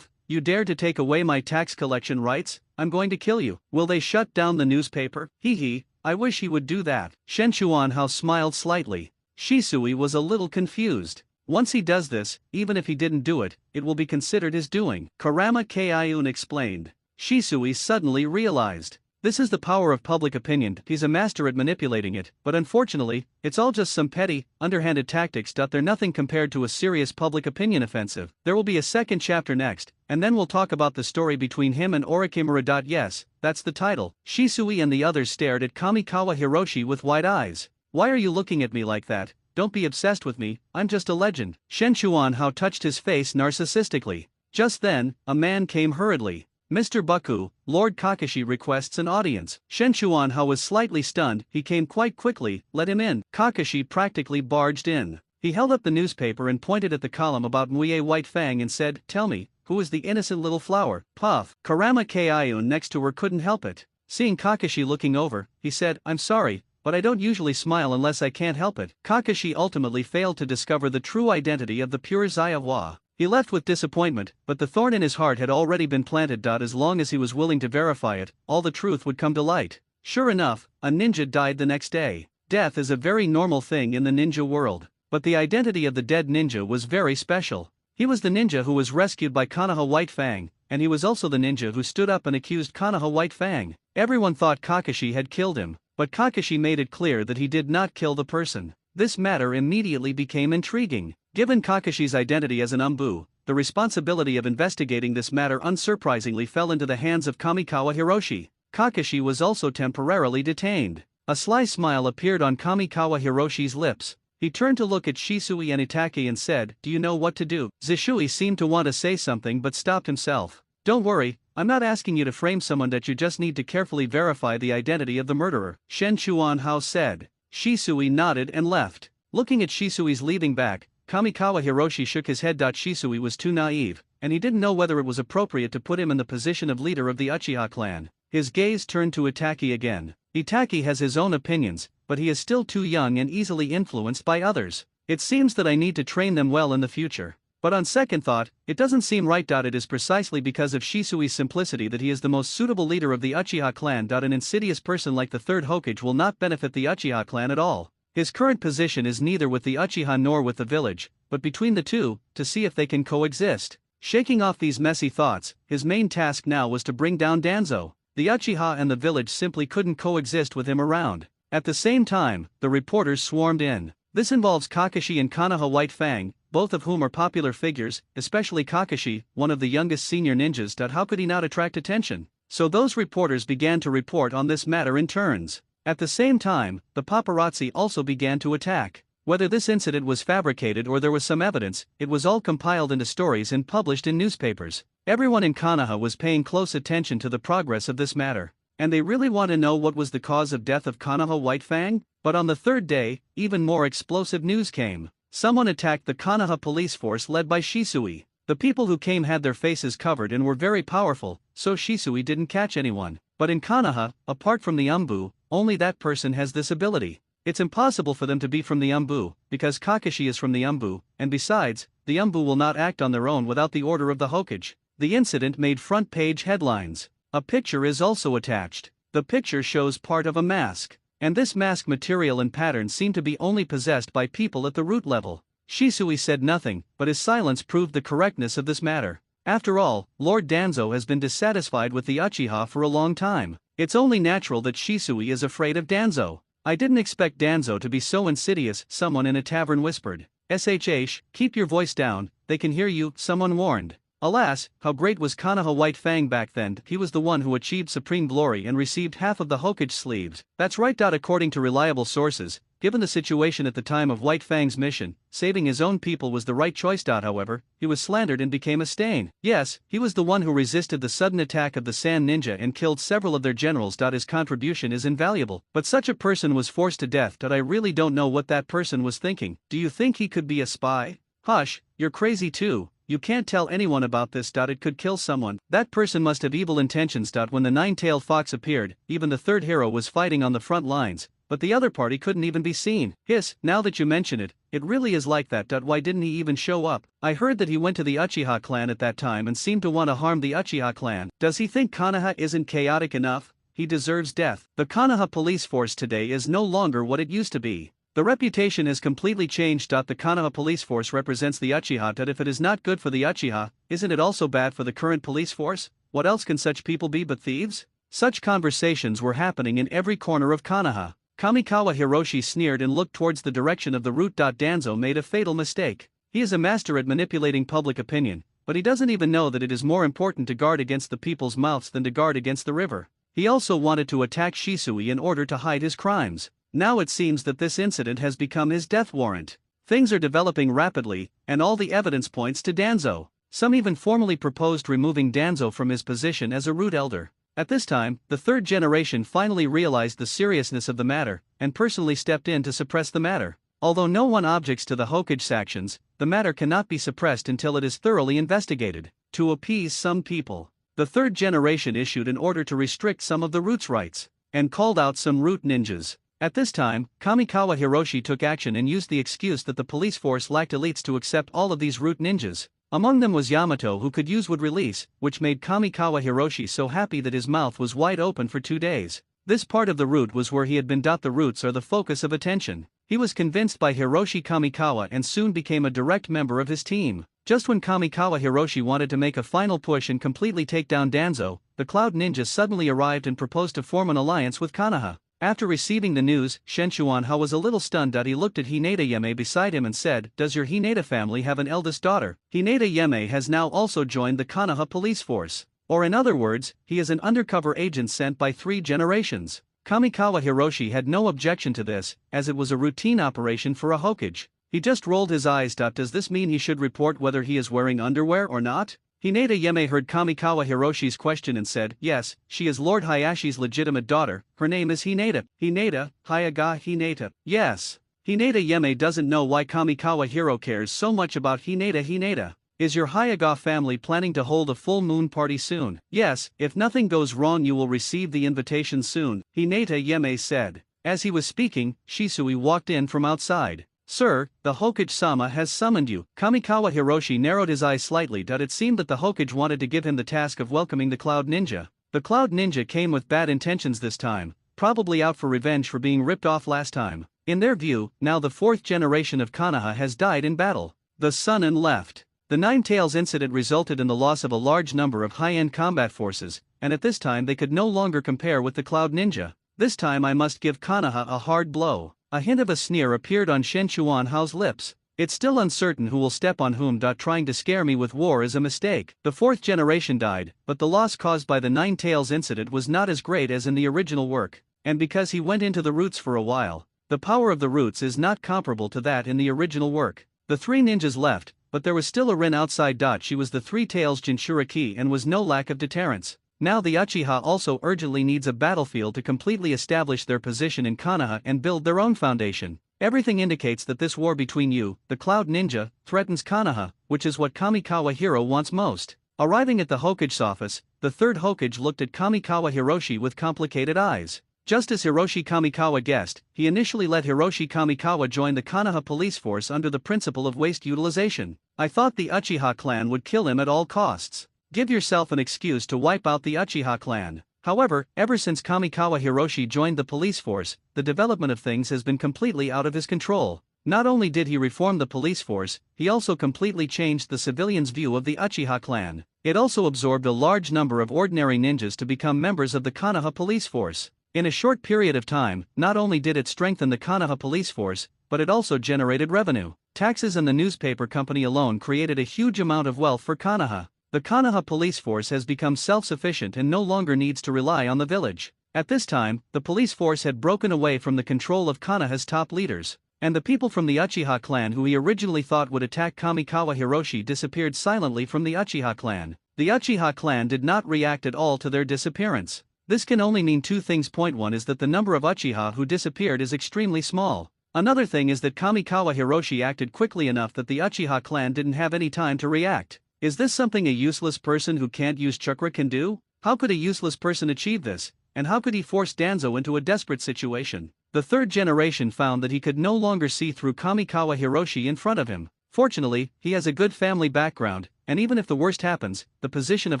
You dare to take away my tax collection rights? I'm going to kill you. Will they shut down the newspaper? Hee, I wish he would do that. Shen Chuanhao smiled slightly. Shisui was a little confused. Once he does this, even if he didn't do it, it will be considered his doing. Karama Kaiun explained. Shisui suddenly realized. This is the power of public opinion. He's a master at manipulating it, but unfortunately, it's all just some petty, underhanded tactics. They're nothing compared to a serious public opinion offensive. There will be a second chapter next, and then we'll talk about the story between him and Orikimura. Yes, that's the title. Shisui and the others stared at Kamikawa Hiroshi with wide eyes. Why are you looking at me like that? Don't be obsessed with me, I'm just a legend. Shen Chuanhao touched his face narcissistically. Just then, a man came hurriedly. Mr. Baku, Lord Kakashi requests an audience. Shen Chuanhao was slightly stunned. He came quite quickly. Let him in. Kakashi practically barged in. He held up the newspaper and pointed at the column about Muye White Fang and said, Tell me, who is the innocent little flower? Puff. Karama Kaiun next to her couldn't help it. Seeing Kakashi looking over, he said, I'm sorry, but I don't usually smile unless I can't help it. Kakashi ultimately failed to discover the true identity of the pure Zaiwa. He left with disappointment, but the thorn in his heart had already been planted. As long as he was willing to verify it, all the truth would come to light. Sure enough, a ninja died the next day. Death is a very normal thing in the ninja world, but the identity of the dead ninja was very special. He was the ninja who was rescued by Konoha White Fang, and he was also the ninja who stood up and accused Konoha White Fang. Everyone thought Kakashi had killed him, but Kakashi made it clear that he did not kill the person. This matter immediately became intriguing. Given Kakashi's identity as an Umbu, the responsibility of investigating this matter unsurprisingly fell into the hands of Kamikawa Hiroshi. Kakashi was also temporarily detained. A sly smile appeared on Kamikawa Hiroshi's lips. He turned to look at Shisui and Itachi and said, "Do you know what to do?" Shisui seemed to want to say something but stopped himself. "Don't worry, I'm not asking you to frame someone, that you just need to carefully verify the identity of the murderer," Shen Chuanhao said. Shisui nodded and left. Looking at Shisui's leaving back, Kamikawa Hiroshi shook his head. Shisui was too naive, and he didn't know whether it was appropriate to put him in the position of leader of the Uchiha clan. His gaze turned to Itachi again. Itachi has his own opinions, but he is still too young and easily influenced by others. It seems that I need to train them well in the future. But on second thought, it doesn't seem right. It is precisely because of Shisui's simplicity that he is the most suitable leader of the Uchiha clan. An insidious person like the third Hokage will not benefit the Uchiha clan at all. His current position is neither with the Uchiha nor with the village, but between the two, to see if they can coexist. Shaking off these messy thoughts, his main task now was to bring down Danzo. The Uchiha and the village simply couldn't coexist with him around. At the same time, the reporters swarmed in. This involves Kakashi and Konoha White Fang, both of whom are popular figures, especially Kakashi, one of the youngest senior ninjas. How could he not attract attention? So those reporters began to report on this matter in turns. At the same time, the paparazzi also began to attack. Whether this incident was fabricated or there was some evidence, it was all compiled into stories and published in newspapers. Everyone in Konoha was paying close attention to the progress of this matter, and they really want to know what was the cause of death of Konoha White Fang. But on the third day, even more explosive news came. Someone attacked the Konoha police force led by Shisui. The people who came had their faces covered and were very powerful, so Shisui didn't catch anyone. But in Konoha, apart from the Umbu, only that person has this ability. It's impossible for them to be from the Umbu, because Kakashi is from the Umbu, and besides, the Umbu will not act on their own without the order of the Hokage. The incident made front-page headlines. A picture is also attached. The picture shows part of a mask, and this mask material and pattern seem to be only possessed by people at the root level. Shisui said nothing, but his silence proved the correctness of this matter. After all, Lord Danzo has been dissatisfied with the Uchiha for a long time. It's only natural that Shisui is afraid of Danzo. "I didn't expect Danzo to be so insidious," someone in a tavern whispered. "Shh, keep your voice down, they can hear you," someone warned. Alas, how great was Konoha White Fang back then. He was the one who achieved supreme glory and received half of the Hokage sleeves. That's right. According to reliable sources, given the situation at the time of White Fang's mission, saving his own people was the right choice. However, he was slandered and became a stain. Yes, he was the one who resisted the sudden attack of the Sand Ninja and killed several of their generals. His contribution is invaluable, but such a person was forced to death. I really don't know what that person was thinking. Do you think he could be a spy? Hush, you're crazy too. You can't tell anyone about this. It could kill someone. That person must have evil intentions. When the nine-tailed fox appeared, even the third hero was fighting on the front lines, but the other party couldn't even be seen. Hiss, now that you mention it, it really is like that. Why didn't he even show up? I heard that he went to the Uchiha clan at that time and seemed to want to harm the Uchiha clan. Does he think Konoha isn't chaotic enough? He deserves death. The Konoha police force today is no longer what it used to be. The reputation has completely changed. The Konoha police force represents the Uchiha. If it is not good for the Uchiha, isn't it also bad for the current police force? What else can such people be but thieves? Such conversations were happening in every corner of Konoha. Kamikawa Hiroshi sneered and looked towards the direction of the route. Danzo made a fatal mistake. He is a master at manipulating public opinion, but he doesn't even know that it is more important to guard against the people's mouths than to guard against the river. He also wanted to attack Shisui in order to hide his crimes. Now it seems that this incident has become his death warrant. Things are developing rapidly, and all the evidence points to Danzo. Some even formally proposed removing Danzo from his position as a root elder. At this time, the third generation finally realized the seriousness of the matter, and personally stepped in to suppress the matter. Although no one objects to the Hokage sanctions, the matter cannot be suppressed until it is thoroughly investigated. To appease some people, the third generation issued an order to restrict some of the root's rights, and called out some root ninjas. At this time, Kamikawa Hiroshi took action and used the excuse that the police force lacked elites to accept all of these root ninjas. Among them was Yamato, who could use wood release, which made Kamikawa Hiroshi so happy that his mouth was wide open for 2 days. This part of the route was where he had been. The roots are the focus of attention. He was convinced by Hiroshi Kamikawa and soon became a direct member of his team. Just when Kamikawa Hiroshi wanted to make a final push and completely take down Danzo, the Cloud Ninja suddenly arrived and proposed to form an alliance with Konoha. After receiving the news, Shenchuanha was a little stunned. He looked at Hinata Yeme beside him and said, "Does your Hinata family have an eldest daughter?" Hinata Yeme has now also joined the Konoha police force. Or in other words, he is an undercover agent sent by 3 generations. Kamikawa Hiroshi had no objection to this, as it was a routine operation for a hokage. He just rolled his eyes. Does this mean he should report whether he is wearing underwear or not? Hinata Yeme heard Kamikawa Hiroshi's question and said, "Yes, she is Lord Hayashi's legitimate daughter. Her name is Hinata." Hinata, Hayaga Hinata. Yes. Hinata Yeme doesn't know why Kamikawa Hiro cares so much about Hinata. Hinata, is your Hayaga family planning to hold a full moon party soon? Yes, if nothing goes wrong you will receive the invitation soon, Hinata Yeme said. As he was speaking, Shisui walked in from outside. "Sir, the Hokage-sama has summoned you." Kamikawa Hiroshi narrowed his eyes slightly. It seemed that the Hokage wanted to give him the task of welcoming the Cloud Ninja. The Cloud Ninja came with bad intentions this time, probably out for revenge for being ripped off last time. In their view, now the 4th generation of Konoha has died in battle. The Sunin left. The Nine Tails incident resulted in the loss of a large number of high-end combat forces, and at this time they could no longer compare with the Cloud Ninja. "This time I must give Konoha a hard blow." A hint of a sneer appeared on Shenchuanha's lips. "It's still uncertain who will step on whom. Trying to scare me with war is a mistake." The 4th generation died, but the loss caused by the Nine Tails incident was not as great as in the original work, and because he went into the roots for a while, the power of the roots is not comparable to that in the original work. The 3 ninjas left, but there was still a Rin outside. She was the 3 Tails Jinchuriki and was no lack of deterrence. Now the Uchiha also urgently needs a battlefield to completely establish their position in Konoha and build their own foundation. Everything indicates that this war between you, the Cloud Ninja, threatens Konoha, which is what Kamikawa Hiro wants most. Arriving at the Hokage's office, the 3rd Hokage looked at Kamikawa Hiroshi with complicated eyes. Just as Hiroshi Kamikawa guessed, he initially let Hiroshi Kamikawa join the Konoha police force under the principle of waste utilization. "I thought the Uchiha clan would kill him at all costs. Give yourself an excuse to wipe out the Uchiha clan." However, ever since Kamikawa Hiroshi joined the police force, the development of things has been completely out of his control. Not only did he reform the police force, he also completely changed the civilians' view of the Uchiha clan. It also absorbed a large number of ordinary ninjas to become members of the Konoha police force. In a short period of time, not only did it strengthen the Konoha police force, but it also generated revenue. Taxes and the newspaper company alone created a huge amount of wealth for Konoha. The Konoha police force has become self-sufficient and no longer needs to rely on the village. At this time, the police force had broken away from the control of Konoha's top leaders, and the people from the Uchiha clan who he originally thought would attack Kamikawa Hiroshi disappeared silently from the Uchiha clan. The Uchiha clan did not react at all to their disappearance. This can only mean 2 things. Point 1 is that the number of Uchiha who disappeared is extremely small. Another thing is that Kamikawa Hiroshi acted quickly enough that the Uchiha clan didn't have any time to react. Is this something a useless person who can't use chakra can do? How could a useless person achieve this, and how could he force Danzo into a desperate situation? The 3rd generation found that he could no longer see through Kamikawa Hiroshi in front of him. Fortunately, he has a good family background, and even if the worst happens, the position of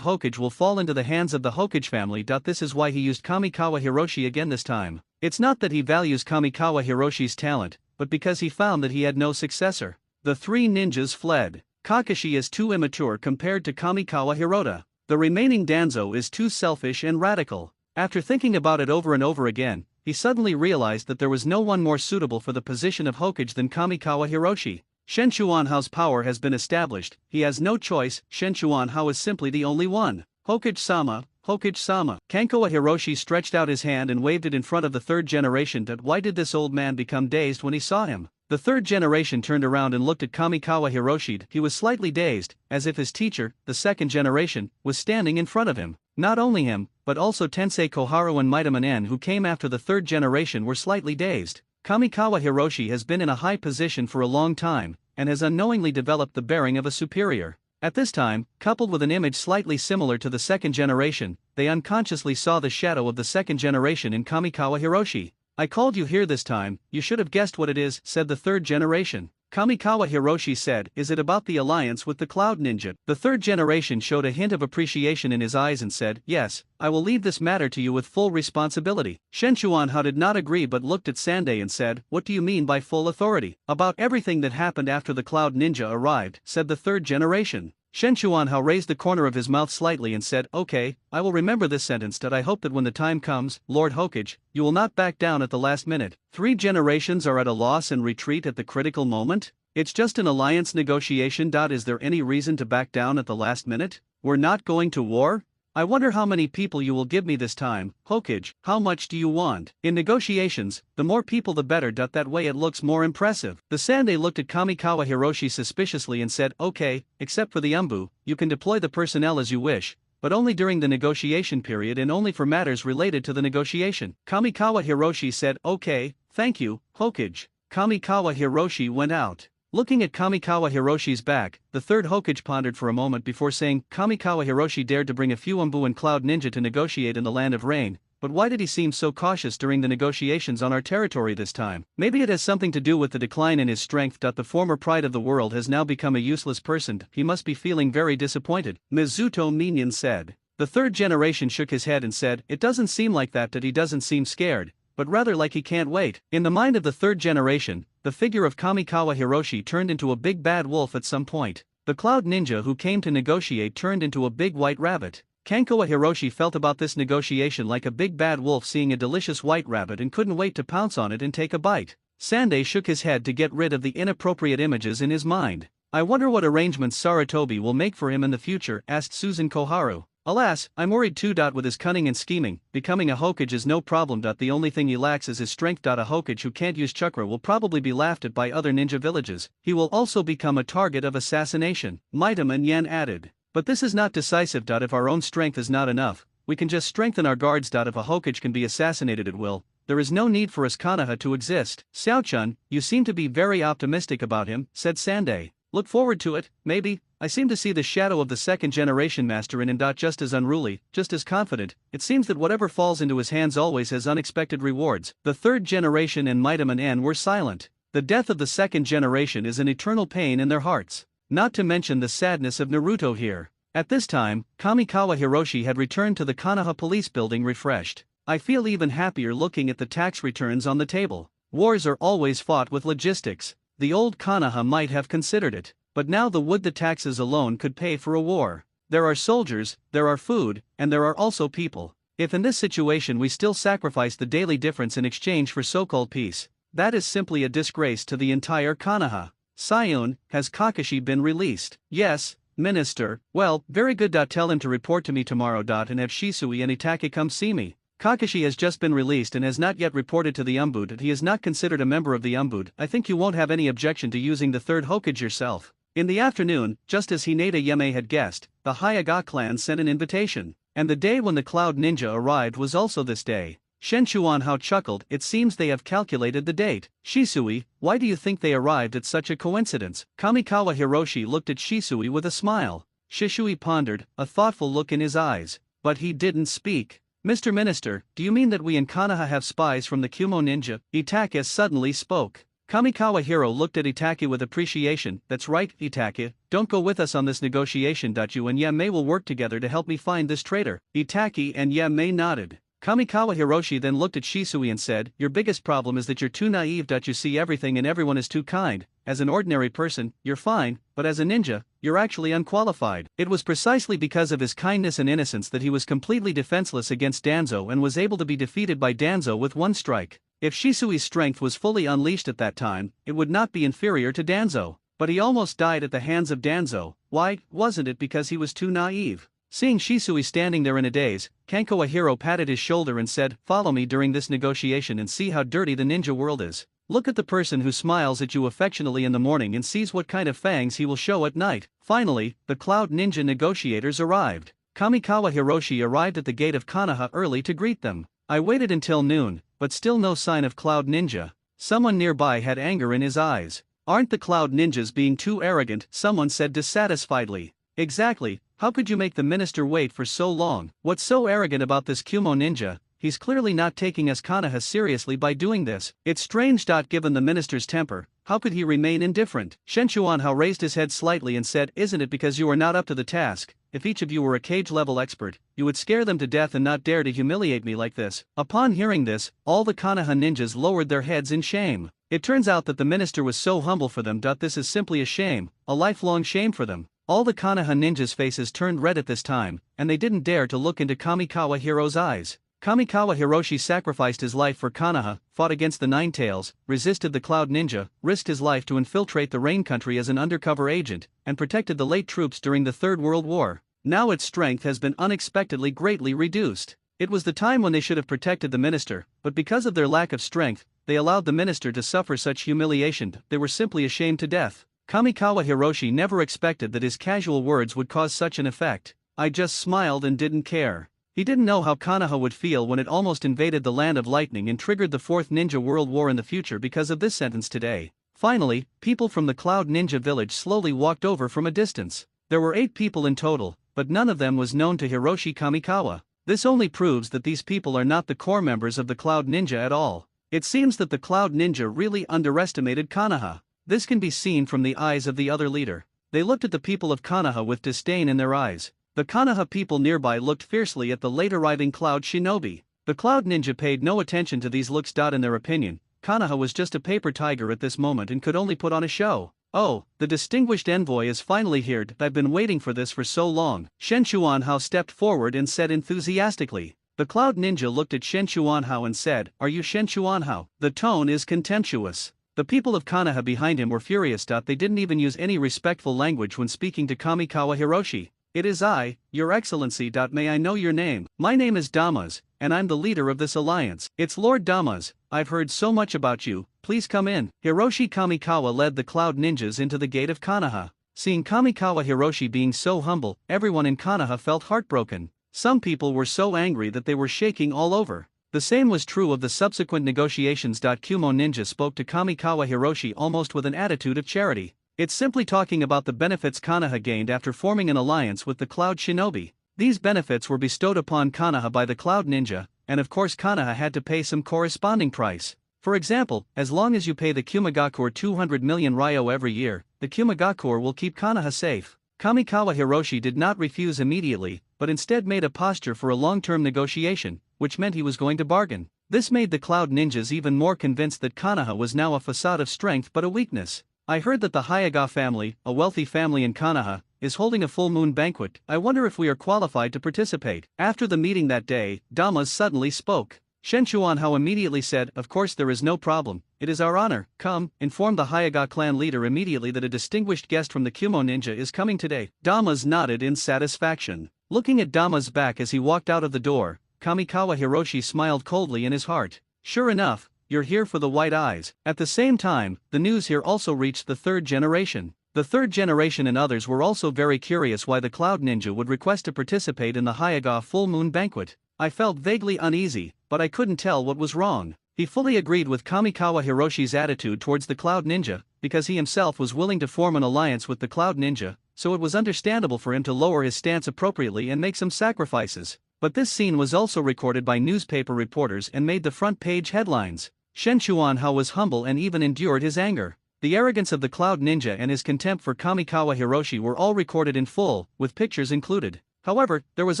Hokage will fall into the hands of the Hokage family. This is why he used Kamikawa Hiroshi again this time. It's not that he values Kamikawa Hiroshi's talent, but because he found that he had no successor. The 3 ninjas fled. Kakashi is too immature compared to Kamikawa Hirota. The remaining Danzo is too selfish and radical. After thinking about it over and over again, he suddenly realized that there was no one more suitable for the position of Hokage than Kamikawa Hiroshi. Shenchuanha's power has been established, he has no choice. Shenchuanha is simply the only one. Hokage-sama, Hokage-sama. Kankoa Hiroshi stretched out his hand and waved it in front of the 3rd generation. Why did this old man become dazed when he saw him? The 3rd generation turned around and looked at Kamikawa Hiroshi. He was slightly dazed, as if his teacher, the 2nd generation, was standing in front of him. Not only him, but also Tensei Koharu and Maida Manen who came after the 3rd generation were slightly dazed. Kamikawa Hiroshi has been in a high position for a long time, and has unknowingly developed the bearing of a superior. At this time, coupled with an image slightly similar to the 2nd generation, they unconsciously saw the shadow of the 2nd generation in Kamikawa Hiroshi. "I called you here this time, you should have guessed what it is," said the 3rd generation. Kamikawa Hiroshi said, "Is it about the alliance with the Cloud Ninja?" The third generation showed a hint of appreciation in his eyes and said, "Yes, I will leave this matter to you with full responsibility." Shen Chuanhao did not agree but looked at Sandai and said, "What do you mean by full authority?" "About everything that happened after the Cloud Ninja arrived," said the third generation. Shen Chuanhao raised the corner of his mouth slightly and said, "Okay, I will remember this sentence. I hope that when the time comes, Lord Hokage, you will not back down at the last minute." 3 generations are at a loss and retreat at the critical moment? It's just an alliance negotiation. Is there any reason to back down at the last minute? We're not going to war? I wonder how many people you will give me this time, Hokage. How much do you want? In negotiations, the more people the better. That way it looks more impressive. The Sandai looked at Kamikawa Hiroshi suspiciously and said, "Okay, except for the Umbu, you can deploy the personnel as you wish, but only during the negotiation period and only for matters related to the negotiation." Kamikawa Hiroshi said, "Okay, thank you, Hokage." Kamikawa Hiroshi went out. Looking at Kamikawa Hiroshi's back, the third Hokage pondered for a moment before saying, "Kamikawa Hiroshi dared to bring a few Umbu and Cloud Ninja to negotiate in the Land of Rain, but why did he seem so cautious during the negotiations on our territory this time? Maybe it has something to do with the decline in his strength. The former pride of the world has now become a useless person. He must be feeling very disappointed," Mizuto Minion said. The third generation shook his head and said, "It doesn't seem like that. He doesn't seem scared, but rather like he can't wait." In the mind of the third generation, the figure of Kamikawa Hiroshi turned into a big bad wolf at some point. The Cloud Ninja who came to negotiate turned into a big white rabbit. Kamikawa Hiroshi felt about this negotiation like a big bad wolf seeing a delicious white rabbit and couldn't wait to pounce on it and take a bite. Sandai shook his head to get rid of the inappropriate images in his mind. "I wonder what arrangements Saratobi will make for him in the future," asked Susan Koharu. "Alas, I'm worried too. With his cunning and scheming, becoming a Hokage is no problem. The only thing he lacks is his strength. A Hokage who can't use chakra will probably be laughed at by other ninja villages. He will also become a target of assassination," Maitaman Yen added. "But this is not decisive. If our own strength is not enough, we can just strengthen our guards. If a Hokage can be assassinated at will, there is no need for his Konoha to exist." "Xiaochun, you seem to be very optimistic about him," said Sandai. "Look forward to it, maybe. I seem to see the shadow of the second generation master in him. Just as unruly, just as confident. It seems that whatever falls into his hands always has unexpected rewards." The third generation and Maitaman N were silent. The death of the second generation is an eternal pain in their hearts. Not to mention the sadness of Naruto here. At this time, Kamikawa Hiroshi had returned to the Konoha police building refreshed. "I feel even happier looking at the tax returns on the table. Wars are always fought with logistics. The old Konoha might have considered it. But now the taxes alone could pay for a war. There are soldiers, there are food, and there are also people. If in this situation we still sacrifice the daily difference in exchange for so-called peace, that is simply a disgrace to the entire Konoha." "Sayun, has Kakashi been released?" "Yes, Minister." "Well, very good. Tell him to report to me tomorrow. And have Shisui and Itake come see me." "Kakashi has just been released and has not yet reported to the Umbud. He is not considered a member of the Umbud. I think you won't have any objection to using the third Hokage yourself." In the afternoon, just as Hinata Yeme had guessed, the Hyaga clan sent an invitation. And the day when the Cloud Ninja arrived was also this day. Shen Chuanhao chuckled. "It seems they have calculated the date." "Shisui, why do you think they arrived at such a coincidence?" Kamikawa Hiroshi looked at Shisui with a smile. Shisui pondered, a thoughtful look in his eyes. But he didn't speak. "Mr. Minister, do you mean that we in Konoha have spies from the Kumo Ninja?" Itake suddenly spoke. Kamikawa Hiro looked at Itake with appreciation. "That's right, Itake, don't go with us on this negotiation. You and Yamei will work together to help me find this traitor." Itake and Yamei nodded. Kamikawa Hiroshi then looked at Shisui and said, "Your biggest problem is that you're too naive. You see everything and everyone is too kind. As an ordinary person, you're fine, but as a ninja, you're actually unqualified." It was precisely because of his kindness and innocence that he was completely defenseless against Danzo and was able to be defeated by Danzo with one strike. If Shisui's strength was fully unleashed at that time, it would not be inferior to Danzo. But he almost died at the hands of Danzo. Why, wasn't it because he was too naive? Seeing Shisui standing there in a daze, Kankoa Hiro patted his shoulder and said, "Follow me during this negotiation and see how dirty the ninja world is. Look at the person who smiles at you affectionately in the morning and sees what kind of fangs he will show at night." Finally, the Cloud Ninja negotiators arrived. Kamikawa Hiroshi arrived at the gate of Konoha early to greet them. "I waited until noon, but still no sign of Cloud Ninja." Someone nearby had anger in his eyes. "Aren't the Cloud Ninjas being too arrogant?" someone said dissatisfiedly. "Exactly, how could you make the minister wait for so long? What's so arrogant about this Kumo Ninja?" he's clearly not taking Konoha seriously by doing this. It's strange. Given the minister's temper, how could he remain indifferent? Shen Chuanhao raised his head slightly and said, "Isn't it because you are not up to the task? If each of you were a cage-level expert, you would scare them to death and not dare to humiliate me like this." Upon hearing this, all the Konoha ninjas lowered their heads in shame. It turns out that the minister was so humble for them. This is simply a shame, a lifelong shame for them. All the Konoha ninjas' faces turned red at this time, and they didn't dare to look into Kamikawa Hiro's eyes. Kamikawa Hiroshi sacrificed his life for Konoha, fought against the Nine Tails, resisted the Cloud Ninja, risked his life to infiltrate the Rain Country as an undercover agent, and protected the late troops during the Third World War. Now its strength has been unexpectedly greatly reduced. It was the time when they should have protected the minister, but because of their lack of strength, they allowed the minister to suffer such humiliation. They were simply ashamed to death. Kamikawa Hiroshi never expected that his casual words would cause such an effect. I just smiled and didn't care. He didn't know how Konoha would feel when it almost invaded the Land of Lightning and triggered the Fourth Ninja World War in the future because of this sentence today. Finally, people from the Cloud Ninja village slowly walked over from a distance. There were 8 people in total, but none of them was known to Hiroshi Kamikawa. This only proves that these people are not the core members of the Cloud Ninja at all. It seems that the Cloud Ninja really underestimated Konoha. This can be seen from the eyes of the other leader. They looked at the people of Konoha with disdain in their eyes. The Konoha people nearby looked fiercely at the late arriving Cloud Shinobi. The Cloud Ninja paid no attention to these looks. In their opinion, Konoha was just a paper tiger at this moment and could only put on a show. "Oh, the distinguished envoy is finally here. I've been waiting for this for so long." Shen Chuanhao stepped forward and said enthusiastically. The Cloud Ninja looked at Shen Chuanhao and said, "Are you Shen Chuanhao?" The tone is contemptuous. The people of Konoha behind him were furious. They didn't even use any respectful language when speaking to Kamikawa Hiroshi. "It is I, Your Excellency. May I know your name?" "My name is Damas, and I'm the leader of this alliance." "It's Lord Damas. I've heard so much about you. Please come in." Hiroshi Kamikawa led the Cloud Ninjas into the gate of Konoha. Seeing Kamikawa Hiroshi being so humble, everyone in Konoha felt heartbroken. Some people were so angry that they were shaking all over. The same was true of the subsequent negotiations. Kumo Ninja spoke to Kamikawa Hiroshi almost with an attitude of charity. It's simply talking about the benefits Konoha gained after forming an alliance with the Cloud Shinobi. These benefits were bestowed upon Konoha by the Cloud Ninja, and of course Konoha had to pay some corresponding price. For example, as long as you pay the Kumagakur 200 million ryo every year, the Kumagakur will keep Konoha safe. Kamikawa Hiroshi did not refuse immediately, but instead made a posture for a long-term negotiation, which meant he was going to bargain. This made the Cloud Ninjas even more convinced that Konoha was now a facade of strength but a weakness. "I heard that the Hyaga family, a wealthy family in Konoha, is holding a full moon banquet. I wonder if we are qualified to participate." After the meeting that day, Damas suddenly spoke. Shen Chuanhao immediately said, "Of course there is no problem. It is our honor." "Come," informed the Hyaga clan leader immediately that a distinguished guest from the Kumo Ninja is coming today. Damas nodded in satisfaction. Looking at Damas' back as he walked out of the door, Kamikawa Hiroshi smiled coldly in his heart. "Sure enough, you're here for the white eyes." At the same time, the news here also reached the third generation. The third generation and others were also very curious why the Cloud Ninja would request to participate in the Hyaga full moon banquet. I felt vaguely uneasy, but I couldn't tell what was wrong. He fully agreed with Kamikawa Hiroshi's attitude towards the Cloud Ninja, because he himself was willing to form an alliance with the Cloud Ninja, so it was understandable for him to lower his stance appropriately and make some sacrifices. But this scene was also recorded by newspaper reporters and made the front page headlines. Shen Chuanhao was humble and even endured his anger. The arrogance of the Cloud Ninja and his contempt for Kamikawa Hiroshi were all recorded in full, with pictures included. However, there was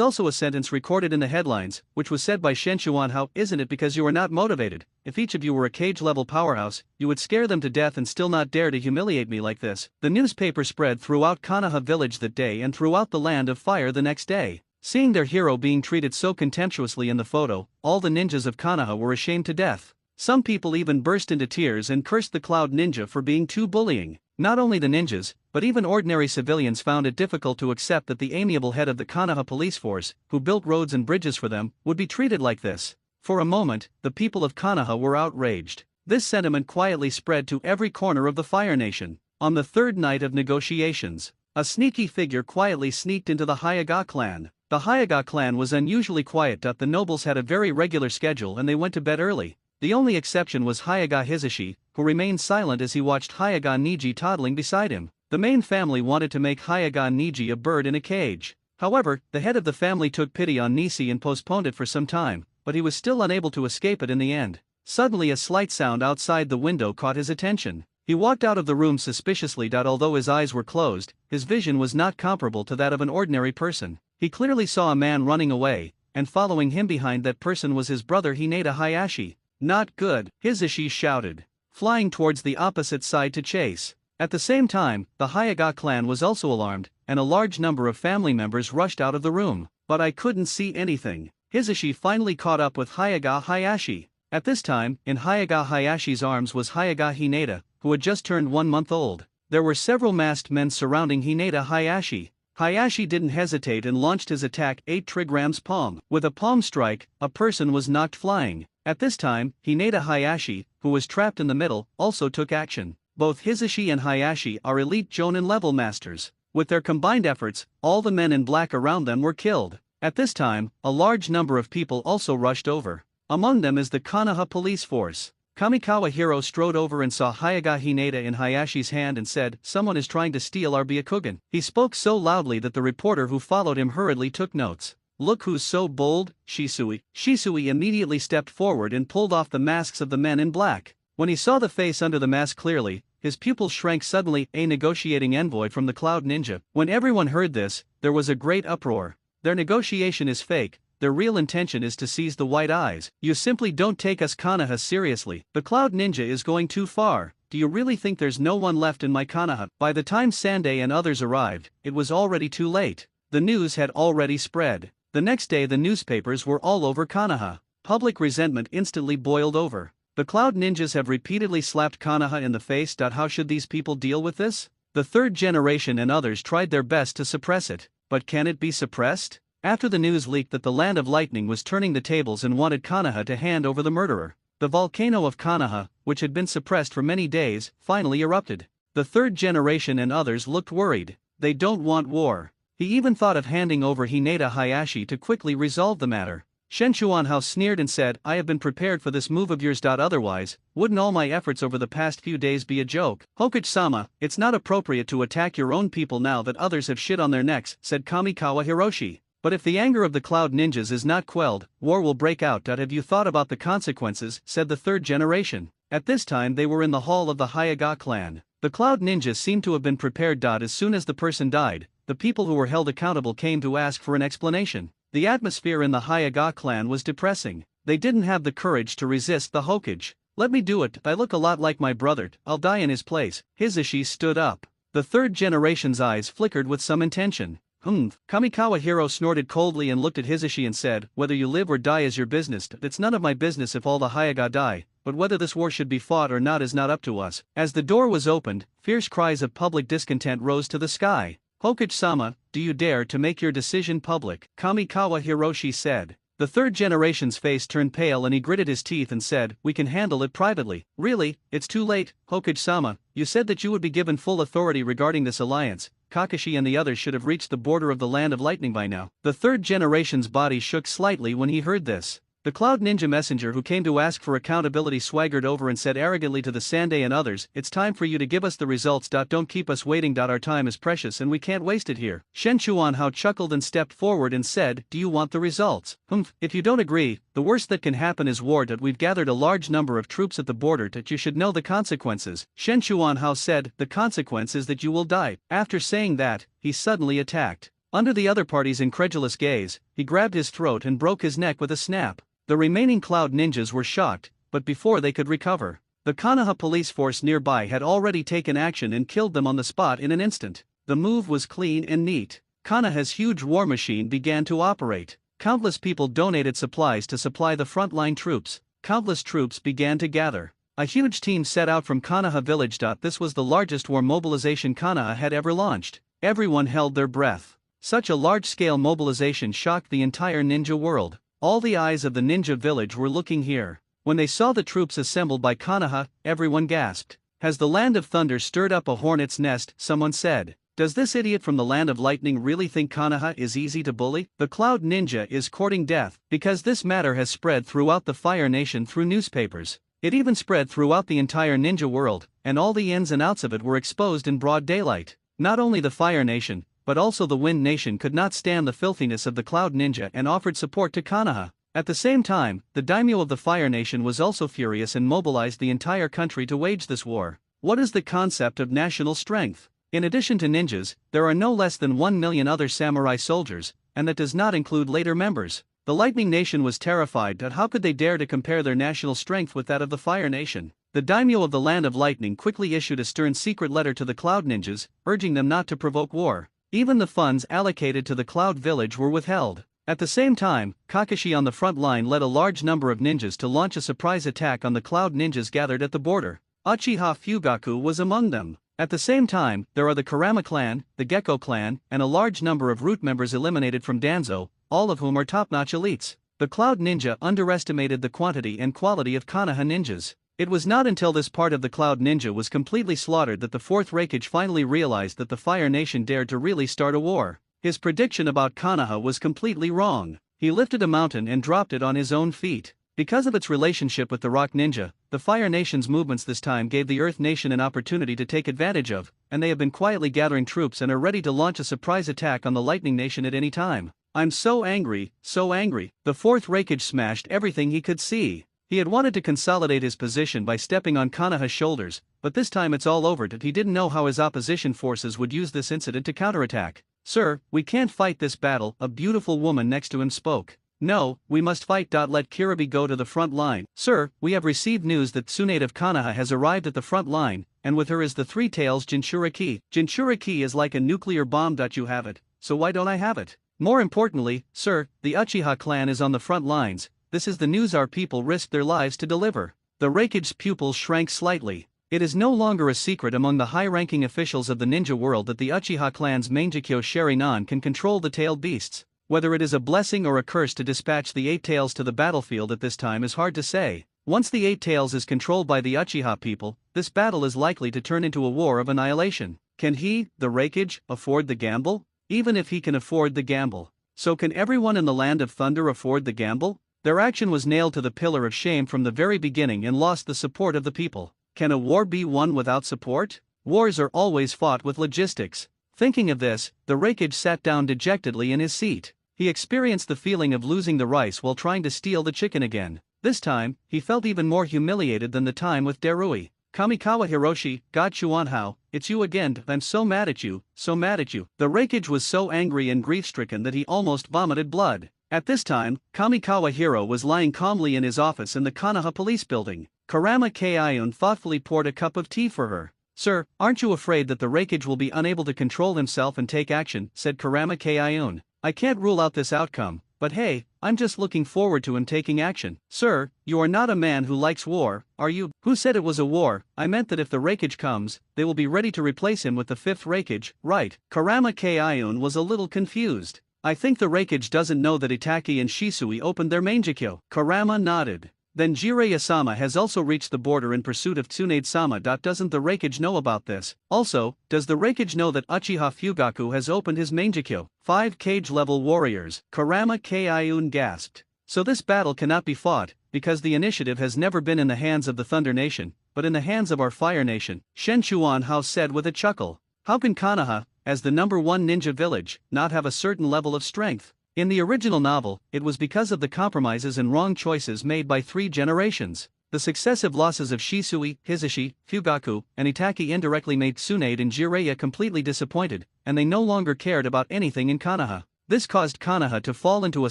also a sentence recorded in the headlines, which was said by Shen Chuanhao, "Isn't it because you are not motivated? If each of you were a cage-level powerhouse, you would scare them to death and still not dare to humiliate me like this." The newspaper spread throughout Konoha village that day and throughout the Land of Fire the next day. Seeing their hero being treated so contemptuously in the photo, all the ninjas of Konoha were ashamed to death. Some people even burst into tears and cursed the Cloud Ninja for being too bullying. Not only the ninjas, but even ordinary civilians found it difficult to accept that the amiable head of the Konoha police force, who built roads and bridges for them, would be treated like this. For a moment, the people of Konoha were outraged. This sentiment quietly spread to every corner of the Fire Nation. On the third night of negotiations, a sneaky figure quietly sneaked into the Hyaga clan. The Hyaga clan was unusually quiet. The nobles had a very regular schedule and they went to bed early. The only exception was Hyaga Hisashi, who remained silent as he watched Hyaga Niji toddling beside him. The main family wanted to make Hyaga Niji a bird in a cage. However, the head of the family took pity on Nisi and postponed it for some time, but he was still unable to escape it in the end. Suddenly a slight sound outside the window caught his attention. He walked out of the room suspiciously. Although his eyes were closed, his vision was not comparable to that of an ordinary person. He clearly saw a man running away, and following him behind that person was his brother Hinata Hayashi. Not good, Hisashi shouted, flying towards the opposite side to chase. At the same time, the Hyaga clan was also alarmed, and a large number of family members rushed out of the room. But I couldn't see anything. Hisashi finally caught up with Hyaga Hayashi. At this time, in Hyaga Hayashi's arms was Hyaga Hinata, who had just turned 1 month old. There were several masked men surrounding Hinata Hayashi. Hayashi didn't hesitate and launched his attack 8 trigrams palm. With a palm strike, a person was knocked flying. At this time, Hinata Hayashi, who was trapped in the middle, also took action. Both Hisashi and Hayashi are elite Jonin level masters. With their combined efforts, all the men in black around them were killed. At this time, a large number of people also rushed over. Among them is the Konoha police force. Kamikawa Hiro strode over and saw Hyaga Hinata in Hayashi's hand and said, "Someone is trying to steal our Byakugan." He spoke so loudly that the reporter who followed him hurriedly took notes. "Look who's so bold, Shisui." Shisui immediately stepped forward and pulled off the masks of the men in black. When he saw the face under the mask clearly, his pupils shrank suddenly. A negotiating envoy from the Cloud Ninja. When everyone heard this, there was a great uproar. Their negotiation is fake. Their real intention is to seize the white eyes. You simply don't take us Konoha seriously. The Cloud Ninja is going too far. Do you really think there's no one left in my Konoha? By the time Sandei and others arrived, it was already too late. The news had already spread. The next day the newspapers were all over Konoha. Public resentment instantly boiled over. The Cloud Ninjas have repeatedly slapped Konoha in the face. How should these people deal with this? The third generation and others tried their best to suppress it, but can it be suppressed? After the news leaked that the Land of Lightning was turning the tables and wanted Konoha to hand over the murderer, the volcano of Konoha, which had been suppressed for many days, finally erupted. The third generation and others looked worried. They don't want war. He even thought of handing over Hinata Hayashi to quickly resolve the matter. Shen Chuanhao sneered and said, "I have been prepared for this move of yours. Otherwise, wouldn't all my efforts over the past few days be a joke?" "Hokage-sama, it's not appropriate to attack your own people now that others have shit on their necks," said Kamikawa Hiroshi. "But if the anger of the Cloud Ninjas is not quelled, war will break out. Have you thought about the consequences?" said the third generation. At this time they were in the hall of the Hyaga clan. The Cloud Ninjas seemed to have been prepared. As soon as the person died, the people who were held accountable came to ask for an explanation. The atmosphere in the Hyaga clan was depressing. They didn't have the courage to resist the Hokage. "Let me do it. I look a lot like my brother. I'll die in his place." Hisashi stood up. The third generation's eyes flickered with some intention. Kamikawa Hiro snorted coldly and looked at Hisashi and said, "Whether you live or die is your business. It's none of my business if all the Hyaga die, but whether this war should be fought or not is not up to us." As the door was opened, fierce cries of public discontent rose to the sky. "Hokage-sama, do you dare to make your decision public?" Kamikawa Hiroshi said. The third generation's face turned pale and he gritted his teeth and said, "We can handle it privately." "Really? It's too late, Hokage-sama. You said that you would be given full authority regarding this alliance. Kakashi and the others should have reached the border of the Land of Lightning by now." The third generation's body shook slightly when he heard this. The Cloud Ninja messenger who came to ask for accountability swaggered over and said arrogantly to the Sandei and others, "It's time for you to give us the results. Don't keep us waiting. Our time is precious and we can't waste it here." Shen Chuanhao chuckled and stepped forward and said, "Do you want the results? If you don't agree, the worst that can happen is war. We've gathered a large number of troops at the border. You should know the consequences." Shen Chuanhao said, "The consequence is that you will die." After saying that, he suddenly attacked. Under the other party's incredulous gaze, he grabbed his throat and broke his neck with a snap. The remaining Cloud Ninjas were shocked, but before they could recover, the Konoha police force nearby had already taken action and killed them on the spot in an instant. The move was clean and neat. Konoha's huge war machine began to operate. Countless people donated supplies to supply the frontline troops. Countless troops began to gather. A huge team set out from Konoha village. This was the largest war mobilization Konoha had ever launched. Everyone held their breath. Such a large-scale mobilization shocked the entire ninja world. All the eyes of the ninja village were looking here. When they saw the troops assembled by Konoha, everyone gasped. "Has the Land of Thunder stirred up a hornet's nest?" someone said. "Does this idiot from the Land of Lightning really think Konoha is easy to bully? The Cloud Ninja is courting death." Because this matter has spread throughout the Fire Nation through newspapers. It even spread throughout the entire ninja world, and all the ins and outs of it were exposed in broad daylight. Not only the Fire Nation, but also the Wind Nation could not stand the filthiness of the Cloud Ninja and offered support to Konoha. At the same time, the daimyo of the Fire Nation was also furious and mobilized the entire country to wage this war. What is the concept of national strength? In addition to ninjas, there are no less than 1 million other samurai soldiers, and that does not include later members. The Lightning Nation was terrified that how could they dare to compare their national strength with that of the Fire Nation. The daimyo of the Land of Lightning quickly issued a stern secret letter to the Cloud Ninjas, urging them not to provoke war. Even the funds allocated to the Cloud Village were withheld. At the same time, Kakashi on the front line led a large number of ninjas to launch a surprise attack on the Cloud Ninjas gathered at the border. Uchiha Fugaku was among them. At the same time, there are the Kurama clan, the Gecko clan, and a large number of root members eliminated from Danzo, all of whom are top-notch elites. The Cloud Ninja underestimated the quantity and quality of Konoha ninjas. It was not until this part of the Cloud Ninja was completely slaughtered that the fourth Raikage finally realized that the Fire Nation dared to really start a war. His prediction about Konoha was completely wrong. He lifted a mountain and dropped it on his own feet. Because of its relationship with the Rock Ninja, the Fire Nation's movements this time gave the Earth Nation an opportunity to take advantage of, and they have been quietly gathering troops and are ready to launch a surprise attack on the Lightning Nation at any time. I'm so angry, so angry. The fourth Raikage smashed everything he could see. He had wanted to consolidate his position by stepping on Konoha's shoulders, but this time it's all over that he didn't know how his opposition forces would use this incident to counterattack. Sir, we can't fight this battle, a beautiful woman next to him spoke. No, we must fight. Let Kiribi go to the front line. Sir, we have received news that Tsunade of Konoha has arrived at the front line, and with her is the Three Tails Jinchuriki. Jinchuriki is like a nuclear bomb. You have it, so why don't I have it? More importantly, sir, the Uchiha clan is on the front lines. This is the news our people risked their lives to deliver. The Raikage's pupils shrank slightly. It is no longer a secret among the high-ranking officials of the ninja world that the Uchiha clan's Mangekyo Sharinan can control the tailed beasts. Whether it is a blessing or a curse to dispatch the Eight Tails to the battlefield at this time is hard to say. Once the Eight Tails is controlled by the Uchiha people, this battle is likely to turn into a war of annihilation. Can he, the Raikage, afford the gamble? Even if he can afford the gamble, so can everyone in the Land of Thunder afford the gamble? Their action was nailed to the pillar of shame from the very beginning and lost the support of the people. Can a war be won without support? Wars are always fought with logistics. Thinking of this, the Raikage sat down dejectedly in his seat. He experienced the feeling of losing the rice while trying to steal the chicken again. This time, he felt even more humiliated than the time with Darui. Kamikawa Hiroshi, God Chuanhao, it's you again. I'm so mad at you, so mad at you. The Raikage was so angry and grief-stricken that he almost vomited blood. At this time, Kamikawa Hiro was lying calmly in his office in the Konoha police building. Kurama Keiun thoughtfully poured a cup of tea for her. Sir, aren't you afraid that the Raikage will be unable to control himself and take action, said Kurama Keiun. I can't rule out this outcome, but hey, I'm just looking forward to him taking action. Sir, you are not a man who likes war, are you? Who said it was a war? I meant that if the Raikage comes, they will be ready to replace him with the fifth Raikage, right? Kurama Keiun was a little confused. I think the Raikage doesn't know that Itaki and Shisui opened their Mangekyo. Kurama nodded. Then Jiraiya-sama has also reached the border in pursuit of Tsunade-sama. Doesn't the Raikage know about this? Also, does the Raikage know that Uchiha Fugaku has opened his Mangekyo? 5 cage-level warriors, Kurama Keiun gasped. So this battle cannot be fought, because the initiative has never been in the hands of the Thunder Nation, but in the hands of our Fire Nation, Shen Chuanhao said with a chuckle. How can Konoha, as the #1 ninja village, not have a certain level of strength? In the original novel, it was because of the compromises and wrong choices made by 3 generations. The successive losses of Shisui, Hisashi, Fugaku, and Itaki indirectly made Tsunade and Jiraiya completely disappointed, and they no longer cared about anything in Konoha. This caused Konoha to fall into a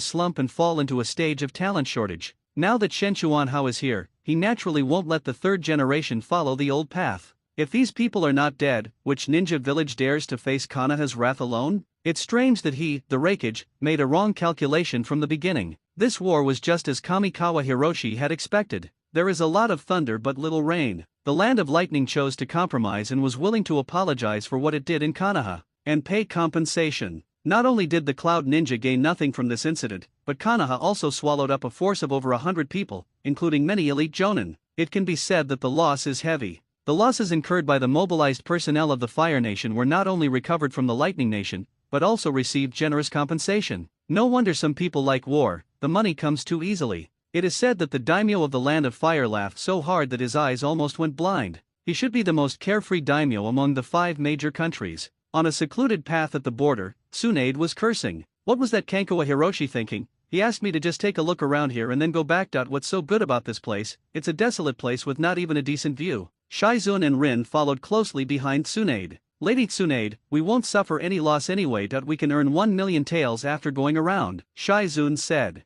slump and fall into a stage of talent shortage. Now that Shen Chuanhao is here, he naturally won't let the 3rd generation follow the old path. If these people are not dead, which ninja village dares to face Konoha's wrath alone? It's strange that he, the Raikage, made a wrong calculation from the beginning. This war was just as Kamikawa Hiroshi had expected. There is a lot of thunder but little rain. The Land of Lightning chose to compromise and was willing to apologize for what it did in Konoha, and pay compensation. Not only did the Cloud Ninja gain nothing from this incident, but Konoha also swallowed up a force of over 100 people, including many elite jonin. It can be said that the loss is heavy. The losses incurred by the mobilized personnel of the Fire Nation were not only recovered from the Lightning Nation, but also received generous compensation. No wonder some people like war, the money comes too easily. It is said that the daimyo of the Land of Fire laughed so hard that his eyes almost went blind. He should be the most carefree daimyo among the 5 major countries. On a secluded path at the border, Tsunade was cursing. What was that Kankawa Hiroshi thinking? He asked me to just take a look around here and then go back. What's so good about this place? It's a desolate place with not even a decent view. Shizun and Rin followed closely behind Tsunade. Lady Tsunade, we won't suffer any loss anyway. We can earn 1,000,000 taels after going around, Shizun said.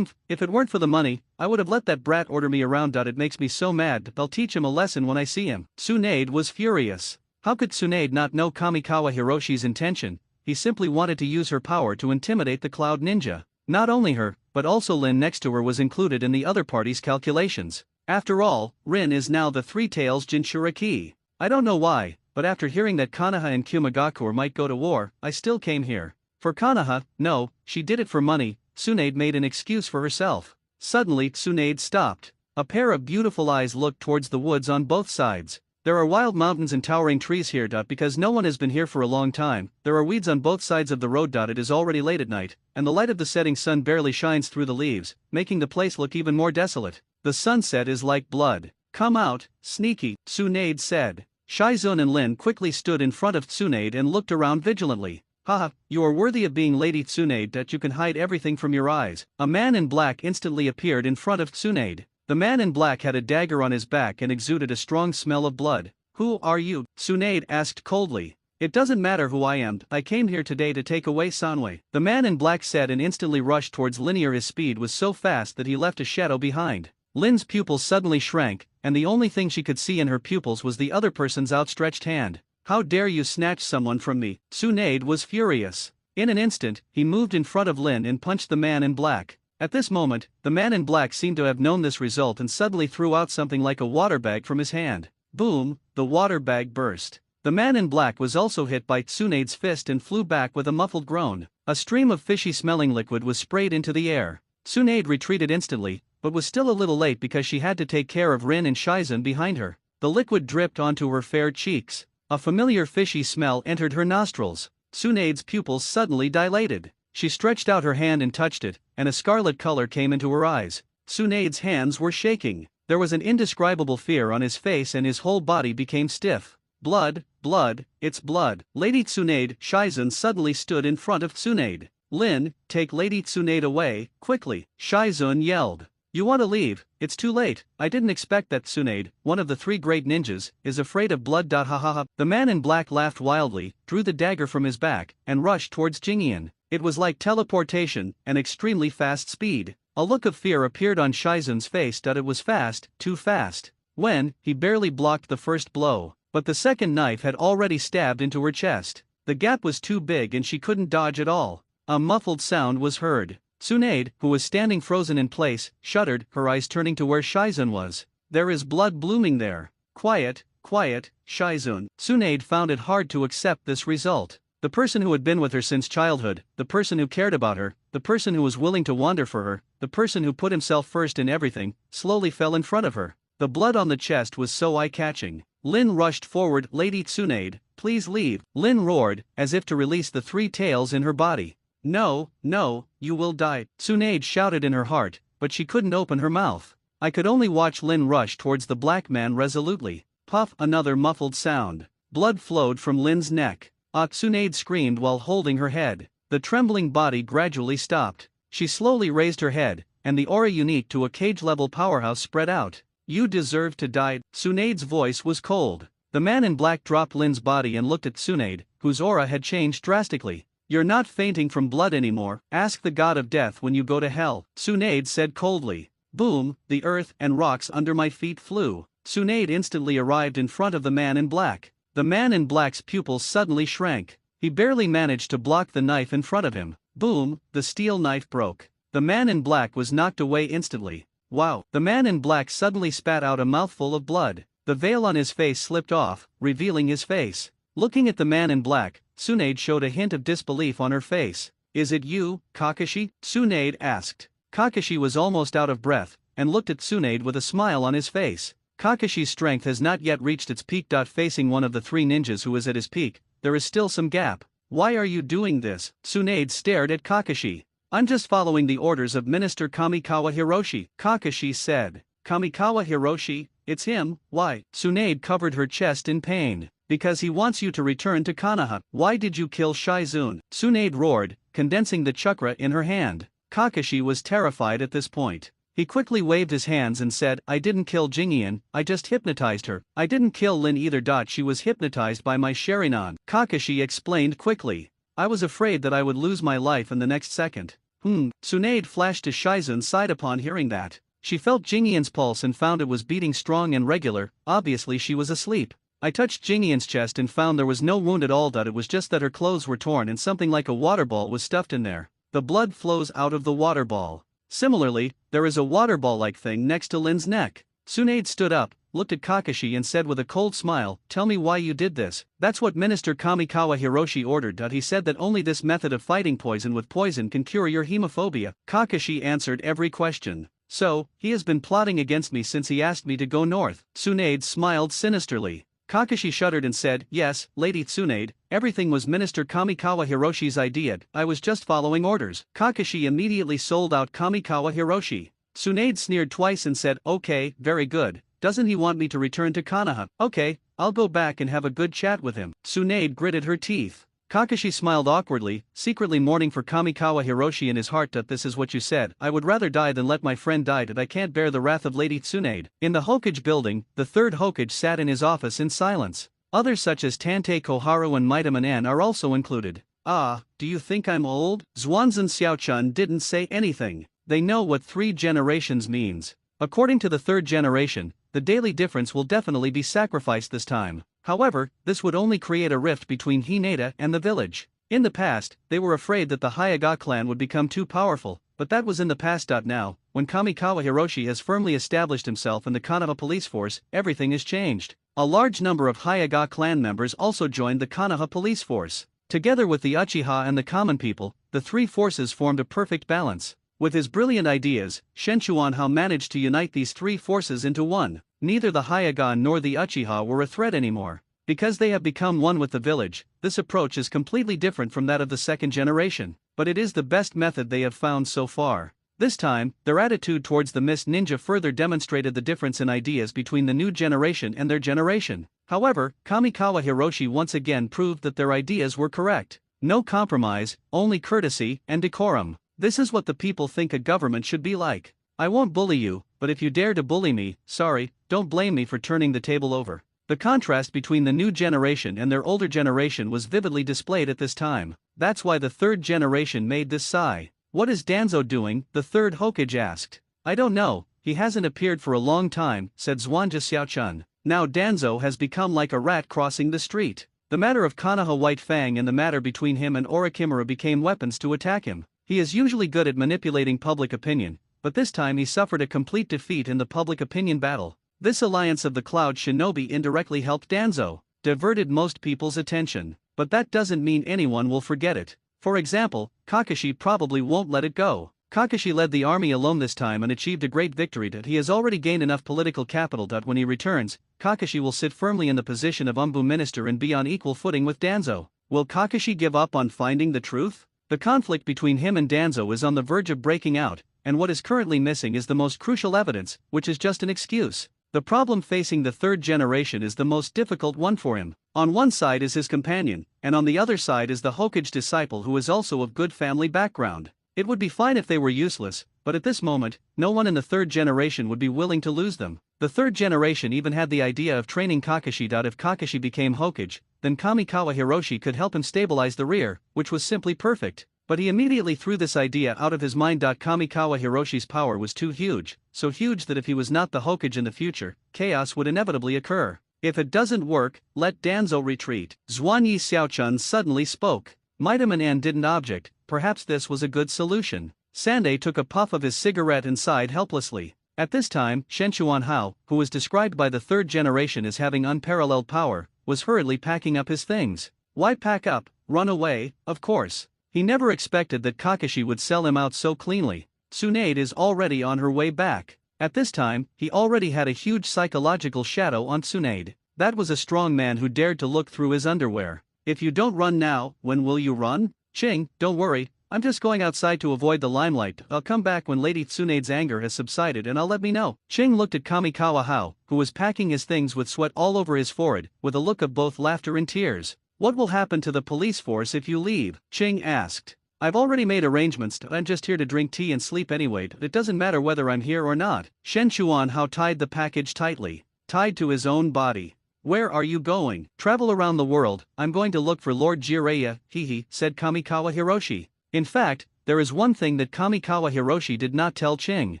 If it weren't for the money, I would have let that brat order me around. It makes me so mad. I'll teach him a lesson when I see him. Tsunade was furious. How could Tsunade not know Kamikawa Hiroshi's intention? He simply wanted to use her power to intimidate the Cloud Ninja. Not only her, but also Lin next to her was included in the other party's calculations. After all, Rin is now the Three Tails Jinchuriki. I don't know why, but after hearing that Konoha and Kumagakure might go to war, I still came here. For Konoha, no, she did it for money. Tsunade made an excuse for herself. Suddenly Tsunade stopped. A pair of beautiful eyes looked towards the woods on both sides. There are wild mountains and towering trees here. Because no one has been here for a long time, there are weeds on both sides of the road. It is already late at night, and the light of the setting sun barely shines through the leaves, making the place look even more desolate. The sunset is like blood. Come out, sneaky, Tsunade said. Shizun and Lin quickly stood in front of Tsunade and looked around vigilantly. Haha, you are worthy of being Lady Tsunade. That you can hide everything from your eyes. A man in black instantly appeared in front of Tsunade. The man in black had a dagger on his back and exuded a strong smell of blood. Who are you? Tsunade asked coldly. It doesn't matter who I am. I came here today to take away Sanwei. The man in black said and instantly rushed towards Linear. His speed was so fast that he left a shadow behind. Lin's pupils suddenly shrank, and the only thing she could see in her pupils was the other person's outstretched hand. How dare you snatch someone from me? Tsunade was furious. In an instant, he moved in front of Lin and punched the man in black. At this moment, the man in black seemed to have known this result and suddenly threw out something like a water bag from his hand. Boom, the water bag burst. The man in black was also hit by Tsunade's fist and flew back with a muffled groan. A stream of fishy-smelling liquid was sprayed into the air. Tsunade retreated instantly, but was still a little late because she had to take care of Rin and Shizun behind her. The liquid dripped onto her fair cheeks. A familiar fishy smell entered her nostrils. Tsunade's pupils suddenly dilated. She stretched out her hand and touched it, and a scarlet color came into her eyes. Tsunade's hands were shaking. There was an indescribable fear on his face and his whole body became stiff. Blood, blood, it's blood. Lady Tsunade, Shizun suddenly stood in front of Tsunade. Lin, take Lady Tsunade away, quickly, Shizun yelled. You want to leave? It's too late. I didn't expect that. Tsunade, one of the three great ninjas, is afraid of blood. Ha ha ha. The man in black laughed wildly, drew the dagger from his back, and rushed towards Jingian. It was like teleportation, an extremely fast speed. A look of fear appeared on Shizun's face. It was fast, too fast. When, he barely blocked the first blow, but the second knife had already stabbed into her chest. The gap was too big and she couldn't dodge at all. A muffled sound was heard. Tsunade, who was standing frozen in place, shuddered, her eyes turning to where Shizun was. There is blood blooming there. Quiet, quiet, Shizun. Tsunade found it hard to accept this result. The person who had been with her since childhood, the person who cared about her, the person who was willing to wander for her, the person who put himself first in everything, slowly fell in front of her. The blood on the chest was so eye-catching. Lin rushed forward. Lady Tsunade, please leave. Lin roared, as if to release the three tails in her body. No, no, you will die. Tsunade shouted in her heart, but she couldn't open her mouth. I could only watch Lin rush towards the black man resolutely. Puff, another muffled sound. Blood flowed from Lin's neck. Tsunade screamed while holding her head. The trembling body gradually stopped. She slowly raised her head, and the aura unique to a cage-level powerhouse spread out. You deserve to die. Tsunade's voice was cold. The man in black dropped Lin's body and looked at Tsunade, whose aura had changed drastically. You're not fainting from blood anymore. Ask the god of death when you go to hell, Tsunade said coldly. Boom, the earth and rocks under my feet flew. Tsunade instantly arrived in front of the man in black. The man in black's pupils suddenly shrank. He barely managed to block the knife in front of him. Boom, the steel knife broke. The man in black was knocked away instantly. Wow, the man in black suddenly spat out a mouthful of blood. The veil on his face slipped off, revealing his face. Looking at the man in black, Tsunade showed a hint of disbelief on her face. Is it you, Kakashi? Tsunade asked. Kakashi was almost out of breath, and looked at Tsunade with a smile on his face. Kakashi's strength has not yet reached its peak. Facing one of the three ninjas who is at his peak, there is still some gap. Why are you doing this? Tsunade stared at Kakashi. I'm just following the orders of Minister Kamikawa Hiroshi, Kakashi said. Kamikawa Hiroshi? It's him. Why? Tsunade covered her chest in pain. Because he wants you to return to Konoha. Why did you kill Shizun? Tsunade roared, condensing the chakra in her hand. Kakashi was terrified at this point. He quickly waved his hands and said, I didn't kill Jingian, I just hypnotized her. I didn't kill Lin either. She was hypnotized by my Sharingan. Kakashi explained quickly. I was afraid that I would lose my life in the next second. Tsunade flashed to Shizun's side upon hearing that. She felt Jingian's pulse and found it was beating strong and regular. Obviously she was asleep. I touched Jingian's chest and found there was no wound at all. It was just that her clothes were torn and something like a water ball was stuffed in there. The blood flows out of the water ball. Similarly, there is a water ball-like thing next to Lin's neck. Tsunade stood up, looked at Kakashi and said with a cold smile, tell me why you did this. That's what Minister Kamikawa Hiroshi ordered. He said that only this method of fighting poison with poison can cure your hemophobia. Kakashi answered every question. So, he has been plotting against me since he asked me to go north. Tsunade smiled sinisterly. Kakashi shuddered and said, yes, Lady Tsunade, everything was Minister Kamikawa Hiroshi's idea, I was just following orders. Kakashi immediately sold out Kamikawa Hiroshi. Tsunade sneered twice and said, okay, very good, doesn't he want me to return to Konoha? Okay, I'll go back and have a good chat with him. Tsunade gritted her teeth. Kakashi smiled awkwardly, secretly mourning for Kamikawa Hiroshi in his heart. This is what you said, I would rather die than let my friend die. I can't bear the wrath of Lady Tsunade. In the Hokage building, the third Hokage sat in his office in silence. Others such as Tantei Koharu and Maida Manan are also included. Do you think I'm old? Zwanzan Xiaochun didn't say anything. They know what 3 generations means. According to the 3rd generation, the daily difference will definitely be sacrificed this time. However, this would only create a rift between Hinata and the village. In the past, they were afraid that the Hyuga clan would become too powerful, but that was in the past. Now, when Kamikawa Hiroshi has firmly established himself in the Konoha police force, everything has changed. A large number of Hyuga clan members also joined the Konoha police force. Together with the Uchiha and the common people, the 3 forces formed a perfect balance. With his brilliant ideas, Shenchuanhao managed to unite these 3 forces into one. Neither the Hyuga nor the Uchiha were a threat anymore. Because they have become one with the village, this approach is completely different from that of the 2nd generation, but it is the best method they have found so far. This time, their attitude towards the Mist Ninja further demonstrated the difference in ideas between the new generation and their generation. However, Kamikawa Hiroshi once again proved that their ideas were correct. No compromise, only courtesy and decorum. This is what the people think a government should be like. I won't bully you, but if you dare to bully me, sorry, don't blame me for turning the table over. The contrast between the new generation and their older generation was vividly displayed at this time. That's why the 3rd generation made this sigh. What is Danzo doing? The 3rd Hokage asked. I don't know, he hasn't appeared for a long time, said Zwanzan Xiaochun. Now Danzo has become like a rat crossing the street. The matter of Konoha White Fang and the matter between him and Orochimaru became weapons to attack him. He is usually good at manipulating public opinion, but this time he suffered a complete defeat in the public opinion battle. This alliance of the Cloud Shinobi indirectly helped Danzo, diverted most people's attention, but that doesn't mean anyone will forget it. For example, Kakashi probably won't let it go. Kakashi led the army alone this time and achieved a great victory. He has already gained enough political capital. When he returns, Kakashi will sit firmly in the position of Umbu minister and be on equal footing with Danzo. Will Kakashi give up on finding the truth? The conflict between him and Danzo is on the verge of breaking out, and what is currently missing is the most crucial evidence, which is just an excuse. The problem facing the 3rd generation is the most difficult one for him. On one side is his companion, and on the other side is the Hokage disciple who is also of good family background. It would be fine if they were useless, but at this moment, no one in the 3rd generation would be willing to lose them. The 3rd generation even had the idea of training Kakashi. If Kakashi became Hokage, then Kamikawa Hiroshi could help him stabilize the rear, which was simply perfect. But he immediately threw this idea out of his mind. Kamikawa Hiroshi's power was too huge, so huge that if he was not the Hokage in the future, chaos would inevitably occur. If it doesn't work, let Danzo retreat. Zwanyi Xiaochun suddenly spoke. Maida Manan didn't object, perhaps this was a good solution. Sandei took a puff of his cigarette and sighed helplessly. At this time, Shenchuanhao, who was described by the 3rd generation as having unparalleled power, was hurriedly packing up his things. Why pack up? Run away, of course. He never expected that Kakashi would sell him out so cleanly. Tsunade is already on her way back. At this time, he already had a huge psychological shadow on Tsunade. That was a strong man who dared to look through his underwear. If you don't run now, when will you run? Ching, don't worry, I'm just going outside to avoid the limelight. I'll come back when Lady Tsunade's anger has subsided and I'll let me know. Ching looked at Kamikawa Hao, who was packing his things with sweat all over his forehead, with a look of both laughter and tears. What will happen to the police force if you leave? Ching asked. I've already made arrangements. I'm just here to drink tea and sleep anyway. It doesn't matter whether I'm here or not. Shen Chuanhao tied the package tightly, tied to his own body. Where are you going? Travel around the world. I'm going to look for Lord Jiraiya, said Kamikawa Hiroshi. In fact, there is one thing that Kamikawa Hiroshi did not tell Ching.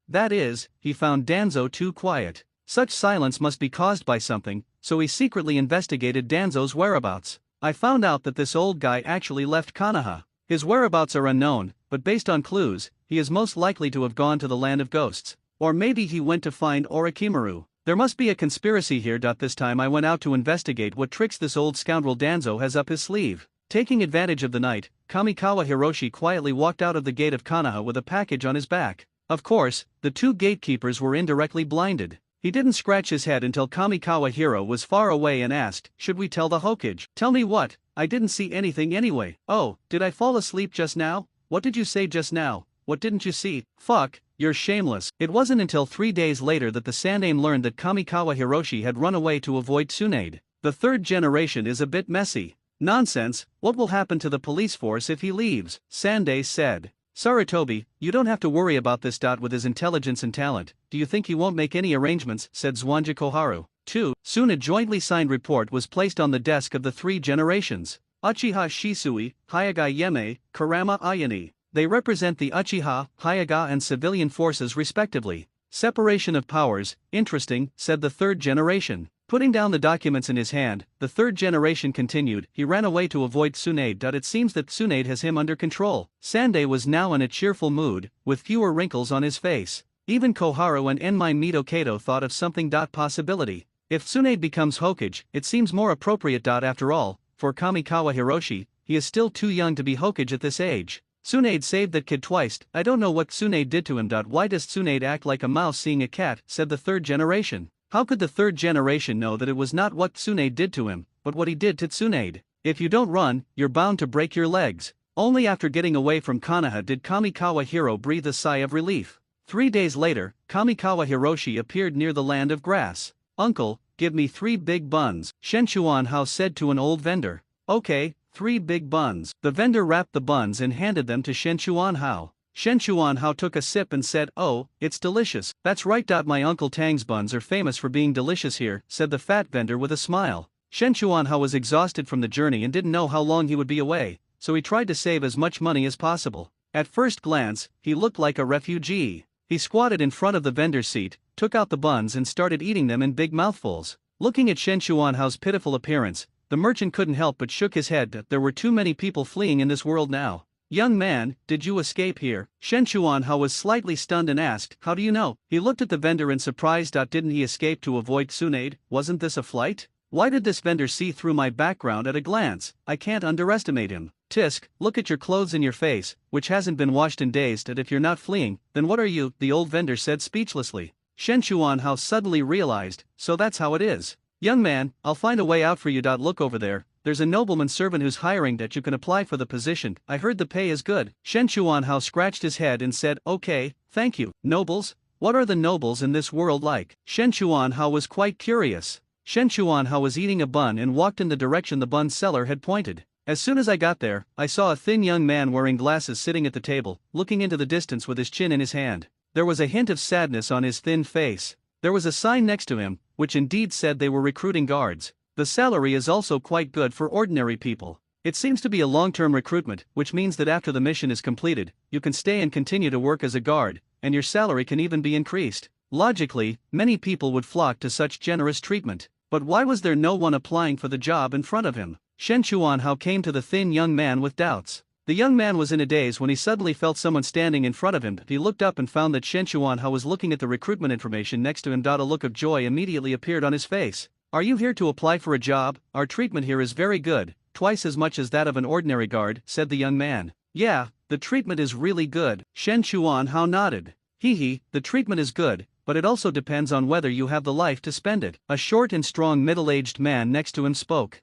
That is, he found Danzo too quiet. Such silence must be caused by something, so he secretly investigated Danzo's whereabouts. I found out that this old guy actually left Konoha. His whereabouts are unknown, but based on clues, he is most likely to have gone to the land of ghosts. Or maybe he went to find Orochimaru. There must be a conspiracy here. This time I went out to investigate what tricks this old scoundrel Danzo has up his sleeve. Taking advantage of the night, Kamikawa Hiroshi quietly walked out of the gate of Konoha with a package on his back. Of course, the two gatekeepers were indirectly blinded. He didn't scratch his head until Kamikawa Hiro was far away and asked, "Should we tell the Hokage?" "Tell me what? I didn't see anything anyway." "Oh, did I fall asleep just now? What did you say just now? What didn't you see?" "Fuck, you're shameless." It wasn't until 3 days later that the Sandaime learned that Kamikawa Hiroshi had run away to avoid Tsunade. The third generation is a bit messy. "Nonsense, what will happen to the police force if he leaves?" Sandaime said. "Sarutobi, you don't have to worry about this. With his intelligence and talent, do you think he won't make any arrangements?" said Zwanji Koharu. 2. Soon a jointly signed report was placed on the desk of the three generations. Uchiha Shisui, Hyaga Yeme, Kurama Ayane. They represent the Uchiha, Hyaga and civilian forces respectively. Separation of powers, interesting, said the third generation. Putting down the documents in his hand, the third generation continued, he ran away to avoid Tsunade. It seems that Tsunade has him under control. Sandaime was now in a cheerful mood, with fewer wrinkles on his face. Even Koharu and Enmai Mito Kato thought of something. Possibility. If Tsunade becomes Hokage, it seems more appropriate. After all, for Kamikawa Hiroshi, he is still too young to be Hokage at this age. Tsunade saved that kid twice. I don't know what Tsunade did to him. Why does Tsunade act like a mouse seeing a cat, said the third generation. How could the third generation know that it was not what Tsunade did to him, but what he did to Tsunade? If you don't run, you're bound to break your legs. Only after getting away from Konoha did Kamikawa Hiro breathe a sigh of relief. 3 days later, Kamikawa Hiroshi appeared near the land of grass. "Uncle, give me 3 big buns," Shen Chuanhao said to an old vendor. "Okay, 3 big buns." The vendor wrapped the buns and handed them to Shen Chuanhao. Shen Chuanhao took a sip and said, "Oh, it's delicious." "That's right. My Uncle Tang's buns are famous for being delicious here," said the fat vendor with a smile. Shen Chuanhao was exhausted from the journey and didn't know how long he would be away, so he tried to save as much money as possible. At first glance, he looked like a refugee. He squatted in front of the vendor's seat, took out the buns and started eating them in big mouthfuls. Looking at Shen Chuanhao's pitiful appearance, the merchant couldn't help but shook his head. There were too many people fleeing in this world now. "Young man, did you escape here?" Shen Chuanhao was slightly stunned and asked, "How do you know?" He looked at the vendor in surprise. Didn't he escape to avoid Tsunade? Wasn't this a flight? Why did this vendor see through my background at a glance? I can't underestimate him. Tisk, look at your clothes and your face, which hasn't been washed in days. If you're not fleeing, then what are you? The old vendor said speechlessly. Shen Chuanhao suddenly realized, so that's how it is. "Young man, I'll find a way out for you. Look over there. There's a nobleman's servant who's hiring. You can apply for the position. I heard the pay is good." Shen Chuanhao scratched his head and said, "Okay, thank you." Nobles? What are the nobles in this world like? Shen Chuanhao was quite curious. Shen Chuanhao was eating a bun and walked in the direction the bun seller had pointed. "As soon as I got there, I saw a thin young man wearing glasses sitting at the table, looking into the distance with his chin in his hand. There was a hint of sadness on his thin face. There was a sign next to him, which indeed said they were recruiting guards. The salary is also quite good for ordinary people. It seems to be a long-term recruitment, which means that after the mission is completed, you can stay and continue to work as a guard, and your salary can even be increased." Logically, many people would flock to such generous treatment. But why was there no one applying for the job in front of him? Shen Chuanhao came to the thin young man with doubts. The young man was in a daze when he suddenly felt someone standing in front of him. He looked up and found that Shen Chuanhao was looking at the recruitment information next to him. A look of joy immediately appeared on his face. "Are you here to apply for a job? Our treatment here is very good, twice as much as that of an ordinary guard," said the young man. "Yeah, the treatment is really good." Shen Chuanhao nodded. The treatment is good, but it also depends on whether you have the life to spend it." A short and strong middle-aged man next to him spoke.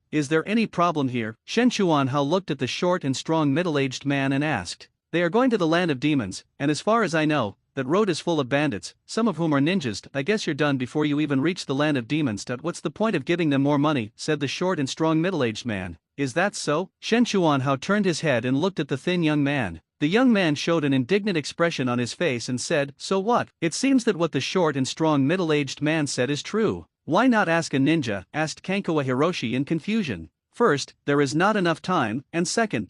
Is there any problem here?" Shen Chuanhao looked at the short and strong middle-aged man and asked. "They are going to the land of demons, and as far as I know, that road is full of bandits, some of whom are ninjas. I guess you're done before you even reach the land of demons. What's the point of giving them more money, said the short and strong middle-aged man. Is that so? Shen Chuanhao turned his head and looked at the thin young man. The young man showed an indignant expression on his face and said, so what? It seems that what the short and strong middle-aged man said is true. Why not ask a ninja? Asked Kankawa Hiroshi in confusion. First, there is not enough time, and second.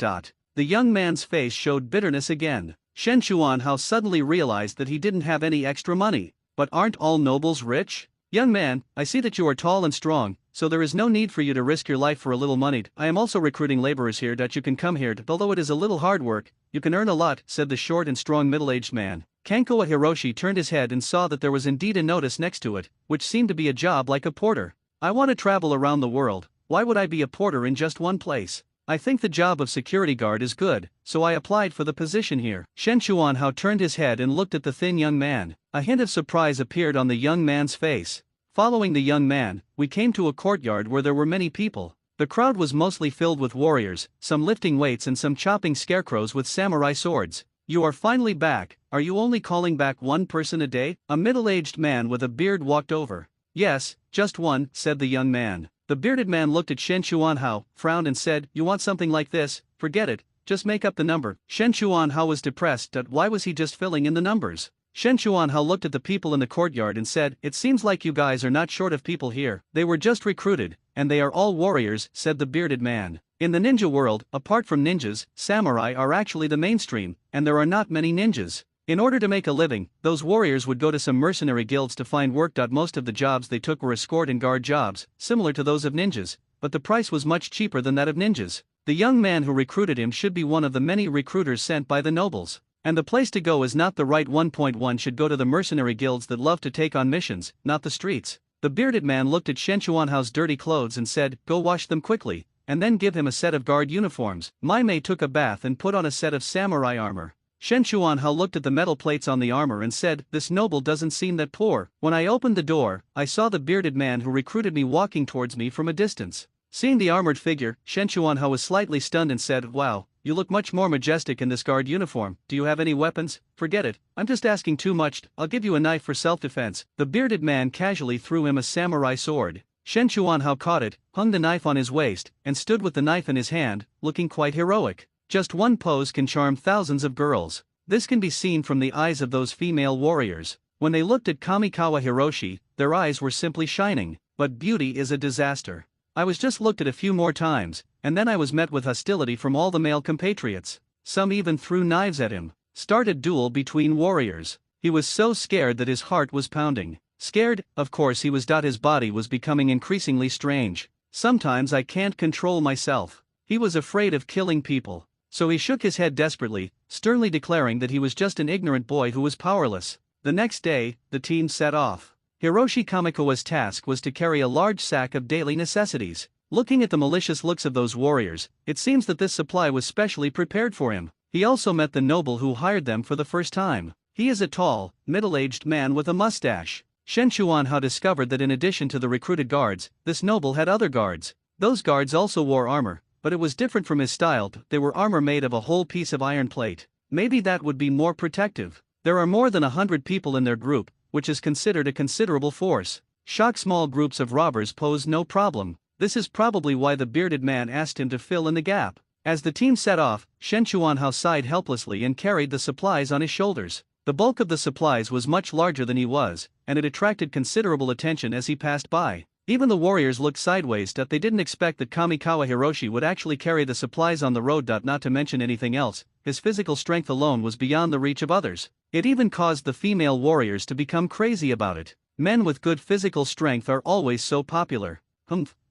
The young man's face showed bitterness again. Shen Chuanhao suddenly realized that he didn't have any extra money. But aren't all nobles rich? Young man, I see that you are tall and strong, so there is no need for you to risk your life for a little money. I am also recruiting laborers here that you can come here. Although it is a little hard work, you can earn a lot, said the short and strong middle-aged man. Kankawa Hiroshi turned his head and saw that there was indeed a notice next to it, which seemed to be a job like a porter. I want to travel around the world. Why would I be a porter in just one place? I think the job of security guard is good, so I applied for the position here. Shen Chuanhao turned his head and looked at the thin young man. A hint of surprise appeared on the young man's face. Following the young man, we came to a courtyard where there were many people. The crowd was mostly filled with warriors, some lifting weights and some chopping scarecrows with samurai swords. You are finally back. Are you only calling back one person a day? A middle-aged man with a beard walked over. Yes, just one, said the young man. The bearded man looked at Shen Chuanhao, frowned and said, you want something like this? Forget it, just make up the number. Shen Chuanhao was depressed at why was he just filling in the numbers. Shen Chuanhao looked at the people in the courtyard and said, it seems like you guys are not short of people here. They were just recruited, and they are all warriors, said the bearded man. In the ninja world, apart from ninjas, samurai are actually the mainstream, and there are not many ninjas. In order to make a living, those warriors would go to some mercenary guilds to find work. Most of the jobs they took were escort and guard jobs, similar to those of ninjas, but the price was much cheaper than that of ninjas. The young man who recruited him should be one of the many recruiters sent by the nobles. And the place to go is not the right one. One should go to the mercenary guilds that love to take on missions, not the streets. The bearded man looked at Shen Chuanhao's dirty clothes and said, go wash them quickly, and then give him a set of guard uniforms. Mai Mei took a bath and put on a set of samurai armor. Shen Chuanhao looked at the metal plates on the armor and said, this noble doesn't seem that poor. When I opened the door, I saw the bearded man who recruited me walking towards me from a distance. Seeing the armored figure, Shen Chuanhao was slightly stunned and said, wow, you look much more majestic in this guard uniform. Do you have any weapons? Forget it, I'm just asking too much. I'll give you a knife for self-defense. The bearded man casually threw him a samurai sword. Shen Chuanhao caught it, hung the knife on his waist, and stood with the knife in his hand, looking quite heroic. Just one pose can charm thousands of girls. This can be seen from the eyes of those female warriors. When they looked at Kamikawa Hiroshi, their eyes were simply shining. But beauty is a disaster. I was just looked at a few more times, and then I was met with hostility from all the male compatriots. Some even threw knives at him. Started duel between warriors. He was so scared that his heart was pounding. Scared, of course he was. His body was becoming increasingly strange. Sometimes I can't control myself. He was afraid of killing people. So he shook his head desperately, sternly declaring that he was just an ignorant boy who was powerless. The next day, the team set off. Hiroshi Kamikawa's task was to carry a large sack of daily necessities. Looking at the malicious looks of those warriors, it seems that this supply was specially prepared for him. He also met the noble who hired them for the first time. He is a tall, middle-aged man with a mustache. Shen Chuanhao discovered that in addition to the recruited guards, this noble had other guards. Those guards also wore armor, but it was different from his style. They were armor made of a whole piece of iron plate. Maybe that would be more protective. There are more than 100 people in their group, which is considered a considerable force. Shock small groups of robbers pose no problem. This is probably why the bearded man asked him to fill in the gap. As the team set off, Shen Chuanhao sighed helplessly and carried the supplies on his shoulders. The bulk of the supplies was much larger than he was, and it attracted considerable attention as he passed by. Even the warriors looked sideways. They didn't expect that Kamikawa Hiroshi would actually carry the supplies on the road. Not to mention anything else, his physical strength alone was beyond the reach of others. It even caused the female warriors to become crazy about it. Men with good physical strength are always so popular.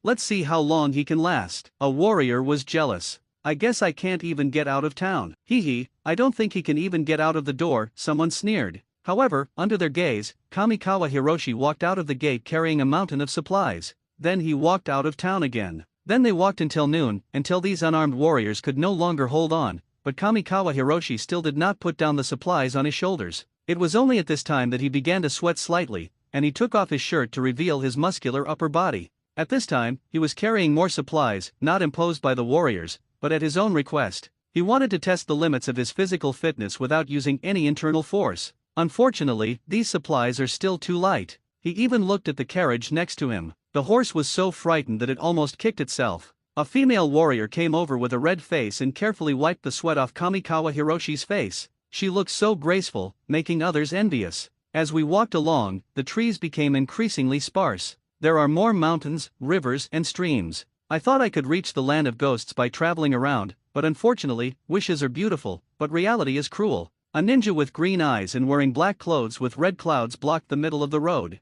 Let's see how long he can last. A warrior was jealous. I guess I can't even get out of town. I don't think he can even get out of the door, someone sneered. However, under their gaze, Kamikawa Hiroshi walked out of the gate carrying a mountain of supplies. Then he walked out of town again. Then they walked until noon, until these unarmed warriors could no longer hold on, but Kamikawa Hiroshi still did not put down the supplies on his shoulders. It was only at this time that he began to sweat slightly, and he took off his shirt to reveal his muscular upper body. At this time, he was carrying more supplies, not imposed by the warriors, but at his own request. He wanted to test the limits of his physical fitness without using any internal force. Unfortunately, these supplies are still too light. He even looked at the carriage next to him. The horse was so frightened that it almost kicked itself. A female warrior came over with a red face and carefully wiped the sweat off Kamikawa Hiroshi's face. She looked so graceful, making others envious. As we walked along, the trees became increasingly sparse. There are more mountains, rivers, and streams. I thought I could reach the land of ghosts by traveling around, but unfortunately, wishes are beautiful, but reality is cruel. A ninja with green eyes and wearing black clothes with red clouds blocked the middle of the road.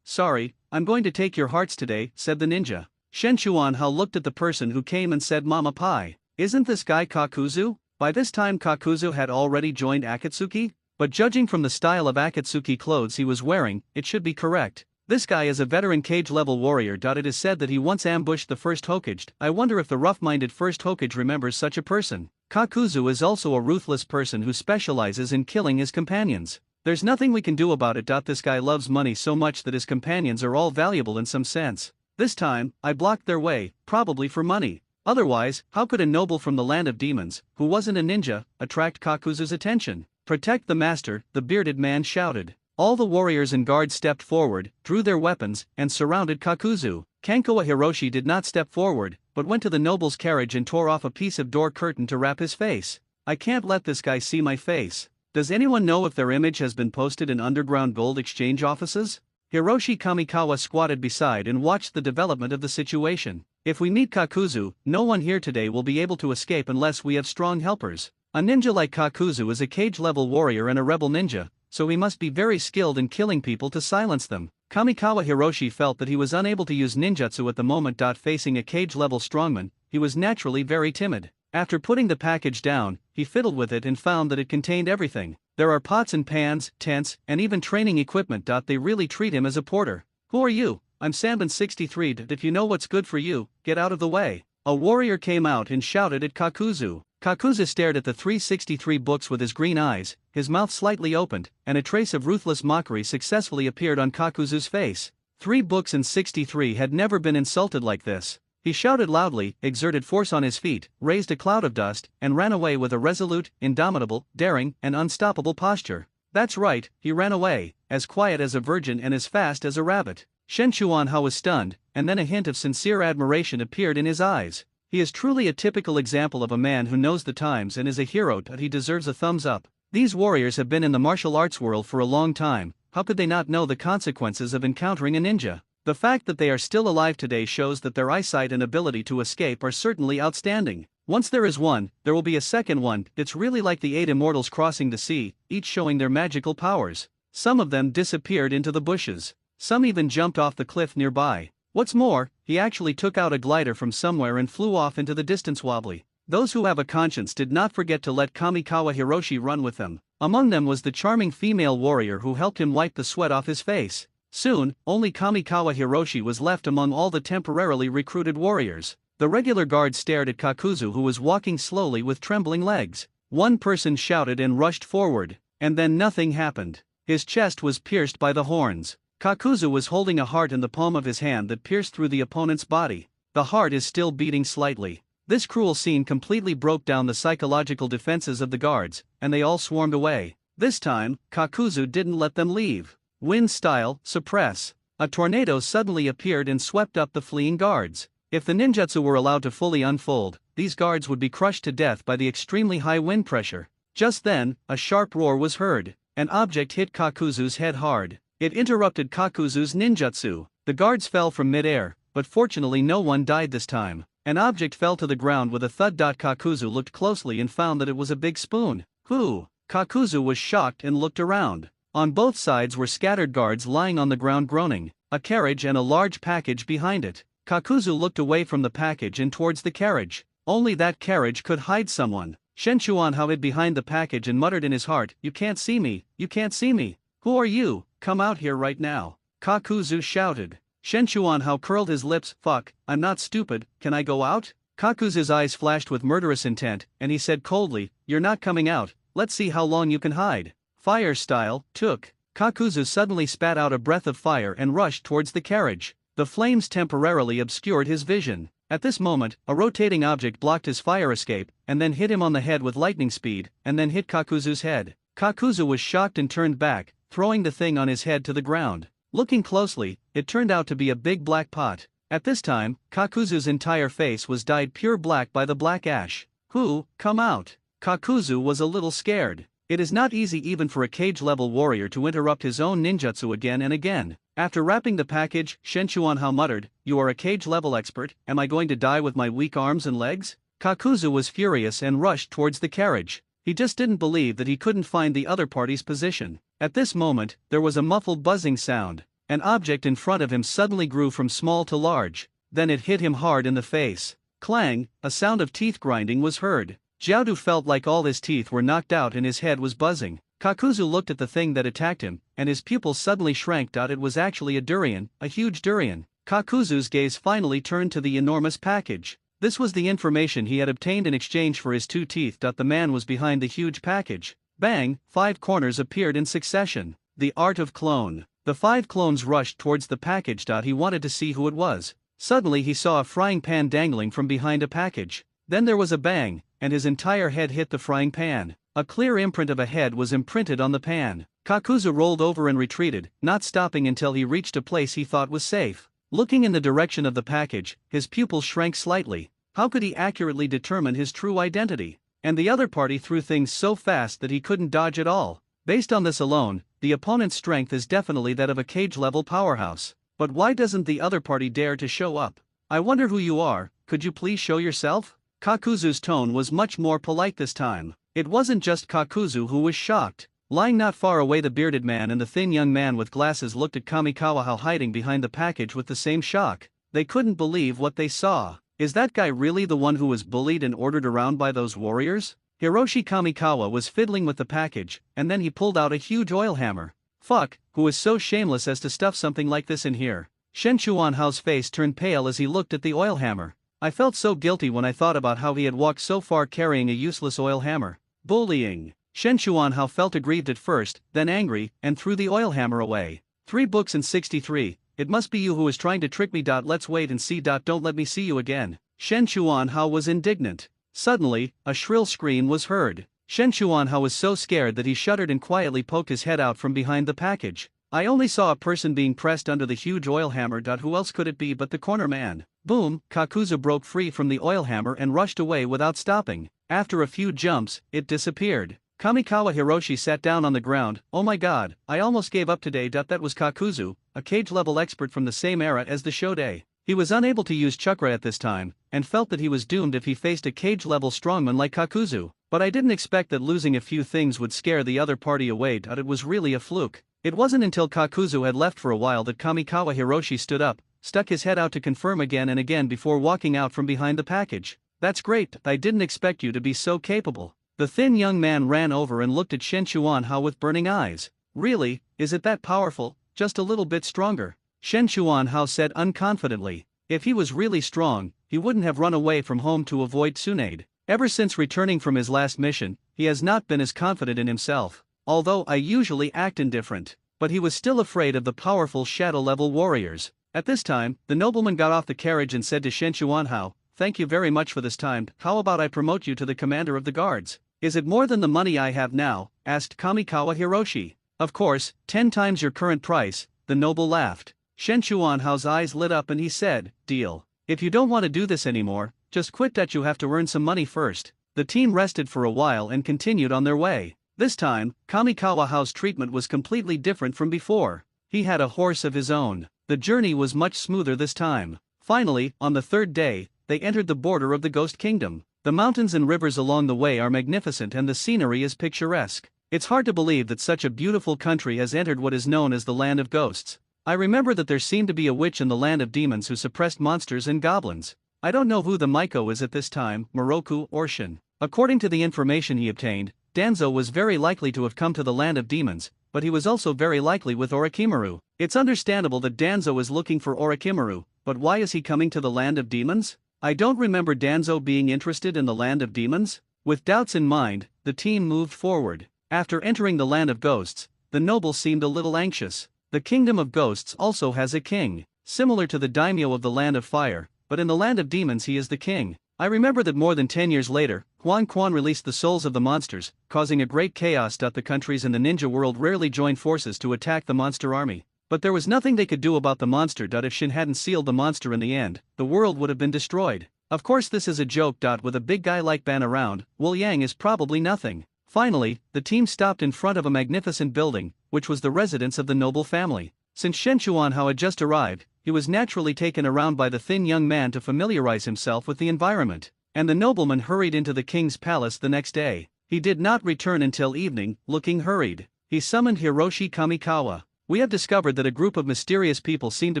Sorry, I'm going to take your hearts today, said the ninja. Shen Chuanhao looked at the person who came and said, Mama Pai, isn't this guy Kakuzu? By this time Kakuzu had already joined Akatsuki, but judging from the style of Akatsuki clothes he was wearing, it should be correct. This guy is a veteran cage-level warrior. It is said that he once ambushed the first Hokage. I wonder if the rough-minded first Hokage remembers such a person. Kakuzu is also a ruthless person who specializes in killing his companions. There's nothing we can do about it. This guy loves money so much that his companions are all valuable in some sense. This time, I blocked their way, probably for money. Otherwise, how could a noble from the land of demons, who wasn't a ninja, attract Kakuzu's attention? Protect the master, the bearded man shouted. All the warriors and guards stepped forward, drew their weapons, and surrounded Kakuzu. Kankawa Hiroshi did not step forward, but went to the noble's carriage and tore off a piece of door curtain to wrap his face. I can't let this guy see my face. Does anyone know if their image has been posted in underground gold exchange offices? Hiroshi Kamikawa squatted beside and watched the development of the situation. If we meet Kakuzu, no one here today will be able to escape unless we have strong helpers. A ninja like Kakuzu is a cage-level warrior and a rebel ninja, so he must be very skilled in killing people to silence them. Kamikawa Hiroshi felt that he was unable to use ninjutsu at the moment. Facing a cage-level strongman, he was naturally very timid. After putting the package down, he fiddled with it and found that it contained everything. There are pots and pans, tents, and even training equipment. They really treat him as a porter. Who are you? I'm Sanban 63. If you know what's good for you, get out of the way. A warrior came out and shouted at Kakuzu. Kakuzu stared at the 363 books with his green eyes, his mouth slightly opened, and a trace of ruthless mockery successfully appeared on Kakuzu's face. 3 books and 63 had never been insulted like this. He shouted loudly, exerted force on his feet, raised a cloud of dust, and ran away with a resolute, indomitable, daring, and unstoppable posture. That's right, he ran away, as quiet as a virgin and as fast as a rabbit. Shen Chuanhao was stunned, and then a hint of sincere admiration appeared in his eyes. He is truly a typical example of a man who knows the times and is a hero. He deserves a thumbs up. These warriors have been in the martial arts world for a long time. How could they not know the consequences of encountering a ninja? The fact that they are still alive today shows that their eyesight and ability to escape are certainly outstanding. Once there is one, there will be a second one. It's really like the 8 immortals crossing the sea, each showing their magical powers. Some of them disappeared into the bushes. Some even jumped off the cliff nearby. What's more, he actually took out a glider from somewhere and flew off into the distance wobbly. Those who have a conscience did not forget to let Kamikawa Hiroshi run with them. Among them was the charming female warrior who helped him wipe the sweat off his face. Soon, only Kamikawa Hiroshi was left among all the temporarily recruited warriors. The regular guards stared at Kakuzu, who was walking slowly with trembling legs. One person shouted and rushed forward, and then nothing happened. His chest was pierced by the horns. Kakuzu was holding a heart in the palm of his hand that pierced through the opponent's body. The heart is still beating slightly. This cruel scene completely broke down the psychological defenses of the guards, and they all swarmed away. This time, Kakuzu didn't let them leave. Wind style, suppress. A tornado suddenly appeared and swept up the fleeing guards. If the ninjutsu were allowed to fully unfold, these guards would be crushed to death by the extremely high wind pressure. Just then, a sharp roar was heard. An object hit Kakuzu's head hard. It interrupted Kakuzu's ninjutsu. The guards fell from mid-air, but fortunately no one died this time. An object fell to the ground with a thud. Kakuzu looked closely and found that it was a big spoon. Who? Kakuzu was shocked and looked around. On both sides were scattered guards lying on the ground groaning, a carriage and a large package behind it. Kakuzu looked away from the package and towards the carriage. Only that carriage could hide someone. Shen Chuanhao hid behind the package and muttered in his heart, "You can't see me, you can't see me. Who are you? Come out here right now." Kakuzu shouted. Shen Chuanhao curled his lips, "Fuck, I'm not stupid, can I go out?" Kakuzu's eyes flashed with murderous intent, and he said coldly, "You're not coming out, let's see how long you can hide." Fire style, took. Kakuzu suddenly spat out a breath of fire and rushed towards the carriage. The flames temporarily obscured his vision. At this moment, a rotating object blocked his fire escape, and then hit him on the head with lightning speed, and then hit Kakuzu's head. Kakuzu was shocked and turned back, throwing the thing on his head to the ground. Looking closely, it turned out to be a big black pot. At this time, Kakuzu's entire face was dyed pure black by the black ash. "Who, come out?" Kakuzu was a little scared. It is not easy even for a cage-level warrior to interrupt his own ninjutsu again and again. After wrapping the package, Shen Chuanhao muttered, "You are a cage-level expert, am I going to die with my weak arms and legs?" Kakuzu was furious and rushed towards the carriage. He just didn't believe that he couldn't find the other party's position. At this moment, there was a muffled buzzing sound. An object in front of him suddenly grew from small to large. Then it hit him hard in the face. Clang, a sound of teeth grinding was heard. Xiaodu felt like all his teeth were knocked out and his head was buzzing. Kakuzu looked at the thing that attacked him, and his pupils suddenly shrank. It was actually a durian, a huge durian. Kakuzu's gaze finally turned to the enormous package. This was the information he had obtained in exchange for his 2 teeth. The man was behind the huge package. Bang, 5 corners appeared in succession. The art of clone. The 5 clones rushed towards the package. He wanted to see who it was. Suddenly he saw a frying pan dangling from behind a package. Then there was a bang, and his entire head hit the frying pan. A clear imprint of a head was imprinted on the pan. Kakuzu rolled over and retreated, not stopping until he reached a place he thought was safe. Looking in the direction of the package, his pupils shrank slightly. How could he accurately determine his true identity? And the other party threw things so fast that he couldn't dodge at all. Based on this alone, the opponent's strength is definitely that of a cage-level powerhouse. But why doesn't the other party dare to show up? "I wonder who you are, could you please show yourself?" Kakuzu's tone was much more polite this time. It wasn't just Kakuzu who was shocked. Lying not far away, the bearded man and the thin young man with glasses looked at Kamikawa hiding behind the package with the same shock. They couldn't believe what they saw. Is that guy really the one who was bullied and ordered around by those warriors? Hiroshi Kamikawa was fiddling with the package, and then he pulled out a huge oil hammer. "Fuck, who is so shameless as to stuff something like this in here?" Shen Chuanhao's face turned pale as he looked at the oil hammer. "I felt so guilty when I thought about how he had walked so far carrying a useless oil hammer." Bullying. Shen Chuanhao felt aggrieved at first, then angry, and threw the oil hammer away. 3 books and 63. "It must be you who is trying to trick me. Let's wait and see. Don't let me see you again." Shen Chuanhao was indignant. Suddenly, a shrill scream was heard. Shen Chuanhao was so scared that he shuddered and quietly poked his head out from behind the package. "I only saw a person being pressed under the huge oil hammer. Who else could it be but the corner man?" Boom, Kakuzu broke free from the oil hammer and rushed away without stopping. After a few jumps, it disappeared. Kamikawa Hiroshi sat down on the ground. "Oh my god, I almost gave up today. That was Kakuzu, a cage-level expert from the same era as the Shodai. He was unable to use chakra at this time, and felt that he was doomed if he faced a cage-level strongman like Kakuzu. But I didn't expect that losing a few things would scare the other party away. It was really a fluke." It wasn't until Kakuzu had left for a while that Kamikawa Hiroshi stood up, stuck his head out to confirm again and again before walking out from behind the package. "That's great, I didn't expect you to be so capable." The thin young man ran over and looked at Shen Chuanhao with burning eyes. "Really, is it that powerful? Just a little bit stronger?" Shen Chuanhao said unconfidently. If he was really strong, he wouldn't have run away from home to avoid Tsunade. Ever since returning from his last mission, he has not been as confident in himself. "Although I usually act indifferent." But he was still afraid of the powerful shadow-level warriors. At this time, the nobleman got off the carriage and said to Shen Chuanhao, "Thank you very much for this time. How about I promote you to the commander of the guards?" "Is it more than the money I have now?" asked Kamikawa Hiroshi. "Of course, 10 times your current price," the noble laughed. Shen Chuanhao's eyes lit up and he said, "Deal. If you don't want to do this anymore, just quit. You have to earn some money first." The team rested for a while and continued on their way. This time, Kamikawa's treatment was completely different from before. He had a horse of his own. The journey was much smoother this time. Finally, on the 3rd day, they entered the border of the Ghost Kingdom. The mountains and rivers along the way are magnificent and the scenery is picturesque. It's hard to believe that such a beautiful country has entered what is known as the Land of Ghosts. I remember that there seemed to be a witch in the Land of Demons who suppressed monsters and goblins. I don't know who the Maiko is at this time, Moroku or Shin. According to the information he obtained, Danzo was very likely to have come to the Land of Demons, but he was also very likely with Orochimaru. It's understandable that Danzo is looking for Orochimaru, but why is he coming to the Land of Demons? I don't remember Danzo being interested in the Land of Demons. With doubts in mind, the team moved forward. After entering the Land of Ghosts, the noble seemed a little anxious. The Kingdom of Ghosts also has a king, similar to the daimyo of the Land of Fire, but in the Land of Demons he is the king. I remember that more than 10 years later, Huang Quan released the souls of the monsters, causing a great chaos. The countries in the ninja world rarely join forces to attack the monster army. But there was nothing they could do about the monster. If Shin hadn't sealed the monster in the end, the world would have been destroyed. Of course this is a joke. With a big guy like Ban around, Wu Yang is probably nothing. Finally, the team stopped in front of a magnificent building, which was the residence of the noble family. Since Shen Chuanhao had just arrived, he was naturally taken around by the thin young man to familiarize himself with the environment. And the nobleman hurried into the king's palace the next day. He did not return until evening, looking hurried. He summoned Hiroshi Kamikawa. We have discovered that a group of mysterious people seem to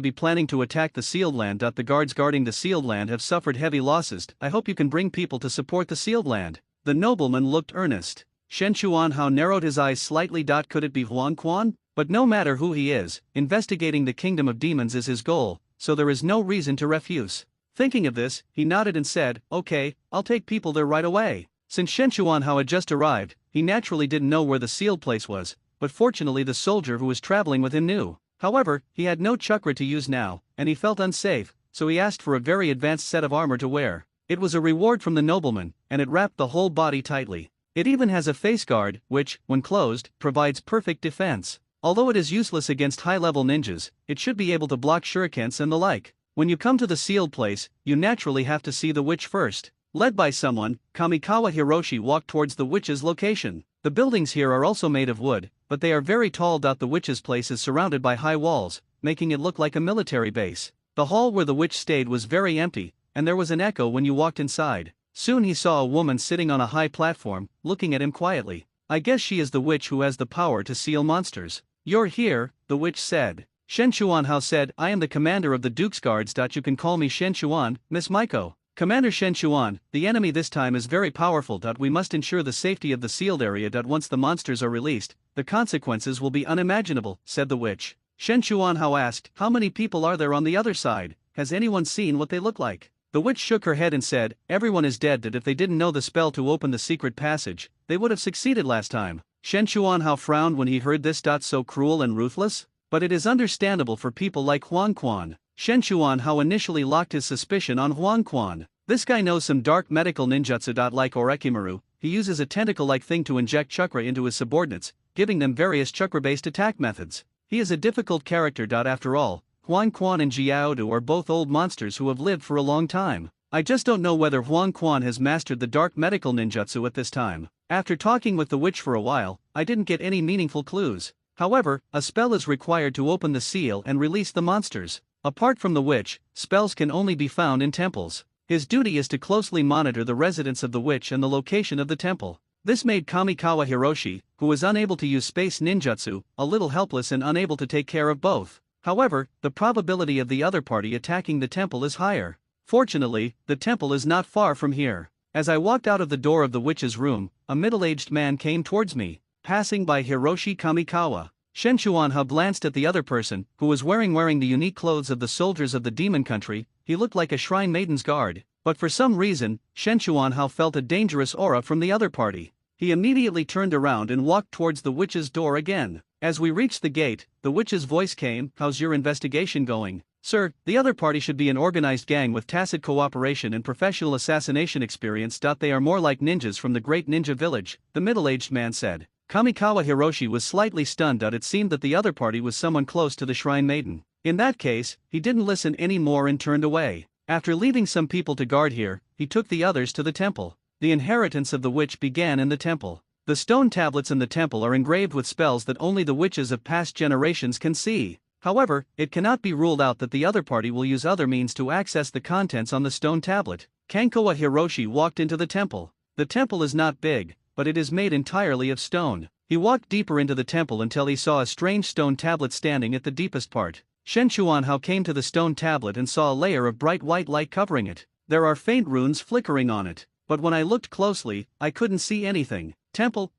be planning to attack the sealed land. The guards guarding the sealed land have suffered heavy losses. I hope you can bring people to support the sealed land. The nobleman looked earnest. Shen Chuanhao narrowed his eyes slightly. Could it be Huang Quan? But no matter who he is, investigating the kingdom of demons is his goal, so there is no reason to refuse. Thinking of this, he nodded and said, "Okay, I'll take people there right away." Since Shen Chuanhao had just arrived, he naturally didn't know where the sealed place was, but fortunately the soldier who was traveling with him knew. However, he had no chakra to use now, and he felt unsafe, so he asked for a very advanced set of armor to wear. It was a reward from the nobleman, and it wrapped the whole body tightly. It even has a face guard, which, when closed, provides perfect defense. Although it is useless against high-level ninjas, it should be able to block shurikens and the like. When you come to the sealed place, you naturally have to see the witch first. Led by someone, Kamikawa Hiroshi walked towards the witch's location. The buildings here are also made of wood, but they are very tall. The witch's place is surrounded by high walls, making it look like a military base. The hall where the witch stayed was very empty, and there was an echo when you walked inside. Soon he saw a woman sitting on a high platform, looking at him quietly. I guess she is the witch who has the power to seal monsters. "You're here," the witch said. Shen Chuanhao said, "I am the commander of the Duke's Guards. You can call me Shen Chuan, Miss Maiko." "Commander Shen Chuan, the enemy this time is very powerful. We must ensure the safety of the sealed area. Once the monsters are released, the consequences will be unimaginable," said the witch. Shen Chuanhao asked, "How many people are there on the other side? Has anyone seen what they look like?" The witch shook her head and said, "Everyone is dead. If they didn't know the spell to open the secret passage, they would have succeeded last time." Shen Chuanhao frowned when he heard this. So cruel and ruthless? But it is understandable for people like Huang Quan. Shen Chuanhao initially locked his suspicion on Huang Quan. This guy knows some dark medical ninjutsu. Like Orekimaru, he uses a tentacle-like thing to inject chakra into his subordinates, giving them various chakra-based attack methods. He is a difficult character. After all, Huang Quan and Jiaodu are both old monsters who have lived for a long time. I just don't know whether Huang Quan has mastered the dark medical ninjutsu at this time. After talking with the witch for a while, I didn't get any meaningful clues. However, a spell is required to open the seal and release the monsters. Apart from the witch, spells can only be found in temples. His duty is to closely monitor the residence of the witch and the location of the temple. This made Kamikawa Hiroshi, who was unable to use space ninjutsu, a little helpless and unable to take care of both. However, the probability of the other party attacking the temple is higher. Fortunately, the temple is not far from here. As I walked out of the door of the witch's room, a middle-aged man came towards me, passing by Hiroshi Kamikawa. Shen Chuanhao glanced at the other person, who was wearing the unique clothes of the soldiers of the demon country. He looked like a shrine maiden's guard, but for some reason, Shen Chuanhao felt a dangerous aura from the other party. He immediately turned around and walked towards the witch's door again. As we reached the gate, the witch's voice came, "How's your investigation going?" "Sir, the other party should be an organized gang with tacit cooperation and professional assassination experience. They are more like ninjas from the great ninja village," the middle-aged man said. Kamikawa Hiroshi was slightly stunned. It seemed that the other party was someone close to the shrine maiden. In that case, he didn't listen anymore and turned away. After leaving some people to guard here, he took the others to the temple. The inheritance of the witch began in the temple. The stone tablets in the temple are engraved with spells that only the witches of past generations can see. However, it cannot be ruled out that the other party will use other means to access the contents on the stone tablet. Kamikawa Hiroshi walked into the temple. The temple is not big, but it is made entirely of stone. He walked deeper into the temple until he saw a strange stone tablet standing at the deepest part. Shen Chuanhao came to the stone tablet and saw a layer of bright white light covering it. There are faint runes flickering on it, but when I looked closely, I couldn't see anything. Temple,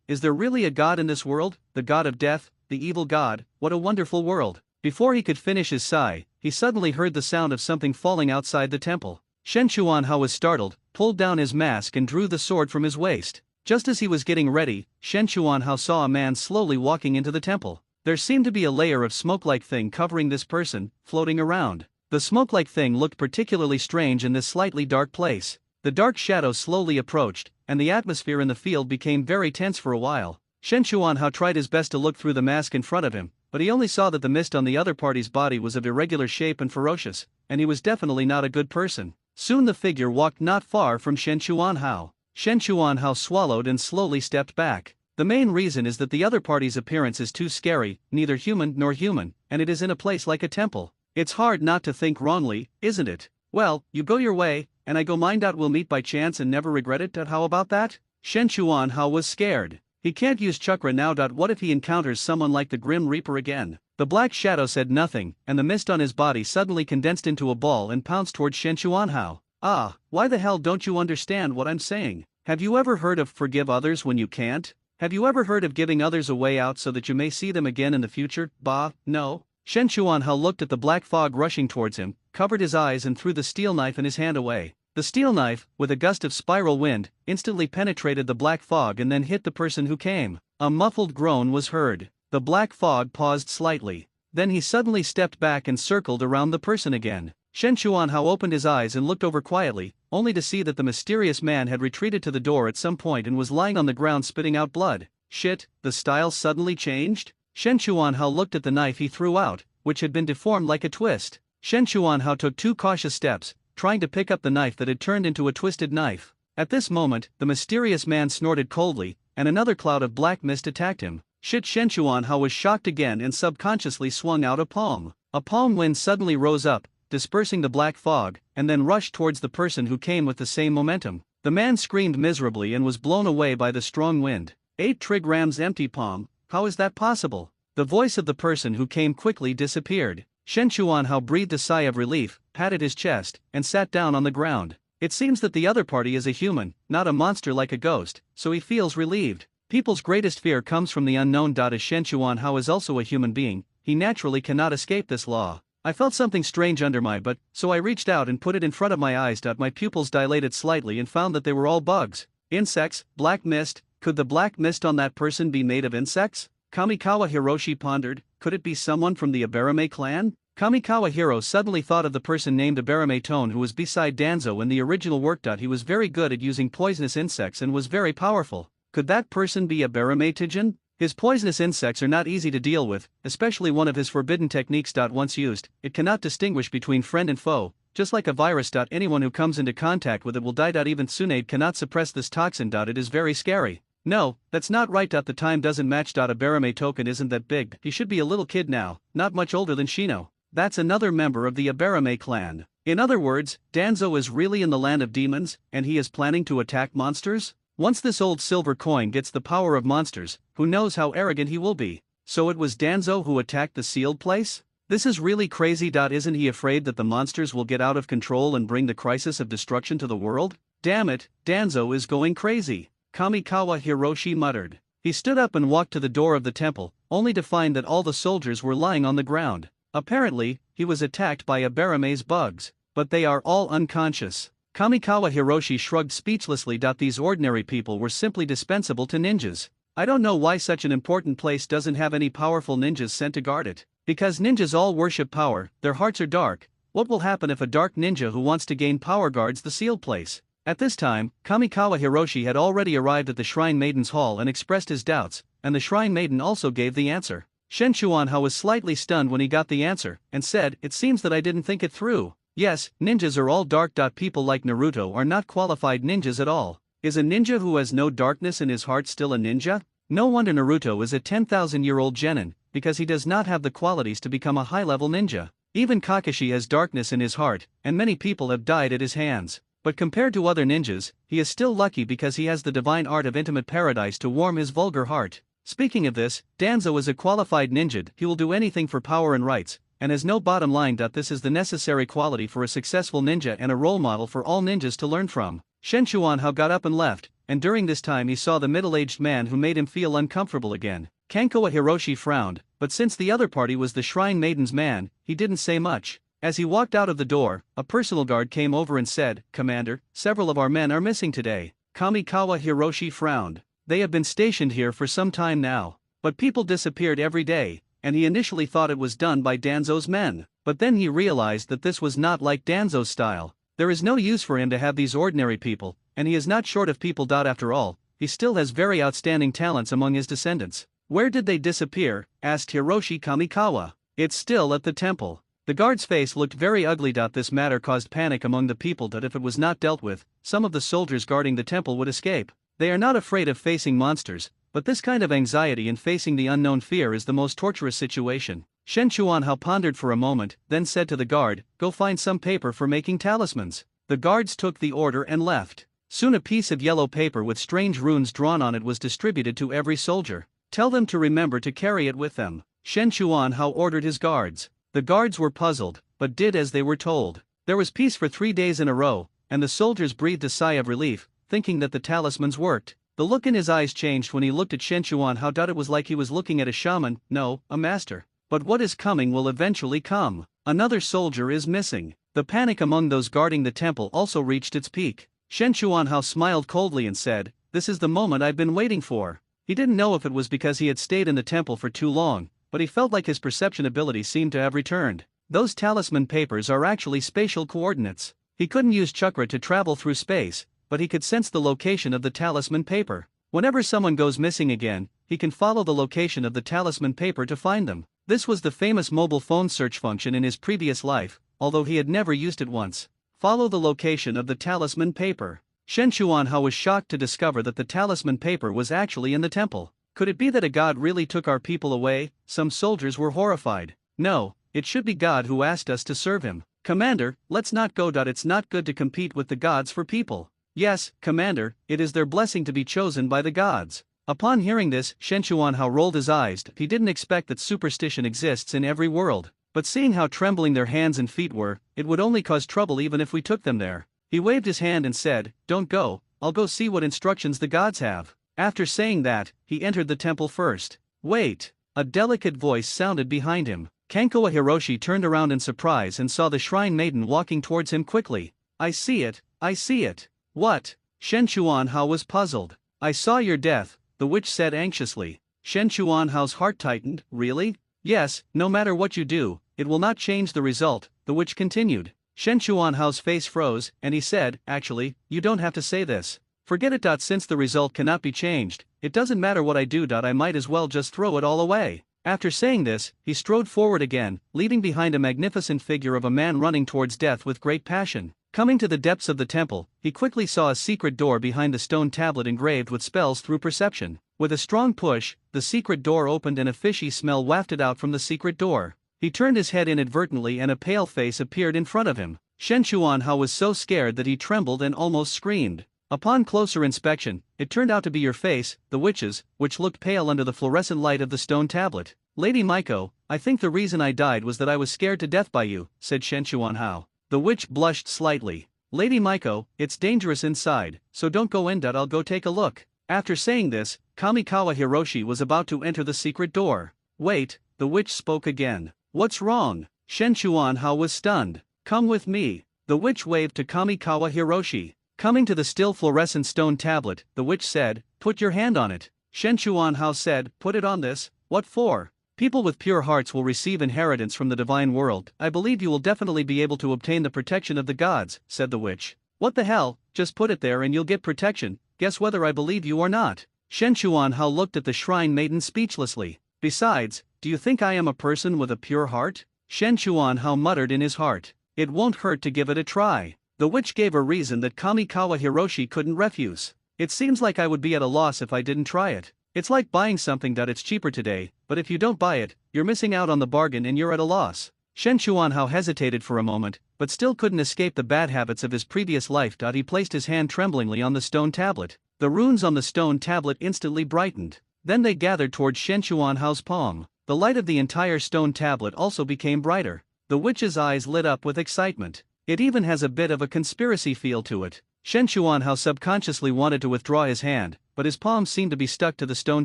is there really a god in this world? The god of death, the evil god, what a wonderful world. Before he could finish his sigh, he suddenly heard the sound of something falling outside the temple. Shen Chuanhao was startled, pulled down his mask and drew the sword from his waist. Just as he was getting ready, Shen Chuanhao saw a man slowly walking into the temple. There seemed to be a layer of smoke-like thing covering this person, floating around. The smoke-like thing looked particularly strange in this slightly dark place. The dark shadow slowly approached, and the atmosphere in the field became very tense for a while. Shen Chuanhao tried his best to look through the mask in front of him, but he only saw that the mist on the other party's body was of irregular shape and ferocious, and he was definitely not a good person. Soon the figure walked not far from Shen Chuanhao. Shen Chuanhao swallowed and slowly stepped back. The main reason is that the other party's appearance is too scary, neither human nor human, and it is in a place like a temple. It's hard not to think wrongly, isn't it? Well, you go your way, and I go mine. We'll meet by chance and never regret it. How about that? Shen Chuanhao was scared. He can't use chakra now. What if he encounters someone like the Grim Reaper again? The black shadow said nothing, and the mist on his body suddenly condensed into a ball and pounced towards Shen Chuanhao. Ah, why the hell don't you understand what I'm saying? Have you ever heard of forgive others when you can't? Have you ever heard of giving others a way out so that you may see them again in the future? Bah, no. Shen Chuanhao looked at the black fog rushing towards him, covered his eyes and threw the steel knife in his hand away. The steel knife, with a gust of spiral wind, instantly penetrated the black fog and then hit the person who came. A muffled groan was heard. The black fog paused slightly. Then he suddenly stepped back and circled around the person again. Shen Chuanhao opened his eyes and looked over quietly, only to see that the mysterious man had retreated to the door at some point and was lying on the ground spitting out blood. Shit, the style suddenly changed? Shen Chuanhao looked at the knife he threw out, which had been deformed like a twist. Shen Chuanhao took 2 cautious steps, trying to pick up the knife that had turned into a twisted knife. At this moment, the mysterious man snorted coldly, and another cloud of black mist attacked him. Shit! Shen Chuanhao was shocked again and subconsciously swung out a palm. A palm wind suddenly rose up, dispersing the black fog, and then rushed towards the person who came with the same momentum. The man screamed miserably and was blown away by the strong wind. 8 trigrams empty palm, how is that possible? The voice of the person who came quickly disappeared. Shen Chuanhao breathed a sigh of relief, patted his chest, and sat down on the ground. It seems that the other party is a human, not a monster like a ghost, so he feels relieved. People's greatest fear comes from the unknown. As Shen Chuanhao is also a human being, he naturally cannot escape this law. I felt something strange under my butt, so I reached out and put it in front of my eyes. My pupils dilated slightly and found that they were all bugs. Insects, black mist. Could the black mist on that person be made of insects? Kamikawa Hiroshi pondered, could it be someone from the Abarame clan? Kamikawa Hiro suddenly thought of the person named Abarame Tone who was beside Danzo in the original work. He was very good at using poisonous insects and was very powerful. Could that person be Abarame Tijin? His poisonous insects are not easy to deal with, especially one of his forbidden techniques. Once used, it cannot distinguish between friend and foe, just like a virus. Anyone who comes into contact with it will die. Even Tsunade cannot suppress this toxin. It is very scary. No, that's not right. The time doesn't match. Abarame Token isn't that big, he should be a little kid now, not much older than Shino. That's another member of the Abarame clan. In other words, Danzo is really in the land of demons, and he is planning to attack monsters? Once this old silver coin gets the power of monsters, who knows how arrogant he will be. So it was Danzo who attacked the sealed place? This is really crazy. Isn't he afraid that the monsters will get out of control and bring the crisis of destruction to the world? Damn it, Danzo is going crazy. Kamikawa Hiroshi muttered. He stood up and walked to the door of the temple, only to find that all the soldiers were lying on the ground. Apparently, he was attacked by Abarame's bugs, but they are all unconscious. Kamikawa Hiroshi shrugged speechlessly. These ordinary people were simply dispensable to ninjas. I don't know why such an important place doesn't have any powerful ninjas sent to guard it. Because ninjas all worship power, their hearts are dark. What will happen if a dark ninja who wants to gain power guards the sealed place? At this time, Kamikawa Hiroshi had already arrived at the Shrine Maiden's hall and expressed his doubts, and the Shrine Maiden also gave the answer. Shen Chuanhao was slightly stunned when he got the answer, and said, "It seems that I didn't think it through. Yes, ninjas are all dark. People like Naruto are not qualified ninjas at all. Is a ninja who has no darkness in his heart still a ninja? No wonder Naruto is a 10,000-year-old genin, because he does not have the qualities to become a high-level ninja. Even Kakashi has darkness in his heart, and many people have died at his hands. But compared to other ninjas, he is still lucky because he has the divine art of intimate paradise to warm his vulgar heart." Speaking of this, Danzo is a qualified ninja. He will do anything for power and rights, and has no bottom line. This is the necessary quality for a successful ninja and a role model for all ninjas to learn from. Shen Chuanhao got up and left, and during this time he saw the middle-aged man who made him feel uncomfortable again. Kankoa Hiroshi frowned, but since the other party was the Shrine Maiden's man, he didn't say much. As he walked out of the door, a personal guard came over and said, "Commander, several of our men are missing today." Kamikawa Hiroshi frowned. They have been stationed here for some time now, but people disappeared every day, and he initially thought it was done by Danzo's men. But then he realized that this was not like Danzo's style. There is no use for him to have these ordinary people, and he is not short of people. After all, he still has very outstanding talents among his descendants. Where did they disappear? Asked Hiroshi Kamikawa. It's still at the temple. The guard's face looked very ugly. This matter caused panic among the people that if it was not dealt with, some of the soldiers guarding the temple would escape. They are not afraid of facing monsters, but this kind of anxiety in facing the unknown fear is the most torturous situation. Shen Chuanhao pondered for a moment, then said to the guard, "Go find some paper for making talismans." The guards took the order and left. Soon a piece of yellow paper with strange runes drawn on it was distributed to every soldier. "Tell them to remember to carry it with them," Shen Chuanhao ordered his guards. The guards were puzzled, but did as they were told. There was peace for 3 days in a row, and the soldiers breathed a sigh of relief, thinking that the talismans worked. The look in his eyes changed when he looked at Shen Chuanhao. It was like he was looking at a shaman, no, a master. But what is coming will eventually come. Another soldier is missing. The panic among those guarding the temple also reached its peak. Shen Chuanhao smiled coldly and said, "This is the moment I've been waiting for." He didn't know if it was because he had stayed in the temple for too long, but he felt like his perception ability seemed to have returned. Those talisman papers are actually spatial coordinates. He couldn't use chakra to travel through space, but he could sense the location of the talisman paper. Whenever someone goes missing again, he can follow the location of the talisman paper to find them. This was the famous mobile phone search function in his previous life, although he had never used it once. Follow the location of the talisman paper. Shen Chuanhao was shocked to discover that the talisman paper was actually in the temple. Could it be that a god really took our people away? Some soldiers were horrified. No, it should be God who asked us to serve him. Commander, let's not go. It's not good to compete with the gods for people. Yes, Commander, it is their blessing to be chosen by the gods. Upon hearing this, Shen Chuanhao rolled his eyes. He didn't expect that superstition exists in every world. But seeing how trembling their hands and feet were, it would only cause trouble even if we took them there. He waved his hand and said, "Don't go, I'll go see what instructions the gods have." After saying that, he entered the temple first. Wait! A delicate voice sounded behind him. Kankoa Hiroshi turned around in surprise and saw the shrine maiden walking towards him quickly. I see it, I see it. What? Shen Chuanhao was puzzled. "I saw your death," the witch said anxiously. Shen Chuanhao's heart tightened. Really? "Yes, no matter what you do, it will not change the result," the witch continued. Shen Chuanhao's face froze, and he said, "Actually, you don't have to say this. Forget it. Since the result cannot be changed, it doesn't matter what I do. I might as well just throw it all away." After saying this, he strode forward again, leaving behind a magnificent figure of a man running towards death with great passion. Coming to the depths of the temple, he quickly saw a secret door behind the stone tablet engraved with spells through perception. With a strong push, the secret door opened and a fishy smell wafted out from the secret door. He turned his head inadvertently and a pale face appeared in front of him. Shen Chuanhao was so scared that he trembled and almost screamed. Upon closer inspection, it turned out to be your face, the witch's, which looked pale under the fluorescent light of the stone tablet. "Lady Maiko, I think the reason I died was that I was scared to death by you," said Shen Chuanhao. The witch blushed slightly. "Lady Maiko, it's dangerous inside, so don't go in. I'll go take a look." After saying this, Kamikawa Hiroshi was about to enter the secret door. "Wait," the witch spoke again. "What's wrong?" Shen Chuanhao was stunned. "Come with me." The witch waved to Kamikawa Hiroshi. Coming to the still fluorescent stone tablet, the witch said, "Put your hand on it." Shen Chuanhao said, "Put it on this? What for?" "People with pure hearts will receive inheritance from the divine world. I believe you will definitely be able to obtain the protection of the gods," said the witch. "What the hell, just put it there and you'll get protection. Guess whether I believe you or not." Shen Chuanhao looked at the shrine maiden speechlessly. "Besides, do you think I am a person with a pure heart?" Shen Chuanhao muttered in his heart. "It won't hurt to give it a try." The witch gave a reason that Kamikawa Hiroshi couldn't refuse. "It seems like I would be at a loss if I didn't try it. It's like buying something. It's cheaper today, but if you don't buy it, you're missing out on the bargain and you're at a loss." Shen Chuanhao hesitated for a moment, but still couldn't escape the bad habits of his previous life. He placed his hand tremblingly on the stone tablet. The runes on the stone tablet instantly brightened. Then they gathered towards Shen Chuanhao's palm. The light of the entire stone tablet also became brighter. The witch's eyes lit up with excitement. It even has a bit of a conspiracy feel to it. Shen Chuanhao subconsciously wanted to withdraw his hand, but his palm seemed to be stuck to the stone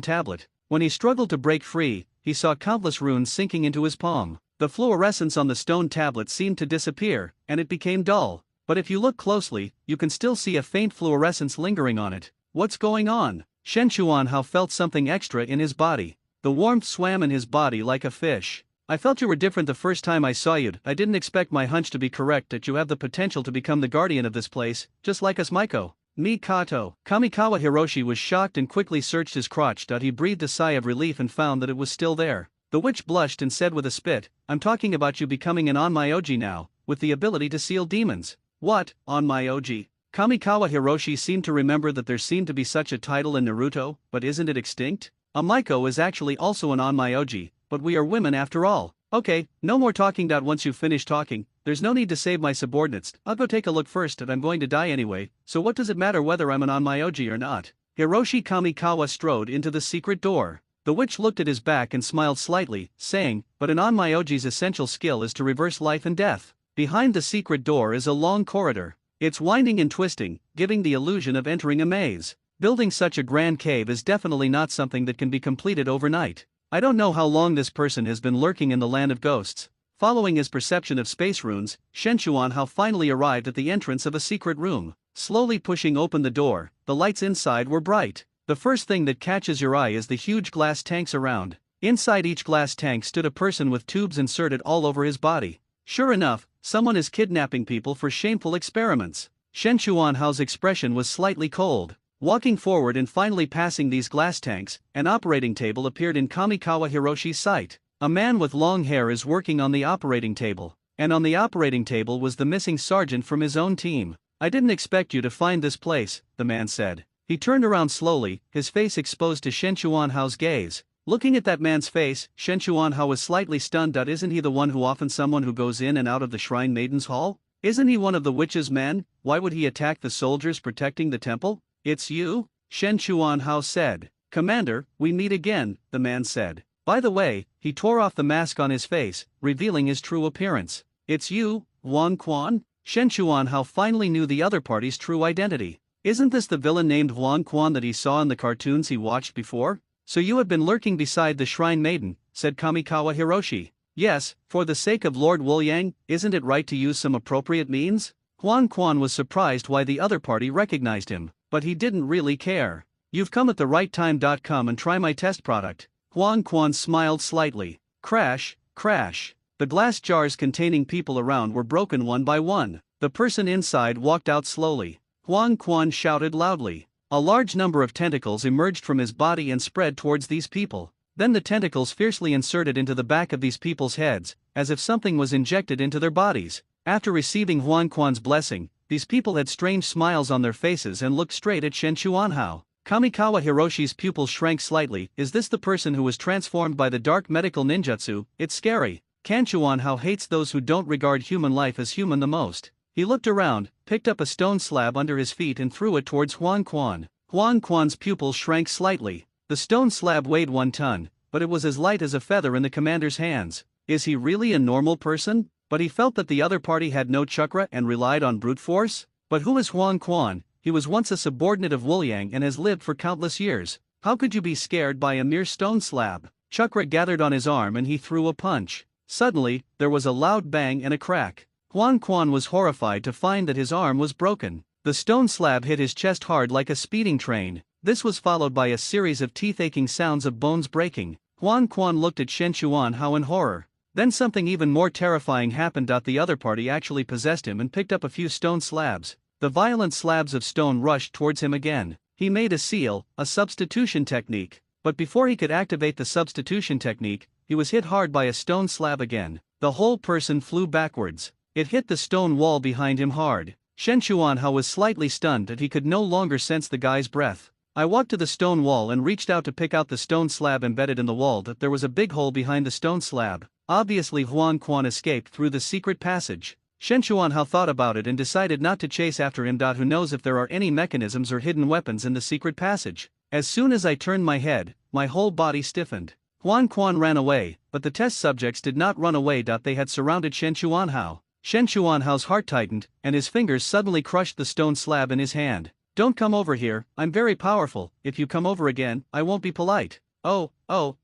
tablet. When he struggled to break free, he saw countless runes sinking into his palm. The fluorescence on the stone tablet seemed to disappear, and it became dull. But if you look closely, you can still see a faint fluorescence lingering on it. What's going on? Shen Chuanhao felt something extra in his body. The warmth swam in his body like a fish. I felt you were different the first time I saw you. I didn't expect my hunch to be correct that you have the potential to become the guardian of this place, just like us Maiko. Me Kato. Kamikawa Hiroshi was shocked and quickly searched his crotch. He breathed a sigh of relief and found that it was still there. The witch blushed and said with a spit, I'm talking about you becoming an Onmyoji now, with the ability to seal demons. What, Onmyoji? Kamikawa Hiroshi seemed to remember that there seemed to be such a title in Naruto, but isn't it extinct? A Maiko is actually also an Onmyoji, but we are women after all. Okay, no more talking. Once you finish talking, there's no need to save my subordinates. I'll go take a look first and I'm going to die anyway, so what does it matter whether I'm an Onmyoji or not? Hiroshi Kamikawa strode into the secret door. The witch looked at his back and smiled slightly, saying, but an Onmyoji's essential skill is to reverse life and death. Behind the secret door is a long corridor. It's winding and twisting, giving the illusion of entering a maze. Building such a grand cave is definitely not something that can be completed overnight. I don't know how long this person has been lurking in the land of ghosts. Following his perception of space runes, Shen Chuanhao finally arrived at the entrance of a secret room. Slowly pushing open the door, the lights inside were bright. The first thing that catches your eye is the huge glass tanks around. Inside each glass tank stood a person with tubes inserted all over his body. Sure enough, someone is kidnapping people for shameful experiments. Shen Chuanhao's expression was slightly cold. Walking forward and finally passing these glass tanks, an operating table appeared in Kamikawa Hiroshi's sight. A man with long hair is working on the operating table, and on the operating table was the missing sergeant from his own team. I didn't expect you to find this place, the man said. He turned around slowly, his face exposed to Shen Chuanhao's gaze. Looking at that man's face, Shen Chuanhao was slightly stunned. Isn't he the one who often someone who goes in and out of the Shrine Maiden's Hall? Isn't he one of the witch's men? Why would he attack the soldiers protecting the temple? It's you? Shen Chuanhao said. Commander, we meet again, the man said. By the way, he tore off the mask on his face, revealing his true appearance. It's you, Huang Quan? Shen Chuanhao finally knew the other party's true identity. Isn't this the villain named Huang Quan that he saw in the cartoons he watched before? So you have been lurking beside the Shrine Maiden, said Kamikawa Hiroshi. Yes, for the sake of Lord Wuliang, isn't it right to use some appropriate means? Huang Quan was surprised why the other party recognized him, but he didn't really care. You've come at the right time. Come and try my test product. Huang Quan smiled slightly. Crash, crash. The glass jars containing people around were broken one by one. The person inside walked out slowly. Huang Quan shouted loudly. A large number of tentacles emerged from his body and spread towards these people. Then the tentacles fiercely inserted into the back of these people's heads, as if something was injected into their bodies. After receiving Huang Quan's blessing, these people had strange smiles on their faces and looked straight at Shen Chuanhao. Kamikawa Hiroshi's pupils shrank slightly. Is this the person who was transformed by the dark medical ninjutsu? It's scary. Kan Chuanhao hates those who don't regard human life as human the most. He looked around, picked up a stone slab under his feet and threw it towards Huang Quan. Huang Quan's pupils shrank slightly. The stone slab weighed 1 ton, but it was as light as a feather in the commander's hands. Is he really a normal person? But he felt that the other party had no chakra and relied on brute force. But who is Huang Quan? He was once a subordinate of Wuliang and has lived for countless years. How could you be scared by a mere stone slab? Chakra gathered on his arm and he threw a punch. Suddenly, there was a loud bang and a crack. Huang Quan was horrified to find that his arm was broken. The stone slab hit his chest hard like a speeding train. This was followed by a series of teeth-aching sounds of bones breaking. Huang Quan looked at Shen Chuanhao in horror. Then something even more terrifying happened. The other party actually possessed him and picked up a few stone slabs. The violent slabs of stone rushed towards him again. He made a seal, a substitution technique. But before he could activate the substitution technique, he was hit hard by a stone slab again. The whole person flew backwards. It hit the stone wall behind him hard. Shen Chuanhao was slightly stunned that he could no longer sense the guy's breath. I walked to the stone wall and reached out to pick out the stone slab embedded in the wall. There was a big hole behind the stone slab. Obviously Huang Quan escaped through the secret passage. Shen Chuanhao thought about it and decided not to chase after him. Who knows if there are any mechanisms or hidden weapons in the secret passage. As soon as I turned my head, my whole body stiffened. Huang Quan ran away, but the test subjects did not run away. They had surrounded Shen Chuanhao. Shen Chuanhao's heart tightened, and his fingers suddenly crushed the stone slab in his hand. Don't come over here, I'm very powerful. If you come over again, I won't be polite. Oh,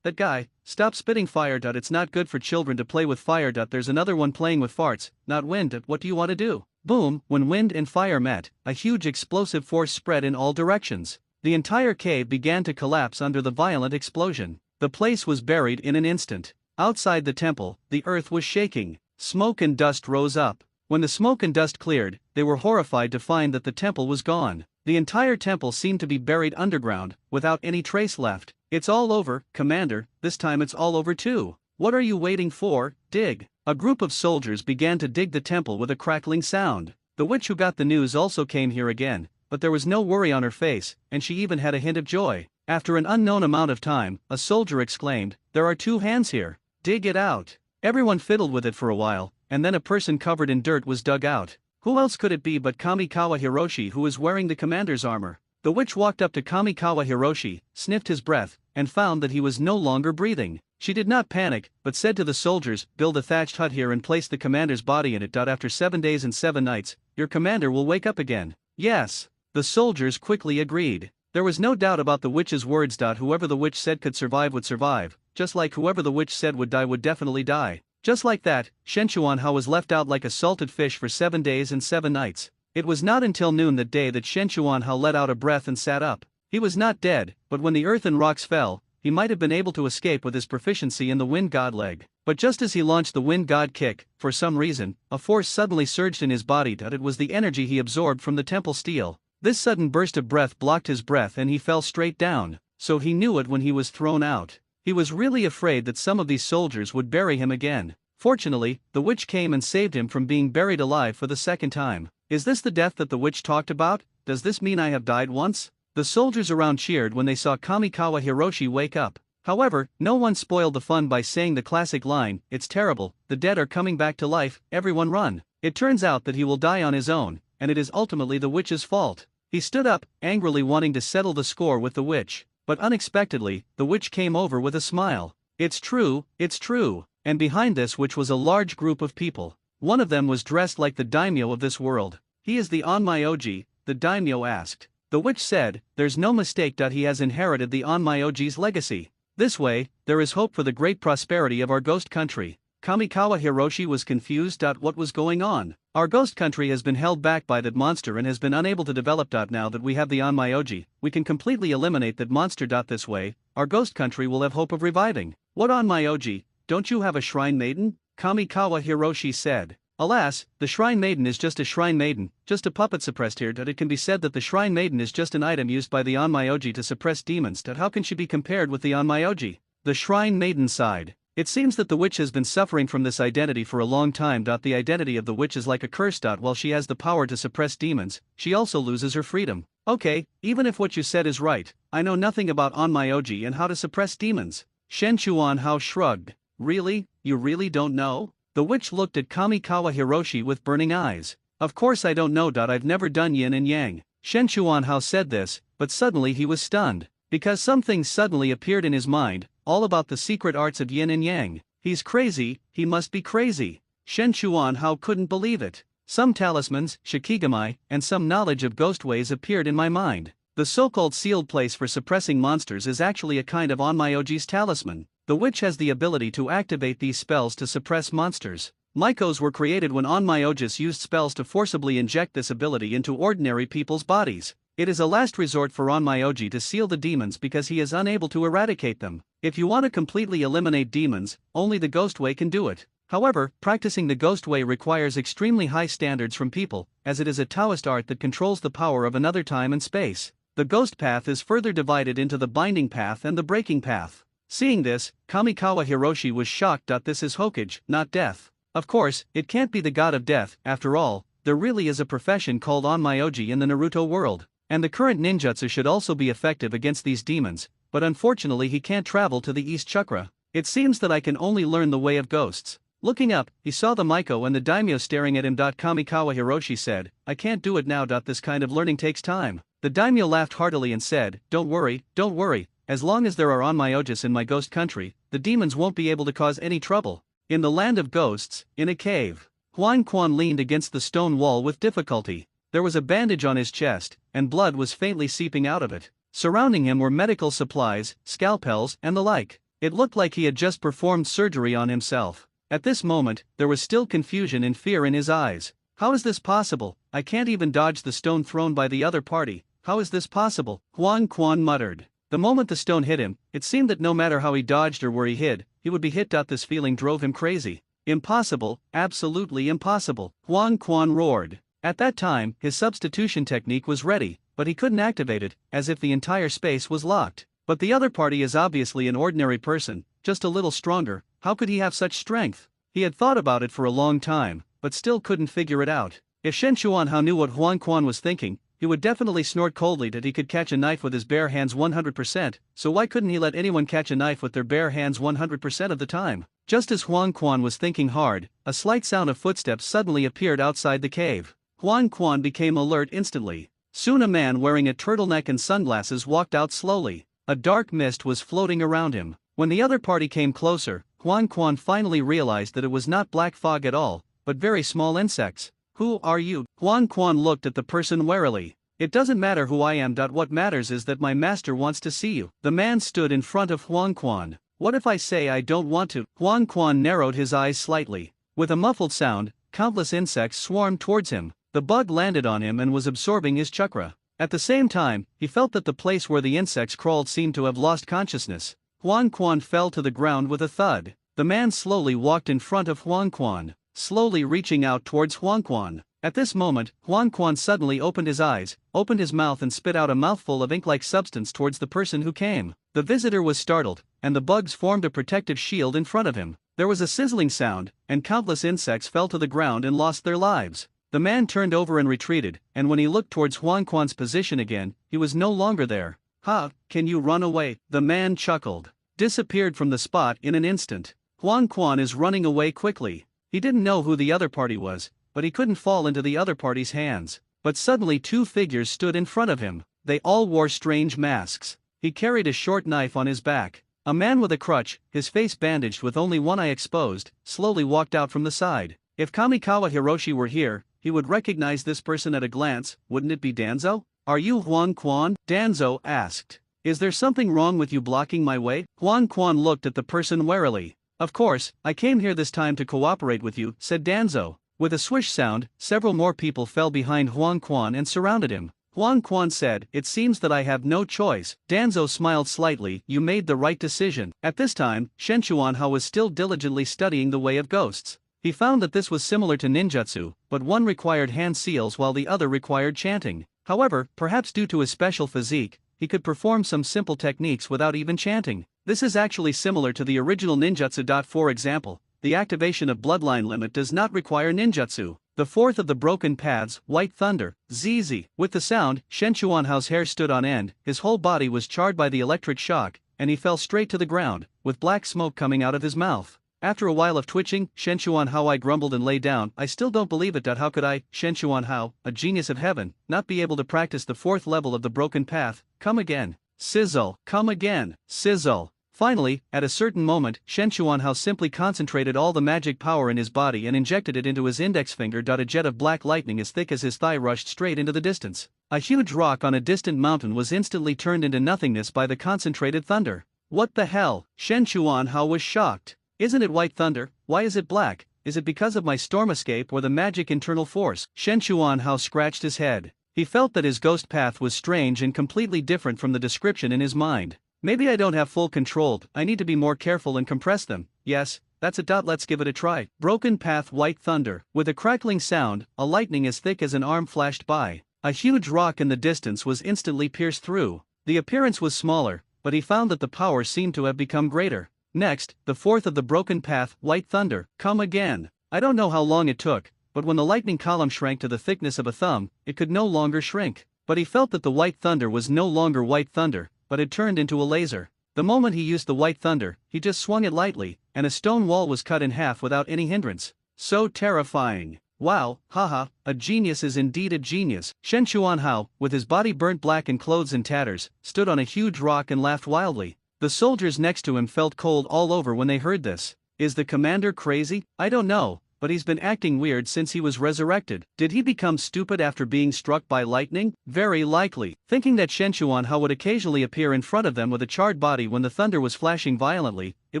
that guy, stop spitting fire. It's not good for children to play with fire. There's another one playing with farts, not wind. What do you want to do? Boom, when wind and fire met, a huge explosive force spread in all directions. The entire cave began to collapse under the violent explosion. The place was buried in an instant. Outside the temple, the earth was shaking. Smoke and dust rose up. When the smoke and dust cleared, they were horrified to find that the temple was gone. The entire temple seemed to be buried underground, without any trace left. "It's all over, Commander, this time it's all over too. What are you waiting for? Dig." A group of soldiers began to dig the temple with a crackling sound. The witch who got the news also came here again, but there was no worry on her face, and she even had a hint of joy. After an unknown amount of time, a soldier exclaimed, "There are 2 hands here. Dig it out." Everyone fiddled with it for a while, and then a person covered in dirt was dug out. Who else could it be but Kamikawa Hiroshi, who was wearing the commander's armor? The witch walked up to Kamikawa Hiroshi, sniffed his breath, and found that he was no longer breathing. She did not panic, but said to the soldiers, "Build a thatched hut here and place the commander's body in it. After 7 days and 7 nights, your commander will wake up again." Yes. The soldiers quickly agreed. There was no doubt about the witch's words. Whoever the witch said could survive would survive, just like whoever the witch said would die would definitely die. Just like that, Shenchuanhao was left out like a salted fish for 7 days and 7 nights. It was not until noon that day that Shenchuanhao let out a breath and sat up. He was not dead, but when the earth and rocks fell, he might have been able to escape with his proficiency in the wind god leg. But just as he launched the wind god kick, for some reason, a force suddenly surged in his body. It was the energy he absorbed from the temple steel. This sudden burst of breath blocked his breath and he fell straight down, so he knew it when he was thrown out. He was really afraid that some of these soldiers would bury him again. Fortunately, the witch came and saved him from being buried alive for the 2nd time. Is this the death that the witch talked about? Does this mean I have died once? The soldiers around cheered when they saw Kamikawa Hiroshi wake up. However, no one spoiled the fun by saying the classic line, "It's terrible, the dead are coming back to life, everyone run." It turns out that he will die on his own, and it is ultimately the witch's fault. He stood up, angrily wanting to settle the score with the witch. But unexpectedly, the witch came over with a smile. "It's true, it's true." And behind this witch was a large group of people. One of them was dressed like the daimyo of this world. "He is the Onmyoji," the daimyo asked. The witch said, "There's no mistake. He has inherited the Onmyoji's legacy. This way, there is hope for the great prosperity of our ghost country." Kamikawa Hiroshi was confused. What was going on? "Our ghost country has been held back by that monster and has been unable to develop. Now that we have the Onmyoji, we can completely eliminate that monster. This way, our ghost country will have hope of reviving." "What Onmyoji? Don't you have a shrine maiden?" Kamikawa Hiroshi said. "Alas, the shrine maiden is just a shrine maiden, just a puppet suppressed here. It can be said that the shrine maiden is just an item used by the Onmyoji to suppress demons. How can she be compared with the Onmyoji?" The shrine maiden sighed. "It seems that the witch has been suffering from this identity for a long time. The identity of the witch is like a curse. While she has the power to suppress demons, she also loses her freedom." "Okay, even if what you said is right, I know nothing about Onmyoji and how to suppress demons." Shenchuanhao shrugged. "Really? You really don't know?" The witch looked at Kamikawa Hiroshi with burning eyes. "Of course I don't know. I've never done yin and yang." Shenchuanhao said this, but suddenly he was stunned, because something suddenly appeared in his mind, all about the secret arts of yin and yang. He's crazy, he must be crazy. Shenchuanhao couldn't believe it. Some talismans, shikigami, and some knowledge of ghost ways appeared in my mind. The so-called sealed place for suppressing monsters is actually a kind of Onmyoji's talisman. The witch has the ability to activate these spells to suppress monsters. Mycos were created when Onmyojis used spells to forcibly inject this ability into ordinary people's bodies. It is a last resort for Onmyoji to seal the demons because he is unable to eradicate them. If you want to completely eliminate demons, only the ghost way can do it. However, practicing the ghost way requires extremely high standards from people, as it is a Taoist art that controls the power of another time and space. The ghost path is further divided into the binding path and the breaking path. Seeing this, Kamikawa Hiroshi was shocked. This is hokage, not death. Of course, it can't be the god of death. After all, there really is a profession called Onmyoji in the Naruto world. And the current ninjutsu should also be effective against these demons, but unfortunately he can't travel to the East Chakra. It seems that I can only learn the way of ghosts. Looking up, he saw the Myko and the daimyo staring at him. Kamikawa Hiroshi said, "I can't do it now. This kind of learning takes time." The daimyo laughed heartily and said, don't worry. As long as there are Onmyojis in my ghost country, the demons won't be able to cause any trouble." In the land of ghosts, in a cave, Huan Quan leaned against the stone wall with difficulty. There was a bandage on his chest, and blood was faintly seeping out of it. Surrounding him were medical supplies, scalpels, and the like. It looked like he had just performed surgery on himself. At this moment, there was still confusion and fear in his eyes. "How is this possible? I can't even dodge the stone thrown by the other party. How is this possible?" Huan Quan muttered. The moment the stone hit him, it seemed that no matter how he dodged or where he hid, he would be hit. This feeling drove him crazy. Impossible, absolutely impossible, Huang Quan roared. At that time, his substitution technique was ready, but he couldn't activate it, as if the entire space was locked. But the other party is obviously an ordinary person, just a little stronger. How could he have such strength? He had thought about it for a long time, but still couldn't figure it out. If Shen Chuanhao knew what Huang Quan was thinking, he would definitely snort coldly that he could catch a knife with his bare hands 100%, so why couldn't he let anyone catch a knife with their bare hands 100% of the time? Just as Huang Quan was thinking hard, a slight sound of footsteps suddenly appeared outside the cave. Huang Quan became alert instantly. Soon a man wearing a turtleneck and sunglasses walked out slowly. A dark mist was floating around him. When the other party came closer, Huang Quan finally realized that it was not black fog at all, but very small insects. Who are you? Huang Quan looked at the person warily. It doesn't matter who I am. What matters is that my master wants to see you. The man stood in front of Huang Quan. What if I say I don't want to? Huang Quan narrowed his eyes slightly. With a muffled sound, countless insects swarmed towards him. The bug landed on him and was absorbing his chakra. At the same time, he felt that the place where the insects crawled seemed to have lost consciousness. Huang Quan fell to the ground with a thud. The man slowly walked in front of Huang Quan, slowly reaching out towards Huang Quan. At this moment, Huang Quan suddenly opened his eyes, opened his mouth and spit out a mouthful of ink-like substance towards the person who came. The visitor was startled, and the bugs formed a protective shield in front of him. There was a sizzling sound, and countless insects fell to the ground and lost their lives. The man turned over and retreated, and when he looked towards Huang Quan's position again, he was no longer there. Ha, can you run away? The man chuckled. Disappeared from the spot in an instant. Huang Quan is running away quickly. He didn't know who the other party was, but he couldn't fall into the other party's hands. But suddenly two figures stood in front of him. They all wore strange masks. He carried a short knife on his back. A man with a crutch, his face bandaged with only one eye exposed, slowly walked out from the side. If Kamikawa Hiroshi were here, he would recognize this person at a glance. Wouldn't it be Danzo? Are you Huang Quan? Danzo asked. Is there something wrong with you blocking my way? Huang Quan looked at the person warily. Of course, I came here this time to cooperate with you, said Danzo. With a swish sound, several more people fell behind Huang Quan and surrounded him. Huang Quan said, it seems that I have no choice. Danzo smiled slightly, you made the right decision. At this time, Shen Chuanhao was still diligently studying the way of ghosts. He found that this was similar to ninjutsu, but one required hand seals while the other required chanting. However, perhaps due to his special physique, he could perform some simple techniques without even chanting. This is actually similar to the original ninjutsu. For example, the activation of bloodline limit does not require ninjutsu. The fourth of the broken paths, White Thunder, ZZ. With the sound, Shen Chuanhao's hair stood on end, his whole body was charred by the electric shock, and he fell straight to the ground, with black smoke coming out of his mouth. After a while of twitching, Shen Chuanhao grumbled and lay down. I still don't believe it. How could I, Shen Chuanhao, a genius of heaven, not be able to practice the fourth level of the broken path? Come again. Sizzle. Come again. Sizzle. Finally, at a certain moment, Shen Chuanhao simply concentrated all the magic power in his body and injected it into his index finger. A jet of black lightning as thick as his thigh rushed straight into the distance. A huge rock on a distant mountain was instantly turned into nothingness by the concentrated thunder. What the hell? Shen Chuanhao was shocked. Isn't it white thunder? Why is it black? Is it because of my storm escape or the magic internal force? Shen Chuanhao scratched his head. He felt that his ghost path was strange and completely different from the description in his mind. Maybe I don't have full control. I need to be more careful and compress them. Yes, that's it. Let's give it a try. Broken path, white thunder. With a crackling sound, a lightning as thick as an arm flashed by. A huge rock in the distance was instantly pierced through. The appearance was smaller, but he found that the power seemed to have become greater. Next, the fourth of the broken path, white thunder. Come again. I don't know how long it took, but when the lightning column shrank to the thickness of a thumb, it could no longer shrink. But he felt that the white thunder was no longer white thunder, but had turned into a laser. The moment he used the white thunder, he just swung it lightly, and a stone wall was cut in half without any hindrance. So terrifying. Wow, haha, a genius is indeed a genius. Shen Chuanhao, with his body burnt black and clothes in tatters, stood on a huge rock and laughed wildly. The soldiers next to him felt cold all over when they heard this. Is the commander crazy? I don't know, but he's been acting weird since he was resurrected. Did he become stupid after being struck by lightning? Very likely. Thinking that Shen Chuanhao would occasionally appear in front of them with a charred body when the thunder was flashing violently, it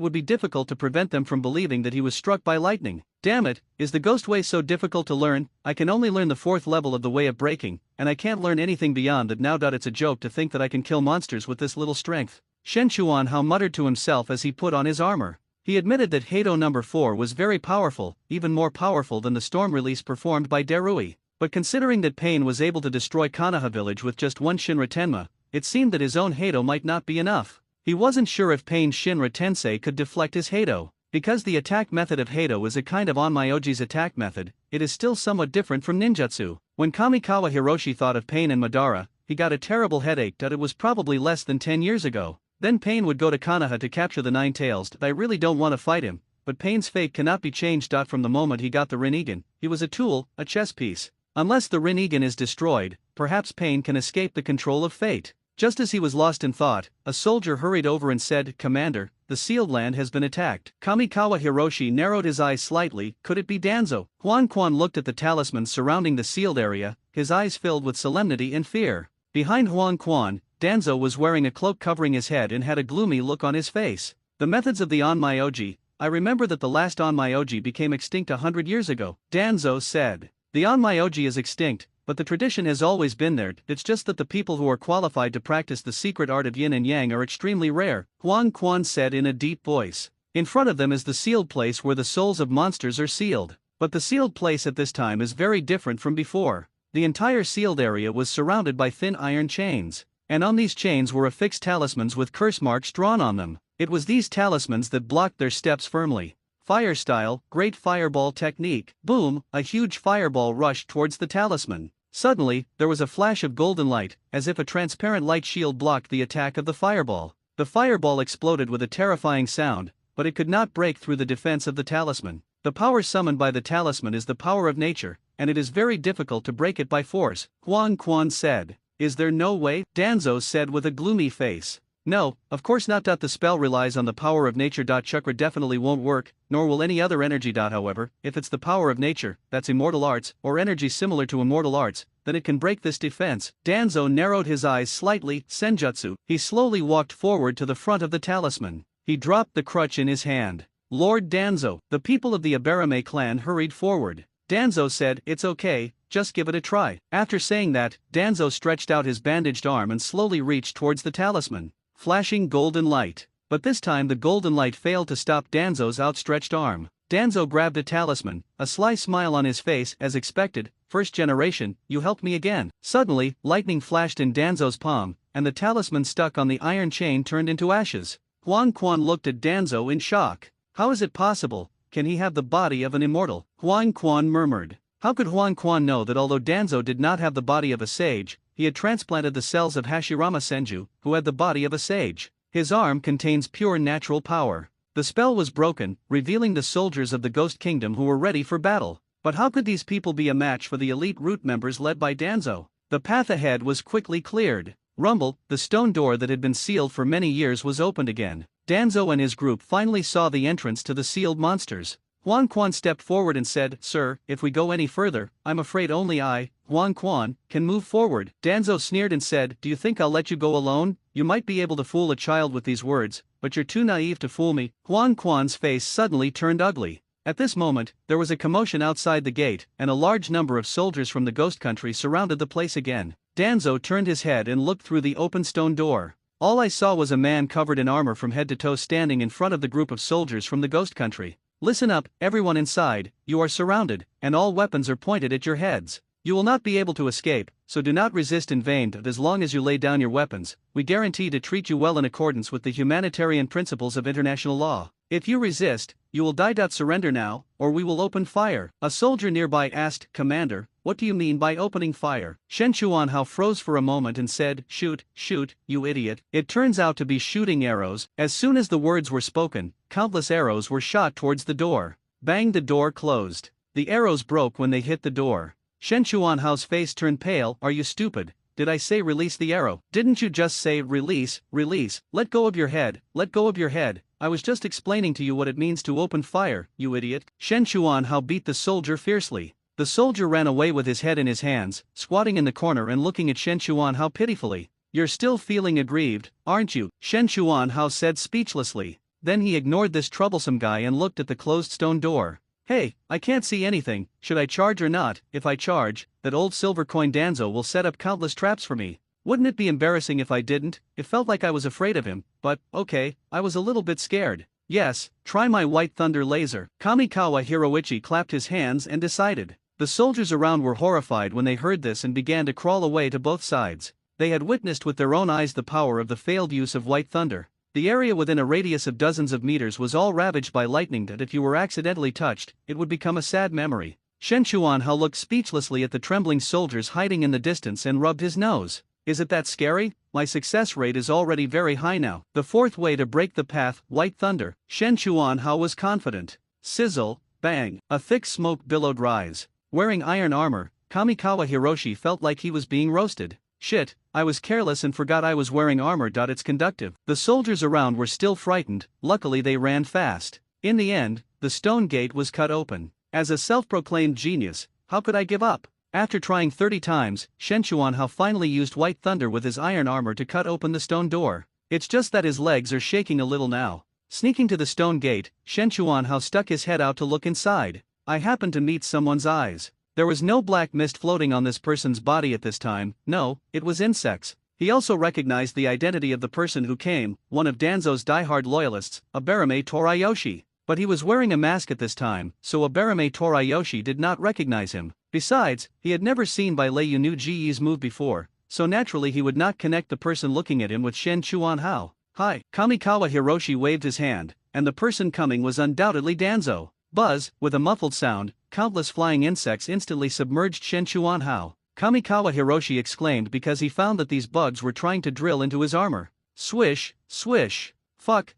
would be difficult to prevent them from believing that he was struck by lightning. Damn it, is the ghost way so difficult to learn? I can only learn the fourth level of the way of breaking, and I can't learn anything beyond that now. It's a joke to think that I can kill monsters with this little strength. Shen Chuanhao muttered to himself as he put on his armor. He admitted that Hado number 4 was very powerful, even more powerful than the storm release performed by Darui. But considering that Pain was able to destroy Konoha village with just one Shinra Tenma, it seemed that his own Hado might not be enough. He wasn't sure if Pain's Shinra Tensei could deflect his Hado. Because the attack method of Hado is a kind of Onmyoji's attack method, it is still somewhat different from ninjutsu. When Kamikawa Hiroshi thought of Pain and Madara, he got a terrible headache that it was probably less than 10 years ago. Then Pain would go to Konoha to capture the Nine Tails. I really don't want to fight him, but Pain's fate cannot be changed. From the moment he got the Rinnegan, he was a tool, a chess piece. Unless the Rinnegan is destroyed, perhaps Pain can escape the control of fate. Just as he was lost in thought, a soldier hurried over and said, "Commander, the sealed land has been attacked." Kamikawa Hiroshi narrowed his eyes slightly. Could it be Danzo? Huan Quan looked at the talismans surrounding the sealed area, his eyes filled with solemnity and fear. Behind Huan Quan, Danzo was wearing a cloak covering his head and had a gloomy look on his face. The methods of the Onmyoji. I remember that the last Onmyoji became extinct 100 years ago, Danzo said. The Onmyoji is extinct, but the tradition has always been there. It's just that the people who are qualified to practice the secret art of yin and yang are extremely rare, Huang Quan said in a deep voice. In front of them is the sealed place where the souls of monsters are sealed. But the sealed place at this time is very different from before. The entire sealed area was surrounded by thin iron chains, and on these chains were affixed talismans with curse marks drawn on them. It was these talismans that blocked their steps firmly. Fire style, great fireball technique. Boom, a huge fireball rushed towards the talisman. Suddenly, there was a flash of golden light, as if a transparent light shield blocked the attack of the fireball. The fireball exploded with a terrifying sound, but it could not break through the defense of the talisman. The power summoned by the talisman is the power of nature, and it is very difficult to break it by force, Huang Quan said. Is there no way? Danzo said with a gloomy face. No, of course not. The spell relies on the power of nature. Chakra definitely won't work, nor will any other energy. However, if it's the power of nature, that's immortal arts, or energy similar to immortal arts, then it can break this defense. Danzo narrowed his eyes slightly. Senjutsu. He slowly walked forward to the front of the talisman. He dropped the crutch in his hand. Lord Danzo. The people of the Abarame clan hurried forward. Danzo said, "It's okay, just give it a try." After saying that, Danzo stretched out his bandaged arm and slowly reached towards the talisman. Flashing golden light. But this time the golden light failed to stop Danzo's outstretched arm. Danzo grabbed a talisman, a sly smile on his face as expected. First generation, you helped me again. Suddenly, lightning flashed in Danzo's palm, and the talisman stuck on the iron chain turned into ashes. Huang Quan looked at Danzo in shock. How is it possible? Can he have the body of an immortal? Huang Quan murmured. How could Huang Quan know that although Danzo did not have the body of a sage, he had transplanted the cells of Hashirama Senju, who had the body of a sage? His arm contains pure natural power. The spell was broken, revealing the soldiers of the Ghost Kingdom who were ready for battle. But how could these people be a match for the elite root members led by Danzo? The path ahead was quickly cleared. Rumble, the stone door that had been sealed for many years was opened again. Danzo and his group finally saw the entrance to the sealed monsters. Huang Quan stepped forward and said, "Sir, if we go any further, I'm afraid only I, Huang Quan, can move forward." Danzo sneered and said, "Do you think I'll let you go alone? You might be able to fool a child with these words, but you're too naive to fool me." Huang Quan's face suddenly turned ugly. At this moment, there was a commotion outside the gate, and a large number of soldiers from the Ghost Country surrounded the place again. Danzo turned his head and looked through the open stone door. All I saw was a man covered in armor from head to toe standing in front of the group of soldiers from the Ghost Country. "Listen up, everyone inside, you are surrounded, and all weapons are pointed at your heads. You will not be able to escape, so do not resist in vain. As long as you lay down your weapons, we guarantee to treat you well in accordance with the humanitarian principles of international law. If you resist, you will die. Surrender now, or we will open fire." A soldier nearby asked, "Commander, what do you mean by opening fire?" Shen Chuanhao froze for a moment and said, "Shoot, shoot, you idiot." It turns out to be shooting arrows. As soon as the words were spoken, countless arrows were shot towards the door. Bang, the door closed. The arrows broke when they hit the door. Shen Chuanhao's face turned pale. "Are you stupid? Did I say release the arrow? Didn't you just say release, release? Let go of your head, let go of your head. I was just explaining to you what it means to open fire, you idiot." Shen Chuanhao beat the soldier fiercely. The soldier ran away with his head in his hands, squatting in the corner and looking at Shen Chuanhao pitifully. "You're still feeling aggrieved, aren't you?" Shen Chuanhao said speechlessly. Then he ignored this troublesome guy and looked at the closed stone door. "Hey, I can't see anything. Should I charge or not? If I charge, that old silver coin Danzo will set up countless traps for me. Wouldn't it be embarrassing if I didn't?" It felt like I was afraid of him, but, okay, I was a little bit scared. Yes, try my White Thunder laser. Kamikawa Hiroichi clapped his hands and decided. The soldiers around were horrified when they heard this and began to crawl away to both sides. They had witnessed with their own eyes the power of the failed use of White Thunder. The area within a radius of dozens of meters was all ravaged by lightning that if you were accidentally touched, it would become a sad memory. Shen Chuanhao looked speechlessly at the trembling soldiers hiding in the distance and rubbed his nose. Is it that scary? My success rate is already very high now. The fourth way to break the path, White Thunder. Shen Chuanhao was confident. Sizzle, bang, a thick smoke billowed rise. Wearing iron armor, Kamikawa Hiroshi felt like he was being roasted. Shit, I was careless and forgot I was wearing armor. It's conductive. The soldiers around were still frightened, luckily they ran fast. In the end, the stone gate was cut open. As a self-proclaimed genius, how could I give up? After trying 30 times, Shen Chuanhao finally used White Thunder with his iron armor to cut open the stone door. It's just that his legs are shaking a little now. Sneaking to the stone gate, Shen Chuanhao stuck his head out to look inside. I happened to meet someone's eyes. There was no black mist floating on this person's body at this time, no, it was insects. He also recognized the identity of the person who came, one of Danzo's diehard loyalists, Abarame Torayoshi. But he was wearing a mask at this time, so Abarame Torayoshi did not recognize him. Besides, he had never seen Bai Lei Yu Ji's move before, so naturally he would not connect the person looking at him with Shen Chuanhao. Hi, Kamikawa Hiroshi waved his hand, and the person coming was undoubtedly Danzo. Buzz, with a muffled sound, countless flying insects instantly submerged Shen Chuanhao. Kamikawa Hiroshi exclaimed because he found that these bugs were trying to drill into his armor. Swish, swish. Fuck,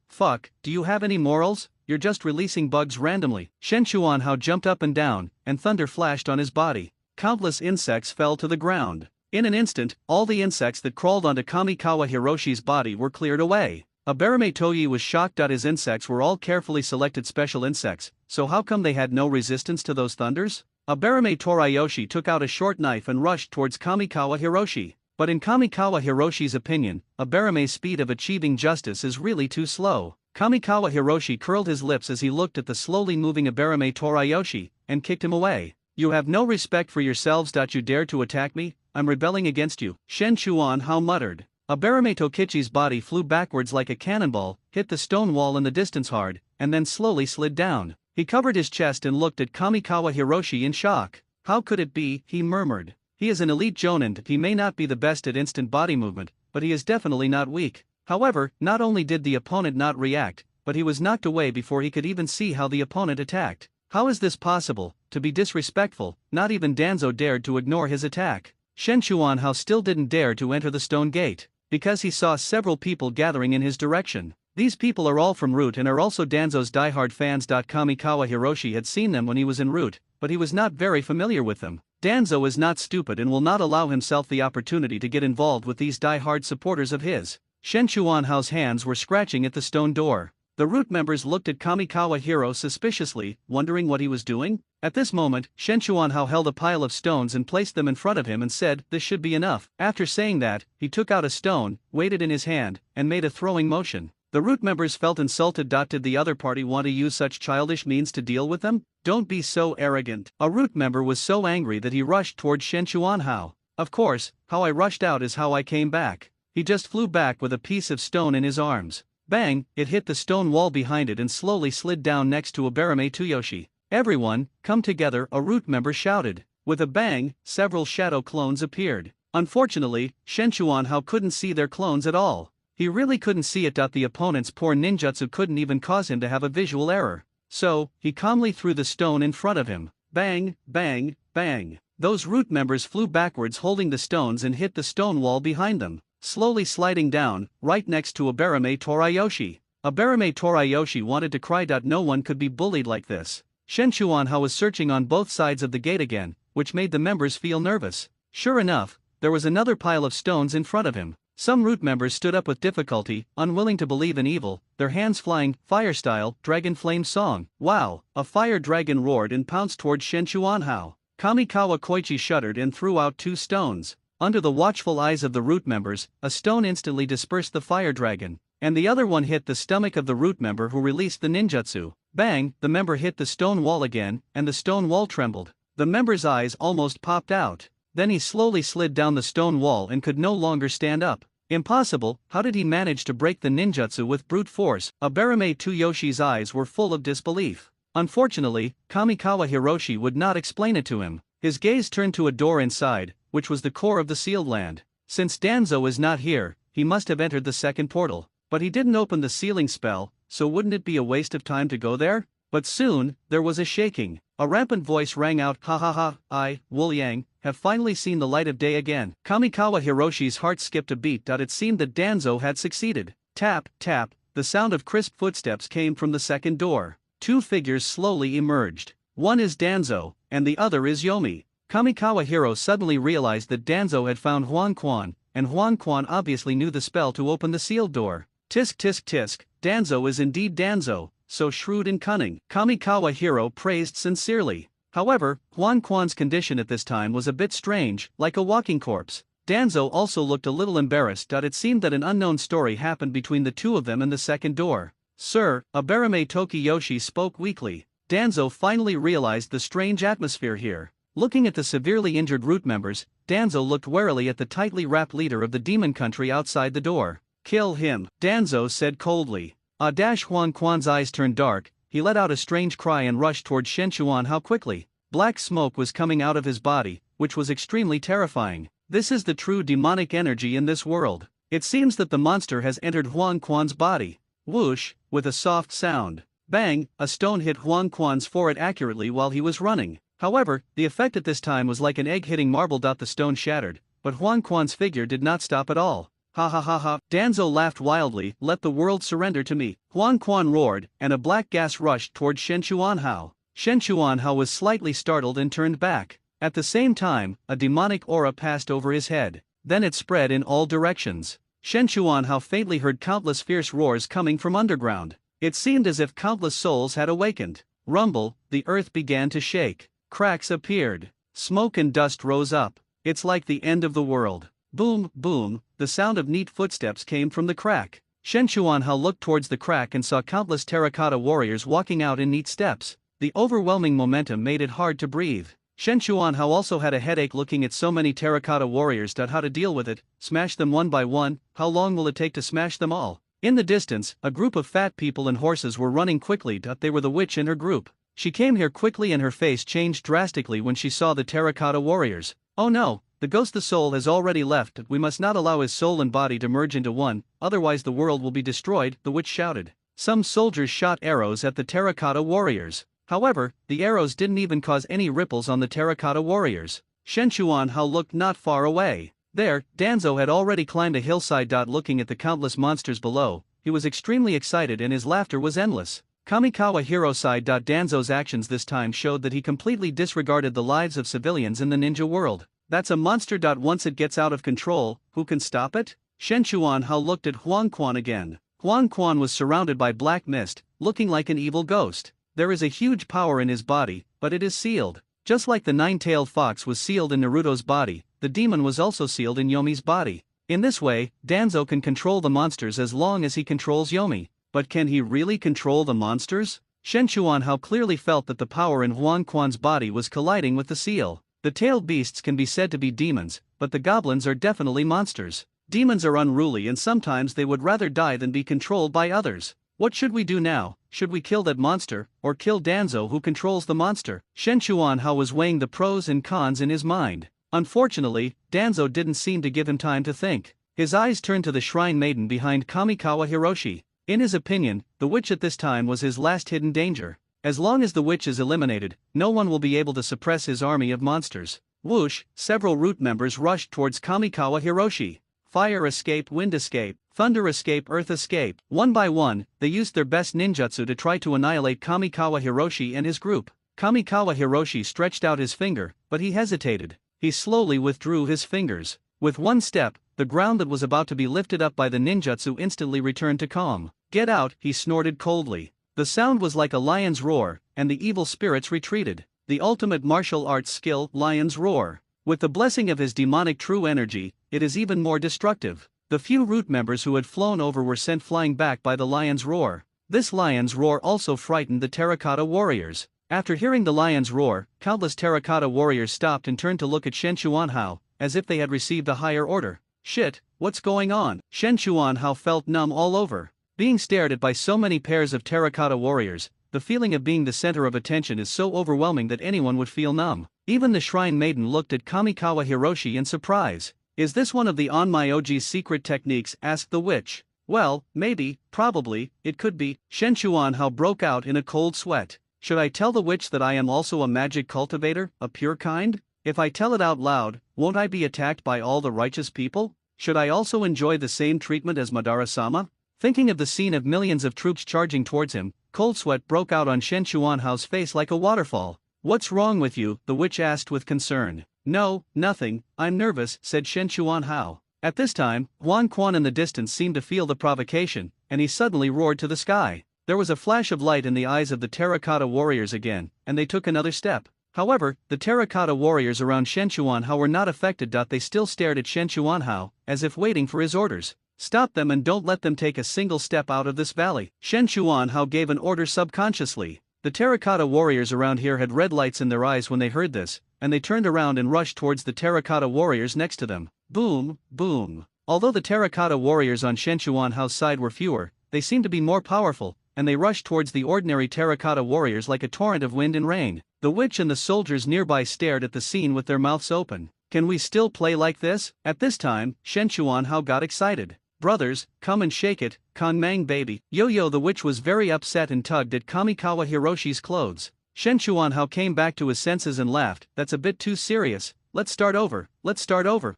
do you have any morals? You're just releasing bugs randomly. Shen Chuanhao jumped up and down, and thunder flashed on his body. Countless insects fell to the ground. In an instant, all the insects that crawled onto Kamikawa Hiroshi's body were cleared away. Abarame Toyi was shocked. His insects were all carefully selected special insects, so how come they had no resistance to those thunders? Abarame Torayoshi took out a short knife and rushed towards Kamikawa Hiroshi. But in Kamikawa Hiroshi's opinion, Abarame's speed of achieving justice is really too slow. Kamikawa Hiroshi curled his lips as he looked at the slowly moving Abarame Torayoshi, and kicked him away. You have no respect for yourselves. You dare to attack me? I'm rebelling against you. Shen Chuanhao muttered. Abarame Tokichi's body flew backwards like a cannonball, hit the stone wall in the distance hard, and then slowly slid down. He covered his chest and looked at Kamikawa Hiroshi in shock. How could it be? He murmured. He is an elite jonin. He may not be the best at instant body movement, but he is definitely not weak. However, not only did the opponent not react, but he was knocked away before he could even see how the opponent attacked. How is this possible? To be disrespectful, not even Danzo dared to ignore his attack. Shen Chuanhao still didn't dare to enter the stone gate, because he saw several people gathering in his direction. These people are all from Route and are also Danzo's diehard fans. Kamikawa Hiroshi had seen them when he was en route, but he was not very familiar with them. Danzo is not stupid and will not allow himself the opportunity to get involved with these diehard supporters of his. Shen Chuanhao's hands were scratching at the stone door. The Route members looked at Kamikawa Hiro suspiciously, wondering what he was doing. At this moment, Shen Chuanhao held a pile of stones and placed them in front of him and said, "This should be enough." After saying that, he took out a stone, weighed it in his hand, and made a throwing motion. The Route members felt insulted. Did the other party want to use such childish means to deal with them? Don't be so arrogant. A Route member was so angry that he rushed towards Shen Chuanhao. Of course, how I rushed out is how I came back. He just flew back with a piece of stone in his arms. Bang, it hit the stone wall behind it and slowly slid down next to Abarame Toyoshi. Everyone, come together, a Route member shouted. With a bang, several shadow clones appeared. Unfortunately, Shen Chuanhao couldn't see their clones at all. He really couldn't see it. The opponent's poor ninjutsu couldn't even cause him to have a visual error. So, he calmly threw the stone in front of him. Bang, bang, bang. Those Route members flew backwards holding the stones and hit the stone wall behind them, slowly sliding down, right next to Abarame Torayoshi. Abarame Torayoshi wanted to cry. No one could be bullied like this. Shen Chuanhao was searching on both sides of the gate again, which made the members feel nervous. Sure enough, there was another pile of stones in front of him. Some Route members stood up with difficulty, unwilling to believe in evil, their hands flying, fire-style, dragon flame song. Wow! A fire dragon roared and pounced towards Shen Chuanhao. Kamikawa Koichi shuddered and threw out 2 stones. Under the watchful eyes of the Route members, a stone instantly dispersed the fire dragon, and the other one hit the stomach of the Route member who released the ninjutsu. Bang, the member hit the stone wall again, and the stone wall trembled. The member's eyes almost popped out. Then he slowly slid down the stone wall and could no longer stand up. Impossible, how did he manage to break the ninjutsu with brute force? Aberame Tsushi's eyes were full of disbelief. Unfortunately, Kamikawa Hiroshi would not explain it to him. His gaze turned to a door inside, which was the core of the sealed land. Since Danzo is not here, he must have entered the second portal. But he didn't open the sealing spell, so wouldn't it be a waste of time to go there? But soon, there was a shaking. A rampant voice rang out, "Ha ha ha, I, Wu Yang, have finally seen the light of day again." Kamikawa Hiroshi's heart skipped a beat. It seemed that Danzo had succeeded. Tap, tap, the sound of crisp footsteps came from the second door. Two figures slowly emerged. One is Danzo, and the other is Yomi. Kamikawa Hiro suddenly realized that Danzo had found Huan Quan, and Huan Quan obviously knew the spell to open the sealed door. Tisk tisk tisk, Danzo is indeed Danzo, so shrewd and cunning. Kamikawa Hiro praised sincerely. However, Huan Quan's condition at this time was a bit strange, like a walking corpse. Danzo also looked a little embarrassed. It seemed that an unknown story happened between the two of them in the second door. "Sir," Aberame Tokiyoshi spoke weakly. Danzo finally realized the strange atmosphere here. Looking at the severely injured root members, Danzo looked warily at the tightly wrapped leader of the demon country outside the door. "Kill him," Danzo said coldly. Huan Quan's eyes turned dark. He let out a strange cry and rushed toward Shenchuan. How quickly! Black smoke was coming out of his body, which was extremely terrifying. This is the true demonic energy in this world. It seems that the monster has entered Huan Quan's body. Whoosh, with a soft sound. Bang, a stone hit Huan Quan's forehead accurately while he was running. However, the effect at this time was like an egg hitting marble. The stone shattered, but Huan Quan's figure did not stop at all. "Ha ha ha ha," Danzo laughed wildly. "Let the world surrender to me." Huan Quan roared, and a black gas rushed toward Shenchuanhao. Shenchuanhao was slightly startled and turned back. At the same time, a demonic aura passed over his head. Then it spread in all directions. Shenchuanhao faintly heard countless fierce roars coming from underground. It seemed as if countless souls had awakened. Rumble, the earth began to shake. Cracks appeared. Smoke and dust rose up. It's like the end of the world. Boom, boom, the sound of neat footsteps came from the crack. Shenchuanhao looked towards the crack and saw countless terracotta warriors walking out in neat steps. The overwhelming momentum made it hard to breathe. Shenchuanhao also had a headache looking at so many terracotta warriors. How to deal with it? Smash them one by one? How long will it take to smash them all? In the distance, a group of fat people and horses were running quickly. They were the witch and her group. She came here quickly and her face changed drastically when she saw the terracotta warriors. "Oh no, the ghost the soul has already left. We must not allow his soul and body to merge into one, otherwise the world will be destroyed," the witch shouted. Some soldiers shot arrows at the terracotta warriors. However, the arrows didn't even cause any ripples on the terracotta warriors. Shenchuanhao looked not far away. There, Danzo had already climbed a hillside. Looking at the countless monsters below, he was extremely excited and his laughter was endless. Kamikawa Hiro sighed. Danzo's actions this time showed that he completely disregarded the lives of civilians in the ninja world. That's a monster. Once it gets out of control, who can stop it? Shenchuanhao looked at Huan Quan again. Huan Quan was surrounded by black mist, looking like an evil ghost. There is a huge power in his body, but it is sealed. Just like the nine-tailed fox was sealed in Naruto's body, the demon was also sealed in Yomi's body. In this way, Danzo can control the monsters as long as he controls Yomi. But can he really control the monsters? Shenchuanhao clearly felt that the power in Huan Quan's body was colliding with the seal. The tailed beasts can be said to be demons, but the goblins are definitely monsters. Demons are unruly and sometimes they would rather die than be controlled by others. What should we do now? Should we kill that monster, or kill Danzo who controls the monster? Shenchuanhao was weighing the pros and cons in his mind. Unfortunately, Danzo didn't seem to give him time to think. His eyes turned to the shrine maiden behind Kamikawa Hiroshi. In his opinion, the witch at this time was his last hidden danger. As long as the witch is eliminated, no one will be able to suppress his army of monsters. Whoosh, several root members rushed towards Kamikawa Hiroshi. Fire escape, wind escape, thunder escape, earth escape. One by one, they used their best ninjutsu to try to annihilate Kamikawa Hiroshi and his group. Kamikawa Hiroshi stretched out his finger, but he hesitated. He slowly withdrew his fingers. With one step, the ground that was about to be lifted up by the ninjutsu instantly returned to calm. "Get out," he snorted coldly. The sound was like a lion's roar, and the evil spirits retreated. The ultimate martial arts skill, lion's roar. With the blessing of his demonic true energy, it is even more destructive. The few root members who had flown over were sent flying back by the lion's roar. This lion's roar also frightened the terracotta warriors. After hearing the lion's roar, countless terracotta warriors stopped and turned to look at Shenchuanhao, as if they had received a higher order. Shit, what's going on? Shen Chuanhao felt numb all over. Being stared at by so many pairs of terracotta warriors, the feeling of being the center of attention is so overwhelming that anyone would feel numb. Even the shrine maiden looked at Kamikawa Hiroshi in surprise. Is this one of the Onmyoji's secret techniques? Asked the witch. Well, maybe, probably, it could be. Shen Chuanhao broke out in a cold sweat. Should I tell the witch that I am also a magic cultivator, a pure kind? If I tell it out loud, won't I be attacked by all the righteous people? Should I also enjoy the same treatment as Madara-sama? Thinking of the scene of millions of troops charging towards him, cold sweat broke out on Shen Chuanhao's face like a waterfall. What's wrong with you? The witch asked with concern. No, nothing, I'm nervous, said Shen Chuanhao. At this time, Huan Quan in the distance seemed to feel the provocation, and he suddenly roared to the sky. There was a flash of light in the eyes of the terracotta warriors again, and they took another step. However, the terracotta warriors around Shen Chuanhao were not affected. They still stared at Shen Chuanhao, as if waiting for his orders. Stop them and don't let them take a single step out of this valley. Shen Chuanhao gave an order subconsciously. The terracotta warriors around here had red lights in their eyes when they heard this, and they turned around and rushed towards the terracotta warriors next to them. Boom, boom. Although the terracotta warriors on Shen Chuanhao's side were fewer, they seemed to be more powerful, and they rushed towards the ordinary terracotta warriors like a torrent of wind and rain. The witch and the soldiers nearby stared at the scene with their mouths open. Can we still play like this? At this time, Shen Chuanhao got excited. Brothers, come and shake it, Kanmang baby. Yo-Yo the witch was very upset and tugged at Kamikawa Hiroshi's clothes. Shen Chuanhao came back to his senses and laughed. That's a bit too serious. Let's start over.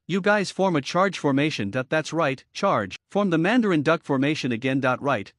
You guys form a charge formation. That's right, charge. Form the Mandarin duck formation again. Right.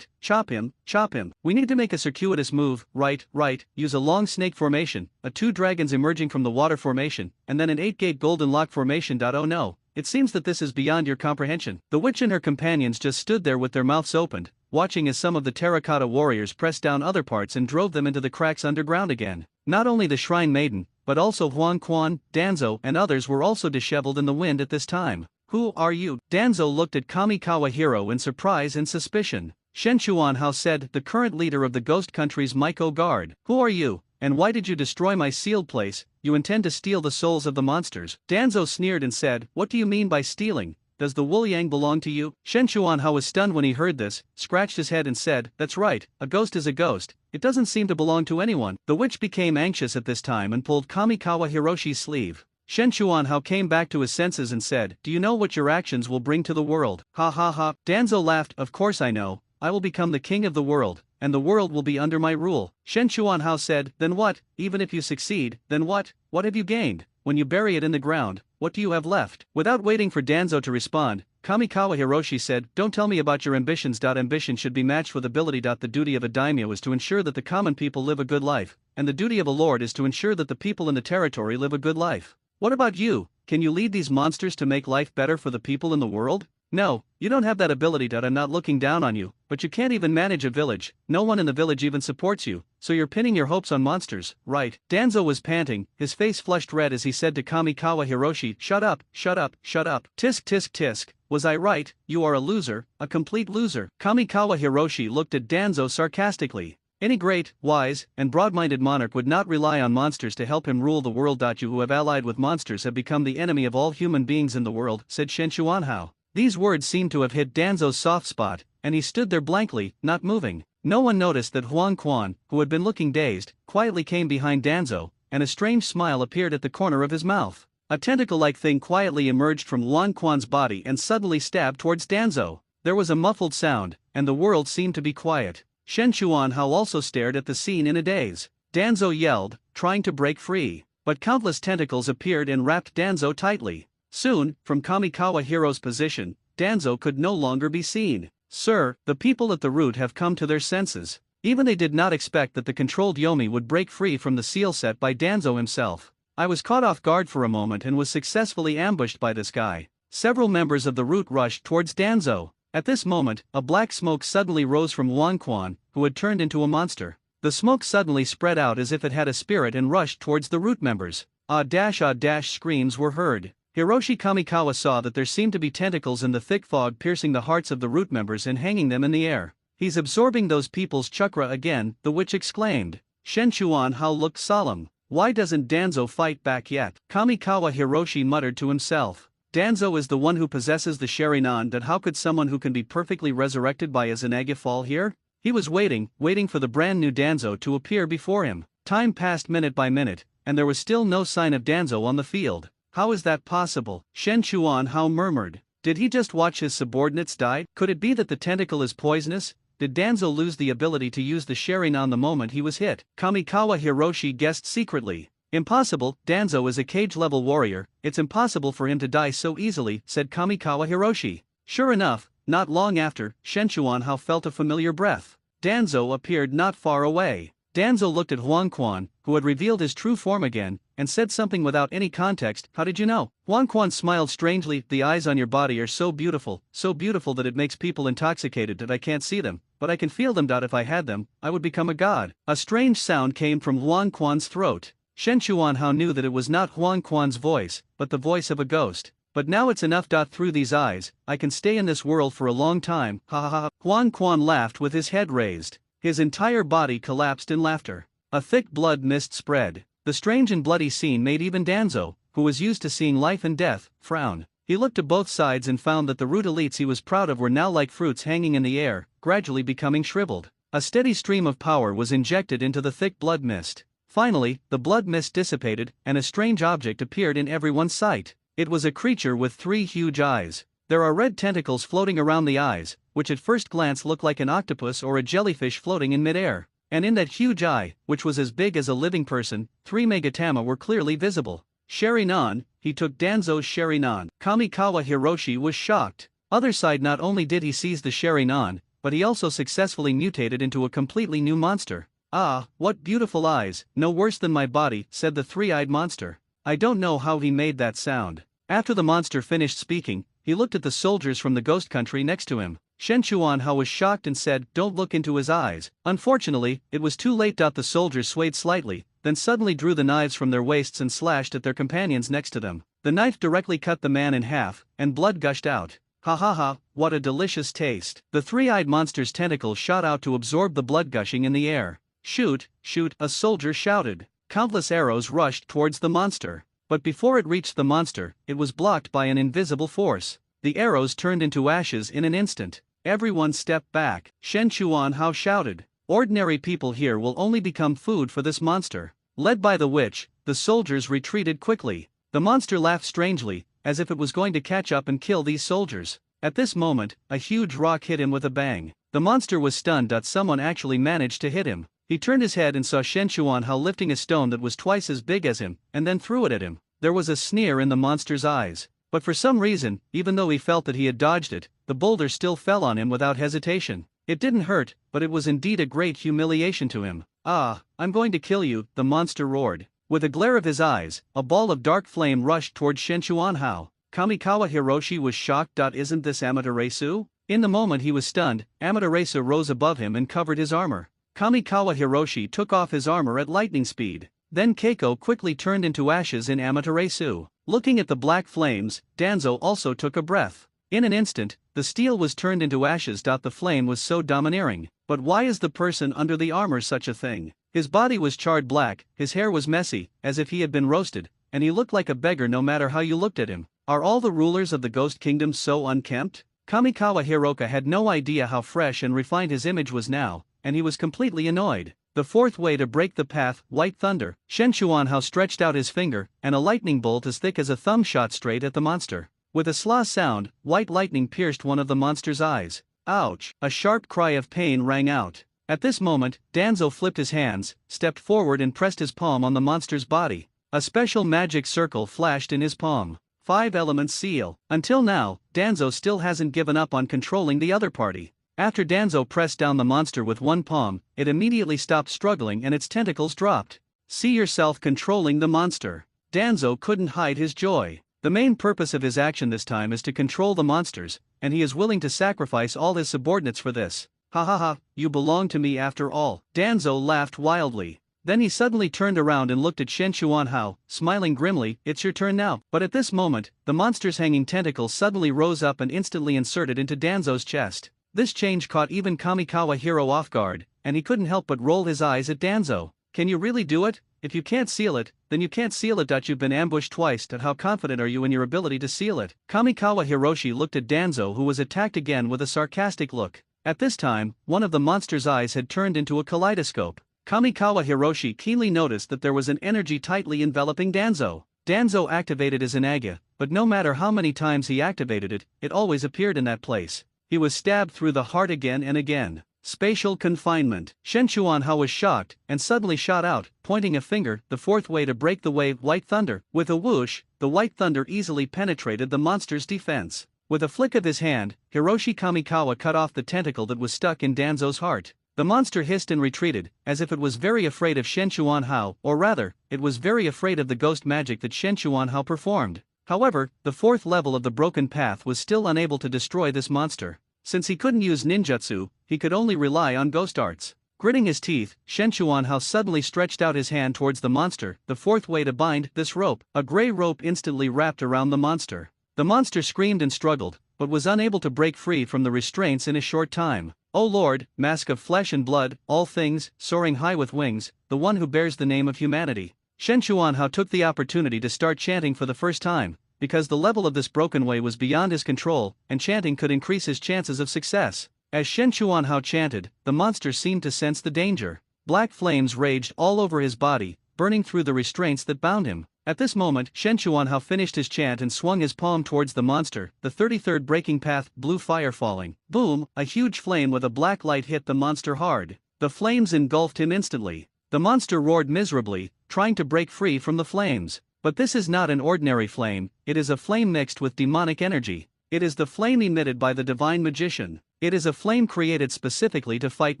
Chop him. We need to make a circuitous move. Right. Use a long snake formation, a 2 dragons emerging from the water formation, and then an 8-gate golden lock formation. Oh no. It seems that this is beyond your comprehension. The witch and her companions just stood there with their mouths opened, watching as some of the terracotta warriors pressed down other parts and drove them into the cracks underground again. Not only the shrine maiden, but also Huan Quan, Danzo, and others were also disheveled in the wind at this time. Who are you? Danzo looked at Kamikawa Hiro in surprise and suspicion. Shen Chuanhao said, the current leader of the Ghost Country's Maiko Guard. Who are you? And why did you destroy my sealed place? You intend to steal the souls of the monsters. Danzo sneered and said, what do you mean by stealing? Does the Wu Yang belong to you? Shen Chuanhao was stunned when he heard this, scratched his head and said, that's right, a ghost is a ghost, it doesn't seem to belong to anyone. The witch became anxious at this time and pulled Kamikawa Hiroshi's sleeve. Shen Chuanhao came back to his senses and said, do you know what your actions will bring to the world? Ha ha ha. Danzo laughed, of course I know, I will become the king of the world, and the world will be under my rule. Shen Chuanhao said, then what? Even if you succeed, then what? What have you gained? When you bury it in the ground, what do you have left? Without waiting for Danzo to respond, Kamikawa Hiroshi said, don't tell me about your ambitions. Ambition should be matched with ability. The duty of a daimyo is to ensure that the common people live a good life, and the duty of a lord is to ensure that the people in the territory live a good life. What about you? Can you lead these monsters to make life better for the people in the world? No, you don't have that ability. I'm not looking down on you, but you can't even manage a village, no one in the village even supports you, so you're pinning your hopes on monsters, right? Danzo was panting, his face flushed red as he said to Kamikawa Hiroshi, shut up. Tisk tisk tisk, was I right? You are a loser, a complete loser. Kamikawa Hiroshi looked at Danzo sarcastically. Any great, wise, and broad-minded monarch would not rely on monsters to help him rule the world. You who have allied with monsters have become the enemy of all human beings in the world, said Shen Chuanhao. These words seemed to have hit Danzo's soft spot, and he stood there blankly, not moving. No one noticed that Huan Quan, who had been looking dazed, quietly came behind Danzo, and a strange smile appeared at the corner of his mouth. A tentacle-like thing quietly emerged from Huan Quan's body and suddenly stabbed towards Danzo. There was a muffled sound, and the world seemed to be quiet. Shen Chuanhao also stared at the scene in a daze. Danzo yelled, trying to break free, but countless tentacles appeared and wrapped Danzo tightly. Soon, from Kamikawa Hiro's position, Danzo could no longer be seen. Sir, the people at the root have come to their senses. Even they did not expect that the controlled Yomi would break free from the seal set by Danzo himself. I was caught off guard for a moment and was successfully ambushed by this guy. Several members of the root rushed towards Danzo. At this moment, a black smoke suddenly rose from Huan Quan, who had turned into a monster. The smoke suddenly spread out as if it had a spirit and rushed towards the root members. Screams were heard. Hiroshi Kamikawa saw that there seemed to be tentacles in the thick fog piercing the hearts of the root members and hanging them in the air. He's absorbing those people's chakra again, the witch exclaimed. Shen Chuanhao looked solemn. Why doesn't Danzo fight back yet? Kamikawa Hiroshi muttered to himself. Danzo is the one who possesses the Sharingan. That how could someone who can be perfectly resurrected by a Izanagi fall here? He was waiting for the brand new Danzo to appear before him. Time passed minute by minute, and there was still no sign of Danzo on the field. How is that possible? Shen Chuanhao murmured. Did he just watch his subordinates die? Could it be that the tentacle is poisonous? Did Danzo lose the ability to use the Sharingan the moment he was hit? Kamikawa Hiroshi guessed secretly. Impossible, Danzo is a cage-level warrior, it's impossible for him to die so easily, said Kamikawa Hiroshi. Sure enough, not long after, Shen Chuanhao felt a familiar breath. Danzo appeared not far away. Danzo looked at Huang Quan, who had revealed his true form again, and said something without any context. How did you know? Huang Quan smiled strangely. The eyes on your body are so beautiful that it makes people intoxicated. That I can't see them, but I can feel them. If I had them, I would become a god. A strange sound came from Huang Quan's throat. Shen Chuanhao knew that it was not Huang Quan's voice, but the voice of a ghost. But now it's enough. Through these eyes, I can stay in this world for a long time. Ha ha ha. Huang Quan laughed with his head raised. His entire body collapsed in laughter. A thick blood mist spread. The strange and bloody scene made even Danzo, who was used to seeing life and death, frown. He looked to both sides and found that the root elites he was proud of were now like fruits hanging in the air, gradually becoming shriveled. A steady stream of power was injected into the thick blood mist. Finally, the blood mist dissipated, and a strange object appeared in everyone's sight. It was a creature with 3 huge eyes. There are red tentacles floating around the eyes, which at first glance look like an octopus or a jellyfish floating in midair. And in that huge eye, which was as big as a living person, 3 Megatama were clearly visible. Sharingan, he took Danzo's Sharingan. Kamikawa Hiroshi was shocked. Other side, not only did he seize the Sharingan, but he also successfully mutated into a completely new monster. Ah, what beautiful eyes, no worse than my body, said the 3-eyed monster. I don't know how he made that sound. After the monster finished speaking, he looked at the soldiers from the ghost country next to him. Shen Chuanhao was shocked and said, "Don't look into his eyes." Unfortunately, it was too late. The soldiers swayed slightly, then suddenly drew the knives from their waists and slashed at their companions next to them. The knife directly cut the man in half, and blood gushed out. Ha ha ha, what a delicious taste. The 3-eyed monster's tentacles shot out to absorb the blood gushing in the air. Shoot, shoot, a soldier shouted. Countless arrows rushed towards the monster. But before it reached the monster, it was blocked by an invisible force. The arrows turned into ashes in an instant. Everyone stepped back. Shen Chuanhao shouted. Ordinary people here will only become food for this monster. Led by the witch, the soldiers retreated quickly. The monster laughed strangely, as if it was going to catch up and kill these soldiers. At this moment, a huge rock hit him with a bang. The monster was stunned. Someone actually managed to hit him. He turned his head and saw Shen Chuanhao lifting a stone that was twice as big as him, and then threw it at him. There was a sneer in the monster's eyes. But for some reason, even though he felt that he had dodged it, the boulder still fell on him without hesitation. It didn't hurt, but it was indeed a great humiliation to him. Ah, I'm going to kill you, the monster roared. With a glare of his eyes, a ball of dark flame rushed towards Shen Chuanhao. Kamikawa Hiroshi was shocked. Isn't this Amaterasu? In the moment he was stunned, Amaterasu rose above him and covered his armor. Kamikawa Hiroshi took off his armor at lightning speed. Then Keiko quickly turned into ashes in Amaterasu. Looking at the black flames, Danzo also took a breath. In an instant, the steel was turned into ashes. The flame was so domineering. But why is the person under the armor such a thing? His body was charred black, his hair was messy, as if he had been roasted, and he looked like a beggar no matter how you looked at him. Are all the rulers of the Ghost Kingdom so unkempt? Kamikawa Hiroka had no idea how fresh and refined his image was now, and he was completely annoyed. The fourth way to break the path, White Thunder. Shen Chuanhao stretched out his finger, and a lightning bolt as thick as a thumb shot straight at the monster. With a sla sound, white lightning pierced one of the monster's eyes. Ouch! A sharp cry of pain rang out. At this moment, Danzo flipped his hands, stepped forward and pressed his palm on the monster's body. A special magic circle flashed in his palm. 5 elements seal. Until now, Danzo still hasn't given up on controlling the other party. After Danzo pressed down the monster with one palm, it immediately stopped struggling and its tentacles dropped. See yourself controlling the monster. Danzo couldn't hide his joy. The main purpose of his action this time is to control the monsters, and he is willing to sacrifice all his subordinates for this. Ha ha ha, you belong to me after all. Danzo laughed wildly. Then he suddenly turned around and looked at Shen Chuanhao, smiling grimly. It's your turn now. But at this moment, the monster's hanging tentacles suddenly rose up and instantly inserted into Danzo's chest. This change caught even Kamikawa Hiro off guard, and he couldn't help but roll his eyes at Danzo. Can you really do it? If you can't seal it, then you can't seal it. You've been ambushed twice. How confident are you in your ability to seal it? Kamikawa Hiroshi looked at Danzo, who was attacked again, with a sarcastic look. At this time, one of the monster's eyes had turned into a kaleidoscope. Kamikawa Hiroshi keenly noticed that there was an energy tightly enveloping Danzo. Danzo activated his Inaga, but no matter how many times he activated it, it always appeared in that place. He was stabbed through the heart again and again. Spatial confinement. Shen Chuanhao was shocked, and suddenly shot out, pointing a finger, the fourth way to break the wave, White Thunder. With a whoosh, the White Thunder easily penetrated the monster's defense. With a flick of his hand, Hiroshi Kamikawa cut off the tentacle that was stuck in Danzo's heart. The monster hissed and retreated, as if it was very afraid of Shen Chuanhao, or rather, it was very afraid of the ghost magic that Shen Chuanhao performed. However, the fourth level of the broken path was still unable to destroy this monster. Since he couldn't use ninjutsu, he could only rely on ghost arts. Gritting his teeth, Shen Chuanhao suddenly stretched out his hand towards the monster, the fourth way to bind this rope. A gray rope instantly wrapped around the monster. The monster screamed and struggled, but was unable to break free from the restraints in a short time. O Lord, mask of flesh and blood, all things, soaring high with wings, the one who bears the name of humanity. Shen Chuanhao took the opportunity to start chanting for the first time, because the level of this broken way was beyond his control, and chanting could increase his chances of success. As Shen Chuanhao chanted, the monster seemed to sense the danger. Black flames raged all over his body, burning through the restraints that bound him. At this moment, Shen Chuanhao finished his chant and swung his palm towards the monster, the 33rd breaking path, blue fire falling. Boom, a huge flame with a black light hit the monster hard. The flames engulfed him instantly. The monster roared miserably, trying to break free from the flames. But this is not an ordinary flame, it is a flame mixed with demonic energy. It is the flame emitted by the divine magician. It is a flame created specifically to fight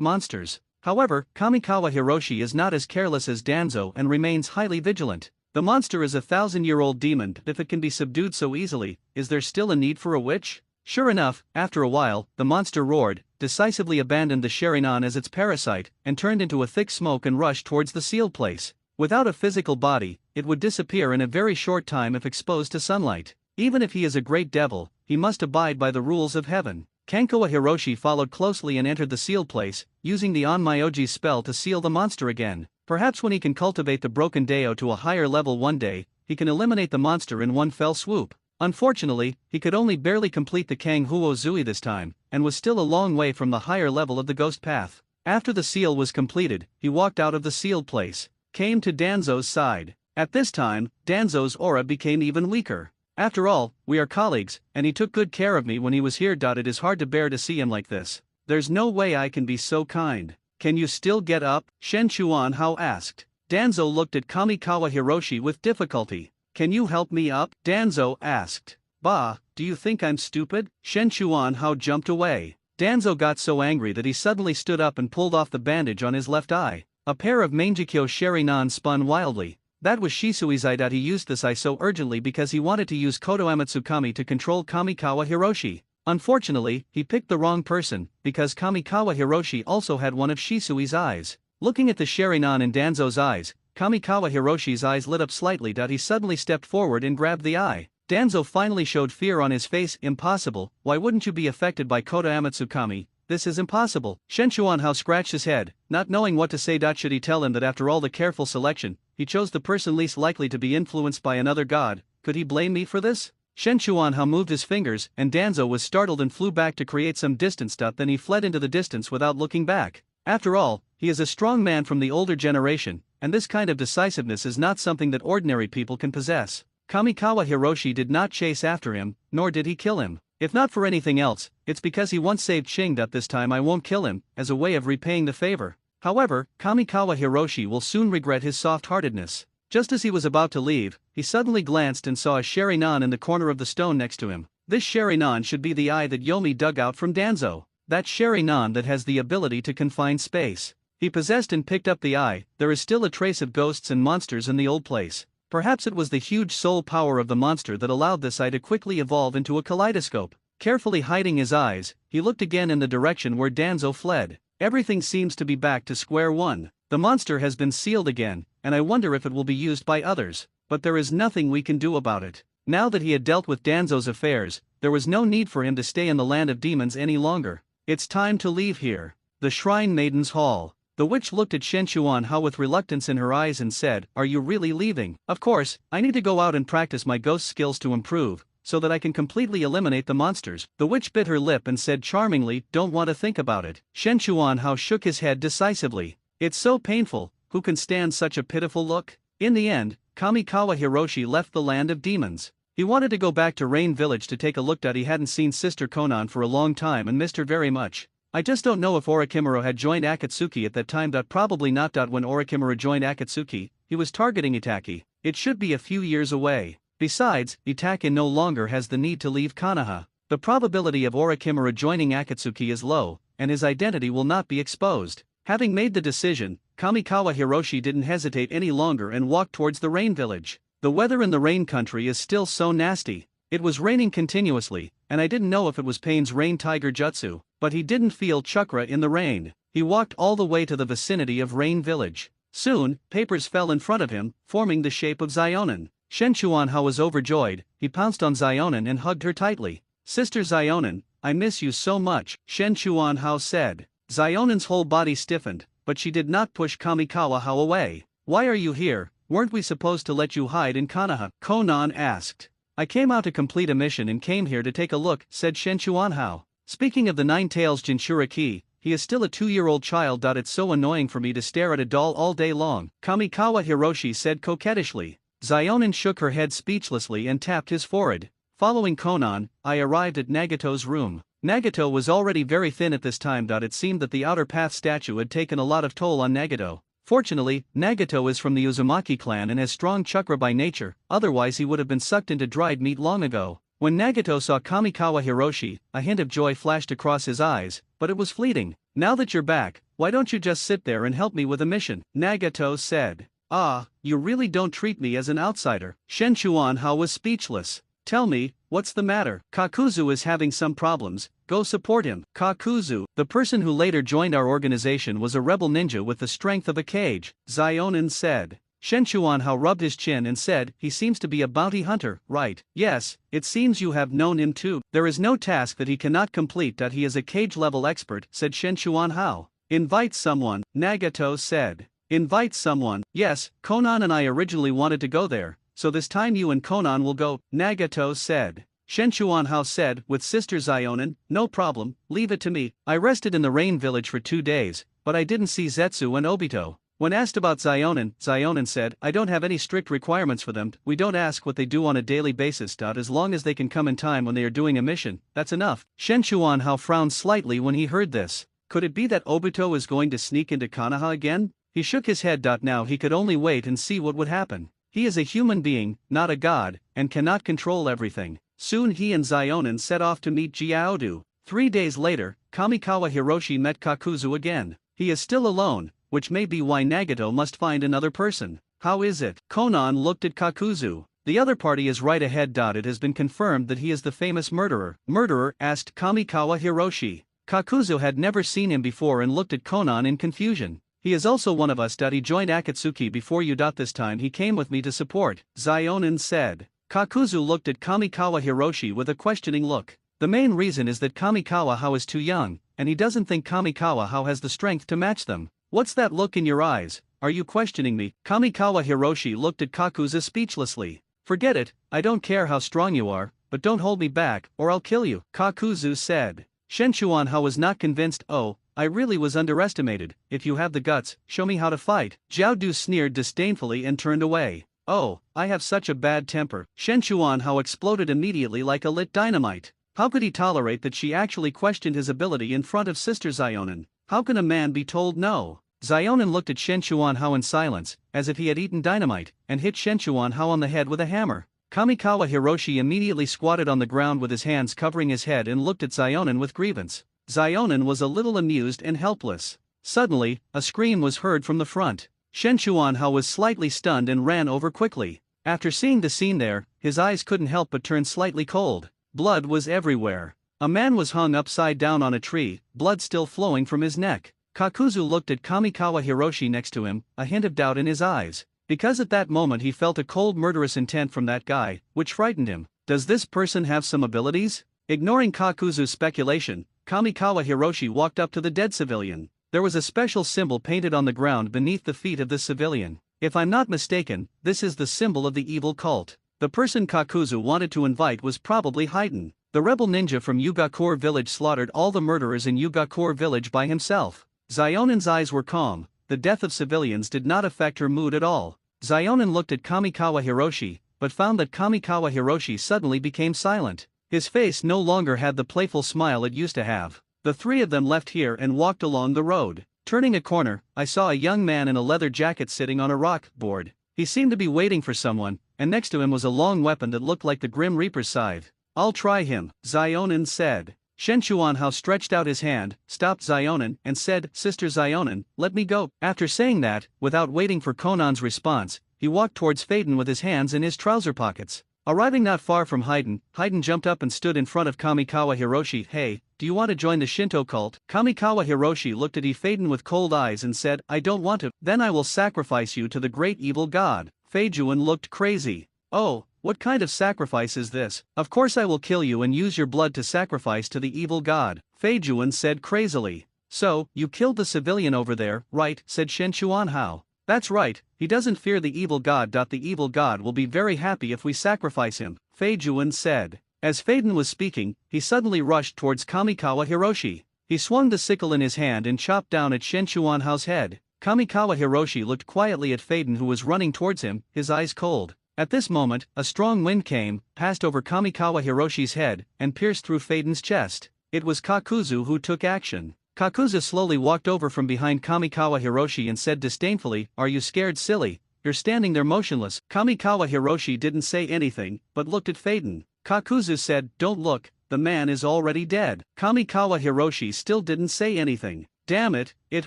monsters. However, Kamikawa Hiroshi is not as careless as Danzo and remains highly vigilant. The monster is a 1,000-year-old demon. If it can be subdued so easily, is there still a need for a witch? Sure enough, after a while, the monster roared, decisively abandoned the Sharingan as its parasite, and turned into a thick smoke and rushed towards the sealed place. Without a physical body, it would disappear in a very short time if exposed to sunlight. Even if he is a great devil, he must abide by the rules of heaven. Kamikawa Hiroshi followed closely and entered the sealed place, using the Onmyoji's spell to seal the monster again. Perhaps when he can cultivate the broken Dao to a higher level one day, he can eliminate the monster in one fell swoop. Unfortunately, he could only barely complete the Kang Huo Zui this time, and was still a long way from the higher level of the ghost path. After the seal was completed, he walked out of the sealed place, came to Danzo's side. At this time, Danzo's aura became even weaker. After all, we are colleagues, and he took good care of me when he was here. It is hard to bear to see him like this. There's no way I can be so kind. Can you still get up? Shen Chuanhao asked. Danzo looked at Kamikawa Hiroshi with difficulty. Can you help me up? Danzo asked. Bah, do you think I'm stupid? Shen Chuanhao jumped away. Danzo got so angry that he suddenly stood up and pulled off the bandage on his left eye. A pair of Mangekyo Sharingan spun wildly. That was Shisui's eye. He used this eye so urgently because he wanted to use Koto Amatsukami to control Kamikawa Hiroshi. Unfortunately, he picked the wrong person, because Kamikawa Hiroshi also had one of Shisui's eyes. Looking at the Sharingan in Danzo's eyes, Kamikawa Hiroshi's eyes lit up slightly. He suddenly stepped forward and grabbed the eye. Danzo finally showed fear on his face. Impossible, why wouldn't you be affected by Koto Amatsukami? This is impossible. Shen Chuanhao scratched his head, not knowing what to say. Should he tell him that after all the careful selection, he chose the person least likely to be influenced by another god? Could he blame me for this? Shen Chuanhao moved his fingers, and Danzo was startled and flew back to create some distance. Then he fled into the distance without looking back. After all, he is a strong man from the older generation, and this kind of decisiveness is not something that ordinary people can possess. Kamikawa Hiroshi did not chase after him, nor did he kill him. If not for anything else, it's because he once saved Ching. This time I won't kill him, as a way of repaying the favor. However, Kamikawa Hiroshi will soon regret his soft-heartedness. Just as he was about to leave, he suddenly glanced and saw a Sharingan in the corner of the stone next to him. This Sharingan should be the eye that Yomi dug out from Danzo. That Sharingan that has the ability to confine space. He possessed and picked up the eye. There is still a trace of ghosts and monsters in the old place. Perhaps it was the huge soul power of the monster that allowed this eye to quickly evolve into a kaleidoscope. Carefully hiding his eyes, he looked again in the direction where Danzo fled. Everything seems to be back to square one. The monster has been sealed again, and I wonder if it will be used by others. But there is nothing we can do about it. Now that he had dealt with Danzo's affairs, there was no need for him to stay in the land of demons any longer. It's time to leave here. The Shrine Maiden's Hall. The witch looked at Shen Chuanhao with reluctance in her eyes and said, "Are you really leaving?" "Of course, I need to go out and practice my ghost skills to improve, so that I can completely eliminate the monsters." The witch bit her lip and said charmingly, "Don't want to think about it." Shen Chuanhao shook his head decisively. "It's so painful, who can stand such a pitiful look?" In the end, Kamikawa Hiroshi left the land of demons. He wanted to go back to Rain Village to take a look at. He hadn't seen Sister Konan for a long time and missed her very much. I just don't know if Orochimaru had joined Akatsuki at that time. Probably not. When Orochimaru joined Akatsuki, he was targeting Itaki. It should be a few years away. Besides, Itaki no longer has the need to leave Konoha. The probability of Orochimaru joining Akatsuki is low, and his identity will not be exposed. Having made the decision, Kamikawa Hiroshi didn't hesitate any longer and walked towards the Rain Village. The weather in the Rain Country is still so nasty. It was raining continuously, and I didn't know if it was Pain's Rain Tiger Jutsu, but he didn't feel chakra in the rain. He walked all the way to the vicinity of Rain Village. Soon, papers fell in front of him, forming the shape of Xionin. Shen Chuanhao was overjoyed. He pounced on Xionin and hugged her tightly. "Sister Xionin, I miss you so much," Shen Chuanhao said. Xionin's whole body stiffened, but she did not push Kamikawa Hao away. "Why are you here? Weren't we supposed to let you hide in Konoha?" Konan asked. "I came out to complete a mission and came here to take a look," said Shen Chuanhao. Speaking of the Nine Tails Jinchuriki, he is still a 2-year-old child. It's so annoying for me to stare at a doll all day long, Kamikawa Hiroshi said coquettishly. Xionin shook her head speechlessly and tapped his forehead. Following Konan, I arrived at Nagato's room. Nagato was already very thin at this time. It seemed that the Outer Path statue had taken a lot of toll on Nagato. Fortunately, Nagato is from the Uzumaki clan and has strong chakra by nature, otherwise he would have been sucked into dried meat long ago. When Nagato saw Kamikawa Hiroshi, a hint of joy flashed across his eyes, but it was fleeting. "Now that you're back, why don't you just sit there and help me with a mission?" Nagato said. "Ah, you really don't treat me as an outsider." Shen Chuanhao was speechless. "Tell me, what's the matter?" "Kakuzu is having some problems, go support him." Kakuzu, the person who later joined our organization, was a rebel ninja with the strength of a cage, Xionin said. Shen Chuanhao rubbed his chin and said, "He seems to be a bounty hunter, right?" "Yes, it seems you have known him too. There is no task that he cannot complete. He is a cage-level expert," said Shen Chuanhao. "Invite someone," Nagato said. "Invite someone?" "Yes, Konan and I originally wanted to go there, so this time you and Konan will go," Nagato said. Shen Chuanhao said, with Sister Xionin, "No problem, leave it to me." I rested in the Rain Village for 2 days, but I didn't see Zetsu and Obito. When asked about Xionin, Xionin said, "I don't have any strict requirements for them. We don't ask what they do on a daily basis. As long as they can come in time when they are doing a mission, that's enough." Shen Chuanhao frowned slightly when he heard this. Could it be that Obito is going to sneak into Konoha again? He shook his head. Now he could only wait and see what would happen. He is a human being, not a god, and cannot control everything. Soon he and Xionin set off to meet Jiaodu. 3 days later, Kamikawa Hiroshi met Kakuzu again. He is still alone, which may be why Nagato must find another person. "How is it?" Konan looked at Kakuzu. "The other party is right ahead. It has been confirmed that he is the famous murderer." "Murderer?" asked Kamikawa Hiroshi. Kakuzu had never seen him before and looked at Konan in confusion. "He is also one of us. He joined Akatsuki before you. This time he came with me to support," Xionin said. Kakuzu looked at Kamikawa Hiroshi with a questioning look. The main reason is that Kamikawa Hao is too young, and he doesn't think Kamikawa Hao has the strength to match them. "What's that look in your eyes? Are you questioning me?" Kamikawa Hiroshi looked at Kakuzu speechlessly. "Forget it, I don't care how strong you are, but don't hold me back, or I'll kill you," Kakuzu said. Shen Chuanhao was not convinced. "Oh, I really was underestimated. If you have the guts, show me how to fight." Jiaodu sneered disdainfully and turned away. "Oh, I have such a bad temper." Shen Chuanhao exploded immediately like a lit dynamite. How could he tolerate that she actually questioned his ability in front of Sister Xionin? How can a man be told no? Xionin looked at Shen Chuanhao in silence, as if he had eaten dynamite, and hit Shen Chuanhao on the head with a hammer. Kamikawa Hiroshi immediately squatted on the ground with his hands covering his head and looked at Xionin with grievance. Xionin was a little amused and helpless. Suddenly, a scream was heard from the front. Shen Chuanhao was slightly stunned and ran over quickly. After seeing the scene there, his eyes couldn't help but turn slightly cold. Blood was everywhere. A man was hung upside down on a tree, blood still flowing from his neck. Kakuzu looked at Kamikawa Hiroshi next to him, a hint of doubt in his eyes. Because at that moment he felt a cold murderous intent from that guy, which frightened him. Does this person have some abilities? Ignoring Kakuzu's speculation, Kamikawa Hiroshi walked up to the dead civilian. there was a special symbol painted on the ground beneath the feet of this civilian. If I'm not mistaken, this is the symbol of the evil cult. The person Kakuzu wanted to invite was probably Haiden. The rebel ninja from Yugakure village slaughtered all the murderers in Yugakure village by himself. Zionen's eyes were calm. The death of civilians did not affect her mood at all. Zionen looked at Kamikawa Hiroshi, but found that Kamikawa Hiroshi suddenly became silent. His face no longer had the playful smile it used to have. The three of them left here and walked along the road. Turning a corner, I saw a young man in a leather jacket sitting on a rock board. He seemed to be waiting for someone, and next to him was a long weapon that looked like the Grim Reaper's scythe. I'll try him, Zionen said. Shen Chuanhao stretched out his hand, stopped Zionen, and said, Sister Zionen, let me go. After saying that, without waiting for Conan's response, he walked towards Phaeton with his hands in his trouser pockets. Arriving not far from Haiden, Haiden jumped up and stood in front of Kamikawa Hiroshi. Hey, do you want to join the Shinto cult? Kamikawa Hiroshi looked at Phaeton with cold eyes and said, I don't want to. Then I will sacrifice you to the great evil god. Feijuan looked crazy. Oh, what kind of sacrifice is this? Of course I will kill you and use your blood to sacrifice to the evil god, Feijuan said crazily. So, you killed the civilian over there, right? Said Shen Chuanhao. That's right, he doesn't fear the evil god. The evil god will be very happy if we sacrifice him, Feijuan said. As Phaeton was speaking, he suddenly rushed towards Kamikawa Hiroshi. He swung the sickle in his hand and chopped down at Shen Chuanhao's head. Kamikawa Hiroshi looked quietly at Phaeton who was running towards him, his eyes cold. At this moment, a strong wind came, passed over Kamikawa Hiroshi's head, and pierced through Phaeton's chest. It was Kakuzu who took action. Kakuzu slowly walked over from behind Kamikawa Hiroshi and said disdainfully, Are you scared, silly? You're standing there motionless. Kamikawa Hiroshi didn't say anything, but looked at Phaeton. Kakuzu said, Don't look, the man is already dead. Kamikawa Hiroshi still didn't say anything. Damn it, it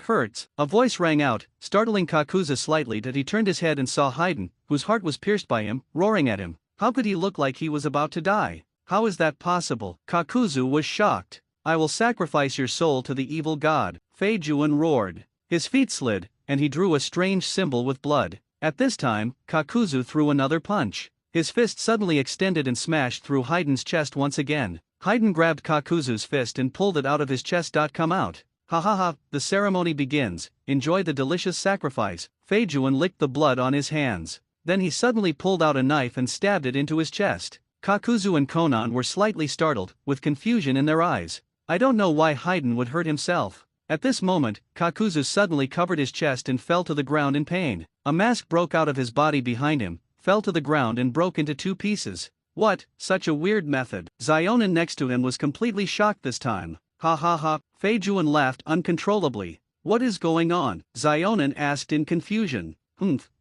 hurts. A voice rang out, startling Kakuzu slightly that he turned his head and saw Haiden, whose heart was pierced by him, roaring at him. How could he look like he was about to die? How is that possible? Kakuzu was shocked. I will sacrifice your soul to the evil god, Feijuan roared. His feet slid, and he drew a strange symbol with blood. At this time, Kakuzu threw another punch. His fist suddenly extended and smashed through Haiden's chest once again. Haiden grabbed Kakuzu's fist and pulled it out of his chest. Come out. Ha ha ha, the ceremony begins, enjoy the delicious sacrifice. Feijuan licked the blood on his hands. Then he suddenly pulled out a knife and stabbed it into his chest. Kakuzu and Konan were slightly startled, with confusion in their eyes. I don't know why Haiden would hurt himself. At this moment, Kakuzu suddenly covered his chest and fell to the ground in pain. A mask broke out of his body behind him, fell to the ground and broke into two pieces. What, such a weird method? Zionen next to him was completely shocked this time. Ha ha ha, Feijuan laughed uncontrollably. What is going on? Zionen asked in confusion.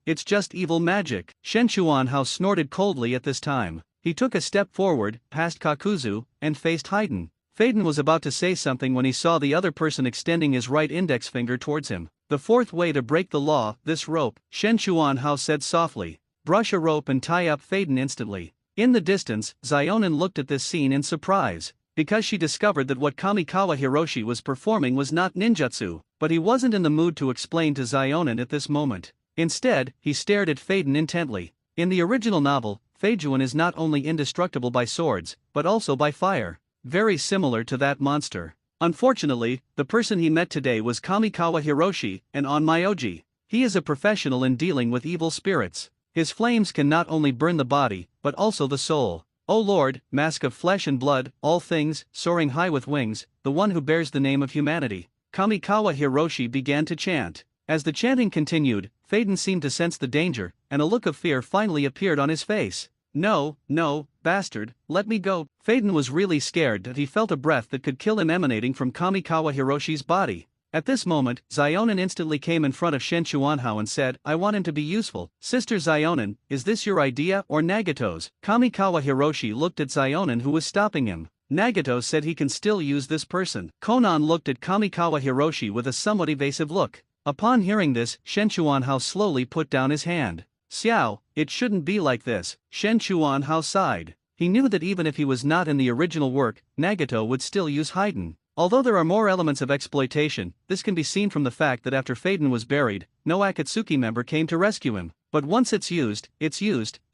It's just evil magic. Shen Chuanhao snorted coldly at this time. He took a step forward, past Kakuzu, and faced Haiden. Phaeton was about to say something when he saw the other person extending his right index finger towards him. The fourth way to break the law, this rope, Shen Chuanhao said softly. Brush a rope and tie up Phaeton instantly. In the distance, Zionen looked at this scene in surprise, because she discovered that what Kamikawa Hiroshi was performing was not ninjutsu, but he wasn't in the mood to explain to Zionen at this moment. Instead, he stared at Phaeton intently. In the original novel, Feijuan is not only indestructible by swords, but also by fire. Very similar to that monster. Unfortunately, the person he met today was Kamikawa Hiroshi, and on Myoji. He is a professional in dealing with evil spirits. His flames can not only burn the body, but also the soul. O Lord, mask of flesh and blood, all things, soaring high with wings, the one who bears the name of humanity. Kamikawa Hiroshi began to chant. As the chanting continued, Phaeton seemed to sense the danger, and a look of fear finally appeared on his face. No, bastard, let me go. Phaeton was really scared that he felt a breath that could kill him emanating from Kamikawa Hiroshi's body. At this moment, Zionen instantly came in front of Shen Chuanhao and said, I want him to be useful. Sister Zionen, is this your idea or Nagato's? Kamikawa Hiroshi looked at Zionen who was stopping him. Nagato said he can still use this person. Konan looked at Kamikawa Hiroshi with a somewhat evasive look. Upon hearing this, Shen Chuanhao slowly put down his hand. Xiao, it shouldn't be like this, Shen Chuanhao sighed. He knew that even if he was not in the original work, Nagato would still use Haiden. Although there are more elements of exploitation, this can be seen from the fact that after Phaeton was buried, no Akatsuki member came to rescue him. But once it's used,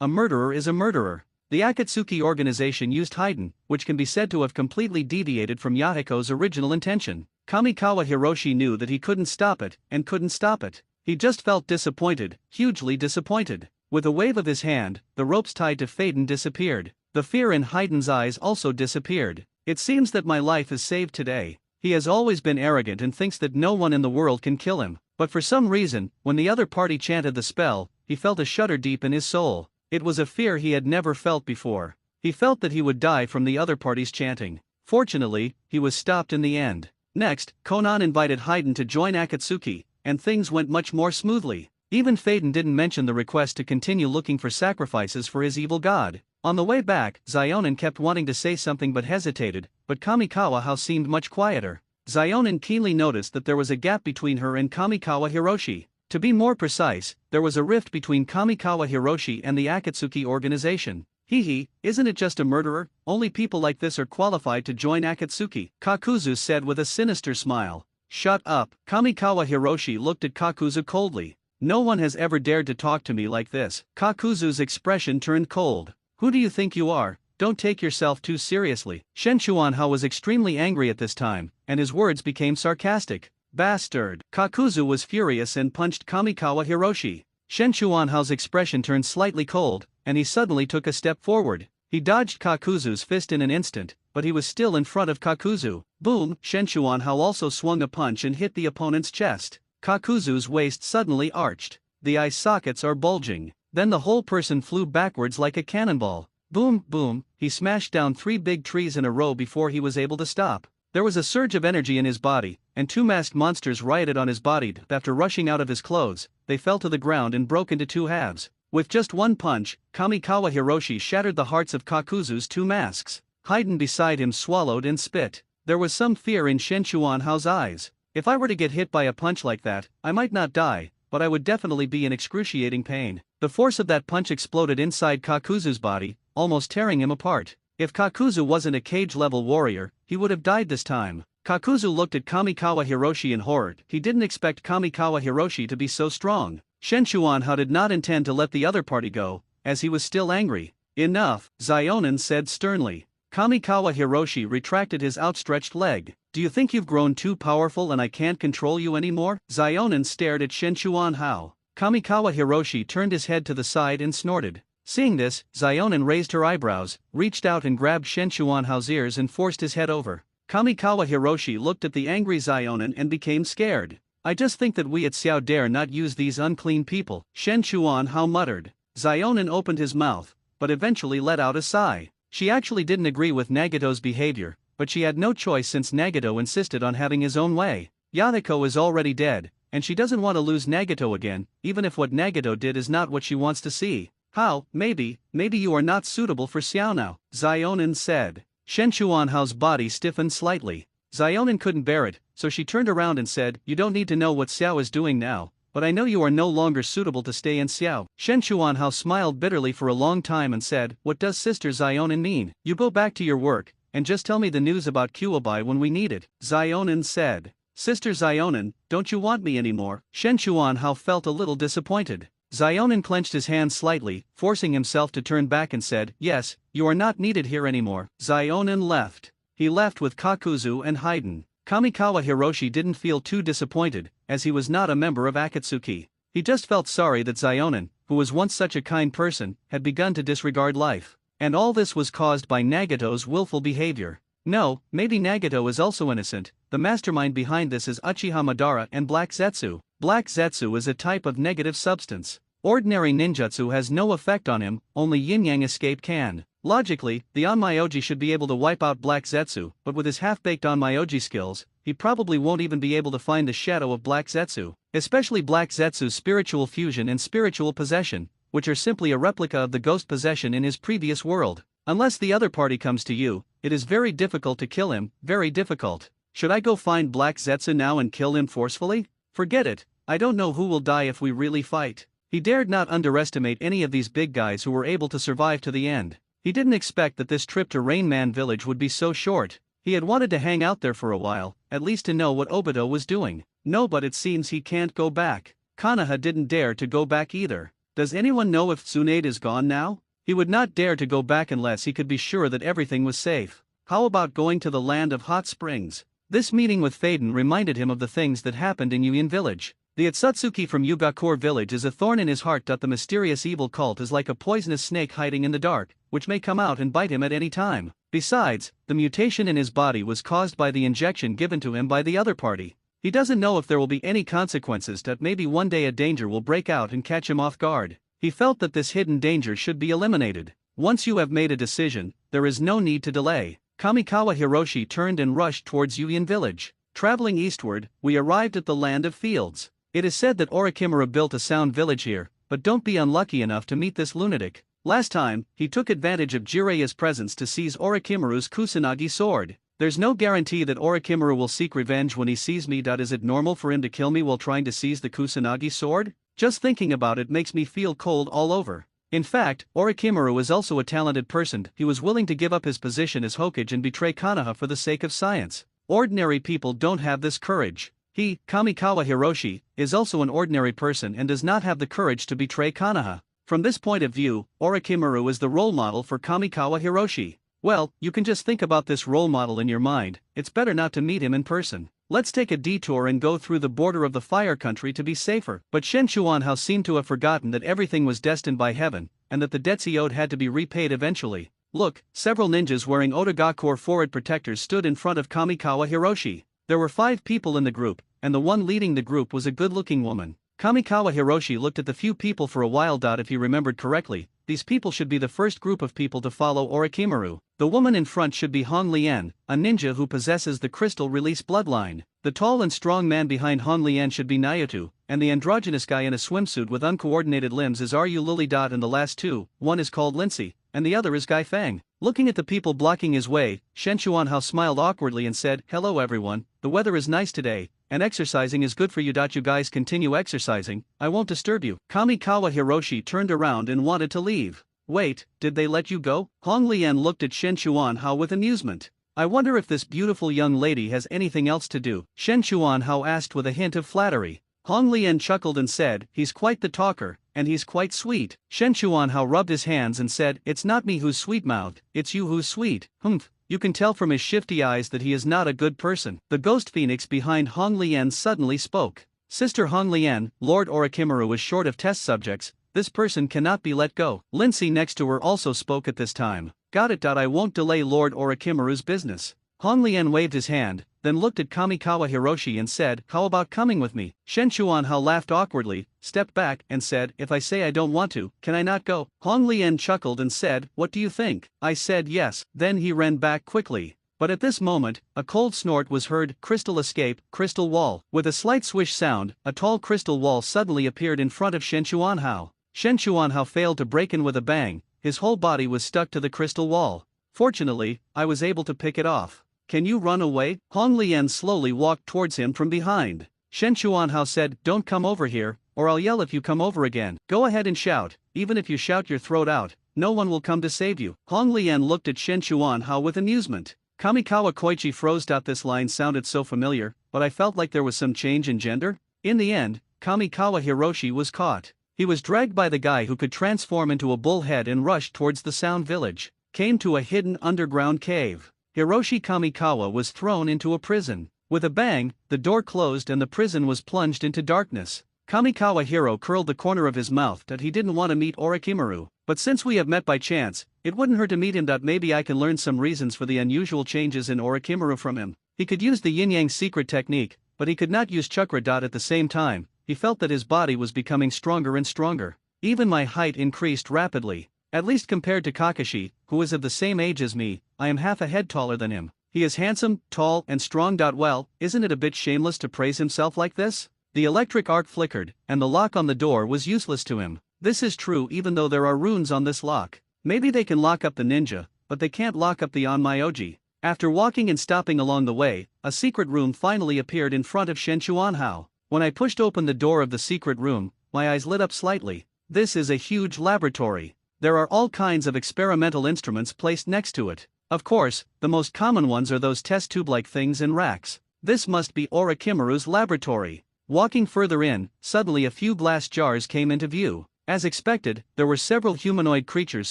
a murderer is a murderer. The Akatsuki organization used Haiden, which can be said to have completely deviated from Yahiko's original intention. Kamikawa Hiroshi knew that he couldn't stop it, and couldn't stop it. He just felt disappointed, hugely disappointed. With a wave of his hand, the ropes tied to Faden disappeared. The fear in Hayden's eyes also disappeared. It seems that my life is saved today. He has always been arrogant and thinks that no one in the world can kill him. But for some reason, when the other party chanted the spell, he felt a shudder deep in his soul. It was a fear he had never felt before. He felt that he would die from the other party's chanting. Fortunately, he was stopped in the end. Next, Konan invited Hayden to join Akatsuki, and things went much more smoothly. Even Faden didn't mention the request to continue looking for sacrifices for his evil god. On the way back, Xionin kept wanting to say something but hesitated, but Kamikawa How seemed much quieter. Xionin keenly noticed that there was a gap between her and Kamikawa Hiroshi. To be more precise, there was a rift between Kamikawa Hiroshi and the Akatsuki organization. Isn't it just a murderer? Only people like this are qualified to join Akatsuki, Kakuzu said with a sinister smile. Shut up. Kamikawa Hiroshi looked at Kakuzu coldly. No one has ever dared to talk to me like this. Kakuzu's expression turned cold. Who do you think you are? Don't take yourself too seriously. Shen Chuanhao was extremely angry at this time, and his words became sarcastic. Bastard. Kakuzu was furious and punched Kamikawa Hiroshi. Shen Chuanhao's expression turned slightly cold, and he suddenly took a step forward. He dodged Kakuzu's fist in an instant, but he was still in front of Kakuzu. Boom! Shen Chuanhao also swung a punch and hit the opponent's chest. Kakuzu's waist suddenly arched. The eye sockets are bulging. Then the whole person flew backwards like a cannonball. Boom, boom, he smashed down 3 big trees in a row before he was able to stop. There was a surge of energy in his body, and 2 masked monsters rioted on his body. After rushing out of his clothes, they fell to the ground and broke into 2 halves. With just one punch, Kamikawa Hiroshi shattered the hearts of Kakuzu's 2 masks. Hayden beside him swallowed and spit. There was some fear in Shen Chuanhao's eyes. If I were to get hit by a punch like that, I might not die, but I would definitely be in excruciating pain. The force of that punch exploded inside Kakuzu's body, almost tearing him apart. If Kakuzu wasn't a cage-level warrior, he would have died this time. Kakuzu looked at Kamikawa Hiroshi in horror. He didn't expect Kamikawa Hiroshi to be so strong. Shen Chuanhao did not intend to let the other party go, as he was still angry. Enough, Xionin said sternly. Kamikawa Hiroshi retracted his outstretched leg. Do you think you've grown too powerful and I can't control you anymore? Xionin stared at Shen Chuanhao. Kamikawa Hiroshi turned his head to the side and snorted. Seeing this, Xionin raised her eyebrows, reached out and grabbed Shen Chuanhao's ears and forced his head over. Kamikawa Hiroshi looked at the angry Xionin and became scared. I just think that we at Xiao dare not use these unclean people, Shen Chuanhao muttered. Xionin opened his mouth, but eventually let out a sigh. She actually didn't agree with Nagato's behavior, but she had no choice since Nagato insisted on having his own way. Yadako is already dead, and she doesn't want to lose Nagato again, even if what Nagato did is not what she wants to see. How, maybe you are not suitable for Xiao now, Xionin said. Shen Chuanhao's body stiffened slightly. Xionin couldn't bear it, so she turned around and said, You don't need to know what Xiao is doing now, but I know you are no longer suitable to stay in Xiao. Shen Chuanhao smiled bitterly for a long time and said, What does Sister Xionin mean? You go back to your work, and just tell me the news about Kuobai when we need it, Xionin said. Sister Xionin, don't you want me anymore? Shen Chuanhao felt a little disappointed. Xionin clenched his hands slightly, forcing himself to turn back and said, Yes, you are not needed here anymore. Xionin left. He left with Kakuzu and Hayden. Kamikawa Hiroshi didn't feel too disappointed, as he was not a member of Akatsuki. He just felt sorry that Xionin, who was once such a kind person, had begun to disregard life. And all this was caused by Nagato's willful behavior. No, maybe Nagato is also innocent. The mastermind behind this is Uchiha Madara and Black Zetsu. Black Zetsu is a type of negative substance. Ordinary ninjutsu has no effect on him, only yin-yang escape can. Logically, the Onmyoji should be able to wipe out Black Zetsu, but with his half-baked Onmyoji skills, he probably won't even be able to find the shadow of Black Zetsu. Especially Black Zetsu's spiritual fusion and spiritual possession, which are simply a replica of the ghost possession in his previous world. Unless the other party comes to you, it is very difficult to kill him, very difficult. Should I go find Black Zetsu now and kill him forcefully? Forget it, I don't know who will die if we really fight. He dared not underestimate any of these big guys who were able to survive to the end. He didn't expect that this trip to Rain Man Village would be so short. He had wanted to hang out there for a while, at least to know what Obito was doing. No, but it seems he can't go back. Konoha didn't dare to go back either. Does anyone know if Tsunade is gone now? He would not dare to go back unless he could be sure that everything was safe. How about going to the land of hot springs? This meeting with Faden reminded him of the things that happened in Yuyin village. The Atsutsuki from Yugakure village is a thorn in his heart. The mysterious evil cult is like a poisonous snake hiding in the dark, which may come out and bite him at any time. Besides, the mutation in his body was caused by the injection given to him by the other party. He doesn't know if there will be any consequences. That maybe one day a danger will break out and catch him off guard. He felt that this hidden danger should be eliminated. Once you have made a decision, there is no need to delay. Kamikawa Hiroshi turned and rushed towards Yuyin village. Traveling eastward, we arrived at the land of fields. It is said that Orochimaru built a sound village here, but don't be unlucky enough to meet this lunatic. Last time, he took advantage of Jiraiya's presence to seize Orochimaru's Kusanagi sword. There's no guarantee that Orochimaru will seek revenge when he sees me. Is it normal for him to kill me while trying to seize the Kusanagi sword? Just thinking about it makes me feel cold all over. In fact, Orochimaru is also a talented person. He was willing to give up his position as Hokage and betray Konoha for the sake of science. Ordinary people don't have this courage. He, Kamikawa Hiroshi, is also an ordinary person and does not have the courage to betray Konoha. From this point of view, Orochimaru is the role model for Kamikawa Hiroshi. Well, you can just think about this role model in your mind. It's better not to meet him in person. Let's take a detour and go through the border of the fire country to be safer. But Shen Chuanhao seemed to have forgotten that everything was destined by heaven, and that the debts he owed had to be repaid eventually. Look, several ninjas wearing Otogakure forward protectors stood in front of Kamikawa Hiroshi. There were 5 people in the group, and the one leading the group was a good-looking woman. Kamikawa Hiroshi looked at the few people for a while. If he remembered correctly, these people should be the first group of people to follow Orochimaru. The woman in front should be Hong Lian, a ninja who possesses the crystal release bloodline. The tall and strong man behind Hong Lian should be Naruto, and the androgynous guy in a swimsuit with uncoordinated limbs is Ru Lily. And the last two, one is called Lindsay, and the other is Gai Fang. Looking at the people blocking his way, Shen Chuanhao smiled awkwardly and said, "Hello everyone, the weather is nice today, and exercising is good for you. You guys continue exercising, I won't disturb you." Kamikawa Hiroshi turned around and wanted to leave. "Wait, did they let you go?" Hong Lian looked at Shen Chuanhao with amusement. "I wonder if this beautiful young lady has anything else to do," Shen Chuanhao asked with a hint of flattery. Hong Lian chuckled and said, "He's quite the talker, and he's quite sweet." Shen Chuanhao rubbed his hands and said, "It's not me who's sweet-mouthed, it's you who's sweet." "Humph, you can tell from his shifty eyes that he is not a good person." The ghost phoenix behind Hong Lian suddenly spoke. "Sister Hong Lian, Lord Orochimaru is short of test subjects, this person cannot be let go." Lindsay next to her also spoke at this time. "Got it. I won't delay Lord Orochimaru's business." Hong Lian waved his hand, then looked at Kamikawa Hiroshi and said, "How about coming with me?" Shen Chuanhao laughed awkwardly, stepped back, and said, "If I say I don't want to, can I not go?" Hong Lian chuckled and said, "What do you think?" I said yes. Then he ran back quickly. But at this moment, a cold snort was heard. Crystal escape, crystal wall. With a slight swish sound, a tall crystal wall suddenly appeared in front of Shen Chuanhao. Shen Chuanhao failed to break in with a bang. His whole body was stuck to the crystal wall. Fortunately, I was able to pick it off. "Can you run away?" Hong Lian slowly walked towards him from behind. Shen Chuanhao said, "Don't come over here, or I'll yell if you come over again." "Go ahead and shout, even if you shout your throat out, no one will come to save you." Hong Lian looked at Shen Chuanhao with amusement. Kamikawa Koichi froze. This line sounded so familiar, but I felt like there was some change in gender. In the end, Kamikawa Hiroshi was caught. He was dragged by the guy who could transform into a bullhead and rushed towards the Sound Village. Came to a hidden underground cave. Hiroshi Kamikawa was thrown into a prison. With a bang, the door closed and the prison was plunged into darkness. Kamikawa Hiro curled the corner of his mouth that he didn't want to meet Orochimaru. "But since we have met by chance, it wouldn't hurt to meet him. Maybe I can learn some reasons for the unusual changes in Orochimaru from him." He could use the yin-yang secret technique, but he could not use chakra. At the same time, he felt that his body was becoming stronger and stronger. Even my height increased rapidly. At least compared to Kakashi, who is of the same age as me, I am half a head taller than him. He is handsome, tall, and strong. Well, isn't it a bit shameless to praise himself like this? The electric arc flickered, and the lock on the door was useless to him. This is true even though there are runes on this lock. Maybe they can lock up the ninja, but they can't lock up the Onmyoji. After walking and stopping along the way, a secret room finally appeared in front of Shen Chuanhao. When I pushed open the door of the secret room, my eyes lit up slightly. This is a huge laboratory. There are all kinds of experimental instruments placed next to it. Of course, the most common ones are those test tube-like things in racks. This must be Orochimaru's laboratory. Walking further in, suddenly a few glass jars came into view. As expected, there were several humanoid creatures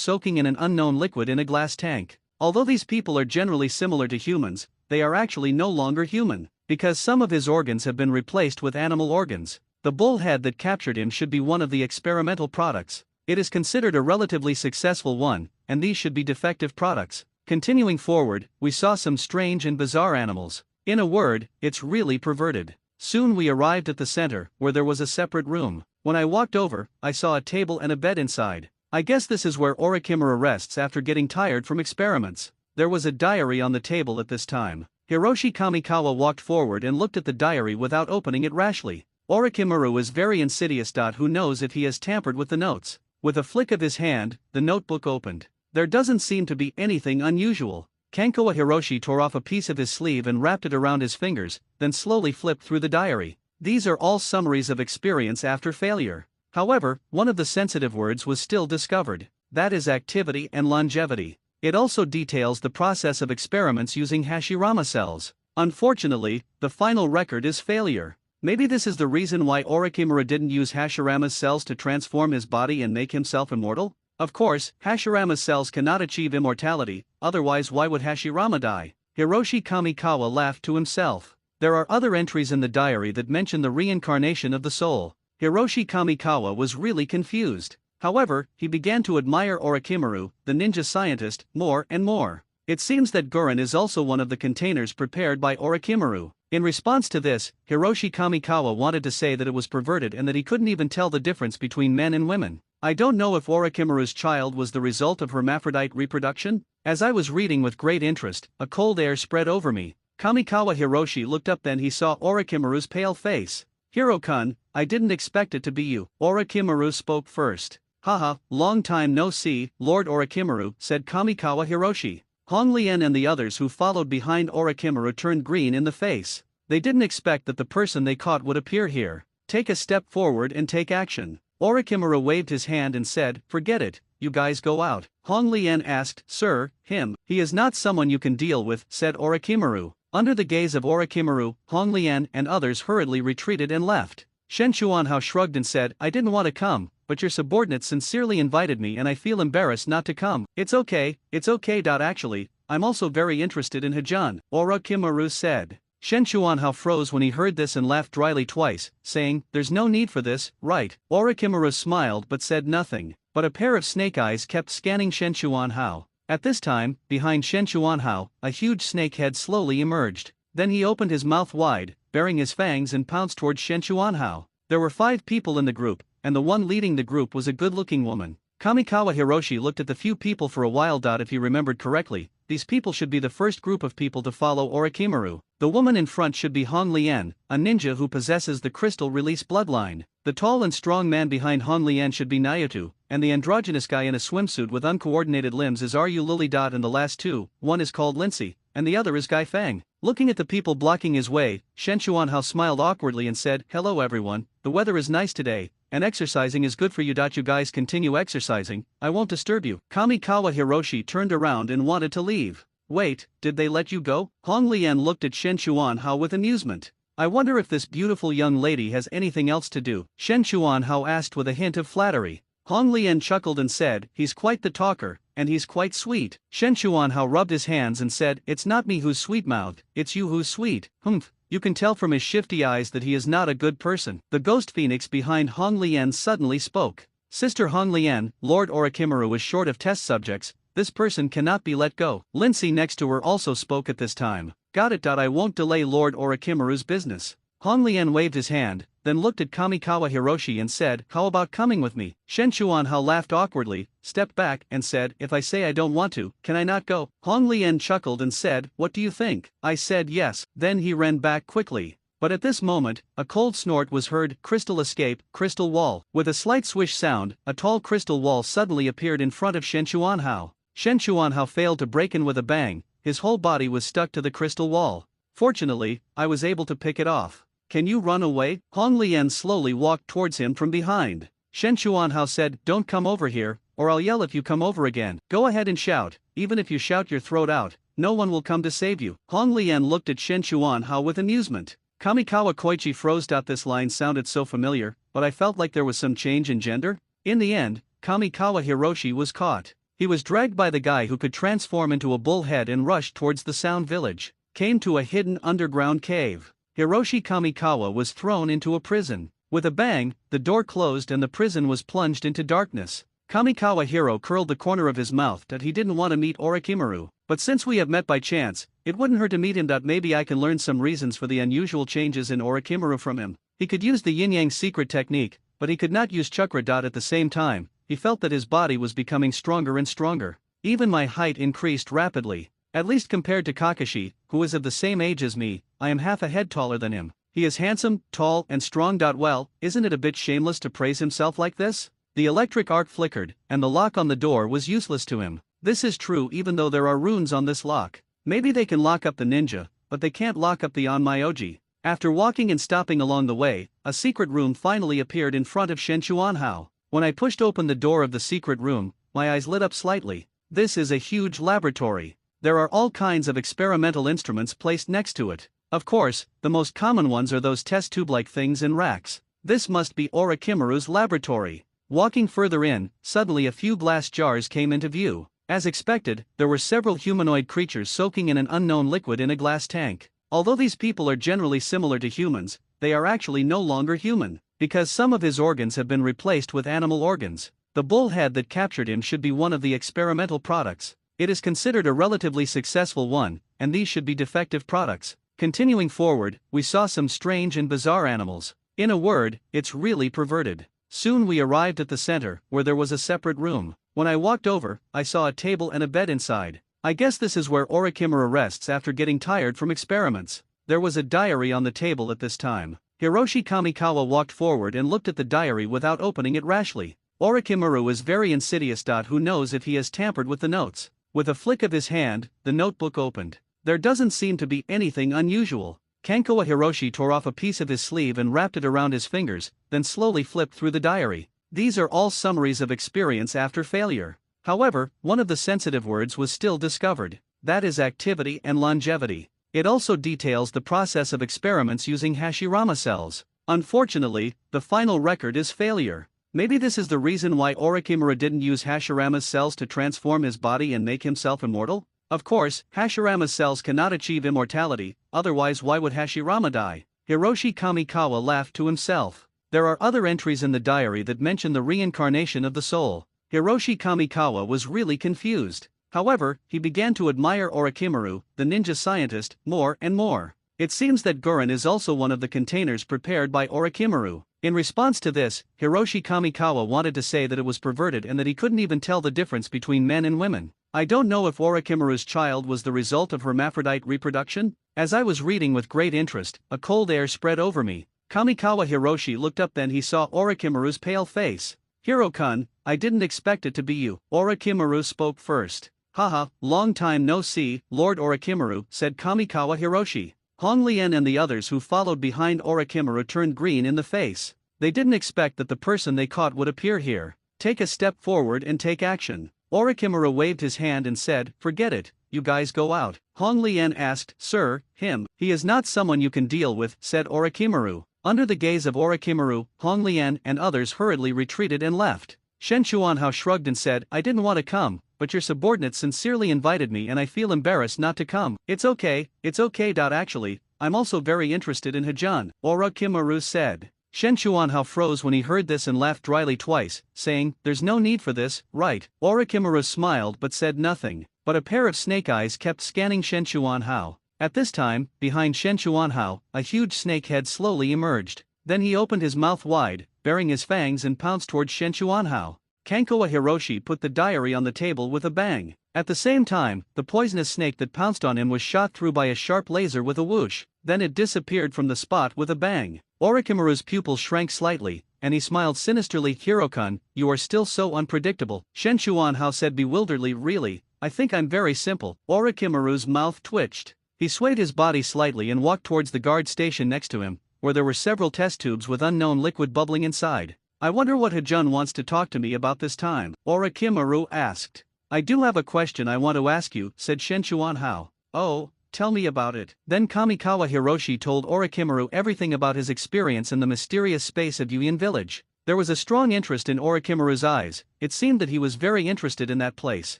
soaking in an unknown liquid in a glass tank. Although these people are generally similar to humans, they are actually no longer human, because some of his organs have been replaced with animal organs. The bull head that captured him should be one of the experimental products. It is considered a relatively successful one, and these should be defective products. Continuing forward, we saw some strange and bizarre animals. In a word, it's really perverted. Soon we arrived at the center, where there was a separate room. When I walked over, I saw a table and a bed inside. I guess this is where Orochimaru rests after getting tired from experiments. There was a diary on the table at this time. Hiroshi Kamikawa walked forward and looked at the diary without opening it rashly. Orochimaru is very insidious. Who knows if he has tampered with the notes? With a flick of his hand, the notebook opened. There doesn't seem to be anything unusual. Kankawa Hiroshi tore off a piece of his sleeve and wrapped it around his fingers, then slowly flipped through the diary. These are all summaries of experience after failure. However, one of the sensitive words was still discovered. That is activity and longevity. It also details the process of experiments using Hashirama cells. Unfortunately, the final record is failure. Maybe this is the reason why Orochimaru didn't use Hashirama's cells to transform his body and make himself immortal? Of course, Hashirama's cells cannot achieve immortality, otherwise why would Hashirama die? Hiroshi Kamikawa laughed to himself. There are other entries in the diary that mention the reincarnation of the soul. Hiroshi Kamikawa was really confused. However, he began to admire Orochimaru, the ninja scientist, more and more. It seems that Gurren is also one of the containers prepared by Orochimaru. In response to this, Hiroshi Kamikawa wanted to say that it was perverted and that he couldn't even tell the difference between men and women. I don't know if Orochimaru's child was the result of hermaphrodite reproduction. As I was reading with great interest, a cold air spread over me. Kamikawa Hiroshi looked up, then he saw Orochimaru's pale face. Hiro-kun, I didn't expect it to be you. Orochimaru spoke first. Haha, long time no see, Lord Orochimaru, said Kamikawa Hiroshi. Hong Lian and the others who followed behind Orochimaru turned green in the face. They didn't expect that the person they caught would appear here. Take a step forward and take action. Orochimaru waved his hand and said, forget it, you guys go out. Hong Lian asked, sir, him. He is not someone you can deal with, said Orochimaru. Under the gaze of Orochimaru, Hong Lian and others hurriedly retreated and left. Shen Chuanhao shrugged and said, I didn't want to come, but your subordinates sincerely invited me and I feel embarrassed not to come. It's okay. Actually, I'm also very interested in Hajun, Orochimaru said. Shen Chuanhao froze when he heard this and laughed dryly twice, saying, there's no need for this, right? Orochimaru smiled but said nothing, but a pair of snake eyes kept scanning Shen Chuanhao. At this time, behind Shen Chuanhao, a huge snake head slowly emerged. Then he opened his mouth wide, baring his fangs and pounced towards Shen Chuanhao. There were 5 people in the group, and the one leading the group was a good-looking woman. Kamikawa Hiroshi looked at the few people for a while. If he remembered correctly, these people should be the first group of people to follow Orochimaru. The woman in front should be Hong Lian, a ninja who possesses the crystal release bloodline. The tall and strong man behind Hong Lian should be Naruto, and the androgynous guy in a swimsuit with uncoordinated limbs is Ru Lily. And the last 2, one is called Lindsay, and the other is Gai Fang. Looking at the people blocking his way, Shen Chuanhao smiled awkwardly and said, hello everyone, the weather is nice today, and exercising is good for you. You guys continue exercising, I won't disturb you. Kamikawa Hiroshi turned around and wanted to leave. Wait, did they let you go? Hong Lian looked at Shen Chuanhao with amusement. I wonder if this beautiful young lady has anything else to do, Shen Chuanhao asked with a hint of flattery. Hong Lian chuckled and said, he's quite the talker, and he's quite sweet. Shen Chuanhao rubbed his hands and said, it's not me who's sweet-mouthed, it's you who's sweet. Humph. You can tell from his shifty eyes that he is not a good person. The ghost phoenix behind Hong Lian suddenly spoke. Sister Hong Lian, Lord Orochimaru is short of test subjects, this person cannot be let go. Lindsay next to her also spoke at this time. Got it. I won't delay Lord Orochimaru's business. Hong Lian waved his hand, then looked at Kamikawa Hiroshi and said, how about coming with me? Shen Chuanhao laughed awkwardly, stepped back and said, if I say I don't want to, can I not go? Hong Lian chuckled and said, what do you think? I said yes. Then he ran back quickly. But at this moment, a cold snort was heard, crystal escape, crystal wall. With a slight swish sound, a tall crystal wall suddenly appeared in front of Shen Chuanhao. Shen Chuanhao failed to break in with a bang, his whole body was stuck to the crystal wall. Fortunately, I was able to pick it off. Can you run away? Hong Lian slowly walked towards him from behind. Shen Chuanhao said, don't come over here, or I'll yell if you come over again. Go ahead and shout, even if you shout your throat out, no one will come to save you. Hong Lian looked at Shen Chuanhao with amusement. Kamikawa Koichi froze. This line sounded so familiar, but I felt like there was some change in gender. In the end, Kamikawa Hiroshi was caught. He was dragged by the guy who could transform into a bull head and rushed towards the Sound Village. came to a hidden underground cave. Hiroshi Kamikawa was thrown into a prison. With a bang, the door closed and the prison was plunged into darkness. Kamikawa Hiro curled the corner of his mouth that he didn't want to meet Orochimaru, but since we have met by chance, it wouldn't hurt to meet him. Maybe I can learn some reasons for the unusual changes in Orochimaru from him. He could use the yin-yang secret technique, but he could not use chakra. At the same time, he felt that his body was becoming stronger and stronger. Even my height increased rapidly. At least compared to Kakashi, who is of the same age as me, I am half a head taller than him. He is handsome, tall, and strong. Well, isn't it a bit shameless to praise himself like this? The electric arc flickered, and the lock on the door was useless to him. This is true even though there are runes on this lock. Maybe they can lock up the ninja, but they can't lock up the Onmyoji. After walking and stopping along the way, a secret room finally appeared in front of Shenchuanhao. When I pushed open the door of the secret room, my eyes lit up slightly. This is a huge laboratory. There are all kinds of experimental instruments placed next to it. Of course, the most common ones are those test tube-like things in racks. This must be Orochimaru's laboratory. Walking further in, suddenly a few glass jars came into view. As expected, there were several humanoid creatures soaking in an unknown liquid in a glass tank. Although these people are generally similar to humans, they are actually no longer human, because some of his organs have been replaced with animal organs. The bull head that captured him should be one of the experimental products. It is considered a relatively successful one, and these should be defective products. Continuing forward, we saw some strange and bizarre animals. In a word, it's really perverted. Soon we arrived at the center, where there was a separate room. When I walked over, I saw a table and a bed inside. I guess this is where Orochimaru rests after getting tired from experiments. There was a diary on the table at this time. Hiroshi Kamikawa walked forward and looked at the diary without opening it rashly. Orochimaru is very insidious. Who knows if he has tampered with the notes? With a flick of his hand, the notebook opened. There doesn't seem to be anything unusual. Kankawa Hiroshi tore off a piece of his sleeve and wrapped it around his fingers, then slowly flipped through the diary. These are all summaries of experience after failure. However, one of the sensitive words was still discovered. That is activity and longevity. It also details the process of experiments using Hashirama cells. Unfortunately, the final record is failure. Maybe this is the reason why Orochimaru didn't use Hashirama's cells to transform his body and make himself immortal? Of course, Hashirama's cells cannot achieve immortality, otherwise why would Hashirama die? Hiroshi Kamikawa laughed to himself. There are other entries in the diary that mention the reincarnation of the soul. Hiroshi Kamikawa was really confused. However, he began to admire Orochimaru, the ninja scientist, more and more. It seems that Gurren is also one of the containers prepared by Orochimaru. In response to this, Hiroshi Kamikawa wanted to say that it was perverted and that he couldn't even tell the difference between men and women. I don't know if Orochimaru's child was the result of hermaphrodite reproduction. As I was reading with great interest, a cold air spread over me. Kamikawa Hiroshi looked up, then he saw Orochimaru's pale face. Hiro-kun, I didn't expect it to be you. Orochimaru spoke first. Haha, long time no see, Lord Orochimaru, said Kamikawa Hiroshi. Hong Lian and the others who followed behind Orochimaru turned green in the face. They didn't expect that the person they caught would appear here. Take a step forward and take action. Orochimaru waved his hand and said, forget it, you guys go out. Hong Lian asked, sir, him. He is not someone you can deal with, said Orochimaru. Under the gaze of Orochimaru, Hong Lian and others hurriedly retreated and left. Shen Chuanhao shrugged and said, I didn't want to come, but your subordinates sincerely invited me and I feel embarrassed not to come. It's okay. Actually, I'm also very interested in Hajun, Orochimaru said. Shen Chuanhao froze when he heard this and laughed dryly twice, saying, there's no need for this, right? Orochimaru smiled but said nothing, but a pair of snake eyes kept scanning Shen Chuanhao. At this time, behind Shen Chuanhao, a huge snake head slowly emerged. Then he opened his mouth wide, baring his fangs and pounced towards Shen Chuanhao. Kankawa Hiroshi put the diary on the table with a bang. At the same time, the poisonous snake that pounced on him was shot through by a sharp laser with a whoosh. Then it disappeared from the spot with a bang. Orochimaru's pupils shrank slightly, and he smiled sinisterly. Hiro-kun, you are still so unpredictable, Shen Chuanhao said bewilderedly. Really, I think I'm very simple. Orochimaru's mouth twitched. He swayed his body slightly and walked towards the guard station next to him, where there were several test tubes with unknown liquid bubbling inside. I wonder what Hajun wants to talk to me about this time, Orochimaru asked. I do have a question I want to ask you, said Shen Chuanhao. Oh, tell me about it. Then Kamikawa Hiroshi told Orochimaru everything about his experience in the mysterious space of Yuyan village. There was a strong interest in Orochimaru's eyes. It seemed that he was very interested in that place.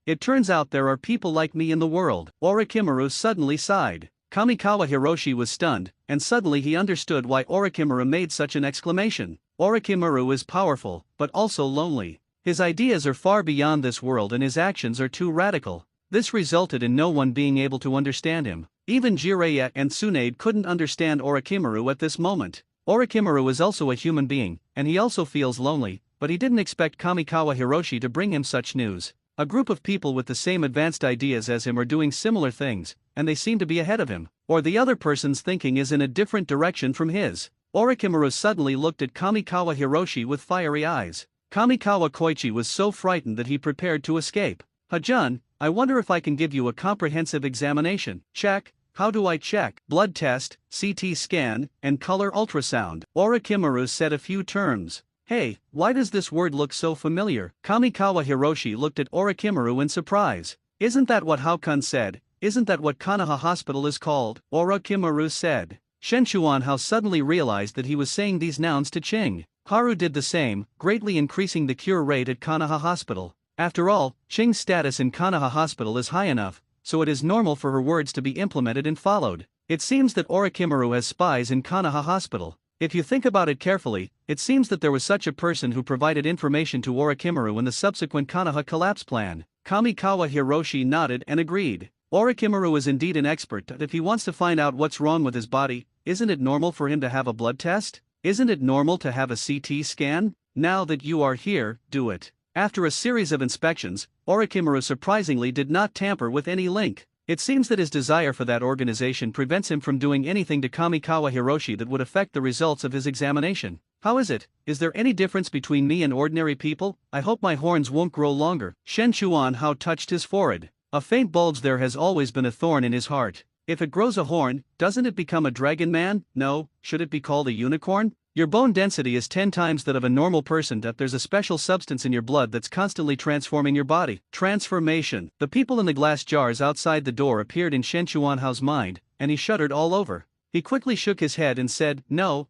It turns out there are people like me in the world. Orochimaru suddenly sighed. Kamikawa Hiroshi was stunned, and suddenly he understood why Orochimaru made such an exclamation. Orochimaru is powerful, but also lonely. His ideas are far beyond this world and his actions are too radical. This resulted in no one being able to understand him. Even Jiraiya and Tsunade couldn't understand Orochimaru at this moment. Orochimaru is also a human being, and he also feels lonely, but he didn't expect Kamikawa Hiroshi to bring him such news. A group of people with the same advanced ideas as him are doing similar things, and they seem to be ahead of him, or the other person's thinking is in a different direction from his. Orochimaru suddenly looked at Kamikawa Hiroshi with fiery eyes. Kamikawa Koichi was so frightened that he prepared to escape. Hajun, I wonder if I can give you a comprehensive examination. Check. How do I check? Blood test, CT scan, and color ultrasound. Orochimaru said a few terms. Hey, why does this word look so familiar? Kamikawa Hiroshi looked at Orochimaru in surprise. Isn't that what Haokun said? Isn't that what Konoha Hospital is called? Orochimaru said. Shenchuan Hao suddenly realized that he was saying these nouns to Ching. Haru did the same, greatly increasing the cure rate at Konoha Hospital. After all, Ching's status in Konoha Hospital is high enough, so it is normal for her words to be implemented and followed. It seems that Orochimaru has spies in Konoha Hospital. If you think about it carefully, it seems that there was such a person who provided information to Orochimaru in the subsequent Konoha collapse plan. Kamikawa Hiroshi nodded and agreed. Orochimaru is indeed an expert, but if he wants to find out what's wrong with his body, isn't it normal for him to have a blood test? Isn't it normal to have a CT scan? Now that you are here, do it. After a series of inspections, Orochimaru surprisingly did not tamper with any link. It seems that his desire for that organization prevents him from doing anything to Kamikawa Hiroshi that would affect the results of his examination. How is it? Is there any difference between me and ordinary people? I hope my horns won't grow longer. Shenchuan Hao touched his forehead. A faint bulge there has always been a thorn in his heart. If it grows a horn, doesn't it become a dragon man? No, should it be called a unicorn? Your bone density is 10 times that of a normal person. That there's a special substance in your blood that's constantly transforming your body. Transformation. The people in the glass jars outside the door appeared in Shenchuan Hao's mind, and he shuddered all over. He quickly shook his head and said, No,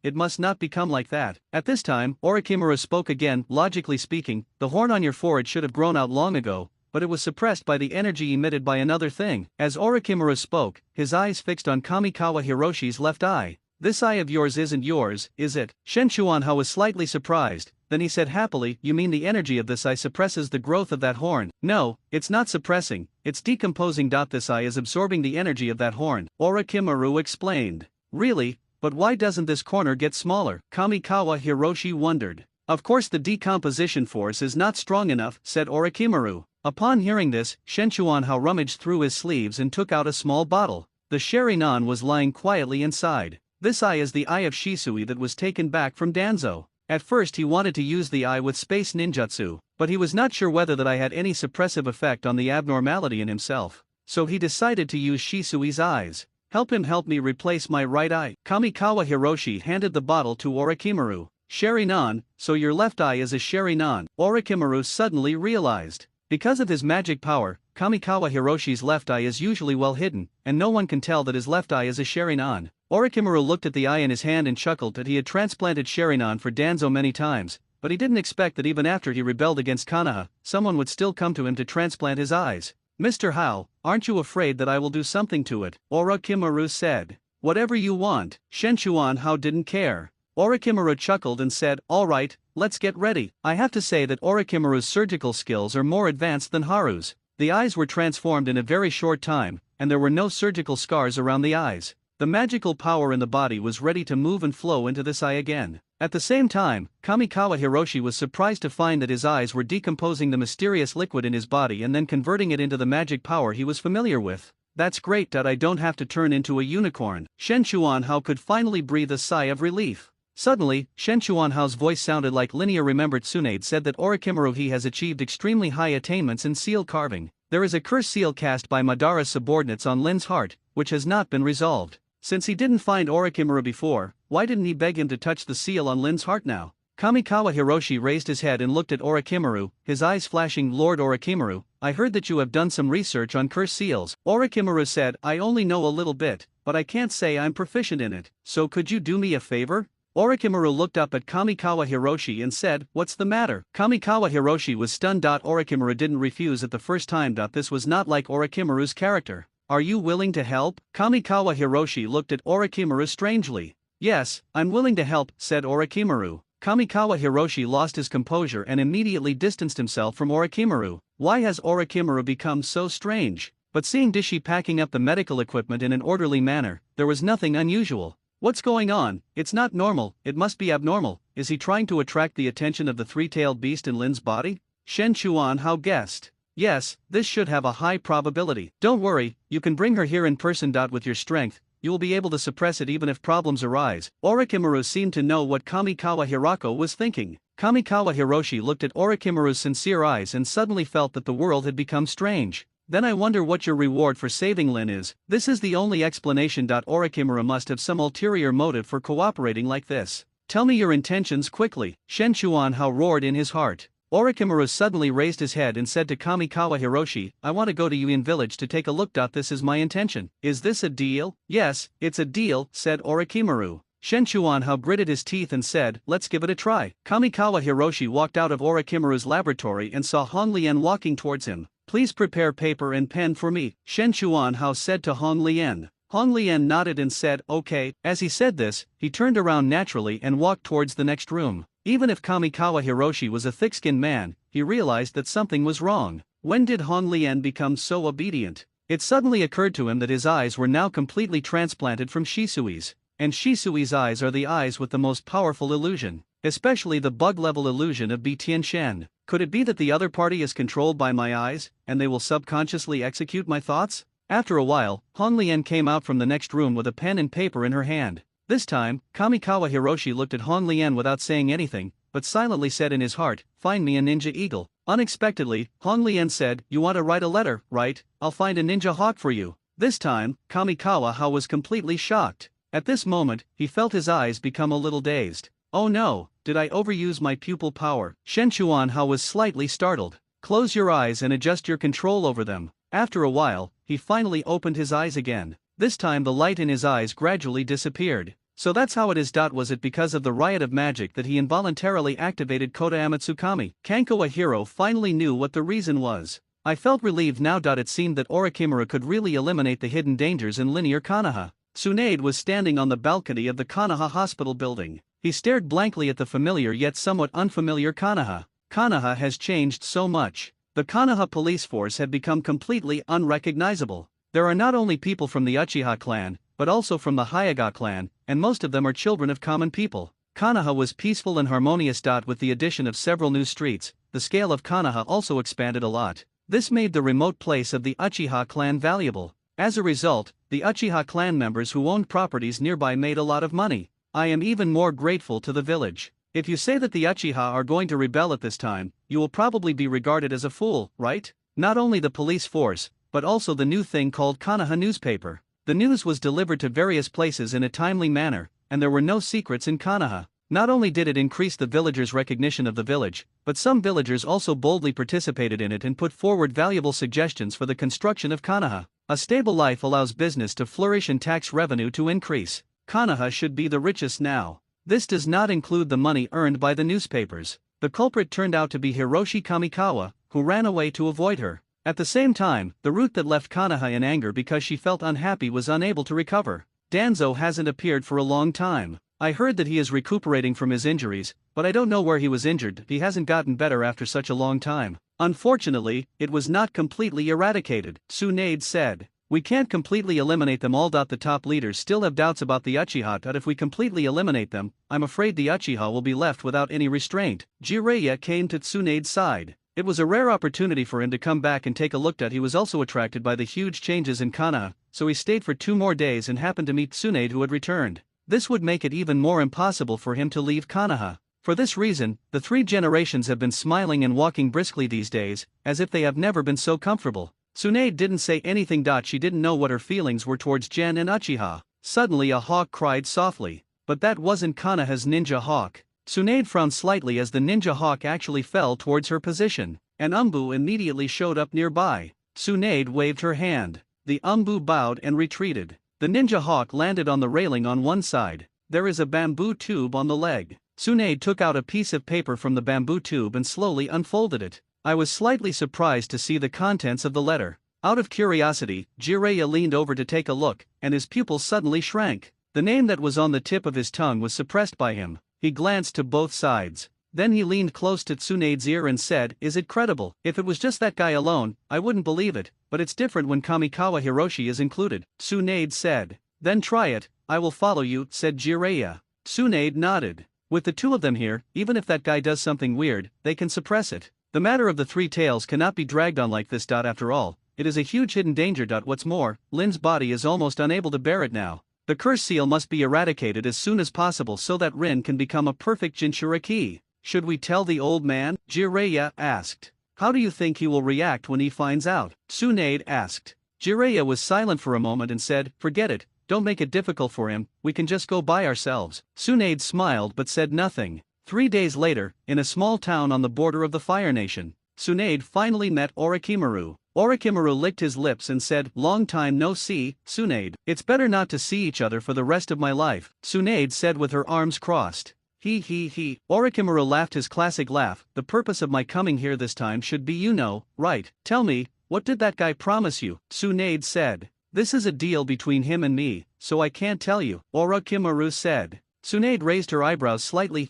it must not become like that. At this time, Orochimaru spoke again. Logically speaking, the horn on your forehead should have grown out long ago, but it was suppressed by the energy emitted by another thing. As Orochimaru spoke, his eyes fixed on Kamikawa Hiroshi's left eye. This eye of yours isn't yours, is it? Shenchuan Hao was slightly surprised, then he said happily, You mean the energy of this eye suppresses the growth of that horn? No, it's not suppressing, it's decomposing. This eye is absorbing the energy of that horn, Orochimaru explained. Really? But why doesn't this corner get smaller? Kamikawa Hiroshi wondered. Of course the decomposition force is not strong enough, said Orochimaru. Upon hearing this, Shenchuan Hao rummaged through his sleeves and took out a small bottle. The Sherry-nan was lying quietly inside. This eye is the eye of Shisui that was taken back from Danzo. At first he wanted to use the eye with space ninjutsu, but he was not sure whether that eye had any suppressive effect on the abnormality in himself. So he decided to use Shisui's eyes. Help me replace my right eye. Kamikawa Hiroshi handed the bottle to Orochimaru. Sherry-nan, so your left eye is a Sherry-nan. Orochimaru suddenly realized. Because of his magic power, Kamikawa Hiroshi's left eye is usually well hidden, and no one can tell that his left eye is a Sherry-nan. Orochimaru looked at the eye in his hand and chuckled that he had transplanted Sherry-nan for Danzo many times, but he didn't expect that even after he rebelled against Konoha, someone would still come to him to transplant his eyes. Mr. Hao, aren't you afraid that I will do something to it? Orochimaru said. Whatever you want. Shenchuan Hao didn't care. Orochimaru chuckled and said, Alright, let's get ready. I have to say that Orochimaru's surgical skills are more advanced than Haru's. The eyes were transformed in a very short time, and there were no surgical scars around the eyes. The magical power in the body was ready to move and flow into this eye again. At the same time, Kamikawa Hiroshi was surprised to find that his eyes were decomposing the mysterious liquid in his body and then converting it into the magic power he was familiar with. That's great that I don't have to turn into a unicorn. Shenchuan Hao could finally breathe a sigh of relief. Suddenly, Shenchuan Hao's voice sounded like linear. Remembered Tsunade said that Orochimaru he has achieved extremely high attainments in seal carving. There is a curse seal cast by Madara's subordinates on Lin's heart, which has not been resolved. Since he didn't find Orochimaru before, why didn't he beg him to touch the seal on Lin's heart now? Kamikawa Hiroshi raised his head and looked at Orochimaru, his eyes flashing. Lord Orochimaru, I heard that you have done some research on curse seals. Orochimaru said, I only know a little bit, but I can't say I'm proficient in it, so could you do me a favor? Orochimaru looked up at Kamikawa Hiroshi and said, What's the matter? Kamikawa Hiroshi was stunned. Orochimaru didn't refuse at the first time. This was not like Orochimaru's character. Are you willing to help? Kamikawa Hiroshi looked at Orochimaru strangely. Yes, I'm willing to help, said Orochimaru. Kamikawa Hiroshi lost his composure and immediately distanced himself from Orochimaru. Why has Orochimaru become so strange? But seeing Dishi packing up the medical equipment in an orderly manner, there was nothing unusual. What's going on? It's not normal, it must be abnormal. Is he trying to attract the attention of the three-tailed beast in Lin's body? Shen Chuanhao guessed. Yes, this should have a high probability. Don't worry, you can bring her here in person. With your strength, you will be able to suppress it even if problems arise. Orochimaru seemed to know what Kamikawa Hirako was thinking. Kamikawa Hiroshi looked at Orochimaru's sincere eyes and suddenly felt that the world had become strange. Then I wonder what your reward for saving Lin is. This is the only explanation. Orochimaru must have some ulterior motive for cooperating like this. Tell me your intentions quickly, Shen Chuanhao roared in his heart. Orochimaru suddenly raised his head and said to Kamikawa Hiroshi, I want to go to Yuin village to take a look. This is my intention. Is this a deal? Yes, it's a deal, said Orochimaru. Shen Chuanhao gritted his teeth and said, let's give it a try. Kamikawa Hiroshi walked out of Orochimaru's laboratory and saw Hong Lian walking towards him. Please prepare paper and pen for me, Shen Chuanhao said to Hong Lian. Hong Lian nodded and said, okay. As he said this, he turned around naturally and walked towards the next room. Even if Kamikawa Hiroshi was a thick-skinned man, he realized that something was wrong. When did Hong Lian become so obedient? It suddenly occurred to him that his eyes were now completely transplanted from Shisui's. And Shisui's eyes are the eyes with the most powerful illusion, especially the bug-level illusion of Tianshan. Could it be that the other party is controlled by my eyes, and they will subconsciously execute my thoughts? After a while, Hong Lian came out from the next room with a pen and paper in her hand. This time, Kamikawa Hiroshi looked at Hong Lian without saying anything, but silently said in his heart, find me a ninja eagle. Unexpectedly, Hong Lian said, you want to write a letter, right? I'll find a ninja hawk for you. This time, Kamikawa was completely shocked. At this moment, he felt his eyes become a little dazed. Oh no, did I overuse my pupil power? Shen Chuanhao was slightly startled. Close your eyes and adjust your control over them. After a while, he finally opened his eyes again. This time the light in his eyes gradually disappeared. So that's how it is. Was it because of the riot of magic that he involuntarily activated Kota Amatsukami? Kanko, a hero, finally knew what the reason was. I felt relieved now. It seemed that Orochimaru could really eliminate the hidden dangers in linear Konoha. Tsunade was standing on the balcony of the Konoha hospital building. He stared blankly at the familiar yet somewhat unfamiliar Konoha. Konoha has changed so much. The Konoha police force had become completely unrecognizable. There are not only people from the Uchiha clan, but also from the Hyuga clan, and most of them are children of common people. Konoha was peaceful and harmonious. With the addition of several new streets, the scale of Konoha also expanded a lot. This made the remote place of the Uchiha clan valuable. As a result, the Uchiha clan members who owned properties nearby made a lot of money. I am even more grateful to the village. If you say that the Uchiha are going to rebel at this time, you will probably be regarded as a fool, right? Not only the police force, but also the new thing called Konoha newspaper. The news was delivered to various places in a timely manner, and there were no secrets in Konoha. Not only did it increase the villagers' recognition of the village, but some villagers also boldly participated in it and put forward valuable suggestions for the construction of Konoha. A stable life allows business to flourish and tax revenue to increase. Konoha should be the richest now. This does not include the money earned by the newspapers. The culprit turned out to be Hiroshi Kamikawa, who ran away to avoid her. At the same time, the root that left Konoha in anger because she felt unhappy was unable to recover. Danzo hasn't appeared for a long time. I heard that he is recuperating from his injuries, but I don't know where he was injured. He hasn't gotten better after such a long time. Unfortunately, it was not completely eradicated, Tsunade said. We can't completely eliminate them all. The top leaders still have doubts about the Uchiha. If we completely eliminate them, I'm afraid the Uchiha will be left without any restraint. Jiraiya came to Tsunade's side. It was a rare opportunity for him to come back and take a look. He was also attracted by the huge changes in Konoha, so he stayed for 2 more days and happened to meet Tsunade, who had returned. This would make it even more impossible for him to leave Konoha. For this reason, the 3 generations have been smiling and walking briskly these days, as if they have never been so comfortable. Tsunade didn't say anything. She didn't know what her feelings were towards Gen and Uchiha. Suddenly a hawk cried softly. But that wasn't Konoha's ninja hawk. Tsunade frowned slightly as the ninja hawk actually fell towards her position. An umbu immediately showed up nearby. Tsunade waved her hand. The umbu bowed and retreated. The ninja hawk landed on the railing on one side. There is a bamboo tube on the leg. Tsunade took out a piece of paper from the bamboo tube and slowly unfolded it. I was slightly surprised to see the contents of the letter. Out of curiosity, Jiraiya leaned over to take a look, and his pupils suddenly shrank. The name that was on the tip of his tongue was suppressed by him. He glanced to both sides. Then he leaned close to Tsunade's ear and said, "Is it credible? If it was just that guy alone, I wouldn't believe it, but it's different when Kamikawa Hiroshi is included," Tsunade said. "Then try it, I will follow you," said Jiraiya. Tsunade nodded. With the two of them here, even if that guy does something weird, they can suppress it. The matter of the three tails cannot be dragged on like this. After all, it is a huge hidden danger. What's more, Lin's body is almost unable to bear it now. The curse seal must be eradicated as soon as possible so that Rin can become a perfect Jinchuriki. "Should we tell the old man?" Jiraiya asked. "How do you think he will react when he finds out?" Tsunade asked. Jiraiya was silent for a moment and said, "Forget it, don't make it difficult for him, we can just go by ourselves." Tsunade smiled but said nothing. 3 days later, in a small town on the border of the Fire Nation, Tsunade finally met Orochimaru. Orochimaru licked his lips and said, "Long time no see, Tsunade. It's better not to see each other for the rest of my life," Tsunade said with her arms crossed. He. Orochimaru laughed his classic laugh. "The purpose of my coming here this time should be right? Tell me, what did that guy promise you?" Tsunade said. "This is a deal between him and me, so I can't tell you," Orochimaru said. Tsunade raised her eyebrows slightly.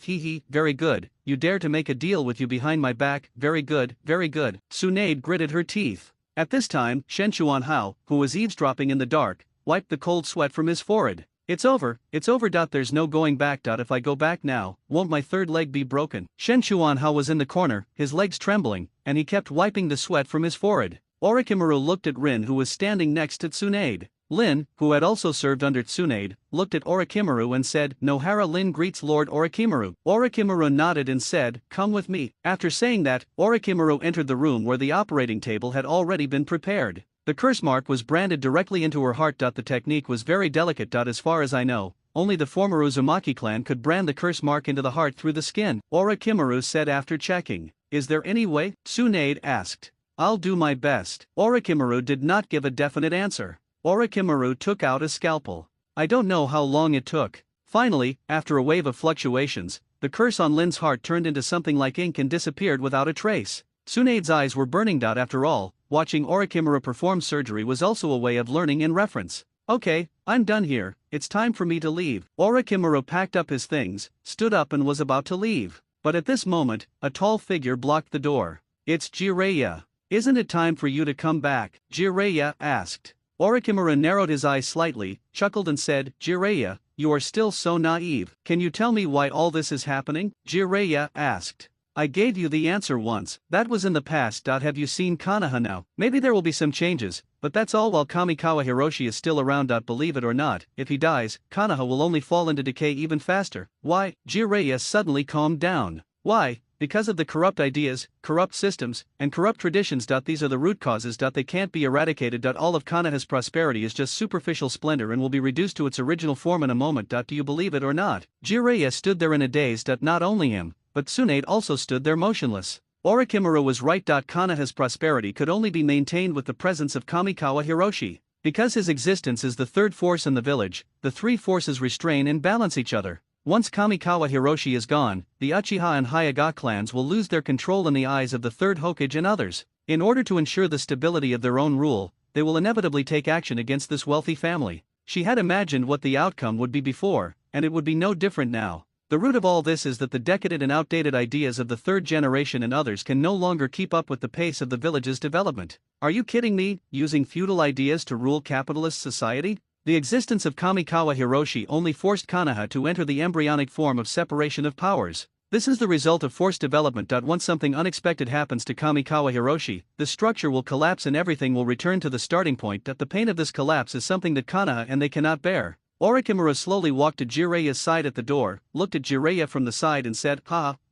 Very good, you dare to make a deal with you behind my back, very good. Tsunade gritted her teeth. At this time, Shenchuan Hao, who was eavesdropping in the dark, wiped the cold sweat from his forehead. It's over. There's no going back. If I go back now, won't my third leg be broken?" Shenchuan Hao was in the corner, his legs trembling, and he kept wiping the sweat from his forehead. Orochimaru looked at Rin, who was standing next to Tsunade. Lin, who had also served under Tsunade, looked at Orochimaru and said, "Nohara Lin greets Lord Orochimaru." Orochimaru nodded and said, "Come with me." After saying that, Orochimaru entered the room where the operating table had already been prepared. The curse mark was branded directly into her heart. The technique was very delicate. As far as I know, only the former Uzumaki clan could brand the curse mark into the heart through the skin, Orochimaru said after checking. "Is there any way?" Tsunade asked. "I'll do my best." Orochimaru did not give a definite answer. Orochimaru took out a scalpel. I don't know how long it took. Finally, after a wave of fluctuations, the curse on Lin's heart turned into something like ink and disappeared without a trace. Tsunade's eyes were burning. After all, watching Orochimaru perform surgery was also a way of learning in reference. "Okay, I'm done here, it's time for me to leave." Orochimaru packed up his things, stood up and was about to leave. But at this moment, a tall figure blocked the door. "It's Jiraiya. Isn't it time for you to come back?" Jiraiya asked. Orochimaru narrowed his eyes slightly, chuckled and said, "Jiraiya, you are still so naive. Can you tell me why all this is happening?" Jiraiya asked. "I gave you the answer once, that was in the past. Have you seen Konoha now? Maybe there will be some changes, but that's all while Kamikawa Hiroshi is still around. Believe it or not, if he dies, Konoha will only fall into decay even faster." "Why?" Jiraiya suddenly calmed down. "Why? Because of the corrupt ideas, corrupt systems, and corrupt traditions. These are the root causes. They can't be eradicated. All of Konoha's prosperity is just superficial splendor and will be reduced to its original form in a moment. Do you believe it or not?" Jiraiya stood there in a daze. Not only him, but Tsunade also stood there motionless. Orochimaru was right. Konoha's prosperity could only be maintained with the presence of Kamikawa Hiroshi. Because his existence is the third force in the village, the three forces restrain and balance each other. Once Kamikawa Hiroshi is gone, the Uchiha and Hyuga clans will lose their control in the eyes of the third Hokage and others. In order to ensure the stability of their own rule, they will inevitably take action against this wealthy family. She had imagined what the outcome would be before, and it would be no different now. The root of all this is that the decadent and outdated ideas of the third generation and others can no longer keep up with the pace of the village's development. Are you kidding me? Using feudal ideas to rule capitalist society? The existence of Kamikawa Hiroshi only forced Konoha to enter the embryonic form of separation of powers. This is the result of forced development. Once something unexpected happens to Kamikawa Hiroshi, the structure will collapse and everything will return to the starting point. The pain of this collapse is something that Konoha and they cannot bear. Orochimaru slowly walked to Jiraiya's side at the door, looked at Jiraiya from the side and said,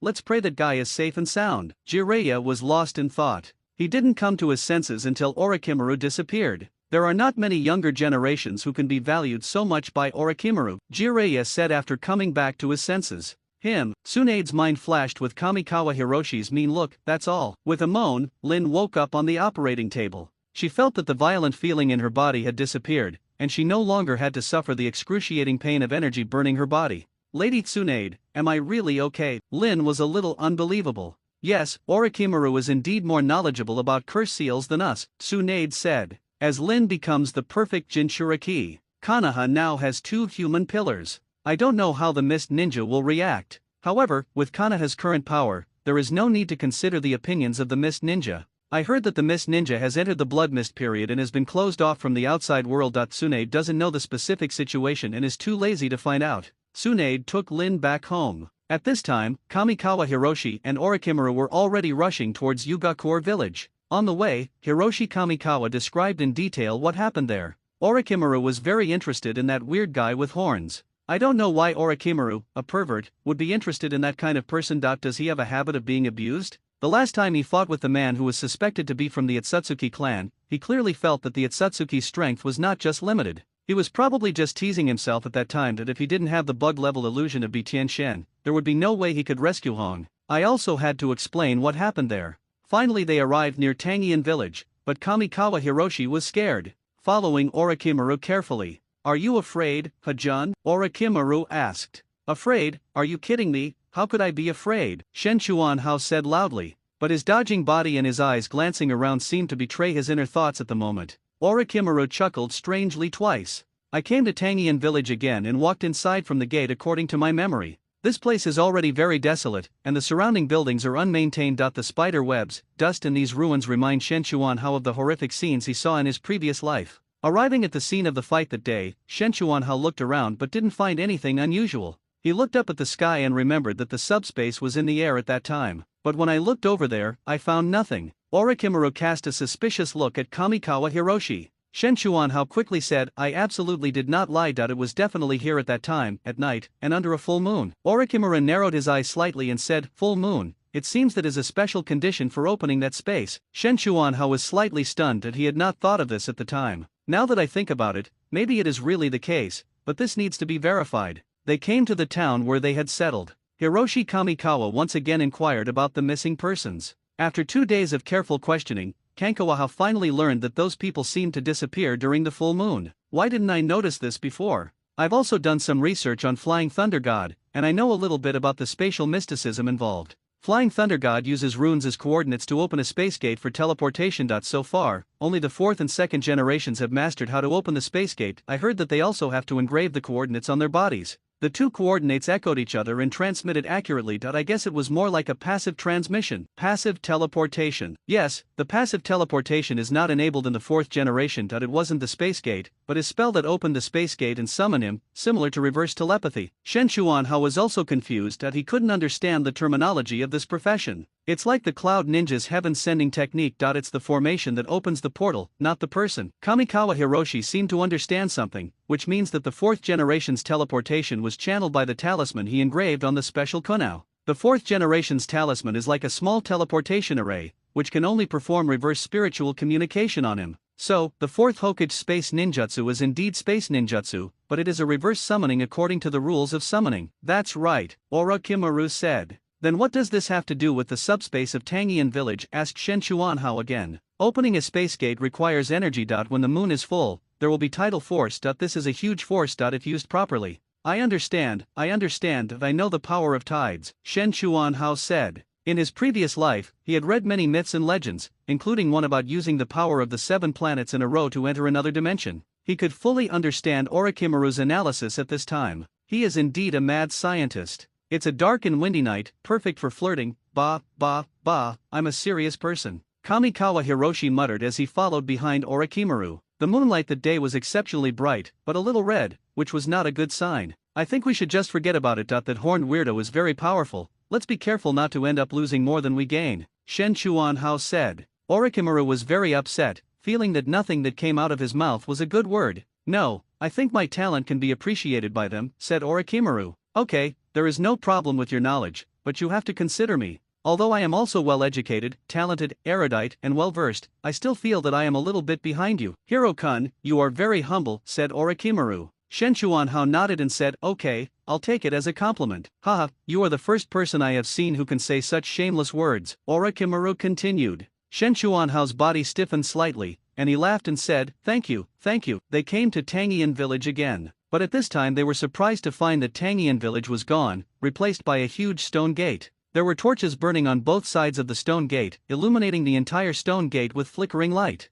"Let's pray that guy is safe and sound." Jiraiya was lost in thought. He didn't come to his senses until Orochimaru disappeared. There are not many younger generations who can be valued so much by Orochimaru, Jiraiya said after coming back to his senses. Tsunade's mind flashed with Kamikawa Hiroshi's mean look, that's all. With a moan, Lin woke up on the operating table. She felt that the violent feeling in her body had disappeared, and she no longer had to suffer the excruciating pain of energy burning her body. "Lady Tsunade, am I really okay?" Lin was a little unbelievable. Yes, Orochimaru is indeed more knowledgeable about curse seals than us, Tsunade said. As Lin becomes the perfect Jinchuriki, Konoha now has 2 human pillars. I don't know how the Mist Ninja will react. However, with Konoha's current power, there is no need to consider the opinions of the Mist Ninja. I heard that the Mist Ninja has entered the Blood Mist period and has been closed off from the outside world. Tsunade doesn't know the specific situation and is too lazy to find out. Tsunade took Lin back home. At this time, Kamikawa Hiroshi and Orochimaru were already rushing towards Yugakure village. On the way, Hiroshi Kamikawa described in detail what happened there. Orochimaru was very interested in that weird guy with horns. I don't know why Orochimaru, a pervert, would be interested in that kind of person. Does he have a habit of being abused? The last time he fought with the man who was suspected to be from the Itsutsuki clan, he clearly felt that the Itsutsuki's strength was not just limited. He was probably just teasing himself at that time that if he didn't have the bug-level illusion of Tiantian, there would be no way he could rescue Hong. I also had to explain what happened there. Finally they arrived near Tangian village, but Kamikawa Hiroshi was scared. Following Orochimaru carefully. "Are you afraid, Hajun?" Orochimaru asked. "Afraid? Are you kidding me? How could I be afraid?" Shen Chuanhao said loudly, but his dodging body and his eyes glancing around seemed to betray his inner thoughts at the moment. Orochimaru chuckled strangely twice. "I came to Tangian village again and walked inside from the gate according to my memory. This place is already very desolate, and the surrounding buildings are unmaintained. The spider webs, dust and these ruins remind Shen Chuanhao of the horrific scenes he saw in his previous life." Arriving at the scene of the fight that day, Shen Chuanhao looked around but didn't find anything unusual. He looked up at the sky and remembered that the subspace was in the air at that time. "But when I looked over there, I found nothing." Orochimaru cast a suspicious look at Kamikawa Hiroshi. Shen Chuanhao quickly said, "I absolutely did not lie. It was definitely here at that time, at night, and under a full moon." Orochimaru narrowed his eyes slightly and said, "Full moon? It seems that is a special condition for opening that space." Shen Chuanhao was slightly stunned that he had not thought of this at the time. Now that I think about it, maybe it is really the case, but this needs to be verified. They came to the town where they had settled. Hiroshi Kamikawa once again inquired about the missing persons. After 2 days of careful questioning, Kamikawa finally learned that those people seemed to disappear during the full moon. Why didn't I notice this before? I've also done some research on Flying Thunder God, and I know a little bit about the spatial mysticism involved. Flying Thunder God uses runes as coordinates to open a space gate for teleportation. So far, only the 4th and 2nd generations have mastered how to open the space gate. I heard that they also have to engrave the coordinates on their bodies. The 2 coordinates echoed each other and transmitted accurately. I guess it was more like a passive transmission. Passive teleportation. Yes, the passive teleportation is not enabled in the 4th generation. It wasn't the space gate, but his spell that opened the space gate and summoned him, similar to reverse telepathy. Shen Chuanhao was also confused that he couldn't understand the terminology of this profession. It's like the Cloud Ninja's heaven-sending technique. It's the formation that opens the portal, not the person. Kamikawa Hiroshi seemed to understand something, which means that the 4th generation's teleportation was channeled by the talisman he engraved on the special kunao. The 4th generation's talisman is like a small teleportation array, which can only perform reverse spiritual communication on him. So, the 4th Hokage space ninjutsu is indeed space ninjutsu, but it is a reverse summoning according to the rules of summoning. That's right, Orochimaru said. Then what does this have to do with the subspace of Tangian village? Asked Shen Chuanhao again. Opening a space gate requires energy. When the moon is full, there will be tidal force. This is a huge force. If used properly. I understand, I know the power of tides, Shen Chuanhao said. In his previous life, he had read many myths and legends, including one about using the power of the 7 planets in a row to enter another dimension. He could fully understand Orochimaru's analysis at this time. He is indeed a mad scientist. It's a dark and windy night, perfect for flirting. I'm a serious person. Kamikawa Hiroshi muttered as he followed behind Orochimaru. The moonlight that day was exceptionally bright, but a little red, which was not a good sign. I think we should just forget about it. That horned weirdo is very powerful. Let's be careful not to end up losing more than we gain, Shen Chuanhao said. Orochimaru was very upset, feeling that nothing that came out of his mouth was a good word. "No, I think my talent can be appreciated by them," said Orochimaru. "Okay, there is no problem with your knowledge, but you have to consider me. Although I am also well educated, talented, erudite, and well versed, I still feel that I am a little bit behind you." "Hiro-kun, you are very humble," said Orochimaru. Shen Chuanhao nodded and said, "Okay, I'll take it as a compliment." "Haha, you are the first person I have seen who can say such shameless words," Orochimaru continued. Shen Chuanhao's body stiffened slightly, and he laughed and said, thank you. They came to Tangian village again. But at this time they were surprised to find that Tangian village was gone, replaced by a huge stone gate. There were torches burning on both sides of the stone gate, illuminating the entire stone gate with flickering light.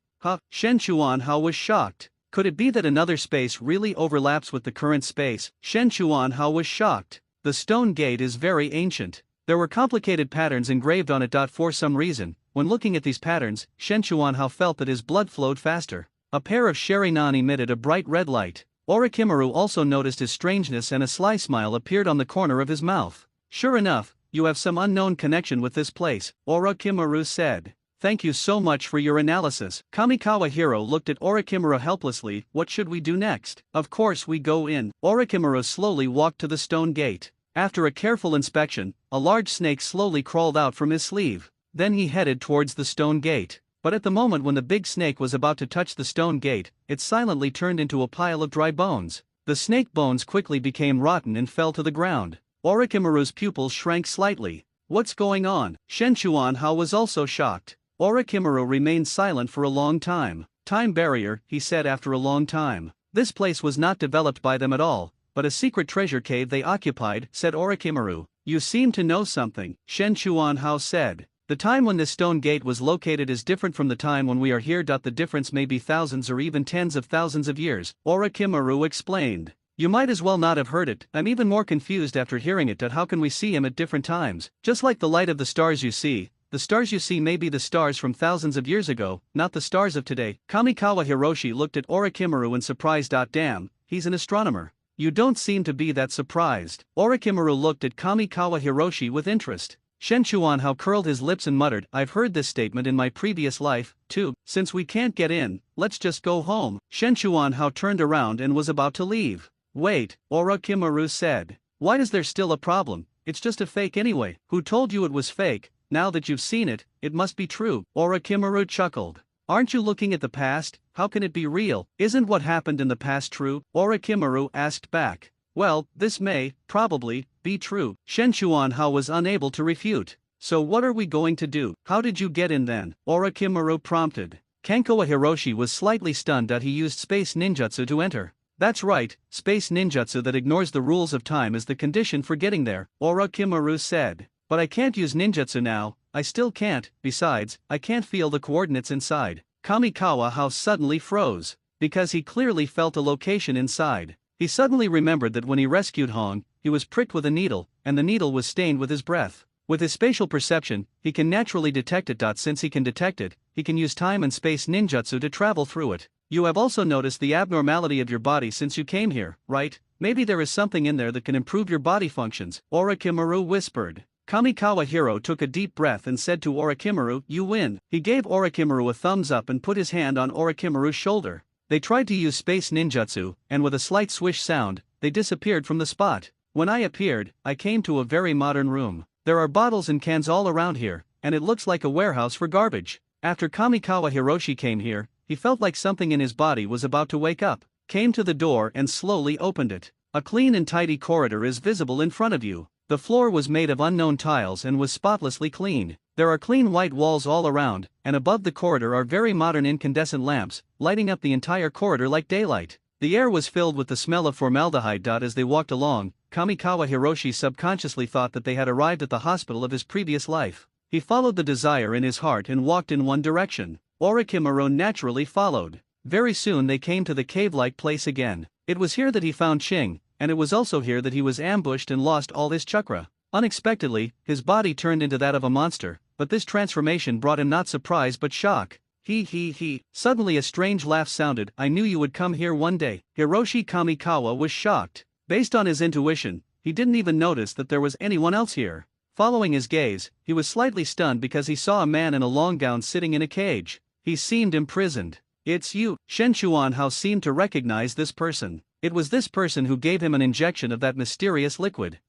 Shen Chuanhao was shocked. Could it be that another space really overlaps with the current space? Shen Chuanhao was shocked. The stone gate is very ancient. There were complicated patterns engraved on it. For some reason, when looking at these patterns, Shen Chuanhao felt that his blood flowed faster. A pair of Sherinan emitted a bright red light. Orochimaru also noticed his strangeness and a sly smile appeared on the corner of his mouth. Sure enough, you have some unknown connection with this place, Orochimaru said. Thank you so much for your analysis. Kamikawa Hiro looked at Orochimaru helplessly. What should we do next? Of course we go in. Orochimaru slowly walked to the stone gate. After a careful inspection, a large snake slowly crawled out from his sleeve. Then he headed towards the stone gate. But at the moment when the big snake was about to touch the stone gate, it silently turned into a pile of dry bones. The snake bones quickly became rotten and fell to the ground. Orochimaru's pupils shrank slightly. What's going on? Shen Chuanhao was also shocked. Orochimaru remained silent for a long time. Time barrier, he said after a long time. This place was not developed by them at all, but a secret treasure cave they occupied, said Orochimaru. You seem to know something, Shen Chuanhao said. The time when this stone gate was located is different from the time when we are here. The difference may be thousands or even tens of thousands of years, Orochimaru explained. You might as well not have heard it. I'm even more confused after hearing it. How can we see him at different times? Just like the light of the stars you see, the stars you see may be the stars from thousands of years ago, not the stars of today. Kamikawa Hiroshi looked at Orochimaru in surprise. Damn, he's an astronomer. You don't seem to be that surprised. Orochimaru looked at Kamikawa Hiroshi with interest. Shen Chuanhao curled his lips and muttered, I've heard this statement in my previous life, too. Since we can't get in, let's just go home. Shen Chuanhao turned around and was about to leave. Wait, Orochimaru said. Why is there still a problem? It's just a fake anyway. Who told you it was fake? Now that you've seen it, it must be true. Orochimaru chuckled. Aren't you looking at the past? How can it be real? Isn't what happened in the past true? Orochimaru asked back. Well, this may, probably, be true. Shen Chuanhao was unable to refute. So what are we going to do? How did you get in then? Orochimaru prompted. Kankoa Hiroshi was slightly stunned that he used space ninjutsu to enter. That's right, space ninjutsu that ignores the rules of time is the condition for getting there, Orochimaru said. But I can't use ninjutsu now, I still can't, besides, I can't feel the coordinates inside. Kamikawa House suddenly froze, because he clearly felt a location inside. He suddenly remembered that when he rescued Hong, he was pricked with a needle, and the needle was stained with his breath. With his spatial perception, he can naturally detect it. Since he can detect it, he can use time and space ninjutsu to travel through it. You have also noticed the abnormality of your body since you came here, right? Maybe there is something in there that can improve your body functions, Orochimaru whispered. Kamikawa Hiro took a deep breath and said to Orochimaru, you win. He gave Orochimaru a thumbs up and put his hand on Orochimaru's shoulder. They tried to use space ninjutsu, and with a slight swish sound, they disappeared from the spot. When I appeared, I came to a very modern room. There are bottles and cans all around here, and it looks like a warehouse for garbage. After Kamikawa Hiroshi came here, he felt like something in his body was about to wake up, came to the door and slowly opened it. A clean and tidy corridor is visible in front of you. The floor was made of unknown tiles and was spotlessly clean. There are clean white walls all around, and above the corridor are very modern incandescent lamps, lighting up the entire corridor like daylight. The air was filled with the smell of formaldehyde. As they walked along, Kamikawa Hiroshi subconsciously thought that they had arrived at the hospital of his previous life. He followed the desire in his heart and walked in one direction. Orochimaru naturally followed. Very soon they came to the cave-like place again. It was here that he found Ching, and it was also here that he was ambushed and lost all his chakra. Unexpectedly, his body turned into that of a monster, but this transformation brought him not surprise but shock. He. Suddenly a strange laugh sounded. I knew you would come here one day. Hiroshi Kamikawa was shocked. Based on his intuition, he didn't even notice that there was anyone else here. Following his gaze, he was slightly stunned because he saw a man in a long gown sitting in a cage. He seemed imprisoned. It's you. Shen Chuanhao seemed to recognize this person. It was this person who gave him an injection of that mysterious liquid.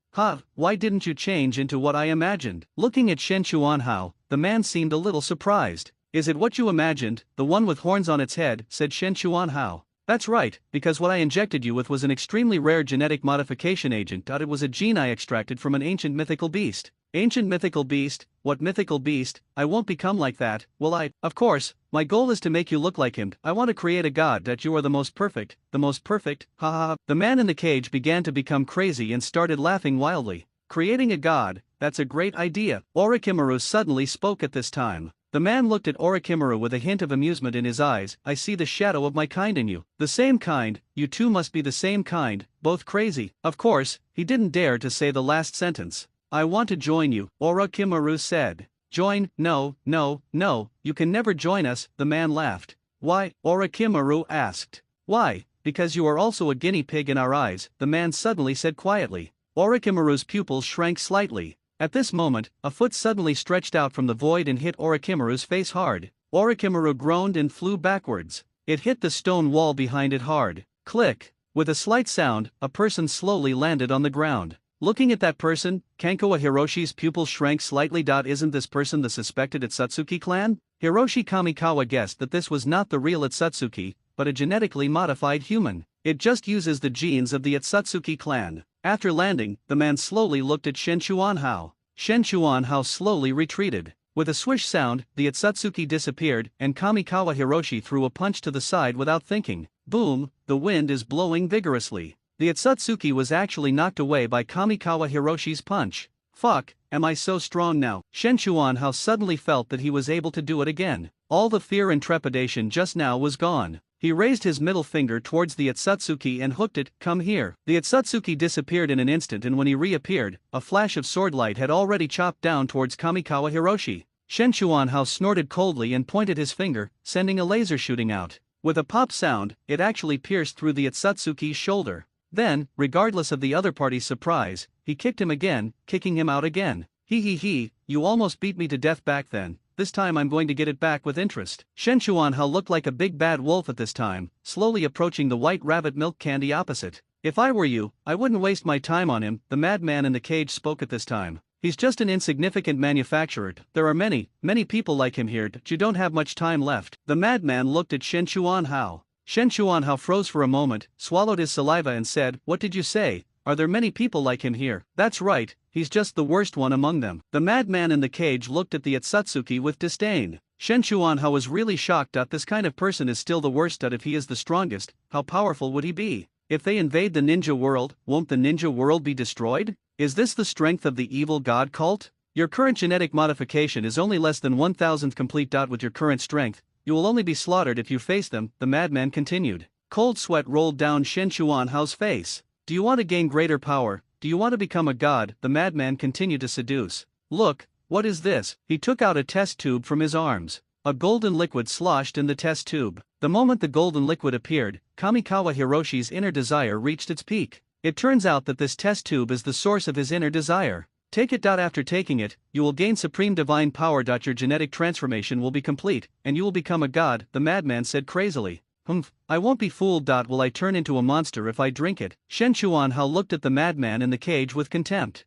Why didn't you change into what I imagined? Looking at Shen Chuanhao, the man seemed a little surprised. Is it what you imagined, the one with horns on its head, said Shen Chuanhao. That's right, because what I injected you with was an extremely rare genetic modification agent. It was a gene I extracted from an ancient mythical beast. Ancient mythical beast? What mythical beast? I won't become like that, will I? Of course, my goal is to make you look like him. I want to create a god that you are the most perfect, ha ha. The man in the cage began to become crazy and started laughing wildly. creating a god, that's a great idea. Orochimaru suddenly spoke at this time. The man looked at Orochimaru with a hint of amusement in his eyes. I see the shadow of my kind in you. The same kind, you two must be the same kind, both crazy. Of course, he didn't dare to say the last sentence. I want to join you, Orochimaru said. Join? No, no, no, you can never join us, the man laughed. Why? Orochimaru asked. Why? Because you are also a guinea pig in our eyes, the man suddenly said quietly. Orochimaru's pupils shrank slightly. At this moment, a foot suddenly stretched out from the void and hit Orochimaru's face hard. Orochimaru groaned and flew backwards. It hit the stone wall behind it hard. Click! With a slight sound, a person slowly landed on the ground. Looking at that person, Kankawa Hiroshi's pupils shrank slightly. Isn't this person the suspected Itsutsuki clan? Hiroshi Kamikawa guessed that this was not the real Itsutsuki, but a genetically modified human. It just uses the genes of the Itsutsuki clan. After landing, the man slowly looked at Shen Chuanhao. Shen Chuanhao slowly retreated. With a swish sound, the Itsutsuki disappeared, and Kamikawa Hiroshi threw a punch to the side without thinking. Boom, the wind is blowing vigorously. The Itsutsuki was actually knocked away by Kamikawa Hiroshi's punch. Fuck, am I so strong now? Shen Chuanhao suddenly felt that he was able to do it again. All the fear and trepidation just now was gone. He raised his middle finger towards the Itsutsuki and hooked it. Come here. The Itsutsuki disappeared in an instant, and when he reappeared, a flash of sword light had already chopped down towards Kamikawa Hiroshi. Shen Chuanhao snorted coldly and pointed his finger, sending a laser shooting out. With a pop sound, it actually pierced through the Itsutsuki's shoulder. Then, regardless of the other party's surprise, he kicked him again, kicking him out again. He, you almost beat me to death back then. This time I'm going to get it back with interest. Shen Chuanhao looked like a big bad wolf at this time, slowly approaching the white rabbit milk candy opposite. If I were you, I wouldn't waste my time on him, the madman in the cage spoke at this time. He's just an insignificant manufacturer. There are many people like him here. You don't have much time left. The madman looked at Shen Chuanhao. Shen Chuanhao froze for a moment, swallowed his saliva and said, What did you say? Are there many people like him here? That's right, he's just the worst one among them. The madman in the cage looked at the Itsutsuki with disdain. Shen Chuanhao was really shocked that this kind of person is still the worst. If he is the strongest, how powerful would he be? If they invade the ninja world, won't the ninja world be destroyed? Is this the strength of the evil god cult? Your current genetic modification is only less than 1,000th complete. With your current strength, you will only be slaughtered if you face them, the madman continued. Cold sweat rolled down Shen Chuanhao's face. Do you want to gain greater power? Do you want to become a god? The madman continued to seduce. Look, what is this? He took out a test tube from his arms. A golden liquid sloshed in the test tube. The moment the golden liquid appeared, Kamikawa Hiroshi's inner desire reached its peak. It turns out that this test tube is the source of his inner desire. Take it. After taking it, you will gain supreme divine power. Your genetic transformation will be complete, and you will become a god, the madman said crazily. I won't be fooled. Will I turn into a monster if I drink it? Shen Chuanhao looked at the madman in the cage with contempt.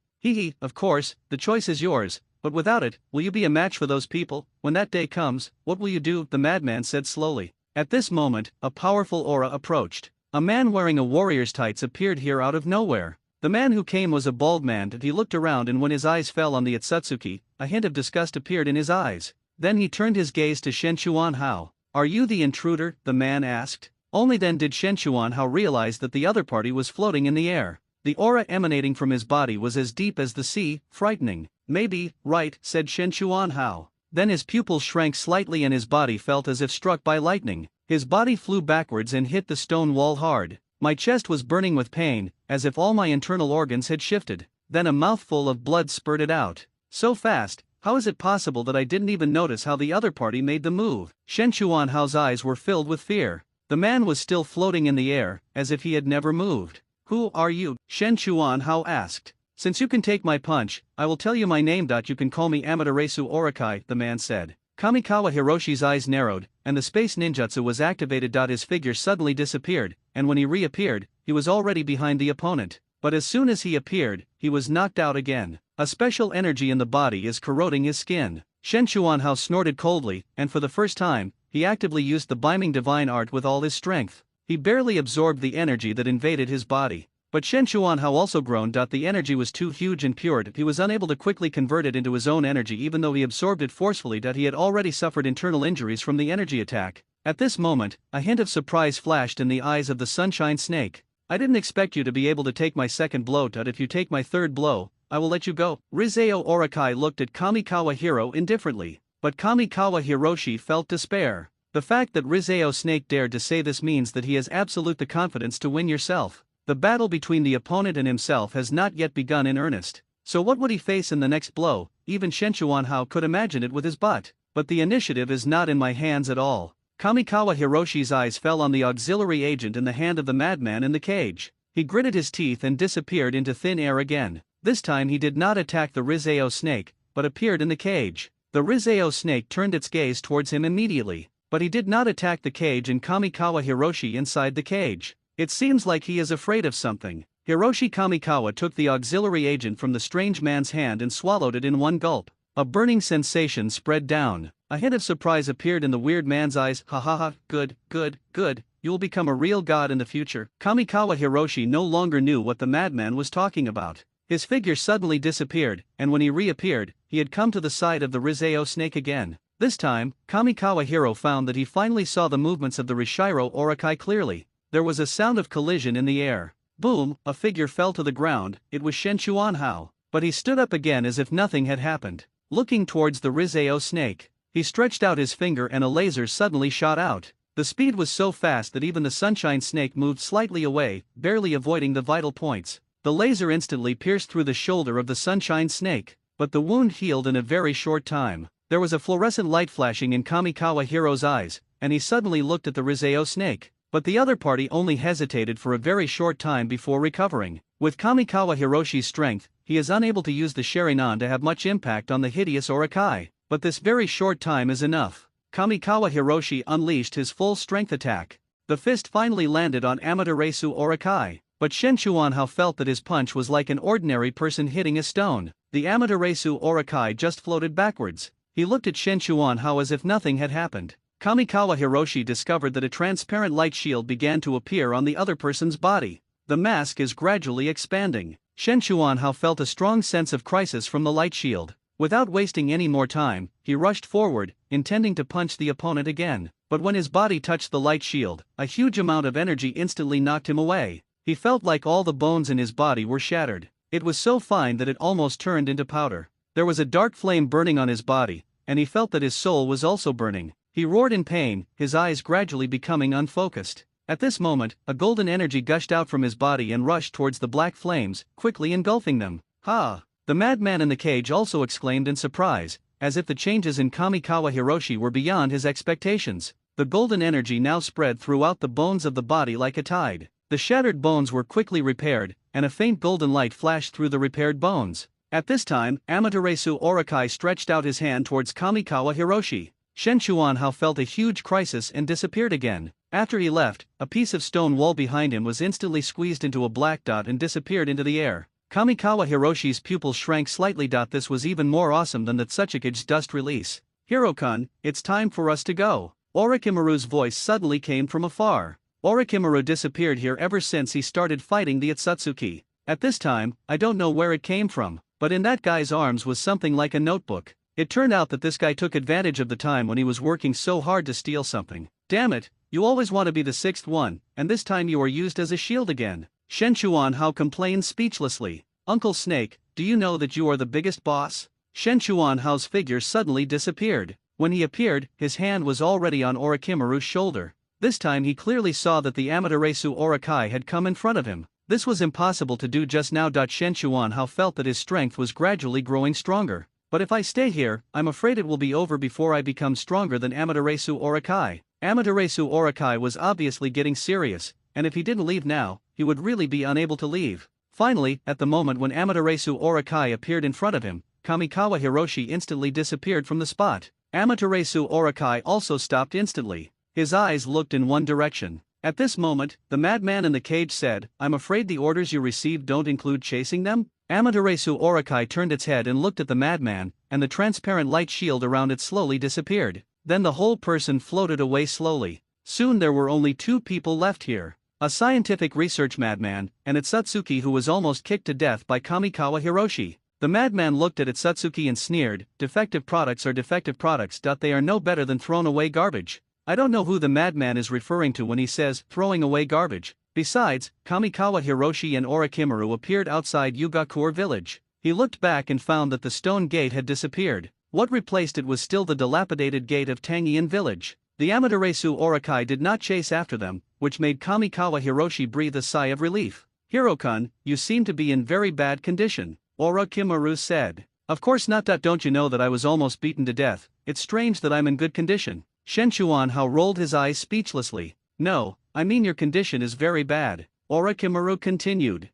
Of course, the choice is yours, but without it, will you be a match for those people? When that day comes, what will you do? The madman said slowly. At this moment, a powerful aura approached. A man wearing a warrior's tights appeared here out of nowhere. The man who came was a bald man. He looked around, and when his eyes fell on the Itsutsuki, a hint of disgust appeared in his eyes. Then he turned his gaze to Shen Chuanhao. Are you the intruder? The man asked. Only then did Shen Chuanhao realize that the other party was floating in the air. The aura emanating from his body was as deep as the sea, frightening. Maybe, right, said Shen Chuanhao. Then his pupils shrank slightly and his body felt as if struck by lightning. His body flew backwards and hit the stone wall hard. My chest was burning with pain, as if all my internal organs had shifted. Then a mouthful of blood spurted out. So fast. How is it possible that I didn't even notice how the other party made the move? Shen Chuanhao's eyes were filled with fear. The man was still floating in the air, as if he had never moved. Who are you? Shen Chuanhao asked. Since you can take my punch, I will tell you my name. You can call me Amaterasu Orokai, the man said. Kamikawa Hiroshi's eyes narrowed, and the space ninjutsu was activated. His figure suddenly disappeared, and when he reappeared, he was already behind the opponent. But as soon as he appeared, he was knocked out again. A special energy in the body is corroding his skin. Shen Chuanhao snorted coldly, and for the first time, he actively used the Beiming divine art with all his strength. He barely absorbed the energy that invaded his body. But Shen Chuanhao also groaned. The energy was too huge and pure. He was unable to quickly convert it into his own energy, even though he absorbed it forcefully. He had already suffered internal injuries from the energy attack. At this moment, a hint of surprise flashed in the eyes of the Sunshine Snake. I didn't expect you to be able to take my second blow. If you take my third blow, I will let you go. Rizeo Orakai looked at Kamikawa Hiro indifferently, but Kamikawa Hiroshi felt despair. The fact that Rizeo Snake dared to say this means that he has absolute the confidence to win yourself. The battle between the opponent and himself has not yet begun in earnest. So what would he face in the next blow? Even Shenchuan Hao could imagine it with his butt. But the initiative is not in my hands at all. Kamikawa Hiroshi's eyes fell on the auxiliary agent in the hand of the madman in the cage. He gritted his teeth and disappeared into thin air again. This time he did not attack the Rizeo snake, but appeared in the cage. The Rizeo snake turned its gaze towards him immediately, but he did not attack the cage and Kamikawa Hiroshi inside the cage. It seems like he is afraid of something. Hiroshi Kamikawa took the auxiliary agent from the strange man's hand and swallowed it in one gulp. A burning sensation spread down. A hint of surprise appeared in the weird man's eyes. Ha ha ha, good, good, good, you will become a real god in the future. Kamikawa Hiroshi no longer knew what the madman was talking about. His figure suddenly disappeared, and when he reappeared, he had come to the side of the Rizeo snake again. This time, Kamikawa Hiro found that he finally saw the movements of the Rishiro Orakai clearly. There was a sound of collision in the air. Boom, a figure fell to the ground. It was Shenchuan Hao. But he stood up again as if nothing had happened. Looking towards the Rizeo snake, he stretched out his finger and a laser suddenly shot out. The speed was so fast that even the sunshine snake moved slightly away, barely avoiding the vital points. The laser instantly pierced through the shoulder of the sunshine snake, but the wound healed in a very short time. There was a fluorescent light flashing in Kamikawa Hiro's eyes, and he suddenly looked at the Rizeo snake. But the other party only hesitated for a very short time before recovering. With Kamikawa Hiroshi's strength, he is unable to use the Sharingan to have much impact on the hideous Orakai, but this very short time is enough. Kamikawa Hiroshi unleashed his full strength attack. The fist finally landed on Amaterasu Orakai, but Shenchuan Hao felt that his punch was like an ordinary person hitting a stone. The Amaterasu Orakai just floated backwards. He looked at Shenchuan Hao as if nothing had happened. Kamikawa Hiroshi discovered that a transparent light shield began to appear on the other person's body. The mask is gradually expanding. Shenchuan Hao felt a strong sense of crisis from the light shield. Without wasting any more time, he rushed forward, intending to punch the opponent again. But when his body touched the light shield, a huge amount of energy instantly knocked him away. He felt like all the bones in his body were shattered. It was so fine that it almost turned into powder. There was a dark flame burning on his body, and he felt that his soul was also burning. He roared in pain, his eyes gradually becoming unfocused. At this moment, a golden energy gushed out from his body and rushed towards the black flames, quickly engulfing them. Ha! The madman in the cage also exclaimed in surprise, as if the changes in Kamikawa Hiroshi were beyond his expectations. The golden energy now spread throughout the bones of the body like a tide. The shattered bones were quickly repaired, and a faint golden light flashed through the repaired bones. At this time, Amaterasu Orakai stretched out his hand towards Kamikawa Hiroshi. Shenchuan Hao felt a huge crisis and disappeared again. After he left, a piece of stone wall behind him was instantly squeezed into a black dot and disappeared into the air. Kamikawa Hiroshi's pupils shrank slightly. This was even more awesome than the Tsuchikage's dust release. Hiro-kun, it's time for us to go. Orochimaru's voice suddenly came from afar. Orochimaru disappeared here ever since he started fighting the Otsutsuki. At this time, I don't know where it came from, but in that guy's arms was something like a notebook. It turned out that this guy took advantage of the time when he was working so hard to steal something. Damn it, you always want to be the sixth one, and this time you are used as a shield again. Shenchuan Hao complained speechlessly. Uncle Snake, do you know that you are the biggest boss? Shenchuan Hao's figure suddenly disappeared. When he appeared, his hand was already on Orochimaru's shoulder. This time he clearly saw that the Amaterasu Orakai had come in front of him. This was impossible to do just now. Shenchuan Hao felt that his strength was gradually growing stronger. But if I stay here, I'm afraid it will be over before I become stronger than Amaterasu Orakai. Amaterasu Orakai was obviously getting serious, and if he didn't leave now, he would really be unable to leave. Finally, at the moment when Amaterasu Orakai appeared in front of him, Kamikawa Hiroshi instantly disappeared from the spot. Amaterasu Orakai also stopped instantly. His eyes looked in one direction. At this moment, the madman in the cage said, I'm afraid the orders you received don't include chasing them? Amaterasu Orakai turned its head and looked at the madman, and the transparent light shield around it slowly disappeared. Then the whole person floated away slowly. Soon there were only two people left here. A scientific research madman, and Otsutsuki who was almost kicked to death by Kamikawa Hiroshi. The madman looked at Otsutsuki and sneered, defective products are defective products. They are no better than thrown away garbage. I don't know who the madman is referring to when he says, throwing away garbage. Besides, Kamikawa Hiroshi and Orochimaru appeared outside Yugakure village. He looked back and found that the stone gate had disappeared. What replaced it was still the dilapidated gate of Tangian village. The Amaterasu Orokai did not chase after them, which made Kamikawa Hiroshi breathe a sigh of relief. "Hiro-kun, you seem to be in very bad condition," Orochimaru said. "Of course not. Don't you know that I was almost beaten to death? It's strange that I'm in good condition." Shenchuan Hao rolled his eyes speechlessly. "No, I mean your condition is very bad," Orochimaru continued.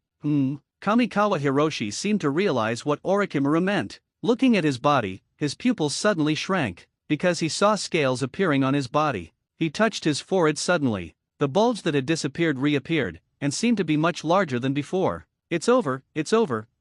Kamikawa Hiroshi seemed to realize what Orochimaru meant. Looking at his body, his pupils suddenly shrank, because he saw scales appearing on his body. He touched his forehead suddenly. The bulge that had disappeared reappeared, and seemed to be much larger than before. It's over,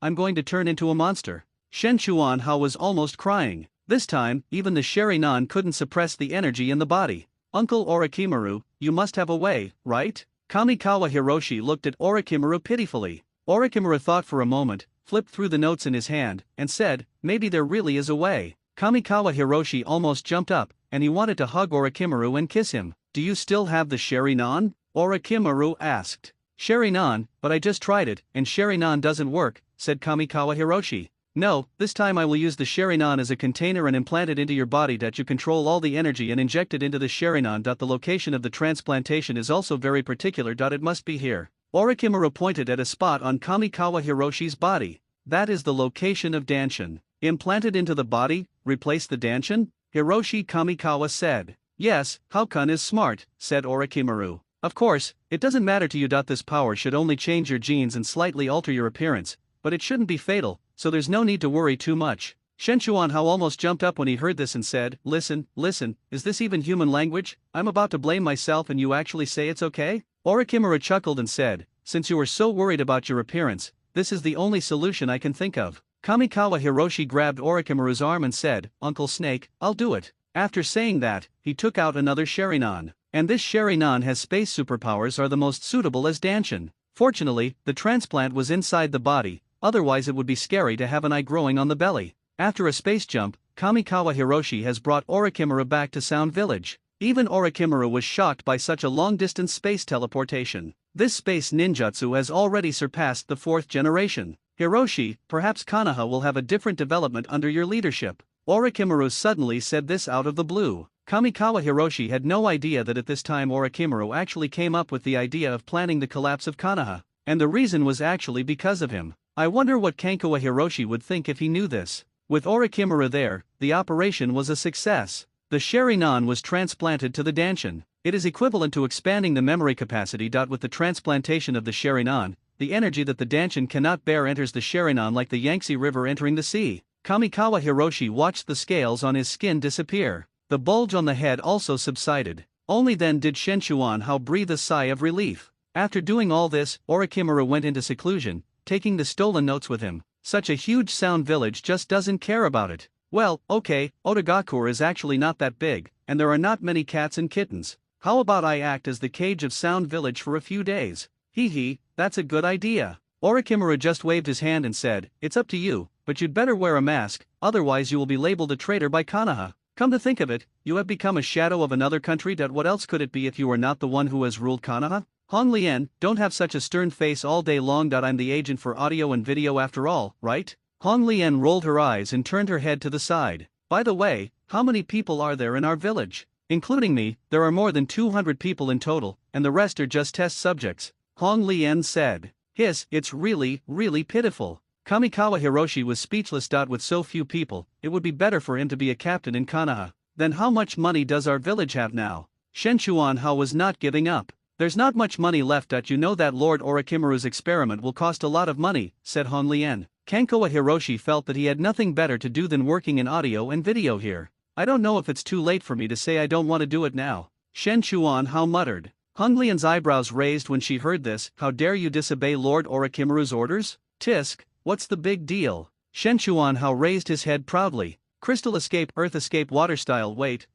I'm going to turn into a monster." Shenchuan Hao was almost crying. This time, even the Sharingan couldn't suppress the energy in the body. "Uncle Orochimaru, you must have a way, right?" Kamikawa Hiroshi looked at Orochimaru pitifully. Orochimaru thought for a moment, flipped through the notes in his hand, and said, "Maybe there really is a way." Kamikawa Hiroshi almost jumped up, and he wanted to hug Orochimaru and kiss him. "Do you still have the Sharingan?" Orochimaru asked. "Sharingan, but I just tried it, and Sharingan doesn't work," said Kamikawa Hiroshi. "No, this time I will use the Sharingan as a container and implant it into your body that you control all the energy and inject it into the Sharingan. The location of the transplantation is also very particular. It must be here." Orochimaru pointed at a spot on Kamikawa Hiroshi's body. "That is the location of Danshin. Implanted into the body, replace the Danshin?" Hiroshi Kamikawa said. "Yes, Haokun is smart," said Orochimaru. "Of course, it doesn't matter to you. This power should only change your genes and slightly alter your appearance, but it shouldn't be fatal, so there's no need to worry too much." Shenchuan Hao almost jumped up when he heard this and said, Listen, is this even human language? I'm about to blame myself and you actually say it's okay?" Orochimaru chuckled and said, "Since you are so worried about your appearance, this is the only solution I can think of." Kamikawa Hiroshi grabbed Orochimaru's arm and said, "Uncle Snake, I'll do it." After saying that, he took out another Sharingan. "And this Sharingan has space superpowers are the most suitable as Danshin." Fortunately, the transplant was inside the body, otherwise it would be scary to have an eye growing on the belly. After a space jump, Kamikawa Hiroshi has brought Orochimaru back to Sound Village. Even Orochimaru was shocked by such a long-distance space teleportation. This space ninjutsu has already surpassed the 4th generation. "Hiroshi, perhaps Konoha will have a different development under your leadership." Orochimaru suddenly said this out of the blue. Kamikawa Hiroshi had no idea that at this time Orochimaru actually came up with the idea of planning the collapse of Konoha, and the reason was actually because of him. I wonder what Kamikawa Hiroshi would think if he knew this. With Orochimaru there, the operation was a success. The Sharingan was transplanted to the Danshin. It is equivalent to expanding the memory capacity. With the transplantation of the Sharingan, the energy that the Danshin cannot bear enters the Sharingan like the Yangtze River entering the sea. Kamikawa Hiroshi watched the scales on his skin disappear. The bulge on the head also subsided. Only then did Shenchuan Hao breathe a sigh of relief. After doing all this, Orochimaru went into seclusion, taking the stolen notes with him. Such a huge Sound Village just doesn't care about it. "Well, okay, Otagakure is actually not that big, and there are not many cats and kittens. How about I act as the cage of Sound Village for a few days?" Hee, that's a good idea. Orochimaru just waved his hand and said, "It's up to you, but you'd better wear a mask, otherwise you will be labeled a traitor by Konoha. Come to think of it, you have become a shadow of another country. What else could it be if you are not the one who has ruled Konoha? Hong Lien, don't have such a stern face all day long. I'm the agent for audio and video after all, right?" Hong Lien rolled her eyes and turned her head to the side. "By the way, how many people are there in our village? Including me, there are more than 200 people in total, and the rest are just test subjects," Hong Lien said. It's really pitiful." Kamikawa Hiroshi was speechless. With so few people, it would be better for him to be a captain in Konoha. "Then how much money does our village have now?" Shenchuan Hao was not giving up. "There's not much money left. You know that Lord Orochimaru's experiment will cost a lot of money," said Hong Lien. Kamikawa Hiroshi felt that he had nothing better to do than working in audio and video here. "I don't know if it's too late for me to say I don't want to do it now," Shenchuan Hao muttered. Hong Lien's eyebrows raised when she heard this. "How dare you disobey Lord Orochimaru's orders? Tisk, what's the big deal?" Shenchuan Hao raised his head proudly. "Crystal escape, earth escape, water style. Wait,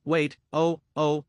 oh,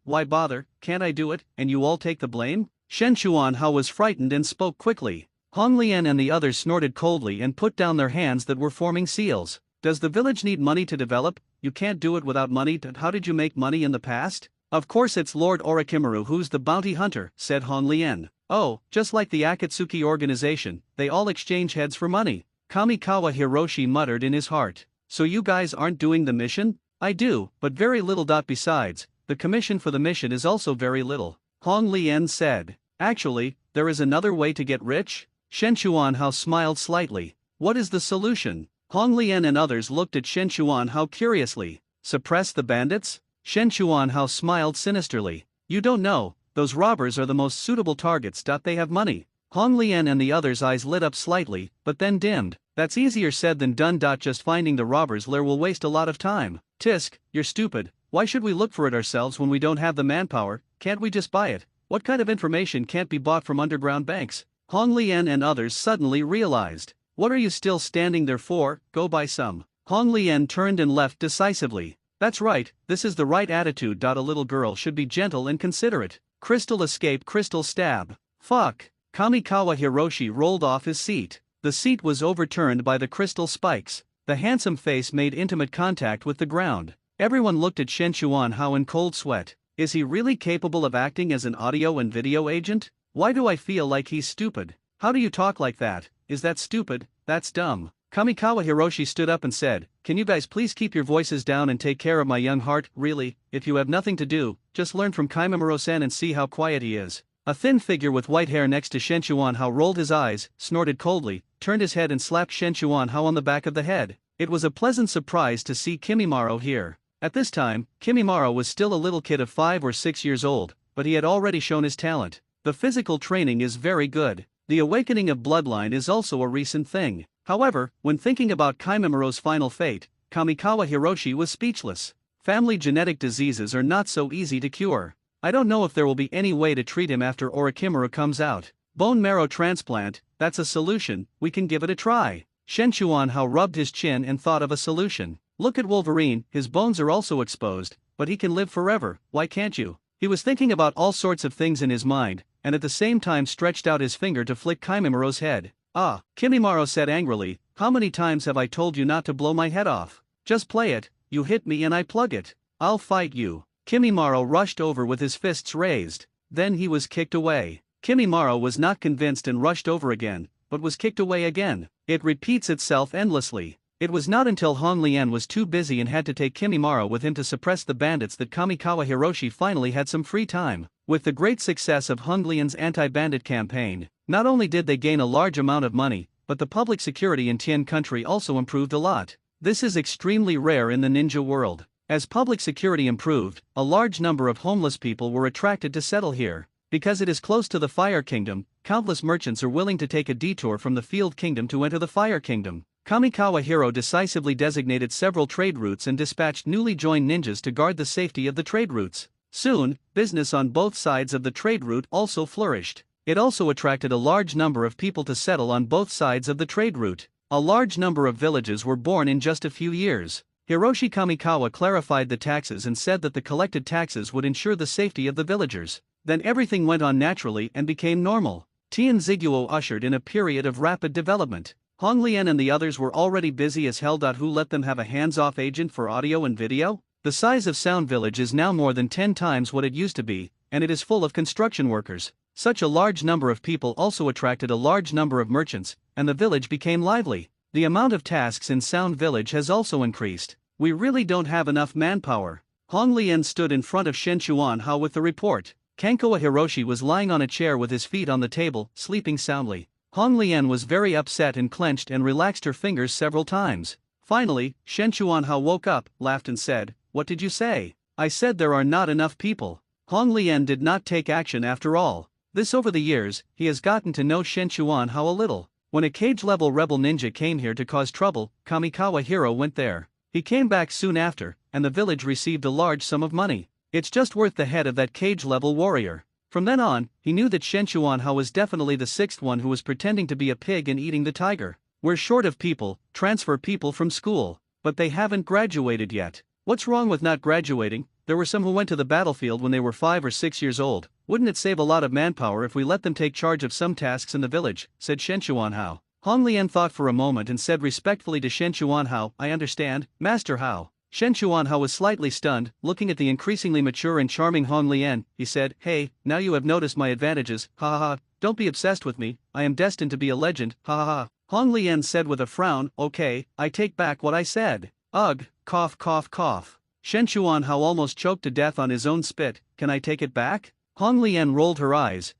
why bother, can't I do it, and you all take the blame?" Shenchuan Hao was frightened and spoke quickly. Hong Lien and the others snorted coldly and put down their hands that were forming seals. "Does the village need money to develop? You can't do it without money. How did you make money in the past?" "Of course it's Lord Orochimaru who's the bounty hunter," said Hong Lien. "Oh, just like the Akatsuki organization, they all exchange heads for money." Kamikawa Hiroshi muttered in his heart. So you guys aren't doing the mission? I do, but very little. Besides, the commission for the mission is also very little. Hong Lian said. Actually, there is another way to get rich? Shen Chuanhao smiled slightly. What is the solution? Hong Lian and others looked at Shen Chuanhao curiously. Suppress the bandits? Shen Chuanhao smiled sinisterly. You don't know, those robbers are the most suitable targets. They have money. Hong Lian and the others' eyes lit up slightly, but then dimmed. That's easier said than done. Just finding the robbers' lair will waste a lot of time. Tisk, you're stupid. Why should we look for it ourselves when we don't have the manpower? Can't we just buy it? What kind of information can't be bought from underground banks? Hong Lian and others suddenly realized. What are you still standing there for? Go buy some. Hong Lian turned and left decisively. That's right, this is the right attitude. A little girl should be gentle and considerate. Crystal escape, crystal stab. Fuck. Kamikawa Hiroshi rolled off his seat. The seat was overturned by the crystal spikes. The handsome face made intimate contact with the ground. Everyone looked at Shen Chuanhao in cold sweat. Is he really capable of acting as an audio and video agent? Why do I feel like he's stupid? How do you talk like that? Is that stupid? That's dumb. Kamikawa Hiroshi stood up and said, Can you guys please keep your voices down and take care of my young heart? Really, if you have nothing to do, just learn from Kaimamuro-san and see how quiet he is. A thin figure with white hair next to Shen Chuanhao rolled his eyes, snorted coldly, turned his head and slapped Shen Chuanhao on the back of the head. It was a pleasant surprise to see Kimimaro here. At this time, Kimimaro was still a little kid of 5 or 6 years old, but he had already shown his talent. The physical training is very good. The awakening of bloodline is also a recent thing. However, when thinking about Kaimamaro's final fate, Kamikawa Hiroshi was speechless. Family genetic diseases are not so easy to cure. I don't know if there will be any way to treat him after Orochimaru comes out. Bone marrow transplant, that's a solution, we can give it a try. Shen Chuanhao rubbed his chin and thought of a solution. Look at Wolverine, his bones are also exposed, but he can live forever, why can't you? He was thinking about all sorts of things in his mind, and at the same time stretched out his finger to flick Kaimamaro's head. Ah, Kimimaro said angrily, how many times have I told you not to blow my head off? Just play it, you hit me and I plug it. I'll fight you. Kimimaro rushed over with his fists raised. Then he was kicked away. Kimimaro was not convinced and rushed over again, but was kicked away again. It repeats itself endlessly. It was not until Hong Lian was too busy and had to take Kimimaro with him to suppress the bandits that Kamikawa Hiroshi finally had some free time. With the great success of Hong Lian's anti-bandit campaign, not only did they gain a large amount of money, but the public security in Tien country also improved a lot. This is extremely rare in the ninja world. As public security improved, a large number of homeless people were attracted to settle here. Because it is close to the Fire Kingdom, countless merchants are willing to take a detour from the Field Kingdom to enter the Fire Kingdom. Kamikawa Hiro decisively designated several trade routes and dispatched newly joined ninjas to guard the safety of the trade routes. Soon, business on both sides of the trade route also flourished. It also attracted a large number of people to settle on both sides of the trade route. A large number of villages were born in just a few years. Hiroshi Kamikawa clarified the taxes and said that the collected taxes would ensure the safety of the villagers. Then everything went on naturally and became normal. Tien Ziguo ushered in a period of rapid development. Hong Lian and the others were already busy as hell. Who let them have a hands-off agent for audio and video? The size of Sound Village is now more than 10 times what it used to be, and it is full of construction workers. Such a large number of people also attracted a large number of merchants, and the village became lively. The amount of tasks in Sound Village has also increased. We really don't have enough manpower. Hong Lian stood in front of Shen Chuanhao with the report. Kankoa Hiroshi was lying on a chair with his feet on the table, sleeping soundly. Hong Lian was very upset and clenched and relaxed her fingers several times. Finally, Shen Chuanhao woke up, laughed and said, What did you say? I said there are not enough people. Hong Lian did not take action after all. This over the years, he has gotten to know Shen Chuanhao a little. When a cage-level rebel ninja came here to cause trouble, Kamikawa Hiro went there. He came back soon after, and the village received a large sum of money. It's just worth the head of that cage-level warrior. From then on, he knew that Shen Chuanhao was definitely the sixth one who was pretending to be a pig and eating the tiger. We're short of people, transfer people from school, but they haven't graduated yet. What's wrong with not graduating? There were some who went to the battlefield when they were 5 or 6 years old. Wouldn't it save a lot of manpower if we let them take charge of some tasks in the village, said Shen Chuanhao. Hong Lian thought for a moment and said respectfully to Shen Chuanhao, I understand, Master Hao. Shen Chuanhao was slightly stunned, looking at the increasingly mature and charming Hong Lian. He said, Hey, now you have noticed my advantages, ha ha ha, don't be obsessed with me, I am destined to be a legend, ha ha ha. Hong Lian said with a frown, okay, I take back what I said. Ugh, cough cough cough. Shen Chuanhao almost choked to death on his own spit, can I take it back? Hong Lian rolled her eyes,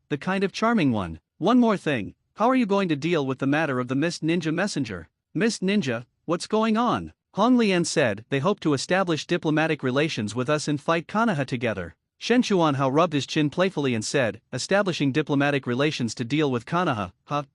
the kind of charming one. One more thing, how are you going to deal with the matter of the Mist Ninja messenger? Mist Ninja, what's going on? Hong Lian said, they hope to establish diplomatic relations with us and fight Konoha together. Shen Chuanhao rubbed his chin playfully and said, establishing diplomatic relations to deal with Konoha,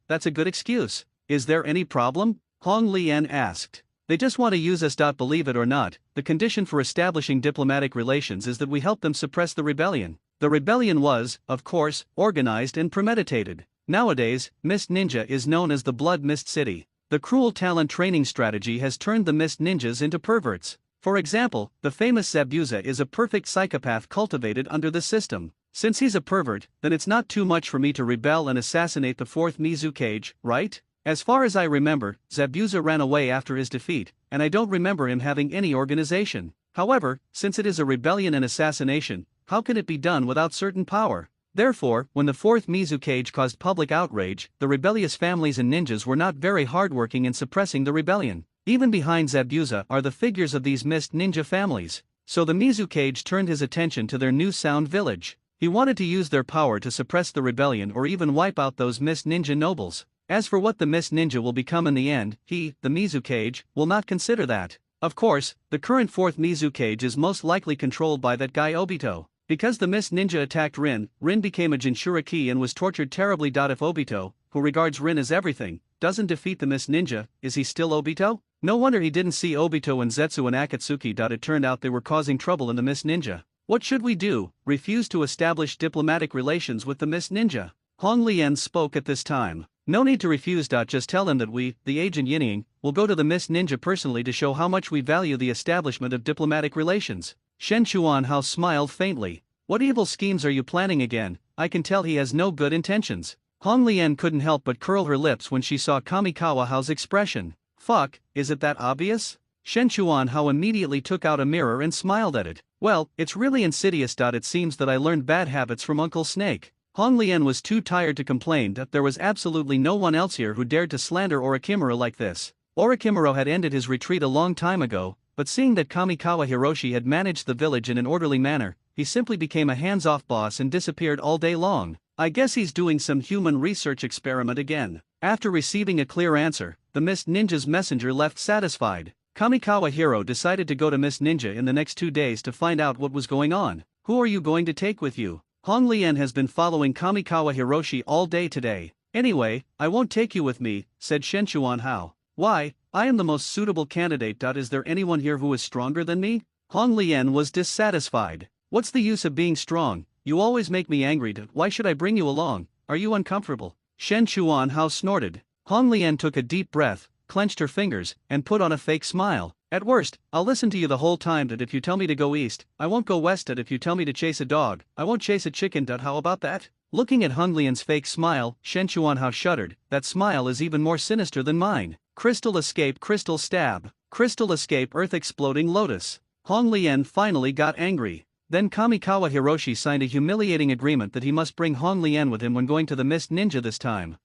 that's a good excuse. Is there any problem? Hong Lian asked. They just want to use us. Believe it or not, the condition for establishing diplomatic relations is that we help them suppress the rebellion. The rebellion was, of course, organized and premeditated. Nowadays, Mist Ninja is known as the Blood Mist City. The cruel talent training strategy has turned the Mist Ninjas into perverts. For example, the famous Zabuza is a perfect psychopath cultivated under the system. Since he's a pervert, then it's not too much for me to rebel and assassinate the fourth Mizukage, right? As far as I remember, Zabuza ran away after his defeat, and I don't remember him having any organization. However, since it is a rebellion and assassination, how can it be done without certain power? Therefore, when the fourth Mizukage caused public outrage, the rebellious families and ninjas were not very hardworking in suppressing the rebellion. Even behind Zabuza are the figures of these Mist Ninja families. So the Mizukage turned his attention to their new Sound Village. He wanted to use their power to suppress the rebellion or even wipe out those Mist Ninja nobles. As for what the Mist Ninja will become in the end, he, the Mizukage, will not consider that. Of course, the current fourth Mizukage is most likely controlled by that guy Obito. Because the Mist Ninja attacked Rin became a Jinchuriki and was tortured terribly. If Obito, who regards Rin as everything, doesn't defeat the Mist Ninja, is he still Obito? No wonder he didn't see Obito and Zetsu and Akatsuki. It turned out they were causing trouble in the Mist Ninja. What should we do? Refuse to establish diplomatic relations with the Mist Ninja. Hong Lian spoke at this time. No need to refuse. Just tell him that we, the agent Yinying, will go to the Mist Ninja personally to show how much we value the establishment of diplomatic relations. Shen Chuanhao smiled faintly. What evil schemes are you planning again? I can tell he has no good intentions. Hong Lian couldn't help but curl her lips when she saw Kamikawa Hao's expression. Fuck, is it that obvious? Shen Chuanhao immediately took out a mirror and smiled at it. Well, it's really insidious. It seems that I learned bad habits from Uncle Snake. Hong Lian was too tired to complain that there was absolutely no one else here who dared to slander Orochimaru like this. Orochimaru had ended his retreat a long time ago, but seeing that Kamikawa Hiroshi had managed the village in an orderly manner, he simply became a hands-off boss and disappeared all day long. I guess he's doing some human research experiment again. After receiving a clear answer, the Mist Ninja's messenger left satisfied. Kamikawa Hiro decided to go to Mist Ninja in the next 2 days to find out what was going on. Who are you going to take with you? Hong Lian has been following Kamikawa Hiroshi all day today. Anyway, I won't take you with me, said Shen Chuanhao. Why, I am the most suitable candidate. Is there anyone here who is stronger than me? Hong Lian was dissatisfied. What's the use of being strong? You always make me angry. Why should I bring you along? Are you uncomfortable? Shen Chuanhao snorted. Hong Lian took a deep breath, clenched her fingers, and put on a fake smile. At worst, I'll listen to you the whole time. If you tell me to go east, I won't go west. If you tell me to chase a dog, I won't chase a chicken. How about that? Looking at Hong Lian's fake smile, Shen Chuanhao shuddered. That smile is even more sinister than mine. Crystal escape, crystal stab. Crystal escape, earth exploding lotus. Hong Lian finally got angry. Then Kamikawa Hiroshi signed a humiliating agreement that he must bring Hong Lian with him when going to the Mist Ninja this time.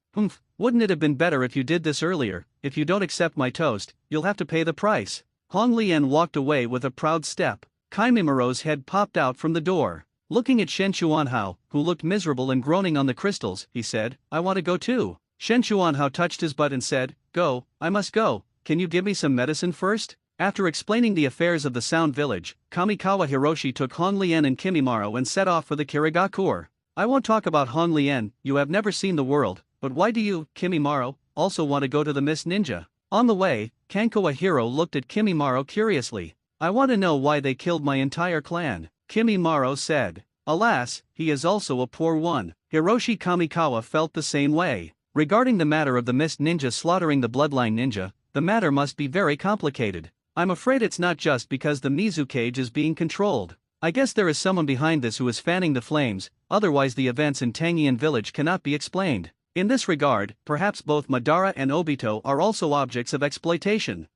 Wouldn't it have been better if you did this earlier? If you don't accept my toast, you'll have to pay the price. Hong Lian walked away with a proud step. Kaimimaro's head popped out from the door. Looking at Shen Chuanhao, who looked miserable and groaning on the crystals, he said, I want to go too. Shen Chuanhao touched his butt and said, Go, I must go. Can you give me some medicine first? After explaining the affairs of the Sound Village, Kamikawa Hiroshi took Hong Lian and Kimimaro and set off for the Kirigakur. I won't talk about Hong Lian, you have never seen the world, but why do you, Kimimaro, also want to go to the Mist Ninja? On the way, Kankawa Hiro looked at Kimimaro curiously. I want to know why they killed my entire clan, Kimimaro said. Alas, he is also a poor one. Hiroshi Kamikawa felt the same way. Regarding the matter of the Mist Ninja slaughtering the Bloodline Ninja, the matter must be very complicated. I'm afraid it's not just because the Mizukage is being controlled. I guess there is someone behind this who is fanning the flames, otherwise the events in Tangian Village cannot be explained. In this regard, perhaps both Madara and Obito are also objects of exploitation.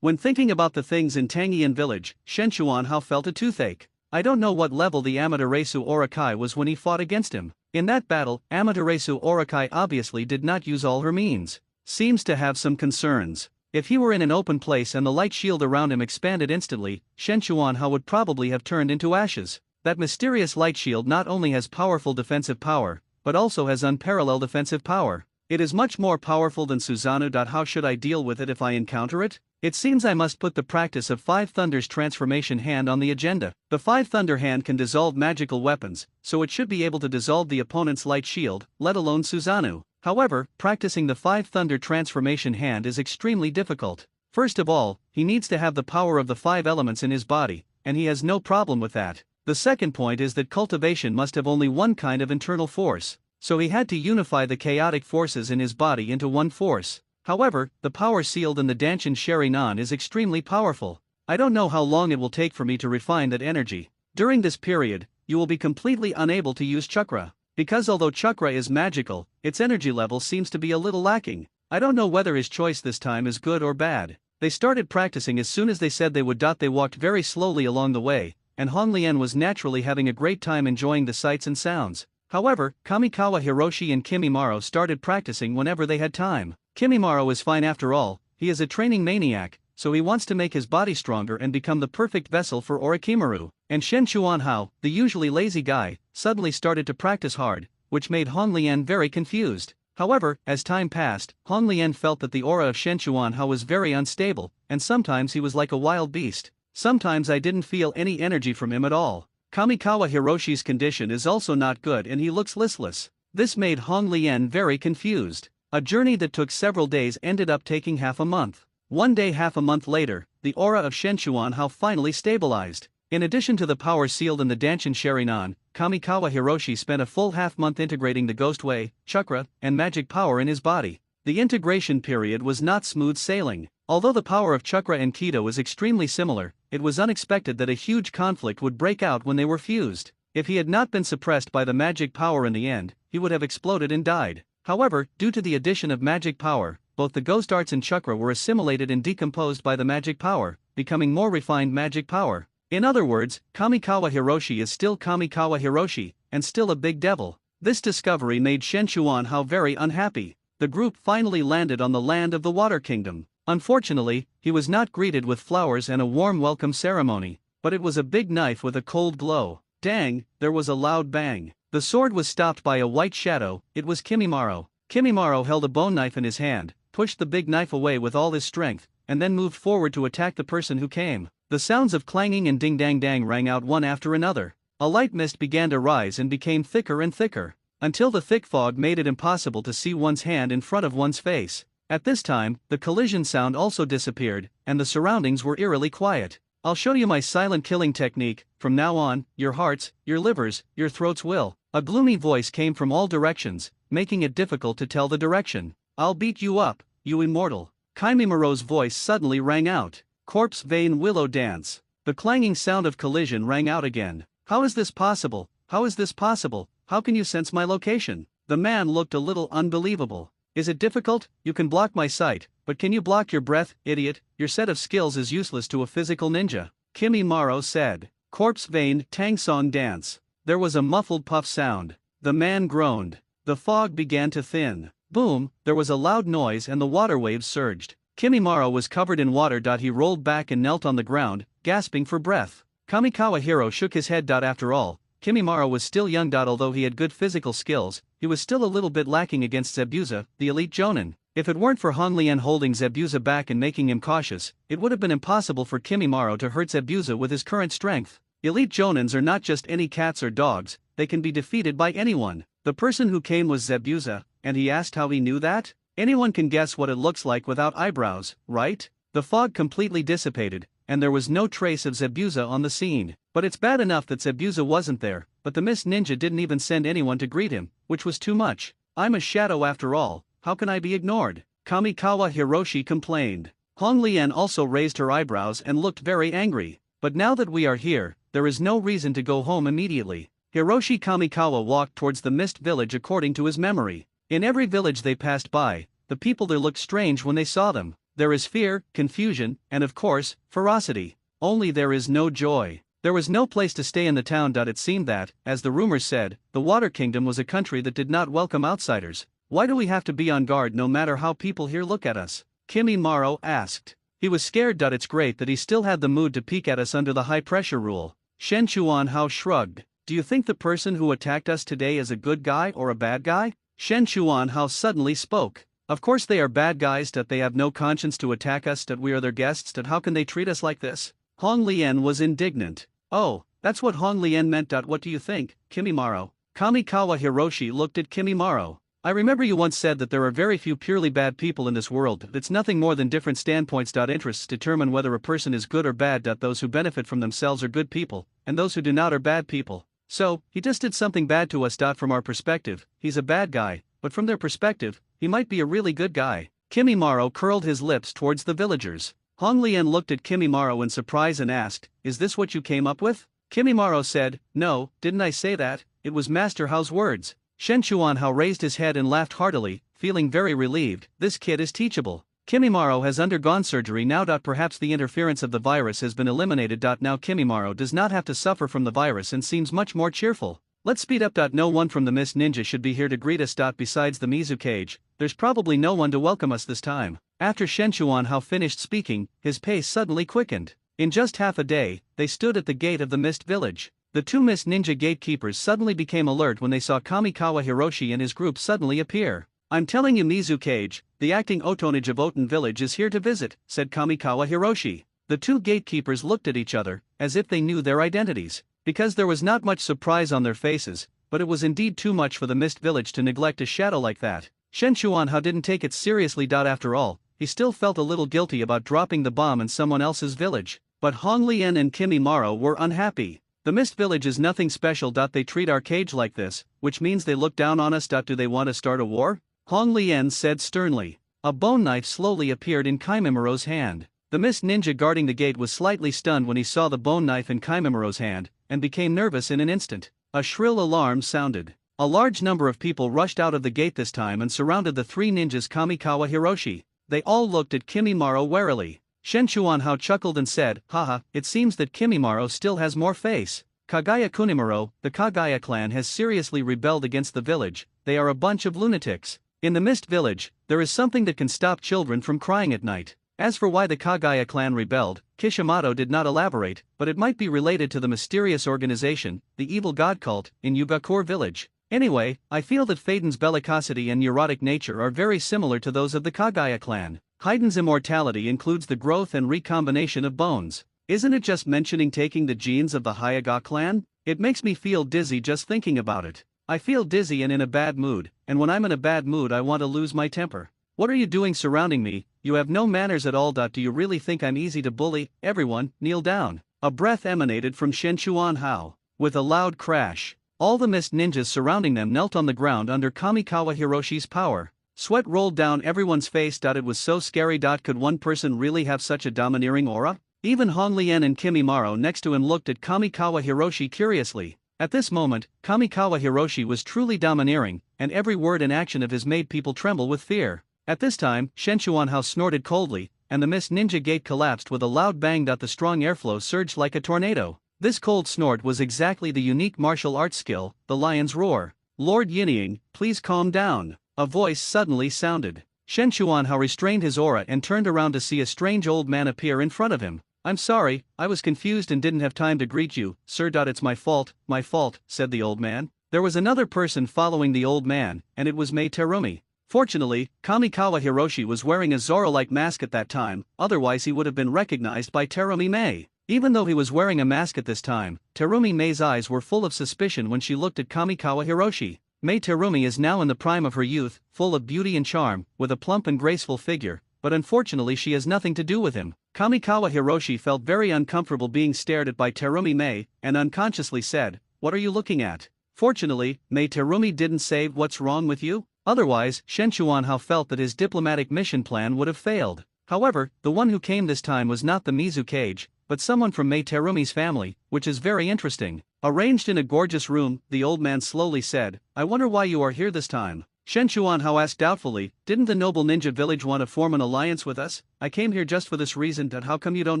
When thinking about the things in Tangian Village, Shen Chuanhao felt a toothache. I don't know what level the Amaterasu Orokai was when he fought against him. In that battle, Amaterasu Orokai obviously did not use all her means. Seems to have some concerns. If he were in an open place and the light shield around him expanded instantly, Shen Chuanhao would probably have turned into ashes. That mysterious light shield not only has powerful defensive power, but also has unparalleled offensive power. It is much more powerful than Susanoo. How should I deal with it if I encounter it? It seems I must put the practice of Five Thunder's transformation hand on the agenda. The Five Thunder hand can dissolve magical weapons, so it should be able to dissolve the opponent's light shield, let alone Susanoo. However, practicing the Five Thunder transformation hand is extremely difficult. First of all, he needs to have the power of the five elements in his body, and he has no problem with that. The second point is that cultivation must have only one kind of internal force, so he had to unify the chaotic forces in his body into one force. However, the power sealed in the Danshin Sheri-nan is extremely powerful. I don't know how long it will take for me to refine that energy. During this period, you will be completely unable to use chakra. Because although chakra is magical, its energy level seems to be a little lacking. I don't know whether his choice this time is good or bad. They started practicing as soon as they said they would. They walked very slowly along the way, and Hong Lian was naturally having a great time enjoying the sights and sounds. However, Kamikawa Hiroshi and Kimimaro started practicing whenever they had time. Kimimaro is fine after all, he is a training maniac, so he wants to make his body stronger and become the perfect vessel for Orochimaru. And Shen Chuanhao, the usually lazy guy, suddenly started to practice hard, which made Hong Lian very confused. However, as time passed, Hong Lian felt that the aura of Shen Chuanhao was very unstable, and sometimes he was like a wild beast. Sometimes I didn't feel any energy from him at all. Kamikawa Hiroshi's condition is also not good and he looks listless. This made Hong Lian very confused. A journey that took several days ended up taking half a month. One day half a month later, the aura of Shen Chuanhao finally stabilized. In addition to the power sealed in the Danshin Sheri-nan, Kamikawa Hiroshi spent a full half-month integrating the ghost way, chakra, and magic power in his body. The integration period was not smooth sailing. Although the power of chakra and Kido is extremely similar, it was unexpected that a huge conflict would break out when they were fused. If he had not been suppressed by the magic power in the end, he would have exploded and died. However, due to the addition of magic power, both the ghost arts and chakra were assimilated and decomposed by the magic power, becoming more refined magic power. In other words, Kamikawa Hiroshi is still Kamikawa Hiroshi, and still a big devil. This discovery made Shen Chuanhao very unhappy. The group finally landed on the land of the Water Kingdom. Unfortunately, he was not greeted with flowers and a warm welcome ceremony, but it was a big knife with a cold glow. Dang, there was a loud bang. The sword was stopped by a white shadow. It was Kimimaro. Kimimaro held a bone knife in his hand, pushed the big knife away with all his strength, and then moved forward to attack the person who came. The sounds of clanging and ding-dang-dang rang out one after another. A light mist began to rise and became thicker and thicker, until the thick fog made it impossible to see one's hand in front of one's face. At this time, the collision sound also disappeared, and the surroundings were eerily quiet. I'll show you my silent killing technique. From now on, your hearts, your livers, your throats will. A gloomy voice came from all directions, making it difficult to tell the direction. I'll beat you up, you immortal. Kimimaro's voice suddenly rang out. Corpse Vein Willow Dance. The clanging sound of collision rang out again. How is this possible? How is this possible? How can you sense my location? The man looked a little unbelievable. Is it difficult? You can block my sight, but can you block your breath, idiot? Your set of skills is useless to a physical ninja. Kimimaro said. Corpse Vein Tangsong Dance. There was a muffled puff sound. The man groaned. The fog began to thin. Boom, there was a loud noise and the water waves surged. Kimimaro was covered in water. He rolled back and knelt on the ground, gasping for breath. Kamikawa Hiro shook his head. After all, Kimimaro was still young. Although he had good physical skills, he was still a little bit lacking against Zabuza, the elite jonin. If it weren't for Hong Lian holding Zabuza back and making him cautious, it would have been impossible for Kimimaro to hurt Zabuza with his current strength. Elite jonins are not just any cats or dogs, they can be defeated by anyone. The person who came was Zabuza, and he asked how he knew that? Anyone can guess what it looks like without eyebrows, right? The fog completely dissipated, and there was no trace of Zabuza on the scene. But it's bad enough that Zabuza wasn't there, but the Mist Ninja didn't even send anyone to greet him, which was too much. I'm a shadow after all, how can I be ignored? Kamikawa Hiroshi complained. Hong Lian also raised her eyebrows and looked very angry. But now that we are here, there is no reason to go home immediately. Hiroshi Kamikawa walked towards the Mist Village according to his memory. In every village they passed by, the people there looked strange when they saw them. There is fear, confusion, and of course, ferocity. Only there is no joy. There was no place to stay in the town. It seemed that, as the rumors said, the Water Kingdom was a country that did not welcome outsiders. Why do we have to be on guard no matter how people here look at us? Kimimaro asked. He was scared. It's great that he still had the mood to peek at us under the high-pressure rule. Shen Chuanhao shrugged. Do you think the person who attacked us today is a good guy or a bad guy? Shen Chuanhao suddenly spoke. Of course they are bad guys. They have no conscience to attack us. We are their guests. How can they treat us like this? Hong Lian was indignant. Oh, that's what Hong Lian meant. What do you think, Kimimaro? Kamikawa Hiroshi looked at Kimimaro. I remember you once said that there are very few purely bad people in this world. It's nothing more than different standpoints. Interests determine whether a person is good or bad. Those who benefit from themselves are good people, and those who do not are bad people. So, he just did something bad to us. From our perspective, he's a bad guy, but from their perspective, he might be a really good guy. Kimimaro curled his lips towards the villagers. Hong Lian looked at Kimimaro in surprise and asked, "Is this what you came up with?" Kimimaro said, "No, didn't I say that? It was Master Hao's words." Shen Chuanhao raised his head and laughed heartily, feeling very relieved. This kid is teachable. Kimimaro has undergone surgery now. Perhaps the interference of the virus has been eliminated. Now Kimimaro does not have to suffer from the virus and seems much more cheerful. Let's speed up. No one from the Mist Ninja should be here to greet us. Besides the Mizukage, there's probably no one to welcome us this time. After Shen Chuanhao finished speaking, his pace suddenly quickened. In just half a day, they stood at the gate of the Mist Village. The two Mist Ninja gatekeepers suddenly became alert when they saw Kamikawa Hiroshi and his group suddenly appear. "I'm telling you, Mizukage, the acting Otonage of Oten Village is here to visit," said Kamikawa Hiroshi. The two gatekeepers looked at each other, as if they knew their identities. Because there was not much surprise on their faces, but it was indeed too much for the Mist Village to neglect a shadow like that. Shen Chuanhao didn't take it seriously. After all, he still felt a little guilty about dropping the bomb in someone else's village. But Hong Lian and Kimimaro were unhappy. The Mist Village is nothing special. They treat our cage like this, which means they look down on us. Do they want to start a war? Hong Lian said sternly. A bone knife slowly appeared in Kimimiro's hand. The Mist Ninja guarding the gate was slightly stunned when he saw the bone knife in Kimimiro's hand, and became nervous in an instant. A shrill alarm sounded. A large number of people rushed out of the gate this time and surrounded the three ninjas Kamikawa Hiroshi. They all looked at Kimimaro warily. Shen Chuanhao chuckled and said, "Haha, it seems that Kimimaro still has more face. Kagaya Kunimaro, the Kagaya clan has seriously rebelled against the village. They are a bunch of lunatics. In the Mist Village, there is something that can stop children from crying at night." As for why the Kagaya clan rebelled, Kishimoto did not elaborate, but it might be related to the mysterious organization, the evil god cult, in Yugakure village. Anyway, I feel that Feiden's bellicosity and neurotic nature are very similar to those of the Kagaya clan. Heiden's immortality includes the growth and recombination of bones. Isn't it just mentioning taking the genes of the Hyuga clan? It makes me feel dizzy just thinking about it. I feel dizzy and in a bad mood, and when I'm in a bad mood I want to lose my temper. What are you doing surrounding me? You have no manners at all. Do you really think I'm easy to bully? Everyone, kneel down. A breath emanated from Shen Chuanhao. With a loud crash, all the Mist Ninjas surrounding them knelt on the ground under Kamikawa Hiroshi's power. Sweat rolled down everyone's face. It was so scary. Could one person really have such a domineering aura? Even Hong Lian and Kimimaro next to him looked at Kamikawa Hiroshi curiously. At this moment, Kamikawa Hiroshi was truly domineering, and every word and action of his made people tremble with fear. At this time, Shen Chuanhao snorted coldly, and the Mist Ninja gate collapsed with a loud bang. The strong airflow surged like a tornado. This cold snort was exactly the unique martial arts skill, the lion's roar. "Lord Yinying, please calm down," a voice suddenly sounded. Shen Chuanhao restrained his aura and turned around to see a strange old man appear in front of him. "I'm sorry, I was confused and didn't have time to greet you, sir. It's my fault," said the old man. There was another person following the old man, and it was Mei Terumi. Fortunately, Kamikawa Hiroshi was wearing a Zoro-like mask at that time, otherwise he would have been recognized by Terumi Mei. Even though he was wearing a mask at this time, Terumi Mei's eyes were full of suspicion when she looked at Kamikawa Hiroshi. Mei Terumi is now in the prime of her youth, full of beauty and charm, with a plump and graceful figure, but unfortunately she has nothing to do with him. Kamikawa Hiroshi felt very uncomfortable being stared at by Terumi Mei, and unconsciously said, "What are you looking at?" Fortunately, Mei Terumi didn't say, "What's wrong with you?" Otherwise, Shen Chuanhao felt that his diplomatic mission plan would have failed. However, the one who came this time was not the Mizukage, but someone from Mei Terumi's family, which is very interesting. Arranged in a gorgeous room, the old man slowly said, "I wonder why you are here this time." Shen Chuanhao asked doubtfully, "Didn't the noble ninja village want to form an alliance with us? I came here just for this reason. How come you don't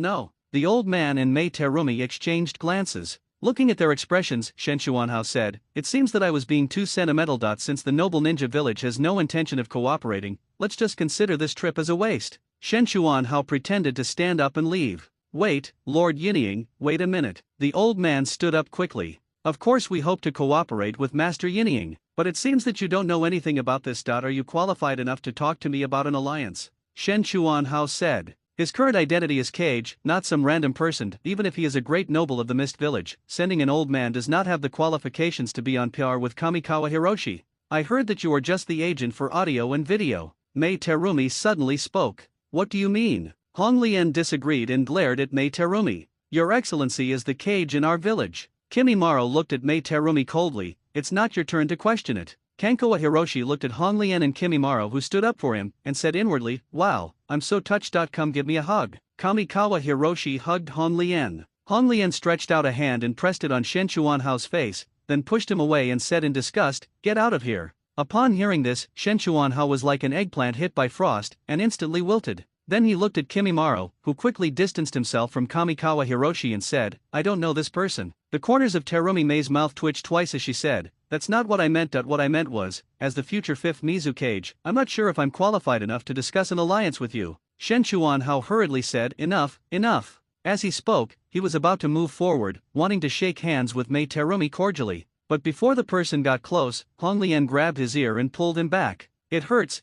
know?" The old man and Mei Terumi exchanged glances. Looking at their expressions, Shen Chuanhao said, "It seems that I was being too sentimental. Since the noble ninja village has no intention of cooperating, let's just consider this trip as a waste." Shen Chuanhao pretended to stand up and leave. "Wait, Lord Yinying, wait a minute." The old man stood up quickly. "Of course we hope to cooperate with Master Yinying, but it seems that you don't know anything about this. Are you qualified enough to talk to me about an alliance?" Shen Chuanhao said. His current identity is Cage, not some random person. Even if he is a great noble of the Mist Village, sending an old man does not have the qualifications to be on par with Kamikawa Hiroshi. "I heard that you are just the agent for audio and video." Mei Terumi suddenly spoke. "What do you mean?" Hong Lian disagreed and glared at Mei Terumi. "Your Excellency is the Cage in our village." Kimimaro looked at Mei Terumi coldly. "It's not your turn to question it." Kankawa Hiroshi looked at Hong Lian and Kimimaro, who stood up for him, and said inwardly, "Wow, I'm so touched. Come give me a hug." Kamikawa Hiroshi hugged Hong Lian. Hong Lian stretched out a hand and pressed it on Shen Chuanhao's face, then pushed him away and said in disgust, "Get out of here." Upon hearing this, Shen Chuanhao was like an eggplant hit by frost, and instantly wilted. Then he looked at Kimimaro, who quickly distanced himself from Kamikawa Hiroshi and said, "I don't know this person." The corners of Terumi Mei's mouth twitched twice as she said, "That's not what I meant. What I meant was, as the future 5th Mizu Cage, I'm not sure if I'm qualified enough to discuss an alliance with you." Shen Chuanhao hurriedly said, "Enough, enough." As he spoke, he was about to move forward, wanting to shake hands with Mei Terumi cordially. But before the person got close, Hong Lian grabbed his ear and pulled him back. It hurts,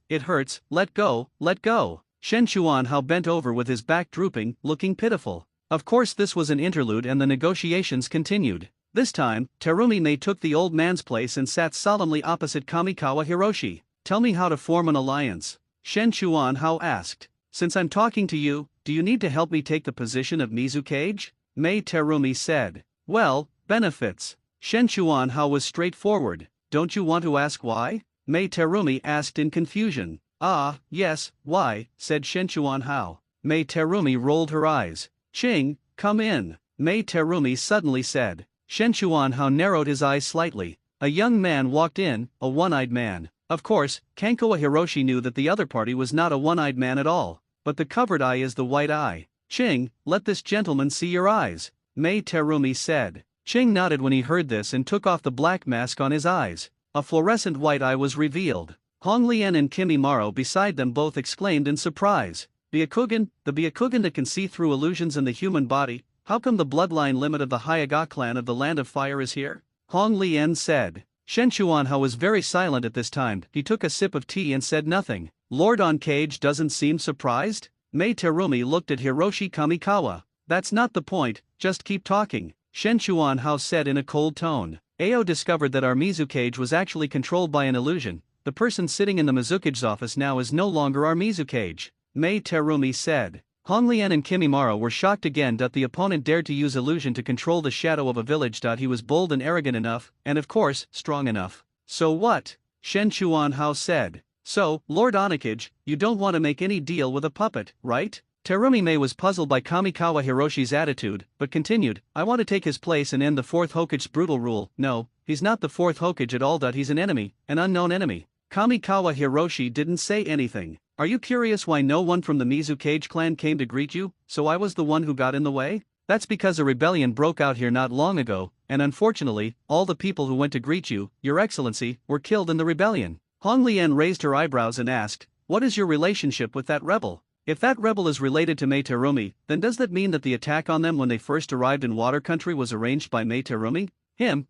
let go, let go." Shen Chuanhao bent over with his back drooping, looking pitiful. Of course this was an interlude and the negotiations continued. This time, Terumi Mei took the old man's place and sat solemnly opposite Kamikawa Hiroshi. "Tell me how to form an alliance," Shen Chuanhao asked. "Since I'm talking to you, do you need to help me take the position of Mizu Cage?" Mei Terumi said. "Well, benefits." Shen Chuanhao was straightforward. "Don't you want to ask why?" Mei Terumi asked in confusion. "Ah, yes, why?" said Shen Chuanhao. Mei Terumi rolled her eyes. "Ching, come in," Mei Terumi suddenly said. Shen Chuanhao narrowed his eyes slightly. A young man walked in, a one-eyed man. Of course, Kankawa Hiroshi knew that the other party was not a one-eyed man at all, but the covered eye is the white eye. "Ching, let this gentleman see your eyes," Mei Terumi said. Ching nodded when he heard this and took off the black mask on his eyes. A fluorescent white eye was revealed. Hong Lian and Kimimaro beside them both exclaimed in surprise. The Byakugan that can see through illusions in the human body, how come the bloodline limit of the Hyaga clan of the Land of Fire is here? Hong Lian said. Shen Chuanhao was very silent at this time. He took a sip of tea and said nothing. Lord on Cage doesn't seem surprised? Mei Terumi looked at Hiroshi Kamikawa. "That's not the point, just keep talking," Shen Chuanhao said in a cold tone. Ao discovered that our Mizu Cage was actually controlled by an illusion. The person sitting in the Mizukage's office now is no longer our Mizu Cage, Mei Terumi said. Hong Lian and Kimimaro were shocked again that the opponent dared to use illusion to control the shadow of a village. He was bold and arrogant enough, and of course, strong enough. "So what?" Shen Chuanhao said. "So, Lord Onakage, you don't want to make any deal with a puppet, right?" Terumi Mei was puzzled by Kamikawa Hiroshi's attitude, but continued, "I want to take his place and end the 4th Hokage's brutal rule." "No, he's not the 4th Hokage at all. He's an enemy, an unknown enemy." Kamikawa Hiroshi didn't say anything. "Are you curious why no one from the Mizu Cage clan came to greet you? So I was the one who got in the way? That's because a rebellion broke out here not long ago, and unfortunately, all the people who went to greet you, Your Excellency, were killed in the rebellion." Hong Lian raised her eyebrows and asked, "What is your relationship with that rebel?" If that rebel is related to Mei Terumi, then does that mean that the attack on them when they first arrived in Water Country was arranged by Mei Terumi?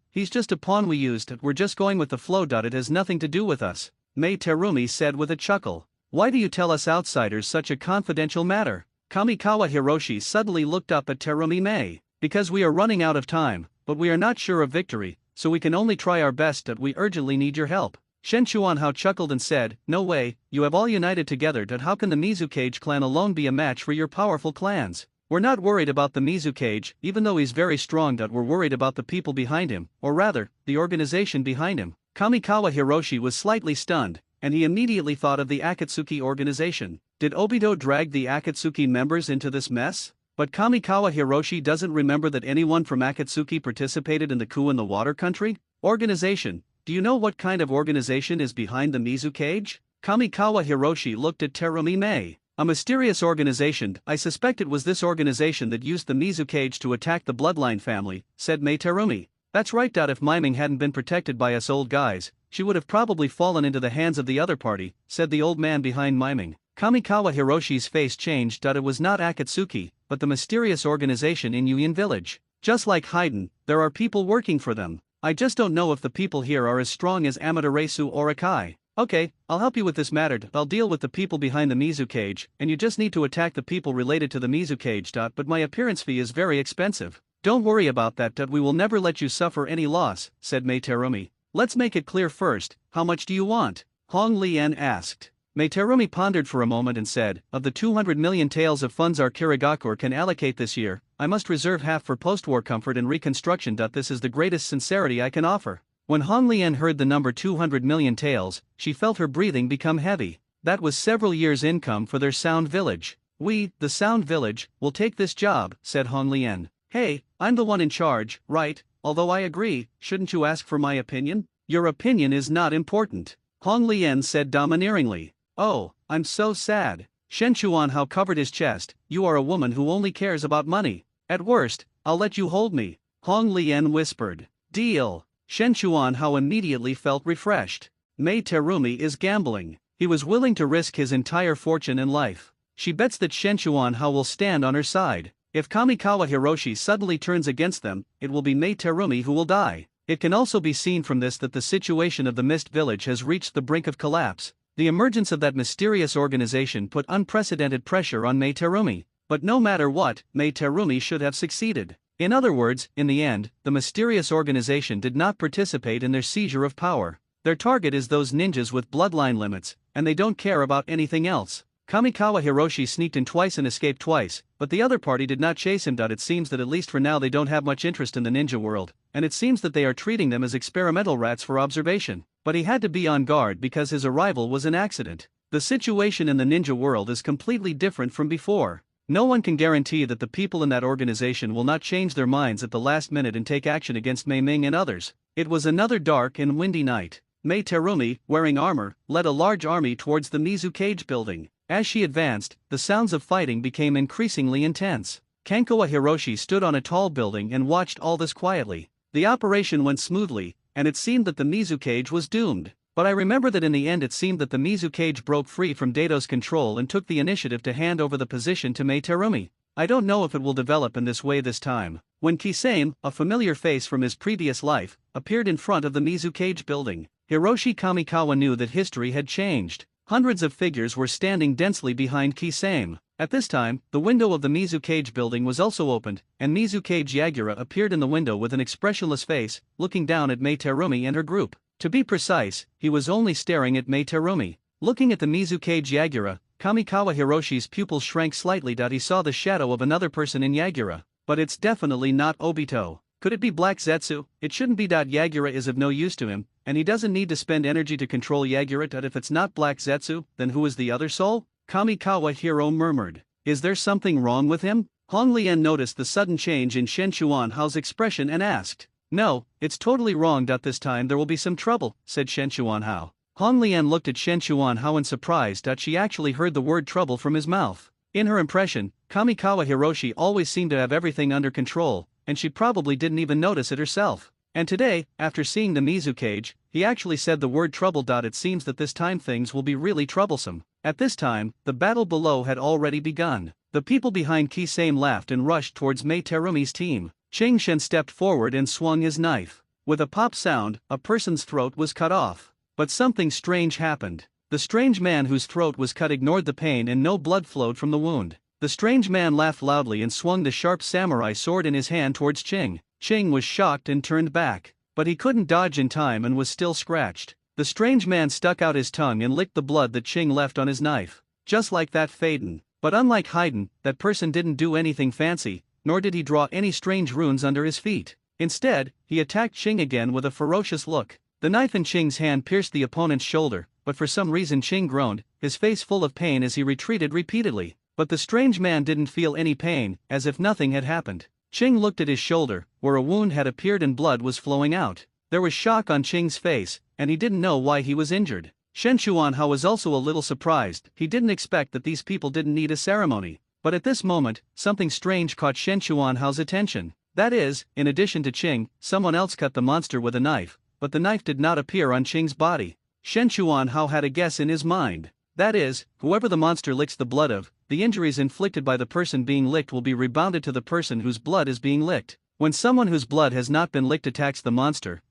He's just a pawn we used. We're just going with the flow. It has nothing to do with us, Mei Terumi said with a chuckle. "Why do you tell us outsiders such a confidential matter?" Kamikawa Hiroshi suddenly looked up at Terumi Mei. "Because we are running out of time, but we are not sure of victory, so we can only try our best. We urgently need your help." Shen Chuanhao chuckled and said, "No way, you have all united together. How can the Mizu Cage clan alone be a match for your powerful clans? We're not worried about the Mizu Cage, even though he's very strong. We're worried about the people behind him, or rather, the organization behind him." Kamikawa Hiroshi was slightly stunned, and he immediately thought of the Akatsuki organization. Did Obito drag the Akatsuki members into this mess? But Kamikawa Hiroshi doesn't remember that anyone from Akatsuki participated in the coup in the Water Country? Organization. Do you know what kind of organization is behind the Mizu Cage? Kamikawa Hiroshi looked at Terumi Mei. A mysterious organization. I suspect it was this organization that used the Mizukage to attack the bloodline family, said Mei Terumi. That's right. If Miming hadn't been protected by us old guys, she would have probably fallen into the hands of the other party, said the old man behind Miming. Kamikawa Hiroshi's face changed. It was not Akatsuki, but the mysterious organization in Yuyin village. Just like Haiden, there are people working for them. I just don't know if the people here are as strong as Amaterasu or Akai. Okay, I'll help you with this matter. I'll deal with the people behind the Mizukage, and you just need to attack the people related to the Mizukage. But my appearance fee is very expensive. Don't worry about that. We will never let you suffer any loss, said Mei Terumi. Let's make it clear first, how much do you want? Hong Lian asked. Mei Terumi pondered for a moment and said, of the 200 million taels of funds our Kirigakure can allocate this year, I must reserve half for post-war comfort and reconstruction. This is the greatest sincerity I can offer. When Hong Lian heard the number 200 million taels, she felt her breathing become heavy. That was several years' income for their Sound Village. We, the Sound Village, will take this job, said Hong Lian. Hey, I'm the one in charge, right? Although I agree, shouldn't you ask for my opinion? Your opinion is not important, Hong Lian said domineeringly. Oh, I'm so sad. Shen Chuanhao covered his chest. You are a woman who only cares about money. At worst, I'll let you hold me, Hong Lian whispered. Deal. Shen Chuanhao immediately felt refreshed. Mei Terumi is gambling. He was willing to risk his entire fortune and life. She bets that Shen Chuanhao will stand on her side. If Kamikawa Hiroshi suddenly turns against them, it will be Mei Terumi who will die. It can also be seen from this that the situation of the Mist Village has reached the brink of collapse. The emergence of that mysterious organization put unprecedented pressure on Mei Terumi. But no matter what, Mei Terumi should have succeeded. In other words, in the end, the mysterious organization did not participate in their seizure of power. Their target is those ninjas with bloodline limits, and they don't care about anything else. Kamikawa Hiroshi sneaked in twice and escaped twice, but the other party did not chase him. It seems that at least for now they don't have much interest in the ninja world, and it seems that they are treating them as experimental rats for observation. But he had to be on guard because his arrival was an accident. The situation in the ninja world is completely different from before. No one can guarantee that the people in that organization will not change their minds at the last minute and take action against Mei Ming and others. It was another dark and windy night. Mei Terumi, wearing armor, led a large army towards the Mizukage building. As she advanced, the sounds of fighting became increasingly intense. Kankawa Hiroshi stood on a tall building and watched all this quietly. The operation went smoothly, and it seemed that the Mizukage was doomed. But I remember that in the end it seemed that the Mizukage broke free from Dato's control and took the initiative to hand over the position to Mei Terumi. I don't know if it will develop in this way this time. When Kisame, a familiar face from his previous life, appeared in front of the Mizukage building, Hiroshi Kamikawa knew that history had changed. Hundreds of figures were standing densely behind Kisame. At this time, the window of the Mizukage building was also opened, and Mizukage Yagura appeared in the window with an expressionless face, looking down at Mei Terumi and her group. To be precise, he was only staring at Mei Terumi. Looking at the Mizukage Yagura, Kamikawa Hiroshi's pupils shrank slightly. He saw the shadow of another person in Yagura. But it's definitely not Obito. Could it be Black Zetsu? It shouldn't be. Yagura is of no use to him, and he doesn't need to spend energy to control Yagura. If it's not Black Zetsu, then who is the other soul? Kamikawa Hiro murmured. Is there something wrong with him? Hong Lian noticed the sudden change in Shen Chuanhao's expression and asked. No, it's totally wrong. This time there will be some trouble, said Shen Chuanhao. Hong Lian looked at Shen Chuanhao in surprise. She actually heard the word trouble from his mouth. In her impression, Kamikawa Hiroshi always seemed to have everything under control, and she probably didn't even notice it herself. And today, after seeing the Mizukage, he actually said the word trouble. It seems that this time things will be really troublesome. At this time, the battle below had already begun. The people behind Kisame laughed and rushed towards Mei Terumi's team. Ching Shen stepped forward and swung his knife. With a pop sound, a person's throat was cut off. But something strange happened. The strange man whose throat was cut ignored the pain and no blood flowed from the wound. The strange man laughed loudly and swung the sharp samurai sword in his hand towards Ching. Ching was shocked and turned back. But he couldn't dodge in time and was still scratched. The strange man stuck out his tongue and licked the blood that Ching left on his knife. Just like that Faden. But unlike Haiden, that person didn't do anything fancy, nor did he draw any strange runes under his feet. Instead, he attacked Ching again with a ferocious look. The knife in Ching's hand pierced the opponent's shoulder, but for some reason Ching groaned, his face full of pain as he retreated repeatedly. But the strange man didn't feel any pain, as if nothing had happened. Ching looked at his shoulder, where a wound had appeared and blood was flowing out. There was shock on Ching's face, and he didn't know why he was injured. Shen Chuanhao was also a little surprised. He didn't expect that these people didn't need a ceremony. But at this moment, something strange caught Shen Chuanhao's attention. That is, in addition to Qing, someone else cut the monster with a knife, but the knife did not appear on Qing's body. Shen Chuanhao had a guess in his mind. That is, whoever the monster licks the blood of, the injuries inflicted by the person being licked will be rebounded to the person whose blood is being licked. When someone whose blood has not been licked attacks the monster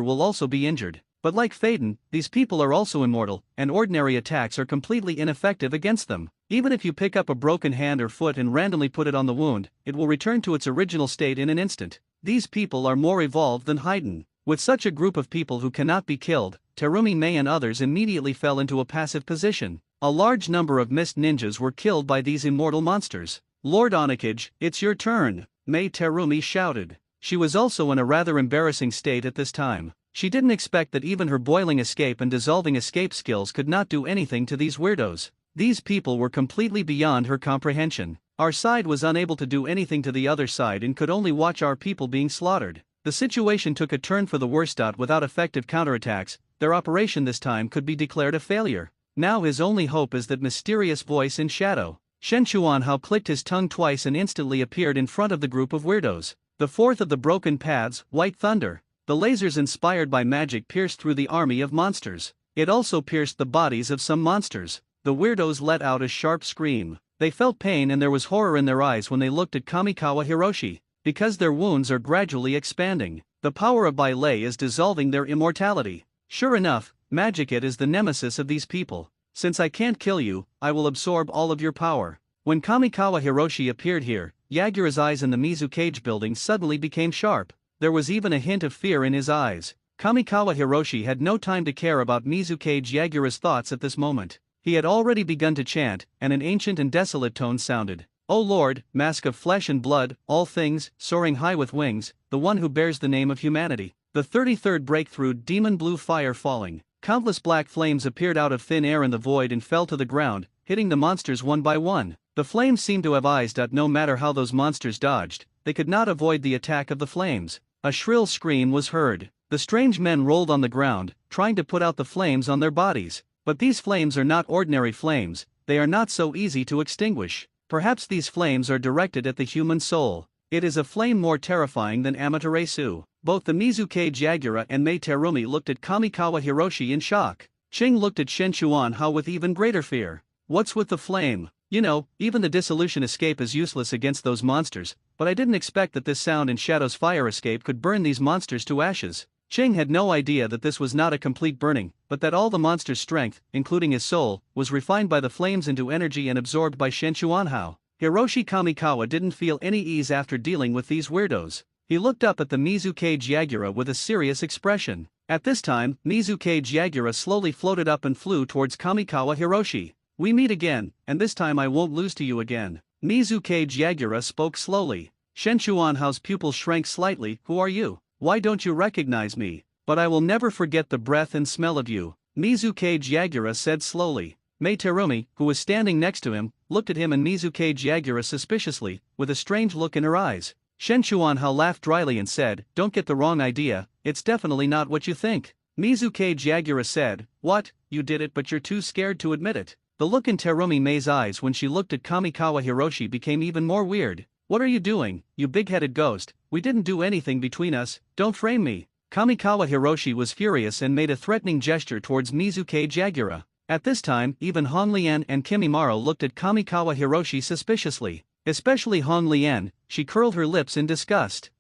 will also be injured. But like Faden, these people are also immortal, and ordinary attacks are completely ineffective against them. Even if you pick up a broken hand or foot and randomly put it on the wound, it will return to its original state in an instant. These people are more evolved than Haiden. With such a group of people who cannot be killed, Terumi Mei and others immediately fell into a passive position. A large number of mist ninjas were killed by these immortal monsters. Lord Hokage, it's your turn, Mei Terumi shouted. She was also in a rather embarrassing state at this time. She didn't expect that even her boiling escape and dissolving escape skills could not do anything to these weirdos. These people were completely beyond her comprehension. Our side was unable to do anything to the other side and could only watch our people being slaughtered. The situation took a turn for the worst. Without effective counterattacks, their operation this time could be declared a failure. Now his only hope is that mysterious voice in shadow. Shen Chuanhao clicked his tongue twice and instantly appeared in front of the group of weirdos. The fourth of the broken paths, White Thunder. The lasers inspired by magic pierced through the army of monsters. It also pierced the bodies of some monsters. The weirdos let out a sharp scream. They felt pain and there was horror in their eyes when they looked at Kamikawa Hiroshi. Because their wounds are gradually expanding, the power of Bai Lei is dissolving their immortality. Sure enough, Magic It is the nemesis of these people. Since I can't kill you, I will absorb all of your power. When Kamikawa Hiroshi appeared here, Yagura's eyes in the Mizu Cage building suddenly became sharp. There was even a hint of fear in his eyes. Kamikawa Hiroshi had no time to care about Mizukage Yagura's thoughts at this moment. He had already begun to chant, and an ancient and desolate tone sounded. O Lord, mask of flesh and blood, all things, soaring high with wings, the one who bears the name of humanity. The 33rd breakthrough, demon blue fire falling. Countless black flames appeared out of thin air in the void and fell to the ground, hitting the monsters one by one. The flames seemed to have eyes. No matter how those monsters dodged, they could not avoid the attack of the flames. A shrill scream was heard. The strange men rolled on the ground, trying to put out the flames on their bodies. But these flames are not ordinary flames, they are not so easy to extinguish. Perhaps these flames are directed at the human soul. It is a flame more terrifying than Amaterasu. Both the Mizukage Yagura and Mei Terumi looked at Kamikawa Hiroshi in shock. Qing looked at Shen Chuanhao with even greater fear. What's with the flame? You know, even the dissolution escape is useless against those monsters, but I didn't expect that this sound and shadow's fire escape could burn these monsters to ashes. Qing had no idea that this was not a complete burning, but that all the monster's strength, including his soul, was refined by the flames into energy and absorbed by Shen Chuanhao. Hiroshi Kamikawa didn't feel any ease after dealing with these weirdos. He looked up at the Mizukage Yagura with a serious expression. At this time, Mizukage Yagura slowly floated up and flew towards Kamikawa Hiroshi. We meet again, and this time I won't lose to you again. Mizukage Yagura spoke slowly. Shen Chuanhao's pupils shrank slightly. Who are you? Why don't you recognize me? But I will never forget the breath and smell of you, Mizukage Yagura said slowly. Mei Terumi, who was standing next to him, looked at him and Mizukage Yagura suspiciously, with a strange look in her eyes. Shen Chuanhao laughed dryly and said, Don't get the wrong idea, it's definitely not what you think. Mizukage Yagura said, What, you did it but you're too scared to admit it. The look in Terumi Mei's eyes when she looked at Kamikawa Hiroshi became even more weird. What are you doing, you big-headed ghost? We didn't do anything between us, don't frame me. Kamikawa Hiroshi was furious and made a threatening gesture towards Mizukage Yagura. At this time, even Hong Lian and Kimimaro looked at Kamikawa Hiroshi suspiciously. Especially Hong Lian, she curled her lips in disgust.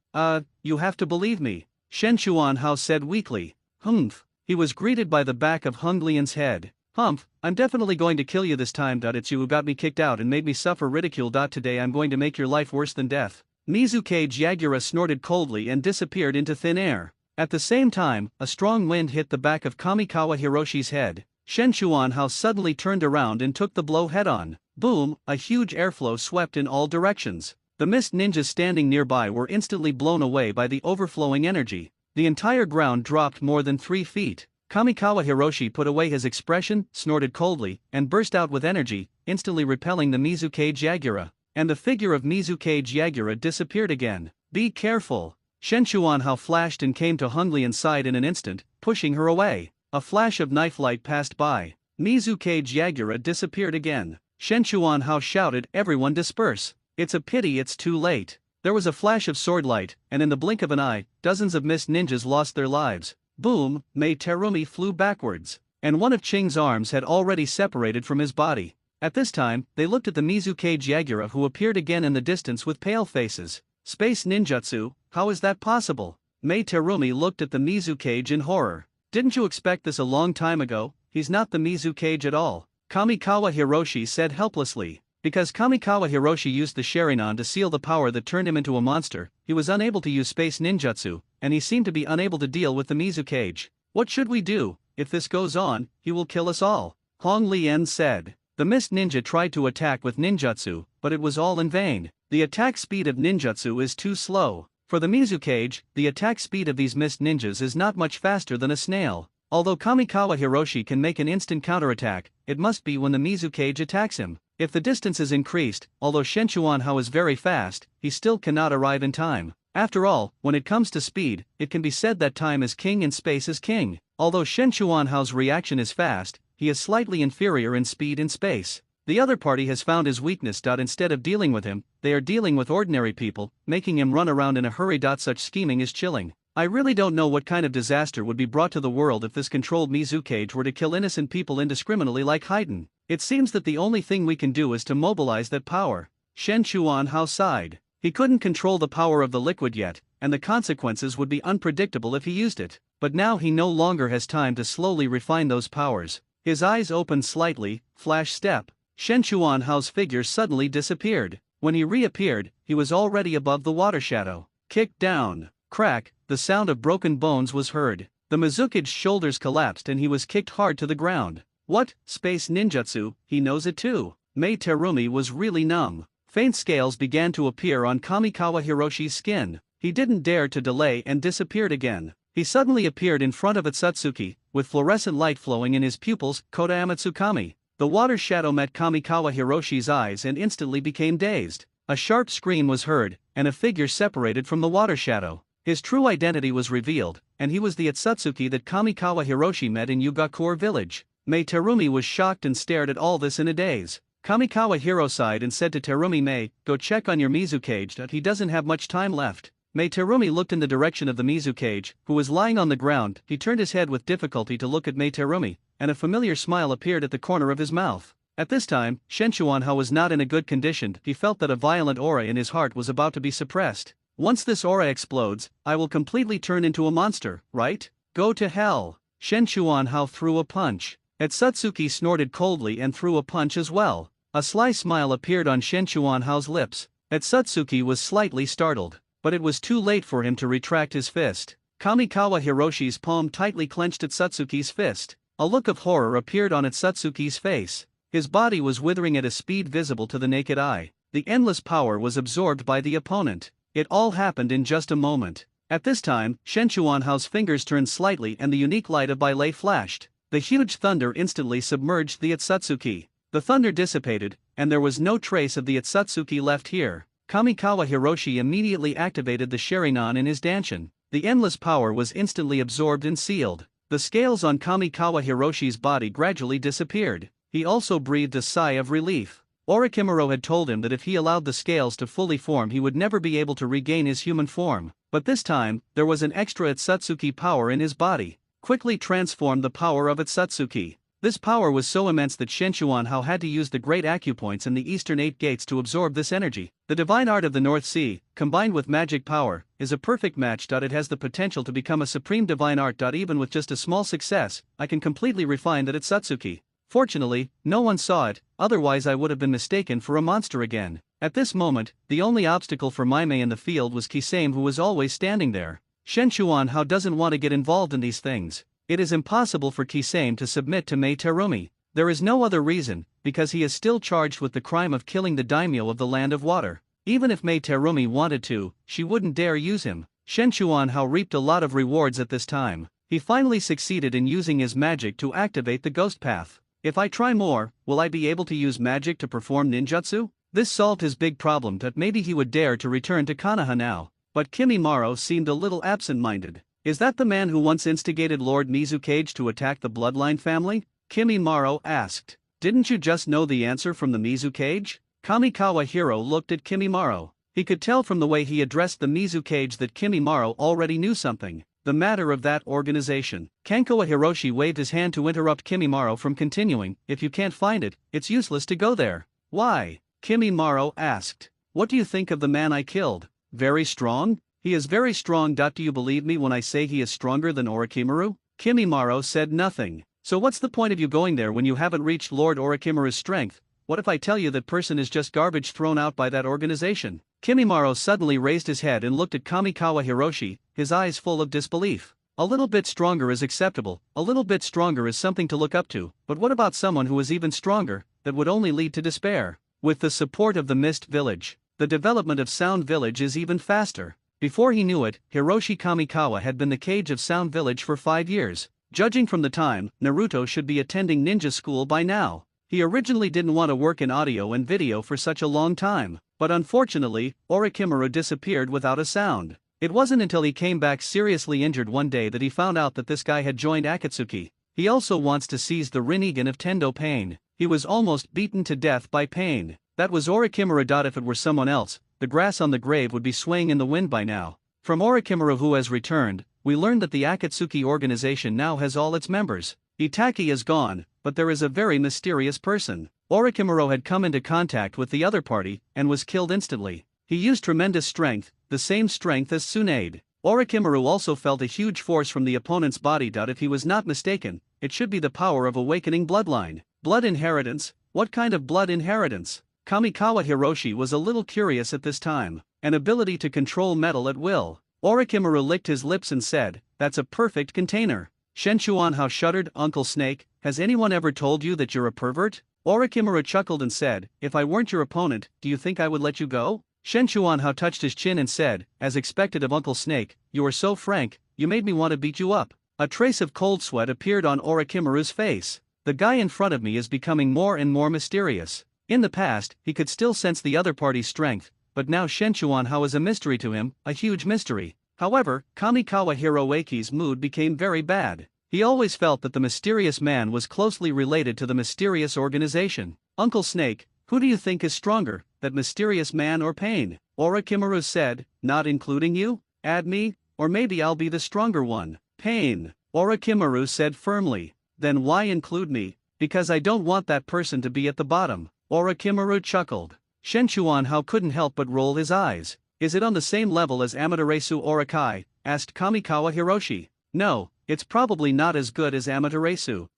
You have to believe me, Shen Chuanhao said weakly. Humph. He was greeted by the back of Hong Lian's head. Humph, I'm definitely going to kill you this time. It's you who got me kicked out and made me suffer ridicule. Today I'm going to make your life worse than death. Mizukage Yagura snorted coldly and disappeared into thin air. At the same time, a strong wind hit the back of Kamikawa Hiroshi's head. Shen Chuanhao suddenly turned around and took the blow head-on. Boom, a huge airflow swept in all directions. The mist ninjas standing nearby were instantly blown away by the overflowing energy. The entire ground dropped more than 3 feet. Kamikawa Hiroshi put away his expression, snorted coldly, and burst out with energy, instantly repelling the Mizukage Yagura. And the figure of Mizukage Yagura disappeared again. Be careful. Shen Chuanhao flashed and came to Hong Lian's side in an instant, pushing her away. a flash of knife light passed by. Mizukage Yagura disappeared again. Shen Chuanhao shouted, "Everyone disperse. It's a pity it's too late." There was a flash of sword light, and in the blink of an eye, dozens of mist ninjas lost their lives. Boom, Mei Terumi flew backwards, and one of Qing's arms had already separated from his body. At this time, they looked at the Mizukage Yagura, who appeared again in the distance with pale faces. Space ninjutsu, how is that possible? Mei Terumi looked at the Mizukage in horror. Didn't you expect this a long time ago? He's not the Mizukage at all, Kamikawa Hiroshi said helplessly. Because Kamikawa Hiroshi used the Sharingan to seal the power that turned him into a monster, he was unable to use space ninjutsu, and he seemed to be unable to deal with the Mizukage. What should we do? If this goes on, he will kill us all, Hong Lien said. The mist ninja tried to attack with ninjutsu, but it was all in vain. The attack speed of ninjutsu is too slow. For the Mizukage, the attack speed of these mist ninjas is not much faster than a snail. Although Kamikawa Hiroshi can make an instant counterattack, it must be when the Mizukage attacks him. If the distance is increased, although Shen Chuanhao is very fast, he still cannot arrive in time. After all, when it comes to speed, it can be said that time is king and space is king. Although Shen Chuanhao's reaction is fast, he is slightly inferior in speed and space. The other party has found his weakness. Instead of dealing with him, they are dealing with ordinary people, making him run around in a hurry. Such scheming is chilling. I really don't know what kind of disaster would be brought to the world if this controlled Mizukage were to kill innocent people indiscriminately like Haiden. It seems that the only thing we can do is to mobilize that power. Shen Chuanhao sighed. He couldn't control the power of the liquid yet, and the consequences would be unpredictable if he used it. But now he no longer has time to slowly refine those powers. His eyes opened slightly, flash step. Shen Chuanhao's figure suddenly disappeared. When he reappeared, he was already above the water shadow. Kicked down. Crack, the sound of broken bones was heard. The Mizukage's shoulders collapsed and he was kicked hard to the ground. What? Space ninjutsu, he knows it too. Mei Terumi was really numb. Faint scales began to appear on Kamikawa Hiroshi's skin. He didn't dare to delay and disappeared again. He suddenly appeared in front of Atsutsuki, with fluorescent light flowing in his pupils, Kodama Tsukami. The water shadow met Kamikawa Hiroshi's eyes and instantly became dazed. A sharp scream was heard, and a figure separated from the water shadow. His true identity was revealed, and he was the Atsutsuki that Kamikawa Hiroshi met in Yugakure village. Mei Terumi was shocked and stared at all this in a daze. Kamikawa Hiro sighed and said to Terumi, "Mei, go check on your Mizukage. He doesn't have much time left." Mei Terumi looked in the direction of the Mizukage, who was lying on the ground. He turned his head with difficulty to look at Mei Terumi, and a familiar smile appeared at the corner of his mouth. At this time, Shen Chuanhao was not in a good condition. He felt that a violent aura in his heart was about to be suppressed. Once this aura explodes, I will completely turn into a monster, right? Go to hell. Shen Chuanhao threw a punch. Atsutsuki snorted coldly and threw a punch as well. A sly smile appeared on Shen Chuanhao's lips. Atsutsuki was slightly startled, but it was too late for him to retract his fist. Kamikawa Hiroshi's palm tightly clenched Atsutsuki's fist. A look of horror appeared on Atsutsuki's face. His body was withering at a speed visible to the naked eye. The endless power was absorbed by the opponent. It all happened in just a moment. At this time, Shen Chuanhao's fingers turned slightly and the unique light of Bailei flashed. The huge thunder instantly submerged the Atsutsuki. The thunder dissipated, and there was no trace of the Atsutsuki left here. Kamikawa Hiroshi immediately activated the Sharingan in his danshin. The endless power was instantly absorbed and sealed. The scales on Kamikawa Hiroshi's body gradually disappeared. He also breathed a sigh of relief. Orochimaru had told him that if he allowed the scales to fully form he would never be able to regain his human form. But this time, there was an extra Atsutsuki power in his body. Quickly transformed the power of Atsutsuki. This power was so immense that Shen Chuanhao had to use the great acupoints in the eastern 8 gates to absorb this energy. The divine art of the North Sea, combined with magic power, is a perfect match. It has the potential to become a supreme divine art. Even with just a small success, I can completely refine that Atsutsuki. Fortunately, no one saw it, otherwise I would have been mistaken for a monster again. At this moment, the only obstacle for Maimei in the field was Kisame, who was always standing there. Shen Chuanhao doesn't want to get involved in these things. It is impossible for Kisame to submit to Mei Terumi. There is no other reason, because he is still charged with the crime of killing the daimyo of the Land of Water. Even if Mei Terumi wanted to, she wouldn't dare use him. Shen Chuanhao reaped a lot of rewards at this time. He finally succeeded in using his magic to activate the ghost path. If I try more, will I be able to use magic to perform ninjutsu? This solved his big problem. That maybe he would dare to return to Konoha now. But Kimimaro seemed a little absent-minded. Is that the man who once instigated Lord Mizukage to attack the bloodline family? Kimimaro asked. Didn't you just know the answer from the Mizukage? Kamikawa Hiro looked at Kimimaro. He could tell from the way he addressed the Mizukage that Kimimaro already knew something. The matter of that organization. Kankawa Hiroshi waved his hand to interrupt Kimimaro from continuing. If you can't find it, it's useless to go there. Why? Kimimaro asked. What do you think of the man I killed? Very strong? He is very strong. Do you believe me when I say he is stronger than Orochimaru? Kimimaro said nothing. So what's the point of you going there when you haven't reached Lord Orochimaru's strength? What if I tell you that person is just garbage thrown out by that organization? Kimimaro suddenly raised his head and looked at Kamikawa Hiroshi, his eyes full of disbelief. A little bit stronger is acceptable, a little bit stronger is something to look up to, but what about someone who is even stronger, that would only lead to despair? With the support of the Mist Village, the development of Sound Village is even faster. Before he knew it, Hiroshi Kamikawa had been the Cage of Sound Village for 5 years. Judging from the time, Naruto should be attending ninja school by now. He originally didn't want to work in audio and video for such a long time, but unfortunately, Orochimaru disappeared without a sound. It wasn't until he came back seriously injured one day that he found out that this guy had joined Akatsuki. He also wants to seize the Rinnegan of Tendo Pain. He was almost beaten to death by Pain. That was Orochimaru. If it were someone else, the grass on the grave would be swaying in the wind by now. From Orochimaru, who has returned, we learned that the Akatsuki organization now has all its members. Itaki is gone, but there is a very mysterious person. Orochimaru had come into contact with the other party and was killed instantly. He used tremendous strength, the same strength as Tsunade. Orochimaru also felt a huge force from the opponent's body. If he was not mistaken, it should be the power of awakening bloodline. Blood inheritance? What kind of blood inheritance? Kamikawa Hiroshi was a little curious at this time. An ability to control metal at will. Orochimaru licked his lips and said, "That's a perfect container." Shenchuan Hao shuddered. Uncle Snake, has anyone ever told you that you're a pervert? Orochimaru chuckled and said, if I weren't your opponent, do you think I would let you go? Shenchuan Hao touched his chin and said, as expected of Uncle Snake, you are so frank, you made me want to beat you up. A trace of cold sweat appeared on Orochimaru's face. The guy in front of me is becoming more and more mysterious. In the past, he could still sense the other party's strength, but now Shenchuan Hao is a mystery to him, a huge mystery. However, Kamikawa Hiroaki's mood became very bad. He always felt that the mysterious man was closely related to the mysterious organization. Uncle Snake, who do you think is stronger, that mysterious man or Pain? Orochimaru said, not including you? Add me, or maybe I'll be the stronger one. Pain, Orochimaru said firmly. Then why include me? Because I don't want that person to be at the bottom. Orochimaru chuckled. Shenchuan Hao couldn't help but roll his eyes. Is it on the same level as Amaterasu Orokai? Asked Kamikawa Hiroshi. No, it's probably not as good as Amaterasu.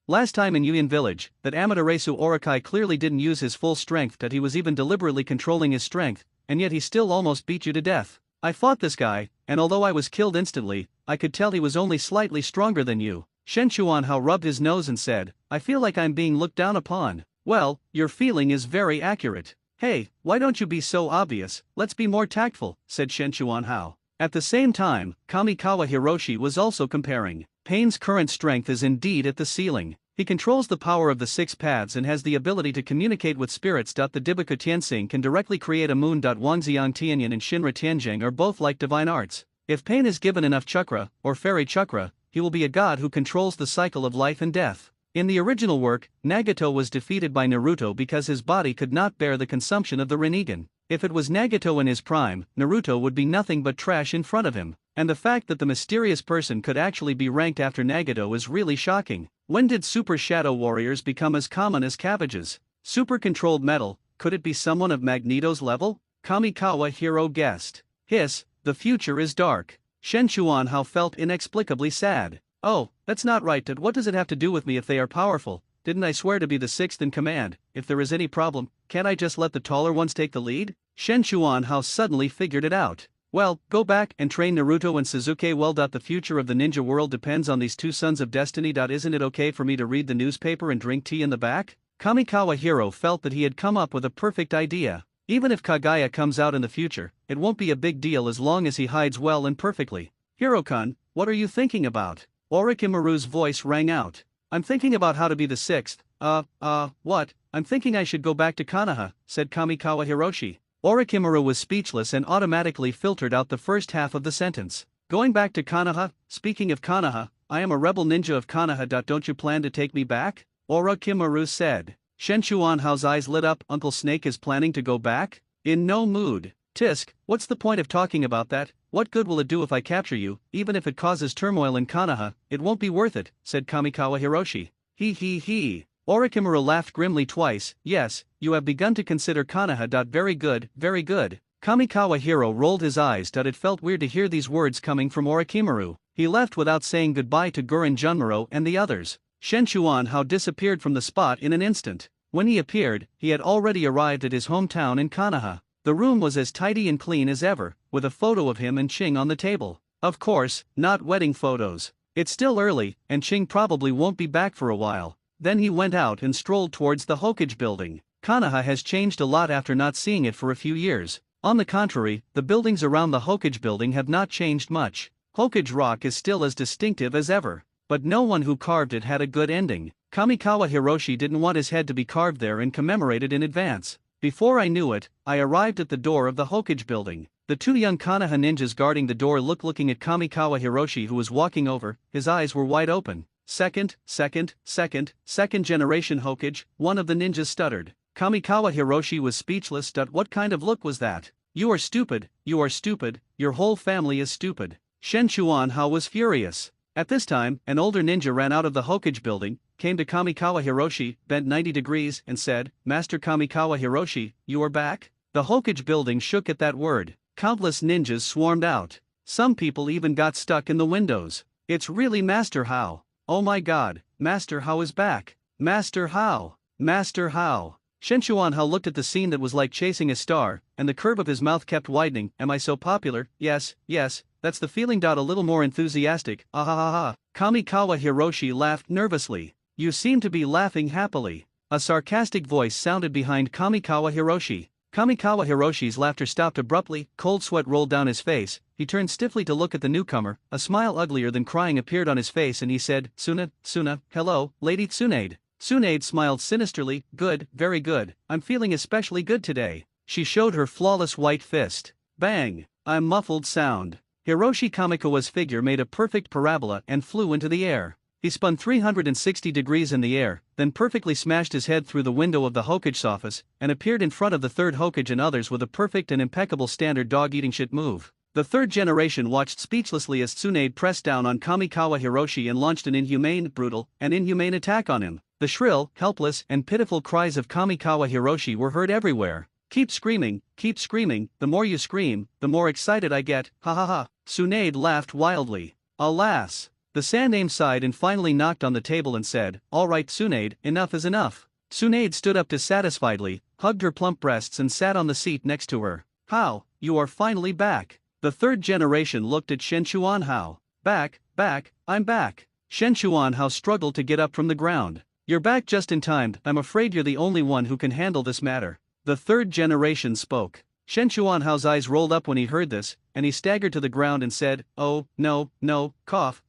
Last time in Yuyan Village, that Amaterasu Orokai clearly didn't use his full strength, that he was even deliberately controlling his strength, and yet he still almost beat you to death. I fought this guy, and although I was killed instantly, I could tell he was only slightly stronger than you. Shenchuan Hao rubbed his nose and said, I feel like I'm being looked down upon. Well, your feeling is very accurate. Hey, why don't you be so obvious, let's be more tactful, said Shenchuan Hao. At the same time, Kamikawa Hiroshi was also comparing. Pain's current strength is indeed at the ceiling. He controls the power of the 6 paths and has the ability to communicate with spirits. The Dibaku Tianxing can directly create a moon. Wangxiang Tianyan and Shinra Tianjing are both like divine arts. If Pain is given enough chakra, or fairy chakra, he will be a god who controls the cycle of life and death. In the original work, Nagato was defeated by Naruto because his body could not bear the consumption of the Rinnegan. If it was Nagato in his prime, Naruto would be nothing but trash in front of him, and the fact that the mysterious person could actually be ranked after Nagato is really shocking. When did Super Shadow Warriors become as common as cabbages? Super controlled metal, could it be someone of Magneto's level? Kamikawa Hiro guessed. Hiss, the future is dark. Shenchuan Hao felt inexplicably sad. Oh, that's not right. What does it have to do with me if they are powerful? Didn't I swear to be the 6th in command? If there is any problem, can't I just let the taller ones take the lead? Shenchuan Hao suddenly figured it out. Well, go back and train Naruto and Sasuke well. The future of the ninja world depends on these 2 sons of destiny. Isn't it okay for me to read the newspaper and drink tea in the back? Kamikawa Hiro felt that he had come up with a perfect idea. Even if Kagaya comes out in the future, it won't be a big deal as long as he hides well and perfectly. Hiro-kun, what are you thinking about? Orochimaru's voice rang out. I'm thinking about how to be the 6th. What? I'm thinking I should go back to Konoha, said Kamikawa Hiroshi. Orochimaru was speechless and automatically filtered out the first half of the sentence. Going back to Konoha, speaking of Konoha, I am a rebel ninja of Konoha. Don't you plan to take me back? Orochimaru said. Shen Chuanhao's eyes lit up. Uncle Snake is planning to go back? In no mood. Tisk, what's the point of talking about that? What good will it do if I capture you? Even if it causes turmoil in Konoha, it won't be worth it, said Kamikawa Hiroshi. He. Orochimaru laughed grimly twice. Yes, you have begun to consider Konoha. Very good, very good. Kamikawa Hiro rolled his eyes. It felt weird to hear these words coming from Orochimaru. He left without saying goodbye to Gurren Junmaro and the others. Shen Chuanhao disappeared from the spot in an instant. When he appeared, he had already arrived at his hometown in Konoha. The room was as tidy and clean as ever, with a photo of him and Ching on the table. Of course, not wedding photos. It's still early, and Ching probably won't be back for a while. Then he went out and strolled towards the Hokage building. Konoha has changed a lot after not seeing it for a few years. On the contrary, the buildings around the Hokage building have not changed much. Hokage rock is still as distinctive as ever. But no one who carved it had a good ending. Kamikawa Hiroshi didn't want his head to be carved there and commemorated in advance. Before I knew it, I arrived at the door of the Hokage building. The two young Konoha ninjas guarding the door looking at Kamikawa Hiroshi, who was walking over. His eyes were wide open. Second generation Hokage, one of the ninjas stuttered. Kamikawa Hiroshi was speechless. What kind of look was that? You are stupid, your whole family is stupid. Shen Chuanhao was furious. At this time, an older ninja ran out of the Hokage building, came to Kamikawa Hiroshi, bent 90 degrees, and said, Master Kamikawa Hiroshi, you are back? The Hokage building shook at that word. Countless ninjas swarmed out. Some people even got stuck in the windows. It's really Master Hao. Oh my god, Master Hao is back. Master Hao. Shen Chuanhao looked at the scene that was like chasing a star, and the curve of his mouth kept widening. Am I so popular? Yes, that's the feeling. A little more enthusiastic. Ah ha ha ha. Kamikawa Hiroshi laughed nervously. You seem to be laughing happily. A sarcastic voice sounded behind Kamikawa Hiroshi. Kamikawa Hiroshi's laughter stopped abruptly. Cold sweat rolled down his face. He turned stiffly to look at the newcomer. A smile uglier than crying appeared on his face, and he said, Suna, hello, Lady Tsunade. Tsunade smiled sinisterly. Good, very good. I'm feeling especially good today. She showed her flawless white fist. Bang! A muffled sound. Hiroshi Kamikawa's figure made a perfect parabola and flew into the air. He spun 360 degrees in the air, then perfectly smashed his head through the window of the Hokage's office, and appeared in front of the third Hokage and others with a perfect and impeccable standard dog-eating shit move. The third generation watched speechlessly as Tsunade pressed down on Kamikawa Hiroshi and launched an inhumane attack on him. The shrill, helpless, and pitiful cries of Kamikawa Hiroshi were heard everywhere. Keep screaming, the more you scream, the more excited I get, ha ha ha. Tsunade laughed wildly. Alas! The Sandaime sighed and finally knocked on the table and said, Alright Tsunade, enough is enough. Tsunade stood up dissatisfiedly, hugged her plump breasts and sat on the seat next to her. How, you are finally back. The third generation looked at Shen Chuanhao. Back, I'm back. Shen Chuanhao struggled to get up from the ground. You're back just in time. I'm afraid you're the only one who can handle this matter. The third generation spoke. Shen Chuanhao's eyes rolled up when he heard this, and he staggered to the ground and said, Oh, no, cough,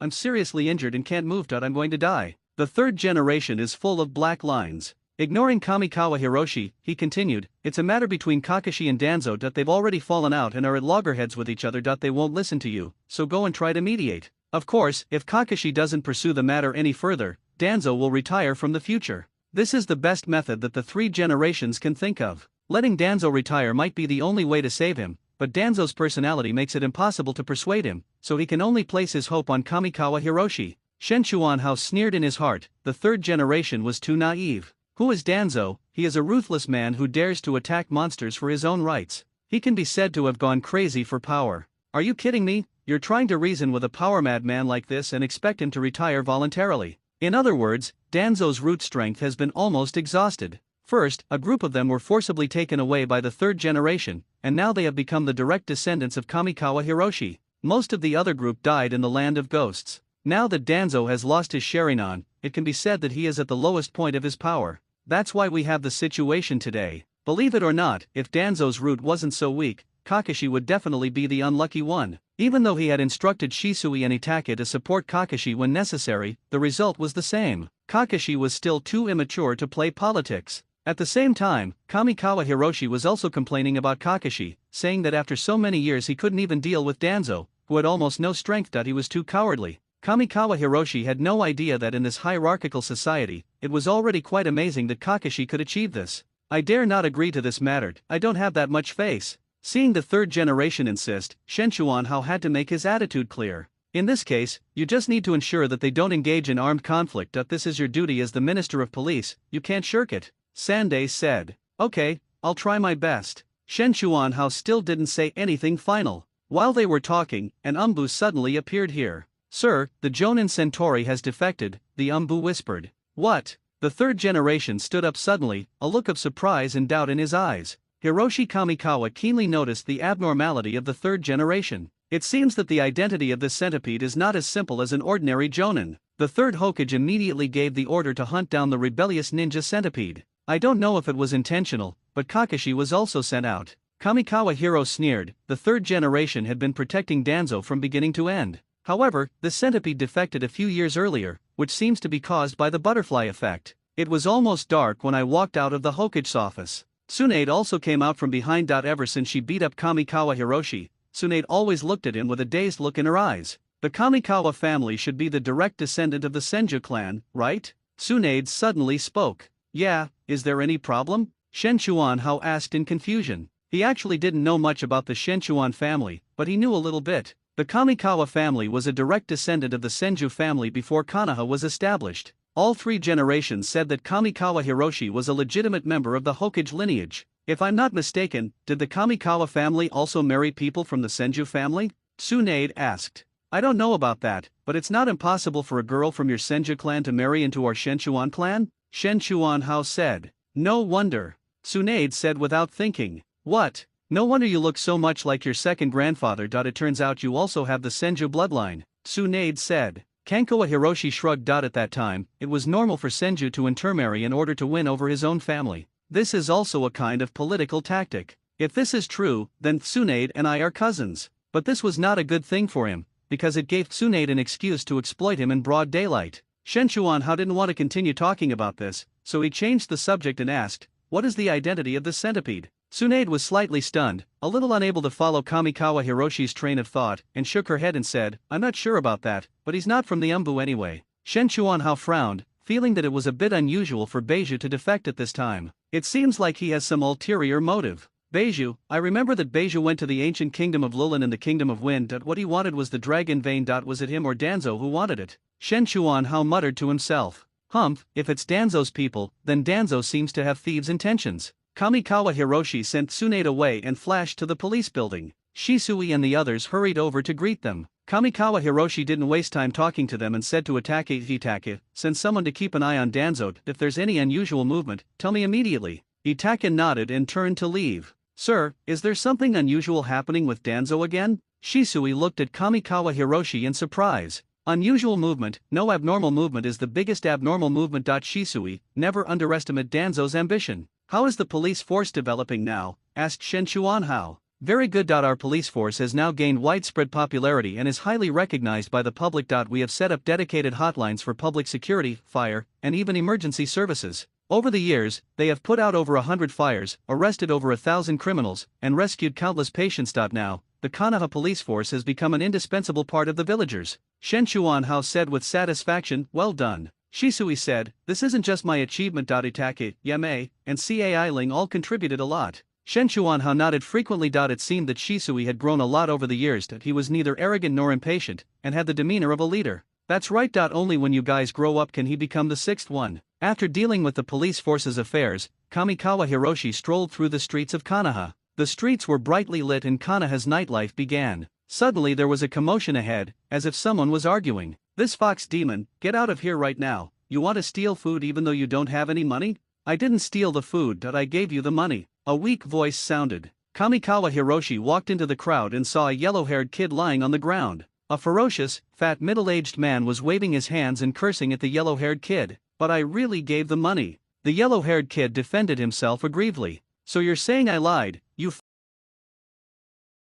I'm seriously injured and can't move. I'm going to die. The third generation is full of black lines. Ignoring Kamikawa Hiroshi, he continued, It's a matter between Kakashi and Danzo. They've already fallen out and are at loggerheads with each other. They won't listen to you, so go and try to mediate. Of course, if Kakashi doesn't pursue the matter any further, Danzo will retire from the future. This is the best method that the three generations can think of. Letting Danzo retire might be the only way to save him, but Danzo's personality makes it impossible to persuade him, so he can only place his hope on Kamikawa Hiroshi. Shen Chuanhao sneered in his heart. The third generation was too naive. Who is Danzo? He is a ruthless man who dares to attack monsters for his own rights. He can be said to have gone crazy for power. Are you kidding me? You're trying to reason with a power-mad man like this and expect him to retire voluntarily. In other words, Danzo's root strength has been almost exhausted. First, a group of them were forcibly taken away by the third generation, and now they have become the direct descendants of Kamikawa Hiroshi. Most of the other group died in the land of ghosts. Now that Danzo has lost his Sharingan, it can be said that he is at the lowest point of his power. That's why we have the situation today. Believe it or not, if Danzo's root wasn't so weak, Kakashi would definitely be the unlucky one. Even though he had instructed Shisui and Itachi to support Kakashi when necessary, the result was the same. Kakashi was still too immature to play politics. At the same time, Kamikawa Hiroshi was also complaining about Kakashi, saying that after so many years he couldn't even deal with Danzo, who had almost no strength. He was too cowardly. Kamikawa Hiroshi had no idea that in this hierarchical society, it was already quite amazing that Kakashi could achieve this. I dare not agree to this matter, I don't have that much face. Seeing the third generation insist, Shen Chuanhao had to make his attitude clear. In this case, you just need to ensure that they don't engage in armed conflict. This is your duty as the Minister of Police, you can't shirk it. Sandei said. Okay, I'll try my best. Shen Chuanhao still didn't say anything final. While they were talking, an Umbu suddenly appeared here. Sir, the Jonin Centauri has defected, the Umbu whispered. What? The third generation stood up suddenly, a look of surprise and doubt in his eyes. Hiroshi Kamikawa keenly noticed the abnormality of the third generation. It seems that the identity of this centipede is not as simple as an ordinary Jonin. The third Hokage immediately gave the order to hunt down the rebellious ninja centipede. I don't know if it was intentional, but Kakashi was also sent out. Kamikawa Hiro sneered, the third generation had been protecting Danzo from beginning to end. However, the centipede defected a few years earlier, which seems to be caused by the butterfly effect. It was almost dark when I walked out of the Hokage's office. Tsunade also came out from behind. Ever since she beat up Kamikawa Hiroshi, Tsunade always looked at him with a dazed look in her eyes. The Kamikawa family should be the direct descendant of the Senju clan, right? Tsunade suddenly spoke. Yeah, is there any problem? Shen Chuanhao asked in confusion. He actually didn't know much about the Shen Chuan family, but he knew a little bit. The Kamikawa family was a direct descendant of the Senju family before Konoha was established. All three generations said that Kamikawa Hiroshi was a legitimate member of the Hokage lineage. If I'm not mistaken, did the Kamikawa family also marry people from the Senju family? Tsunade asked. I don't know about that, but it's not impossible for a girl from your Senju clan to marry into our Shenchuan clan? Shen Chuanhao said. No wonder. Tsunade said without thinking. What? No wonder you look so much like your second grandfather. It turns out you also have the Senju bloodline, Tsunade said. Kankawa Hiroshi shrugged. At that time, it was normal for Senju to intermarry in order to win over his own family. This is also a kind of political tactic. If this is true, then Tsunade and I are cousins. But this was not a good thing for him, because it gave Tsunade an excuse to exploit him in broad daylight. Shen Chuanhao didn't want to continue talking about this, so he changed the subject and asked, what is the identity of the centipede? Tsunade was slightly stunned, a little unable to follow Kamikawa Hiroshi's train of thought, and shook her head and said, I'm not sure about that, but he's not from the Umbu anyway. Shen Chuanhao frowned, feeling that it was a bit unusual for Beiju to defect at this time. It seems like he has some ulterior motive. Beiju, I remember that Beiju went to the ancient kingdom of Lulin and the kingdom of Wind. What he wanted was the dragon vein. Was it him or Danzo who wanted it? Shen Chuanhao muttered to himself. Humph, if it's Danzo's people, then Danzo seems to have thieves' intentions. Kamikawa Hiroshi sent Tsunade away and flashed to the police building. Shisui and the others hurried over to greet them. Kamikawa Hiroshi didn't waste time talking to them and said to Itake, send someone to keep an eye on Danzo. If there's any unusual movement, tell me immediately. Itake nodded and turned to leave. Sir, is there something unusual happening with Danzo again? Shisui looked at Kamikawa Hiroshi in surprise. Unusual movement, no abnormal movement is the biggest abnormal movement. Shisui, never underestimate Danzo's ambition. How is the police force developing now? Asked Shen Chuanhao. Very good. Our police force has now gained widespread popularity and is highly recognized by the public. We have set up dedicated hotlines for public security, fire, and even emergency services. Over the years, they have put out over 100 fires, arrested over 1,000 criminals, and rescued countless patients. Now, the Konoha police force has become an indispensable part of the villagers. Shen Chuanhao said with satisfaction, well done. Shisui said, this isn't just my achievement. Itake, Yamei, and Cai Ling all contributed a lot. Shen Chuanhao nodded frequently. It seemed that Shisui had grown a lot over the years. He was neither arrogant nor impatient, and had the demeanor of a leader. That's right. Only when you guys grow up can he become the sixth one. After dealing with the police force's affairs, Kamikawa Hiroshi strolled through the streets of Konoha. The streets were brightly lit and Konoha's nightlife began. Suddenly there was a commotion ahead, as if someone was arguing. This fox demon, get out of here right now. You want to steal food even though you don't have any money? I didn't steal the food. I gave you the money. A weak voice sounded. Kamikawa Hiroshi walked into the crowd and saw a yellow-haired kid lying on the ground. A ferocious, fat middle-aged man was waving his hands and cursing at the yellow-haired kid. But I really gave the money. The yellow-haired kid defended himself aggrievedly. So you're saying I lied, you